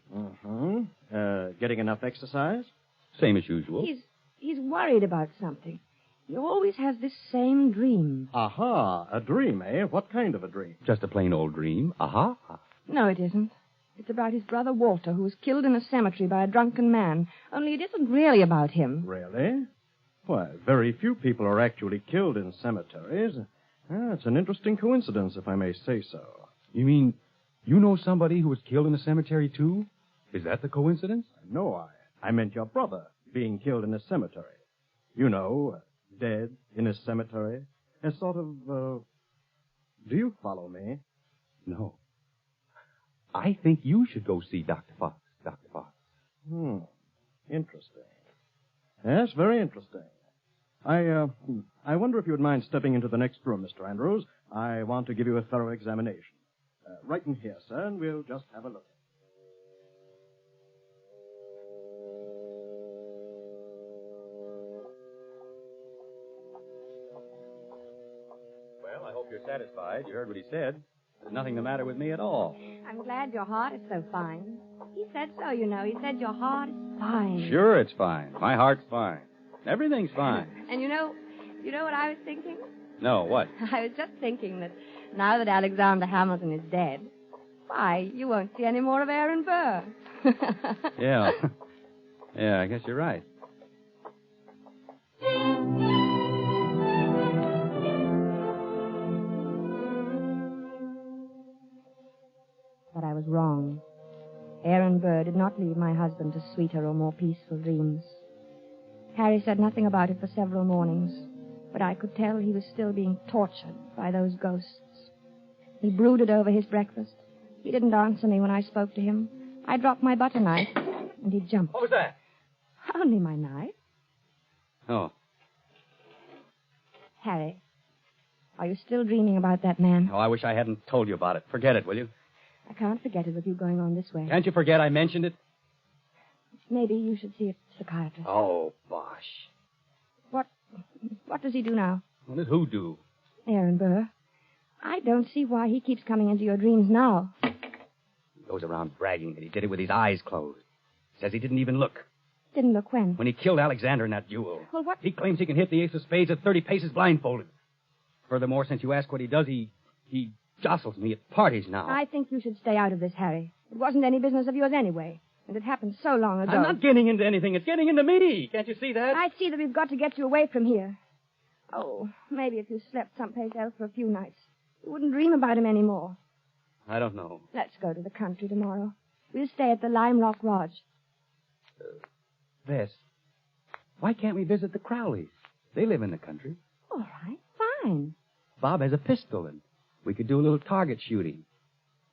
Getting enough exercise? Same as usual. He's worried about something. He always has this same dream. Aha, a dream, eh? What kind of a dream? Just a plain old dream. Aha. No, it isn't. It's about his brother Walter, who was killed in a cemetery by a drunken man. Only it isn't really about him. Really? Why, very few people are actually killed in cemeteries. It's an interesting coincidence, if I may say so. You mean you know somebody who was killed in a cemetery, too? Is that the coincidence? No, I meant your brother being killed in a cemetery. You know, dead in a cemetery. A sort of, do you follow me? No. I think you should go see Dr. Fox, Dr. Fox. Interesting. Yes, very interesting. I wonder if you would mind stepping into the next room, Mr. Andrews. I want to give you a thorough examination. Right in here, sir, and we'll just have a look. Well, I hope you're satisfied. You heard what he said. There's nothing the matter with me at all. I'm glad your heart is so fine. He said so, you know. He said your heart is fine. Sure, it's fine. My heart's fine. Everything's fine. And you know what I was thinking? No, what? I was just thinking that now that Alexander Hamilton is dead, why, you won't see any more of Aaron Burr. Yeah. Yeah, I guess you're right. But I was wrong. Aaron Burr did not leave my husband to sweeter or more peaceful dreams. Harry said nothing about it for several mornings, but I could tell he was still being tortured by those ghosts. He brooded over his breakfast. He didn't answer me when I spoke to him. I dropped my butter knife, and he jumped. What was that? Only my knife. Oh. Harry, are you still dreaming about that man? Oh, I wish I hadn't told you about it. Forget it, will you? I can't forget it with you going on this way. Can't you forget I mentioned it? Maybe you should see a psychiatrist. Oh, bosh. What does he do now? What does who do? Aaron Burr. I don't see why he keeps coming into your dreams now. He goes around bragging that he did it with his eyes closed. Says he didn't even look. Didn't look when? When he killed Alexander in that duel. Well, what? He claims he can hit the ace of spades at 30 paces blindfolded. Furthermore, since you ask what he does, he jostles me at parties now. I think you should stay out of this, Harry. It wasn't any business of yours anyway. And it happened so long ago. I'm not getting into anything. It's getting into me. Can't you see that? I see that we've got to get you away from here. Oh, maybe if you slept someplace else for a few nights, you wouldn't dream about him anymore. I don't know. Let's go to the country tomorrow. We'll stay at the Lime Rock Lodge. Bess, why can't we visit the Crowleys? They live in the country. All right, fine. Bob has a pistol, and we could do a little target shooting.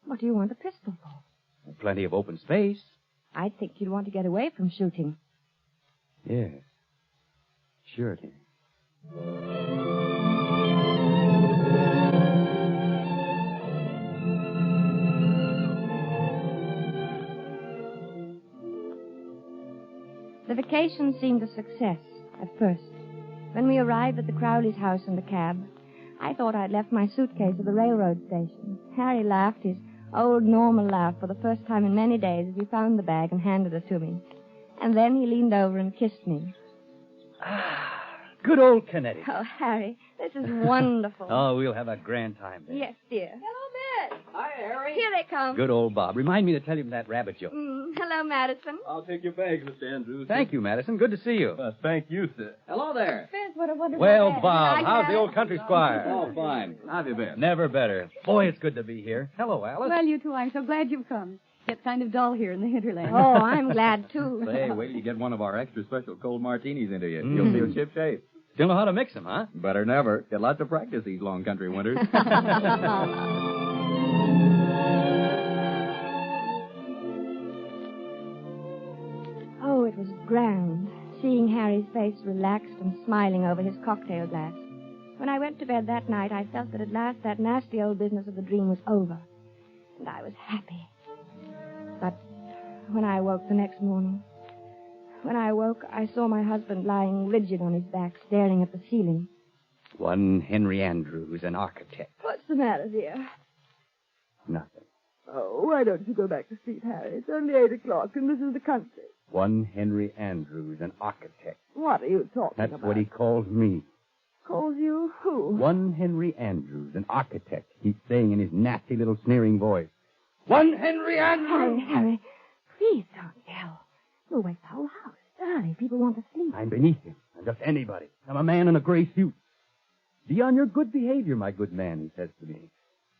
What do you want a pistol for? Plenty of open space. I think you'd want to get away from shooting. Yes. Sure, dear. The vacation seemed a success at first. When we arrived at the Crowley's house in the cab, I thought I'd left my suitcase at the railroad station. Harry laughed his old normal laugh for the first time in many days as he found the bag and handed it to me. And then he leaned over and kissed me. Good old Connecticut. Oh, Harry, this is wonderful. Oh, we'll have a grand time there. Yes, dear. Hello, Bess. Hi, Harry. Here they come. Good old Bob. Remind me to tell him that rabbit joke. Hello, Madison. I'll take your bags, Mr. Andrews. Thank you, Madison. Good to see you. Thank you, sir. Hello there. Bess, what a wonderful Well, bag. Bob, Hi, how's the Harry. old country squire? Oh, fine. How have you been? Never better. Boy, it's good to be here. Hello, Alice. Well, you two, I'm so glad you've come. Gets kind of dull here in the hinterland. Oh, I'm glad, too. Say, wait till you get one of our extra special cold martinis into you. You'll feel ship-shape. Still know how to mix them, huh? Better than ever. Get lots of practice these long country winters. Oh, it was grand, seeing Harry's face relaxed and smiling over his cocktail glass. When I went to bed that night, I felt that at last that nasty old business of the dream was over. And I was happy. But when I woke the next morning, I saw my husband lying rigid on his back, staring at the ceiling. One Henry Andrews, an architect. What's the matter, dear? Nothing. Oh, why don't you go back to sleep, Harry? It's only 8 o'clock, and this is the country. One Henry Andrews, an architect. What are you talking That's about? what he calls me. Calls you who? One Henry Andrews, an architect. He's saying in his nasty little sneering voice. One Henry Andrews! Harry, please don't yell. You'll wake the whole house. Early, people want to sleep. I'm beneath him. I'm just anybody. I'm a man in a gray suit. Be on your good behavior, my good man, he says to me.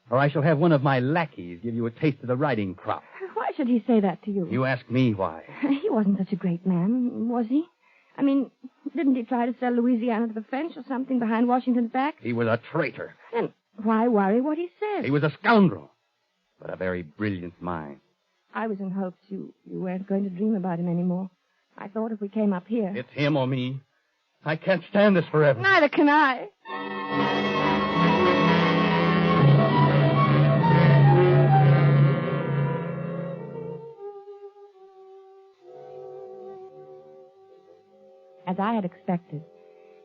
Or I shall have one of my lackeys give you a taste of the riding crop. Why should he say that to you? You ask me why. He wasn't such a great man, was he? I mean, didn't he try to sell Louisiana to the French or something behind Washington's back? He was a traitor. And why worry what he says? He was a scoundrel, but a very brilliant mind. I was in hopes you weren't going to dream about him anymore. I thought if we came up here... It's him or me. I can't stand this forever. Neither can I. As I had expected,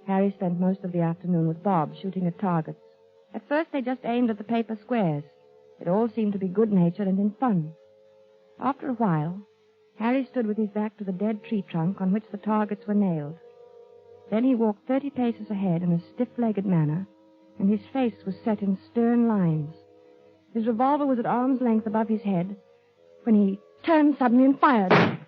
Harry spent most of the afternoon with Bob shooting at targets. At first they just aimed at the paper squares. It all seemed to be good-natured and in fun. After a while, Harry stood with his back to the dead tree trunk on which the targets were nailed. Then he walked 30 paces ahead in a stiff-legged manner, and his face was set in stern lines. His revolver was at arm's length above his head when he turned suddenly and fired.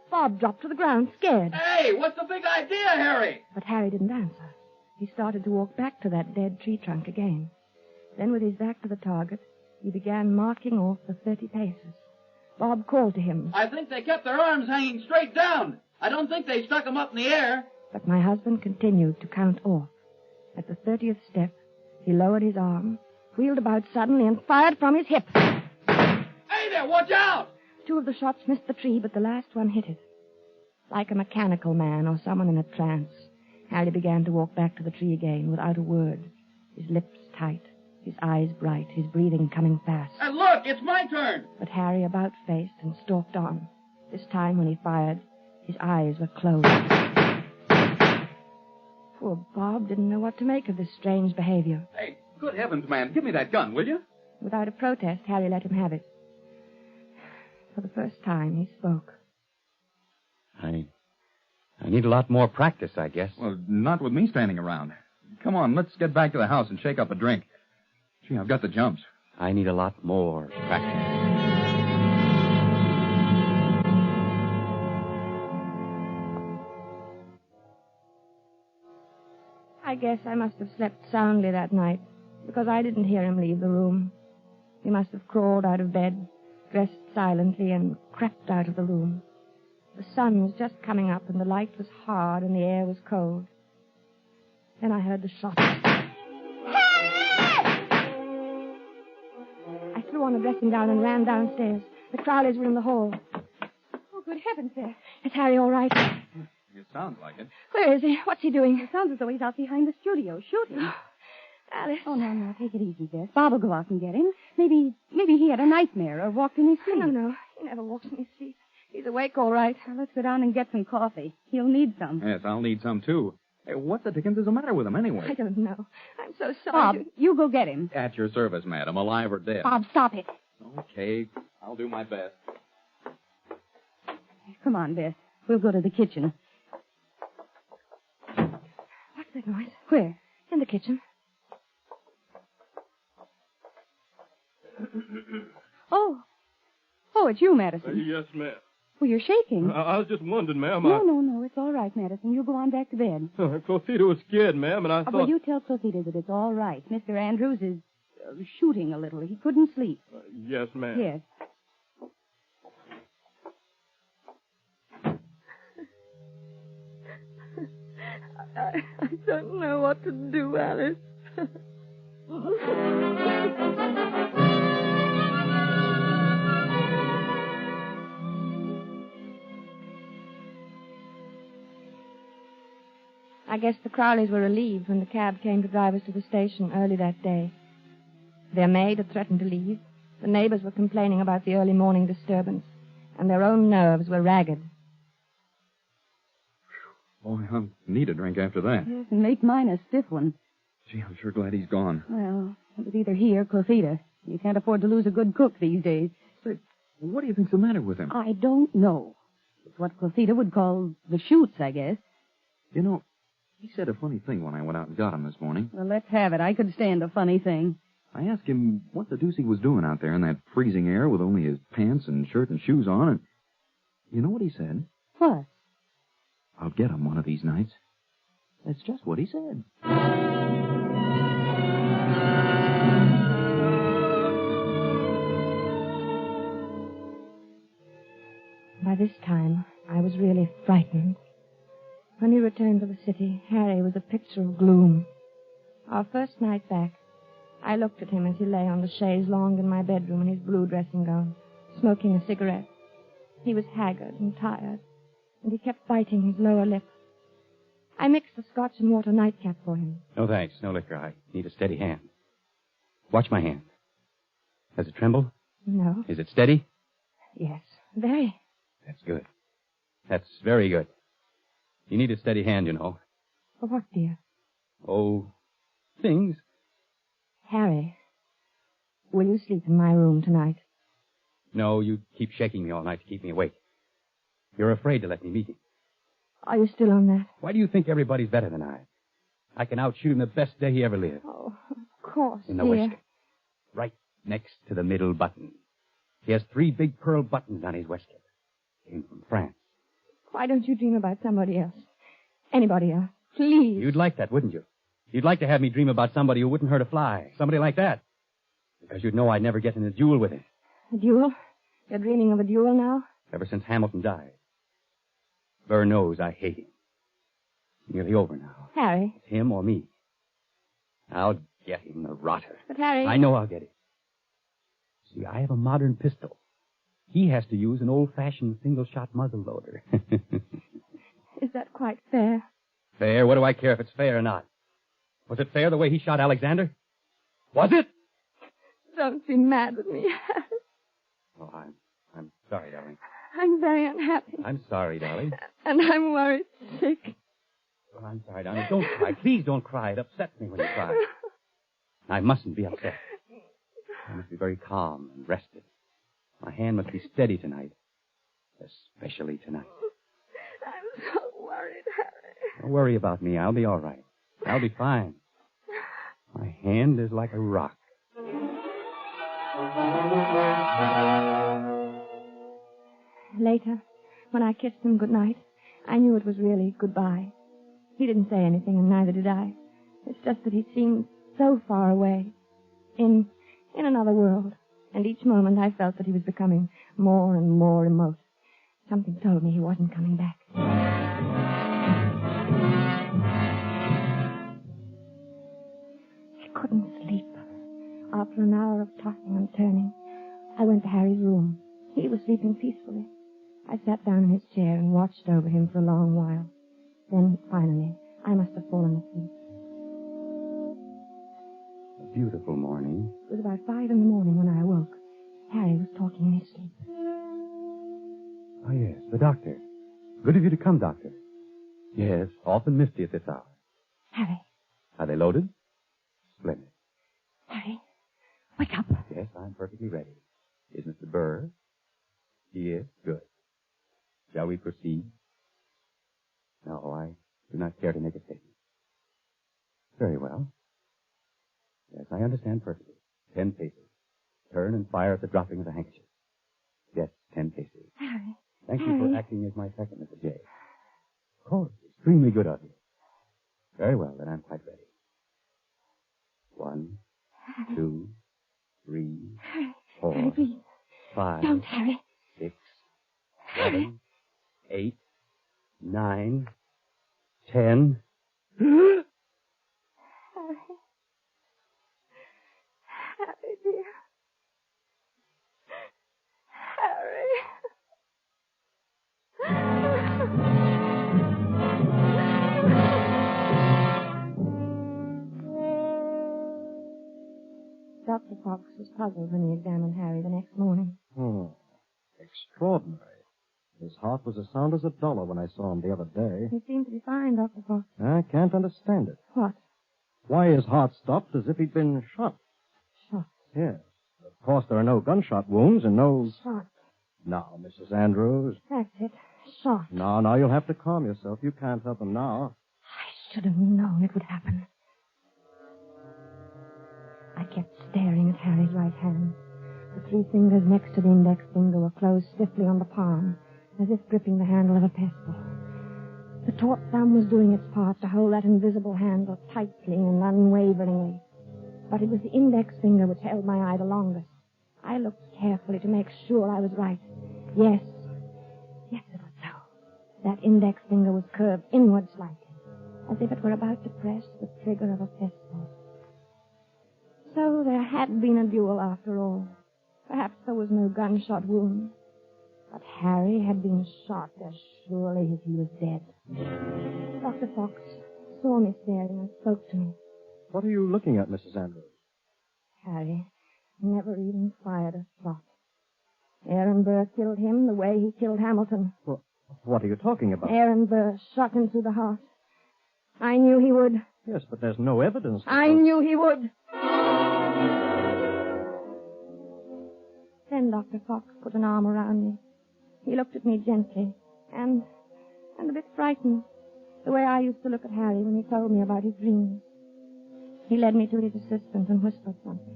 Bob dropped to the ground, scared. Hey, what's the big idea, Harry? But Harry didn't answer. He started to walk back to that dead tree trunk again. Then, with his back to the target, he began marking off the 30 paces. Bob called to him. I think they kept their arms hanging straight down. I don't think they stuck them up in the air. But my husband continued to count off. At the 30th step, he lowered his arm, wheeled about suddenly, and fired from his hip. Hey there, watch out! 2 of the shots missed the tree, but the last one hit it. Like a mechanical man or someone in a trance, Harry began to walk back to the tree again without a word, his lips tight, his eyes bright, his breathing coming fast. And look, it's my turn. But Harry about-faced and stalked on. This time when he fired, his eyes were closed. Poor Bob didn't know what to make of this strange behavior. Hey, good heavens, man. Give me that gun, will you? Without a protest, Harry let him have it. For the first time, he spoke. I need a lot more practice, I guess. Well, not with me standing around. Come on, let's get back to the house and shake up a drink. Gee, I've got the jumps. I need a lot more practice. I guess I must have slept soundly that night, because I didn't hear him leave the room. He must have crawled out of bed, dressed silently, and crept out of the room. The sun was just coming up, and the light was hard, and the air was cold. Then I heard the shot. I threw on a dressing gown and ran downstairs. The Crowleys were in the hall. Oh, good heavens, there. Is Harry all right? It sounds like it. Where is he? What's he doing? It sounds as though he's out behind the studio shooting. Alice. Oh, no. Take it easy, Bess. Bob will go out and get him. Maybe he had a nightmare or walked in his sleep. No. He never walks in his sleep. He's awake all right. Well, let's go down and get some coffee. He'll need some. Yes, I'll need some, too. Hey, what the dickens is the matter with him, anyway? I don't know. I'm so sorry. Bob, you go get him. At your service, madam, alive or dead. Bob, stop it. Okay, I'll do my best. Come on, Bess. We'll go to the kitchen. What's that noise? Where? In the kitchen. Oh, it's you, Madison. Yes, ma'am. Well, you're shaking. I was just wondering, ma'am. No. It's all right, Madison. You go on back to bed. Closita was scared, ma'am, and I thought... Well, you tell Closita that it's all right. Mr. Andrews is shooting a little. He couldn't sleep. Yes, ma'am. Yes. I don't know what to do, Alice. I guess the Crowleys were relieved when the cab came to drive us to the station early that day. Their maid had threatened to leave. The neighbors were complaining about the early morning disturbance, and their own nerves were ragged. Boy, I'll need a drink after that. Yes, and make mine a stiff one. Gee, I'm sure glad he's gone. Well, it was either he or Closita. You can't afford to lose a good cook these days. But what do you think's the matter with him? I don't know. It's what Closita would call the shoots, I guess. You know, he said a funny thing when I went out and got him this morning. Well, let's have it. I could stand a funny thing. I asked him what the deuce he was doing out there in that freezing air with only his pants and shirt and shoes on, and you know what he said? What? I'll get him one of these nights. That's just what he said. By this time, I was really frightened. When we returned to the city, Harry was a picture of gloom. Our first night back, I looked at him as he lay on the chaise longue in my bedroom in his blue dressing gown, smoking a cigarette. He was haggard and tired, and he kept biting his lower lip. I mixed a scotch and water nightcap for him. No, thanks. No liquor. I need a steady hand. Watch my hand. Does it tremble? No. Is it steady? Yes, very. That's good. That's very good. You need a steady hand, you know. For what, dear? Oh, things. Harry, will you sleep in my room tonight? No, you keep shaking me all night to keep me awake. You're afraid to let me meet him. Are you still on that? Why do you think everybody's better than I? I can outshoot him the best day he ever lived. Oh, of course, in the dear. waistcoat. Right next to the middle button. He has 3 big pearl buttons on his waistcoat. Came from France. Why don't you dream about somebody else? Anybody else? Please. You'd like that, wouldn't you? You'd like to have me dream about somebody who wouldn't hurt a fly. Somebody like that. Because you'd know I'd never get in a duel with him. A duel? You're dreaming of a duel now? Ever since Hamilton died. Burr knows I hate him. Nearly over now. Harry. It's him or me. I'll get him, the rotter. But Harry... I know I'll get him. See, I have a modern pistol. He has to use an old-fashioned single-shot muzzle loader. Is that quite fair? Fair? What do I care if it's fair or not? Was it fair the way he shot Alexander? Was it? Don't be mad with me, Harry. Oh, I'm sorry, darling. I'm very unhappy. I'm sorry, darling. And I'm worried sick. Well, I'm sorry, darling. Don't cry. Please don't cry. It upsets me when you cry. I mustn't be upset. I must be very calm and rested. My hand must be steady tonight. Especially tonight. I'm so worried, Harry. Don't worry about me. I'll be all right. I'll be fine. My hand is like a rock. Later, when I kissed him good night, I knew it was really goodbye. He didn't say anything, and neither did I. It's just that he seemed so far away, in another world. And each moment I felt that he was becoming more and more remote. Something told me he wasn't coming back. I couldn't sleep. After an hour of tossing and turning, I went to Harry's room. He was sleeping peacefully. I sat down in his chair and watched over him for a long while. Then, finally, I must have fallen asleep. A beautiful morning. It was about 5 in the morning when I awoke. Harry was talking in his sleep. Oh, yes, the doctor. Good of you to come, Doctor. Yes, often missed you at this hour. Harry. Are they loaded? Splendid. Harry, wake up. Yes, I'm perfectly ready. Is Mr. Burr? He is? Good. Shall we proceed? No, I do not care to make a statement. Very well. Yes, I understand perfectly. 10 paces. Turn and fire at the dropping of the handkerchief. Yes, 10 paces. Harry. Thank Harry. you for acting as my second, Mr. J. Of course, extremely good of you. Very well, then I'm quite ready. 1, 2, 3, 4, Harry, please. 5. Don't, Harry. 6, 7, 8, 9, 10. Harry. Harry, dear. Dr. Fox was puzzled when he examined Harry the next morning. Extraordinary. His heart was as sound as a dollar when I saw him the other day. He seemed to be fine, Dr. Fox. I can't understand it. What? Why his heart stopped as if he'd been shot. Shot? Yes. Of course, there are no gunshot wounds and no... Shot. Now, Mrs. Andrews. That's it. Shot. No, you'll have to calm yourself. You can't help him now. I should have known it would happen. I kept staring at Harry's right hand. The 3 fingers next to the index finger were closed stiffly on the palm, as if gripping the handle of a pestle. The taut thumb was doing its part to hold that invisible handle tightly and unwaveringly. But it was the index finger which held my eye the longest. I looked carefully to make sure I was right. Yes, it was so. That index finger was curved inward slightly, as if it were about to press the trigger of a pistol. So there had been a duel after all. Perhaps there was no gunshot wound. But Harry had been shot as surely as he was dead. Dr. Fox saw me staring and spoke to me. What are you looking at, Mrs. Andrews? Harry never even fired a shot. Aaron Burr killed him the way he killed Hamilton. Well, what are you talking about? Aaron Burr shot him through the heart. I knew he would. Yes, but there's no evidence. I knew he would. Then Dr. Fox put an arm around me. He looked at me gently and a bit frightened, the way I used to look at Harry when he told me about his dreams. He led me to his assistant and whispered something.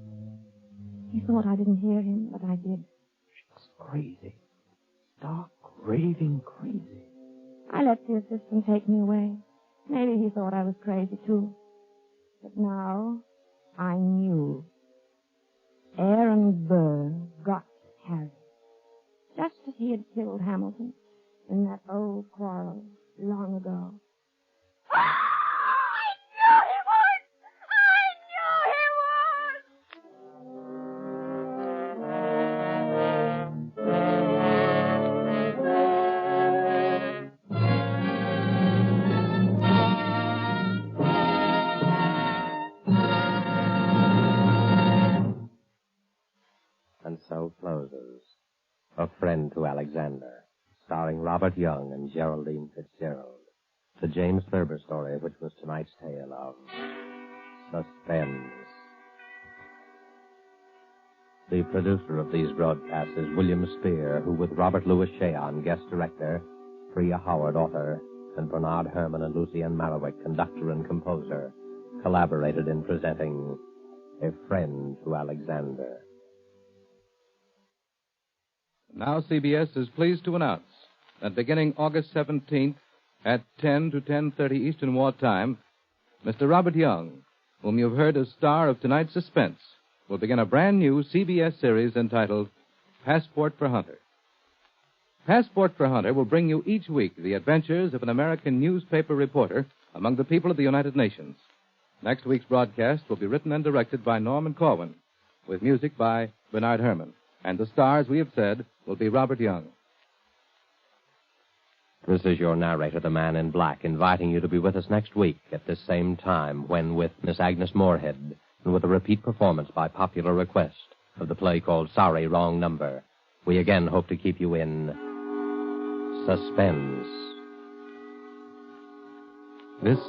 He thought I didn't hear him, but I did. She's crazy. Stark, raving crazy. I let the assistant take me away. Maybe he thought I was crazy, too. But now I knew. Aaron Burr got Harry. Just as he had killed Hamilton in that old quarrel long ago. And so closes A Friend to Alexander, starring Robert Young and Geraldine Fitzgerald. The James Thurber story, which was tonight's tale of Suspense. The producer of these broadcasts is William Spear, who with Robert Louis Cheon, guest director, Priya Howard, author, and Bernard Herrmann and Lucienne Marowick, conductor and composer, collaborated in presenting A Friend to Alexander. Now CBS is pleased to announce that beginning August 17th at 10 to 10:30 Eastern War Time, Mr. Robert Young, whom you've heard as star of tonight's Suspense, will begin a brand new CBS series entitled Passport for Hunter. Passport for Hunter will bring you each week the adventures of an American newspaper reporter among the people of the United Nations. Next week's broadcast will be written and directed by Norman Corwin, with music by Bernard Herrmann. And the star, as we have said, will be Robert Young. This is your narrator, the Man in Black, inviting you to be with us next week at this same time when, with Miss Agnes Moorehead, and with a repeat performance by popular request of the play called Sorry, Wrong Number, we again hope to keep you in suspense. This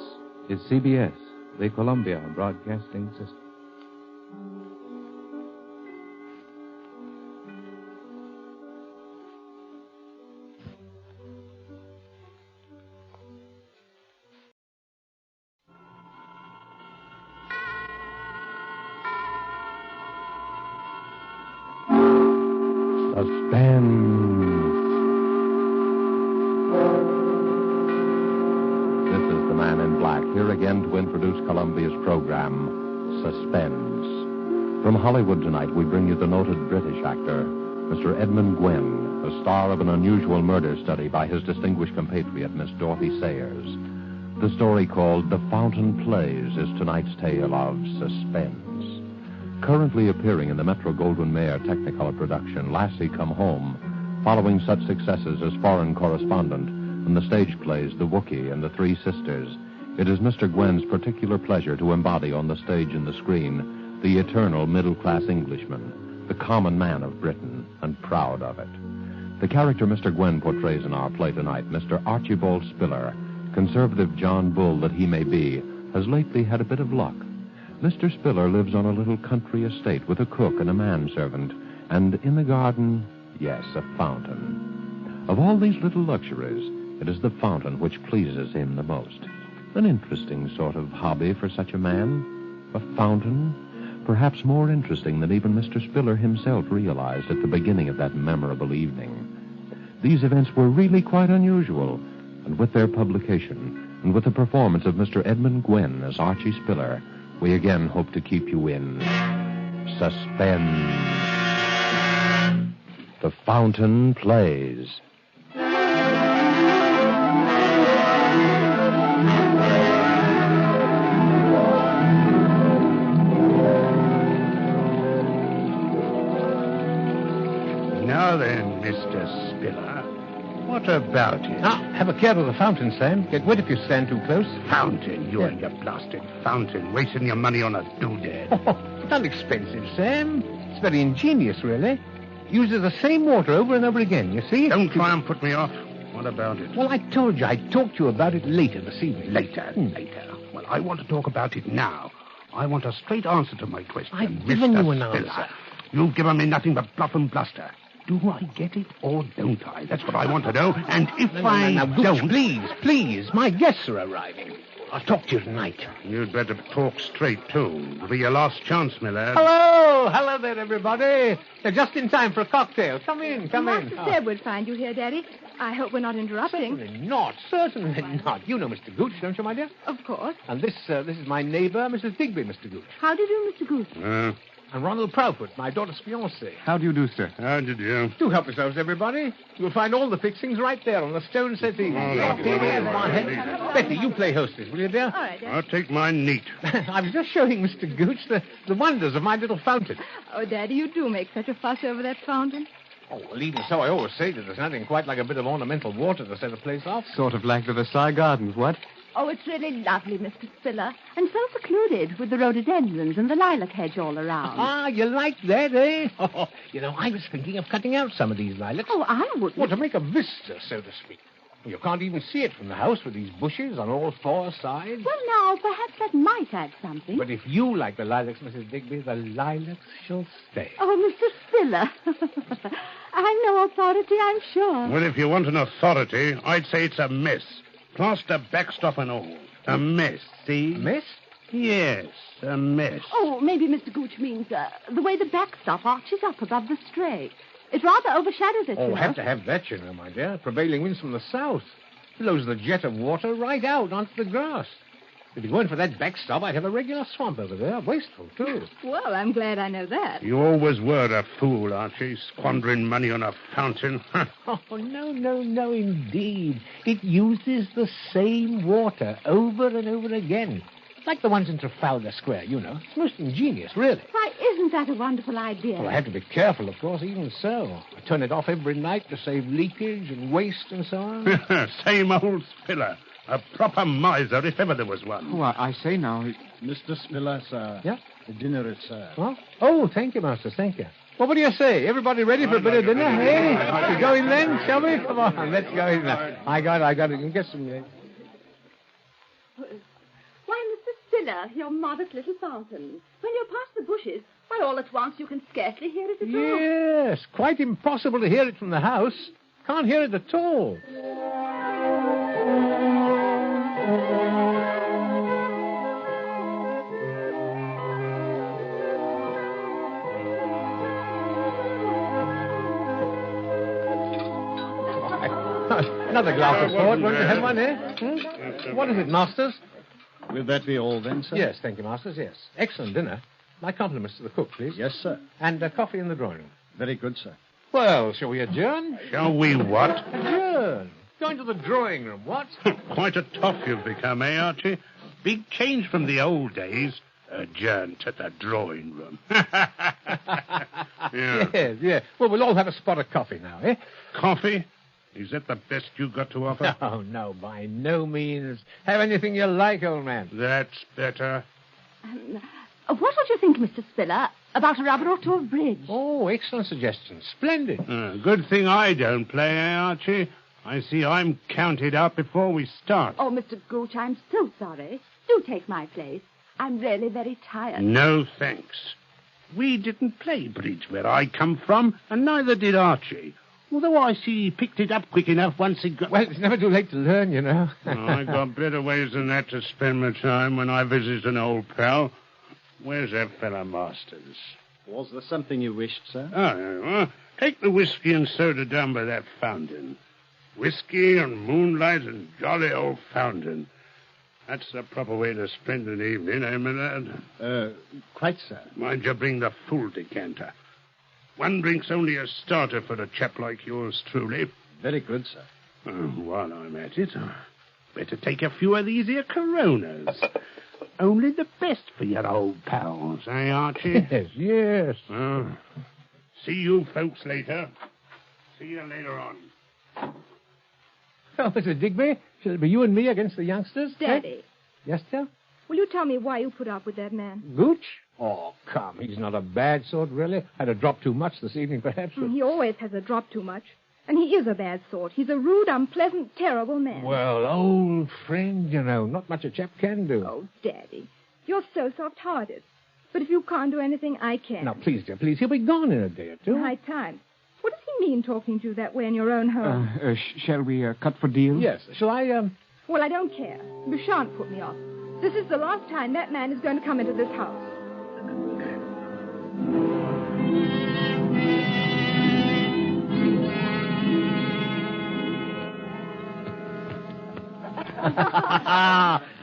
is CBS, the Columbia Broadcasting System. Columbia's program, Suspense. From Hollywood tonight, we bring you the noted British actor, Mr. Edmund Gwenn, a star of an unusual murder study by his distinguished compatriot, Miss Dorothy Sayers. The story called The Fountain Plays is tonight's tale of suspense. Currently appearing in the Metro-Goldwyn-Mayer Technicolor production, Lassie Come Home, following such successes as Foreign Correspondent and the stage plays The Wookiee and The Three Sisters, it is Mr. Gwenn's particular pleasure to embody on the stage and the screen the eternal middle-class Englishman, the common man of Britain, and proud of it. The character Mr. Gwenn portrays in our play tonight, Mr. Archibald Spiller, conservative John Bull that he may be, has lately had a bit of luck. Mr. Spiller lives on a little country estate with a cook and a manservant, and in the garden, yes, a fountain. Of all these little luxuries, it is the fountain which pleases him the most. An interesting sort of hobby for such a man. A fountain, perhaps more interesting than even Mr. Spiller himself realized at the beginning of that memorable evening. These events were really quite unusual, and with their publication, and with the performance of Mr. Edmund Gwenn as Archie Spiller, we again hope to keep you in suspense. The Fountain Plays. Now then, Mr. Spiller, what about it? Have a care of the fountain, Sam. Get wet if you stand too close. Fountain? You and your blasted fountain, wasting your money on a doodad. It's unexpensive, Sam. It's very ingenious, really. Uses the same water over and over again, you see? Don't try and put me off. What about it? Well, I told you I'd talk to you about it later this evening. Later. Well, I want to talk about it now. I want a straight answer to my question. I've given you an Spiller. answer. You've given me nothing but bluff and bluster. Do I get it or don't I? That's what I want to know. And if Now, Gooch, don't... please. My guests are arriving. I'll talk to you tonight. You'd better talk straight, too. It'll be your last chance, my lad. Hello there, everybody. They're just in time for a cocktail. Come in. Master said we'd find you here, Daddy. I hope we're not interrupting. Certainly not. You know Mr. Gooch, don't you, my dear? Of course. And this is my neighbor, Mrs. Digby, Mr. Gooch. How do you do, Mr. Gooch? And Ronald Proudfoot, my daughter's fiancé. How do you do, sir? How do you do? Do help yourselves, everybody. You'll find all the fixings right there on the stone settee. Betty, you play hostess, will you, dear? All right, Daddy. I'll take mine neat. I was just showing Mr. Gooch the wonders of my little fountain. Oh, Daddy, you do make such a fuss over that fountain. Oh, well, even so, I always say that there's nothing quite like a bit of ornamental water to set a place off. Sort of like the Versailles Gardens, what? Oh, it's really lovely, Mr. Spiller. And so secluded with the rhododendrons and the lilac hedge all around. You like that, eh? Oh, I was thinking of cutting out some of these lilacs. Oh, I wouldn't. Well, to make a vista, so to speak. You can't even see it from the house with these bushes on all four sides. Well, now, perhaps that might add something. But if you like the lilacs, Mrs. Digby, the lilacs shall stay. Oh, Mr. Spiller. I'm no authority, I'm sure. Well, if you want an authority, I'd say it's a mess. Plaster, backstop, and all. A mess, see? Mess? Yes, a mess. Oh, maybe Mr. Gooch means the way the backstop arches up above the stray. It rather overshadows it, Oh, have to have that, you know, my dear. Prevailing winds from the south. Blows the jet of water right out onto the grass. If it weren't for that backstop, I'd have a regular swamp over there. Wasteful, too. Well, I'm glad I know that. You always were a fool, Archie, squandering money on a fountain. Oh, no, indeed. It uses the same water over and over again. Like the ones in Trafalgar Square, you know. It's most ingenious, really. Why, isn't that a wonderful idea? Well, I have to be careful, of course, even so. I turn it off every night to save leakage and waste and so on. Same old Spiller. A proper miser, if ever there was one. Oh, I say now. Mr. Spiller, sir. Yeah? The dinner is served. Huh? Oh, thank you, Masters, thank you. Well, what do you say? Everybody ready for a bit of dinner, eh? We go in then, shall we? Come on, let's go in now. I got it. You can get some... Why, Mr. Spiller, your modest little fountain. When you're past the bushes, why, all at once you can scarcely hear it at all. Yes, quite impossible to hear it from the house. Can't hear it at all. Another glass of port. Won't you have one, eh? What is it, Masters? Will that be all then, sir? Yes, thank you, Masters, yes. Excellent dinner. My compliments to the cook, please. Yes, sir. And coffee in the drawing room. Very good, sir. Well, shall we adjourn? Shall we what? Adjourn. Going to the drawing room, what? Quite a toff you've become, eh, Archie? Big change from the old days. Adjourn to the drawing room. Yeah. Yes. Well, we'll all have a spot of coffee now, eh? Coffee? Is that the best you've got to offer? No, by no means. Have anything you like, old man. That's better. What would you think, Mr. Spiller, about a rubber or two of bridge? Oh, excellent suggestion. Splendid. Good thing I don't play, eh, Archie? I see I'm counted out before we start. Oh, Mr. Gooch, I'm so sorry. Do take my place. I'm really very tired. No, thanks. We didn't play bridge where I come from, and neither did Archie. Although I see he picked it up quick enough once he got... Well, it's never too late to learn, you know. I got better ways than that to spend my time when I visit an old pal. Where's that fella Masters? Was there something you wished, sir? Take the whiskey and soda down by that fountain. Whiskey and moonlight and jolly old fountain. That's the proper way to spend an evening, eh, my lad? Quite, sir. Mind you bring the full decanter. One drink's only a starter for a chap like yours truly. Very good, sir. While I'm at it, better take a few of these here Coronas. Only the best for your old pals, eh, Archie? Yes. See you folks later. See you later on. Oh, Mr. Digby, shall it be you and me against the youngsters? Daddy. Eh? Yes, sir? Will you tell me why you put up with that man? Gooch? Oh, come. He's not a bad sort, really. Had a drop too much this evening, perhaps. But... He always has a drop too much. And he is a bad sort. He's a rude, unpleasant, terrible man. Well, old friend, you know. Not much a chap can do. Oh, Daddy. You're so soft-hearted. But if you can't do anything, I can. Now, please, dear, please. He'll be gone in a day or two. High time. What does he mean talking to you that way in your own home? Shall we cut for deals? Yes. Shall I, Well, I don't care. You shan't put me off. This is the last time that man is going to come into this house.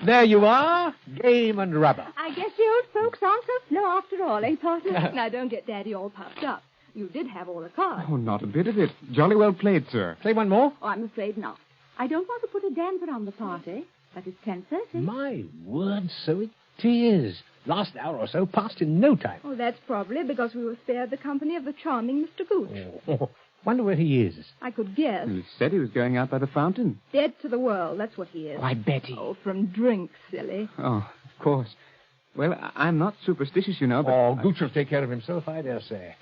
There you are. Game and rubber. I guess the old folks aren't so slow after all, eh, partner? Now, don't get Daddy all puffed up. You did have all the cards. Oh, not a bit of it. Jolly well played, sir. Play one more? Oh, I'm afraid not. I don't want to put a damper on the party, but it's 10:30. My word, so it is. Last hour or so passed in no time. Oh, that's probably because we were spared the company of the charming Mr. Gooch. Oh, wonder where he is. I could guess. He said he was going out by the fountain. Dead to the world, that's what he is. Why, Betty. Oh, from drink, silly. Oh, of course. Well, I'm not superstitious, you know, but... Oh, Gooch will take care of himself, I dare say.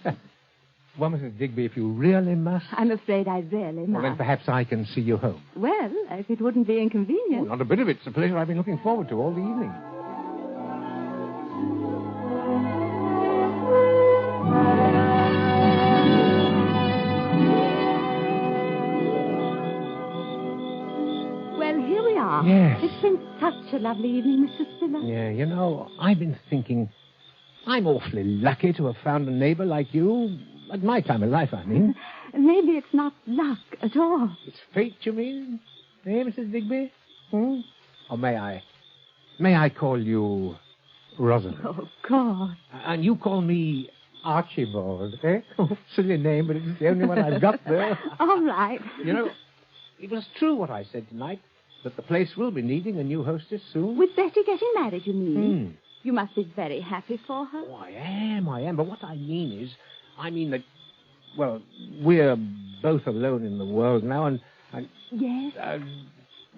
Well, Mrs. Digby, if you really must... I'm afraid I really must. Well, then perhaps I can see you home. Well, if it wouldn't be inconvenient. Oh, not a bit of it. It's a pleasure I've been looking forward to all the evening. Well, here we are. Yes. It's been such a lovely evening, Mr. Spiller. Yeah, you know, I've been thinking... I'm awfully lucky to have found a neighbor like you. At my time of life, I mean. Maybe it's not luck at all. It's fate, you mean? Eh, Mrs. Digby? Or may I May I call you Rosalind? Oh, God. And you call me Archibald, eh? Silly name, but it's the only one I've got there. All right. You know, it was true what I said tonight, that the place will be needing a new hostess soon. With Betty getting married, you mean? Hmm. You must be very happy for her. Oh, I am. But what I mean that, well, we're both alone in the world now, and Yes?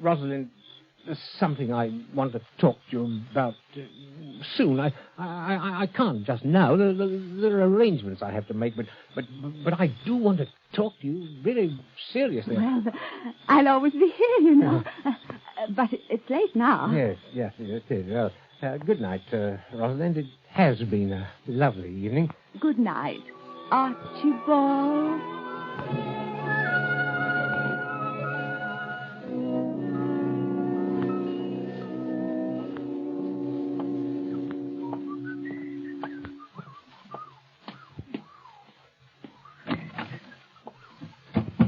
Rosalind, there's something I want to talk to you about soon. I can't just now. There are arrangements I have to make, but I do want to talk to you very seriously. Well, I'll always be here, you know. But it's late now. Yes, it is. Well, good night, Rosalind. It has been a lovely evening. Good night, Archibald.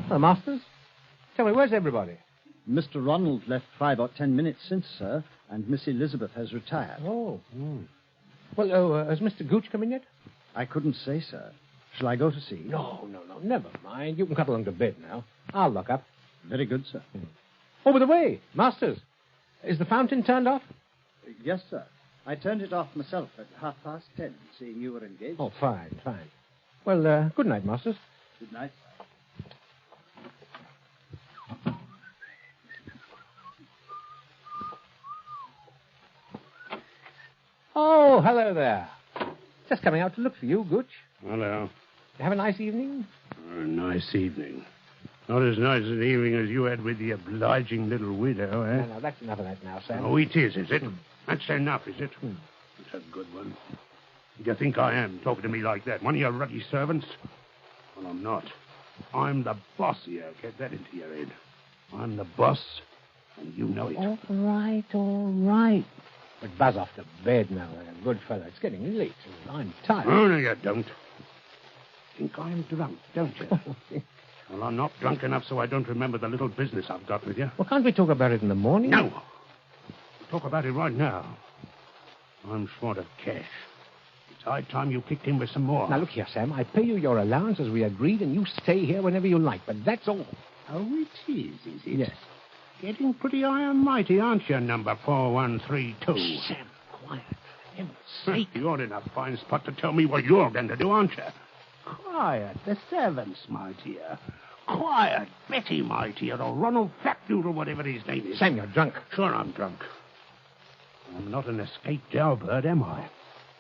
Hello, Masters. Tell me, where's everybody? Mr. Ronald left 5 or 10 minutes since, sir, and Miss Elizabeth has retired. Oh. Well, has Mr. Gooch come in yet? I couldn't say, sir. Shall I go to see? No, never mind. You can cut along to bed now. I'll look up. Very good, sir. Oh, by the way, Masters, is the fountain turned off? Yes, sir. I turned it off myself at 10:30, seeing you were engaged. Oh, fine. Well, good night, Masters. Good night, sir. Oh, hello there. Just coming out to look for you, Gooch. Hello. You have a nice evening? A nice evening. Not as nice an evening as you had with the obliging little widow, eh? No, that's enough of that now, Sam. Oh, it is it? That's enough, is it? It's a good one. Do you think I am, talking to me like that? One of your ruddy servants? Well, I'm not. I'm the boss here. Get that into your head. I'm the boss, and you know it. All right. But buzz off to bed now, like a good fellow. It's getting late, and I'm tired. Oh, no, you don't. Think I'm drunk, don't you? Well, I'm not drunk enough so I don't remember the little business I've got with you. Well, can't we talk about it in the morning? No. We'll talk about it right now. I'm short of cash. It's high time you kicked in with some more. Now, look here, Sam. I pay you your allowance as we agreed, and you stay here whenever you like, but that's all. Oh, it is it? Yes. Getting pretty high and mighty, aren't you, number 4132? Sam, quiet. For heaven's sake. You're in a fine spot to tell me what you're going to do, aren't you? Quiet, the servants, my dear. Quiet, Betty, my dear, or Ronald Flatnood, or whatever his name is. Sam, you're drunk. Sure I'm drunk. I'm not an escaped jailbird, am I?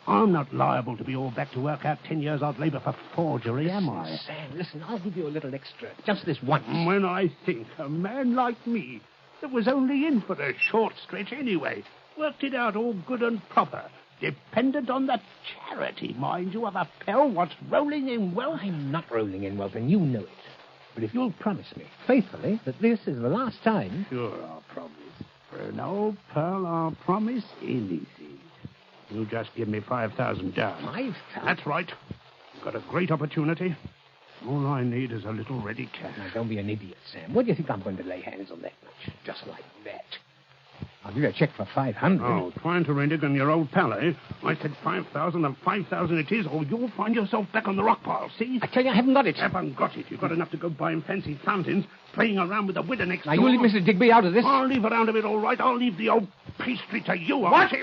I'm not liable to be all back to work out 10 years odd labor for forgery, am I? Sam, listen, I'll give you a little extra. Just this once. When I think a man like me, that was only in for a short stretch anyway, worked it out all good and proper, dependent on the charity, mind you, of a pal what's rolling in wealth. I'm not rolling in wealth, and you know it. But if you'll promise me, faithfully, that this is the last time... Sure, I'll promise. For an old pal, I'll promise anything. You just give me 5,000 down. 5,000? That's right. You've got a great opportunity. All I need is a little ready cash. Now, don't be an idiot, Sam. What do you think I'm going to lay hands on that much? Just like that. I'll give you a check for 500. Oh, trying to renege your old pal, eh? I said 5,000 and 5,000 it is, or you'll find yourself back on the rock pile, see? I tell you, I haven't got it. Haven't got it. You've got enough to go buying fancy fountains, playing around with the widow next door. door. Now, you leave Mr. Digby out of this. I'll leave around a bit, all right. I'll leave the old pastry to you. What?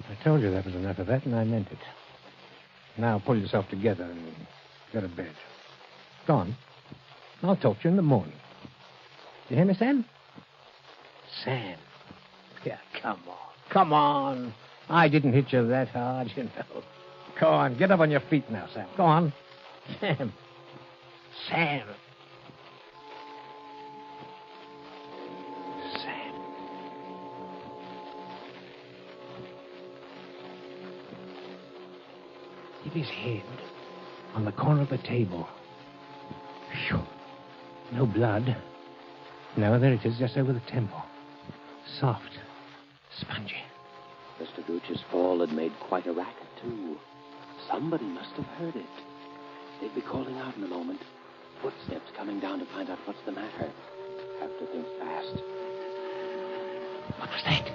I told you that was enough of that, and I meant it. Now pull yourself together and go to bed. Go on. I'll talk to you in the morning. You hear me, Sam? Sam. Yeah, come on. Come on. I didn't hit you that hard, you know. Go on. Get up on your feet now, Sam. Go on. Sam. Sam. Keep his head on the corner of the table. Phew. No blood. No, there it is, just over the temple. Soft. Spongy. Mr. Gooch's fall had made quite a racket, too. Somebody must have heard it. They'd be calling out in a moment. Footsteps coming down to find out what's the matter. Have to think fast. What was that?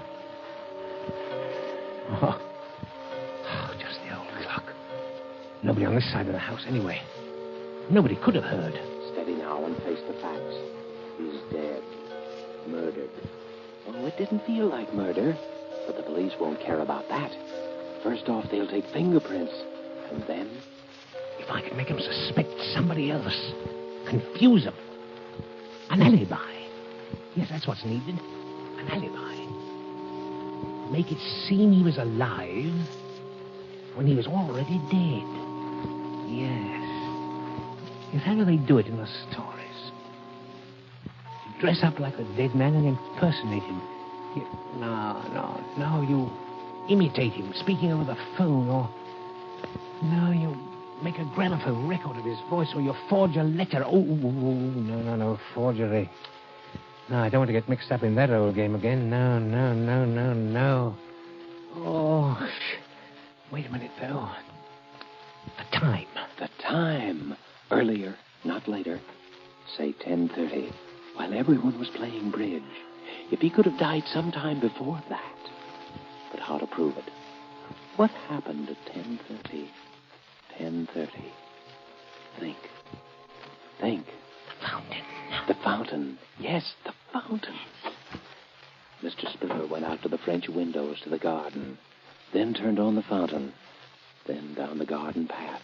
Oh, just the old clock. Nobody on this side of the house anyway. Nobody could have heard. Steady now and face the facts. He's dead. Murdered. Oh, it didn't feel like murder, but the police won't care about that. First off, they'll take fingerprints, and then... If I could make him suspect somebody else, confuse him. An alibi. Yes, that's what's needed. An alibi. Make it seem he was alive when he was already dead. Yes. Yes, how do they do it in the stories? You dress up like the dead man and impersonate him. No, you imitate him, speaking over the phone, or... No, you make a gramophone record of his voice, or you forge a letter. No, forgery. No, I don't want to get mixed up in that old game again. No. Oh, wait a minute, though. The time. The time. Earlier, not later. Say 10:30, while everyone was playing bridge. If he could have died sometime before that. But how to prove it? What happened at 10:30? 10:30. Think. The fountain. Yes, the fountain. Mr. Spiller went out to the French windows to the garden, then turned on the fountain, then down the garden path.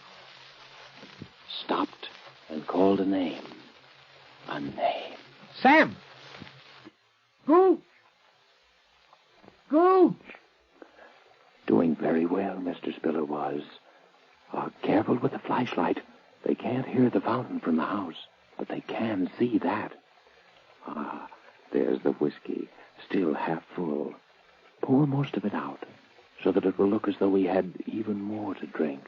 Stopped and called a name. A name. Sam! Gooch! Doing very well, Mr. Spiller was. Careful with the flashlight. They can't hear the fountain from the house, but they can see that. There's the whiskey, still half full. Pour most of it out, so that it will look as though we had even more to drink.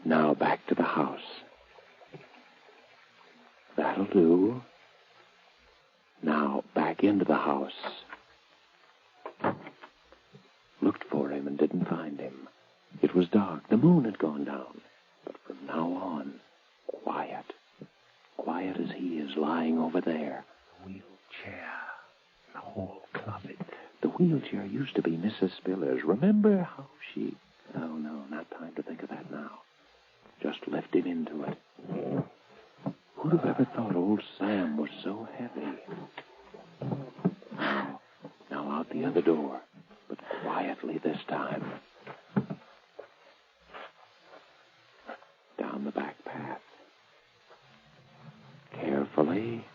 Now back to the house. That'll do. Now back into the house. Looked for him and didn't find him. It was dark. The moon had gone down. But from now on, quiet. Quiet as he is lying over there. The wheelchair. The whole closet. The wheelchair used to be Mrs. Spiller's. Remember how she... Oh, no, not time to think of that now. Just lift him into it. Who'd have ever thought old Sam was so heavy? Now out the other door, but quietly this time. Down the back path. Carefully.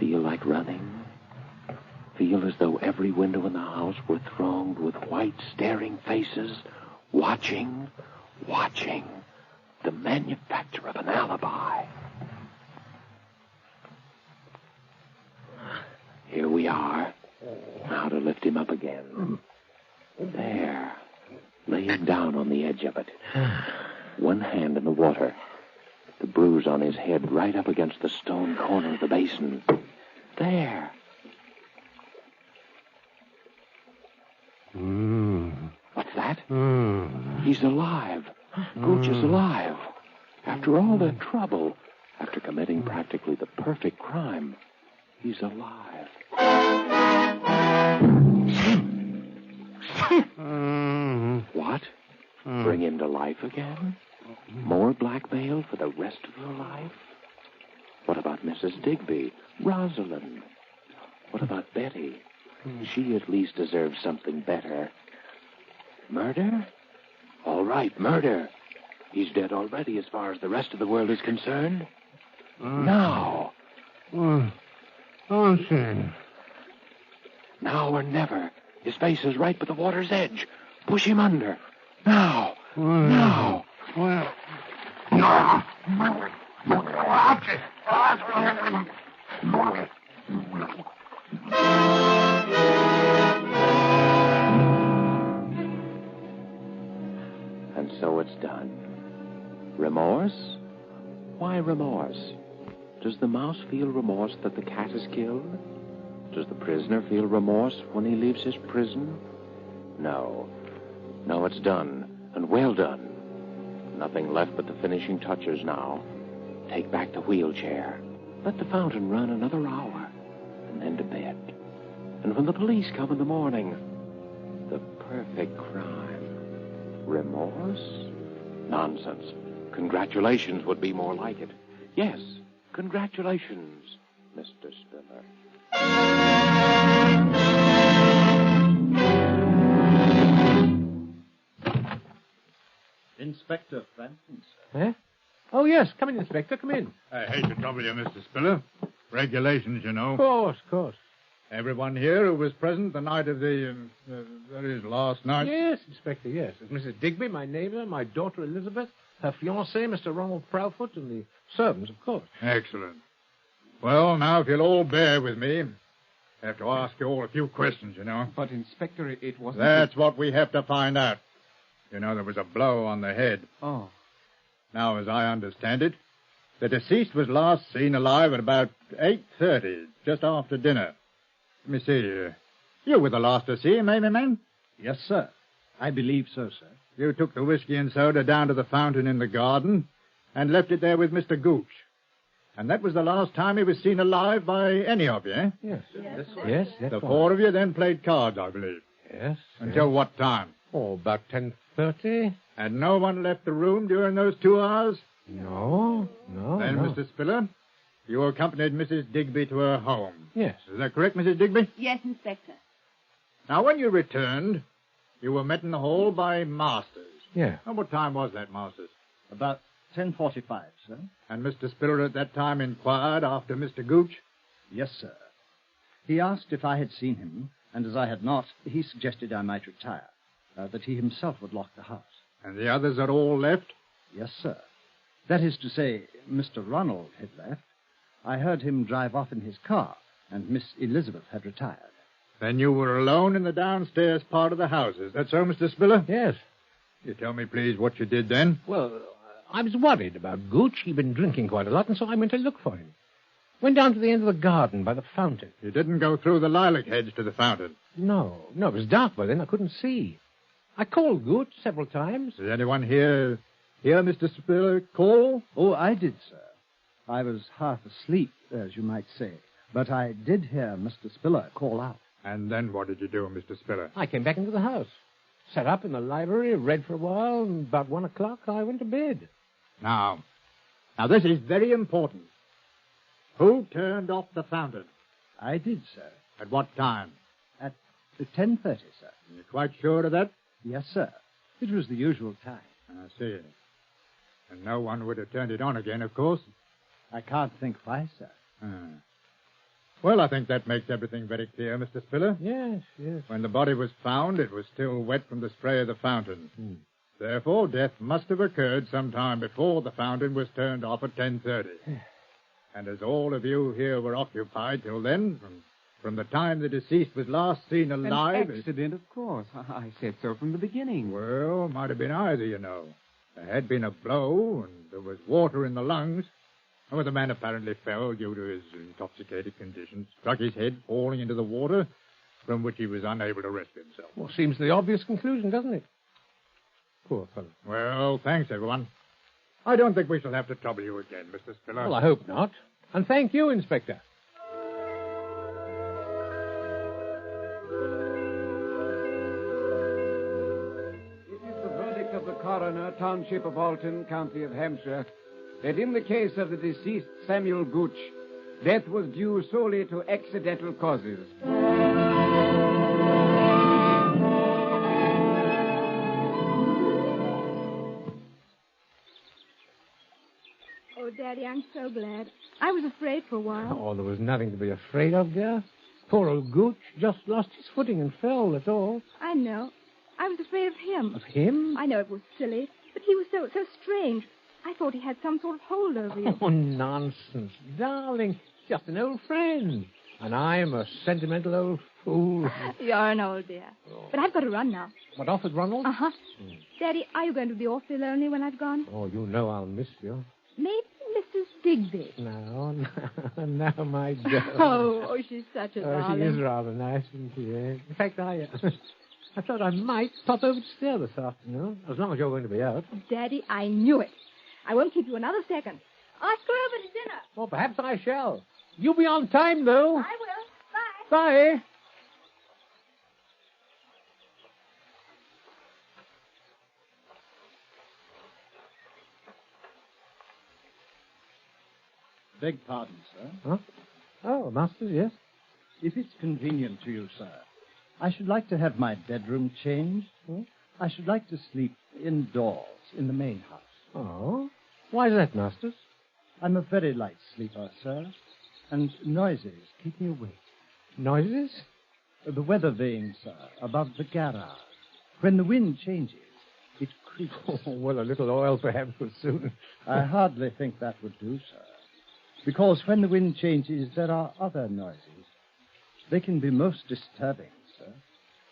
Feel like running. Feel as though every window in the house were thronged with white, staring faces, watching. The manufacture of an alibi. Here we are. Now to lift him up again. There. Lay him down on the edge of it. One hand in the water. The bruise on his head right up against the stone corner of the basin. There. What's that? He's alive. Gooch is alive. After all that trouble, after committing practically the perfect crime, he's alive. What? Bring him to life again? More blackmail for the rest of your life? What about Mrs. Digby? Rosalind? What about Betty? She at least deserves something better. Murder? All right, murder. He's dead already as far as the rest of the world is concerned. Now. Now or never. His face is right by the water's edge. Push him under. Now. Now. And so it's done. Remorse? Why remorse? Does the mouse feel remorse that the cat is killed? Does the prisoner feel remorse when he leaves his prison? No. No, it's done, and well done. Nothing left but the finishing touches now. Take back the wheelchair. Let the fountain run another hour. And then to bed. And when the police come in the morning, the perfect crime. Remorse? Nonsense. Congratulations would be more like it. Yes, congratulations, Mr. Spiller. Inspector Frampton, sir. Eh? Oh, yes. Come in, Inspector. Come in. I hate to trouble you, Mr. Spiller. Regulations, you know. Of course. Everyone here who was present the night of that is last night. Yes, Inspector, yes. It's Mrs. Digby, my neighbor, my daughter Elizabeth, her fiancé, Mr. Ronald Proudfoot, and the servants, of course. Excellent. Well, now, if you'll all bear with me, I have to ask you all a few questions, you know. But, Inspector, it wasn't... That's what we have to find out. You know, there was a blow on the head. Oh. Now, as I understand it, the deceased was last seen alive at about 8:30, just after dinner. Let me see. You were the last to see him, eh, my man? Yes, sir. I believe so, sir. You took the whiskey and soda down to the fountain in the garden and left it there with Mr. Gooch. And that was the last time he was seen alive by any of you, eh? Yes. Yes, that's The right. four of you then played cards, I believe. Yes. Until what time? Oh, about 10:30. And no one left the room during those 2 hours? No. Then, no. Mr. Spiller, you accompanied Mrs. Digby to her home. Yes. Is that correct, Mrs. Digby? Yes, Inspector. Now, when you returned, you were met in the hall by Masters. Yeah. And what time was that, Masters? About 10:45, sir. And Mr. Spiller at that time inquired after Mr. Gooch? Yes, sir. He asked if I had seen him, and as I had not, he suggested I might retire, that he himself would lock the house. And the others had all left? Yes, sir. That is to say, Mr. Ronald had left. I heard him drive off in his car, and Miss Elizabeth had retired. Then you were alone in the downstairs part of the house. Is that so, Mr. Spiller? Yes. You tell me, please, what you did then? Well, I was worried about Gooch. He'd been drinking quite a lot, and so I went to look for him. Went down to the end of the garden by the fountain. You didn't go through the lilac hedge to the fountain? No, it was dark by then. I couldn't see. I called Gooch several times. Did anyone hear Mr. Spiller call? Oh, I did, sir. I was half asleep, as you might say. But I did hear Mr. Spiller call out. And then what did you do, Mr. Spiller? I came back into the house. Sat up in the library, read for a while, and about 1 o'clock I went to bed. Now, this is very important. Who turned off the fountain? I did, sir. At what time? At 10:30, sir. You're quite sure of that? Yes, sir. It was the usual time. I see. And no one would have turned it on again, of course? I can't think why, sir. Well, I think that makes everything very clear, Mr. Spiller. Yes. When the body was found, it was still wet from the spray of the fountain. Therefore, death must have occurred sometime before the fountain was turned off at 10:30. And as all of you here were occupied till then, from the time the deceased was last seen alive... An accident, of course. I said so from the beginning. Well, might have been either, you know. There had been a blow, and there was water in the lungs. Well, the man apparently fell due to his intoxicated condition, struck his head, falling into the water, from which he was unable to rescue himself. Well, seems the obvious conclusion, doesn't it? Poor fellow. Well, thanks, everyone. I don't think we shall have to trouble you again, Mr. Spiller. Well, I hope not. And thank you, Inspector. It is the verdict of the coroner, Township of Alton, County of Hampshire, that in the case of the deceased Samuel Gooch, death was due solely to accidental causes. Oh, Daddy, I'm so glad. I was afraid for a while. Oh, there was nothing to be afraid of, dear. Poor old Gooch just lost his footing and fell, that's all. I know. I was afraid of him. Of him? I know it was silly, but he was so strange. I thought he had some sort of hold over you. Oh, nonsense. Darling, he's just an old friend. And I'm a sentimental old fool. You're an old dear. But I've got to run now. What, off with Ronald? Uh-huh. Daddy, are you going to be awfully lonely when I've gone? Oh, you know I'll miss you. Maybe Mrs. Digby. No, my girl. Oh, she's such a darling. She is rather nice, isn't she? In fact, I I thought I might pop over to stay this afternoon, as long as you're going to be out. Daddy, I knew it. I won't keep you another second. I'll go over to dinner. Well, perhaps I shall. You be on time, though. I will. Bye. Bye. Beg pardon, sir. Huh? Oh, Masters, yes? If it's convenient to you, sir, I should like to have my bedroom changed. I should like to sleep indoors in the main house. Oh? Why is that, Masters? I'm a very light sleeper, sir, and noises keep me awake. Noises? The weather vane, sir, above the garage. When the wind changes, it creaks. Oh, well, a little oil perhaps would soon. I hardly think that would do, sir. Because when the wind changes, there are other noises. They can be most disturbing, sir.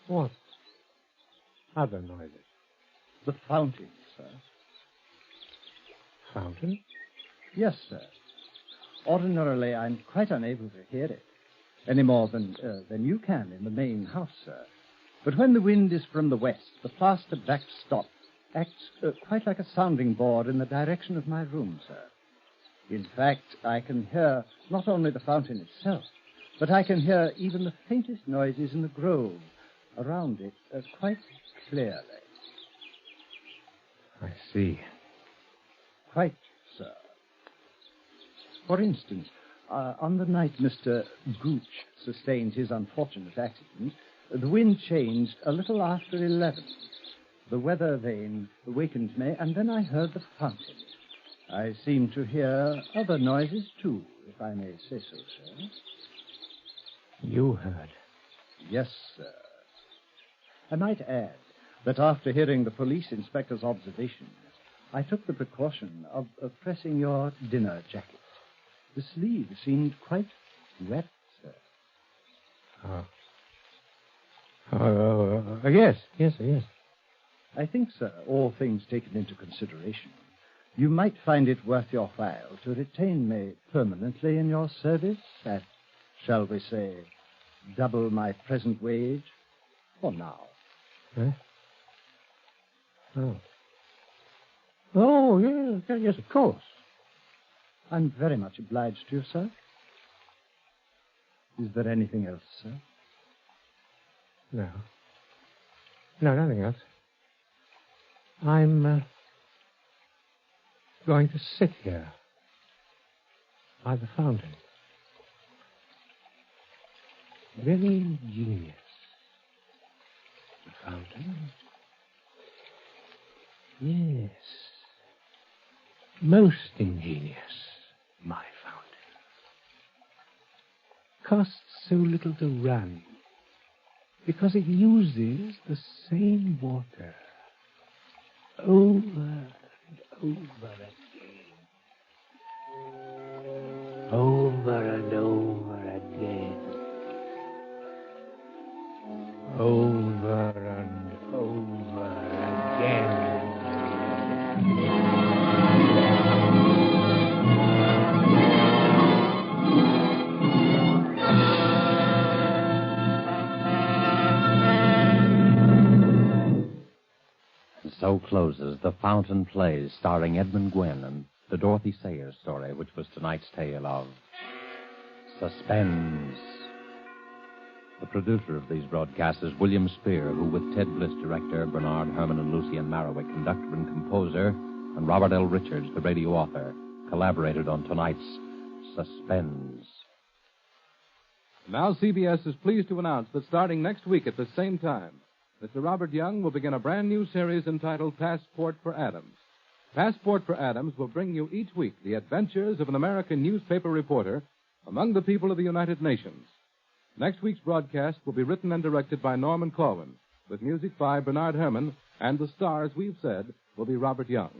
What? Other noises? The fountain, sir. Fountain? Yes, sir. Ordinarily, I'm quite unable to hear it, any more than you can in the main house, sir. But when the wind is from the west, the plaster backstop acts quite like a sounding board in the direction of my room, sir. In fact, I can hear not only the fountain itself, but I can hear even the faintest noises in the grove around it quite clearly. I see. Quite, sir. For instance, on the night Mr. Gooch sustained his unfortunate accident, the wind changed a little after 11. The weather vane awakened me, and then I heard the fountain. I seem to hear other noises, too, if I may say so, sir. You heard? Yes, sir. I might add that after hearing the police inspector's observations, I took the precaution of pressing your dinner jacket. The sleeve seemed quite wet, sir. Yes. I think, sir, all things taken into consideration, you might find it worth your while to retain me permanently in your service at, shall we say, double my present wage for now. Eh? Oh, yes, of course. I'm very much obliged to you, sir. Is there anything else, sir? No, nothing else. I'm going to sit here by the fountain. Very ingenious. The fountain? Yes. Most ingenious, my fountain. Costs so little to run because it uses the same water over and over again. Over and over again. Over and over again. And so closes The Fountain Plays, starring Edmund Gwynn and the Dorothy Sayers story, which was tonight's tale of Suspense. The producer of these broadcasts is William Spear, who, with Ted Bliss, director, Bernard Herrmann and Lucien Marowik, conductor and composer, and Robert L. Richards, the radio author, collaborated on tonight's Suspense. Now CBS is pleased to announce that starting next week at the same time, Mr. Robert Young will begin a brand new series entitled Passport for Adams. Passport for Adams will bring you each week the adventures of an American newspaper reporter among the people of the United Nations. Next week's broadcast will be written and directed by Norman Corwin, with music by Bernard Herrmann, and the star, as we've said, will be Robert Young.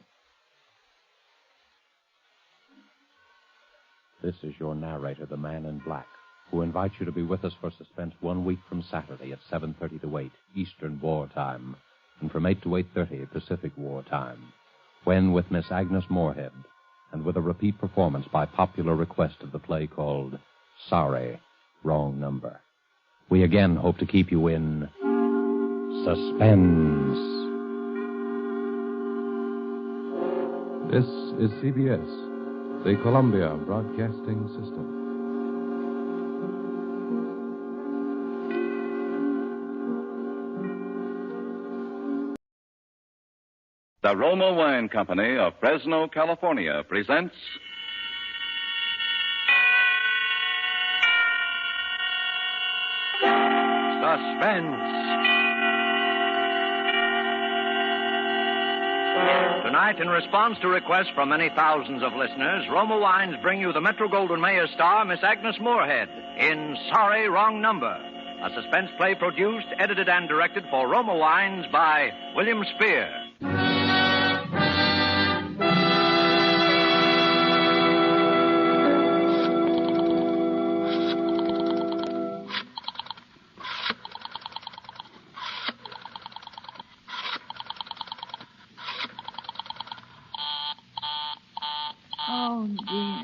This is your narrator, the Man in Black, who invites you to be with us for Suspense 1 week from Saturday at 7:30 to 8 Eastern War Time, and from 8 to 8:30 Pacific War Time, when, with Miss Agnes Moorehead, and with a repeat performance by popular request of the play called Sorry, Wrong Number, we again hope to keep you in Suspense. This is CBS, the Columbia Broadcasting System. The Roma Wine Company of Fresno, California presents Suspense. Tonight, in response to requests from many thousands of listeners, Roma Wines bring you the Metro-Goldwyn-Mayer star, Miss Agnes Moorehead, in Sorry, Wrong Number, a suspense play produced, edited, and directed for Roma Wines by William Spear. Oh, dear.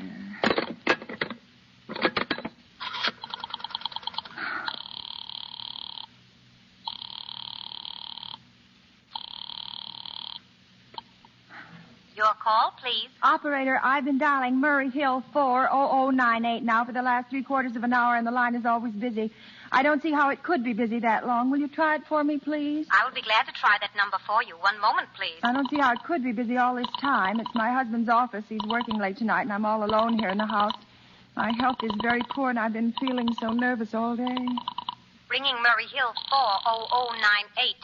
Your call, please. Operator, I've been dialing Murray Hill 40098 now for the last 3/4 of an hour, and the line is always busy. I don't see how it could be busy that long. Will you try it for me, please? I will be glad to try that number for you. One moment, please. I don't see how it could be busy all this time. It's my husband's office. He's working late tonight, and I'm all alone here in the house. My health is very poor, and I've been feeling so nervous all day. Ringing Murray Hill 40098.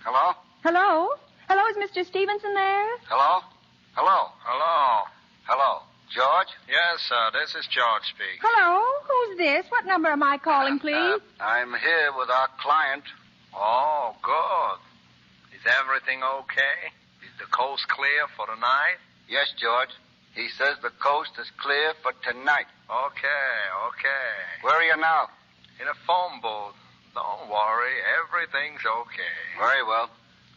Hello? Hello? Hello, is Mr. Stevenson there? Hello? Hello? Hello? Hello? George? Yes, this is George speaking. Hello? Who's this? What number am I calling, please? I'm here with our client. Oh, good. Is everything okay? Is the coast clear for the night? Yes, George. He says the coast is clear for tonight. Okay. Where are you now? In a phone booth. Don't worry, everything's okay. Very well.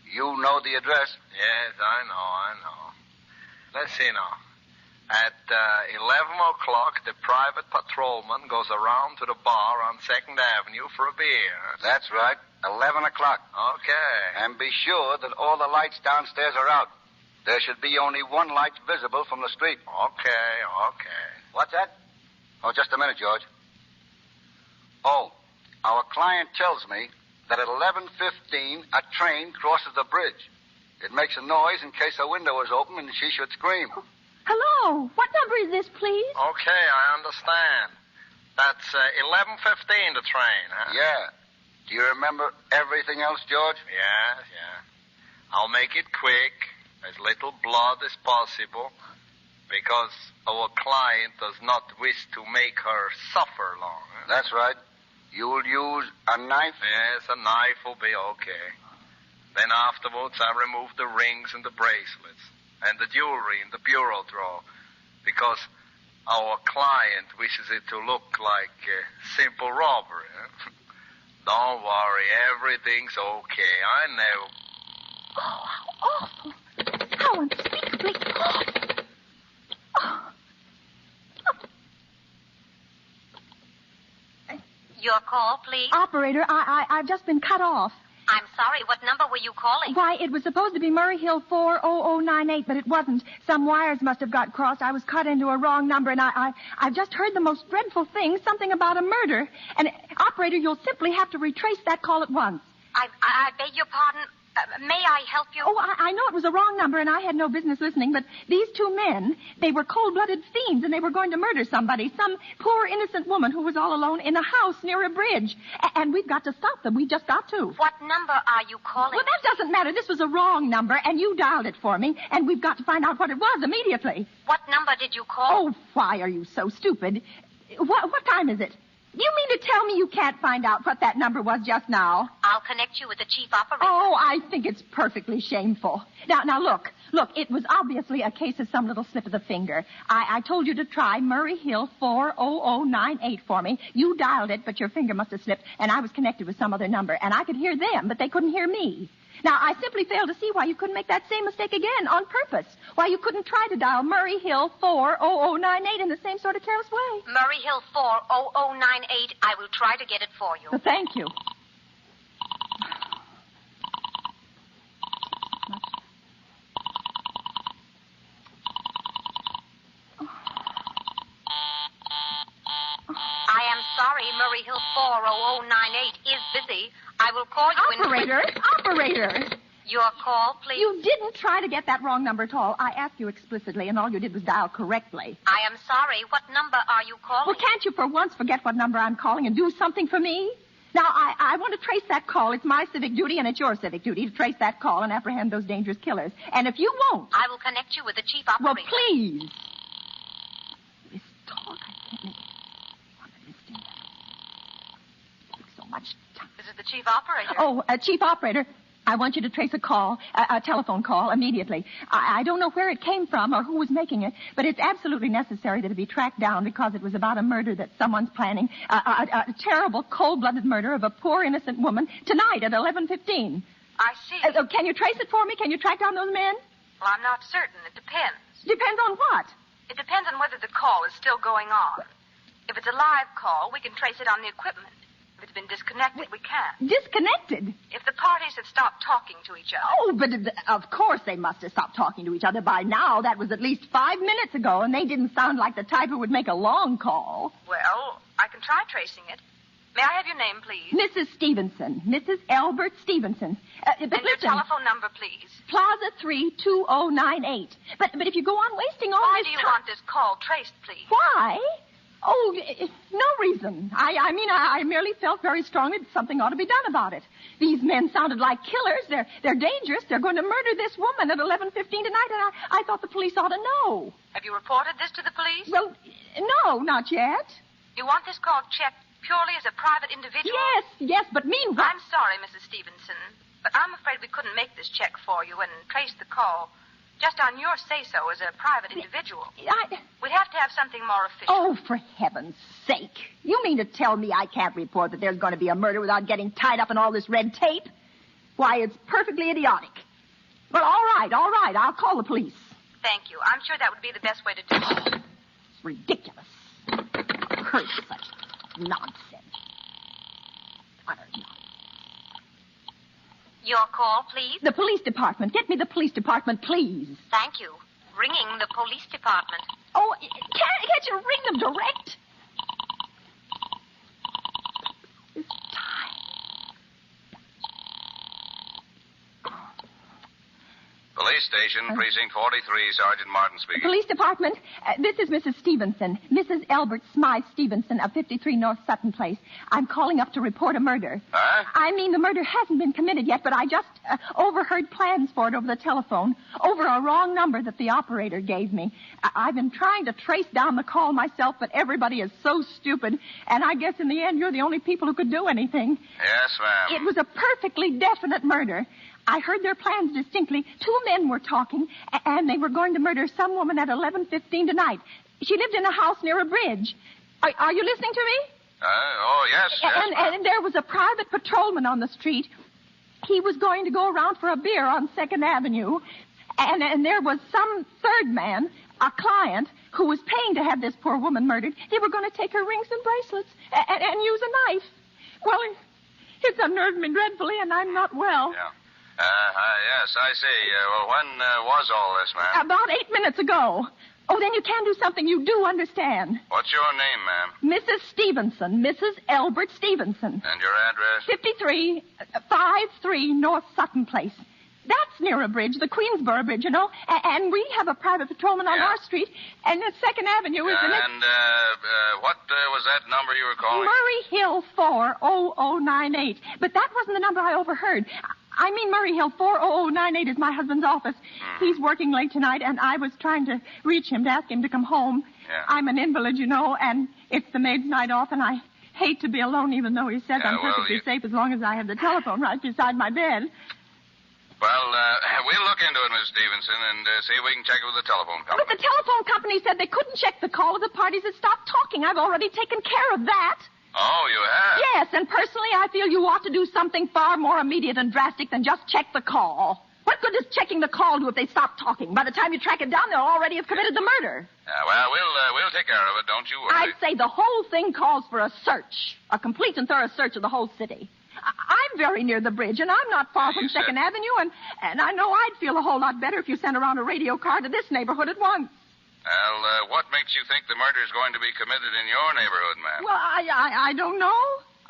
You know the address. Yes, I know. Let's see now. At 11 o'clock, the private patrolman goes around to the bar on 2nd Avenue for a beer. That's right. 11 o'clock. Okay. And be sure that all the lights downstairs are out. There should be only one light visible from the street. Okay. What's that? Oh, just a minute, George. Oh, our client tells me that at 11:15, a train crosses the bridge. It makes a noise in case a window is open and she should scream. Hello? What number is this, please? Okay, I understand. That's 11:15, the train, huh? Yeah. Do you remember everything else, George? Yeah. I'll make it quick, as little blood as possible, because our client does not wish to make her suffer long. Huh? That's right. You'll use a knife? Yes, a knife will be okay. Then afterwards, I remove the rings and the bracelets and the jewelry in the bureau drawer because our client wishes it to look like simple robbery. Huh? Don't worry, everything's okay. I know. Oh, how awful. How unspeakably awful. Oh. Your call, please. Operator, I've just been cut off. I'm sorry. What number were you calling? Why, it was supposed to be Murray Hill 40098, but it wasn't. Some wires must have got crossed. I was cut into a wrong number, and I've just heard the most dreadful thing, something about a murder. And, operator, you'll simply have to retrace that call at once. I beg your pardon. May I help you? Oh, I know it was a wrong number, and I had no business listening, but these two men, they were cold-blooded fiends, and they were going to murder somebody, some poor, innocent woman who was all alone in a house near a bridge. And we've got to stop them. We just got to. What number are you calling? Well, that doesn't matter. This was a wrong number, and you dialed it for me, and we've got to find out what it was immediately. What number did you call? Oh, why are you so stupid? What time is it? You mean to tell me you can't find out what that number was just now? I'll connect you with the chief operator. Oh, I think it's perfectly shameful. Now, look, it was obviously a case of some little slip of the finger. I told you to try Murray Hill 40098 for me. You dialed it, but your finger must have slipped, and I was connected with some other number, and I could hear them, but they couldn't hear me. Now, I simply fail to see why you couldn't make that same mistake again on purpose. Why you couldn't try to dial Murray Hill 40098 in the same sort of careless way. Murray Hill 40098. I will try to get it for you. Well, thank you. I am sorry, Murray Hill 40098 is busy. I will call you Operator! Your call, please. You didn't try to get that wrong number at all. I asked you explicitly, and all you did was dial correctly. I am sorry. What number are you calling? Well, can't you for once forget what number I'm calling and do something for me? Now, I want to trace that call. It's my civic duty, and it's your civic duty to trace that call and apprehend those dangerous killers. And if you won't... I will connect you with the chief operator. Well, please. This talk, I can't make it. So much time. This is the chief operator. Oh, chief operator, I want you to trace a call, a telephone call, immediately. I don't know where it came from or who was making it, but it's absolutely necessary that it be tracked down because it was about a murder that someone's planning, a terrible, cold-blooded murder of a poor, innocent woman tonight at 11:15. I see. Can you trace it for me? Can you track down those men? Well, I'm not certain. It depends. Depends on what? It depends on whether the call is still going on. If it's a live call, we can trace it on the equipment. If it's been disconnected, we can't. Disconnected? If the parties have stopped talking to each other. Oh, but of course they must have stopped talking to each other by now. That was at least 5 minutes ago, and they didn't sound like the type who would make a long call. Well, I can try tracing it. May I have your name, please? Mrs. Stevenson. Mrs. Albert Stevenson. But and listen, your telephone number, please. Plaza 32098. But if you go on wasting all Why this do you time... want this call traced, please? Why? Oh, no reason. I merely felt very strongly that something ought to be done about it. These men sounded like killers. They're dangerous. They're going to murder this woman at 11:15 tonight, and I thought the police ought to know. Have you reported this to the police? Well, no, not yet. You want this call checked purely as a private individual? Yes, but meanwhile... I'm sorry, Mrs. Stevenson, but I'm afraid we couldn't make this check for you and trace the call just on your say-so as a private individual. We'd have to have something more official. Oh, for heaven's sake. You mean to tell me I can't report that there's going to be a murder without getting tied up in all this red tape? Why, it's perfectly idiotic. Well, all right. I'll call the police. Thank you. I'm sure that would be the best way to do it. It's ridiculous. I've heard such nonsense. Utter nonsense. Your call, please? The police department. Get me the police department, please. Thank you. Ringing the police department. Oh, can't you ring them direct? This time. Police station, precinct 43, Sergeant Martin speaking. Police department, this is Mrs. Stevenson. Mrs. Albert Smythe Stevenson of 53 North Sutton Place. I'm calling up to report a murder. Huh? I mean, the murder hasn't been committed yet, but I just overheard plans for it over the telephone, over a wrong number that the operator gave me. I've been trying to trace down the call myself, but everybody is so stupid, and I guess in the end you're the only people who could do anything. Yes, ma'am. It was a perfectly definite murder. I heard their plans distinctly. 2 men were talking, and they were going to murder some woman at 11:15 tonight. She lived in a house near a bridge. Are you listening to me? Yes. And there was a private patrolman on the street. He was going to go around for a beer on 2nd Avenue. And there was some third man, a client, who was paying to have this poor woman murdered. They were going to take her rings and bracelets and use a knife. Well, it's unnerved me dreadfully, and I'm not well. Yeah. Yes, I see. Well, when was all this, ma'am? About 8 minutes ago. Oh, then you can do something you do understand. What's your name, ma'am? Mrs. Stevenson. Mrs. Albert Stevenson. And your address? 53 North Sutton Place. That's near a bridge, the Queensboro Bridge, you know. And we have a private patrolman on our street. And the 2nd Avenue is the next... And what was that number you were calling? Murray Hill 40098. But that wasn't the number I overheard. I mean, Murray Hill 40098 is my husband's office. He's working late tonight, and I was trying to reach him to ask him to come home. Yeah. I'm an invalid, you know, and it's the maid's night off, and I hate to be alone, even though he says I'm perfectly safe as long as I have the telephone right beside my bed. Well, we'll look into it, Miss Stevenson, and see if we can check it with the telephone company. But the telephone company said they couldn't check the call of the parties that stopped talking. I've already taken care of that. Oh, you have? Yes, and personally, I feel you ought to do something far more immediate and drastic than just check the call. What good does checking the call do if they stop talking? By the time you track it down, they'll already have committed the murder. Well, we'll take care of it. Don't you worry. I'd say the whole thing calls for a search, a complete and thorough search of the whole city. I'm very near the bridge, and I'm not far from 2nd Avenue, and I know I'd feel a whole lot better if you sent around a radio car to this neighborhood at once. Well, what makes you think the murder's going to be committed in your neighborhood, ma'am? Well, I don't know.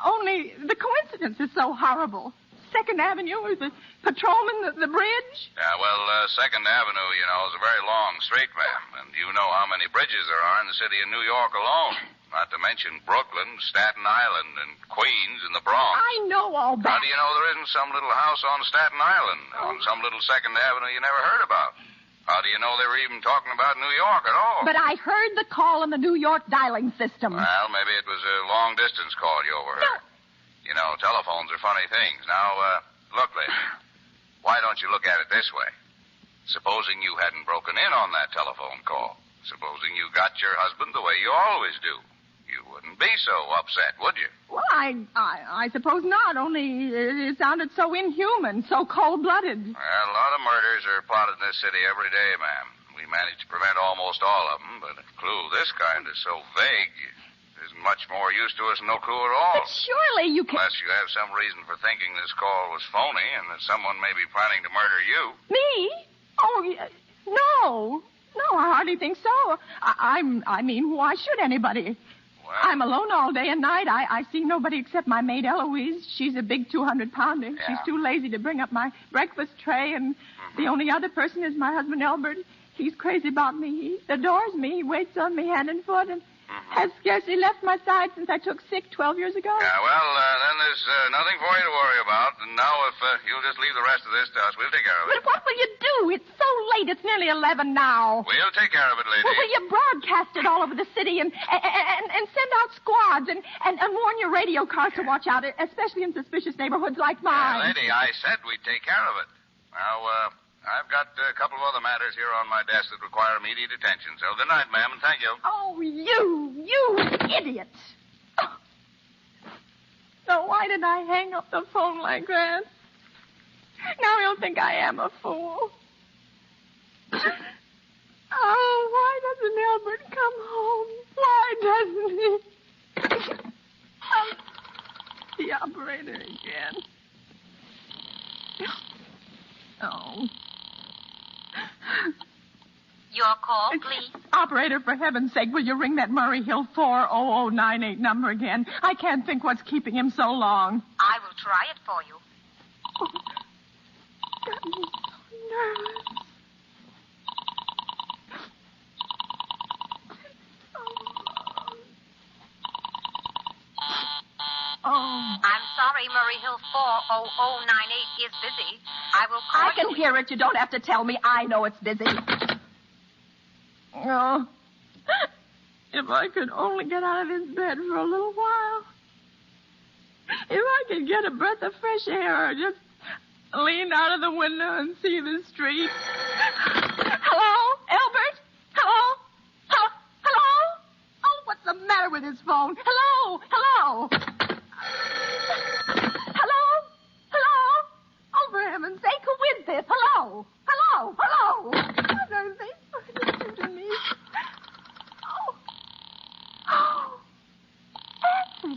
Only the coincidence is so horrible. 2nd Avenue is the patrolman, the bridge. Yeah, well, 2nd Avenue, you know, is a very long street, ma'am. And you know how many bridges there are in the city of New York alone. Not to mention Brooklyn, Staten Island, and Queens, and the Bronx. I know all that. How do you know there isn't some little house on Staten Island, on some little 2nd Avenue you never heard about? How do you know they were even talking about New York at all? But I heard the call on the New York dialing system. Well, maybe it was a long-distance call you overheard. No. You know, telephones are funny things. Now, look, lady, why don't you look at it this way? Supposing you hadn't broken in on that telephone call. Supposing you got your husband the way you always do. You wouldn't be so upset, would you? Well, I suppose not, only it sounded so inhuman, so cold-blooded. Well, a lot of murders are plotted in this city every day, ma'am. We manage to prevent almost all of them, but a clue this kind is so vague, isn't much more use to us than no clue at all. But surely you can... Unless you have some reason for thinking this call was phony and that someone may be planning to murder you. Me? Oh, no. No, I hardly think so. I mean, why should anybody? Well, I'm alone all day and night. I see nobody except my maid Eloise. She's a big 200-pounder. Yeah. She's too lazy to bring up my breakfast tray, and the only other person is my husband Albert. He's crazy about me. He adores me. He waits on me hand and foot, and has scarcely left my side since I took sick 12 years ago. Yeah, well, then there's nothing for you to worry about. And now, if you'll just leave the rest of this to us, we'll take care of it. But what will you do? It's so late. It's nearly 11 now. We'll take care of it, lady. Well, will you broadcast it all over the city and send out squads and warn your radio cars to watch out, especially in suspicious neighborhoods like mine? Yeah, lady, I said we'd take care of it. Now, I've got a couple of other matters here on my desk that require immediate attention. So good night, ma'am, and thank you. Oh, you idiot. Oh. So why did I hang up the phone like that? Now he'll think I am a fool. Oh, why doesn't Albert come home? Why doesn't he? The operator again. Oh. Your call, please. Operator, for heaven's sake, will you ring that Murray Hill 40098 number again? I can't think what's keeping him so long. I will try it for you. Oh, got me so nervous. Oh. I'm sorry, Murray Hill 40098 is busy. I will call I can hear it. You don't have to tell me. I know it's busy. Oh. If I could only get out of this bed for a little while. If I could get a breath of fresh air or just lean out of the window and see the street. Hello? Albert? Hello? Hello? Oh, what's the matter with his phone? Hello? Hello? Oh, for heaven's sake, who is this? Hello? Oh, don't say something to me. Oh. Answer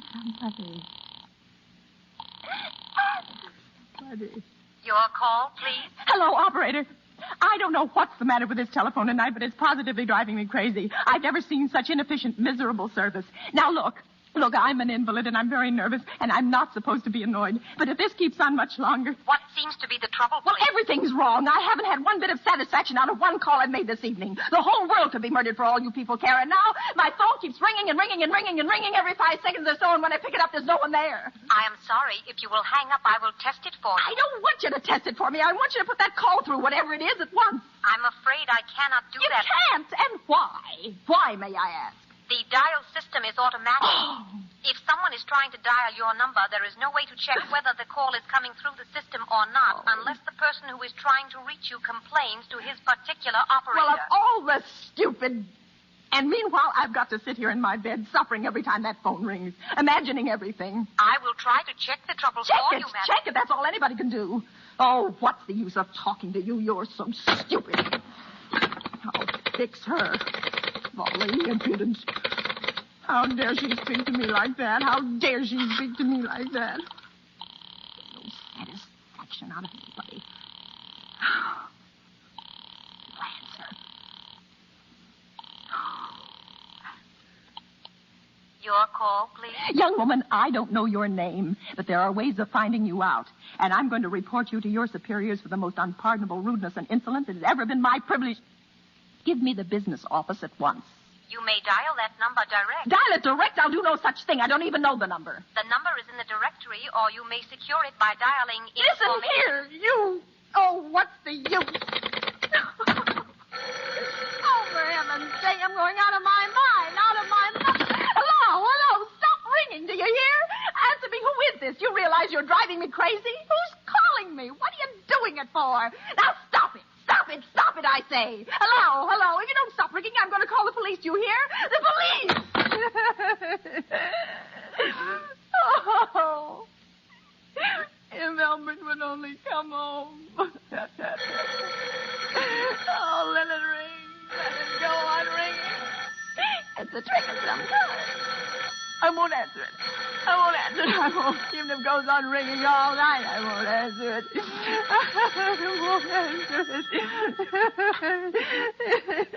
somebody. Your call, please. Hello, operator. I don't know what's the matter with this telephone tonight, but it's positively driving me crazy. I've never seen such inefficient, miserable service. Now, look, I'm an invalid, and I'm very nervous, and I'm not supposed to be annoyed. But if this keeps on much longer... What seems to be the trouble, please? Well, everything's wrong. I haven't had one bit of satisfaction out of one call I've made this evening. The whole world could be murdered for all you people care, and now my phone keeps ringing and ringing and ringing and ringing every 5 seconds or so, and when I pick it up, there's no one there. I am sorry. If you will hang up, I will test it for you. I don't want you to test it for me. I want you to put that call through, whatever it is, at once. I'm afraid I cannot do that. You can't? And why? Why, may I ask? The dial system is automatic. If someone is trying to dial your number, there is no way to check whether the call is coming through the system or not, unless the person who is trying to reach you complains to his particular operator. Well, of all the stupid And meanwhile, I've got to sit here in my bed suffering every time that phone rings, imagining everything. I will try to check the trouble for you, madam. Check it. That's all anybody can do. Oh, what's the use of talking to you? You're so stupid. I'll fix her. Folly, impudence. How dare she speak to me like that? How dare she speak to me like that? No satisfaction out of anybody. Your call, please. Young woman, I don't know your name, but there are ways of finding you out. And I'm going to report you to your superiors for the most unpardonable rudeness and insolence it has ever been my privilege. Give me the business office at once. You may dial that number direct. Dial it direct? I'll do no such thing. I don't even know the number. The number is in the directory, or you may secure it by dialing Listen here, you. Oh, what's the use? Oh, for heaven's sake, I'm going out of my mind, out of my mind. Hello, stop ringing, do you hear? Answer me, who is this? You realize you're driving me crazy? Who's calling me? What are you doing it for? Now stop it, I say. Hello, if you don't stop ringing, I'm going to call the police, do you hear? The police! Oh, if Albert would only come home. Oh, let it ring. Let it go on ringing. It's a trick of some kind. I won't answer it. I won't. Even if it goes on ringing all night, I won't answer it. I won't answer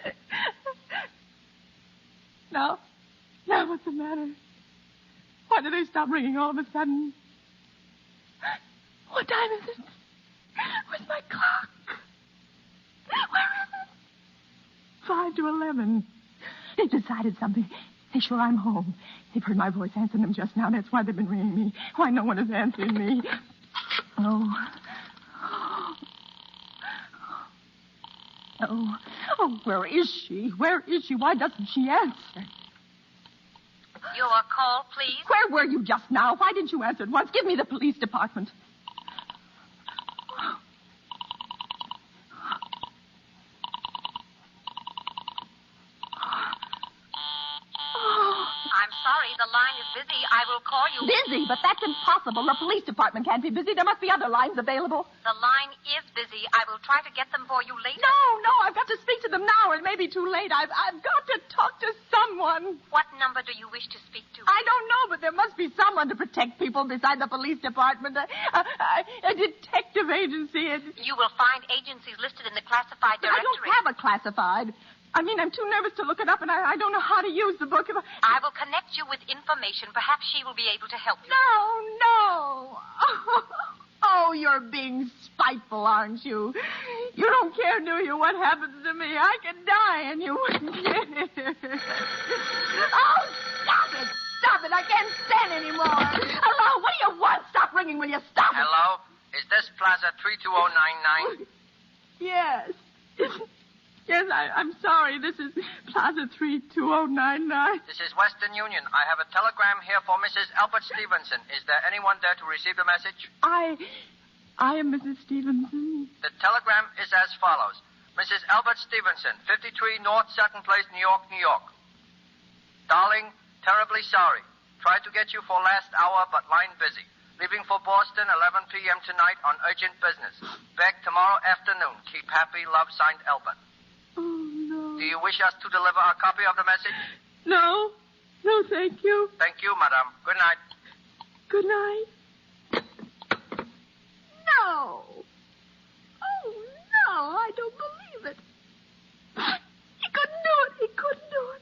it. Now, what's the matter? Why did they stop ringing all of a sudden? What time is it? Where's my clock? Where is it? 5 to 11. They've decided something. They're sure I'm home. They've heard my voice answering them just now. That's why they've been ringing me. Why no one has answered me. Oh, where is she? Where is she? Why doesn't she answer? Your call, please. Where were you just now? Why didn't you answer at once? Give me the police department. I'm sorry, the line is busy. I will call you. Busy? But that's impossible. The police department can't be busy. There must be other lines available. The line is busy. I will try to get them for you later. No, I've got to speak to them now. It may be too late. I've got to talk to someone. What number do you wish to speak to? I don't know, but there must be someone to protect people beside the police department. A detective agency. You will find agencies listed in the classified directory. I don't have a classified. I mean, I'm too nervous to look it up, and I don't know how to use the book. I will connect you with information. Perhaps she will be able to help you. No. Oh, you're being spiteful, aren't you? You don't care, do you, what happens to me? I could die, and you wouldn't care. Oh, stop it. I can't stand anymore. Hello, what do you want? Stop ringing, will you? Stop it. Hello? Is this Plaza 32099? Yes. Yes, I'm sorry. This is Plaza 32099. This is Western Union. I have a telegram here for Mrs. Albert Stevenson. Is there anyone there to receive the message? I am Mrs. Stevenson. The telegram is as follows. Mrs. Albert Stevenson, 53 North Sutton Place, New York, New York. Darling, terribly sorry. Tried to get you for last hour, but line busy. Leaving for Boston, 11 p.m. tonight on urgent business. Back tomorrow afternoon. Keep happy. Love, signed, Albert. Oh, no. Do you wish us to deliver a copy of the message? No, thank you. Thank you, madam. Good night. Good night. No. Oh, no, I don't believe it. He couldn't do it.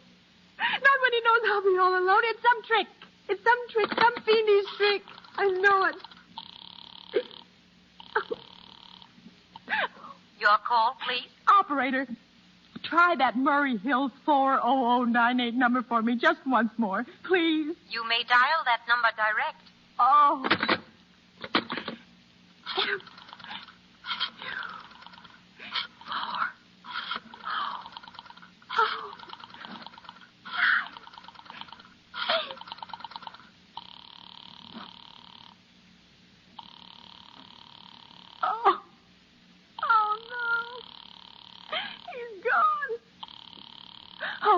Not when he knows I'll be all alone. It's some trick, some fiendish trick. I know it. Your call, please. Operator, try that Murray Hill 40098 number for me just once more, please. You may dial that number direct. Oh.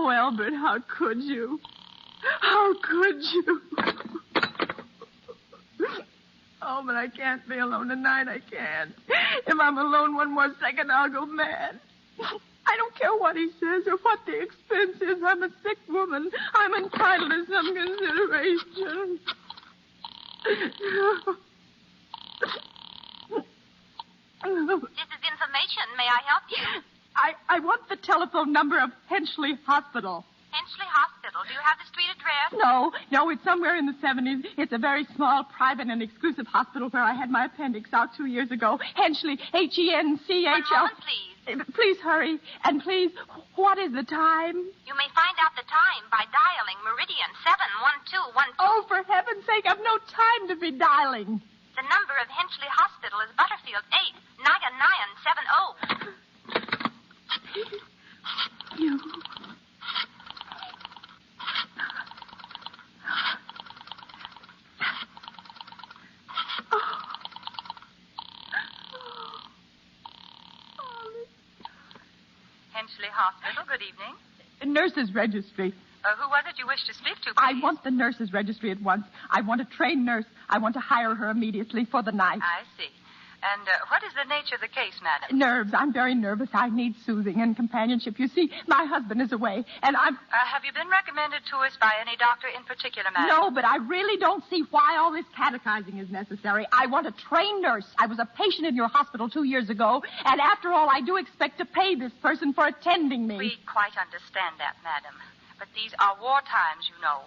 Oh, Albert, how could you? How could you? Oh, but I can't be alone tonight. I can't. If I'm alone one more second, I'll go mad. I don't care what he says or what the expense is. I'm a sick woman. I'm entitled to some consideration. This is information. May I help you? I want the telephone number of Henchley Hospital. Henchley Hospital. Do you have the street address? No, it's somewhere in the 70s. It's a very small, private, and exclusive hospital where I had my appendix out 2 years ago. Henchley, Henchl. 1 moment, please. Please hurry. And please, what is the time? You may find out the time by dialing Meridian 71212. Oh, for heaven's sake, I've no time to be dialing. The number of Henchley Hospital is Butterfield 89970. You. Henchley Hospital, good evening. Nurses' registry. Who was it you wish to speak to, please? I want the nurses' registry at once. I want a trained nurse. I want to hire her immediately for the night. I see. And what is the nature of the case, madam? Nerves. I'm very nervous. I need soothing and companionship. You see, my husband is away, and I'm... have you been recommended to us by any doctor in particular, madam? No, but I really don't see why all this catechizing is necessary. I want a trained nurse. I was a patient in your hospital 2 years ago, and after all, I do expect to pay this person for attending me. We quite understand that, madam. But these are war times, you know.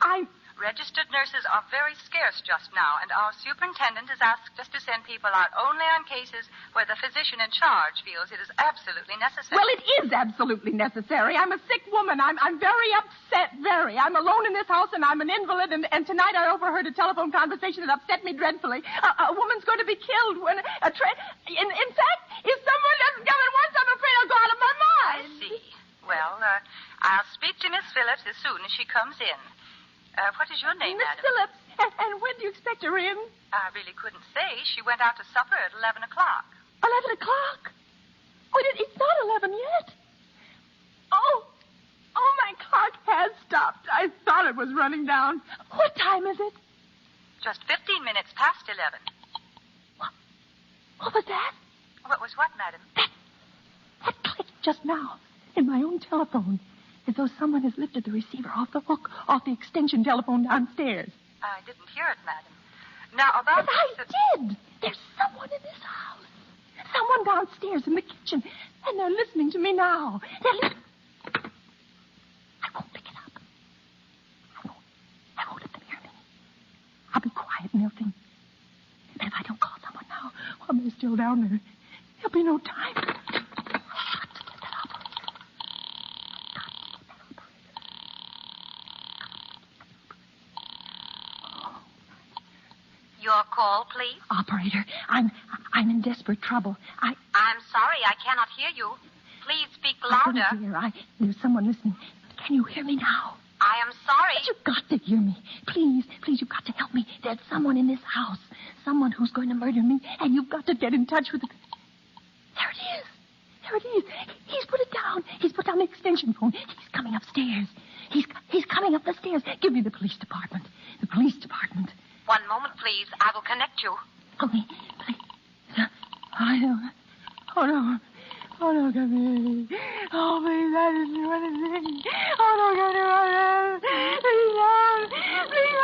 Registered nurses are very scarce just now, and our superintendent has asked us to send people out only on cases where the physician in charge feels it is absolutely necessary. Well, it is absolutely necessary. I'm a sick woman. I'm very upset, very. I'm alone in this house, and I'm an invalid, and tonight I overheard a telephone conversation that upset me dreadfully. A woman's going to be killed when In fact, if someone doesn't come at once, I'm afraid I'll go out of my mind. I see. Well, I'll speak to Miss Phillips as soon as she comes in. What is your name, Miss madam? Phillips. And when do you expect her in? I really couldn't say. She went out to supper at 11 o'clock. 11 o'clock? Oh, it's not 11 yet. Oh, my clock has stopped. I thought it was running down. What time is it? Just 15 minutes past 11. What was that? What was what, madam? That clicked just now in my own telephone. As though someone has lifted the receiver off the hook, off the extension telephone downstairs. I didn't hear it, madam. Now, about... But I did. There's someone in this house. Someone downstairs in the kitchen. And they're listening to me now. I won't pick it up. I won't let them hear me. I'll be quiet and they'll think. And if I don't call someone now, while they're still down there, there'll be no time. Your call, please. Operator, I'm in desperate trouble. I'm sorry, I cannot hear you. Please speak I louder. couldn't hear. There's someone listening. Can you hear me now? I am sorry. But you've got to hear me. Please, you've got to help me. There's someone in this house. Someone who's going to murder me, and you've got to get in touch with the... There it is. He's put it down. He's put down the extension phone. He's coming upstairs. He's coming up the stairs. Give me the police department. The police department. 1 moment, please. I will connect you. Please. I don't... Oh, no. Oh, no, come here. Oh, please, I didn't do anything. Oh, no, come here. Please, no. Please, no.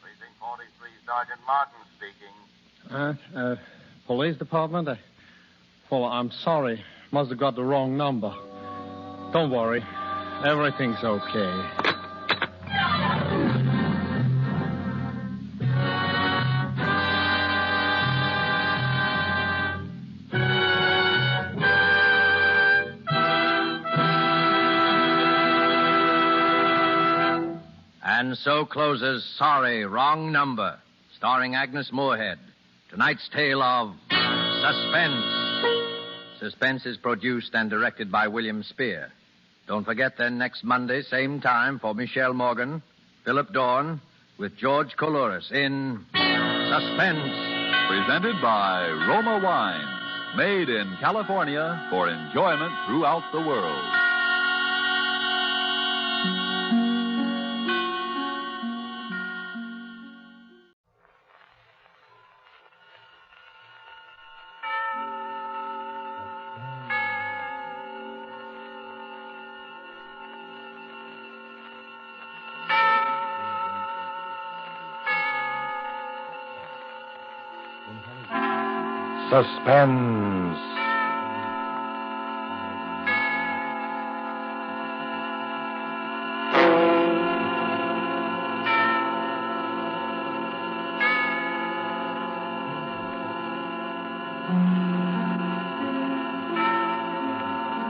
Precinct 43, Sergeant Martin speaking. Police department? Well, I'm sorry. Must have got the wrong number. Don't worry. Everything's okay. And so closes Sorry, Wrong Number, starring Agnes Moorehead. Tonight's tale of Suspense. Suspense is produced and directed by William Spear. Don't forget then next Monday, same time, for Michelle Morgan, Philip Dorn, with George Coulouris in Suspense. Presented by Roma Wines, made in California for enjoyment throughout the world. Suspense.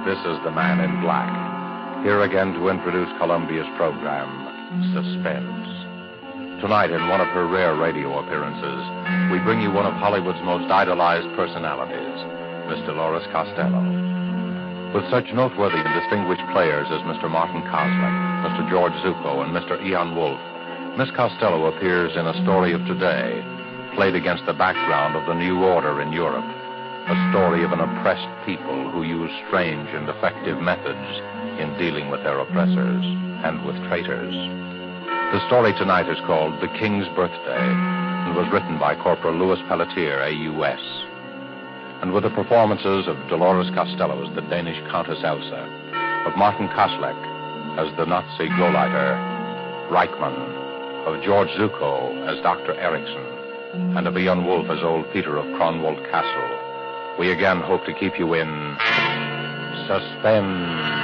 This is the Man in Black, here again to introduce Columbia's program, Suspense. Tonight, in one of her rare radio appearances, we bring you one of Hollywood's most idolized personalities, Miss Dolores Costello. With such noteworthy and distinguished players as Mr. Martin Koslick, Mr. George Zucco, and Mr. Ian Wolfe, Miss Costello appears in A Story of Today, played against the background of the New Order in Europe, a story of an oppressed people who use strange and effective methods in dealing with their oppressors and with traitors. The story tonight is called The King's Birthday and was written by Corporal Louis Pelletier, AUS. And with the performances of Dolores Costello as the Danish Countess Elsa, of Martin Koslick as the Nazi Gauleiter Reichmann, of George Zucco as Dr. Erickson, and of Ian Wolfe as old Peter of Cronwald Castle, we again hope to keep you in suspense.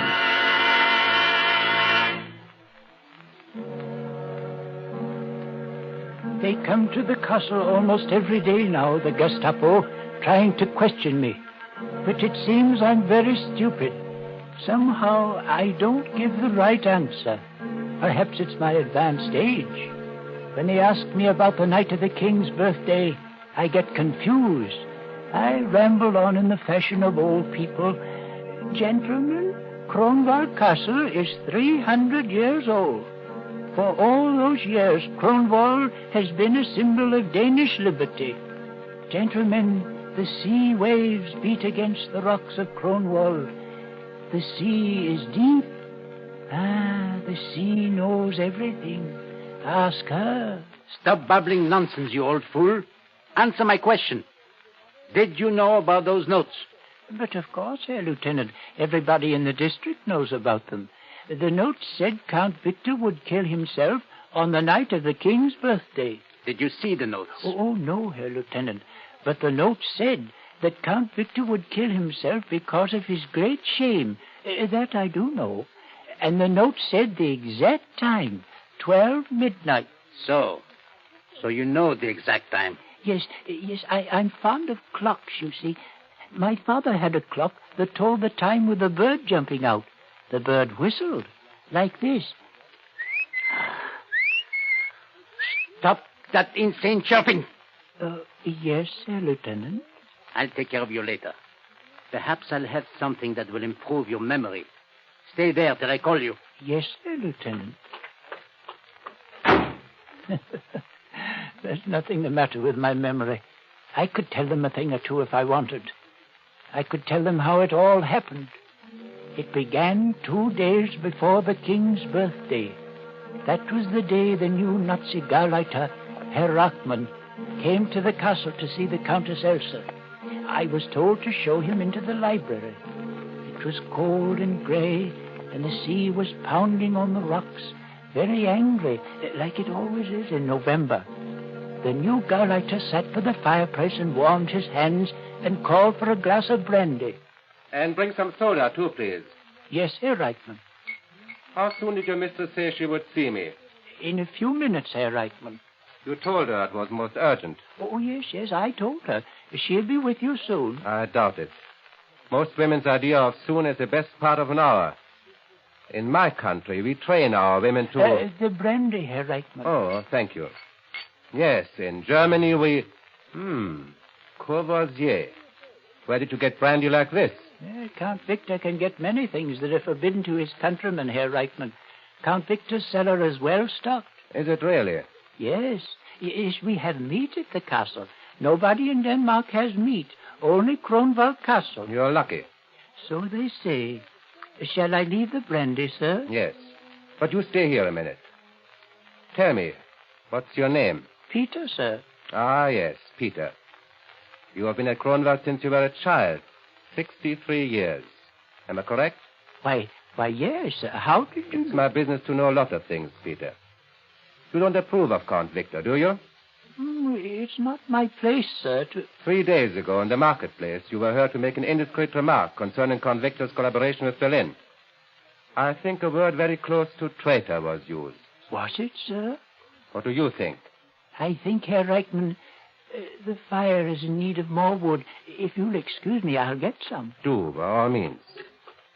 They come to the castle almost every day now, the Gestapo, trying to question me. But it seems I'm very stupid. Somehow I don't give the right answer. Perhaps it's my advanced age. When they ask me about the night of the king's birthday, I get confused. I ramble on in the fashion of old people. Gentlemen, Cronwald Castle is 300 years old. For all those years, Cronwald has been a symbol of Danish liberty. Gentlemen, the sea waves beat against the rocks of Cronwald. The sea is deep. The sea knows everything. Ask her. Stop babbling nonsense, you old fool. Answer my question. Did you know about those notes? But of course, Herr Lieutenant. Everybody in the district knows about them. The note said Count Victor would kill himself on the night of the king's birthday. Did you see the notes? Oh, no, Herr Lieutenant. But the note said that Count Victor would kill himself because of his great shame. That I do know. And the note said the exact time, 12 midnight. So you know the exact time? Yes, I'm fond of clocks, you see. My father had a clock that told the time with a bird jumping out. The bird whistled, like this. Stop that insane chirping. Yes, Herr Lieutenant. I'll take care of you later. Perhaps I'll have something that will improve your memory. Stay there till I call you. Yes, Herr Lieutenant. There's nothing the matter with my memory. I could tell them a thing or two if I wanted. I could tell them how it all happened. It began 2 days before the king's birthday. That was the day the new Nazi Gauleiter, Herr Reichmann, came to the castle to see the Countess Elsa. I was told to show him into the library. It was cold and grey, and the sea was pounding on the rocks, very angry, like it always is in November. The new Gauleiter sat by the fireplace and warmed his hands and called for a glass of brandy. And bring some soda, too, please. Yes, Herr Reichmann. How soon did your mistress say she would see me? In a few minutes, Herr Reichmann. You told her it was most urgent. Oh, yes, I told her. She'll be with you soon. I doubt it. Most women's idea of soon is the best part of an hour. In my country, we train our women to... The brandy, Herr Reichmann. Oh, thank you. Yes, in Germany we... Courvoisier. Where did you get brandy like this? Count Victor can get many things that are forbidden to his countrymen, Herr Reichmann. Count Victor's cellar is well stocked. Is it really? Yes. Yes, we have meat at the castle. Nobody in Denmark has meat. Only Kronwald Castle. You're lucky. So they say. Shall I leave the brandy, sir? Yes. But you stay here a minute. Tell me, what's your name? Peter, sir. Ah, yes, Peter. You have been at Kronwald since you were a child. 63 years. Am I correct? Why, yes, sir. How did you... It's my business to know a lot of things, Peter. You don't approve of Count Victor, do you? It's not my place, sir, to... 3 days ago in the marketplace, you were heard to make an indiscreet remark concerning Count Victor's collaboration with Berlin. I think a word very close to traitor was used. Was it, sir? What do you think? I think, Herr Reichmann, the fire is in need of more wood. If you'll excuse me, I'll get some. Do, by all means.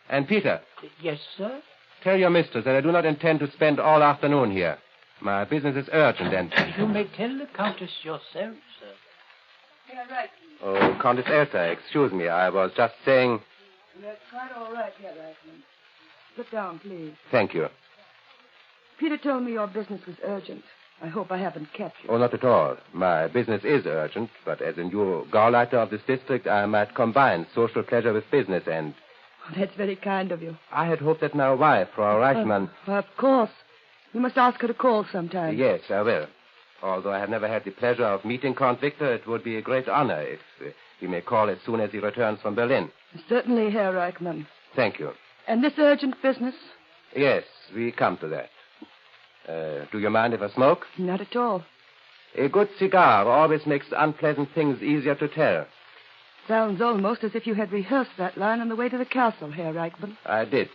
And, Peter. Yes, sir? Tell your mistress that I do not intend to spend all afternoon here. My business is urgent and... You may tell the Countess yourself, sir. Herr Reichmann. Oh, Countess Elsa, excuse me. I was just saying... That's quite all right, Herr Reichmann. Sit down, please. Thank you. Peter told me your business was urgent. I hope I haven't kept you. Oh, not at all. My business is urgent, but as a new Gauleiter of this district, I might combine social pleasure with business and... Oh, that's very kind of you. I had hoped that my wife, Frau Reichmann... Of course. You must ask her to call sometime. Yes, I will. Although I have never had the pleasure of meeting Count Victor, it would be a great honor if he may call as soon as he returns from Berlin. Certainly, Herr Reichmann. Thank you. And this urgent business? Yes, we come to that. Do you mind if I smoke? Not at all. A good cigar always makes unpleasant things easier to tell. Sounds almost as if you had rehearsed that line on the way to the castle, Herr Reichmann. I did.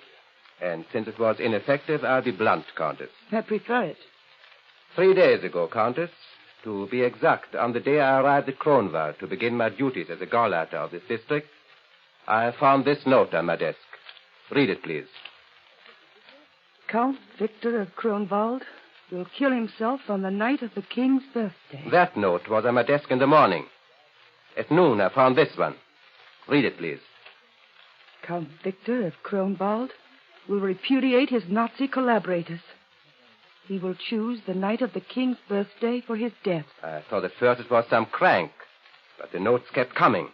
And since it was ineffective, I'll be blunt, Countess. I prefer it. 3 days ago, Countess, to be exact, on the day I arrived at Kronwald to begin my duties as a Gauleiter of this district, I found this note on my desk. Read it, please. Count Victor of Kronwald will kill himself on the night of the king's birthday. That note was on my desk in the morning. At noon, I found this one. Read it, please. Count Victor of Kronwald will repudiate his Nazi collaborators. He will choose the night of the king's birthday for his death. I thought at first it was some crank, but the notes kept coming.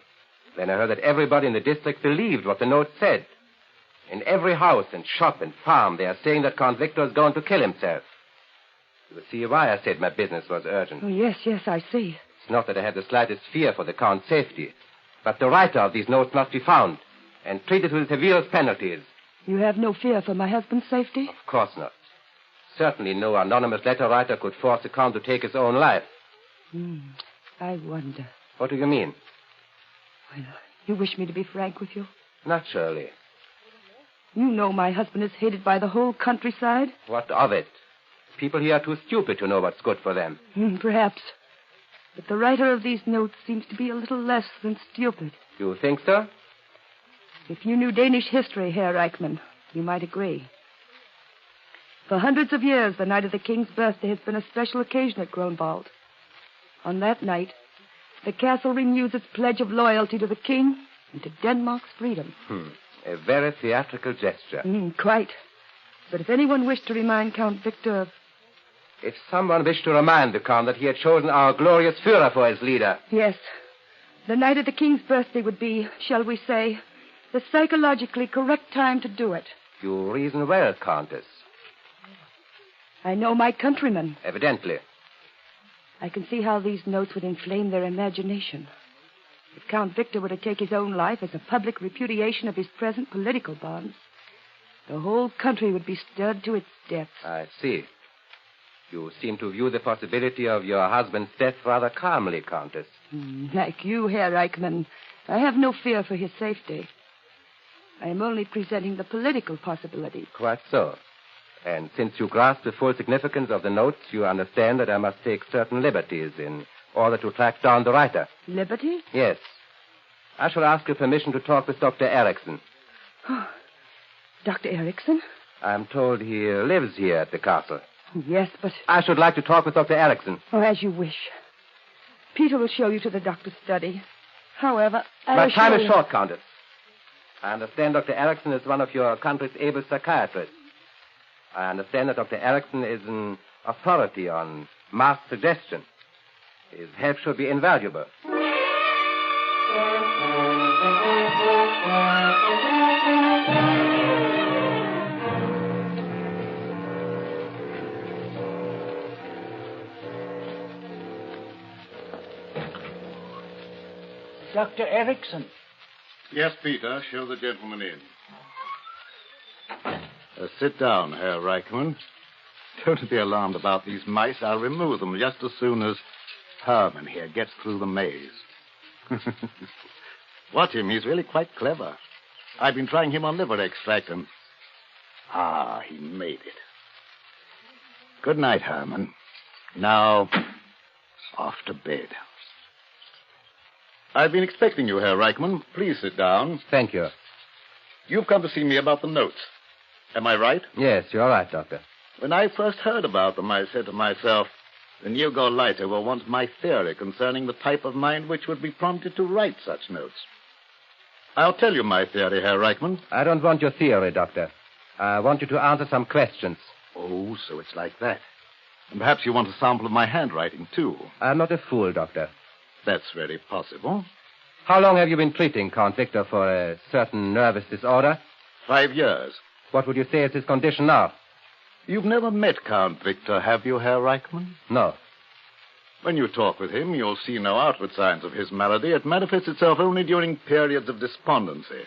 Then I heard that everybody in the district believed what the note said. In every house and shop and farm, they are saying that Count Victor is going to kill himself. You see why I said my business was urgent. Oh, yes, I see. It's not that I have the slightest fear for the Count's safety, but the writer of these notes must be found and treated with severe penalties. You have no fear for my husband's safety? Of course not. Certainly no anonymous letter writer could force the Count to take his own life. I wonder. What do you mean? Well, you wish me to be frank with you? Naturally. You know my husband is hated by the whole countryside. What of it? People here are too stupid to know what's good for them. Perhaps. But the writer of these notes seems to be a little less than stupid. You think so? If you knew Danish history, Herr Reichmann, you might agree. For hundreds of years, the night of the king's birthday has been a special occasion at Kronwald. On that night, the castle renews its pledge of loyalty to the king and to Denmark's freedom. A very theatrical gesture. Quite. But if anyone wished to remind Count Victor of... If someone wished to remind the Count that he had chosen our glorious Führer for his leader... Yes. The night of the king's birthday would be, shall we say, the psychologically correct time to do it. You reason well, Countess. I know my countrymen. Evidently. I can see how these notes would inflame their imagination. If Count Victor were to take his own life as a public repudiation of his present political bonds, the whole country would be stirred to its depths. I see. You seem to view the possibility of your husband's death rather calmly, Countess. Like you, Herr Reichmann, I have no fear for his safety. I am only presenting the political possibility. Quite so. And since you grasp the full significance of the notes, you understand that I must take certain liberties in order to track down the writer. Liberty? Yes. I shall ask your permission to talk with Dr. Erickson. Oh, Dr. Erickson? I'm told he lives here at the castle. Yes, but... I should like to talk with Dr. Erickson. Oh, as you wish. Peter will show you to the doctor's study. However, My time is short, Countess. I understand Dr. Erickson is one of your country's able psychiatrists. I understand that Dr. Erickson is an authority on masked suggestion. His help should be invaluable. Dr. Erickson. Yes, Peter. Show the gentleman in. Sit down, Herr Reichman. Don't be alarmed about these mice. I'll remove them just as soon as Herman here gets through the maze. Watch him. He's really quite clever. I've been trying him on liver extract and... he made it. Good night, Herman. Now, off to bed. I've been expecting you, Herr Reichman. Please sit down. Thank you. You've come to see me about the notes. Am I right? Yes, you're right, Doctor. When I first heard about them, I said to myself, the Hugo Leiter will want my theory concerning the type of mind which would be prompted to write such notes. I'll tell you my theory, Herr Reichman. I don't want your theory, Doctor. I want you to answer some questions. Oh, so it's like that. And perhaps you want a sample of my handwriting, too. I'm not a fool, Doctor. That's very possible. How long have you been treating Count Victor for a certain nervous disorder? 5 years. What would you say is his condition now? You've never met Count Victor, have you, Herr Reichman? No. When you talk with him, you'll see no outward signs of his malady. It manifests itself only during periods of despondency.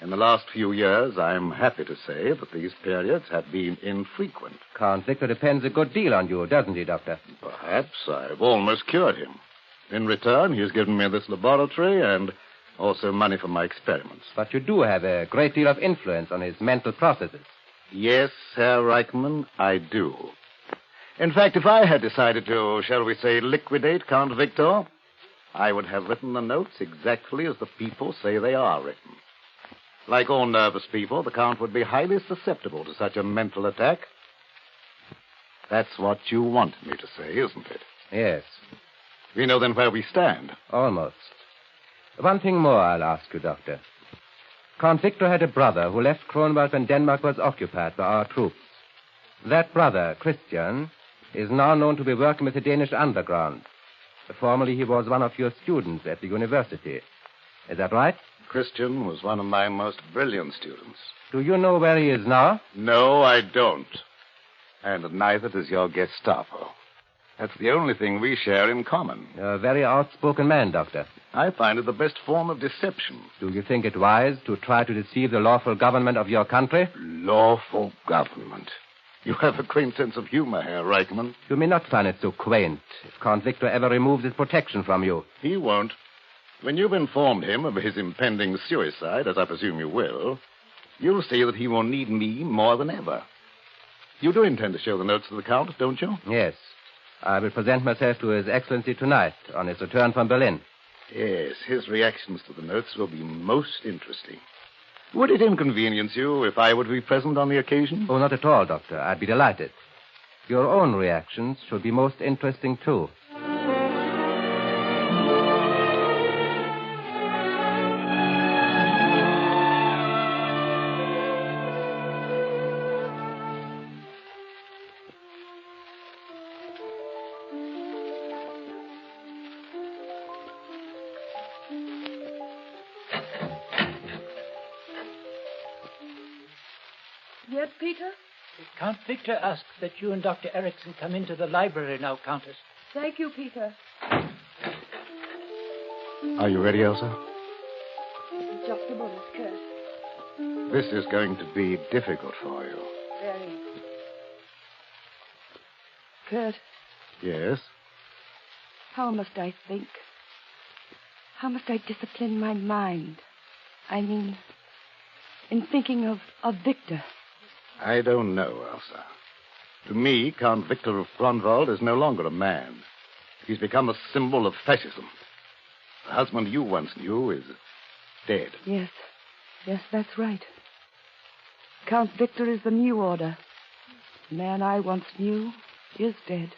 In the last few years, I'm happy to say that these periods have been infrequent. Count Victor depends a good deal on you, doesn't he, Doctor? Perhaps. I've almost cured him. In return, he's given me this laboratory and also money for my experiments. But you do have a great deal of influence on his mental processes. Yes, Herr Reichman, I do. In fact, if I had decided to, shall we say, liquidate Count Victor, I would have written the notes exactly as the people say they are written. Like all nervous people, the Count would be highly susceptible to such a mental attack. That's what you want me to say, isn't it? Yes. We know then where we stand. Almost. One thing more I'll ask you, Doctor. Count Victor had a brother who left Kronwald when Denmark was occupied by our troops. That brother, Christian, is now known to be working with the Danish underground. Formerly, he was one of your students at the university. Is that right? Christian was one of my most brilliant students. Do you know where he is now? No, I don't. And neither does your Gestapo. That's the only thing we share in common. You're a very outspoken man, Doctor. I find it the best form of deception. Do you think it wise to try to deceive the lawful government of your country? Lawful government? You have a quaint sense of humor, Herr Reichman. You may not find it so quaint if Count Victor ever removes his protection from you. He won't. When you've informed him of his impending suicide, as I presume you will, you'll see that he will need me more than ever. You do intend to show the notes to the Count, don't you? Yes. I will present myself to His Excellency tonight on his return from Berlin. Yes, his reactions to the notes will be most interesting. Would it inconvenience you if I were to be present on the occasion? Oh, not at all, Doctor. I'd be delighted. Your own reactions should be most interesting, too. Yes, Peter? Count Victor asks that you and Dr. Erickson come into the library now, Countess. Thank you, Peter. Are you ready, Elsa? Just a moment, Kurt. This is going to be difficult for you. Very. Kurt, Yes? how must I think? How must I discipline my mind? I mean, in thinking of Victor. I don't know, Elsa. To me, Count Victor of Grunwald is no longer a man. He's become a symbol of fascism. The husband you once knew is dead. Yes, that's right. Count Victor is the new order. The man I once knew is dead.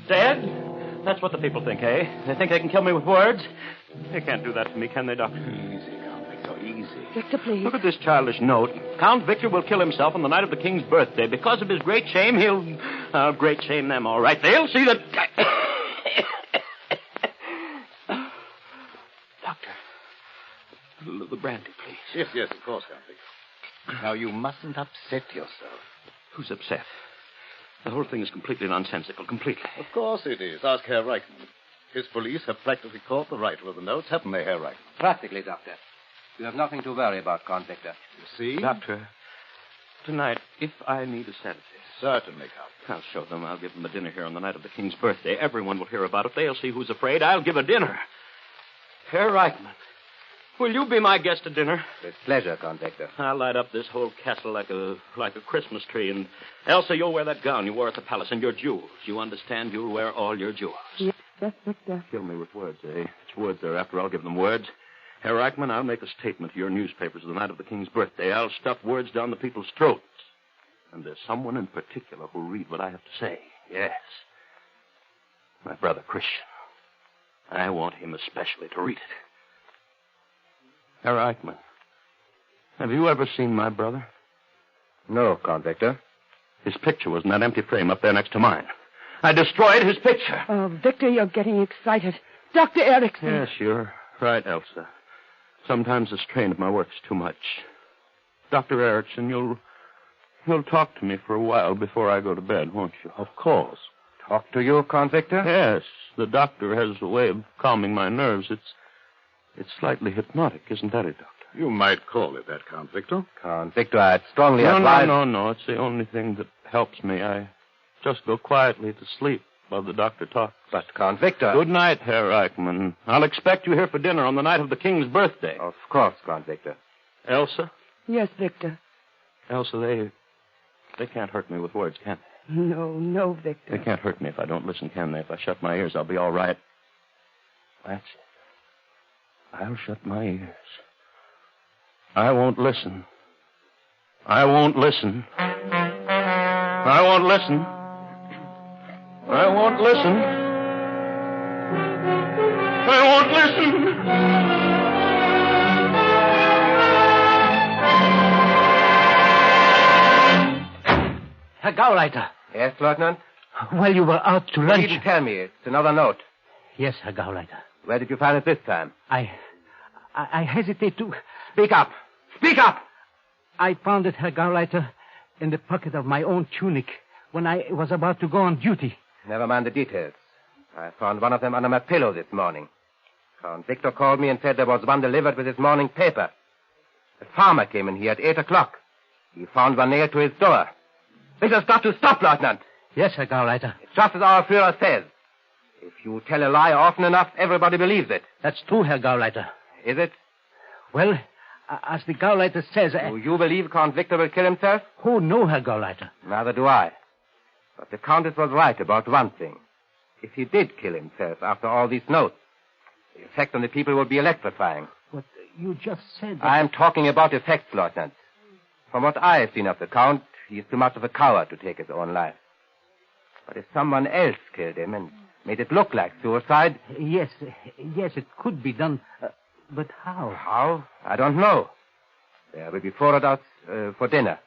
Dead? That's what the people think, eh? They think they can kill me with words? They can't do that to me, can they, Doctor? Easy, Count Victor, easy. Victor, please. Look at this childish note. Count Victor will kill himself on the night of the king's birthday. Because of his great shame, I'll great shame them, all right. They'll see that... Doctor, a little of the brandy, please. Yes, of course, Count Victor. Now, you mustn't upset yourself. Who's upset? The whole thing is completely nonsensical, completely. Of course it is. Ask Herr Reichman. His police have practically caught the writer of the notes, haven't they, Herr Reichman? Practically, Doctor. You have nothing to worry about, Count Victor. You see? Doctor, tonight, if I need a sedative... Certainly, Count. I'll show them. I'll give them a dinner here on the night of the king's birthday. Everyone will hear about it. They'll see who's afraid. I'll give a dinner. Herr Reichman, will you be my guest at dinner? With pleasure, Count Victor. I'll light up this whole castle like a Christmas tree. And Elsa, you'll wear that gown you wore at the palace and your jewels. You understand? You'll wear all your jewels. Yes, Victor. Kill me with words, eh? It's words they're after. I'll give them words. Herr Reichman, I'll make a statement to your newspapers the night of the king's birthday. I'll stuff words down the people's throats. And there's someone in particular who'll read what I have to say. Yes. My brother Christian. I want him especially to read it. Herr Eichmann, have you ever seen my brother? No, Count Victor. His picture was in that empty frame up there next to mine. I destroyed his picture. Oh, Victor, you're getting excited. Dr. Erickson. Yes, you're right, Elsa. Sometimes the strain of my work is too much. Dr. Erickson, you'll talk to me for a while before I go to bed, won't you? Of course. Talk to you, Count Victor? Yes. The doctor has a way of calming my nerves. It's slightly hypnotic, isn't that it, Doctor? You might call it that, Count Victor. Count Victor, I'd strongly advise... No. It's the only thing that helps me. I just go quietly to sleep while the doctor talks. But, Count Victor... Good night, Herr Eichmann. I'll expect you here for dinner on the night of the king's birthday. Of course, Count Victor. Elsa? Yes, Victor. Elsa, they can't hurt me with words, can they? No, Victor. They can't hurt me if I don't listen, can they? If I shut my ears, I'll be all right. That's it. I'll shut my ears. I won't listen. I won't listen. I won't listen. I won't listen. I won't listen. Herr Gauleiter. Yes, Lieutenant? Well, you were out to lunch. You didn't tell me. It's another note. Yes, Herr Gauleiter. Where did you find it this time? I hesitate to... Speak up! Speak up! I found it, Herr Gauleiter, in the pocket of my own tunic when I was about to go on duty. Never mind the details. I found one of them under my pillow this morning. Count Victor called me and said there was one delivered with his morning paper. The farmer came in here at 8 o'clock. He found one nailed to his door. This has got to stop, Lieutenant. Yes, Herr Gauleiter. It's just as our Führer says. If you tell a lie often enough, everybody believes it. That's true, Herr Gauleiter. Is it? Well, as the Gauleiter says... Do you believe Count Victor will kill himself? Oh, no, Herr Gauleiter. Neither do I. But the Countess was right about one thing. If he did kill himself after all these notes, the effect on the people would be electrifying. But you just said that... I am talking about effects, Lieutenant. From what I have seen of the Count, he is too much of a coward to take his own life. But if someone else killed him and made it look like suicide... Yes, it could be done. But how? How? I don't know. There will be 4 adults for dinner.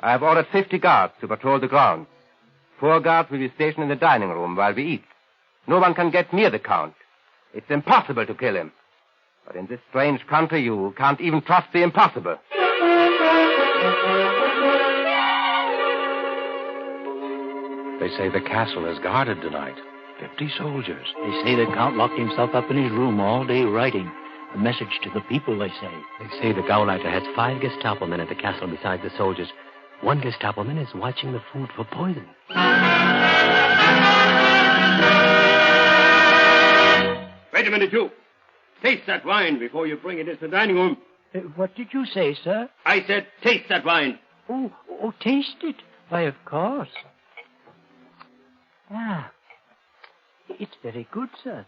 I have ordered 50 guards to patrol the grounds. 4 guards will be stationed in the dining room while we eat. No one can get near the Count. It's impossible to kill him. But in this strange country, you can't even trust the impossible. They say the castle is guarded tonight. 50 soldiers. They say the Count locked himself up in his room all day writing. A message to the people, they say. They say the Gauleiter has 5 Gestapo men at the castle besides the soldiers. 1 Gestapo man is watching the food for poison. Wait a minute, you. Taste that wine before you bring it into the dining room. What did you say, sir? I said taste that wine. Oh, taste it. Why, of course. Ah, It's very good, sir.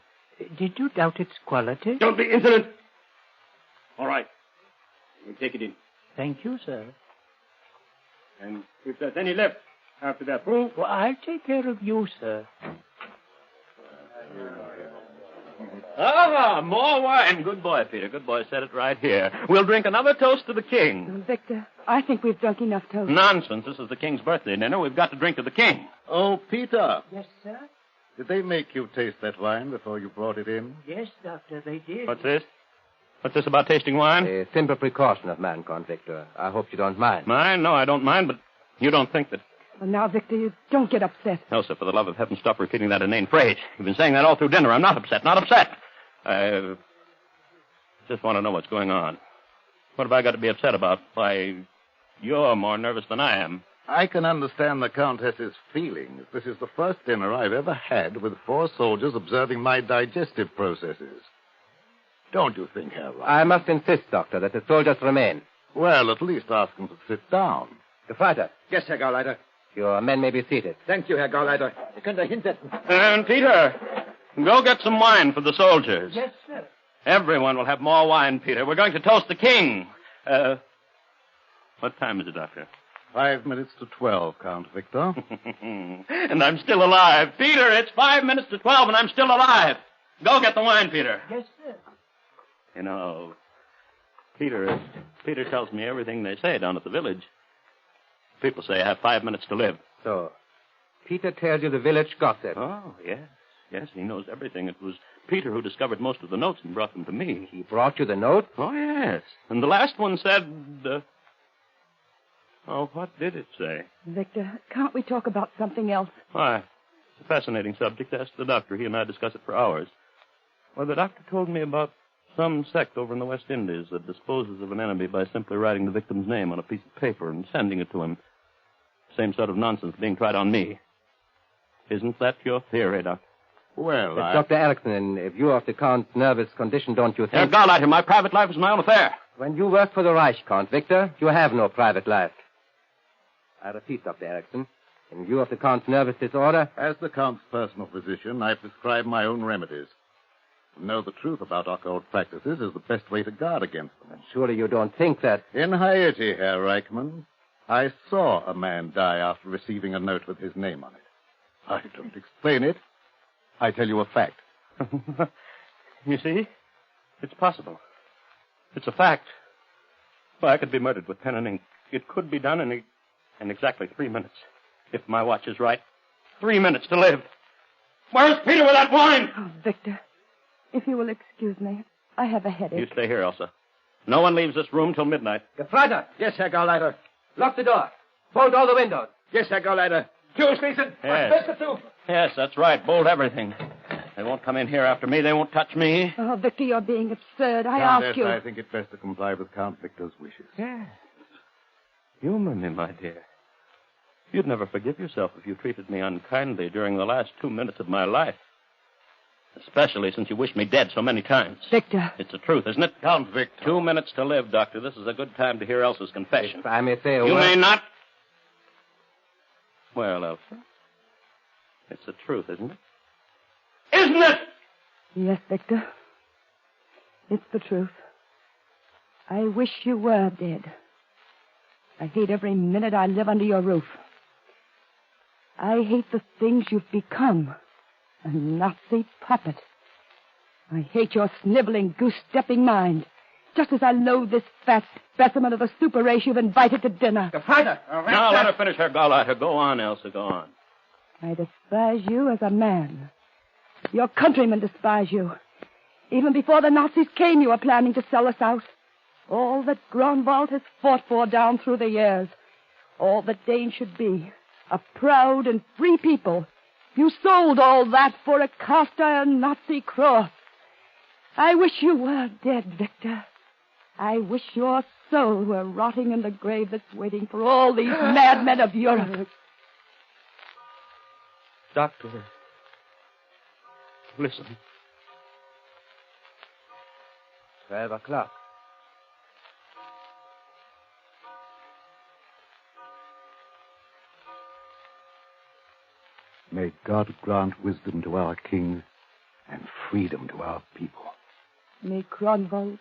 Did you doubt its quality? Don't be insolent. All right. You take it in. Thank you, sir. And if there's any left after that proof... Well, I'll take care of you, sir. Ah, more wine. Good boy, Peter. Good boy. Set it right here. We'll drink another toast to the king. Victor, I think we've drunk enough toast. Nonsense. This is the king's birthday dinner. We've got to drink to the king. Oh, Peter. Yes, sir? Did they make you taste that wine before you brought it in? Yes, Doctor, they did. What's this? What's this about tasting wine? A simple precaution of man, Victor. I hope you don't mind. Mind? No, I don't mind, but you don't think that... Well, now, Victor, you don't get upset. No, sir, for the love of heaven, stop repeating that inane phrase. You've been saying that all through dinner. I'm not upset, not upset. I just want to know what's going on. What have I got to be upset about? Why, you're more nervous than I am. I can understand the Countess's feelings. This is the first dinner I've ever had with 4 soldiers observing my digestive processes. Don't you think, Herr Reich? I must insist, Doctor, that the soldiers remain. Well, at least ask them to sit down. Gefreiter. Yes, Herr Gauleiter. Your men may be seated. Thank you, Herr Gauleiter. Ihr könnt euch hinsetzen. And, Peter, go get some wine for the soldiers. Yes, sir. Everyone will have more wine, Peter. We're going to toast the king. What time is it, Doctor? 5 minutes to 12, Count Victor. And I'm still alive. Peter, it's 5 minutes to 12 and I'm still alive. Go get the wine, Peter. Yes, sir. You know, Peter tells me everything they say down at the village. People say I have 5 minutes to live. So, Peter tells you the village gossip. Oh, yes. Yes, he knows everything. It was Peter who discovered most of the notes and brought them to me. He brought you the note? Oh, yes. And the last one said... Oh, what did it say? Victor, can't we talk about something else? Why? It's a fascinating subject. Ask the doctor. He and I discuss it for hours. Well, the doctor told me about some sect over in the West Indies that disposes of an enemy by simply writing the victim's name on a piece of paper and sending it to him. Same sort of nonsense being tried on me. Isn't that your theory, Doctor? Well, Dr. Erickson, in view of the Count's nervous condition, don't you think... Herr Gauleiter, my private life is my own affair. When you work for the Reich, Count Victor, you have no private life. I repeat, Dr. Erickson, in view of the Count's nervous disorder... As the Count's personal physician, I prescribe my own remedies. To know the truth about occult practices is the best way to guard against them. And surely you don't think that... In Haiti, Herr Reichmann, I saw a man die after receiving a note with his name on it. I don't explain it. I tell you a fact. You see? It's possible. It's a fact. Well, I could be murdered with pen and ink. It could be done in exactly 3 minutes. If my watch is right. 3 minutes to live. Where's Peter with that wine? Oh, Victor, if you will excuse me, I have a headache. You stay here, Elsa. No one leaves this room till midnight. Gefreiter. Yes, Herr Gauleiter. Lock the door. Bolt all the windows. Yes, Herr Gauleiter. Tür schließen. Yes. Yes, that's right. Bolt everything. They won't come in here after me. They won't touch me. Oh, Victor, you're being absurd. I Countess, ask you. I think it best to comply with Count Victor's wishes. Yes. Humor me, my dear. You'd never forgive yourself if you treated me unkindly during the last 2 minutes of my life. Especially since you wished me dead so many times. Victor. It's the truth, isn't it? Count Victor. 2 minutes to live, Doctor. This is a good time to hear Elsa's confession. If I may say a You word... may not. Well, Elsa, it's the truth, isn't it? Isn't it? Yes, Victor. It's the truth. I wish you were dead. I hate every minute I live under your roof. I hate the things you've become. A Nazi puppet. I hate your sniveling, goose-stepping mind. Just as I loathe this fat specimen of the super race you've invited to dinner. Gefreiter. Now, let her finish her Gauleiter. Go on, Elsa, go on. I despise you as a man. Your countrymen despise you. Even before the Nazis came, you were planning to sell us out. All that Grunwald has fought for down through the years. All that Danes should be. A proud and free people. You sold all that for a cast-iron Nazi cross. I wish you were dead, Victor. I wish your soul were rotting in the grave that's waiting for all these madmen of Europe. Doctor, listen. 12 o'clock. May God grant wisdom to our king and freedom to our people. May Cronwald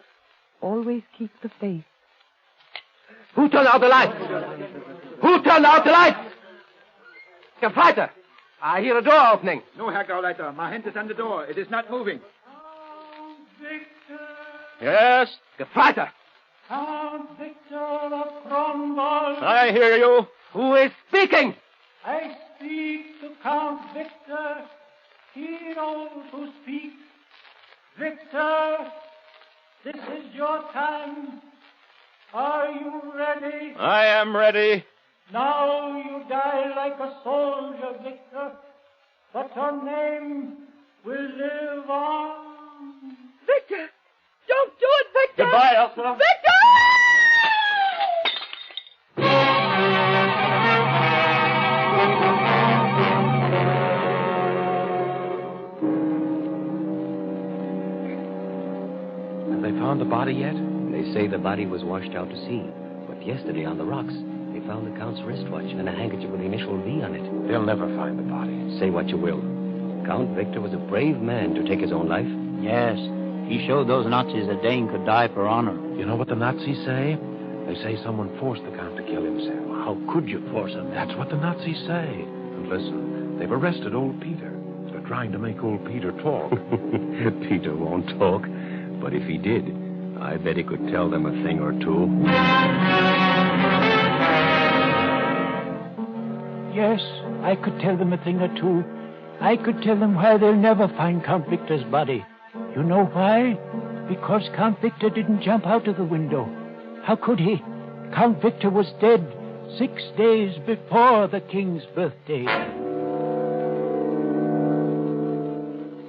always keep the faith. Who turned out the lights? Who turned out the lights? Gefreiter, I hear a door opening. No, Herr Gauleiter. My hand is on the door. It is not moving. Yes? Gefreiter. Count Victor of Cronwald. I hear you. Who is speaking? I speak to Count Victor. He knows who speaks. Victor, this is your time. Are you ready? I am ready. Now you die like a soldier, Victor, but your name will live on. Victor! Don't do it, Victor! Goodbye, Elsa. Victor! Have they found the body yet? They say the body was washed out to sea. But yesterday on the rocks, they found the Count's wristwatch and a handkerchief with the initial V on it. They'll never find the body. Say what you will. Count Victor was a brave man to take his own life. Yes. He showed those Nazis a Dane could die for honor. You know what the Nazis say? They say someone forced the Count to kill himself. How could you force him? That's what the Nazis say. And listen, they've arrested old Peter. They're trying to make old Peter talk. Peter won't talk. But if he did, I bet he could tell them a thing or two. Yes, I could tell them a thing or two. I could tell them why they'll never find Count Victor's body. You know why? Because Count Victor didn't jump out of the window. How could he? Count Victor was dead 6 days before the king's birthday.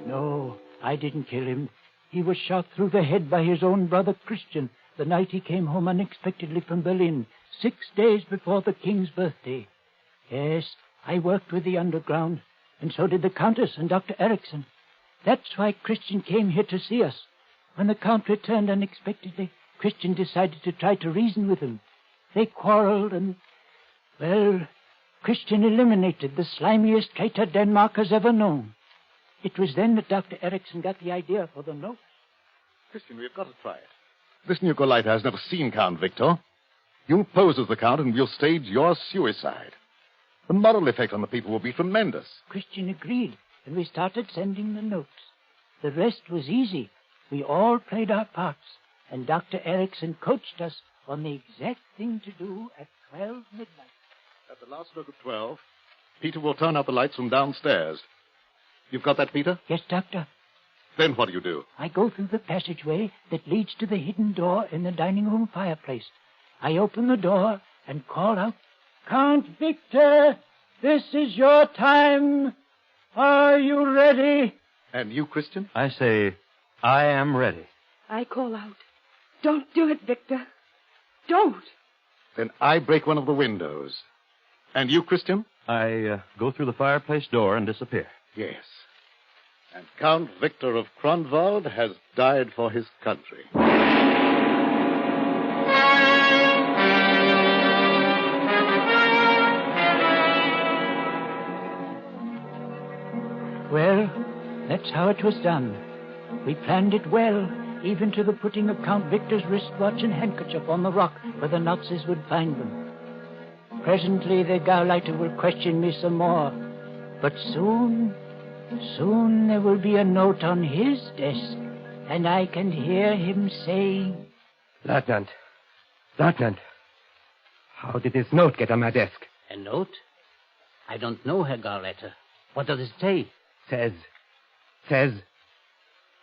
No, I didn't kill him. He was shot through the head by his own brother Christian the night he came home unexpectedly from Berlin, 6 days before the king's birthday. Yes, I worked with the underground, and so did the Countess and Dr. Erickson. That's why Christian came here to see us. When the Count returned unexpectedly, Christian decided to try to reason with him. They quarreled and, well, Christian eliminated the slimiest traitor Denmark has ever known. It was then that Dr. Erickson got the idea for the note. Christian, we've got to try it. This new Gauleiter has never seen Count Victor. You'll pose as the Count and we'll stage your suicide. The moral effect on the people will be tremendous. Christian agreed, and we started sending the notes. The rest was easy. We all played our parts, and Dr. Erickson coached us on the exact thing to do at 12 midnight. At the last stroke of 12, Peter will turn out the lights from downstairs. You've got that, Peter? Yes, Doctor. Then what do? I go through the passageway that leads to the hidden door in the dining room fireplace. I open the door and call out, Count Victor, this is your time. Are you ready? And you, Christian? I say, I am ready. I call out, don't do it, Victor. Don't. Then I break one of the windows. And you, Christian? I go through the fireplace door and disappear. Yes. And Count Victor of Cronwald has died for his country. Well, that's how it was done. We planned it well, even to the putting of Count Victor's wristwatch and handkerchief on the rock where the Nazis would find them. Presently, the Gauleiter will question me some more. But soon there will be a note on his desk, and I can hear him say, Lieutenant, how did this note get on my desk? A note? I don't know, Herr Gauleiter. What does it say? Says,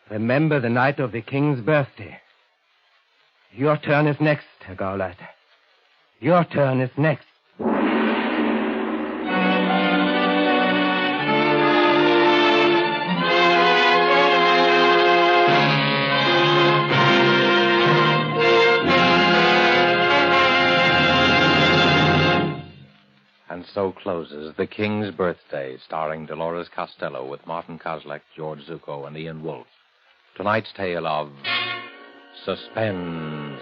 remember the night of the king's birthday. Your turn is next, Herr Gauleiter. Your turn is next. And so closes The King's Birthday, starring Dolores Costello with Martin Kozlak, George Zuko, and Ian Wolfe. Tonight's tale of suspense.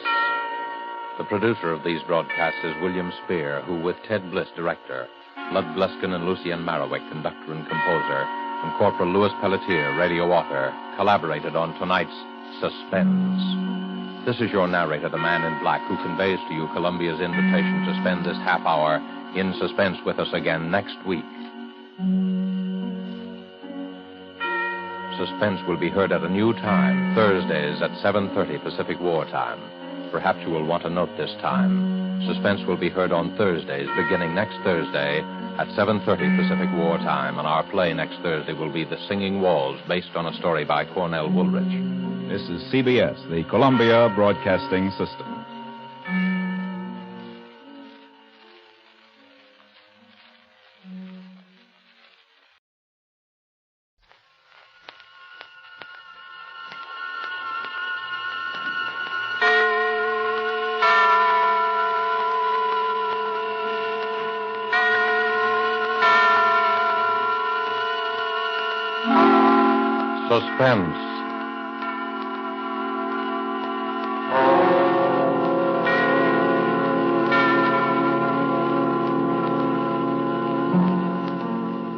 The producer of these broadcasts is William Spear, who, with Ted Bliss, director, Lud Gluskin and Lucien Marowik, conductor and composer, and Corporal Louis Pelletier, radio author, collaborated on tonight's Suspense. This is your narrator, the Man in Black, who conveys to you Columbia's invitation to spend this half hour in suspense with us again next week. Suspense will be heard at a new time, Thursdays at 7:30 Pacific War Time. Perhaps you will want to note this time. Suspense will be heard on Thursdays, beginning next Thursday at 7:30 Pacific War Time, and our play next Thursday will be The Singing Walls, based on a story by Cornell Woolrich. This is CBS, the Columbia Broadcasting System. Suspense.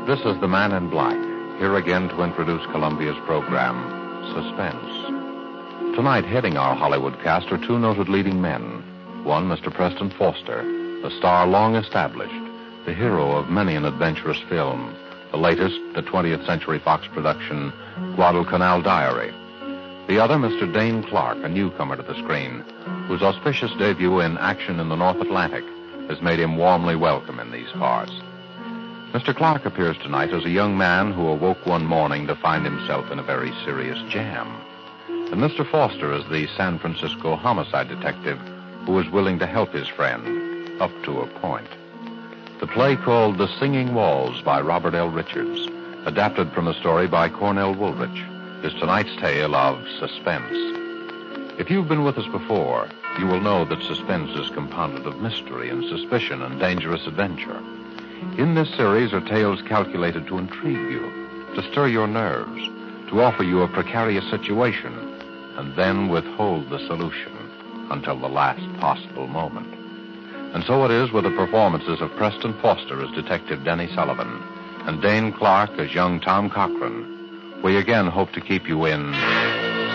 This is the Man in Black, here again to introduce Columbia's program, Suspense. Tonight, heading our Hollywood cast are two noted leading men. One, Mr. Preston Foster, a star long established, the hero of many an adventurous film. The latest, the 20th Century Fox production, Guadalcanal Diary. The other, Mr. Dane Clark, a newcomer to the screen, whose auspicious debut in Action in the North Atlantic has made him warmly welcome in these parts. Mr. Clark appears tonight as a young man who awoke one morning to find himself in a very serious jam. And Mr. Foster is the San Francisco homicide detective who is willing to help his friend, up to a point. The play called The Singing Walls by Robert L. Richards, adapted from a story by Cornell Woolrich, is tonight's tale of suspense. If you've been with us before, you will know that suspense is compounded of mystery and suspicion and dangerous adventure. In this series are tales calculated to intrigue you, to stir your nerves, to offer you a precarious situation, and then withhold the solution until the last possible moment. And so it is with the performances of Preston Foster as Detective Denny Sullivan and Dane Clark as young Tom Cochran. We again hope to keep you in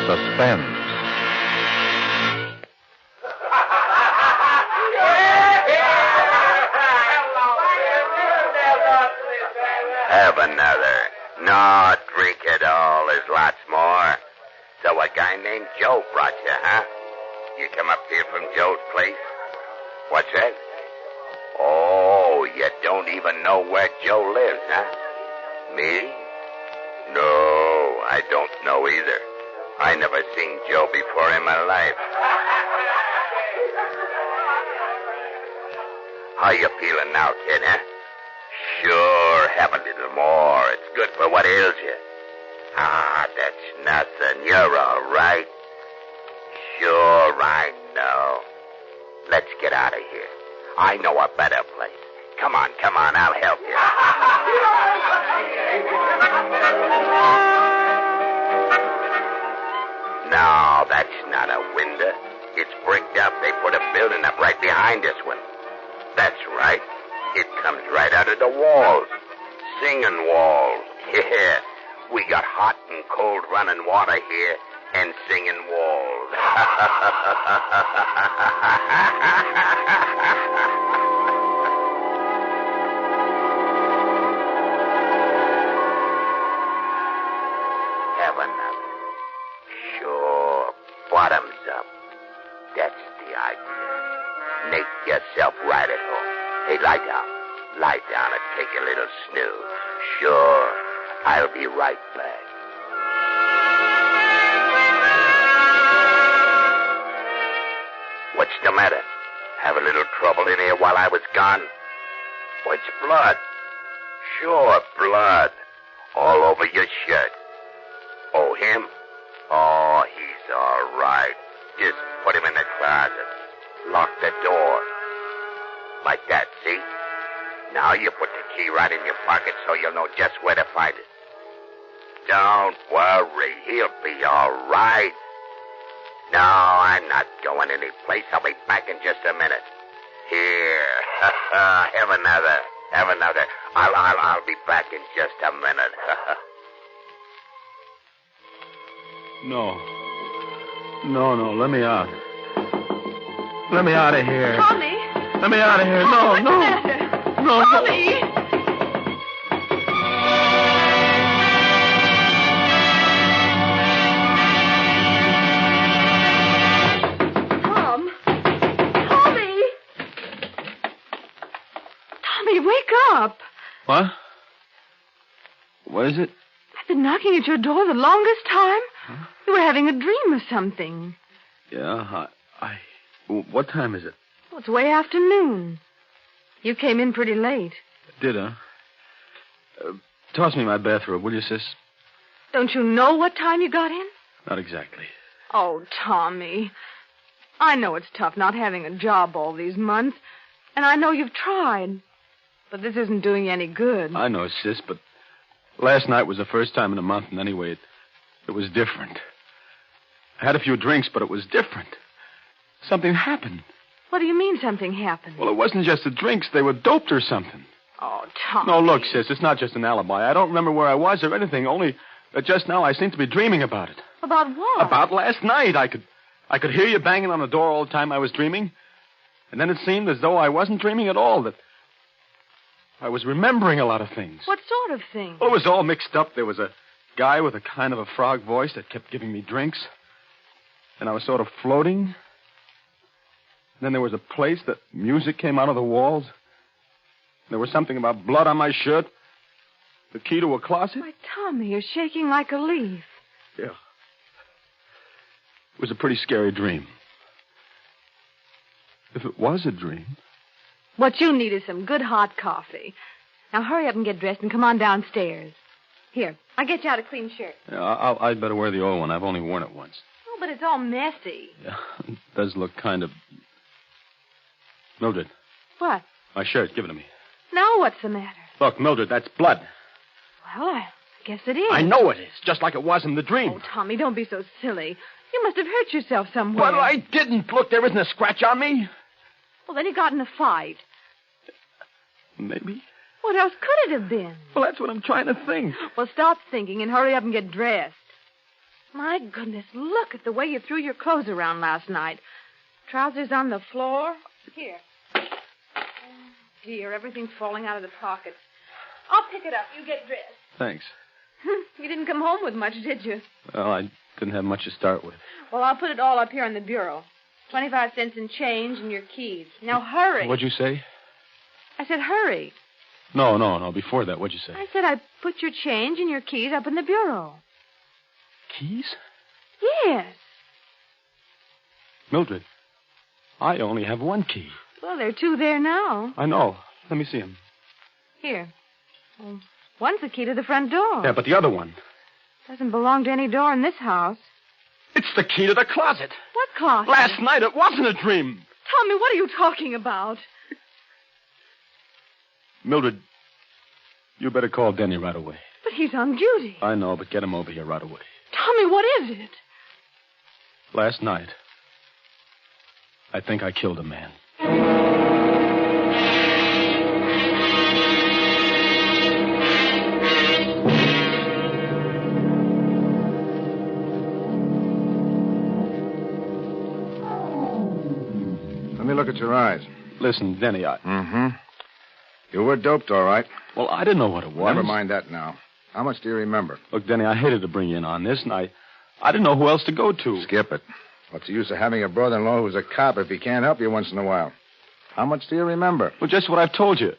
suspense. Have another. No, drink it all. There's lots more. So a guy named Joe brought you, huh? You come up here from Joe's place? What's that? Oh, you don't even know where Joe lives, huh? Me? No, I don't know either. I never seen Joe before in my life. How you feeling now, kid, huh? Sure, have a little more. It's good for what ails you. Ah, that's nothing. You're all right. Sure, I know. Let's get out of here. I know a better place. Come on, I'll help you. No, that's not a window. It's bricked up. They put a building up right behind this one. That's right. It comes right out of the walls. Singing walls. Yeah. We got hot and cold running water here and singing walls. Have another. Sure. Bottoms up. That's the idea. Make yourself right at home. Hey, lie down. Lie down and take a little snooze. Sure. I'll be right back. What's the matter? Have a little trouble in here while I was gone? What's blood? Sure, blood. All over your shirt. Oh, him? Oh, he's all right. Just put him in the closet. Lock the door. Like that, see? Now you put the key right in your pocket so you'll know just where to find it. Don't worry. He'll be all right. No, I'm not going anyplace. I'll be back in just a minute. Here. Have another. Have another. I'll be back in just a minute. No. No, let me out. Let me out of here. Tommy! Let me out of here. Tommy, No. what's the matter? No. Tommy! Tom! Tommy! Tommy, wake up! What? What is it? I've been knocking at your door the longest time. Huh? You were having a dream or something. Yeah, what time is it? Well, it's way afternoon. You came in pretty late. Did I? Toss me my bathrobe, will you, sis? Don't you know what time you got in? Not exactly. Oh, Tommy. I know it's tough not having a job all these months, and I know you've tried. But this isn't doing you any good. I know, sis, but last night was the first time in a month, and anyway, it was different. I had a few drinks, but it was different. Something happened. What do you mean something happened? Well, it wasn't just the drinks. They were doped or something. Oh, Tommy. No, look, sis, it's not just an alibi. I don't remember where I was or anything, only that just now I seem to be dreaming about it. About what? About last night. I could hear you banging on the door all the time I was dreaming. And then it seemed as though I wasn't dreaming at all, that I was remembering a lot of things. What sort of thing? Well, it was all mixed up. There was a guy with a kind of a frog voice that kept giving me drinks. And I was sort of floating. And then there was a place that music came out of the walls. There was something about blood on my shirt. The key to a closet. Why, Tommy, you're shaking like a leaf. Yeah. It was a pretty scary dream. If it was a dream. What you need is some good hot coffee. Now hurry up and get dressed and come on downstairs. Here, I'll get you out a clean shirt. Yeah, I'd better wear the old one. I've only worn it once. Oh, but it's all messy. Yeah, it does look kind of... Mildred. What? My shirt, give it to me. Now what's the matter? Look, Mildred, that's blood. Well, I guess it is. I know it is, just like it was in the dream. Oh, Tommy, don't be so silly. You must have hurt yourself somewhere. Well, I didn't. Look, there isn't a scratch on me. Well, then you got in a fight. Maybe. What else could it have been? Well, that's what I'm trying to think. Well, stop thinking and hurry up and get dressed. My goodness, look at the way you threw your clothes around last night. Trousers on the floor. Here. Oh, dear, everything's falling out of the pockets. I'll pick it up. You get dressed. Thanks. You didn't come home with much, did you? Well, I didn't have much to start with. Well, I'll put it all up here on the bureau. 25 cents in change and your keys. Now, hurry. What'd you say? I said hurry. No. Before that, what'd you say? I said I'd put your change and your keys up in the bureau. Keys? Yes. Mildred, I only have one key. Well, there are two there now. I know. Let me see them. Here. Well, one's the key to the front door. Yeah, but the other one. Doesn't belong to any door in this house. It's the key to the closet. What closet? Last night it wasn't a dream. Tommy, what are you talking about? Mildred, you better call Denny right away. But he's on duty. I know, but get him over here right away. Tommy, what is it? Last night, I think I killed a man. Let me look at your eyes. Listen, Denny, Mm-hmm. You were doped, all right. Well, I didn't know what it was. Never mind that now. How much do you remember? Look, Denny, I hated to bring you in on this, and I didn't know who else to go to. Skip it. What's the use of having a brother-in-law who's a cop if he can't help you once in a while? How much do you remember? Well, just what I've told you.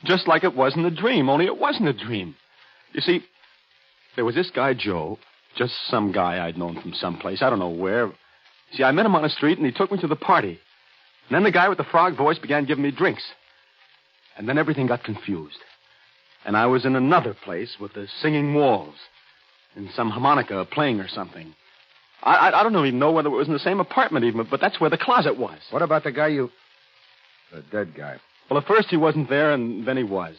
Just like it was in the dream, only it wasn't a dream. You see, there was this guy, Joe, just some guy I'd known from someplace, I don't know where. See, I met him on the street, and he took me to the party. And then the guy with the frog voice began giving me drinks. And then everything got confused. And I was in another place with the singing walls. And some harmonica playing or something. I don't even know whether it was in the same apartment even, but that's where the closet was. What about the guy the dead guy? Well, at first he wasn't there, and then he was.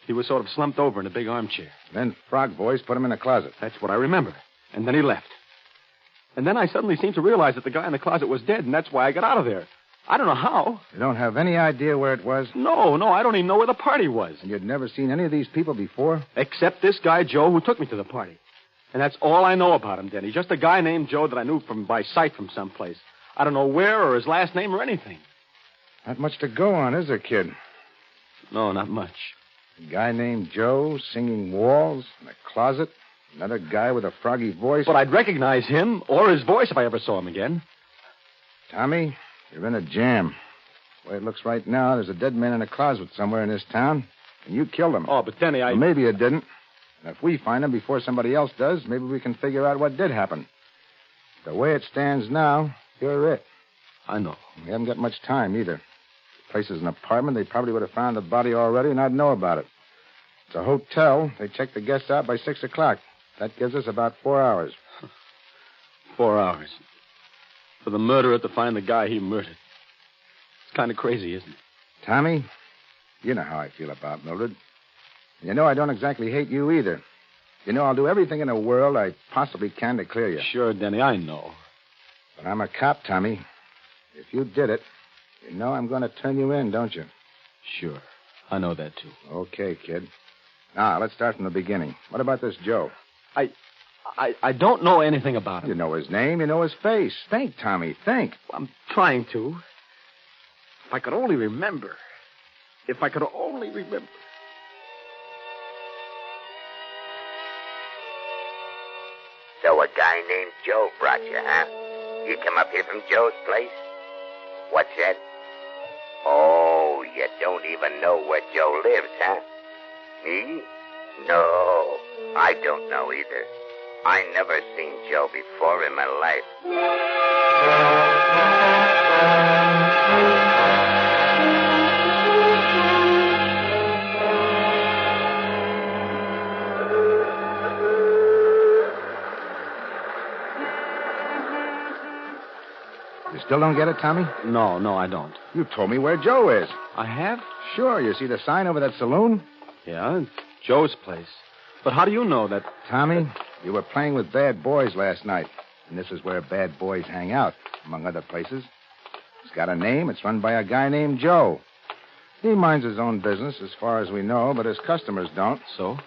He was sort of slumped over in a big armchair. Then Frog Voice put him in a closet. That's what I remember. And then he left. And then I suddenly seemed to realize that the guy in the closet was dead, and that's why I got out of there. I don't know how. You don't have any idea where it was? No, I don't even know where the party was. And you'd never seen any of these people before? Except this guy, Joe, who took me to the party. And that's all I know about him, Denny. Just a guy named Joe that I knew by sight from someplace. I don't know where or his last name or anything. Not much to go on, is there, kid? No, not much. A guy named Joe, singing walls, in a closet. Another guy with a froggy voice. But I'd recognize him or his voice if I ever saw him again. Tommy, you're in a jam. The way it looks right now, there's a dead man in a closet somewhere in this town, and you killed him. Oh, but Denny, Well, maybe you didn't. And if we find him before somebody else does, maybe we can figure out what did happen. The way it stands now, you're it. I know. We haven't got much time, either. The place is an apartment. They probably would have found the body already, and I'd know about it. It's a hotel. They check the guests out by 6 o'clock. That gives us about 4 hours. 4 hours. For the murderer to find the guy he murdered. It's kind of crazy, isn't it? Tommy, you know how I feel about Mildred. You know I don't exactly hate you either. You know I'll do everything in the world I possibly can to clear you. Sure, Denny, I know. But I'm a cop, Tommy. If you did it, you know I'm going to turn you in, don't you? Sure. I know that, too. Okay, kid. Now, let's start from the beginning. What about this Joe? I don't know anything about him. You know his name, you know his face. Think, Tommy, think. I'm trying to. If I could only remember. If I could only remember. So a guy named Joe brought you, huh? You come up here from Joe's place? What's that? Oh, you don't even know where Joe lives, huh? Me? No, I don't know either. I never seen Joe before in my life. You still don't get it, Tommy? No, I don't. You told me where Joe is. I have? Sure. You see the sign over that saloon? Yeah, it's Joe's place. But how do you know that? Tommy, you were playing with bad boys last night. And this is where bad boys hang out, among other places. It's got a name. It's run by a guy named Joe. He minds his own business, as far as we know, but his customers don't. So?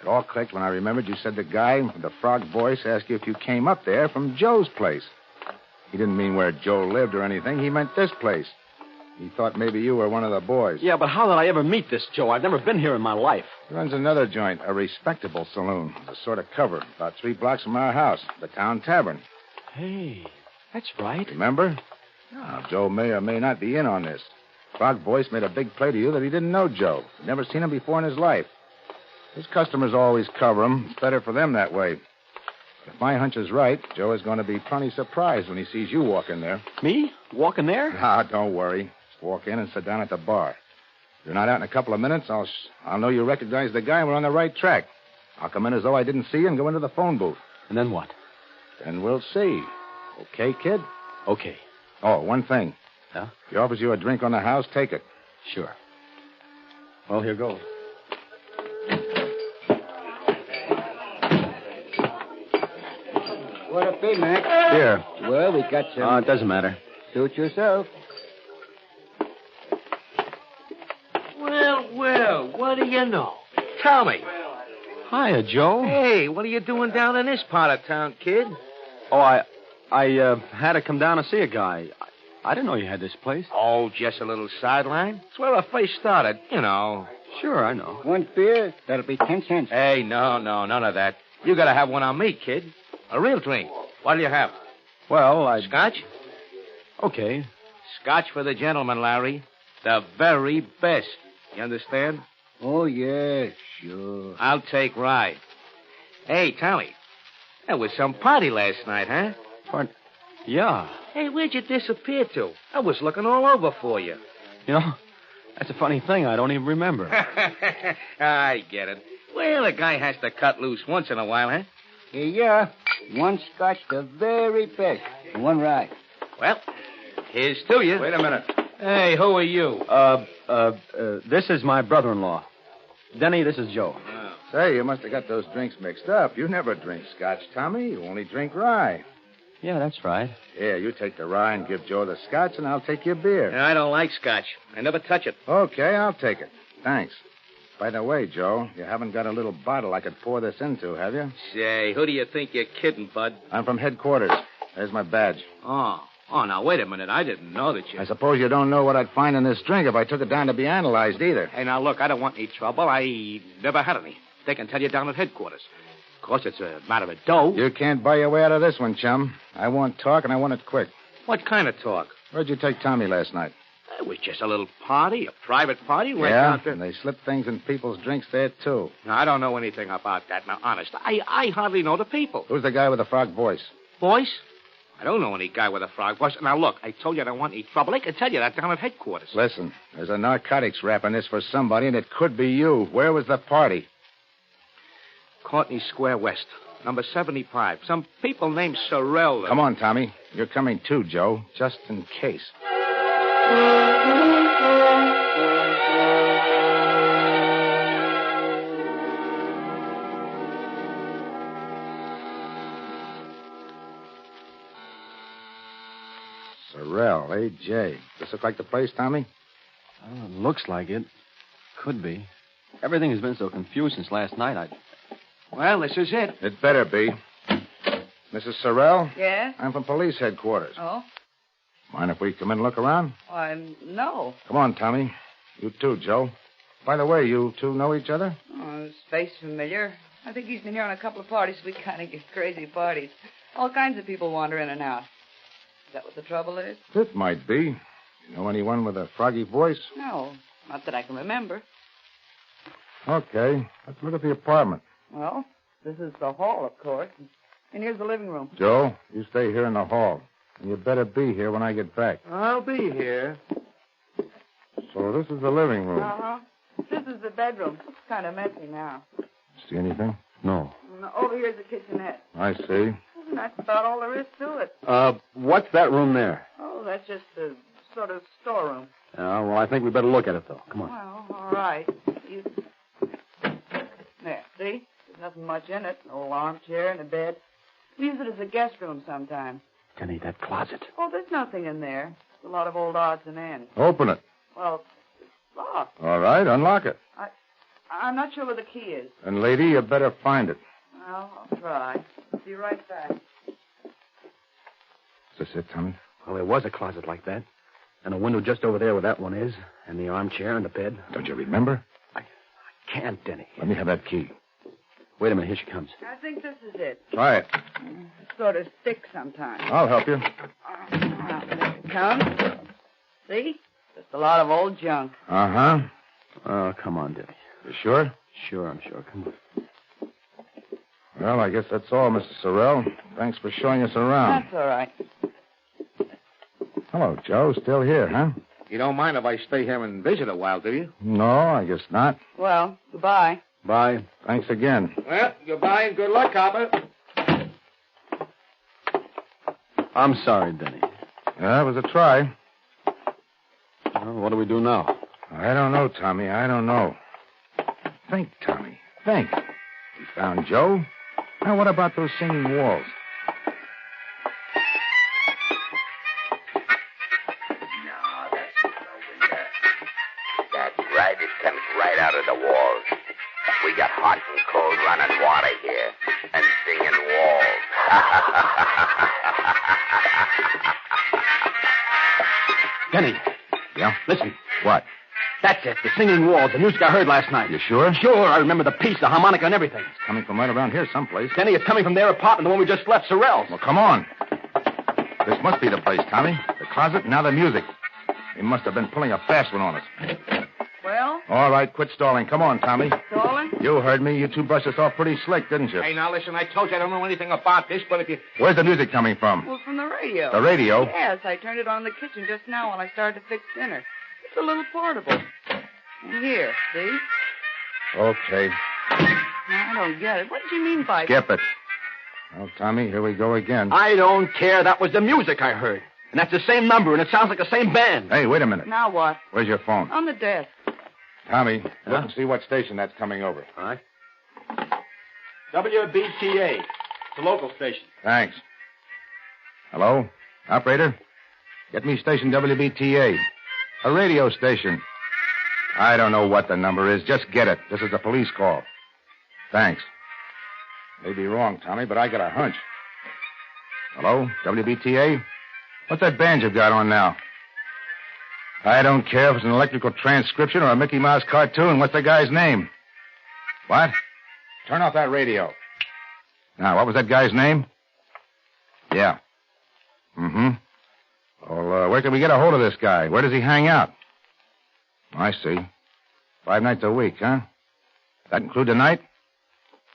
It all clicked when I remembered you said the guy with the frog voice asked you if you came up there from Joe's place. He didn't mean where Joe lived or anything. He meant this place. He thought maybe you were one of the boys. Yeah, but how did I ever meet this Joe? I've never been here in my life. He runs another joint, a respectable saloon, a sort of cover, about 3 blocks from our house, the town tavern. Hey, that's right. Remember? Now, Joe may or may not be in on this. Frog Voice made a big play to you that he didn't know Joe. He'd never seen him before in his life. His customers always cover him. It's better for them that way. If my hunch is right, Joe is going to be plenty surprised when he sees you walk in there. Me? Walk in there? Ah, don't worry. Just walk in and sit down at the bar. If you're not out in a couple of minutes, I'll know you recognize the guy and we're on the right track. I'll come in as though I didn't see you and go into the phone booth. And then what? Then we'll see. Okay, kid? Okay. Oh, one thing. Yeah? If he offers you a drink on the house, take it. Sure. Well, here goes. What a be, Mac? Here. Well, we got some. It doesn't matter. Suit yourself. Well, what do you know? Tell me. Hiya, Joe. Hey, what are you doing down in this part of town, kid? Oh, I had to come down to see a guy. I didn't know you had this place. Oh, just a little sideline. It's where I first started, you know. Sure, I know. 1 beer, that'll be 10 cents. Hey, no, none of that. You gotta have one on me, kid. A real drink. What'll you have? Well, Scotch? Okay. Scotch for the gentleman, Larry. The very best. You understand? Oh, yeah, sure. I'll take rye. Hey, Tommy. There was some party last night, huh? Yeah. Hey, where'd you disappear to? I was looking all over for you. You know, that's a funny thing. I don't even remember. I get it. Well, a guy has to cut loose once in a while, huh? Here you are. 1 Scotch, the very best. And 1 rye. Well, here's to you. Wait a minute. Hey, who are you? This is my brother-in-law. Denny, this is Joe. Oh. Say, you must have got those drinks mixed up. You never drink Scotch, Tommy. You only drink rye. Yeah, that's right. Here, you take the rye and give Joe the scotch, and I'll take your beer. Yeah, I don't like scotch. I never touch it. Okay, I'll take it. Thanks. By the way, Joe, you haven't got a little bottle I could pour this into, have you? Say, who do you think you're kidding, Bud? I'm from headquarters. There's my badge. Oh, now, wait a minute. I didn't know that you... I suppose you don't know what I'd find in this drink if I took it down to be analyzed either. Hey, now, look, I don't want any trouble. I never had any. They can tell you down at headquarters. Of course, it's a matter of dough. You can't buy your way out of this one, chum. I want talk, and I want it quick. What kind of talk? Where'd you take Tommy last night? It was just a little party, a private party. Went Yeah, down to... and they slip things in people's drinks there, too. Now, I don't know anything about that. Now, honest, I hardly know the people. Who's the guy with the frog voice? Voice? I don't know any guy with a frog voice. Now, look, I told you I don't want any trouble. They can tell you that down at headquarters. Listen, there's a narcotics rap in this for somebody, and it could be you. Where was the party? Courtney Square West, number 75. Some people named Sorrell. Come on, Tommy. You're coming too, Joe, just in case. Sorrell, A.J. This look like the place, Tommy? Oh, it looks like it. Could be. Everything has been so confused since last night, Well, this is it. It better be. Mrs. Sorrell? Yes? I'm from police headquarters. Oh? Mind if we come in and look around? No. Come on, Tommy. You too, Joe. By the way, you two know each other? Oh, his face familiar. I think he's been here on a couple of parties. We kind of give crazy parties. All kinds of people wander in and out. Is that what the trouble is? It might be. You know anyone with a froggy voice? No, not that I can remember. Okay, let's look at the apartment. Well, this is the hall, of course. And here's the living room. Joe, you stay here in the hall. And you better be here when I get back. I'll be here. So this is the living room. Uh-huh. This is the bedroom. It's kind of messy now. See anything? No. Over here's the kitchenette. I see. And that's about all there is to it. What's that room there? Oh, that's just a sort of storeroom. Well, I think we better look at it, though. Come on. Well, all right. There, see? There's nothing much in it. An old armchair and a bed. We use it as a guest room sometimes. Denny, that closet. Oh, there's nothing in there. It's a lot of old odds and ends. Open it. Well, it's locked. All right, unlock it. I'm not sure where the key is. And, lady, you better find it. Well, I'll try. Be right back. Is this it, Tommy? Well, there was a closet like that. And a window just over there where that one is. And the armchair and the bed. Don't you remember? I can't, Denny. Let me have that key. Wait a minute. Here she comes. I think this is it. Try it. It's sort of thick sometimes. I'll help you. There it comes. See? Just a lot of old junk. Uh-huh. Oh, come on, Denny. You sure? Sure, I'm sure. Come on. Well, I guess that's all, Mr. Sorrell. Thanks for showing us around. That's all right. Hello, Joe. Still here, huh? You don't mind if I stay here and visit a while, do you? No, I guess not. Well, goodbye. Bye. Thanks again. Well, goodbye and good luck, Copper. I'm sorry, Denny. Yeah, it was a try. Well, what do we do now? I don't know, Tommy. I don't know. Think, Tommy. Think. We found Joe. Now, what about those singing walls? That's right. It comes right out of the walls. We got hot and cold running water here. And singing walls. Denny. Yeah? Listen. What? That's it. The singing walls. The music I heard last night. You sure? Sure. I remember the piece, the harmonica, and everything. It's coming from right around here someplace. Denny, it's coming from their apartment, the one we just left, Sorrell's. Well, come on. This must be the place, Tommy. The closet, now the music. They must have been pulling a fast one on us. Well? All right, quit stalling. Come on, Tommy. Stalling? You heard me. You two brushed us off pretty slick, didn't you? Hey, now listen, I told you I don't know anything about this, but if you... Where's the music coming from? Well, from the radio. The radio? Yes, I turned it on in the kitchen just now while I started to fix dinner. It's a little portable. And here, see? Okay. I don't get it. What did you mean by... Skip it. Well, Tommy, here we go again. I don't care. That was the music I heard. And that's the same number, and it sounds like the same band. Hey, wait a minute. Now what? Where's your phone? On the desk. Tommy, look and see what station that's coming over. All right. WBTA. It's a local station. Thanks. Hello? Operator? Get me station WBTA. A radio station. I don't know what the number is. Just get it. This is a police call. Thanks. May be wrong, Tommy, but I got a hunch. Hello? WBTA? What's that band you've got on now? I don't care if it's an electrical transcription or a Mickey Mouse cartoon. What's the guy's name? What? Turn off that radio. Now, what was that guy's name? Yeah. Mm-hmm. Well, where can we get a hold of this guy? Where does he hang out? I see. 5 nights a week, huh? That include tonight?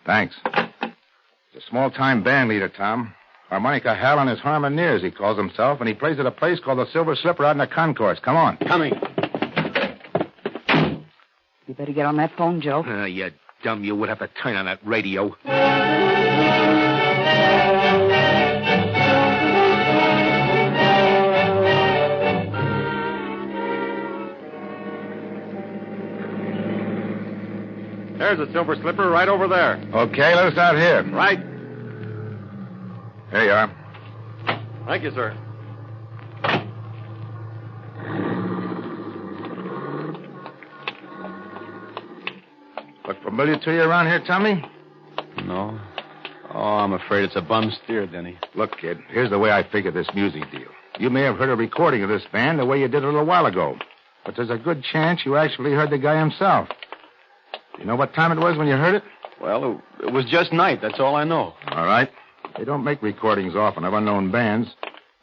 Thanks. He's a small-time band leader, Tom. Harmonica Hal on his harmoniers, he calls himself, and he plays at a place called the Silver Slipper out in the concourse. Come on. Coming. You better get on that phone, Joe. You dumb, you would have to turn on that radio. There's a Silver Slipper right over there. Okay, let us out here. Right. Here you are. Thank you, sir. Look familiar to you around here, Tommy? No. Oh, I'm afraid it's a bum steer, Denny. Look, kid, here's the way I figure this music deal. You may have heard a recording of this band the way you did a little while ago, but there's a good chance you actually heard the guy himself. Do you know what time it was when you heard it? Well, it was just night. That's all I know. All right. They don't make recordings often of unknown bands,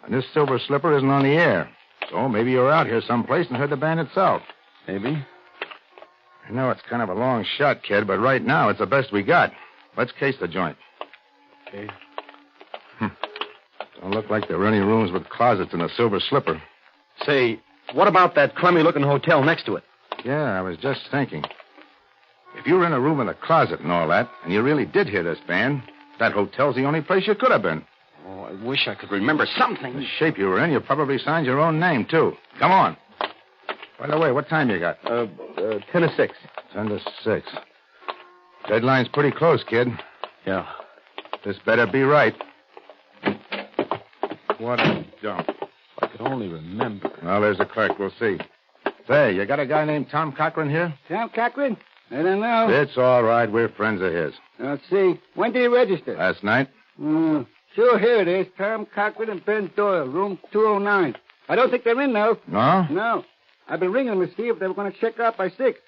and this Silver Slipper isn't on the air. So maybe you were out here someplace and heard the band itself. Maybe. I know it's kind of a long shot, kid, but right now it's the best we got. Let's case the joint. Okay. Don't look like there were any rooms with closets in the Silver Slipper. Say, what about that crummy-looking hotel next to it? Yeah, I was just thinking. If you were in a room with a closet and all that, and you really did hear this band, that hotel's the only place you could have been. Oh, I wish I could remember something. The shape you were in, you probably signed your own name, too. Come on. By the way, what time you got? 10 to 6. 10 to 6. Deadline's pretty close, kid. Yeah. This better be right. What a dump. If I could only remember. Well, there's the clerk. We'll see. Say, you got a guy named Tom Cochran here? Tom Cochran? I don't know. It's all right. We're friends of his. Let's see. When did he register? Last night? Sure, here it is. Tom Cochran and Ben Doyle, room 209. I don't think they're in, though. No? No. I've been ringing them to see if they were going to check out by 6.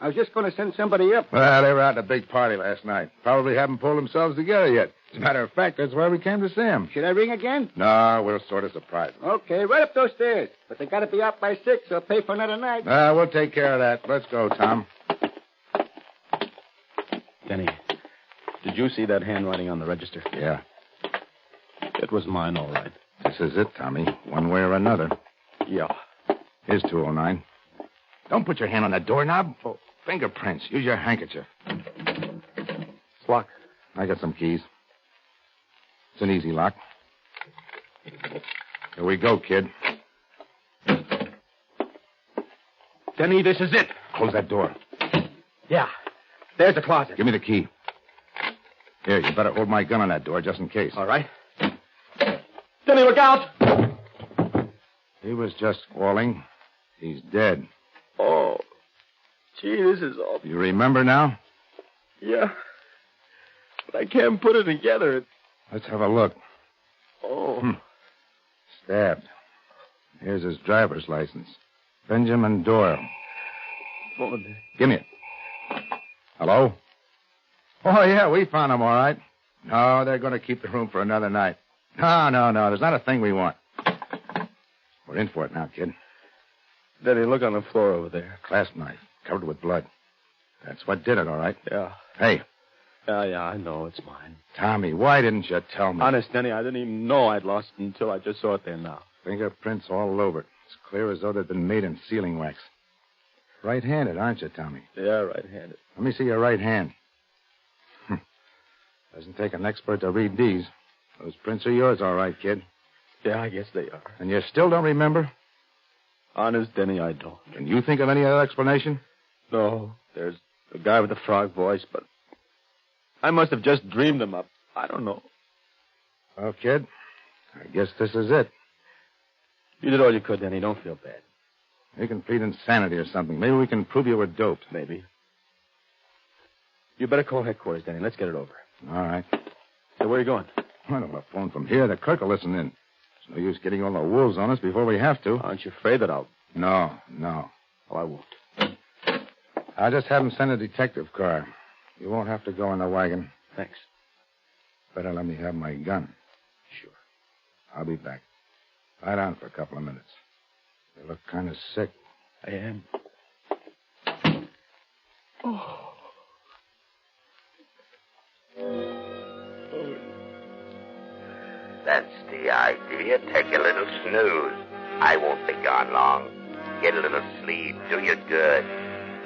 I was just going to send somebody up. Well, they were out at a big party last night. Probably haven't pulled themselves together yet. As a matter of fact, that's why we came to see them. Should I ring again? No, we'll sort of surprise them. Okay, right up those stairs. But they got to be out by 6 or pay for another night. We'll take care of that. Let's go, Tom. Denny, did you see that handwriting on the register? Yeah. It was mine, all right. This is it, Tommy. One way or another. Yeah. Here's 209. Don't put your hand on that doorknob. Oh, fingerprints. Use your handkerchief. It's locked. I got some keys. It's an easy lock. Here we go, kid. Denny, this is it. Close that door. Yeah. There's the closet. Give me the key. Here, you better hold my gun on that door just in case. All right. Denny, look out! He was just falling. He's dead. Oh, gee, this is awful. You remember now? Yeah. But I can't put it together. Let's have a look. Oh. Stabbed. Here's his driver's license. Benjamin Doyle. Oh, Give me it. Hello? Oh, yeah, we found him all right. No, they're going to keep the room for another night. No. There's not a thing we want. We're in for it now, kid. Denny, look on the floor over there. Clasp knife, covered with blood. That's what did it, all right? Yeah. Hey. Yeah, I know it's mine. Tommy, why didn't you tell me? Honest, Denny, I didn't even know I'd lost it until I just saw it there now. Fingerprints all over it. As clear as though they'd been made in sealing wax. Right-handed, aren't you, Tommy? Yeah, right-handed. Let me see your right hand. Doesn't take an expert to read these. Those prints are yours, all right, kid. Yeah, I guess they are. And you still don't remember? Honest, Denny, I don't. Can you think of any other explanation? No. There's the guy with the frog voice, but I must have just dreamed them up. I don't know. Well, kid, I guess this is it. You did all you could, Denny. Don't feel bad. You can plead insanity or something. Maybe we can prove you were doped. Maybe. You better call headquarters, Denny. Let's get it over. All right. So where are you going? I don't want to phone from here. The clerk will listen in. It's no use getting all the wolves on us before we have to. Aren't you afraid that I'll... No. Oh, I won't. I'll just have him send a detective car. You won't have to go in the wagon. Thanks. Better let me have my gun. Sure. I'll be back. Lie down for a couple of minutes. You look kind of sick. I am. Oh. That's the idea. Take a little snooze. I won't be gone long. Get a little sleep. Do you good.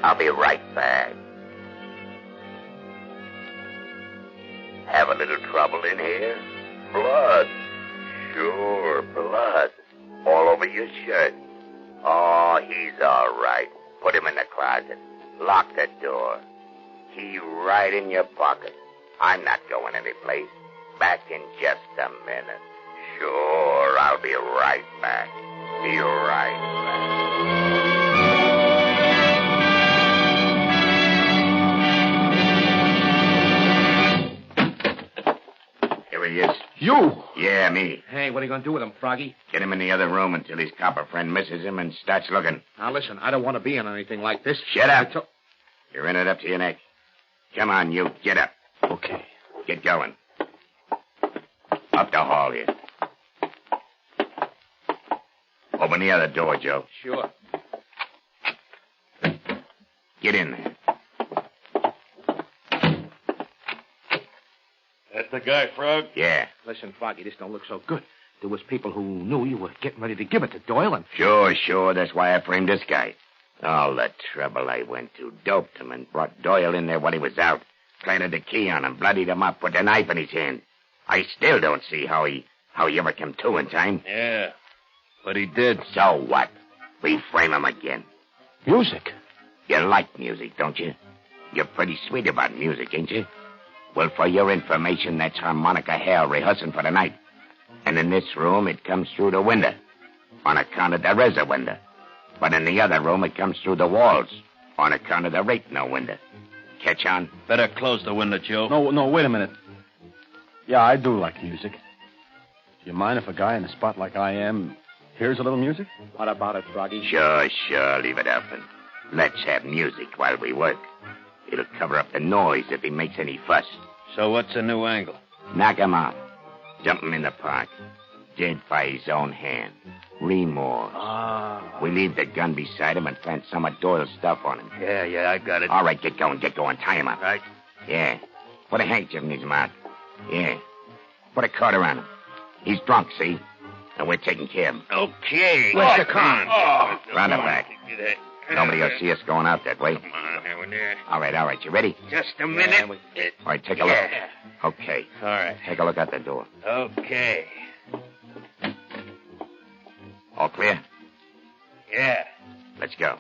I'll be right back. Have a little trouble in here? Blood. Sure, blood. All over your shirt. Oh, he's all right. Put him in the closet. Lock the door. Key right in your pocket. I'm not going anyplace. Back in just a minute. Sure, I'll be right back. Be right back. Here he is. You? Yeah, me. Hey, what are you going to do with him, Froggy? Get him in the other room until his copper friend misses him and starts looking. Now, listen, I don't want to be in anything like this. Shut up. You're in it up to your neck. Come on, you. Get up. Okay. Get going. Up the hall here. Open the other door, Joe. Sure. Get in there. That's the guy, Frog? Yeah. Listen, Froggy, this don't look so good. There was people who knew you were getting ready to give it to Doyle, and... Sure. That's why I framed this guy. All the trouble I went to. Doped him and brought Doyle in there while he was out. Planted the key on him, bloodied him up, put the knife in his hand. I still don't see how he ever came to in time. Yeah, but he did. So what? We frame him again. Music? You like music, don't you? You're pretty sweet about music, ain't you? Well, for your information, that's harmonica hell rehearsing for the night. And in this room, it comes through the window. On account of there is a window. But in the other room, it comes through the walls. On account of there ain't no window. Catch on? Better close the window, Joe. No, wait a minute. Yeah, I do like music. Do you mind if a guy in a spot like I am hears a little music? What about it, Froggy? Sure. Leave it open. Let's have music while we work. It'll cover up the noise if he makes any fuss. So what's the new angle? Knock him out. Dump him in the park. Dead by his own hand. Remorse. We leave the gun beside him and plant some of Doyle's stuff on him. Yeah, I got it. All right, get going. Tie him up. Right. Yeah. Put a handkerchief in his mouth. Yeah. Put a cord around him. He's drunk, see? And we're taking care of him. Okay. Where's the car? Oh, Round the back. Nobody will see us going out that way. Come on, over there. All right. You ready? Just a minute. All right, take a look. Okay. All right. Take a look out the door. Okay. All clear? Yeah. Let's go.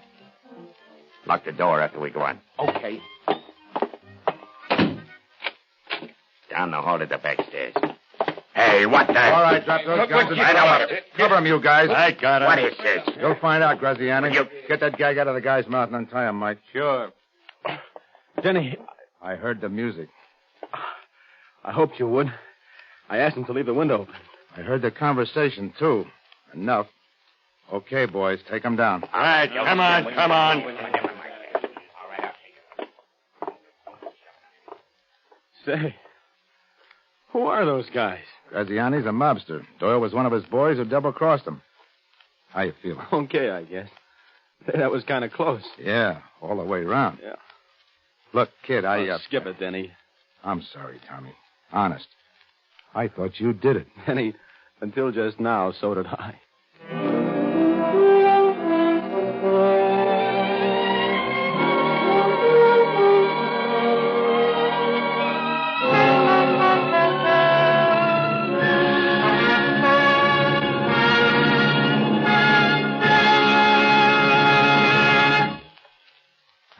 Lock the door after we go on. Okay. Down the hall to the backstairs. Hey, what the... All right, drop those guns. I don't want it. Cover him, you guys. I got it. What is this? You'll find out, Graziani. Get that gag out of the guy's mouth and untie him, Mike. Sure. Denny, I heard the music. I hoped you would. I asked him to leave the window open. I heard the conversation, too. Enough. Okay, boys, take him down. All right, come on. Say, who are those guys? Graziani's a mobster. Doyle was one of his boys who double-crossed him. How you feeling? Okay, I guess. That was kind of close. Yeah, all the way around. Yeah. Look, kid, Skip it, Denny. I'm sorry, Tommy. Honest. I thought you did it. Denny, until just now, so did I.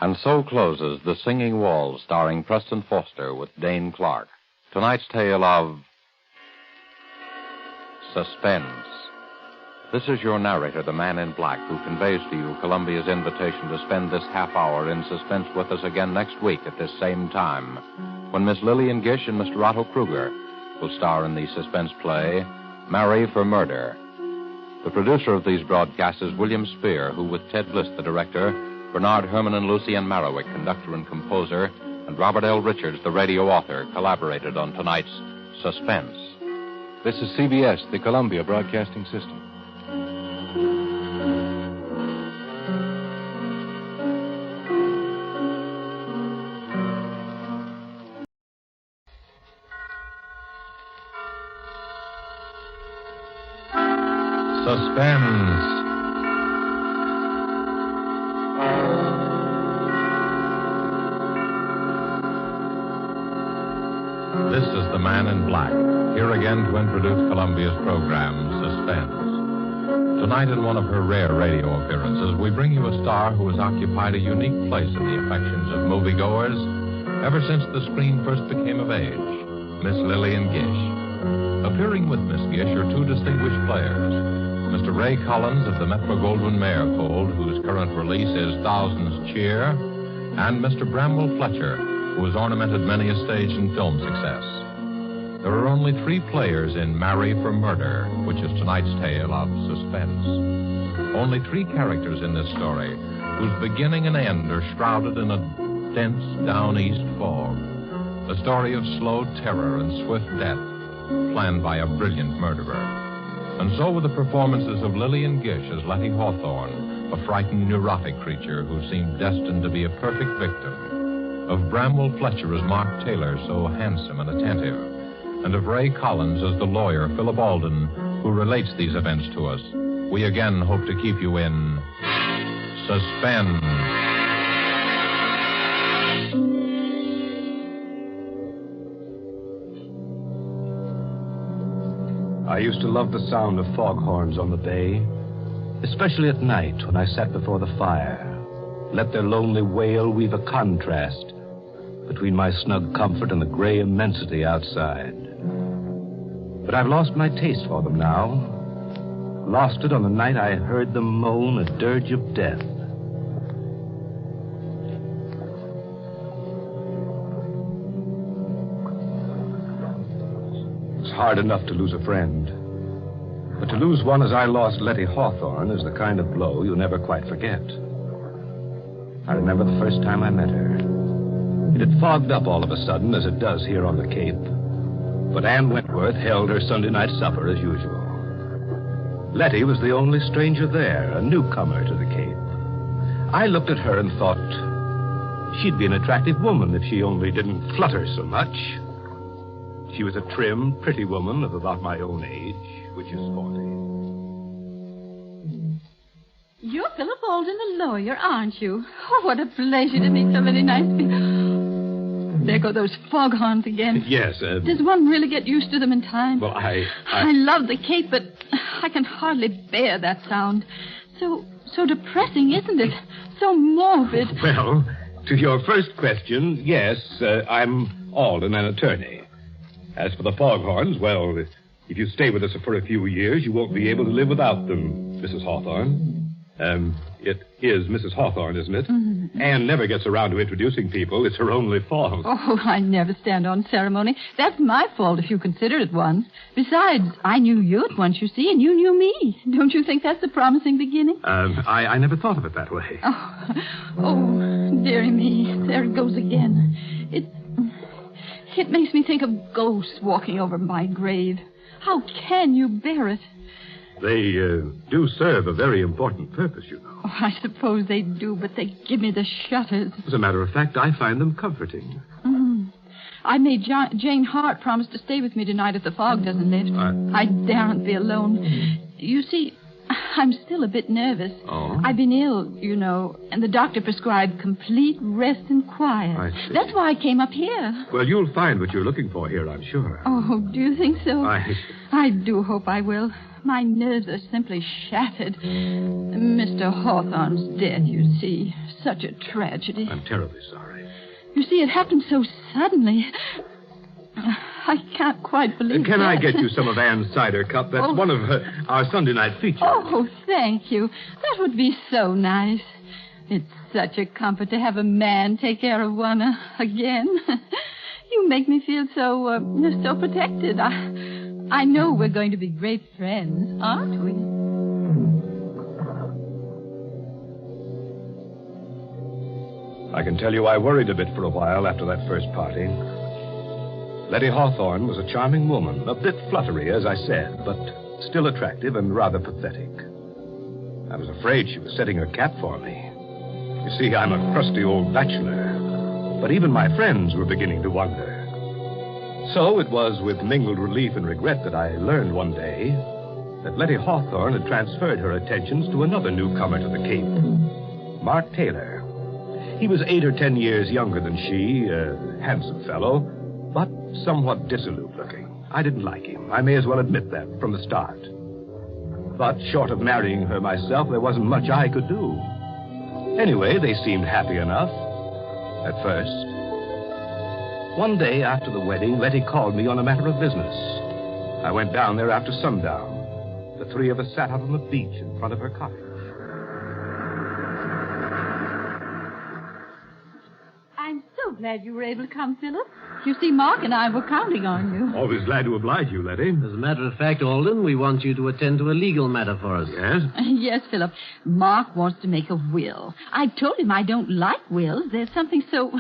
And so closes The Singing Walls, starring Preston Foster with Dane Clark. Tonight's tale of Suspense. This is your narrator, the man in black, who conveys to you Columbia's invitation to spend this half hour in suspense with us again next week at this same time, when Miss Lillian Gish and Mr. Otto Kruger will star in the suspense play, Marry for Murder. The producer of these broadcasts is William Spear, who, with Ted Bliss, the director, Bernard Herman and Lucien Marowik, conductor and composer, and Robert L. Richards, the radio author, collaborated on tonight's Suspense. This is CBS, the Columbia Broadcasting System. Suspense. This is the Man in Black, here again to introduce Columbia's program, Suspense. Tonight, in one of her rare radio appearances, we bring you a star who has occupied a unique place in the affections of moviegoers ever since the screen first became of age, Miss Lillian Gish. Appearing with Miss Gish are two distinguished players, Mr. Ray Collins of the Metro-Goldwyn-Mayer fold, whose current release is Thousands Cheer, and Mr. Bramwell Fletcher, who has ornamented many a stage and film success. There are only three players in Marry for Murder, which is tonight's tale of suspense. Only three characters in this story, whose beginning and end are shrouded in a dense down-east fog. A story of slow terror and swift death, planned by a brilliant murderer. And so with the performances of Lillian Gish as Letty Hawthorne, a frightened, neurotic creature who seemed destined to be a perfect victim, of Bramwell Fletcher as Mark Taylor, so handsome and attentive, and of Ray Collins as the lawyer, Philip Alden, who relates these events to us, we again hope to keep you in suspense. I used to love the sound of foghorns on the bay, especially at night when I sat before the fire, let their lonely wail weave a contrast between my snug comfort and the gray immensity outside. But I've lost my taste for them now. Lost it on the night I heard them moan a dirge of death. It's hard enough to lose a friend. But to lose one as I lost Letty Hawthorne is the kind of blow you never quite forget. I remember the first time I met her. It had fogged up all of a sudden, as it does here on the Cape. But Ann Wentworth held her Sunday night supper as usual. Letty was the only stranger there, a newcomer to the Cape. I looked at her and thought she'd be an attractive woman if she only didn't flutter so much. She was a trim, pretty woman of about my own age, which is 40. You're Philip Alden, the lawyer, aren't you? Oh, what a pleasure to meet so many nice people. There go those foghorns again. Yes, Does one really get used to them in time? Well, I love the Cape, but I can hardly bear that sound. So depressing, isn't it? So morbid. Well, to your first question, yes, I'm Alden, an attorney. As for the foghorns, well, if you stay with us for a few years, you won't be able to live without them, Mrs. Hawthorne. It is Mrs. Hawthorne, isn't it? Mm-hmm. Anne never gets around to introducing people. It's her only fault. Oh, I never stand on ceremony. That's my fault if you consider it one. Besides, I knew you at once, you see, and you knew me. Don't you think that's a promising beginning? I never thought of it that way. Oh, dearie me. There it goes again. It makes me think of ghosts walking over my grave. How can you bear it? They do serve a very important purpose, you know. Oh, I suppose they do, but they give me the shudders. As a matter of fact, I find them comforting. I made Jane Hart promise to stay with me tonight if the fog doesn't lift. I daren't be alone. You see, I'm still a bit nervous. Oh? I've been ill, you know, and the doctor prescribed complete rest and quiet. I see. That's why I came up here. Well, you'll find what you're looking for here, I'm sure. Oh, do you think so? I do hope I will. My nerves are simply shattered. Mr. Hawthorne's dead, you see. Such a tragedy. I'm terribly sorry. You see, it happened so suddenly. I can't quite believe Can that. I get you some of Anne's cider cup? That's one of our Sunday night features. Oh, thank you. That would be so nice. It's such a comfort to have a man take care of one again. You make me feel so protected. I know we're going to be great friends, aren't we? I can tell you I worried a bit for a while after that first party. Letty Hawthorne was a charming woman, a bit fluttery, as I said, but still attractive and rather pathetic. I was afraid she was setting her cap for me. You see, I'm a crusty old bachelor, but even my friends were beginning to wonder. So it was with mingled relief and regret that I learned one day that Letty Hawthorne had transferred her attentions to another newcomer to the Cape, Mark Taylor. He was 8 or 10 years younger than she, a handsome fellow, but somewhat dissolute looking. I didn't like him. I may as well admit that from the start. But short of marrying her myself, there wasn't much I could do. Anyway, they seemed happy enough. At first. One day after the wedding, Letty called me on a matter of business. I went down there after sundown. The three of us sat out on the beach in front of her cottage. I'm so glad you were able to come, Philip. You see, Mark and I were counting on you. Always glad to oblige you, Letty. As a matter of fact, Alden, we want you to attend to a legal matter for us. Yes? Yes, Philip. Mark wants to make a will. I told him I don't like wills. There's something so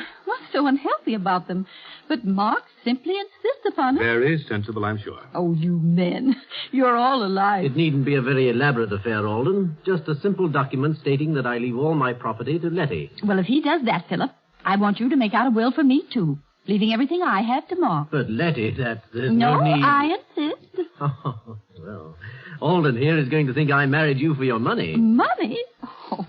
unhealthy about them. But Mark simply insists upon it. Very sensible, I'm sure. Oh, you men. You're all alike. It needn't be a very elaborate affair, Alden. Just a simple document stating that I leave all my property to Letty. Well, if he does that, Philip, I want you to make out a will for me, too. Leaving everything I have to Mark. But Letty, there's no need... I insist. Oh, well, Alden here is going to think I married you for your money. Money? Oh,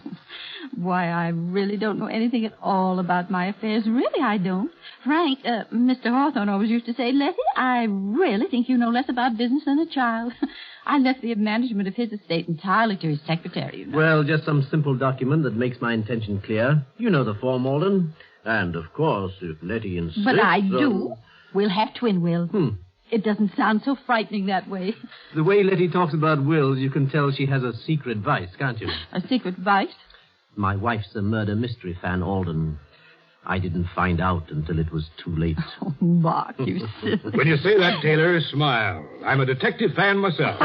why, I really don't know anything at all about my affairs. Really, I don't. Frank, Mr. Hawthorne always used to say, Letty, I really think you know less about business than a child. I left the management of his estate entirely to his secretary, you know. Well, just some simple document that makes my intention clear. You know the form, Alden. And, of course, if Letty insists... But I do. We'll have twin wills. It doesn't sound so frightening that way. The way Letty talks about wills, you can tell she has a secret vice, can't you? A secret vice? My wife's a murder mystery fan, Alden. I didn't find out until it was too late. Oh, Mark, you silly... When you say that, Taylor, smile. I'm a detective fan myself.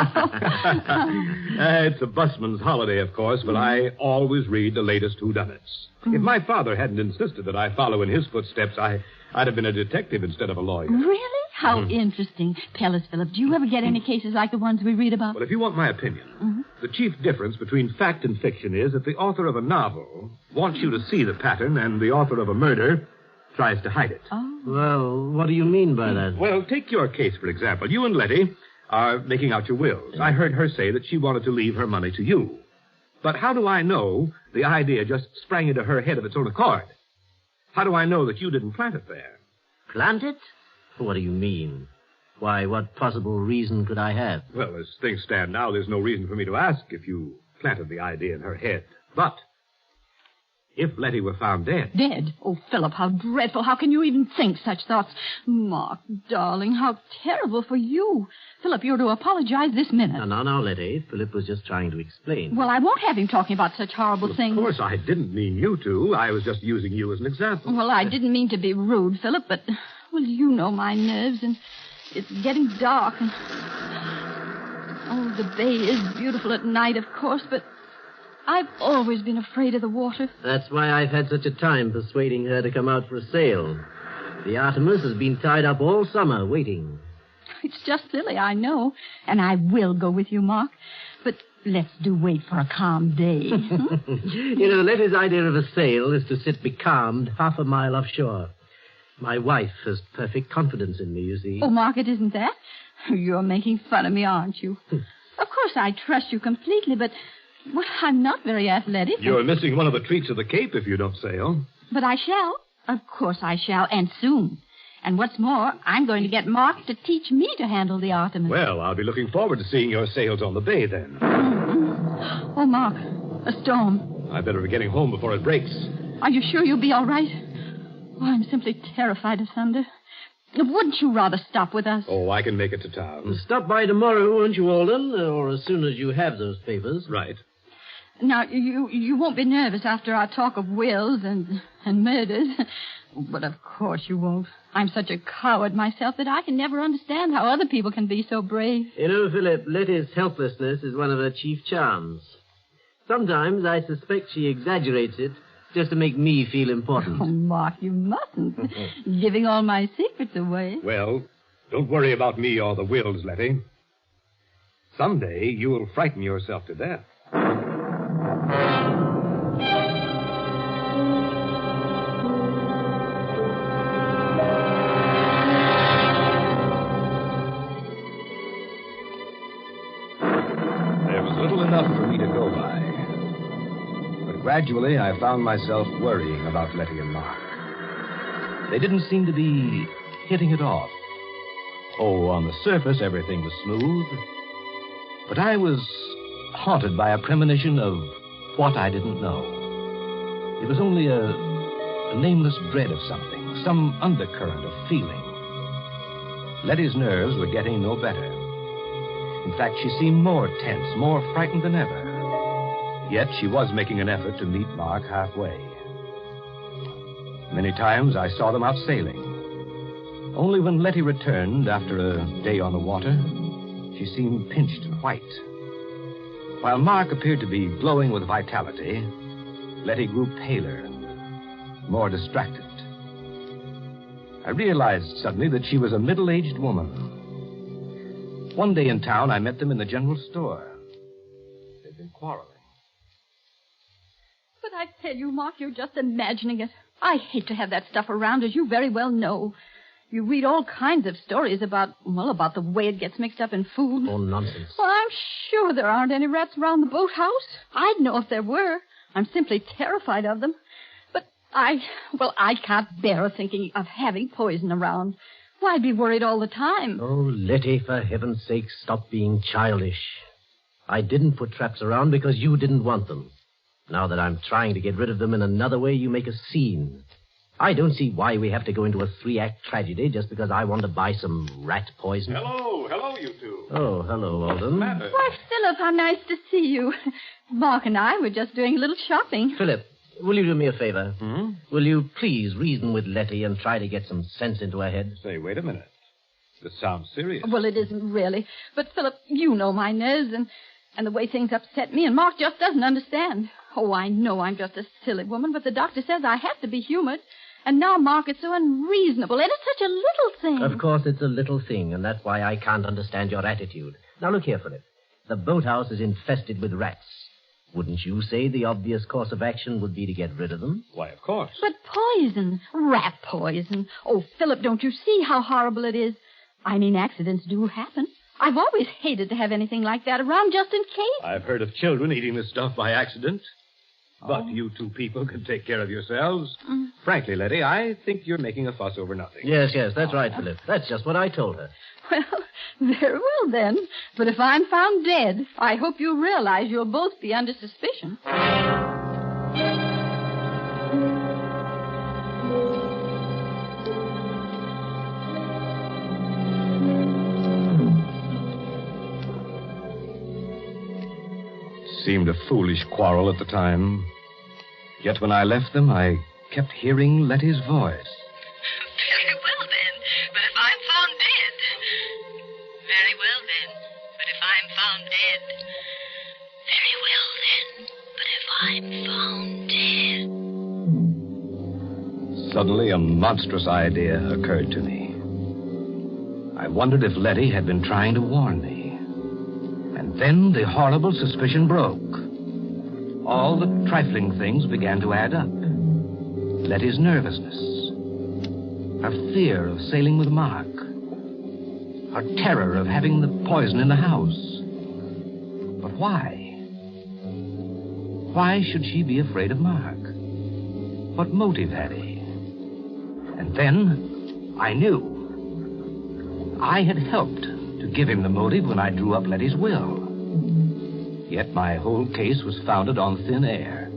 It's a busman's holiday, of course, but I always read the latest whodunits. If my father hadn't insisted that I follow in his footsteps, I'd have been a detective instead of a lawyer. Really? How interesting. Tell us, Philip, do you ever get any cases like the ones we read about? Well, if you want my opinion, the chief difference between fact and fiction is that the author of a novel wants you to see the pattern and the author of a murder tries to hide it. Oh. Well, what do you mean by that? Well, take your case, for example. You and Letty are making out your wills. I heard her say that she wanted to leave her money to you. But how do I know the idea just sprang into her head of its own accord? How do I know that you didn't plant it there? Plant it? What do you mean? Why, what possible reason could I have? Well, as things stand now, there's no reason for me to ask if you planted the idea in her head. But if Letty were found dead... Dead? Oh, Philip, how dreadful. How can you even think such thoughts? Mark, darling, how terrible for you. Philip, you're to apologize this minute. No, Letty. Philip was just trying to explain. Well, I won't have him talking about such horrible things. Of course, I didn't mean you to. I was just using you as an example. Well, I didn't mean to be rude, Philip, but... Well, you know my nerves, and it's getting dark, and... Oh, the bay is beautiful at night, of course, but I've always been afraid of the water. That's why I've had such a time persuading her to come out for a sail. The Artemis has been tied up all summer, waiting. It's just silly, I know, and I will go with you, Mark, but let's wait for a calm day. You know, Letty's idea of a sail is to sit becalmed half a mile offshore. My wife has perfect confidence in me, you see. Oh, Mark, it isn't that. You're making fun of me, aren't you? Of course, I trust you completely, but... Well, I'm not very athletic. You're missing one of the treats of the Cape if you don't sail. But I shall. Of course I shall, and soon. And what's more, I'm going to get Mark to teach me to handle the Artemis. Well, I'll be looking forward to seeing your sails on the bay, then. Oh, Mark, a storm. I better be getting home before it breaks. Are you sure you'll be all right? Oh, I'm simply terrified of thunder. Wouldn't you rather stop with us? Oh, I can make it to town. Stop by tomorrow, won't you, Alden? Or as soon as you have those papers. Right. Now, you won't be nervous after our talk of wills and murders. But of course you won't. I'm such a coward myself that I can never understand how other people can be so brave. You know, Philip, Letty's helplessness is one of her chief charms. Sometimes I suspect she exaggerates it just to make me feel important. Oh, Mark, you mustn't. Giving all my secrets away. Well, don't worry about me or the wills, Letty. Someday you'll frighten yourself to death. There was little enough for me to go by. But gradually I found myself worrying about Letty and Mark. They didn't seem to be hitting it off. Oh, on the surface, everything was smooth. But I was haunted by a premonition of what I didn't know. It was only a nameless dread of something, some undercurrent of feeling. Letty's nerves were getting no better. In fact, she seemed more tense, more frightened than ever. Yet she was making an effort to meet Mark halfway. Many times I saw them out sailing. Only when Letty returned after a day on the water, she seemed pinched and white. While Mark appeared to be glowing with vitality, Letty grew paler and more distracted. I realized suddenly that she was a middle-aged woman. One day in town, I met them in the general store. They'd been quarreling. But I tell you, Mark, you're just imagining it. I hate to have that stuff around, as you very well know. You read all kinds of stories about the way it gets mixed up in food. Oh, nonsense. Well, I'm sure there aren't any rats around the boathouse. I'd know if there were. I'm simply terrified of them. But I can't bear thinking of having poison around. Why be worried all the time? Oh, Letty, for heaven's sake, stop being childish. I didn't put traps around because you didn't want them. Now that I'm trying to get rid of them in another way, you make a scene. I don't see why we have to go into a 3-act tragedy just because I want to buy some rat poison. Hello, you two. Oh, hello, Alden. Why, Philip, how nice to see you. Mark and I were just doing a little shopping. Philip, will you do me a favor? Will you please reason with Letty and try to get some sense into her head? Say, wait a minute. This sounds serious. Well, it isn't really. But, Philip, you know my nerves and the way things upset me, and Mark just doesn't understand. Oh, I know I'm just a silly woman, but the doctor says I have to be humored. And now Mark is so unreasonable, and it's such a little thing. Of course it's a little thing, and that's why I can't understand your attitude. Now, look here, Philip. The boathouse is infested with rats. Wouldn't you say the obvious course of action would be to get rid of them? Why, of course. But poison, rat poison. Oh, Philip, don't you see how horrible it is? I mean, accidents do happen. I've always hated to have anything like that around just in case. I've heard of children eating this stuff by accident. But you two people can take care of yourselves. Frankly, Letty, I think you're making a fuss over nothing. Yes, that's right, Philip. That's just what I told her. Well, very well then. But if I'm found dead, I hope you realize you'll both be under suspicion. Seemed a foolish quarrel at the time. Yet when I left them, I kept hearing Letty's voice. Very well, then. But if I'm found dead... Very well, then. But if I'm found dead... Very well, then. But if I'm found dead... Suddenly, a monstrous idea occurred to me. I wondered if Letty had been trying to warn me. And then the horrible suspicion broke. All the trifling things began to add up. Letty's nervousness, her fear of sailing with Mark, her terror of having the poison in the house. But why? Why should she be afraid of Mark? What motive had he? And then I knew. I had helped to give him the motive when I drew up Letty's will. Yet my whole case was founded on thin air.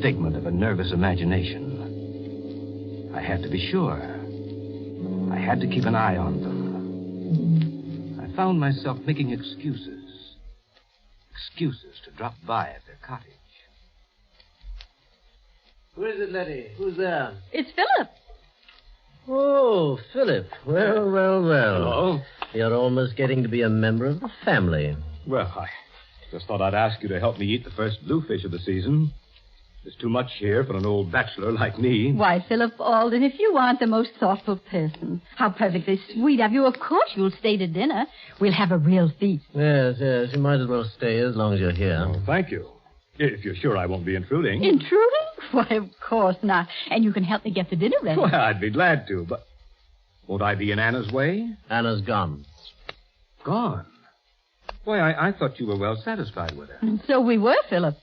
Figment of a nervous imagination. I had to be sure. had to keep an eye on them. I found myself making excuses. Excuses to drop by at their cottage. Who is it, Letty? Who's there? It's Philip. Oh, Philip. Well. Hello. You're almost getting to be a member of the family. Well, I just thought I'd ask you to help me eat the first bluefish of the season. There's too much here for an old bachelor like me. Why, Philip Alden, if you aren't the most thoughtful person. How perfectly sweet of you. Of course you'll stay to dinner. We'll have a real feast. Yes. You might as well stay as long as you're here. Oh, thank you. If you're sure I won't be intruding. Intruding? Why, of course not. And you can help me get the dinner ready. Well, I'd be glad to, but won't I be in Anna's way? Anna's gone. Gone? Why, I thought you were well satisfied with her. And so we were, Philip.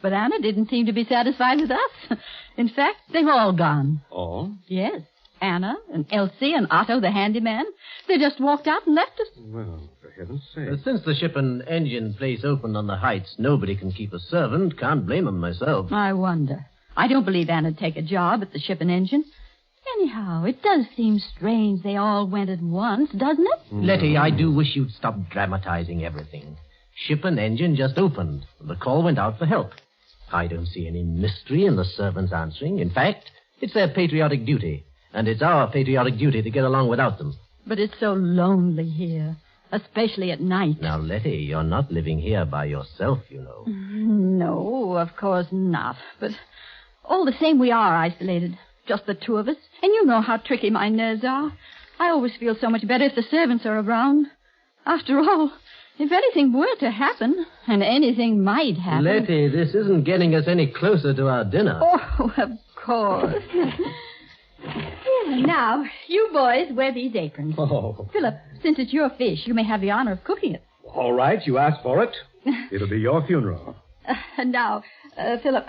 But Anna didn't seem to be satisfied with us. In fact, they've all gone. All? Yes. Anna and Elsie and Otto, the handyman. They just walked out and left us. Well, for heaven's sake. Since the ship and engine place opened on the heights, nobody can keep a servant. Can't blame them myself. I wonder. I don't believe Anna'd take a job at the ship and engine. Anyhow, it does seem strange they all went at once, doesn't it? Letty, I do wish you'd stop dramatizing everything. Ship and engine just opened. The call went out for help. I don't see any mystery in the servants answering. In fact, it's their patriotic duty. And it's our patriotic duty to get along without them. But it's so lonely here, especially at night. Now, Letty, you're not living here by yourself, you know. No, of course not. But all the same, we are isolated. Just the two of us. And you know how tricky my nerves are. I always feel so much better if the servants are around. After all, if anything were to happen, and anything might happen... Letty, this isn't getting us any closer to our dinner. Oh, of course. Now, you boys wear these aprons. Oh. Philip, since it's your fish, you may have the honor of cooking it. All right, you asked for it. It'll be your funeral. Now, Philip,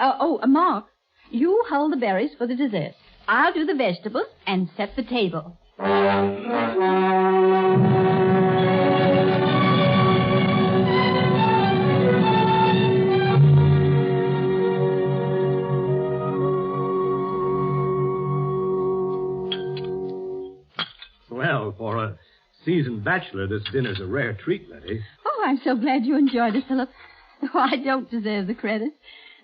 Mark, you hold the berries for the dessert. I'll do the vegetables and set the table. Well, for a seasoned bachelor, this dinner's a rare treat, Letty. Oh, I'm so glad you enjoyed it, Philip. Oh, I don't deserve the credit.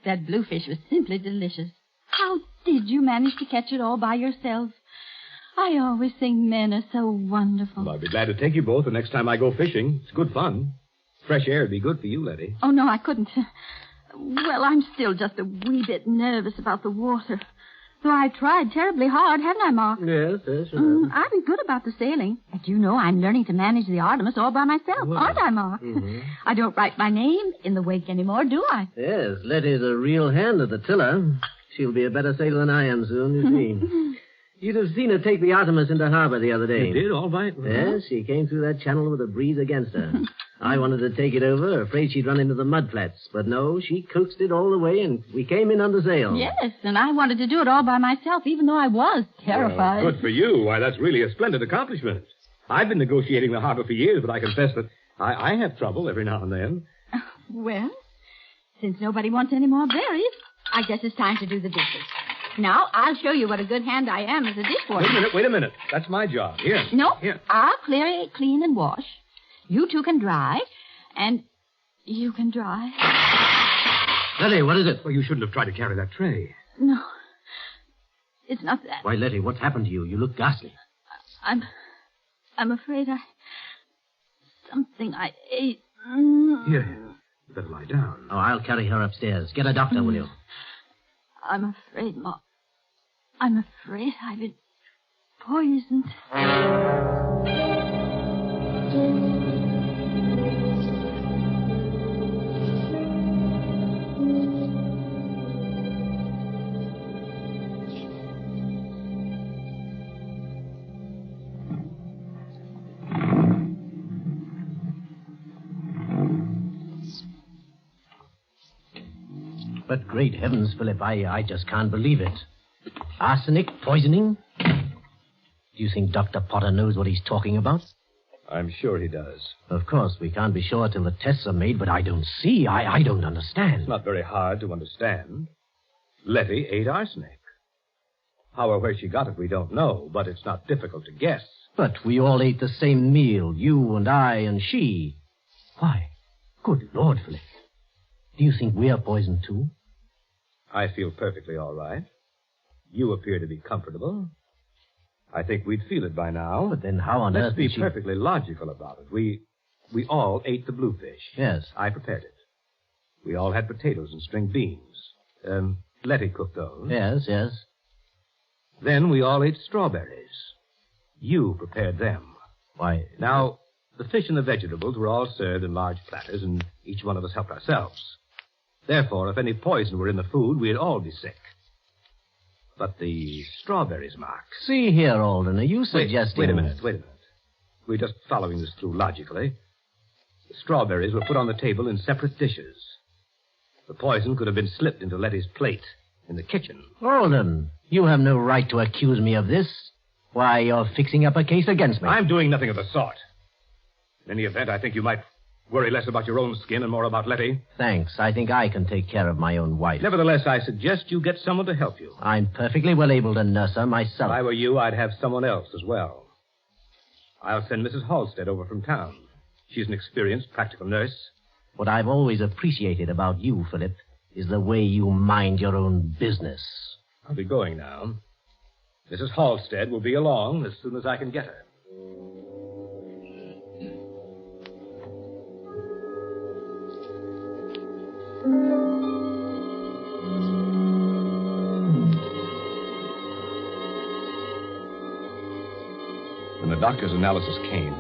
That bluefish was simply delicious. How did you manage to catch it all by yourself? I always think men are so wonderful. Well, I'll be glad to take you both the next time I go fishing. It's good fun. Fresh air would be good for you, Letty. Oh, no, I couldn't. Well, I'm still just a wee bit nervous about the water. Though I tried terribly hard, haven't I, Mark? Yes. I've been good about the sailing. But you know I'm learning to manage the Artemis all by myself, aren't I, Mark? Mm-hmm. I don't write my name in the wake anymore, do I? Yes, Letty's a real hand at the tiller. She'll be a better sailor than I am soon, you see. You'd have seen her take the Artemis into harbor the other day. You did, all right. Yes, she came through that channel with a breeze against her. I wanted to take it over, afraid she'd run into the mud flats. But no, she coaxed it all the way, and we came in under sail. Yes, and I wanted to do it all by myself, even though I was terrified. Well, good for you. Why, that's really a splendid accomplishment. I've been negotiating the harbor for years, but I confess that I have trouble every now and then. Well, since nobody wants any more berries, I guess it's time to do the dishes. Now, I'll show you what a good hand I am as a dishwasher. Wait a minute. That's my job. Here. No, Here. I'll clean and wash. You two can dry, and you can dry. Letty, what is it? Well, you shouldn't have tried to carry that tray. No, it's not that. Why, Letty, what's happened to you? You look ghastly. I'm afraid something I ate. Here. You better lie down. Oh, I'll carry her upstairs. Get a doctor, will you? I'm afraid, Mark. I'm afraid I've been poisoned. But great heavens, Philip, I just can't believe it. Arsenic, poisoning? Do you think Dr. Potter knows what he's talking about? I'm sure he does. Of course, we can't be sure till the tests are made, but I don't see. I don't understand. It's not very hard to understand. Letty ate arsenic. How or where she got it, we don't know, but it's not difficult to guess. But we all ate the same meal, you and I and she. Why, good Lord, Philip. Do you think we're poisoned, too? I feel perfectly all right. You appear to be comfortable. I think we'd feel it by now. But then how on earth Let's be did she... perfectly logical about it. We all ate the bluefish. Yes. I prepared it. We all had potatoes and string beans. Letty cooked those. Yes. Then we all ate strawberries. You prepared them. Why... Now, the fish and the vegetables were all served in large platters, and each one of us helped ourselves. Therefore, if any poison were in the food, we'd all be sick. But the strawberries, Mark... See here, Alden, are you suggesting... Wait a minute. We're just following this through logically. The strawberries were put on the table in separate dishes. The poison could have been slipped into Letty's plate in the kitchen. Alden, you have no right to accuse me of this. Why, you're fixing up a case against me. I'm doing nothing of the sort. In any event, I think you might worry less about your own skin and more about Letty. Thanks. I think I can take care of my own wife. Nevertheless, I suggest you get someone to help you. I'm perfectly well able to nurse her myself. If I were you, I'd have someone else as well. I'll send Mrs. Halstead over from town. She's an experienced, practical nurse. What I've always appreciated about you, Philip, is the way you mind your own business. I'll be going now. Mrs. Halstead will be along as soon as I can get her. When the doctor's analysis came,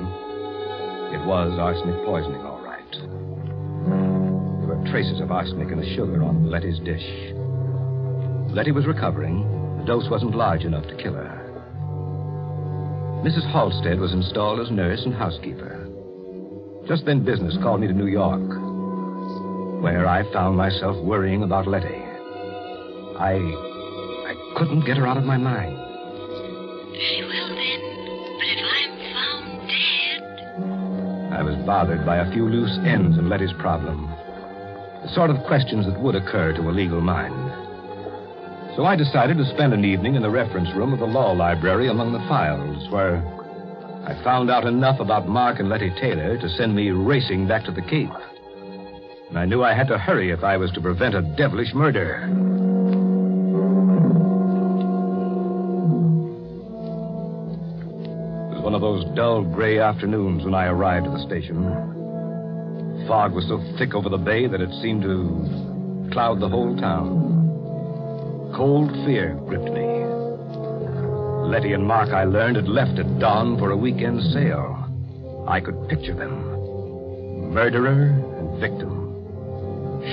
it was arsenic poisoning, all right. There were traces of arsenic in the sugar on Letty's dish. Letty was recovering. The dose wasn't large enough to kill her. Mrs. Halstead was installed as nurse and housekeeper. Just then business called me to New York, where I found myself worrying about Letty. I couldn't get her out of my mind. Very well, then. But if I'm found dead... I was bothered by a few loose ends in Letty's problem. The sort of questions that would occur to a legal mind. So I decided to spend an evening in the reference room of the law library among the files, where I found out enough about Mark and Letty Taylor to send me racing back to the Cape. And I knew I had to hurry if I was to prevent a devilish murder. It was one of those dull gray afternoons when I arrived at the station. The fog was so thick over the bay that it seemed to cloud the whole town. Cold fear gripped me. Letty and Mark, I learned, had left at dawn for a weekend sail. I could picture them. Murderer and victim.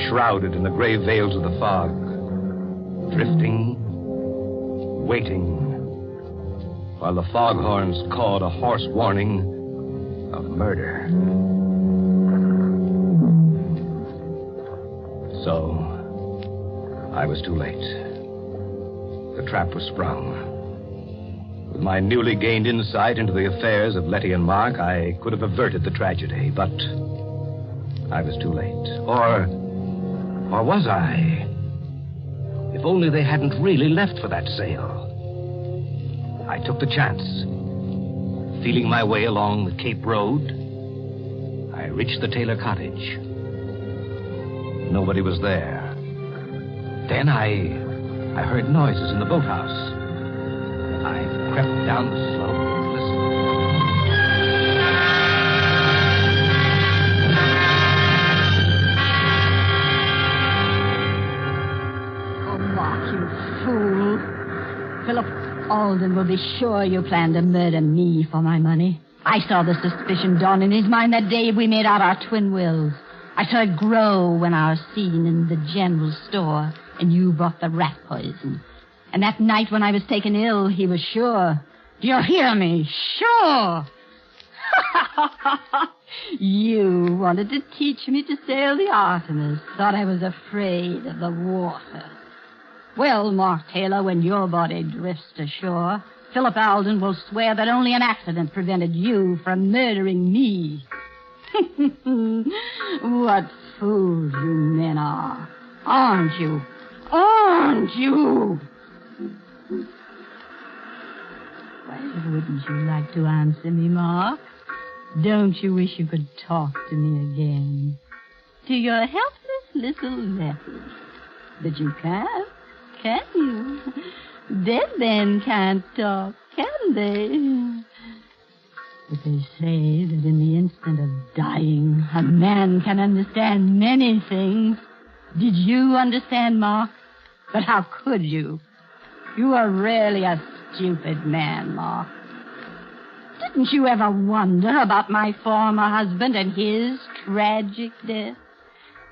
Shrouded in the gray veils of the fog. Drifting. Waiting. While the foghorns cawed a hoarse warning of murder. So, I was too late. The trap was sprung. With my newly gained insight into the affairs of Letty and Mark, I could have averted the tragedy, but I was too late. Or was I? If only they hadn't really left for that sail. I took the chance. Feeling my way along the Cape Road, I reached the Taylor cottage. Nobody was there. Then I heard noises in the boathouse. I crept down the slope and listened. Oh, Mark, you fool. Philip Alden will be sure you planned to murder me for my money. I saw the suspicion dawn in his mind that day we made out our twin wills. I saw it grow when I was seen in the general store. And you brought the rat poison. And that night when I was taken ill, he was sure. Do you hear me? Sure. You wanted to teach me to sail the Artemis. Thought I was afraid of the water. Well, Mark Taylor, when your body drifts ashore, Philip Alden will swear that only an accident prevented you from murdering me. What fools you men are. Aren't you? Aren't you? Well, wouldn't you like to answer me, Mark? Don't you wish you could talk to me again? To your helpless little Letty. But you can't, can you? Dead men can't talk, can they? But they say that in the instant of dying, a man can understand many things. Did you understand, Mark? But how could you? You are really a stupid man, Mark. Didn't you ever wonder about my former husband and his tragic death?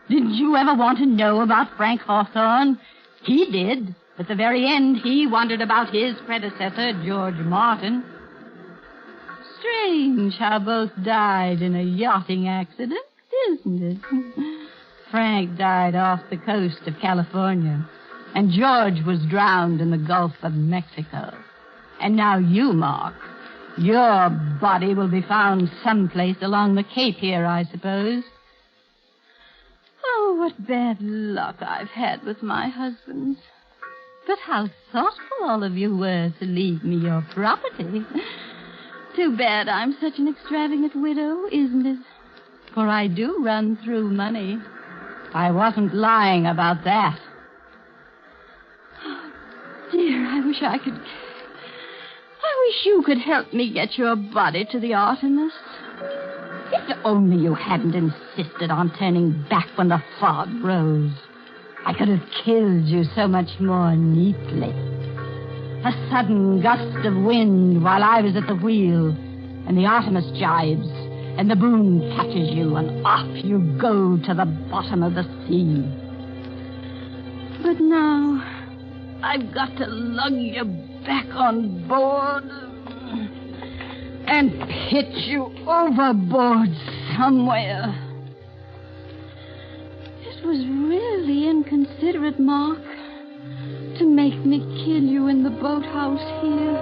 Didn't you ever want to know about Frank Hawthorne? He did. At the very end, he wondered about his predecessor, George Martin. Strange how both died in a yachting accident, isn't it? Frank died off the coast of California, and George was drowned in the Gulf of Mexico. And now you, Mark, your body will be found someplace along the Cape here, I suppose. Oh, what bad luck I've had with my husbands. But how thoughtful all of you were to leave me your property. Too bad I'm such an extravagant widow, isn't it? For I do run through money. I wasn't lying about that. Oh, dear, I wish you could help me get your body to the Artemis. If only you hadn't insisted on turning back when the fog rose. I could have killed you so much more neatly. A sudden gust of wind while I was at the wheel, and the Artemis jibes, and the boom catches you, and off you go to the bottom of the sea. But now, I've got to lug you back on board and pitch you overboard somewhere. It was really inconsiderate, Mark, to make me kill you in the boathouse here.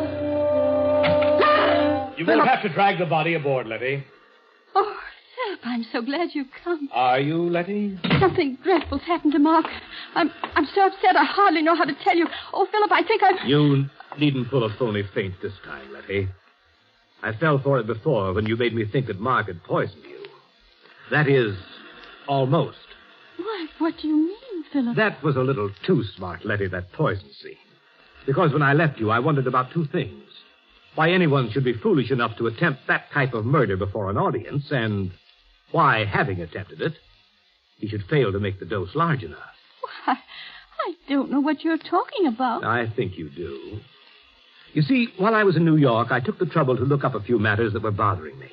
You will have to drag the body aboard, Letty. Oh, Philip, I'm so glad you've come. Are you, Letty? Something dreadful's happened to Mark. I'm so upset I hardly know how to tell you. Oh, Philip, I think I've... You needn't pull a phony feint this time, Letty. I fell for it before when you made me think that Mark had poisoned you. That is, almost. Why, what do you mean, Philip? That was a little too smart, Letty, that poison scene. Because when I left you, I wondered about two things. Why anyone should be foolish enough to attempt that type of murder before an audience, and why, having attempted it, he should fail to make the dose large enough. Why, I don't know what you're talking about. I think you do. You see, while I was in New York, I took the trouble to look up a few matters that were bothering me.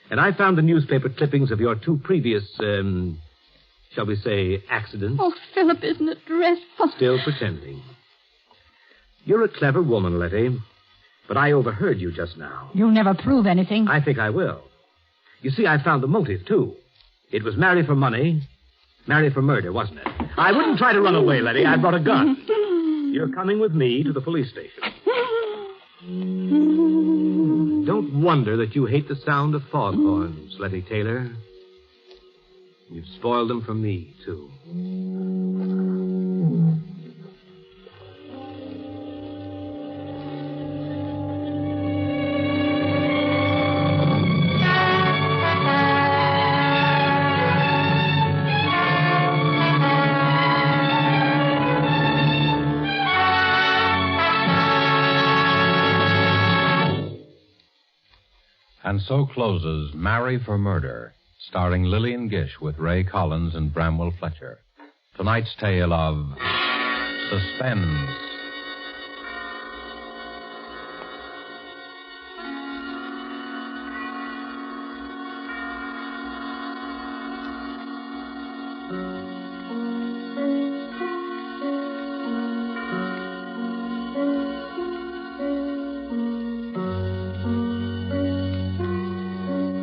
And I found the newspaper clippings of your two previous, shall we say, accidents. Oh, Philip, isn't it dreadful? Still pretending. You're a clever woman, Letty, but I overheard you just now. You'll never prove anything. I think I will. You see, I found the motive, too. It was marry for money, marry for murder, wasn't it? I wouldn't try to run away, Letty. I brought a gun. You're coming with me to the police station. Don't wonder that you hate the sound of foghorns, Letty Taylor. You've spoiled them for me, too. And so closes Marry for Murder, starring Lillian Gish with Ray Collins and Bramwell Fletcher. Tonight's tale of suspense.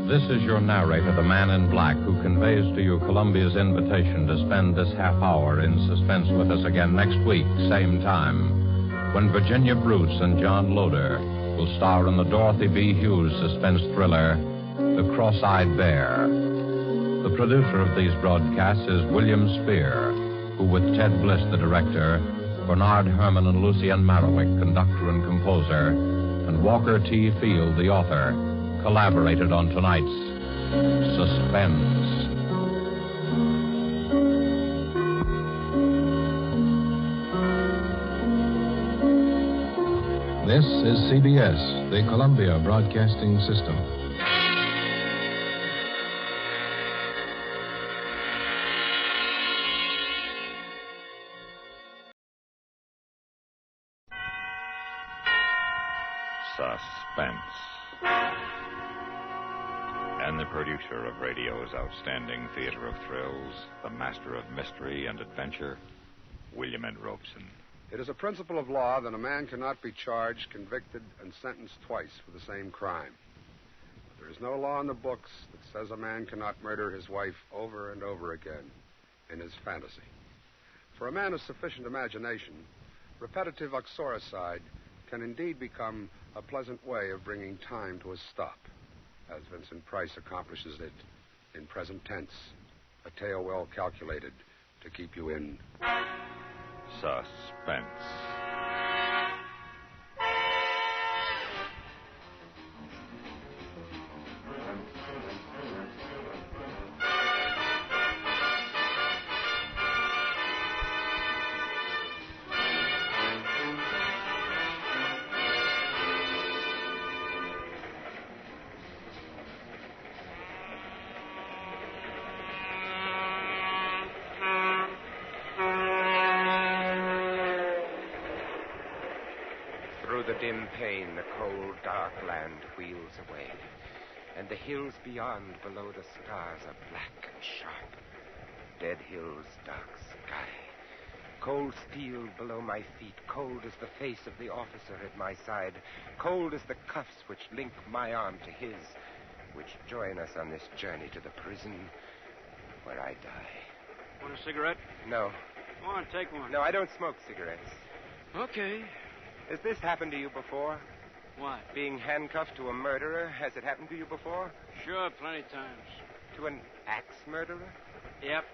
This is your narrator, the man in black, who conveys to you Columbia's invitation to spend this half hour in suspense with us again next week, same time, when Virginia Bruce and John Loder will star in the Dorothy B. Hughes suspense thriller, The Cross-Eyed Bear. The producer of these broadcasts is William Spear, who, with Ted Bliss, the director, Bernard Herrmann and Lucien Marowik, conductor and composer, and Walker T. Field, the author, collaborated on tonight's Suspense. This is CBS, the Columbia Broadcasting System. Suspense. And the producer of radio's outstanding theater of thrills, the master of mystery and adventure, William N. Robeson. It is a principle of law that a man cannot be charged, convicted, and sentenced twice for the same crime. But there is no law in the books that says a man cannot murder his wife over and over again in his fantasy. For a man of sufficient imagination, repetitive uxoricide can indeed become a pleasant way of bringing time to a stop, as Vincent Price accomplishes it in present tense, a tale well calculated to keep you in Suspense. Dim pane, the cold, dark land wheels away, and the hills beyond, below the stars, are black and sharp. Dead hills, dark sky. Cold steel below my feet, cold as the face of the officer at my side, cold as the cuffs which link my arm to his, which join us on this journey to the prison where I die. Want a cigarette? No. Go on, take one. No, I don't smoke cigarettes. Okay. Has this happened to you before? What? Being handcuffed to a murderer, has it happened to you before? Sure, plenty times. To an axe murderer? Yep.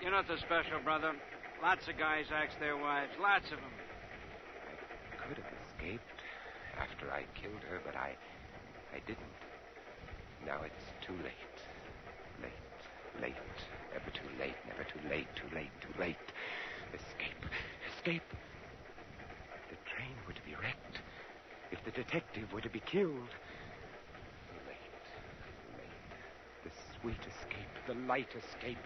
You're not the special, brother. Lots of guys axe their wives. Lots of them. I could have escaped after I killed her, but I didn't. Now it's too late. Late. Never too late. Never too late. Too late. Too late. Escape. If the train were to be wrecked, if the detective were to be killed. Late. The sweet escape, the light escape,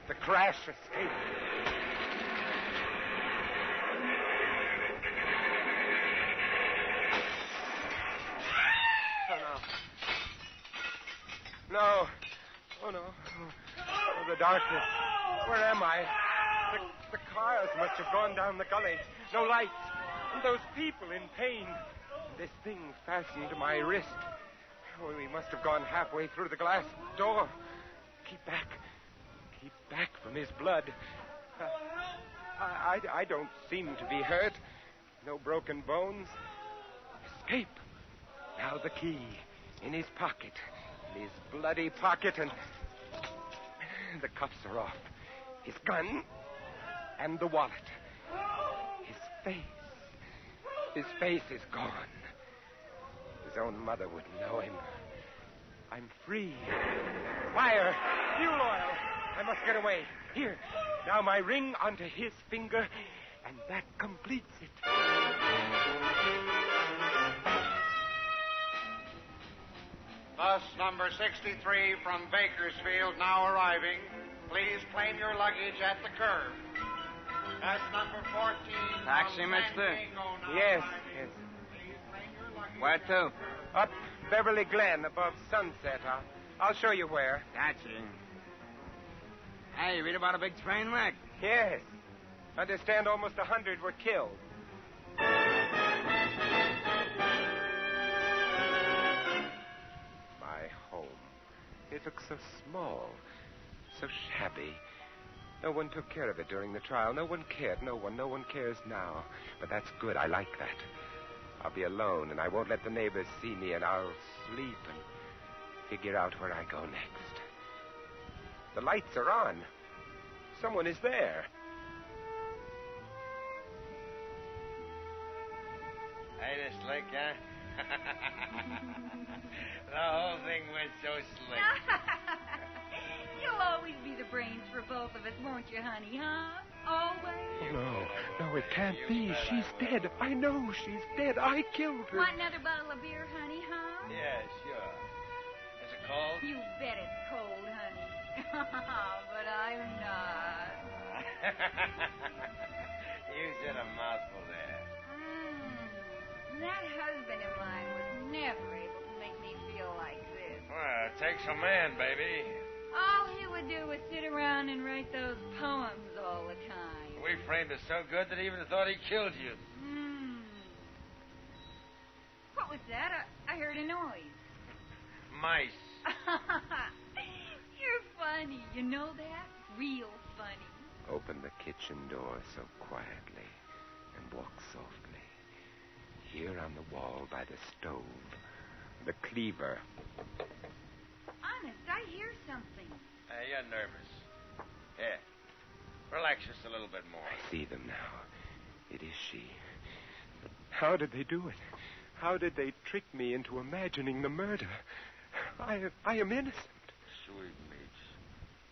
the crash escape. Oh, no. Oh, no. Oh, the darkness. Where am I? The cars must have gone down the gully. No lights. And those people in pain. This thing fastened to my wrist. Oh, we must have gone halfway through the glass door. Keep back from his blood. I don't seem to be hurt. No broken bones. Escape. Now the key in his pocket. In his bloody pocket, and the cuffs are off. His gun and the wallet. His face is gone. His own mother would know him. I'm free. Fire! Fuel oil! I must get away. Here. Now my ring onto his finger, and that completes it. Bus number 63 from Bakersfield now arriving. Please claim your luggage at the curb. That's number 14. Taxi, mister? Yes. Where to? Up Beverly Glen above Sunset. I'll show you where. Taxi. Hey, you read about a big train wreck? Yes. Understand almost 100 were killed. My home. It looks so small, so shabby. No one took care of it during the trial. No one cared. No one cares now. But that's good. I like that. I'll be alone, and I won't let the neighbors see me, and I'll sleep and figure out where I go next. The lights are on. Someone is there. Hey, this Slick, huh? The whole thing went so slick. You'll always be the brains for both of us, won't you, honey, huh? Always? No, it can't be. She's dead. I know she's dead. I killed her. Want another bottle of beer, honey, huh? Yeah, sure. Is it cold? You bet it's cold, honey. But I'm not. You said a mouthful there. That husband of mine was never able to make me feel like this. Well, it takes a man, baby. All he would do was sit around and write those poems all the time. We framed it so good that he even thought he killed you. What was that? I heard a noise. Mice. You're funny. You know that? Real funny. Open the kitchen door so quietly and walk softly. Here on the wall by the stove, the cleaver. Honest, I hear something. Hey, you're nervous. Here. Relax just a little bit more. I see them now. It is she. But how did they do it? How did they trick me into imagining the murder? I am innocent. Sweetmeats.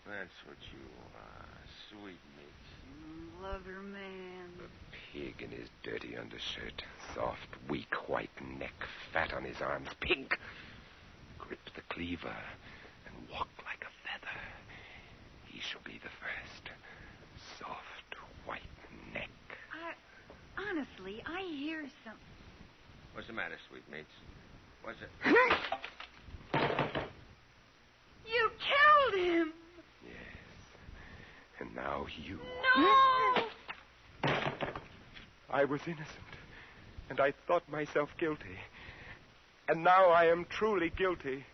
That's what you are. Sweetmeats. Lover man. The pig in his dirty undershirt. Soft, weak, white neck. Fat on his arms. Pig! Grip the cleaver and walk like a feather. He shall be the first. Soft, white neck. Honestly, I hear something. What's the matter, sweetmeats? What's it? You killed him! Yes. And now you. No! I was innocent, and I thought myself guilty. And now I am truly guilty.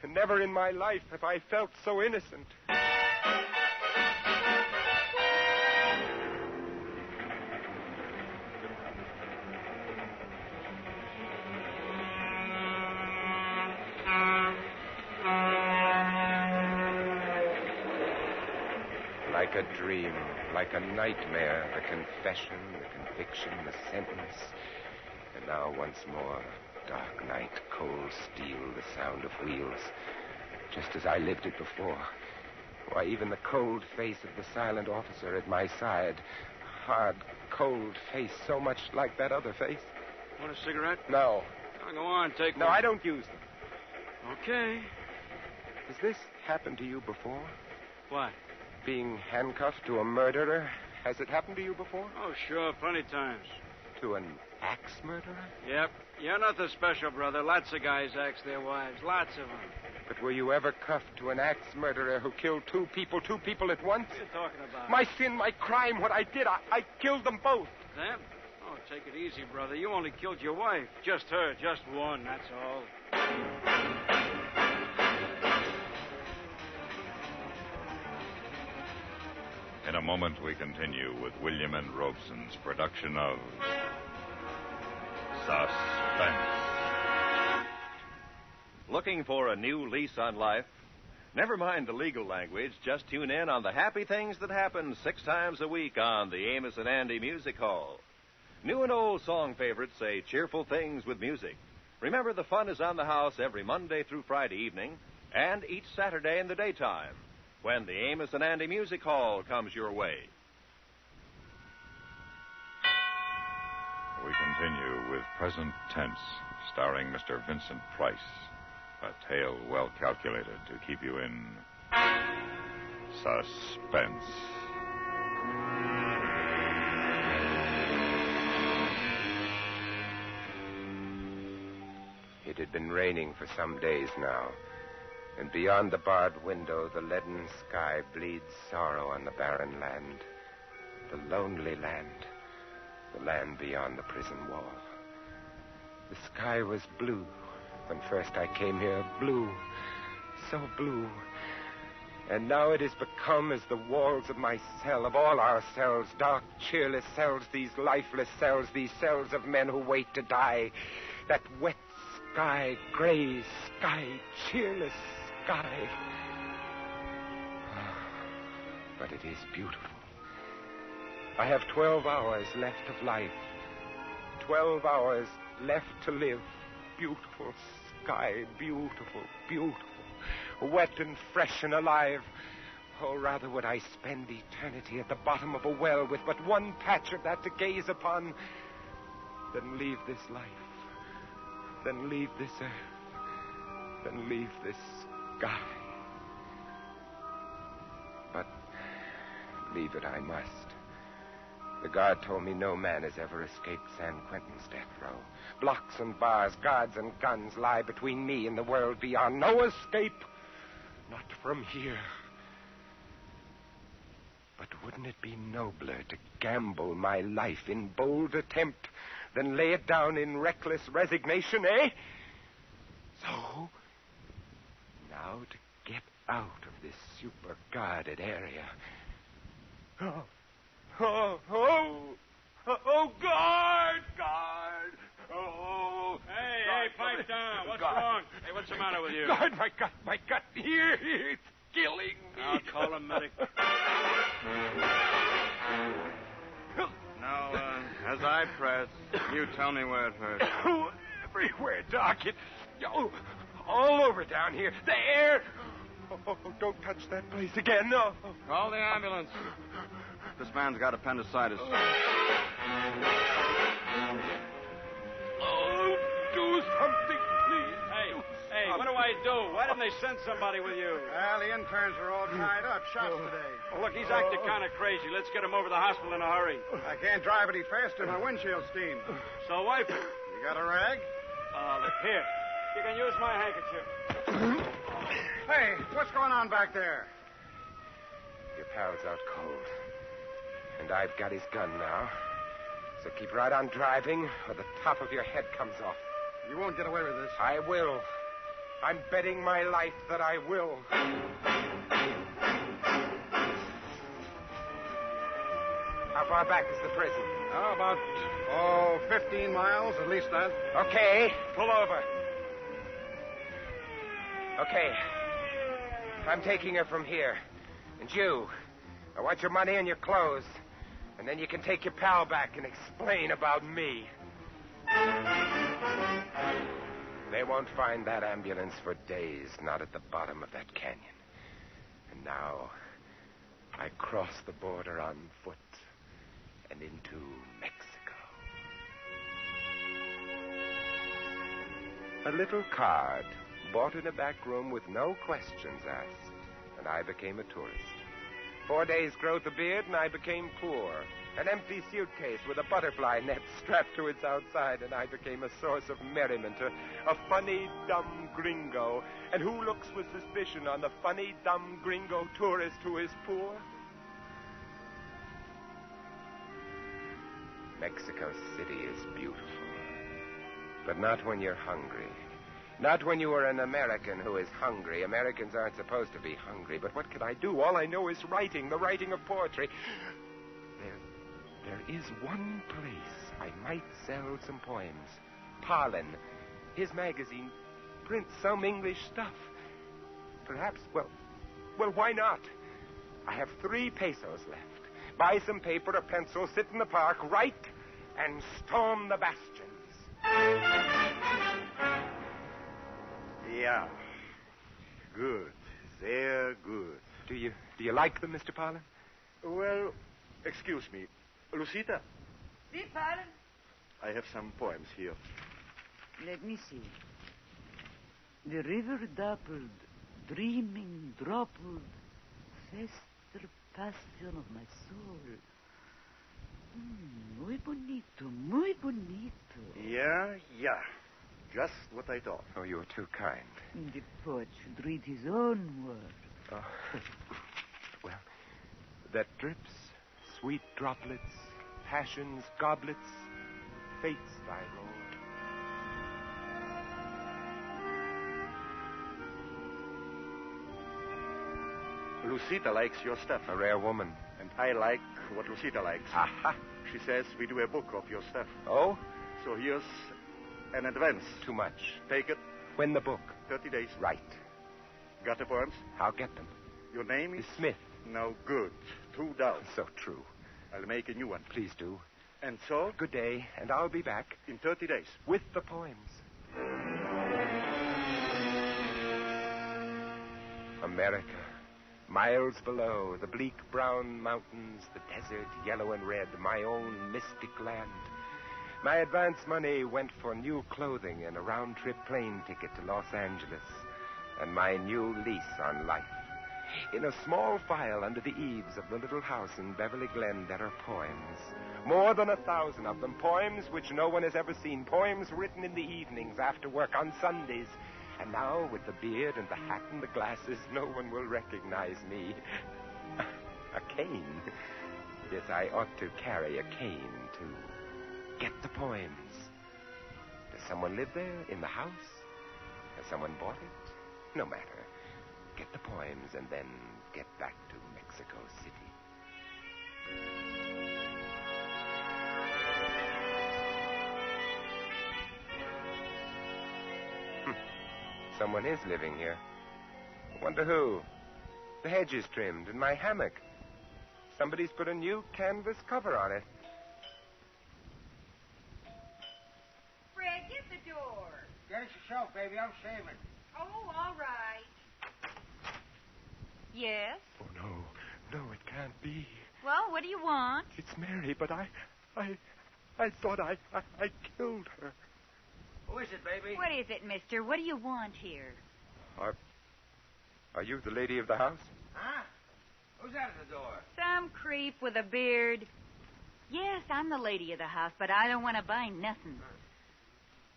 And never in my life have I felt so innocent. Like a dream, like a nightmare, the confession, the conviction, the sentence. And now once more, dark night, cold steel, the sound of wheels. Just as I lived it before. Why, even the cold face of the silent officer at my side. Hard, cold face, so much like that other face. Want a cigarette? No. Oh, go on, take one. No, I don't use them. Okay. Has this happened to you before? What? Being handcuffed to a murderer. Has it happened to you before? Oh, sure, plenty times. To an axe murderer? Yep. You're nothing special, brother. Lots of guys axe their wives. Lots of them. But were you ever cuffed to an axe murderer who killed two people at once? What are you talking about? My sin, my crime, what I did, I killed them both. Them? Oh, take it easy, brother. You only killed your wife. Just her, just one, that's all. In a moment, we continue with William and Robeson's production of Suspense. Looking for a new lease on life? Never mind the legal language. Just tune in on the happy things that happen 6 times a week on the Amos and Andy Music Hall. New and old song favorites say cheerful things with music. Remember, the fun is on the house every Monday through Friday evening and each Saturday in the daytime, when the Amos and Andy Music Hall comes your way. We continue with Present Tense, starring Mr. Vincent Price. A tale well calculated to keep you in suspense. It had been raining for some days now. And beyond the barred window, the leaden sky bleeds sorrow on the barren land. The lonely land. The land beyond the prison wall. The sky was blue when first I came here. Blue. So blue. And now it has become as the walls of my cell, of all our cells, dark, cheerless cells, these lifeless cells, these cells of men who wait to die. That wet sky, gray sky, cheerless sky. But it is beautiful. I have 12 hours left of life. 12 hours left to live. beautiful. Sky beautiful, beautiful. Wet and fresh and alive. Oh, rather would I spend eternity at the bottom of a well with but one patch of that to gaze upon than leave this life, than leave this earth, than leave this sky. But leave it I must. The guard told me no man has ever escaped San Quentin's death row. Blocks and bars, guards and guns lie between me and the world beyond. No escape. Not from here. But wouldn't it be nobler to gamble my life in bold attempt than lay it down in reckless resignation, eh? So, now to get out of this super-guarded area. Oh, guard! Oh, Hey, pipe down. What's wrong? Hey, what's the matter with you? Guard, my gut here, it's killing me. I'll call a medic. Now, as I press, you tell me where it hurts. Oh, everywhere, Doc. All over down here. The air. Oh, don't touch that place again. No. Call the ambulance. This man's got appendicitis. Oh, do something, please. Hey, what do I do? Why didn't they send somebody with you? Well, the interns are all tied up. Shots today. Well, look, he's acting kind of crazy. Let's get him over to the hospital in a hurry. I can't drive any faster. My windshield's steamed. So wipe it. You got a rag? Here. You can use my handkerchief. Hey, what's going on back there? Your pal's out cold. And I've got his gun now. So keep right on driving, or the top of your head comes off. You won't get away with this. I will. I'm betting my life that I will. How far back is the prison? About 15 miles, at least that. Okay, pull over. Okay. I'm taking her from here. And you, I want your money and your clothes. And then you can take your pal back and explain about me. They won't find that ambulance for days, not at the bottom of that canyon. And now, I cross the border on foot and into Mexico. A little card, bought in a back room with no questions asked, and I became a tourist. 4 days' growth of beard, and I became poor. An empty suitcase with a butterfly net strapped to its outside, and I became a source of merriment, a funny, dumb gringo. And who looks with suspicion on the funny, dumb gringo tourist who is poor? Mexico City is beautiful, but not when you're hungry. Not when you are an American who is hungry. Americans aren't supposed to be hungry. But what can I do? All I know is writing, the writing of poetry. There is one place I might sell some poems. Parlin, his magazine, prints some English stuff. Perhaps, well, why not? I have 3 pesos left. Buy some paper, a pencil, sit in the park, write, and storm the bastions. Yeah. Good. They're good. Do you like them, Mr. Parlin? Well, excuse me. Lucita, See, Parlin? I have some poems here. Let me see. The river dappled, dreaming, droppled, fester passion of my soul. Muy bonito, muy bonito. Yeah. Just what I thought. Oh, you're too kind. The poet should read his own work. Oh. Well, that drips, sweet droplets, passion's goblets, fate's thy role. Lucita likes your stuff. A rare woman. And I like what Lucita likes. Aha. She says we do a book of your stuff. Oh? So here's an advance. Too much. Take it. When the book? 30 days. Right. Got the poems? I'll get them. Your name is? Smith. No good. Too dull. So true. I'll make a new one. Please do. And so? Good day, and I'll be back. In 30 days. With the poems. America. Miles below, the bleak brown mountains, the desert, yellow and red, my own mystic land. My advance money went for new clothing and a round-trip plane ticket to Los Angeles, and my new lease on life. In a small file under the eaves of the little house in Beverly Glen, there are poems. More than 1,000 of them. Poems which no one has ever seen. Poems written in the evenings after work on Sundays. And now, with the beard and the hat and the glasses, no one will recognize me. A cane. Yes, I ought to carry a cane to get the poems. Does someone live there in the house? Has someone bought it? No matter. Get the poems and then get back to Mexico City. Someone is living here. I wonder who. The hedge is trimmed and my hammock. Somebody's put a new canvas cover on it. Fred, get the door. Get it yourself, baby. I'm shaving. Oh, all right. Yes? Oh, no. No, it can't be. Well, what do you want? It's Mary, but I thought I killed her. Who is it, baby? What is it, mister? What do you want here? Are you the lady of the house? Huh? Who's that at the door? Some creep with a beard. Yes, I'm the lady of the house, but I don't want to buy nothing.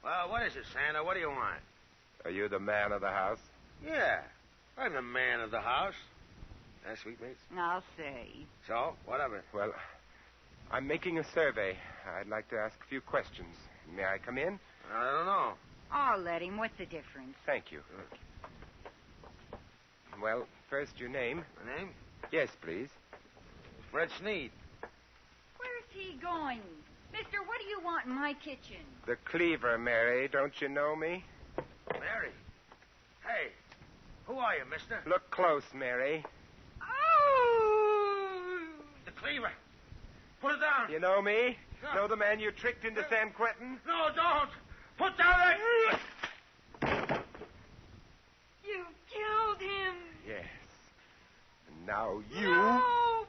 Well, what is it, Santa? What do you want? Are you the man of the house? Yeah, I'm the man of the house. Sweetmeats? I'll say. So, what of it? Well, I'm making a survey. I'd like to ask a few questions. May I come in? I don't know. I'll let him. What's the difference? Thank you. Well, first your name. My name? Yes, please. Fred Sneed. Where's he going? Mister, what do you want in my kitchen? The cleaver, Mary. Don't you know me? Mary. Hey, who are you, mister? Look close, Mary. Oh! The cleaver. Put it down. You know me? No. Know the man you tricked into San Quentin? No, don't. Put down that... You killed him. Yes. And now you... No!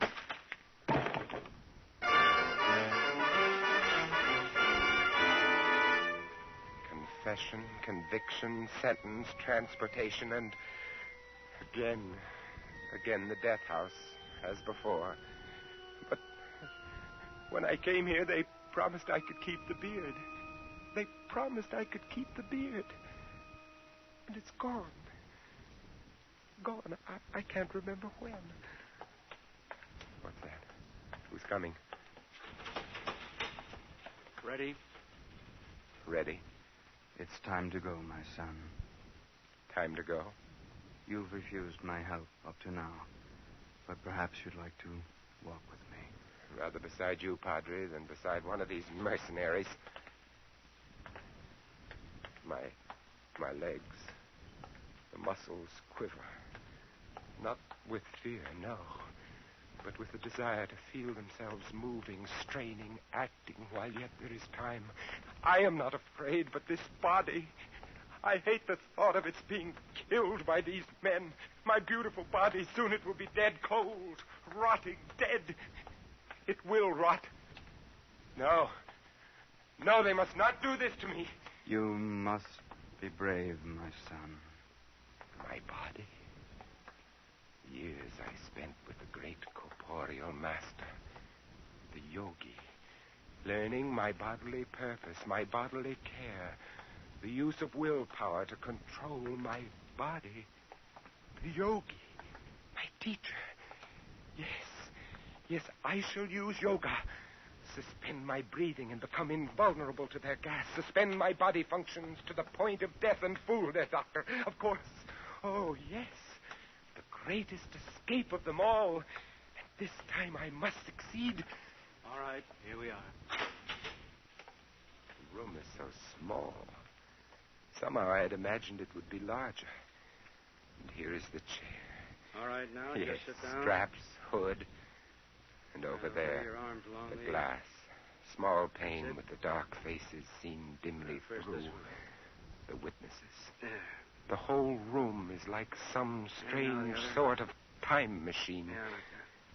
Confession, conviction, sentence, transportation, and again the death house, as before. But when I came here, they promised I could keep the beard. They promised I could keep the beard. And it's gone. Gone. I can't remember when. What's that? Who's coming? Ready? Ready. It's time to go, my son. Time to go? You've refused my help up to now, but perhaps you'd like to walk with me. Rather beside you, Padre, than beside one of these mercenaries. My legs, the muscles quiver. Not with fear, no, but with the desire to feel themselves moving, straining, acting while yet there is time. I am not afraid, but this body... I hate the thought of its being killed by these men. My beautiful body, soon it will be dead, cold, rotting, dead. It will rot. No. No, they must not do this to me. You must be brave, my son. My body. Years I spent with the great corporeal master, the yogi, learning my bodily purpose, my bodily care, the use of willpower to control my body. The yogi, my teacher. Yes, I shall use yoga. Suspend my breathing and become invulnerable to their gas. Suspend my body functions to the point of death and fool their doctor. Of course. Oh, yes. The greatest escape of them all. And this time I must succeed. All right, here we are. The room is so small. Somehow I had imagined it would be larger. And here is the chair. All right, now, Yes, just sit down. straps, hood. And over Lay there, your arms along the these. glass. Small pane That's it. with the dark faces seen dimly First through. this way. The witnesses. There. The whole room is like some strange sort of time machine.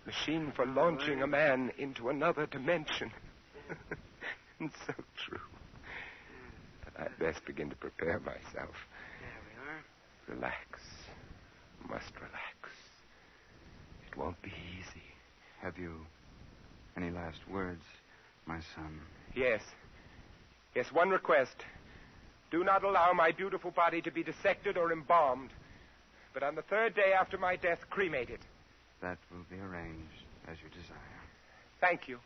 Machine for launching a man into another dimension. It's so true. But I'd best begin to prepare myself. There we are. Relax. Must relax. It won't be easy. Have you any last words, my son? Yes. Yes, one request. Do not allow my beautiful body to be dissected or embalmed, but on the third day after my death, cremate it. That will be arranged as you desire. Thank you.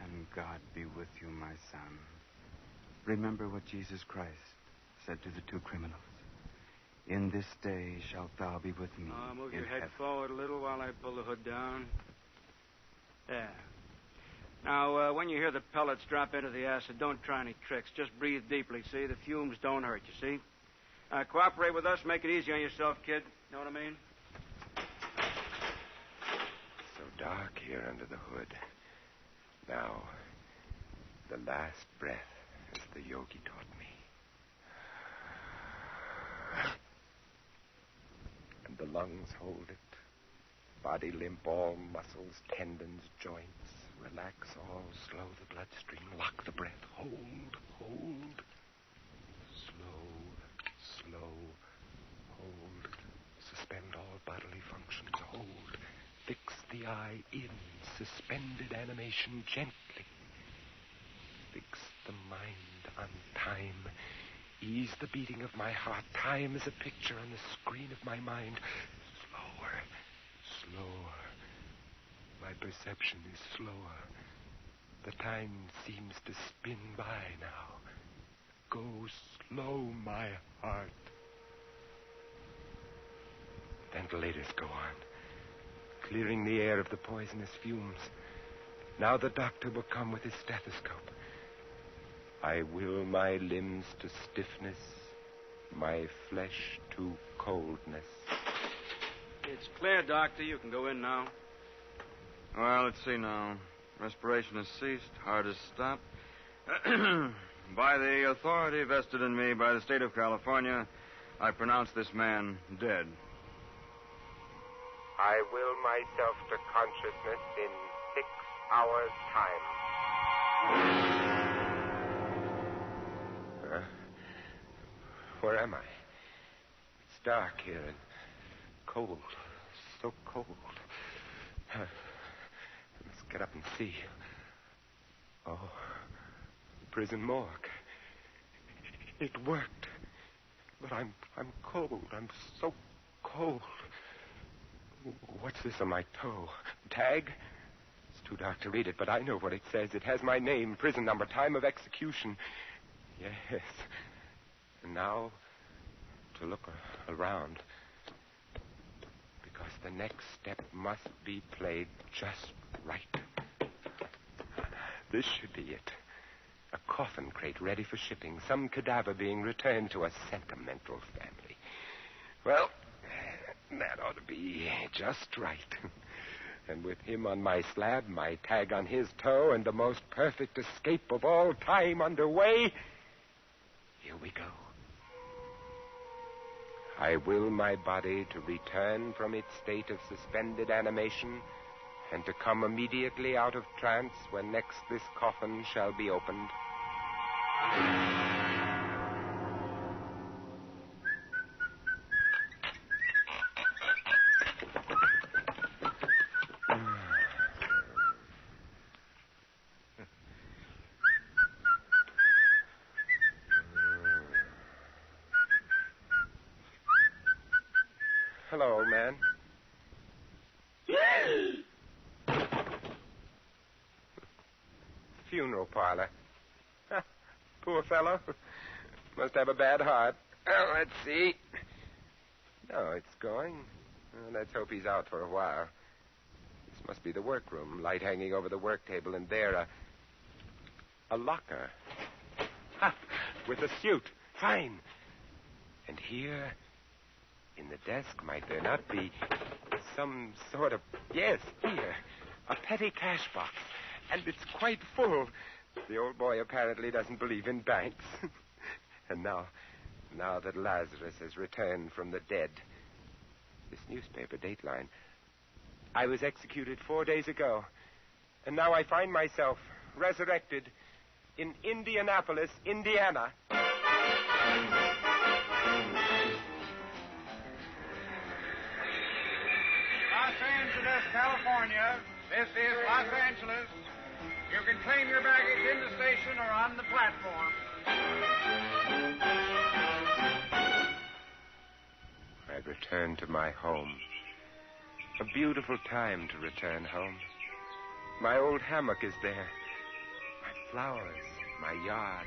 And God be with you, my son. Remember what Jesus Christ said to the two criminals. In this day shalt thou be with me. Move in your head heaven. forward a little while I pull the hood down. There. Now, when you hear the pellets drop into the acid, don't try any tricks. Just breathe deeply, see? The fumes don't hurt, you see? Cooperate with us. Make it easy on yourself, kid. Know what I mean? So dark here under the hood. Now, the last breath, as the yogi taught me. And the lungs hold it. Body limp, all muscles, tendons, joints. Relax all, slow the bloodstream, lock the breath, hold. Slow, hold. Suspend all bodily functions, hold. Fix the eye in suspended animation gently. Fix the mind on time. Ease the beating of my heart. Time is a picture on the screen of my mind. Slower. My perception is slower. The time seems to spin by now. Go slow, my heart. Ventilators go on, clearing the air of the poisonous fumes. Now the doctor will come with his stethoscope. I will my limbs to stiffness, my flesh to coldness. It's clear, Doctor. You can go in now. Well, let's see now. Respiration has ceased. Heart has stopped. By the authority vested in me by the state of California, I pronounce this man dead. I will myself to consciousness in 6 hours' time. Where am I? It's dark here and cold. So cold. I must get up and see. Oh, prison morgue. It worked. But I'm cold. I'm so cold. What's this on my toe? Tag? It's too dark to read it, but I know what it says. It has my name, prison number, time of execution. Yes. And now, to look around. Because the next step must be played just right. This should be it. A coffin crate ready for shipping. Some cadaver being returned to a sentimental family. Well, that ought to be just right. And with him on my slab, my tag on his toe, and the most perfect escape of all time underway, here we go. I will my body to return from its state of suspended animation and to come immediately out of trance when next this coffin shall be opened. Hello, old man. Funeral parlor. Poor fellow. Must have a bad heart. Well, let's see. No, it's going. Well, let's hope he's out for a while. This must be the workroom. Light hanging over the work table, and there a locker. Ha! With a suit. Fine. And here, in the desk, might there not be some sort of... Yes, here. A petty cash box. And it's quite full. The old boy apparently doesn't believe in banks. And now now that Lazarus has returned from the dead. This newspaper dateline. I was executed 4 days ago, and now I find myself resurrected in Indianapolis, Indiana. Los Angeles, California. This is Los Angeles. You can claim your baggage in the station or on the platform. I return to my home. A beautiful time to return home. My old hammock is there. My flowers, my yard.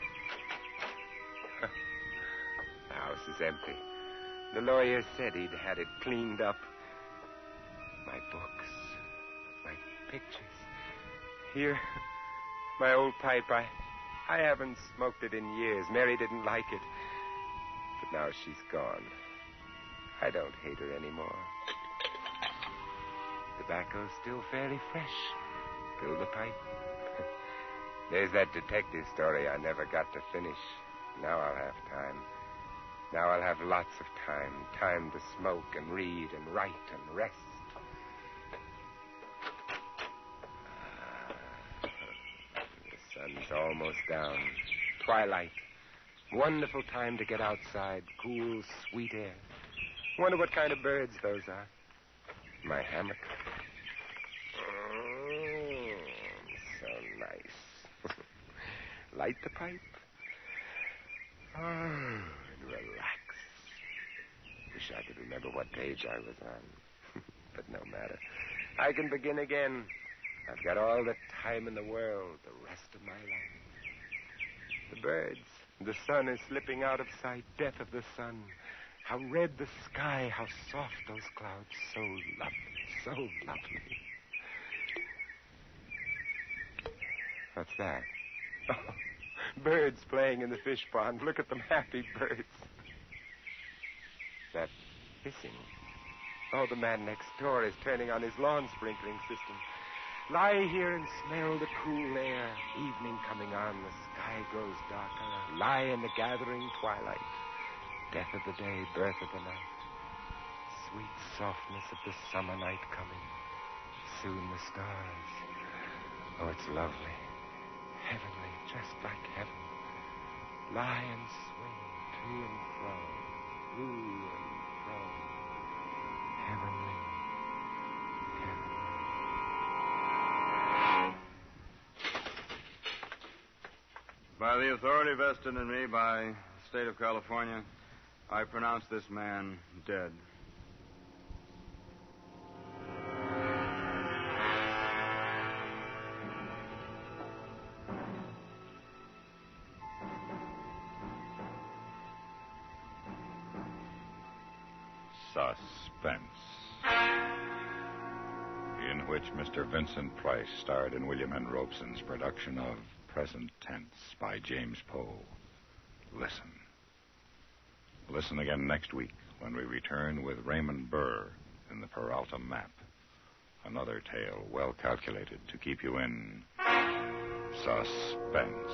The house is empty. The lawyer said he'd had it cleaned up. My books, my pictures. Here, my old pipe. I haven't smoked it in years. Mary didn't like it. But now she's gone. I don't hate her anymore. Tobacco's still fairly fresh. Fill the pipe. There's that detective story I never got to finish. Now I'll have time. Now I'll have lots of time. Time to smoke and read and write and rest. The sun's almost down. Twilight. Wonderful time to get outside. Cool, sweet air. Wonder what kind of birds those are. My hammock. So nice. Light the pipe. And relax. Wish I could remember what page I was on. But no matter. I can begin again. I've got all the time in the world, the rest of my life. The birds. The sun is slipping out of sight. Death of the sun. How red the sky. How soft those clouds. So lovely. So lovely. What's that? Oh, birds playing in the fish pond. Look at them happy birds. That hissing. Oh, the man next door is turning on his lawn sprinkling system. Lie here and smell the cool air. Evening coming on, the sky grows darker. Lie in the gathering twilight. Death of the day, birth of the night. Sweet softness of the summer night coming. Soon the stars. Oh, it's lovely. Heavenly, just like heaven. Lie and swing to and fro. To and fro. Heavenly. By the authority vested in me by the state of California, I pronounce this man dead. Suspense. In which Mr. Vincent Price starred in William N. Robeson's production of Present Tense by James Poe. Listen. Listen again next week when we return with Raymond Burr in the Peralta Map. Another tale well calculated to keep you in suspense.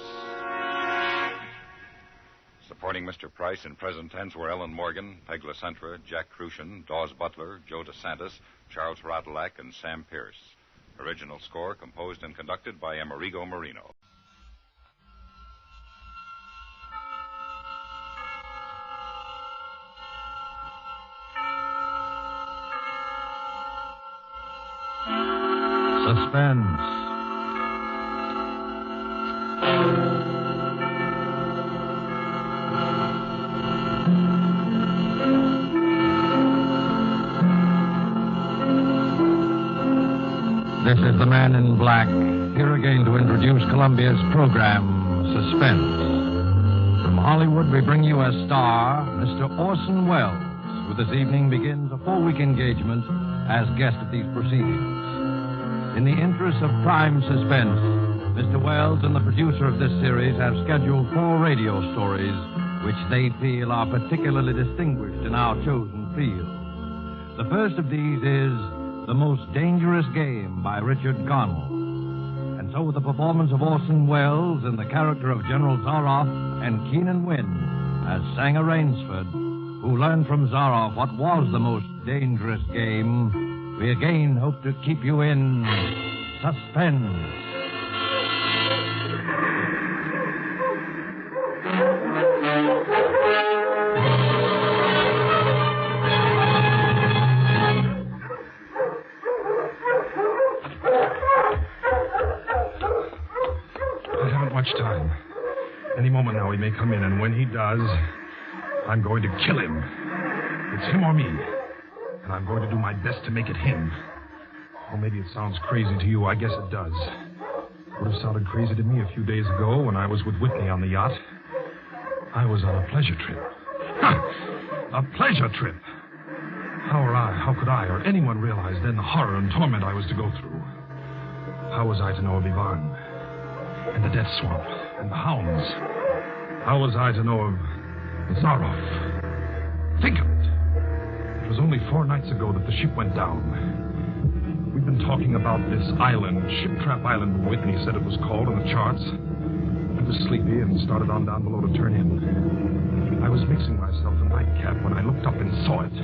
Supporting Mr. Price in Present Tense were Ellen Morgan, Peg LaCentra, Jack Crucian, Dawes Butler, Joe DeSantis, Charles Rodelack, and Sam Pierce. Original score composed and conducted by Amerigo Marino. Suspense. This is the Man in Black, here again to introduce Columbia's program, Suspense. From Hollywood, we bring you as star Mr. Orson Welles, who this evening begins a 4-week engagement as guest of these proceedings. In the interest of prime suspense, Mr. Welles and the producer of this series have scheduled 4 radio stories which they feel are particularly distinguished in our chosen field. The first of these is The Most Dangerous Game by Richard Connell. And so with the performance of Orson Welles in the character of General Zaroff and Keenan Wynn as Sanger Rainsford, who learned from Zaroff what was the most dangerous game, we again hope to keep you in suspense. I haven't much time. Any moment now he may come in, and when he does, I'm going to kill him. It's him or me. And I'm going to do my best to make it him. Or maybe it sounds crazy to you. I guess it does. It would have sounded crazy to me a few days ago when I was with Whitney on the yacht. I was on a pleasure trip. A pleasure trip. How could I or anyone realize then the horror and torment I was to go through? How was I to know of Ivan? And the death swamp? And the hounds? How was I to know of Zaroff? Think of it. It was only 4 nights ago that the ship went down. We've been talking about this island, Ship Trap Island, Whitney said it was called on the charts. I was sleepy and started on down below to turn in. I was mixing myself a nightcap when I looked up and saw it.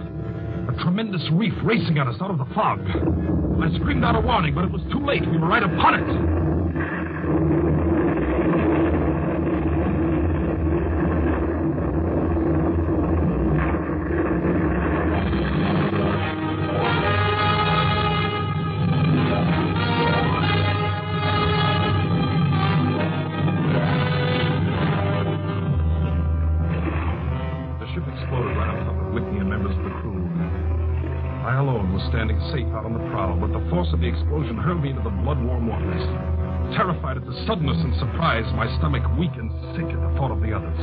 A tremendous reef racing at us out of the fog. I screamed out a warning, but it was too late. We were right upon it. Standing safe out on the prow, but the force of the explosion hurled me into the blood-warm waters. Terrified at the suddenness and surprise, my stomach weak and sick at the thought of the others.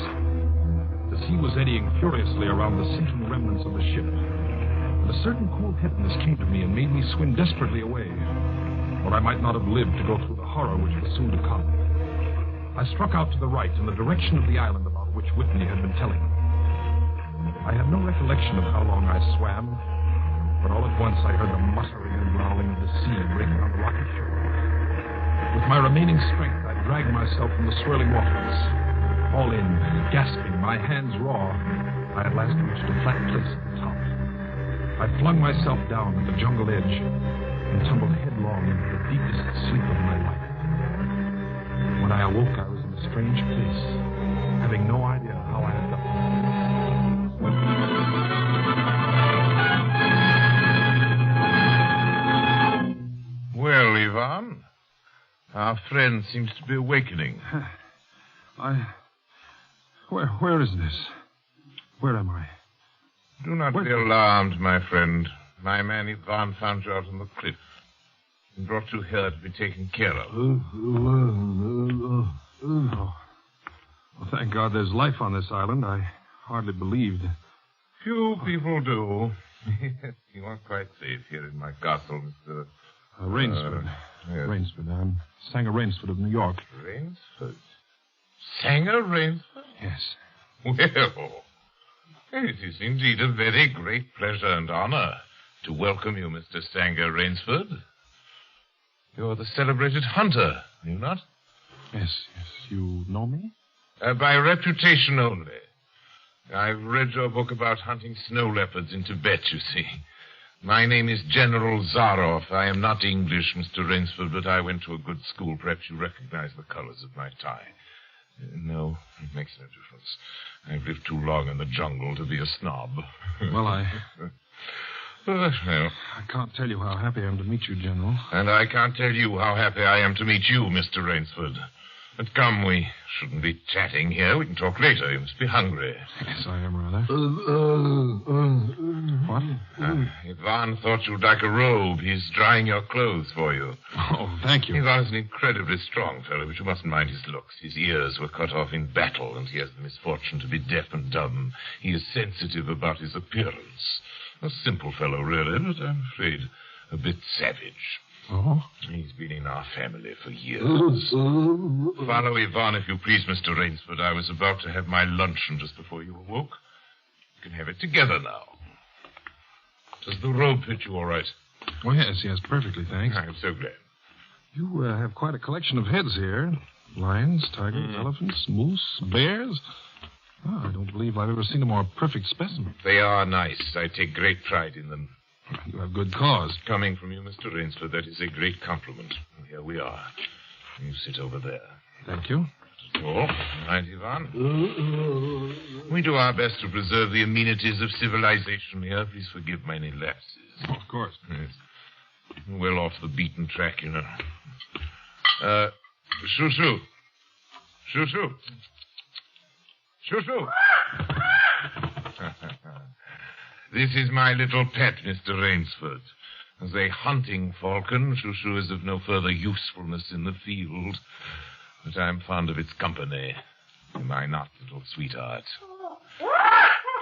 The sea was eddying furiously around the sinking remnants of the ship. But a certain cool-headedness came to me and made me swim desperately away, or I might not have lived to go through the horror which was soon to come. I struck out to the right in the direction of the island about which Whitney had been telling me. I have no recollection of how long I swam, but all at once I heard the muttering and growling of the sea breaking on the rocky shore. With my remaining strength, I dragged myself from the swirling waters. All in, gasping, my hands raw, I at last reached a flat place at the top. I flung myself down at the jungle edge and tumbled headlong into the deepest sleep of my life. When I awoke, I was in a strange place, having no idea how I had got there. Well, Ivan, our friend seems to be awakening. Where is this? Where am I? Do not be alarmed, my friend. My man Ivan found you out on the cliff and brought you here to be taken care of. Well, thank God there's life on this island. I hardly believed. Few people do. You are quite safe here in my castle, Mr. Rainsford. Yes. Rainsford. I'm Sanger Rainsford of New York. Rainsford? Sanger Rainsford? Yes. Well, it is indeed a very great pleasure and honor to welcome you, Mr. Sanger Rainsford. You're the celebrated hunter, are you not? Yes. You know me? By reputation only. I've read your book about hunting snow leopards in Tibet, you see. My name is General Zaroff. I am not English, Mr. Rainsford, but I went to a good school. Perhaps you recognize the colors of my tie. No, it makes no difference. I've lived too long in the jungle to be a snob. Well, well, I can't tell you how happy I am to meet you, General. And I can't tell you how happy I am to meet you, Mr. Rainsford. But come, we shouldn't be chatting here. We can talk later. You must be hungry. Yes, I am rather. What? Ivan thought you'd like a robe. He's drying your clothes for you. Oh, thank you. Ivan's an incredibly strong fellow, but you mustn't mind his looks. His ears were cut off in battle, and he has the misfortune to be deaf and dumb. He is sensitive about his appearance. A simple fellow, really, but I'm afraid a bit savage. Oh? He's been in our family for years. Follow Ivan, if you please, Mr. Rainsford. I was about to have my luncheon just before you awoke. You can have it together now. Does the robe fit you all right? Oh, yes, perfectly, thanks. I'm so glad. You have quite a collection of heads here. Lions, tigers, elephants, moose, bears. Oh, I don't believe I've ever seen a more perfect specimen. They are nice. I take great pride in them. You have good cause. Coming from you, Mr. Rainsford, that is a great compliment. Here we are. You sit over there. Thank you. All right, Ivan. We do our best to preserve the amenities of civilization here. Please forgive my any lapses. Oh, of course. Yes. Well off the beaten track, you know. Shoo-shoo. Shoo-shoo. Shoo-shoo. This is my little pet, Mr. Rainsford. As a hunting falcon, Shoo-shoo is of no further usefulness in the field. But I'm fond of its company. Am I not, little sweetheart?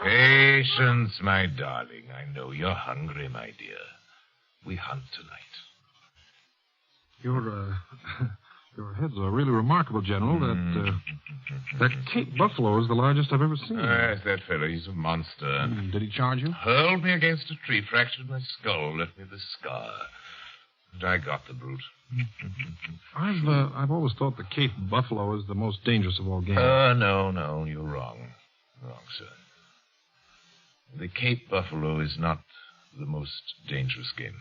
Patience, my darling. I know you're hungry, my dear. We hunt tonight. Your heads are really remarkable, General. That Cape Buffalo is the largest I've ever seen. Yes, that fellow. He's a monster. Did he charge you? Hurled me against a tree, fractured my skull, left me this scar. And I got the brute. I've always thought the Cape Buffalo is the most dangerous of all game. No, you're wrong. Wrong, sir. The Cape Buffalo is not the most dangerous game.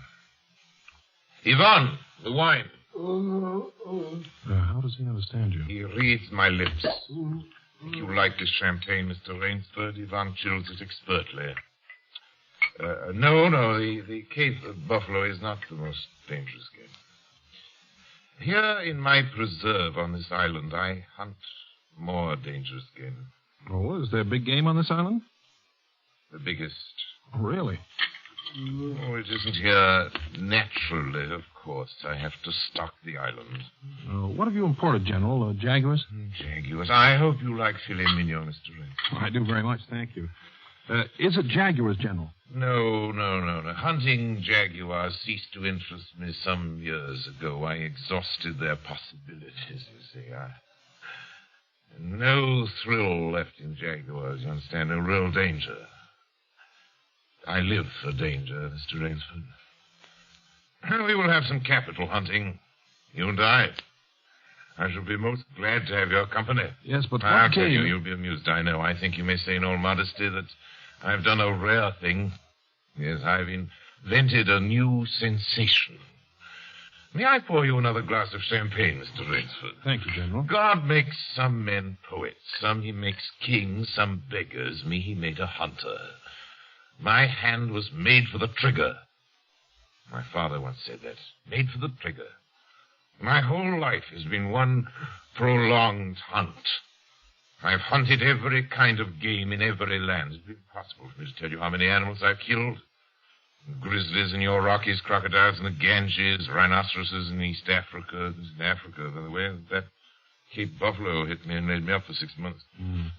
Yvonne, the wine. How does he understand you? He reads my lips. If you like this champagne, Mr. Rainsford, Yvonne chills it expertly. No, the Cape Buffalo is not the most dangerous game. Here in my preserve on this island, I hunt more dangerous game. Oh, is there big game on this island? The biggest. Really? Oh, it isn't here naturally, of course. I have to stock the island. What have you imported, General? Jaguars? Jaguars. I hope you like filet mignon, Mr. Ray. I do very much, thank you. Is it Jaguars, General? No. Hunting jaguars ceased to interest me some years ago. I exhausted their possibilities, you see. No thrill left in jaguars, you understand? No real danger. I live for danger, Mr. Rainsford. We will have some capital hunting, you and I. I shall be most glad to have your company. Yes, but I'll tell you, you'll be amused, I know. I think you may say in all modesty that I've done a rare thing. Yes, I've invented a new sensation. May I pour you another glass of champagne, Mr. Rainsford? Thank you, General. God makes some men poets. Some he makes kings, some beggars. Me he made a hunter. My hand was made for the trigger. My father once said that. Made for the trigger. My whole life has been one prolonged hunt. I've hunted every kind of game in every land. It's impossible for me to tell you how many animals I've killed. Grizzlies in your Rockies, crocodiles in the Ganges, rhinoceroses in East Africa. This is in Africa, by the way. That Cape Buffalo hit me and laid me up for 6 months.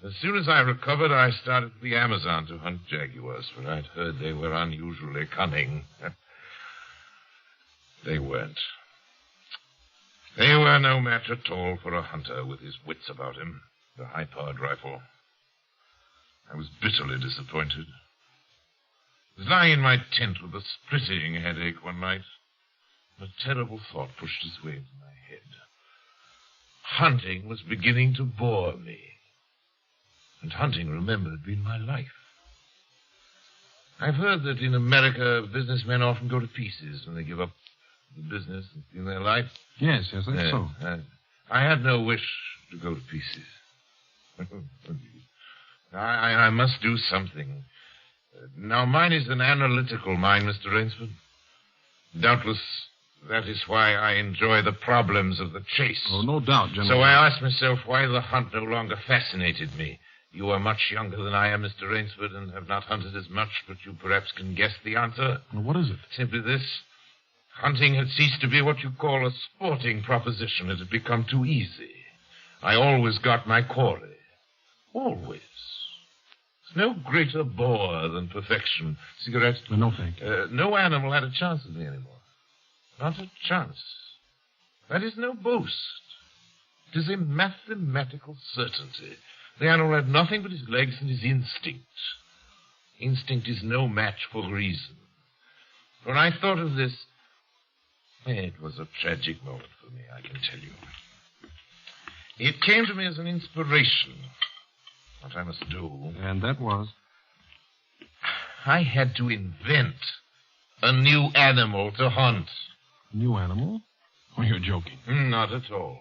As soon as I recovered, I started for the Amazon to hunt jaguars, for I'd heard they were unusually cunning. They weren't. They were no match at all for a hunter with his wits about him, the high-powered rifle. I was bitterly disappointed. I was lying in my tent with a splitting headache one night. A terrible thought pushed its way into my head. Hunting was beginning to bore me. And hunting, remember, had been my life. I've heard that in America, businessmen often go to pieces when they give up the business in their life. Yes, that's so. I had no wish to go to pieces. I must do something. Now, mine is an analytical mind, Mr. Rainsford. Doubtless, that is why I enjoy the problems of the chase. Oh, no doubt, General. So I asked myself why the hunt no longer fascinated me. You are much younger than I am, Mr. Rainsford, and have not hunted as much, but you perhaps can guess the answer. Well, what is it? Simply this. Hunting had ceased to be what you call a sporting proposition. It had become too easy. I always got my quarry. Always. It's no greater bore than perfection. Cigarettes? No, thank you. No animal had a chance with me anymore. Not a chance. That is no boast. It is a mathematical certainty. The animal had nothing but his legs and his instinct. Instinct is no match for reason. When I thought of this, it was a tragic moment for me, I can tell you. It came to me as an inspiration. what I must do. And that was? I had to invent a new animal to hunt. New animal? Oh, you're joking. Not at all.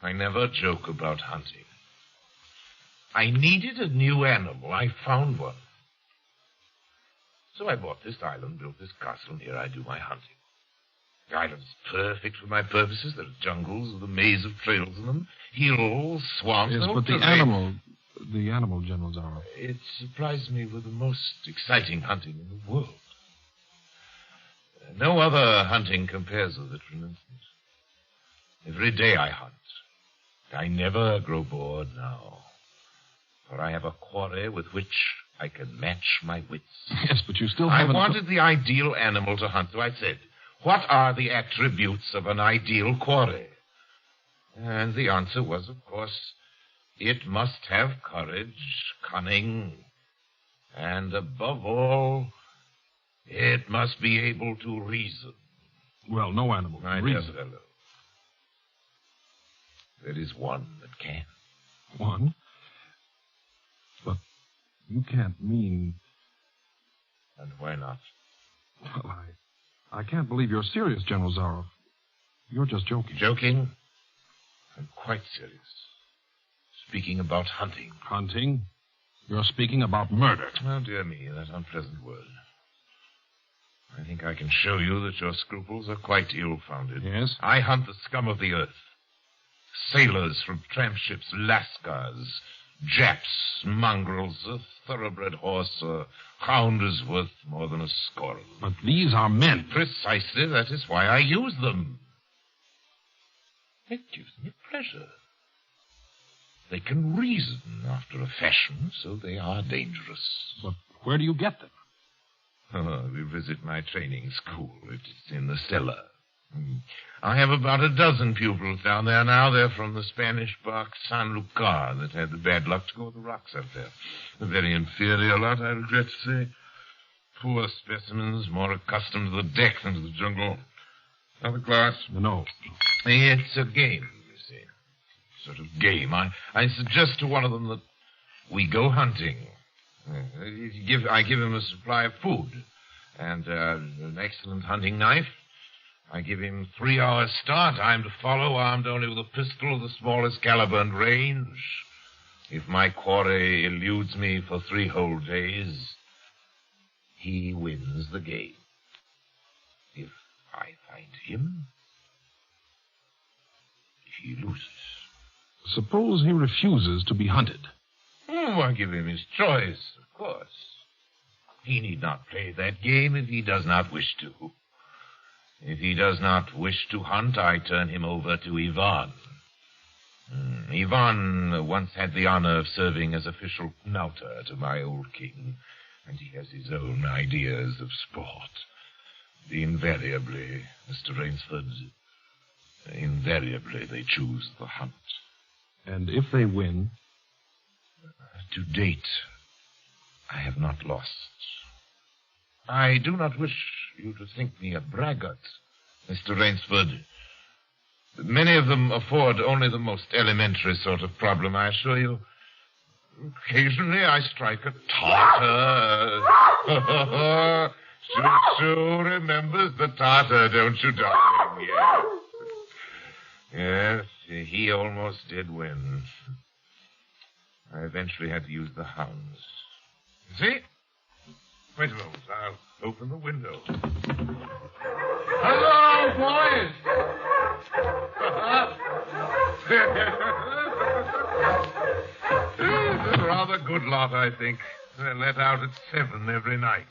I never joke about hunting. I needed a new animal. I found one. So I bought this island, built this castle, and here I do my hunting. The island's perfect for my purposes. There are jungles with a maze of trails in them, hills, swamps. Yes, but the animal, General Zaroff. It supplies me with the most exciting hunting in the world. No other hunting compares with it, for instance. Every day I hunt. I never grow bored now. For I have a quarry with which I can match my wits. Yes, but you still haven't... I wanted the ideal animal to hunt, so I said, what are the attributes of an ideal quarry? And the answer was, of course, it must have courage, cunning, and above all, it must be able to reason. Well, no animal can My reason. dear fellow, there is one that can. One? But you can't mean... And why not? Well, I can't believe you're serious, General Zaroff. You're just joking. Joking? I'm quite serious. Speaking about hunting. Hunting? You're speaking about murder. Oh, dear me, that unpleasant word. I think I can show you that your scruples are quite ill-founded. Yes? I hunt the scum of the earth. Sailors from tramp ships, lascars, Japs, mongrels, a thoroughbred horse, a hound is worth more than a score of them. But these are men. Precisely, that is why I use them. It gives me pleasure. They can reason after a fashion, so they are dangerous. But where do you get them? We visit my training school. It's in the cellar. I have about a dozen pupils down there now. They're from the Spanish bark San Lucar that had the bad luck to go with the rocks up there. A very inferior lot, I regret to say. Poor specimens, more accustomed to the deck than to the jungle. Another glass? No. It's a game, you see. Sort of game. I suggest to one of them that we go hunting. I give him a supply of food and an excellent hunting knife. I give him 3 hours start. I'm to follow, armed only with a pistol of the smallest caliber and range. If my quarry eludes me for 3 whole days, he wins the game. If I find him, he loses. Suppose he refuses to be hunted. I give him his choice, of course. He need not play that game if he does not wish to. If he does not wish to hunt, I turn him over to Ivan. Ivan once had the honor of serving as official knouter to my old king, and he has his own ideas of sport. Invariably, Mr. Rainsford, invariably they choose the hunt. And if they win? To date, I have not lost. I do not wish you to think me a braggart, Mr. Rainsford. Many of them afford only the most elementary sort of problem, I assure you. Occasionally I strike a Tartar. Choo-choo remembers the Tartar, don't you, darling? Yes, he almost did win. I eventually had to use the hounds. See? Wait a moment. I'll open the window. Hello, boys! It's a rather good lot, I think. They're let out at 7 every night.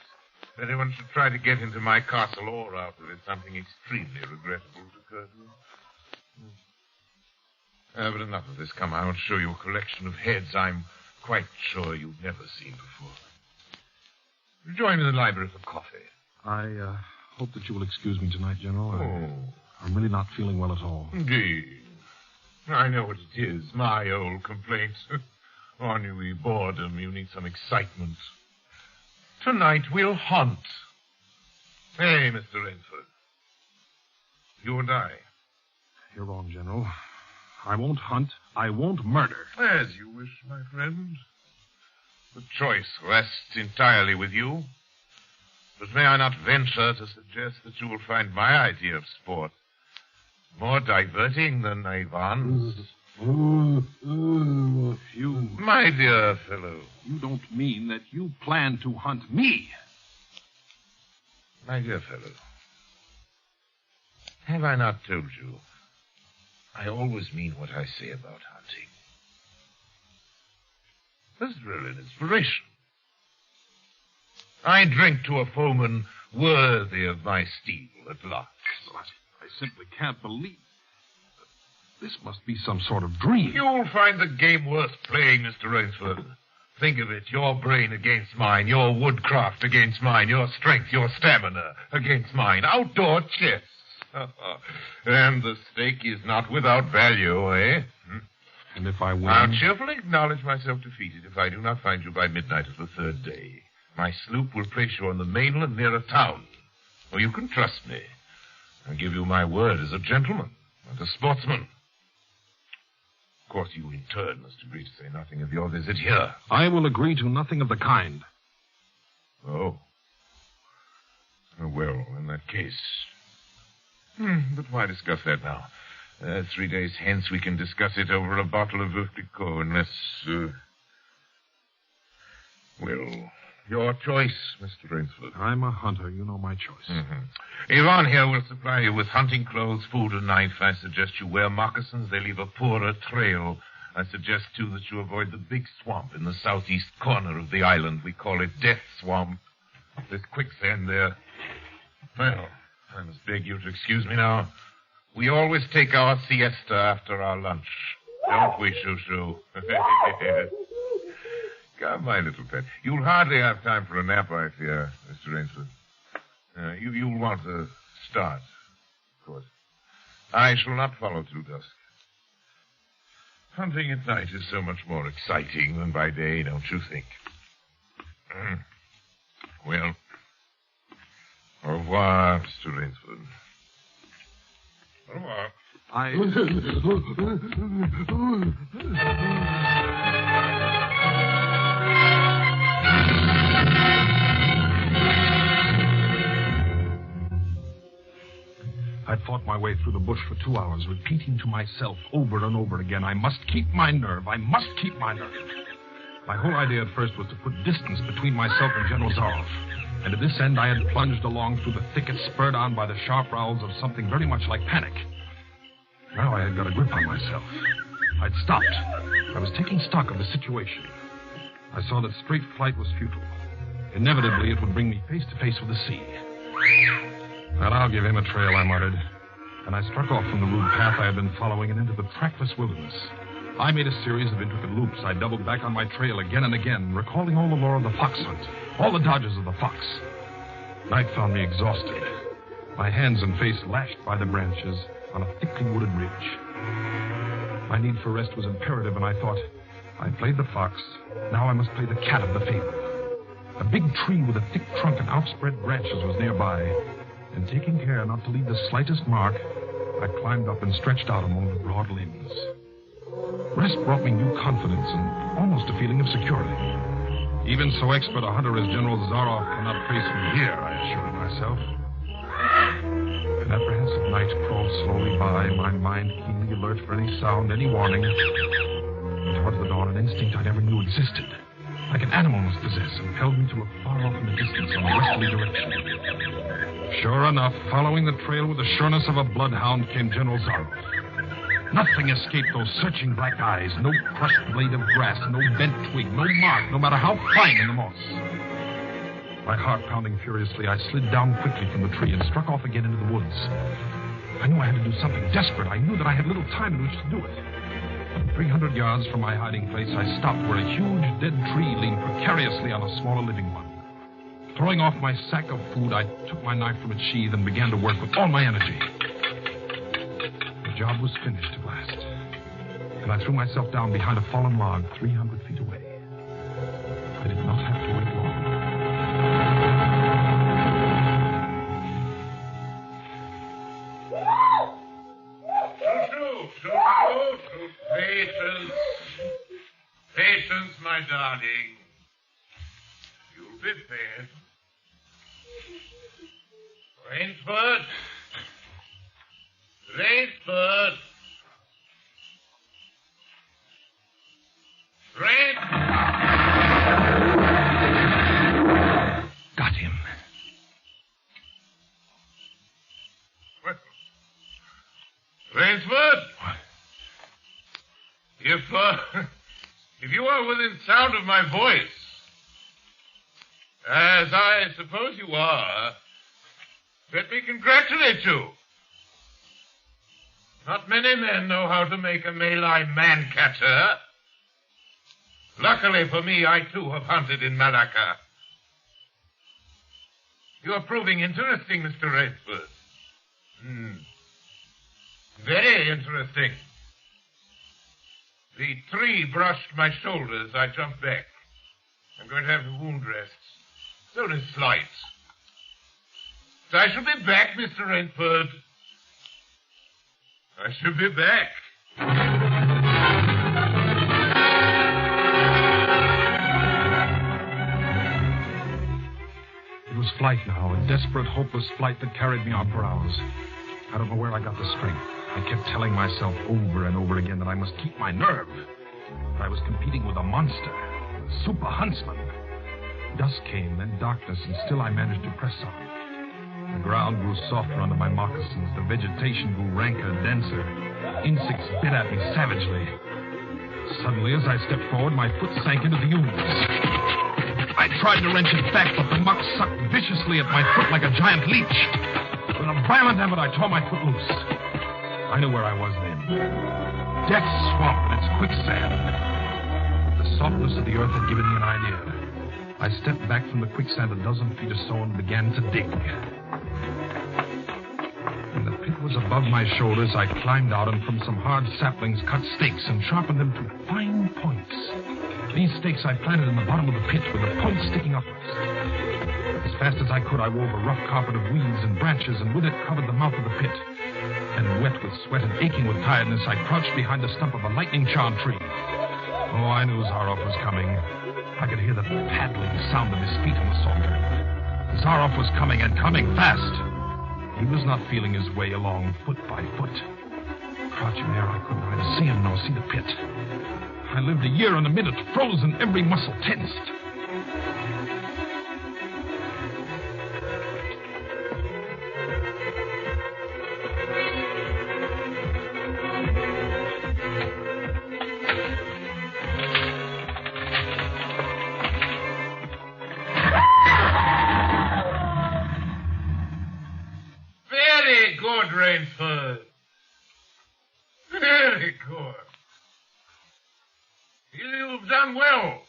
If anyone should try to get into my castle or out of it, something extremely regrettable would occur to them. But enough of this. Come, I'll show you a collection of heads I'm quite sure you've never seen before. Join me in the library for coffee. I hope that you will excuse me tonight, General. I'm really not feeling well at all. Indeed. I know what it is. My old complaint. Ennui, boredom. You need some excitement. Tonight we'll hunt. Hey, Mr. Rainsford. You and I. You're wrong, General. I won't hunt. I won't murder. As you wish, my friend. The choice rests entirely with you. But may I not venture to suggest that you will find my idea of sport more diverting than Ivan's? You... My dear fellow. You don't mean that you plan to hunt me? My dear fellow. Have I not told you? I always mean what I say about hunting. There's thrill in inspiration. I drink to a foeman worthy of my steel at last. I simply can't believe. This must be some sort of dream. You'll find the game worth playing, Mr. Rainsford. Think of it, your brain against mine, your woodcraft against mine, your strength, your stamina against mine. Outdoor chess. And the stake is not without value, eh? And if I win? I'll cheerfully acknowledge myself defeated if I do not find you by midnight of the third day. My sloop will place you on the mainland near a town. Or you can trust me. I give you my word as a gentleman and a sportsman. Of course, you in turn must agree to say nothing of your visit here. I will agree to nothing of the kind. Oh. Well, in that case... But why discuss that now? 3 days hence we can discuss it over a bottle of Veuve Clicquot, unless... Well, your choice, Mr. Rainsford. I'm a hunter. You know my choice. Mm-hmm. Yvonne here will supply you with hunting clothes, food, and knife. I suggest you wear moccasins. They leave a poorer trail. I suggest, too, that you avoid the big swamp in the southeast corner of the island. We call it Death Swamp. There's quicksand there. Well... I must beg you to excuse me now. We always take our siesta after our lunch. Don't we, Shoo-Shoo? Come, my little pet. You'll hardly have time for a nap, I fear, Mr. Rainsford. You'll want to start, of course. I shall not follow till dusk. Hunting at night is so much more exciting than by day, don't you think? Well... Au revoir, Mr. Rainsford. Au revoir. I'd fought my way through the bush for 2 hours, repeating to myself over and over again, I must keep my nerve. I must keep my nerve. My whole idea at first was to put distance between myself and General Zaroff. And to this end, I had plunged along through the thicket, spurred on by the sharp growls of something very much like panic. Now I had got a grip on myself. I'd stopped. I was taking stock of the situation. I saw that straight flight was futile. Inevitably, it would bring me face to face with the sea. Well, I'll give him a trail, I muttered. And I struck off from the rude path I had been following and into the trackless wilderness. I made a series of intricate loops. I doubled back on my trail again and again, recalling all the lore of the fox hunt, all the dodges of the fox. Night found me exhausted, my hands and face lashed by the branches on a thickly wooded ridge. My need for rest was imperative, and I thought, I played the fox, now I must play the cat of the fable. A big tree with a thick trunk and outspread branches was nearby, and taking care not to leave the slightest mark, I climbed up and stretched out among the broad limbs. Rest brought me new confidence and almost a feeling of security. Even so expert a hunter as General Zaroff cannot face me here, I assured myself. An apprehensive night crawled slowly by, my mind keenly alert for any sound, any warning. And towards the dawn, an instinct I never knew existed, like an animal was possessed, impelled me to look far off in the distance in a westerly direction. Sure enough, following the trail with the sureness of a bloodhound came General Zaroff. Nothing escaped those searching black eyes. No crushed blade of grass, no bent twig, no mark, no matter how fine in the moss. My heart pounding furiously, I slid down quickly from the tree and struck off again into the woods. I knew I had to do something desperate. I knew that I had little time in which to do it. 300 yards from my hiding place, I stopped where a huge dead tree leaned precariously on a smaller living one. Throwing off my sack of food, I took my knife from its sheath and began to work with all my energy. The job was finished at last, and I threw myself down behind a fallen log 300 feet away. I did not have to wait long. my darling. You'll be fed. Rainsford. Rainsford. Got him. Rainsford? If you are within sound of my voice, as I suppose you are, let me congratulate you. Not many men know how to make a Malay man-catcher. Luckily for me, I too have hunted in Malacca. You are proving interesting, Mr. Rainsford. Very interesting. The tree brushed my shoulders. I jumped back. I'm going to have the wound dressed. It's only slight. So I shall be back, Mr. Rainsford. I shall be back. It was flight now, a desperate, hopeless flight that carried me on for hours. I don't know where I got the strength. I kept telling myself over and over again that I must keep my nerve. That I was competing with a monster, a super huntsman. Dusk came, then darkness, and still I managed to press on. The ground grew softer under my moccasins. The vegetation grew ranker, denser. Insects bit at me savagely. Suddenly, as I stepped forward, my foot sank into the ooze. I tried to wrench it back, but the muck sucked viciously at my foot like a giant leech. With a violent effort, I tore my foot loose. I knew where I was then. Death's swamp and its quicksand. The softness of the earth had given me an idea. I stepped back from the quicksand a dozen feet or so and began to dig. When the pit was above my shoulders, I climbed out and from some hard saplings cut stakes and sharpened them to fine points. These stakes I planted in the bottom of the pit with the points sticking upwards. As fast as I could, I wove a rough carpet of weeds and branches and with it covered the mouth of the pit. And wet with sweat and aching with tiredness, I crouched behind the stump of a lightning-charmed tree. Oh, I knew Zaroff was coming. I could hear the paddling sound of his feet on the salt. Zaroff was coming and coming fast. He was not feeling his way along foot by foot. Crouching there, I could neither see him nor see the pit. I lived a year and a minute, frozen, every muscle tensed. Rainsford. Very good. You've done well.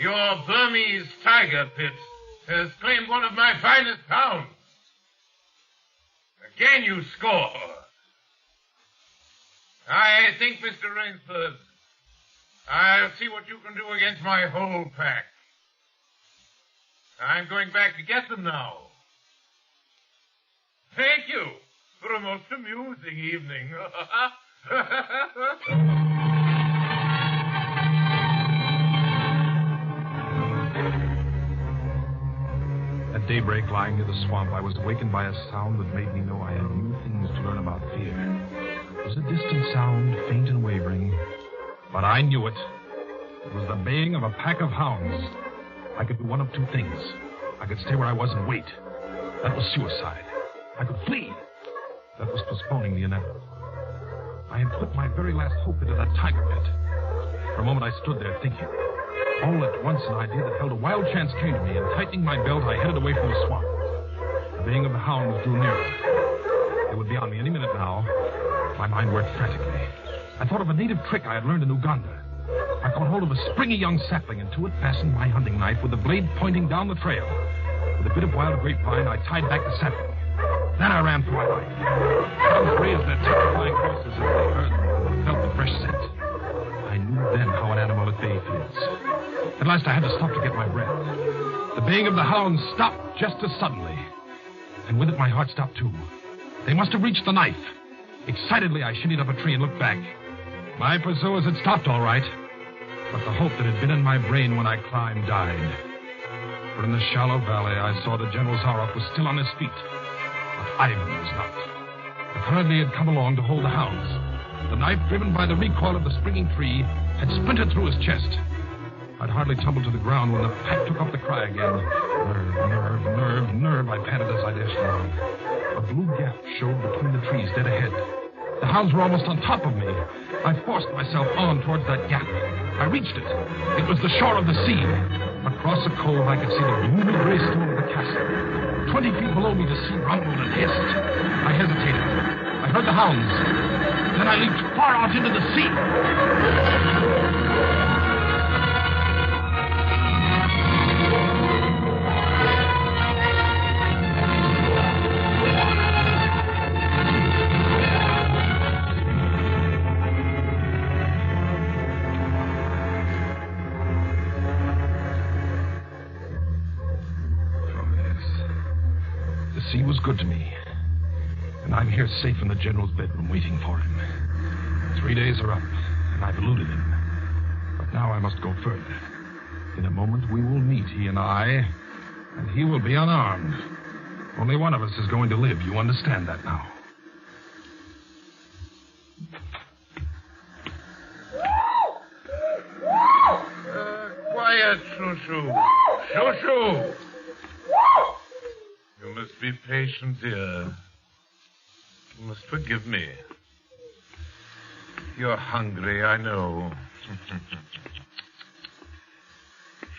Your Burmese tiger pit has claimed one of my finest hounds. Again you score. I think, Mr. Rainsford, I'll see what you can do against my whole pack. I'm going back to get them now. Thank you for a most amusing evening. At daybreak, lying near the swamp, I was awakened by a sound that made me know I had new things to learn about fear. It was a distant sound, faint and wavering, but I knew it. It was the baying of a pack of hounds. I could do one of two things. I could stay where I was and wait. That was suicide. I could flee. That was postponing the inevitable. I had put my very last hope into that tiger pit. For a moment, I stood there thinking. All at once, an idea that held a wild chance came to me, and tightening my belt, I headed away from the swamp. The baying of the hounds drew nearer. They would be on me any minute now. My mind worked frantically. I thought of a native trick I had learned in Uganda. I caught hold of a springy young sapling, and to it fastened my hunting knife with the blade pointing down the trail. With a bit of wild grapevine, I tied back the sapling. Then I ran for my life. Hounds raised their terrifying voices as they heard and felt the fresh scent. I knew then how an animal at bay feels. At last I had to stop to get my breath. The baying of the hounds stopped just as suddenly. And with it my heart stopped too. They must have reached the knife. Excitedly I shinnied up a tree and looked back. My pursuers had stopped all right. But the hope that had been in my brain when I climbed died. For in the shallow valley, I saw that General Zaroff was still on his feet. But Ivan was not. Apparently, he had come along to hold the hounds. The knife, driven by the recoil of the springing tree, had splintered through his chest. I'd hardly tumbled to the ground when the pack took up the cry again. Nerve, nerve, nerve, nerve, I panted as I dashed along. A blue gap showed between the trees dead ahead. The hounds were almost on top of me. I forced myself on towards that gap. I reached it. It was the shore of the sea. Across the cove, I could see the gloomy gray stone of the castle. 20 feet below me, the sea rumbled and hissed. I hesitated. I heard the hounds. Then I leaped far out into the sea. The sea was good to me. And I'm here safe in the General's bedroom waiting for him. 3 days are up, and I've eluded him. But now I must go further. In a moment we will meet, he and I, and he will be unarmed. Only one of us is going to live. You understand that now? Quiet, Shoo-Shoo. Shoo-Shoo! You must be patient, dear. You must forgive me. You're hungry, I know.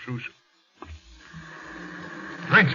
Shoo-Shoo. Drink.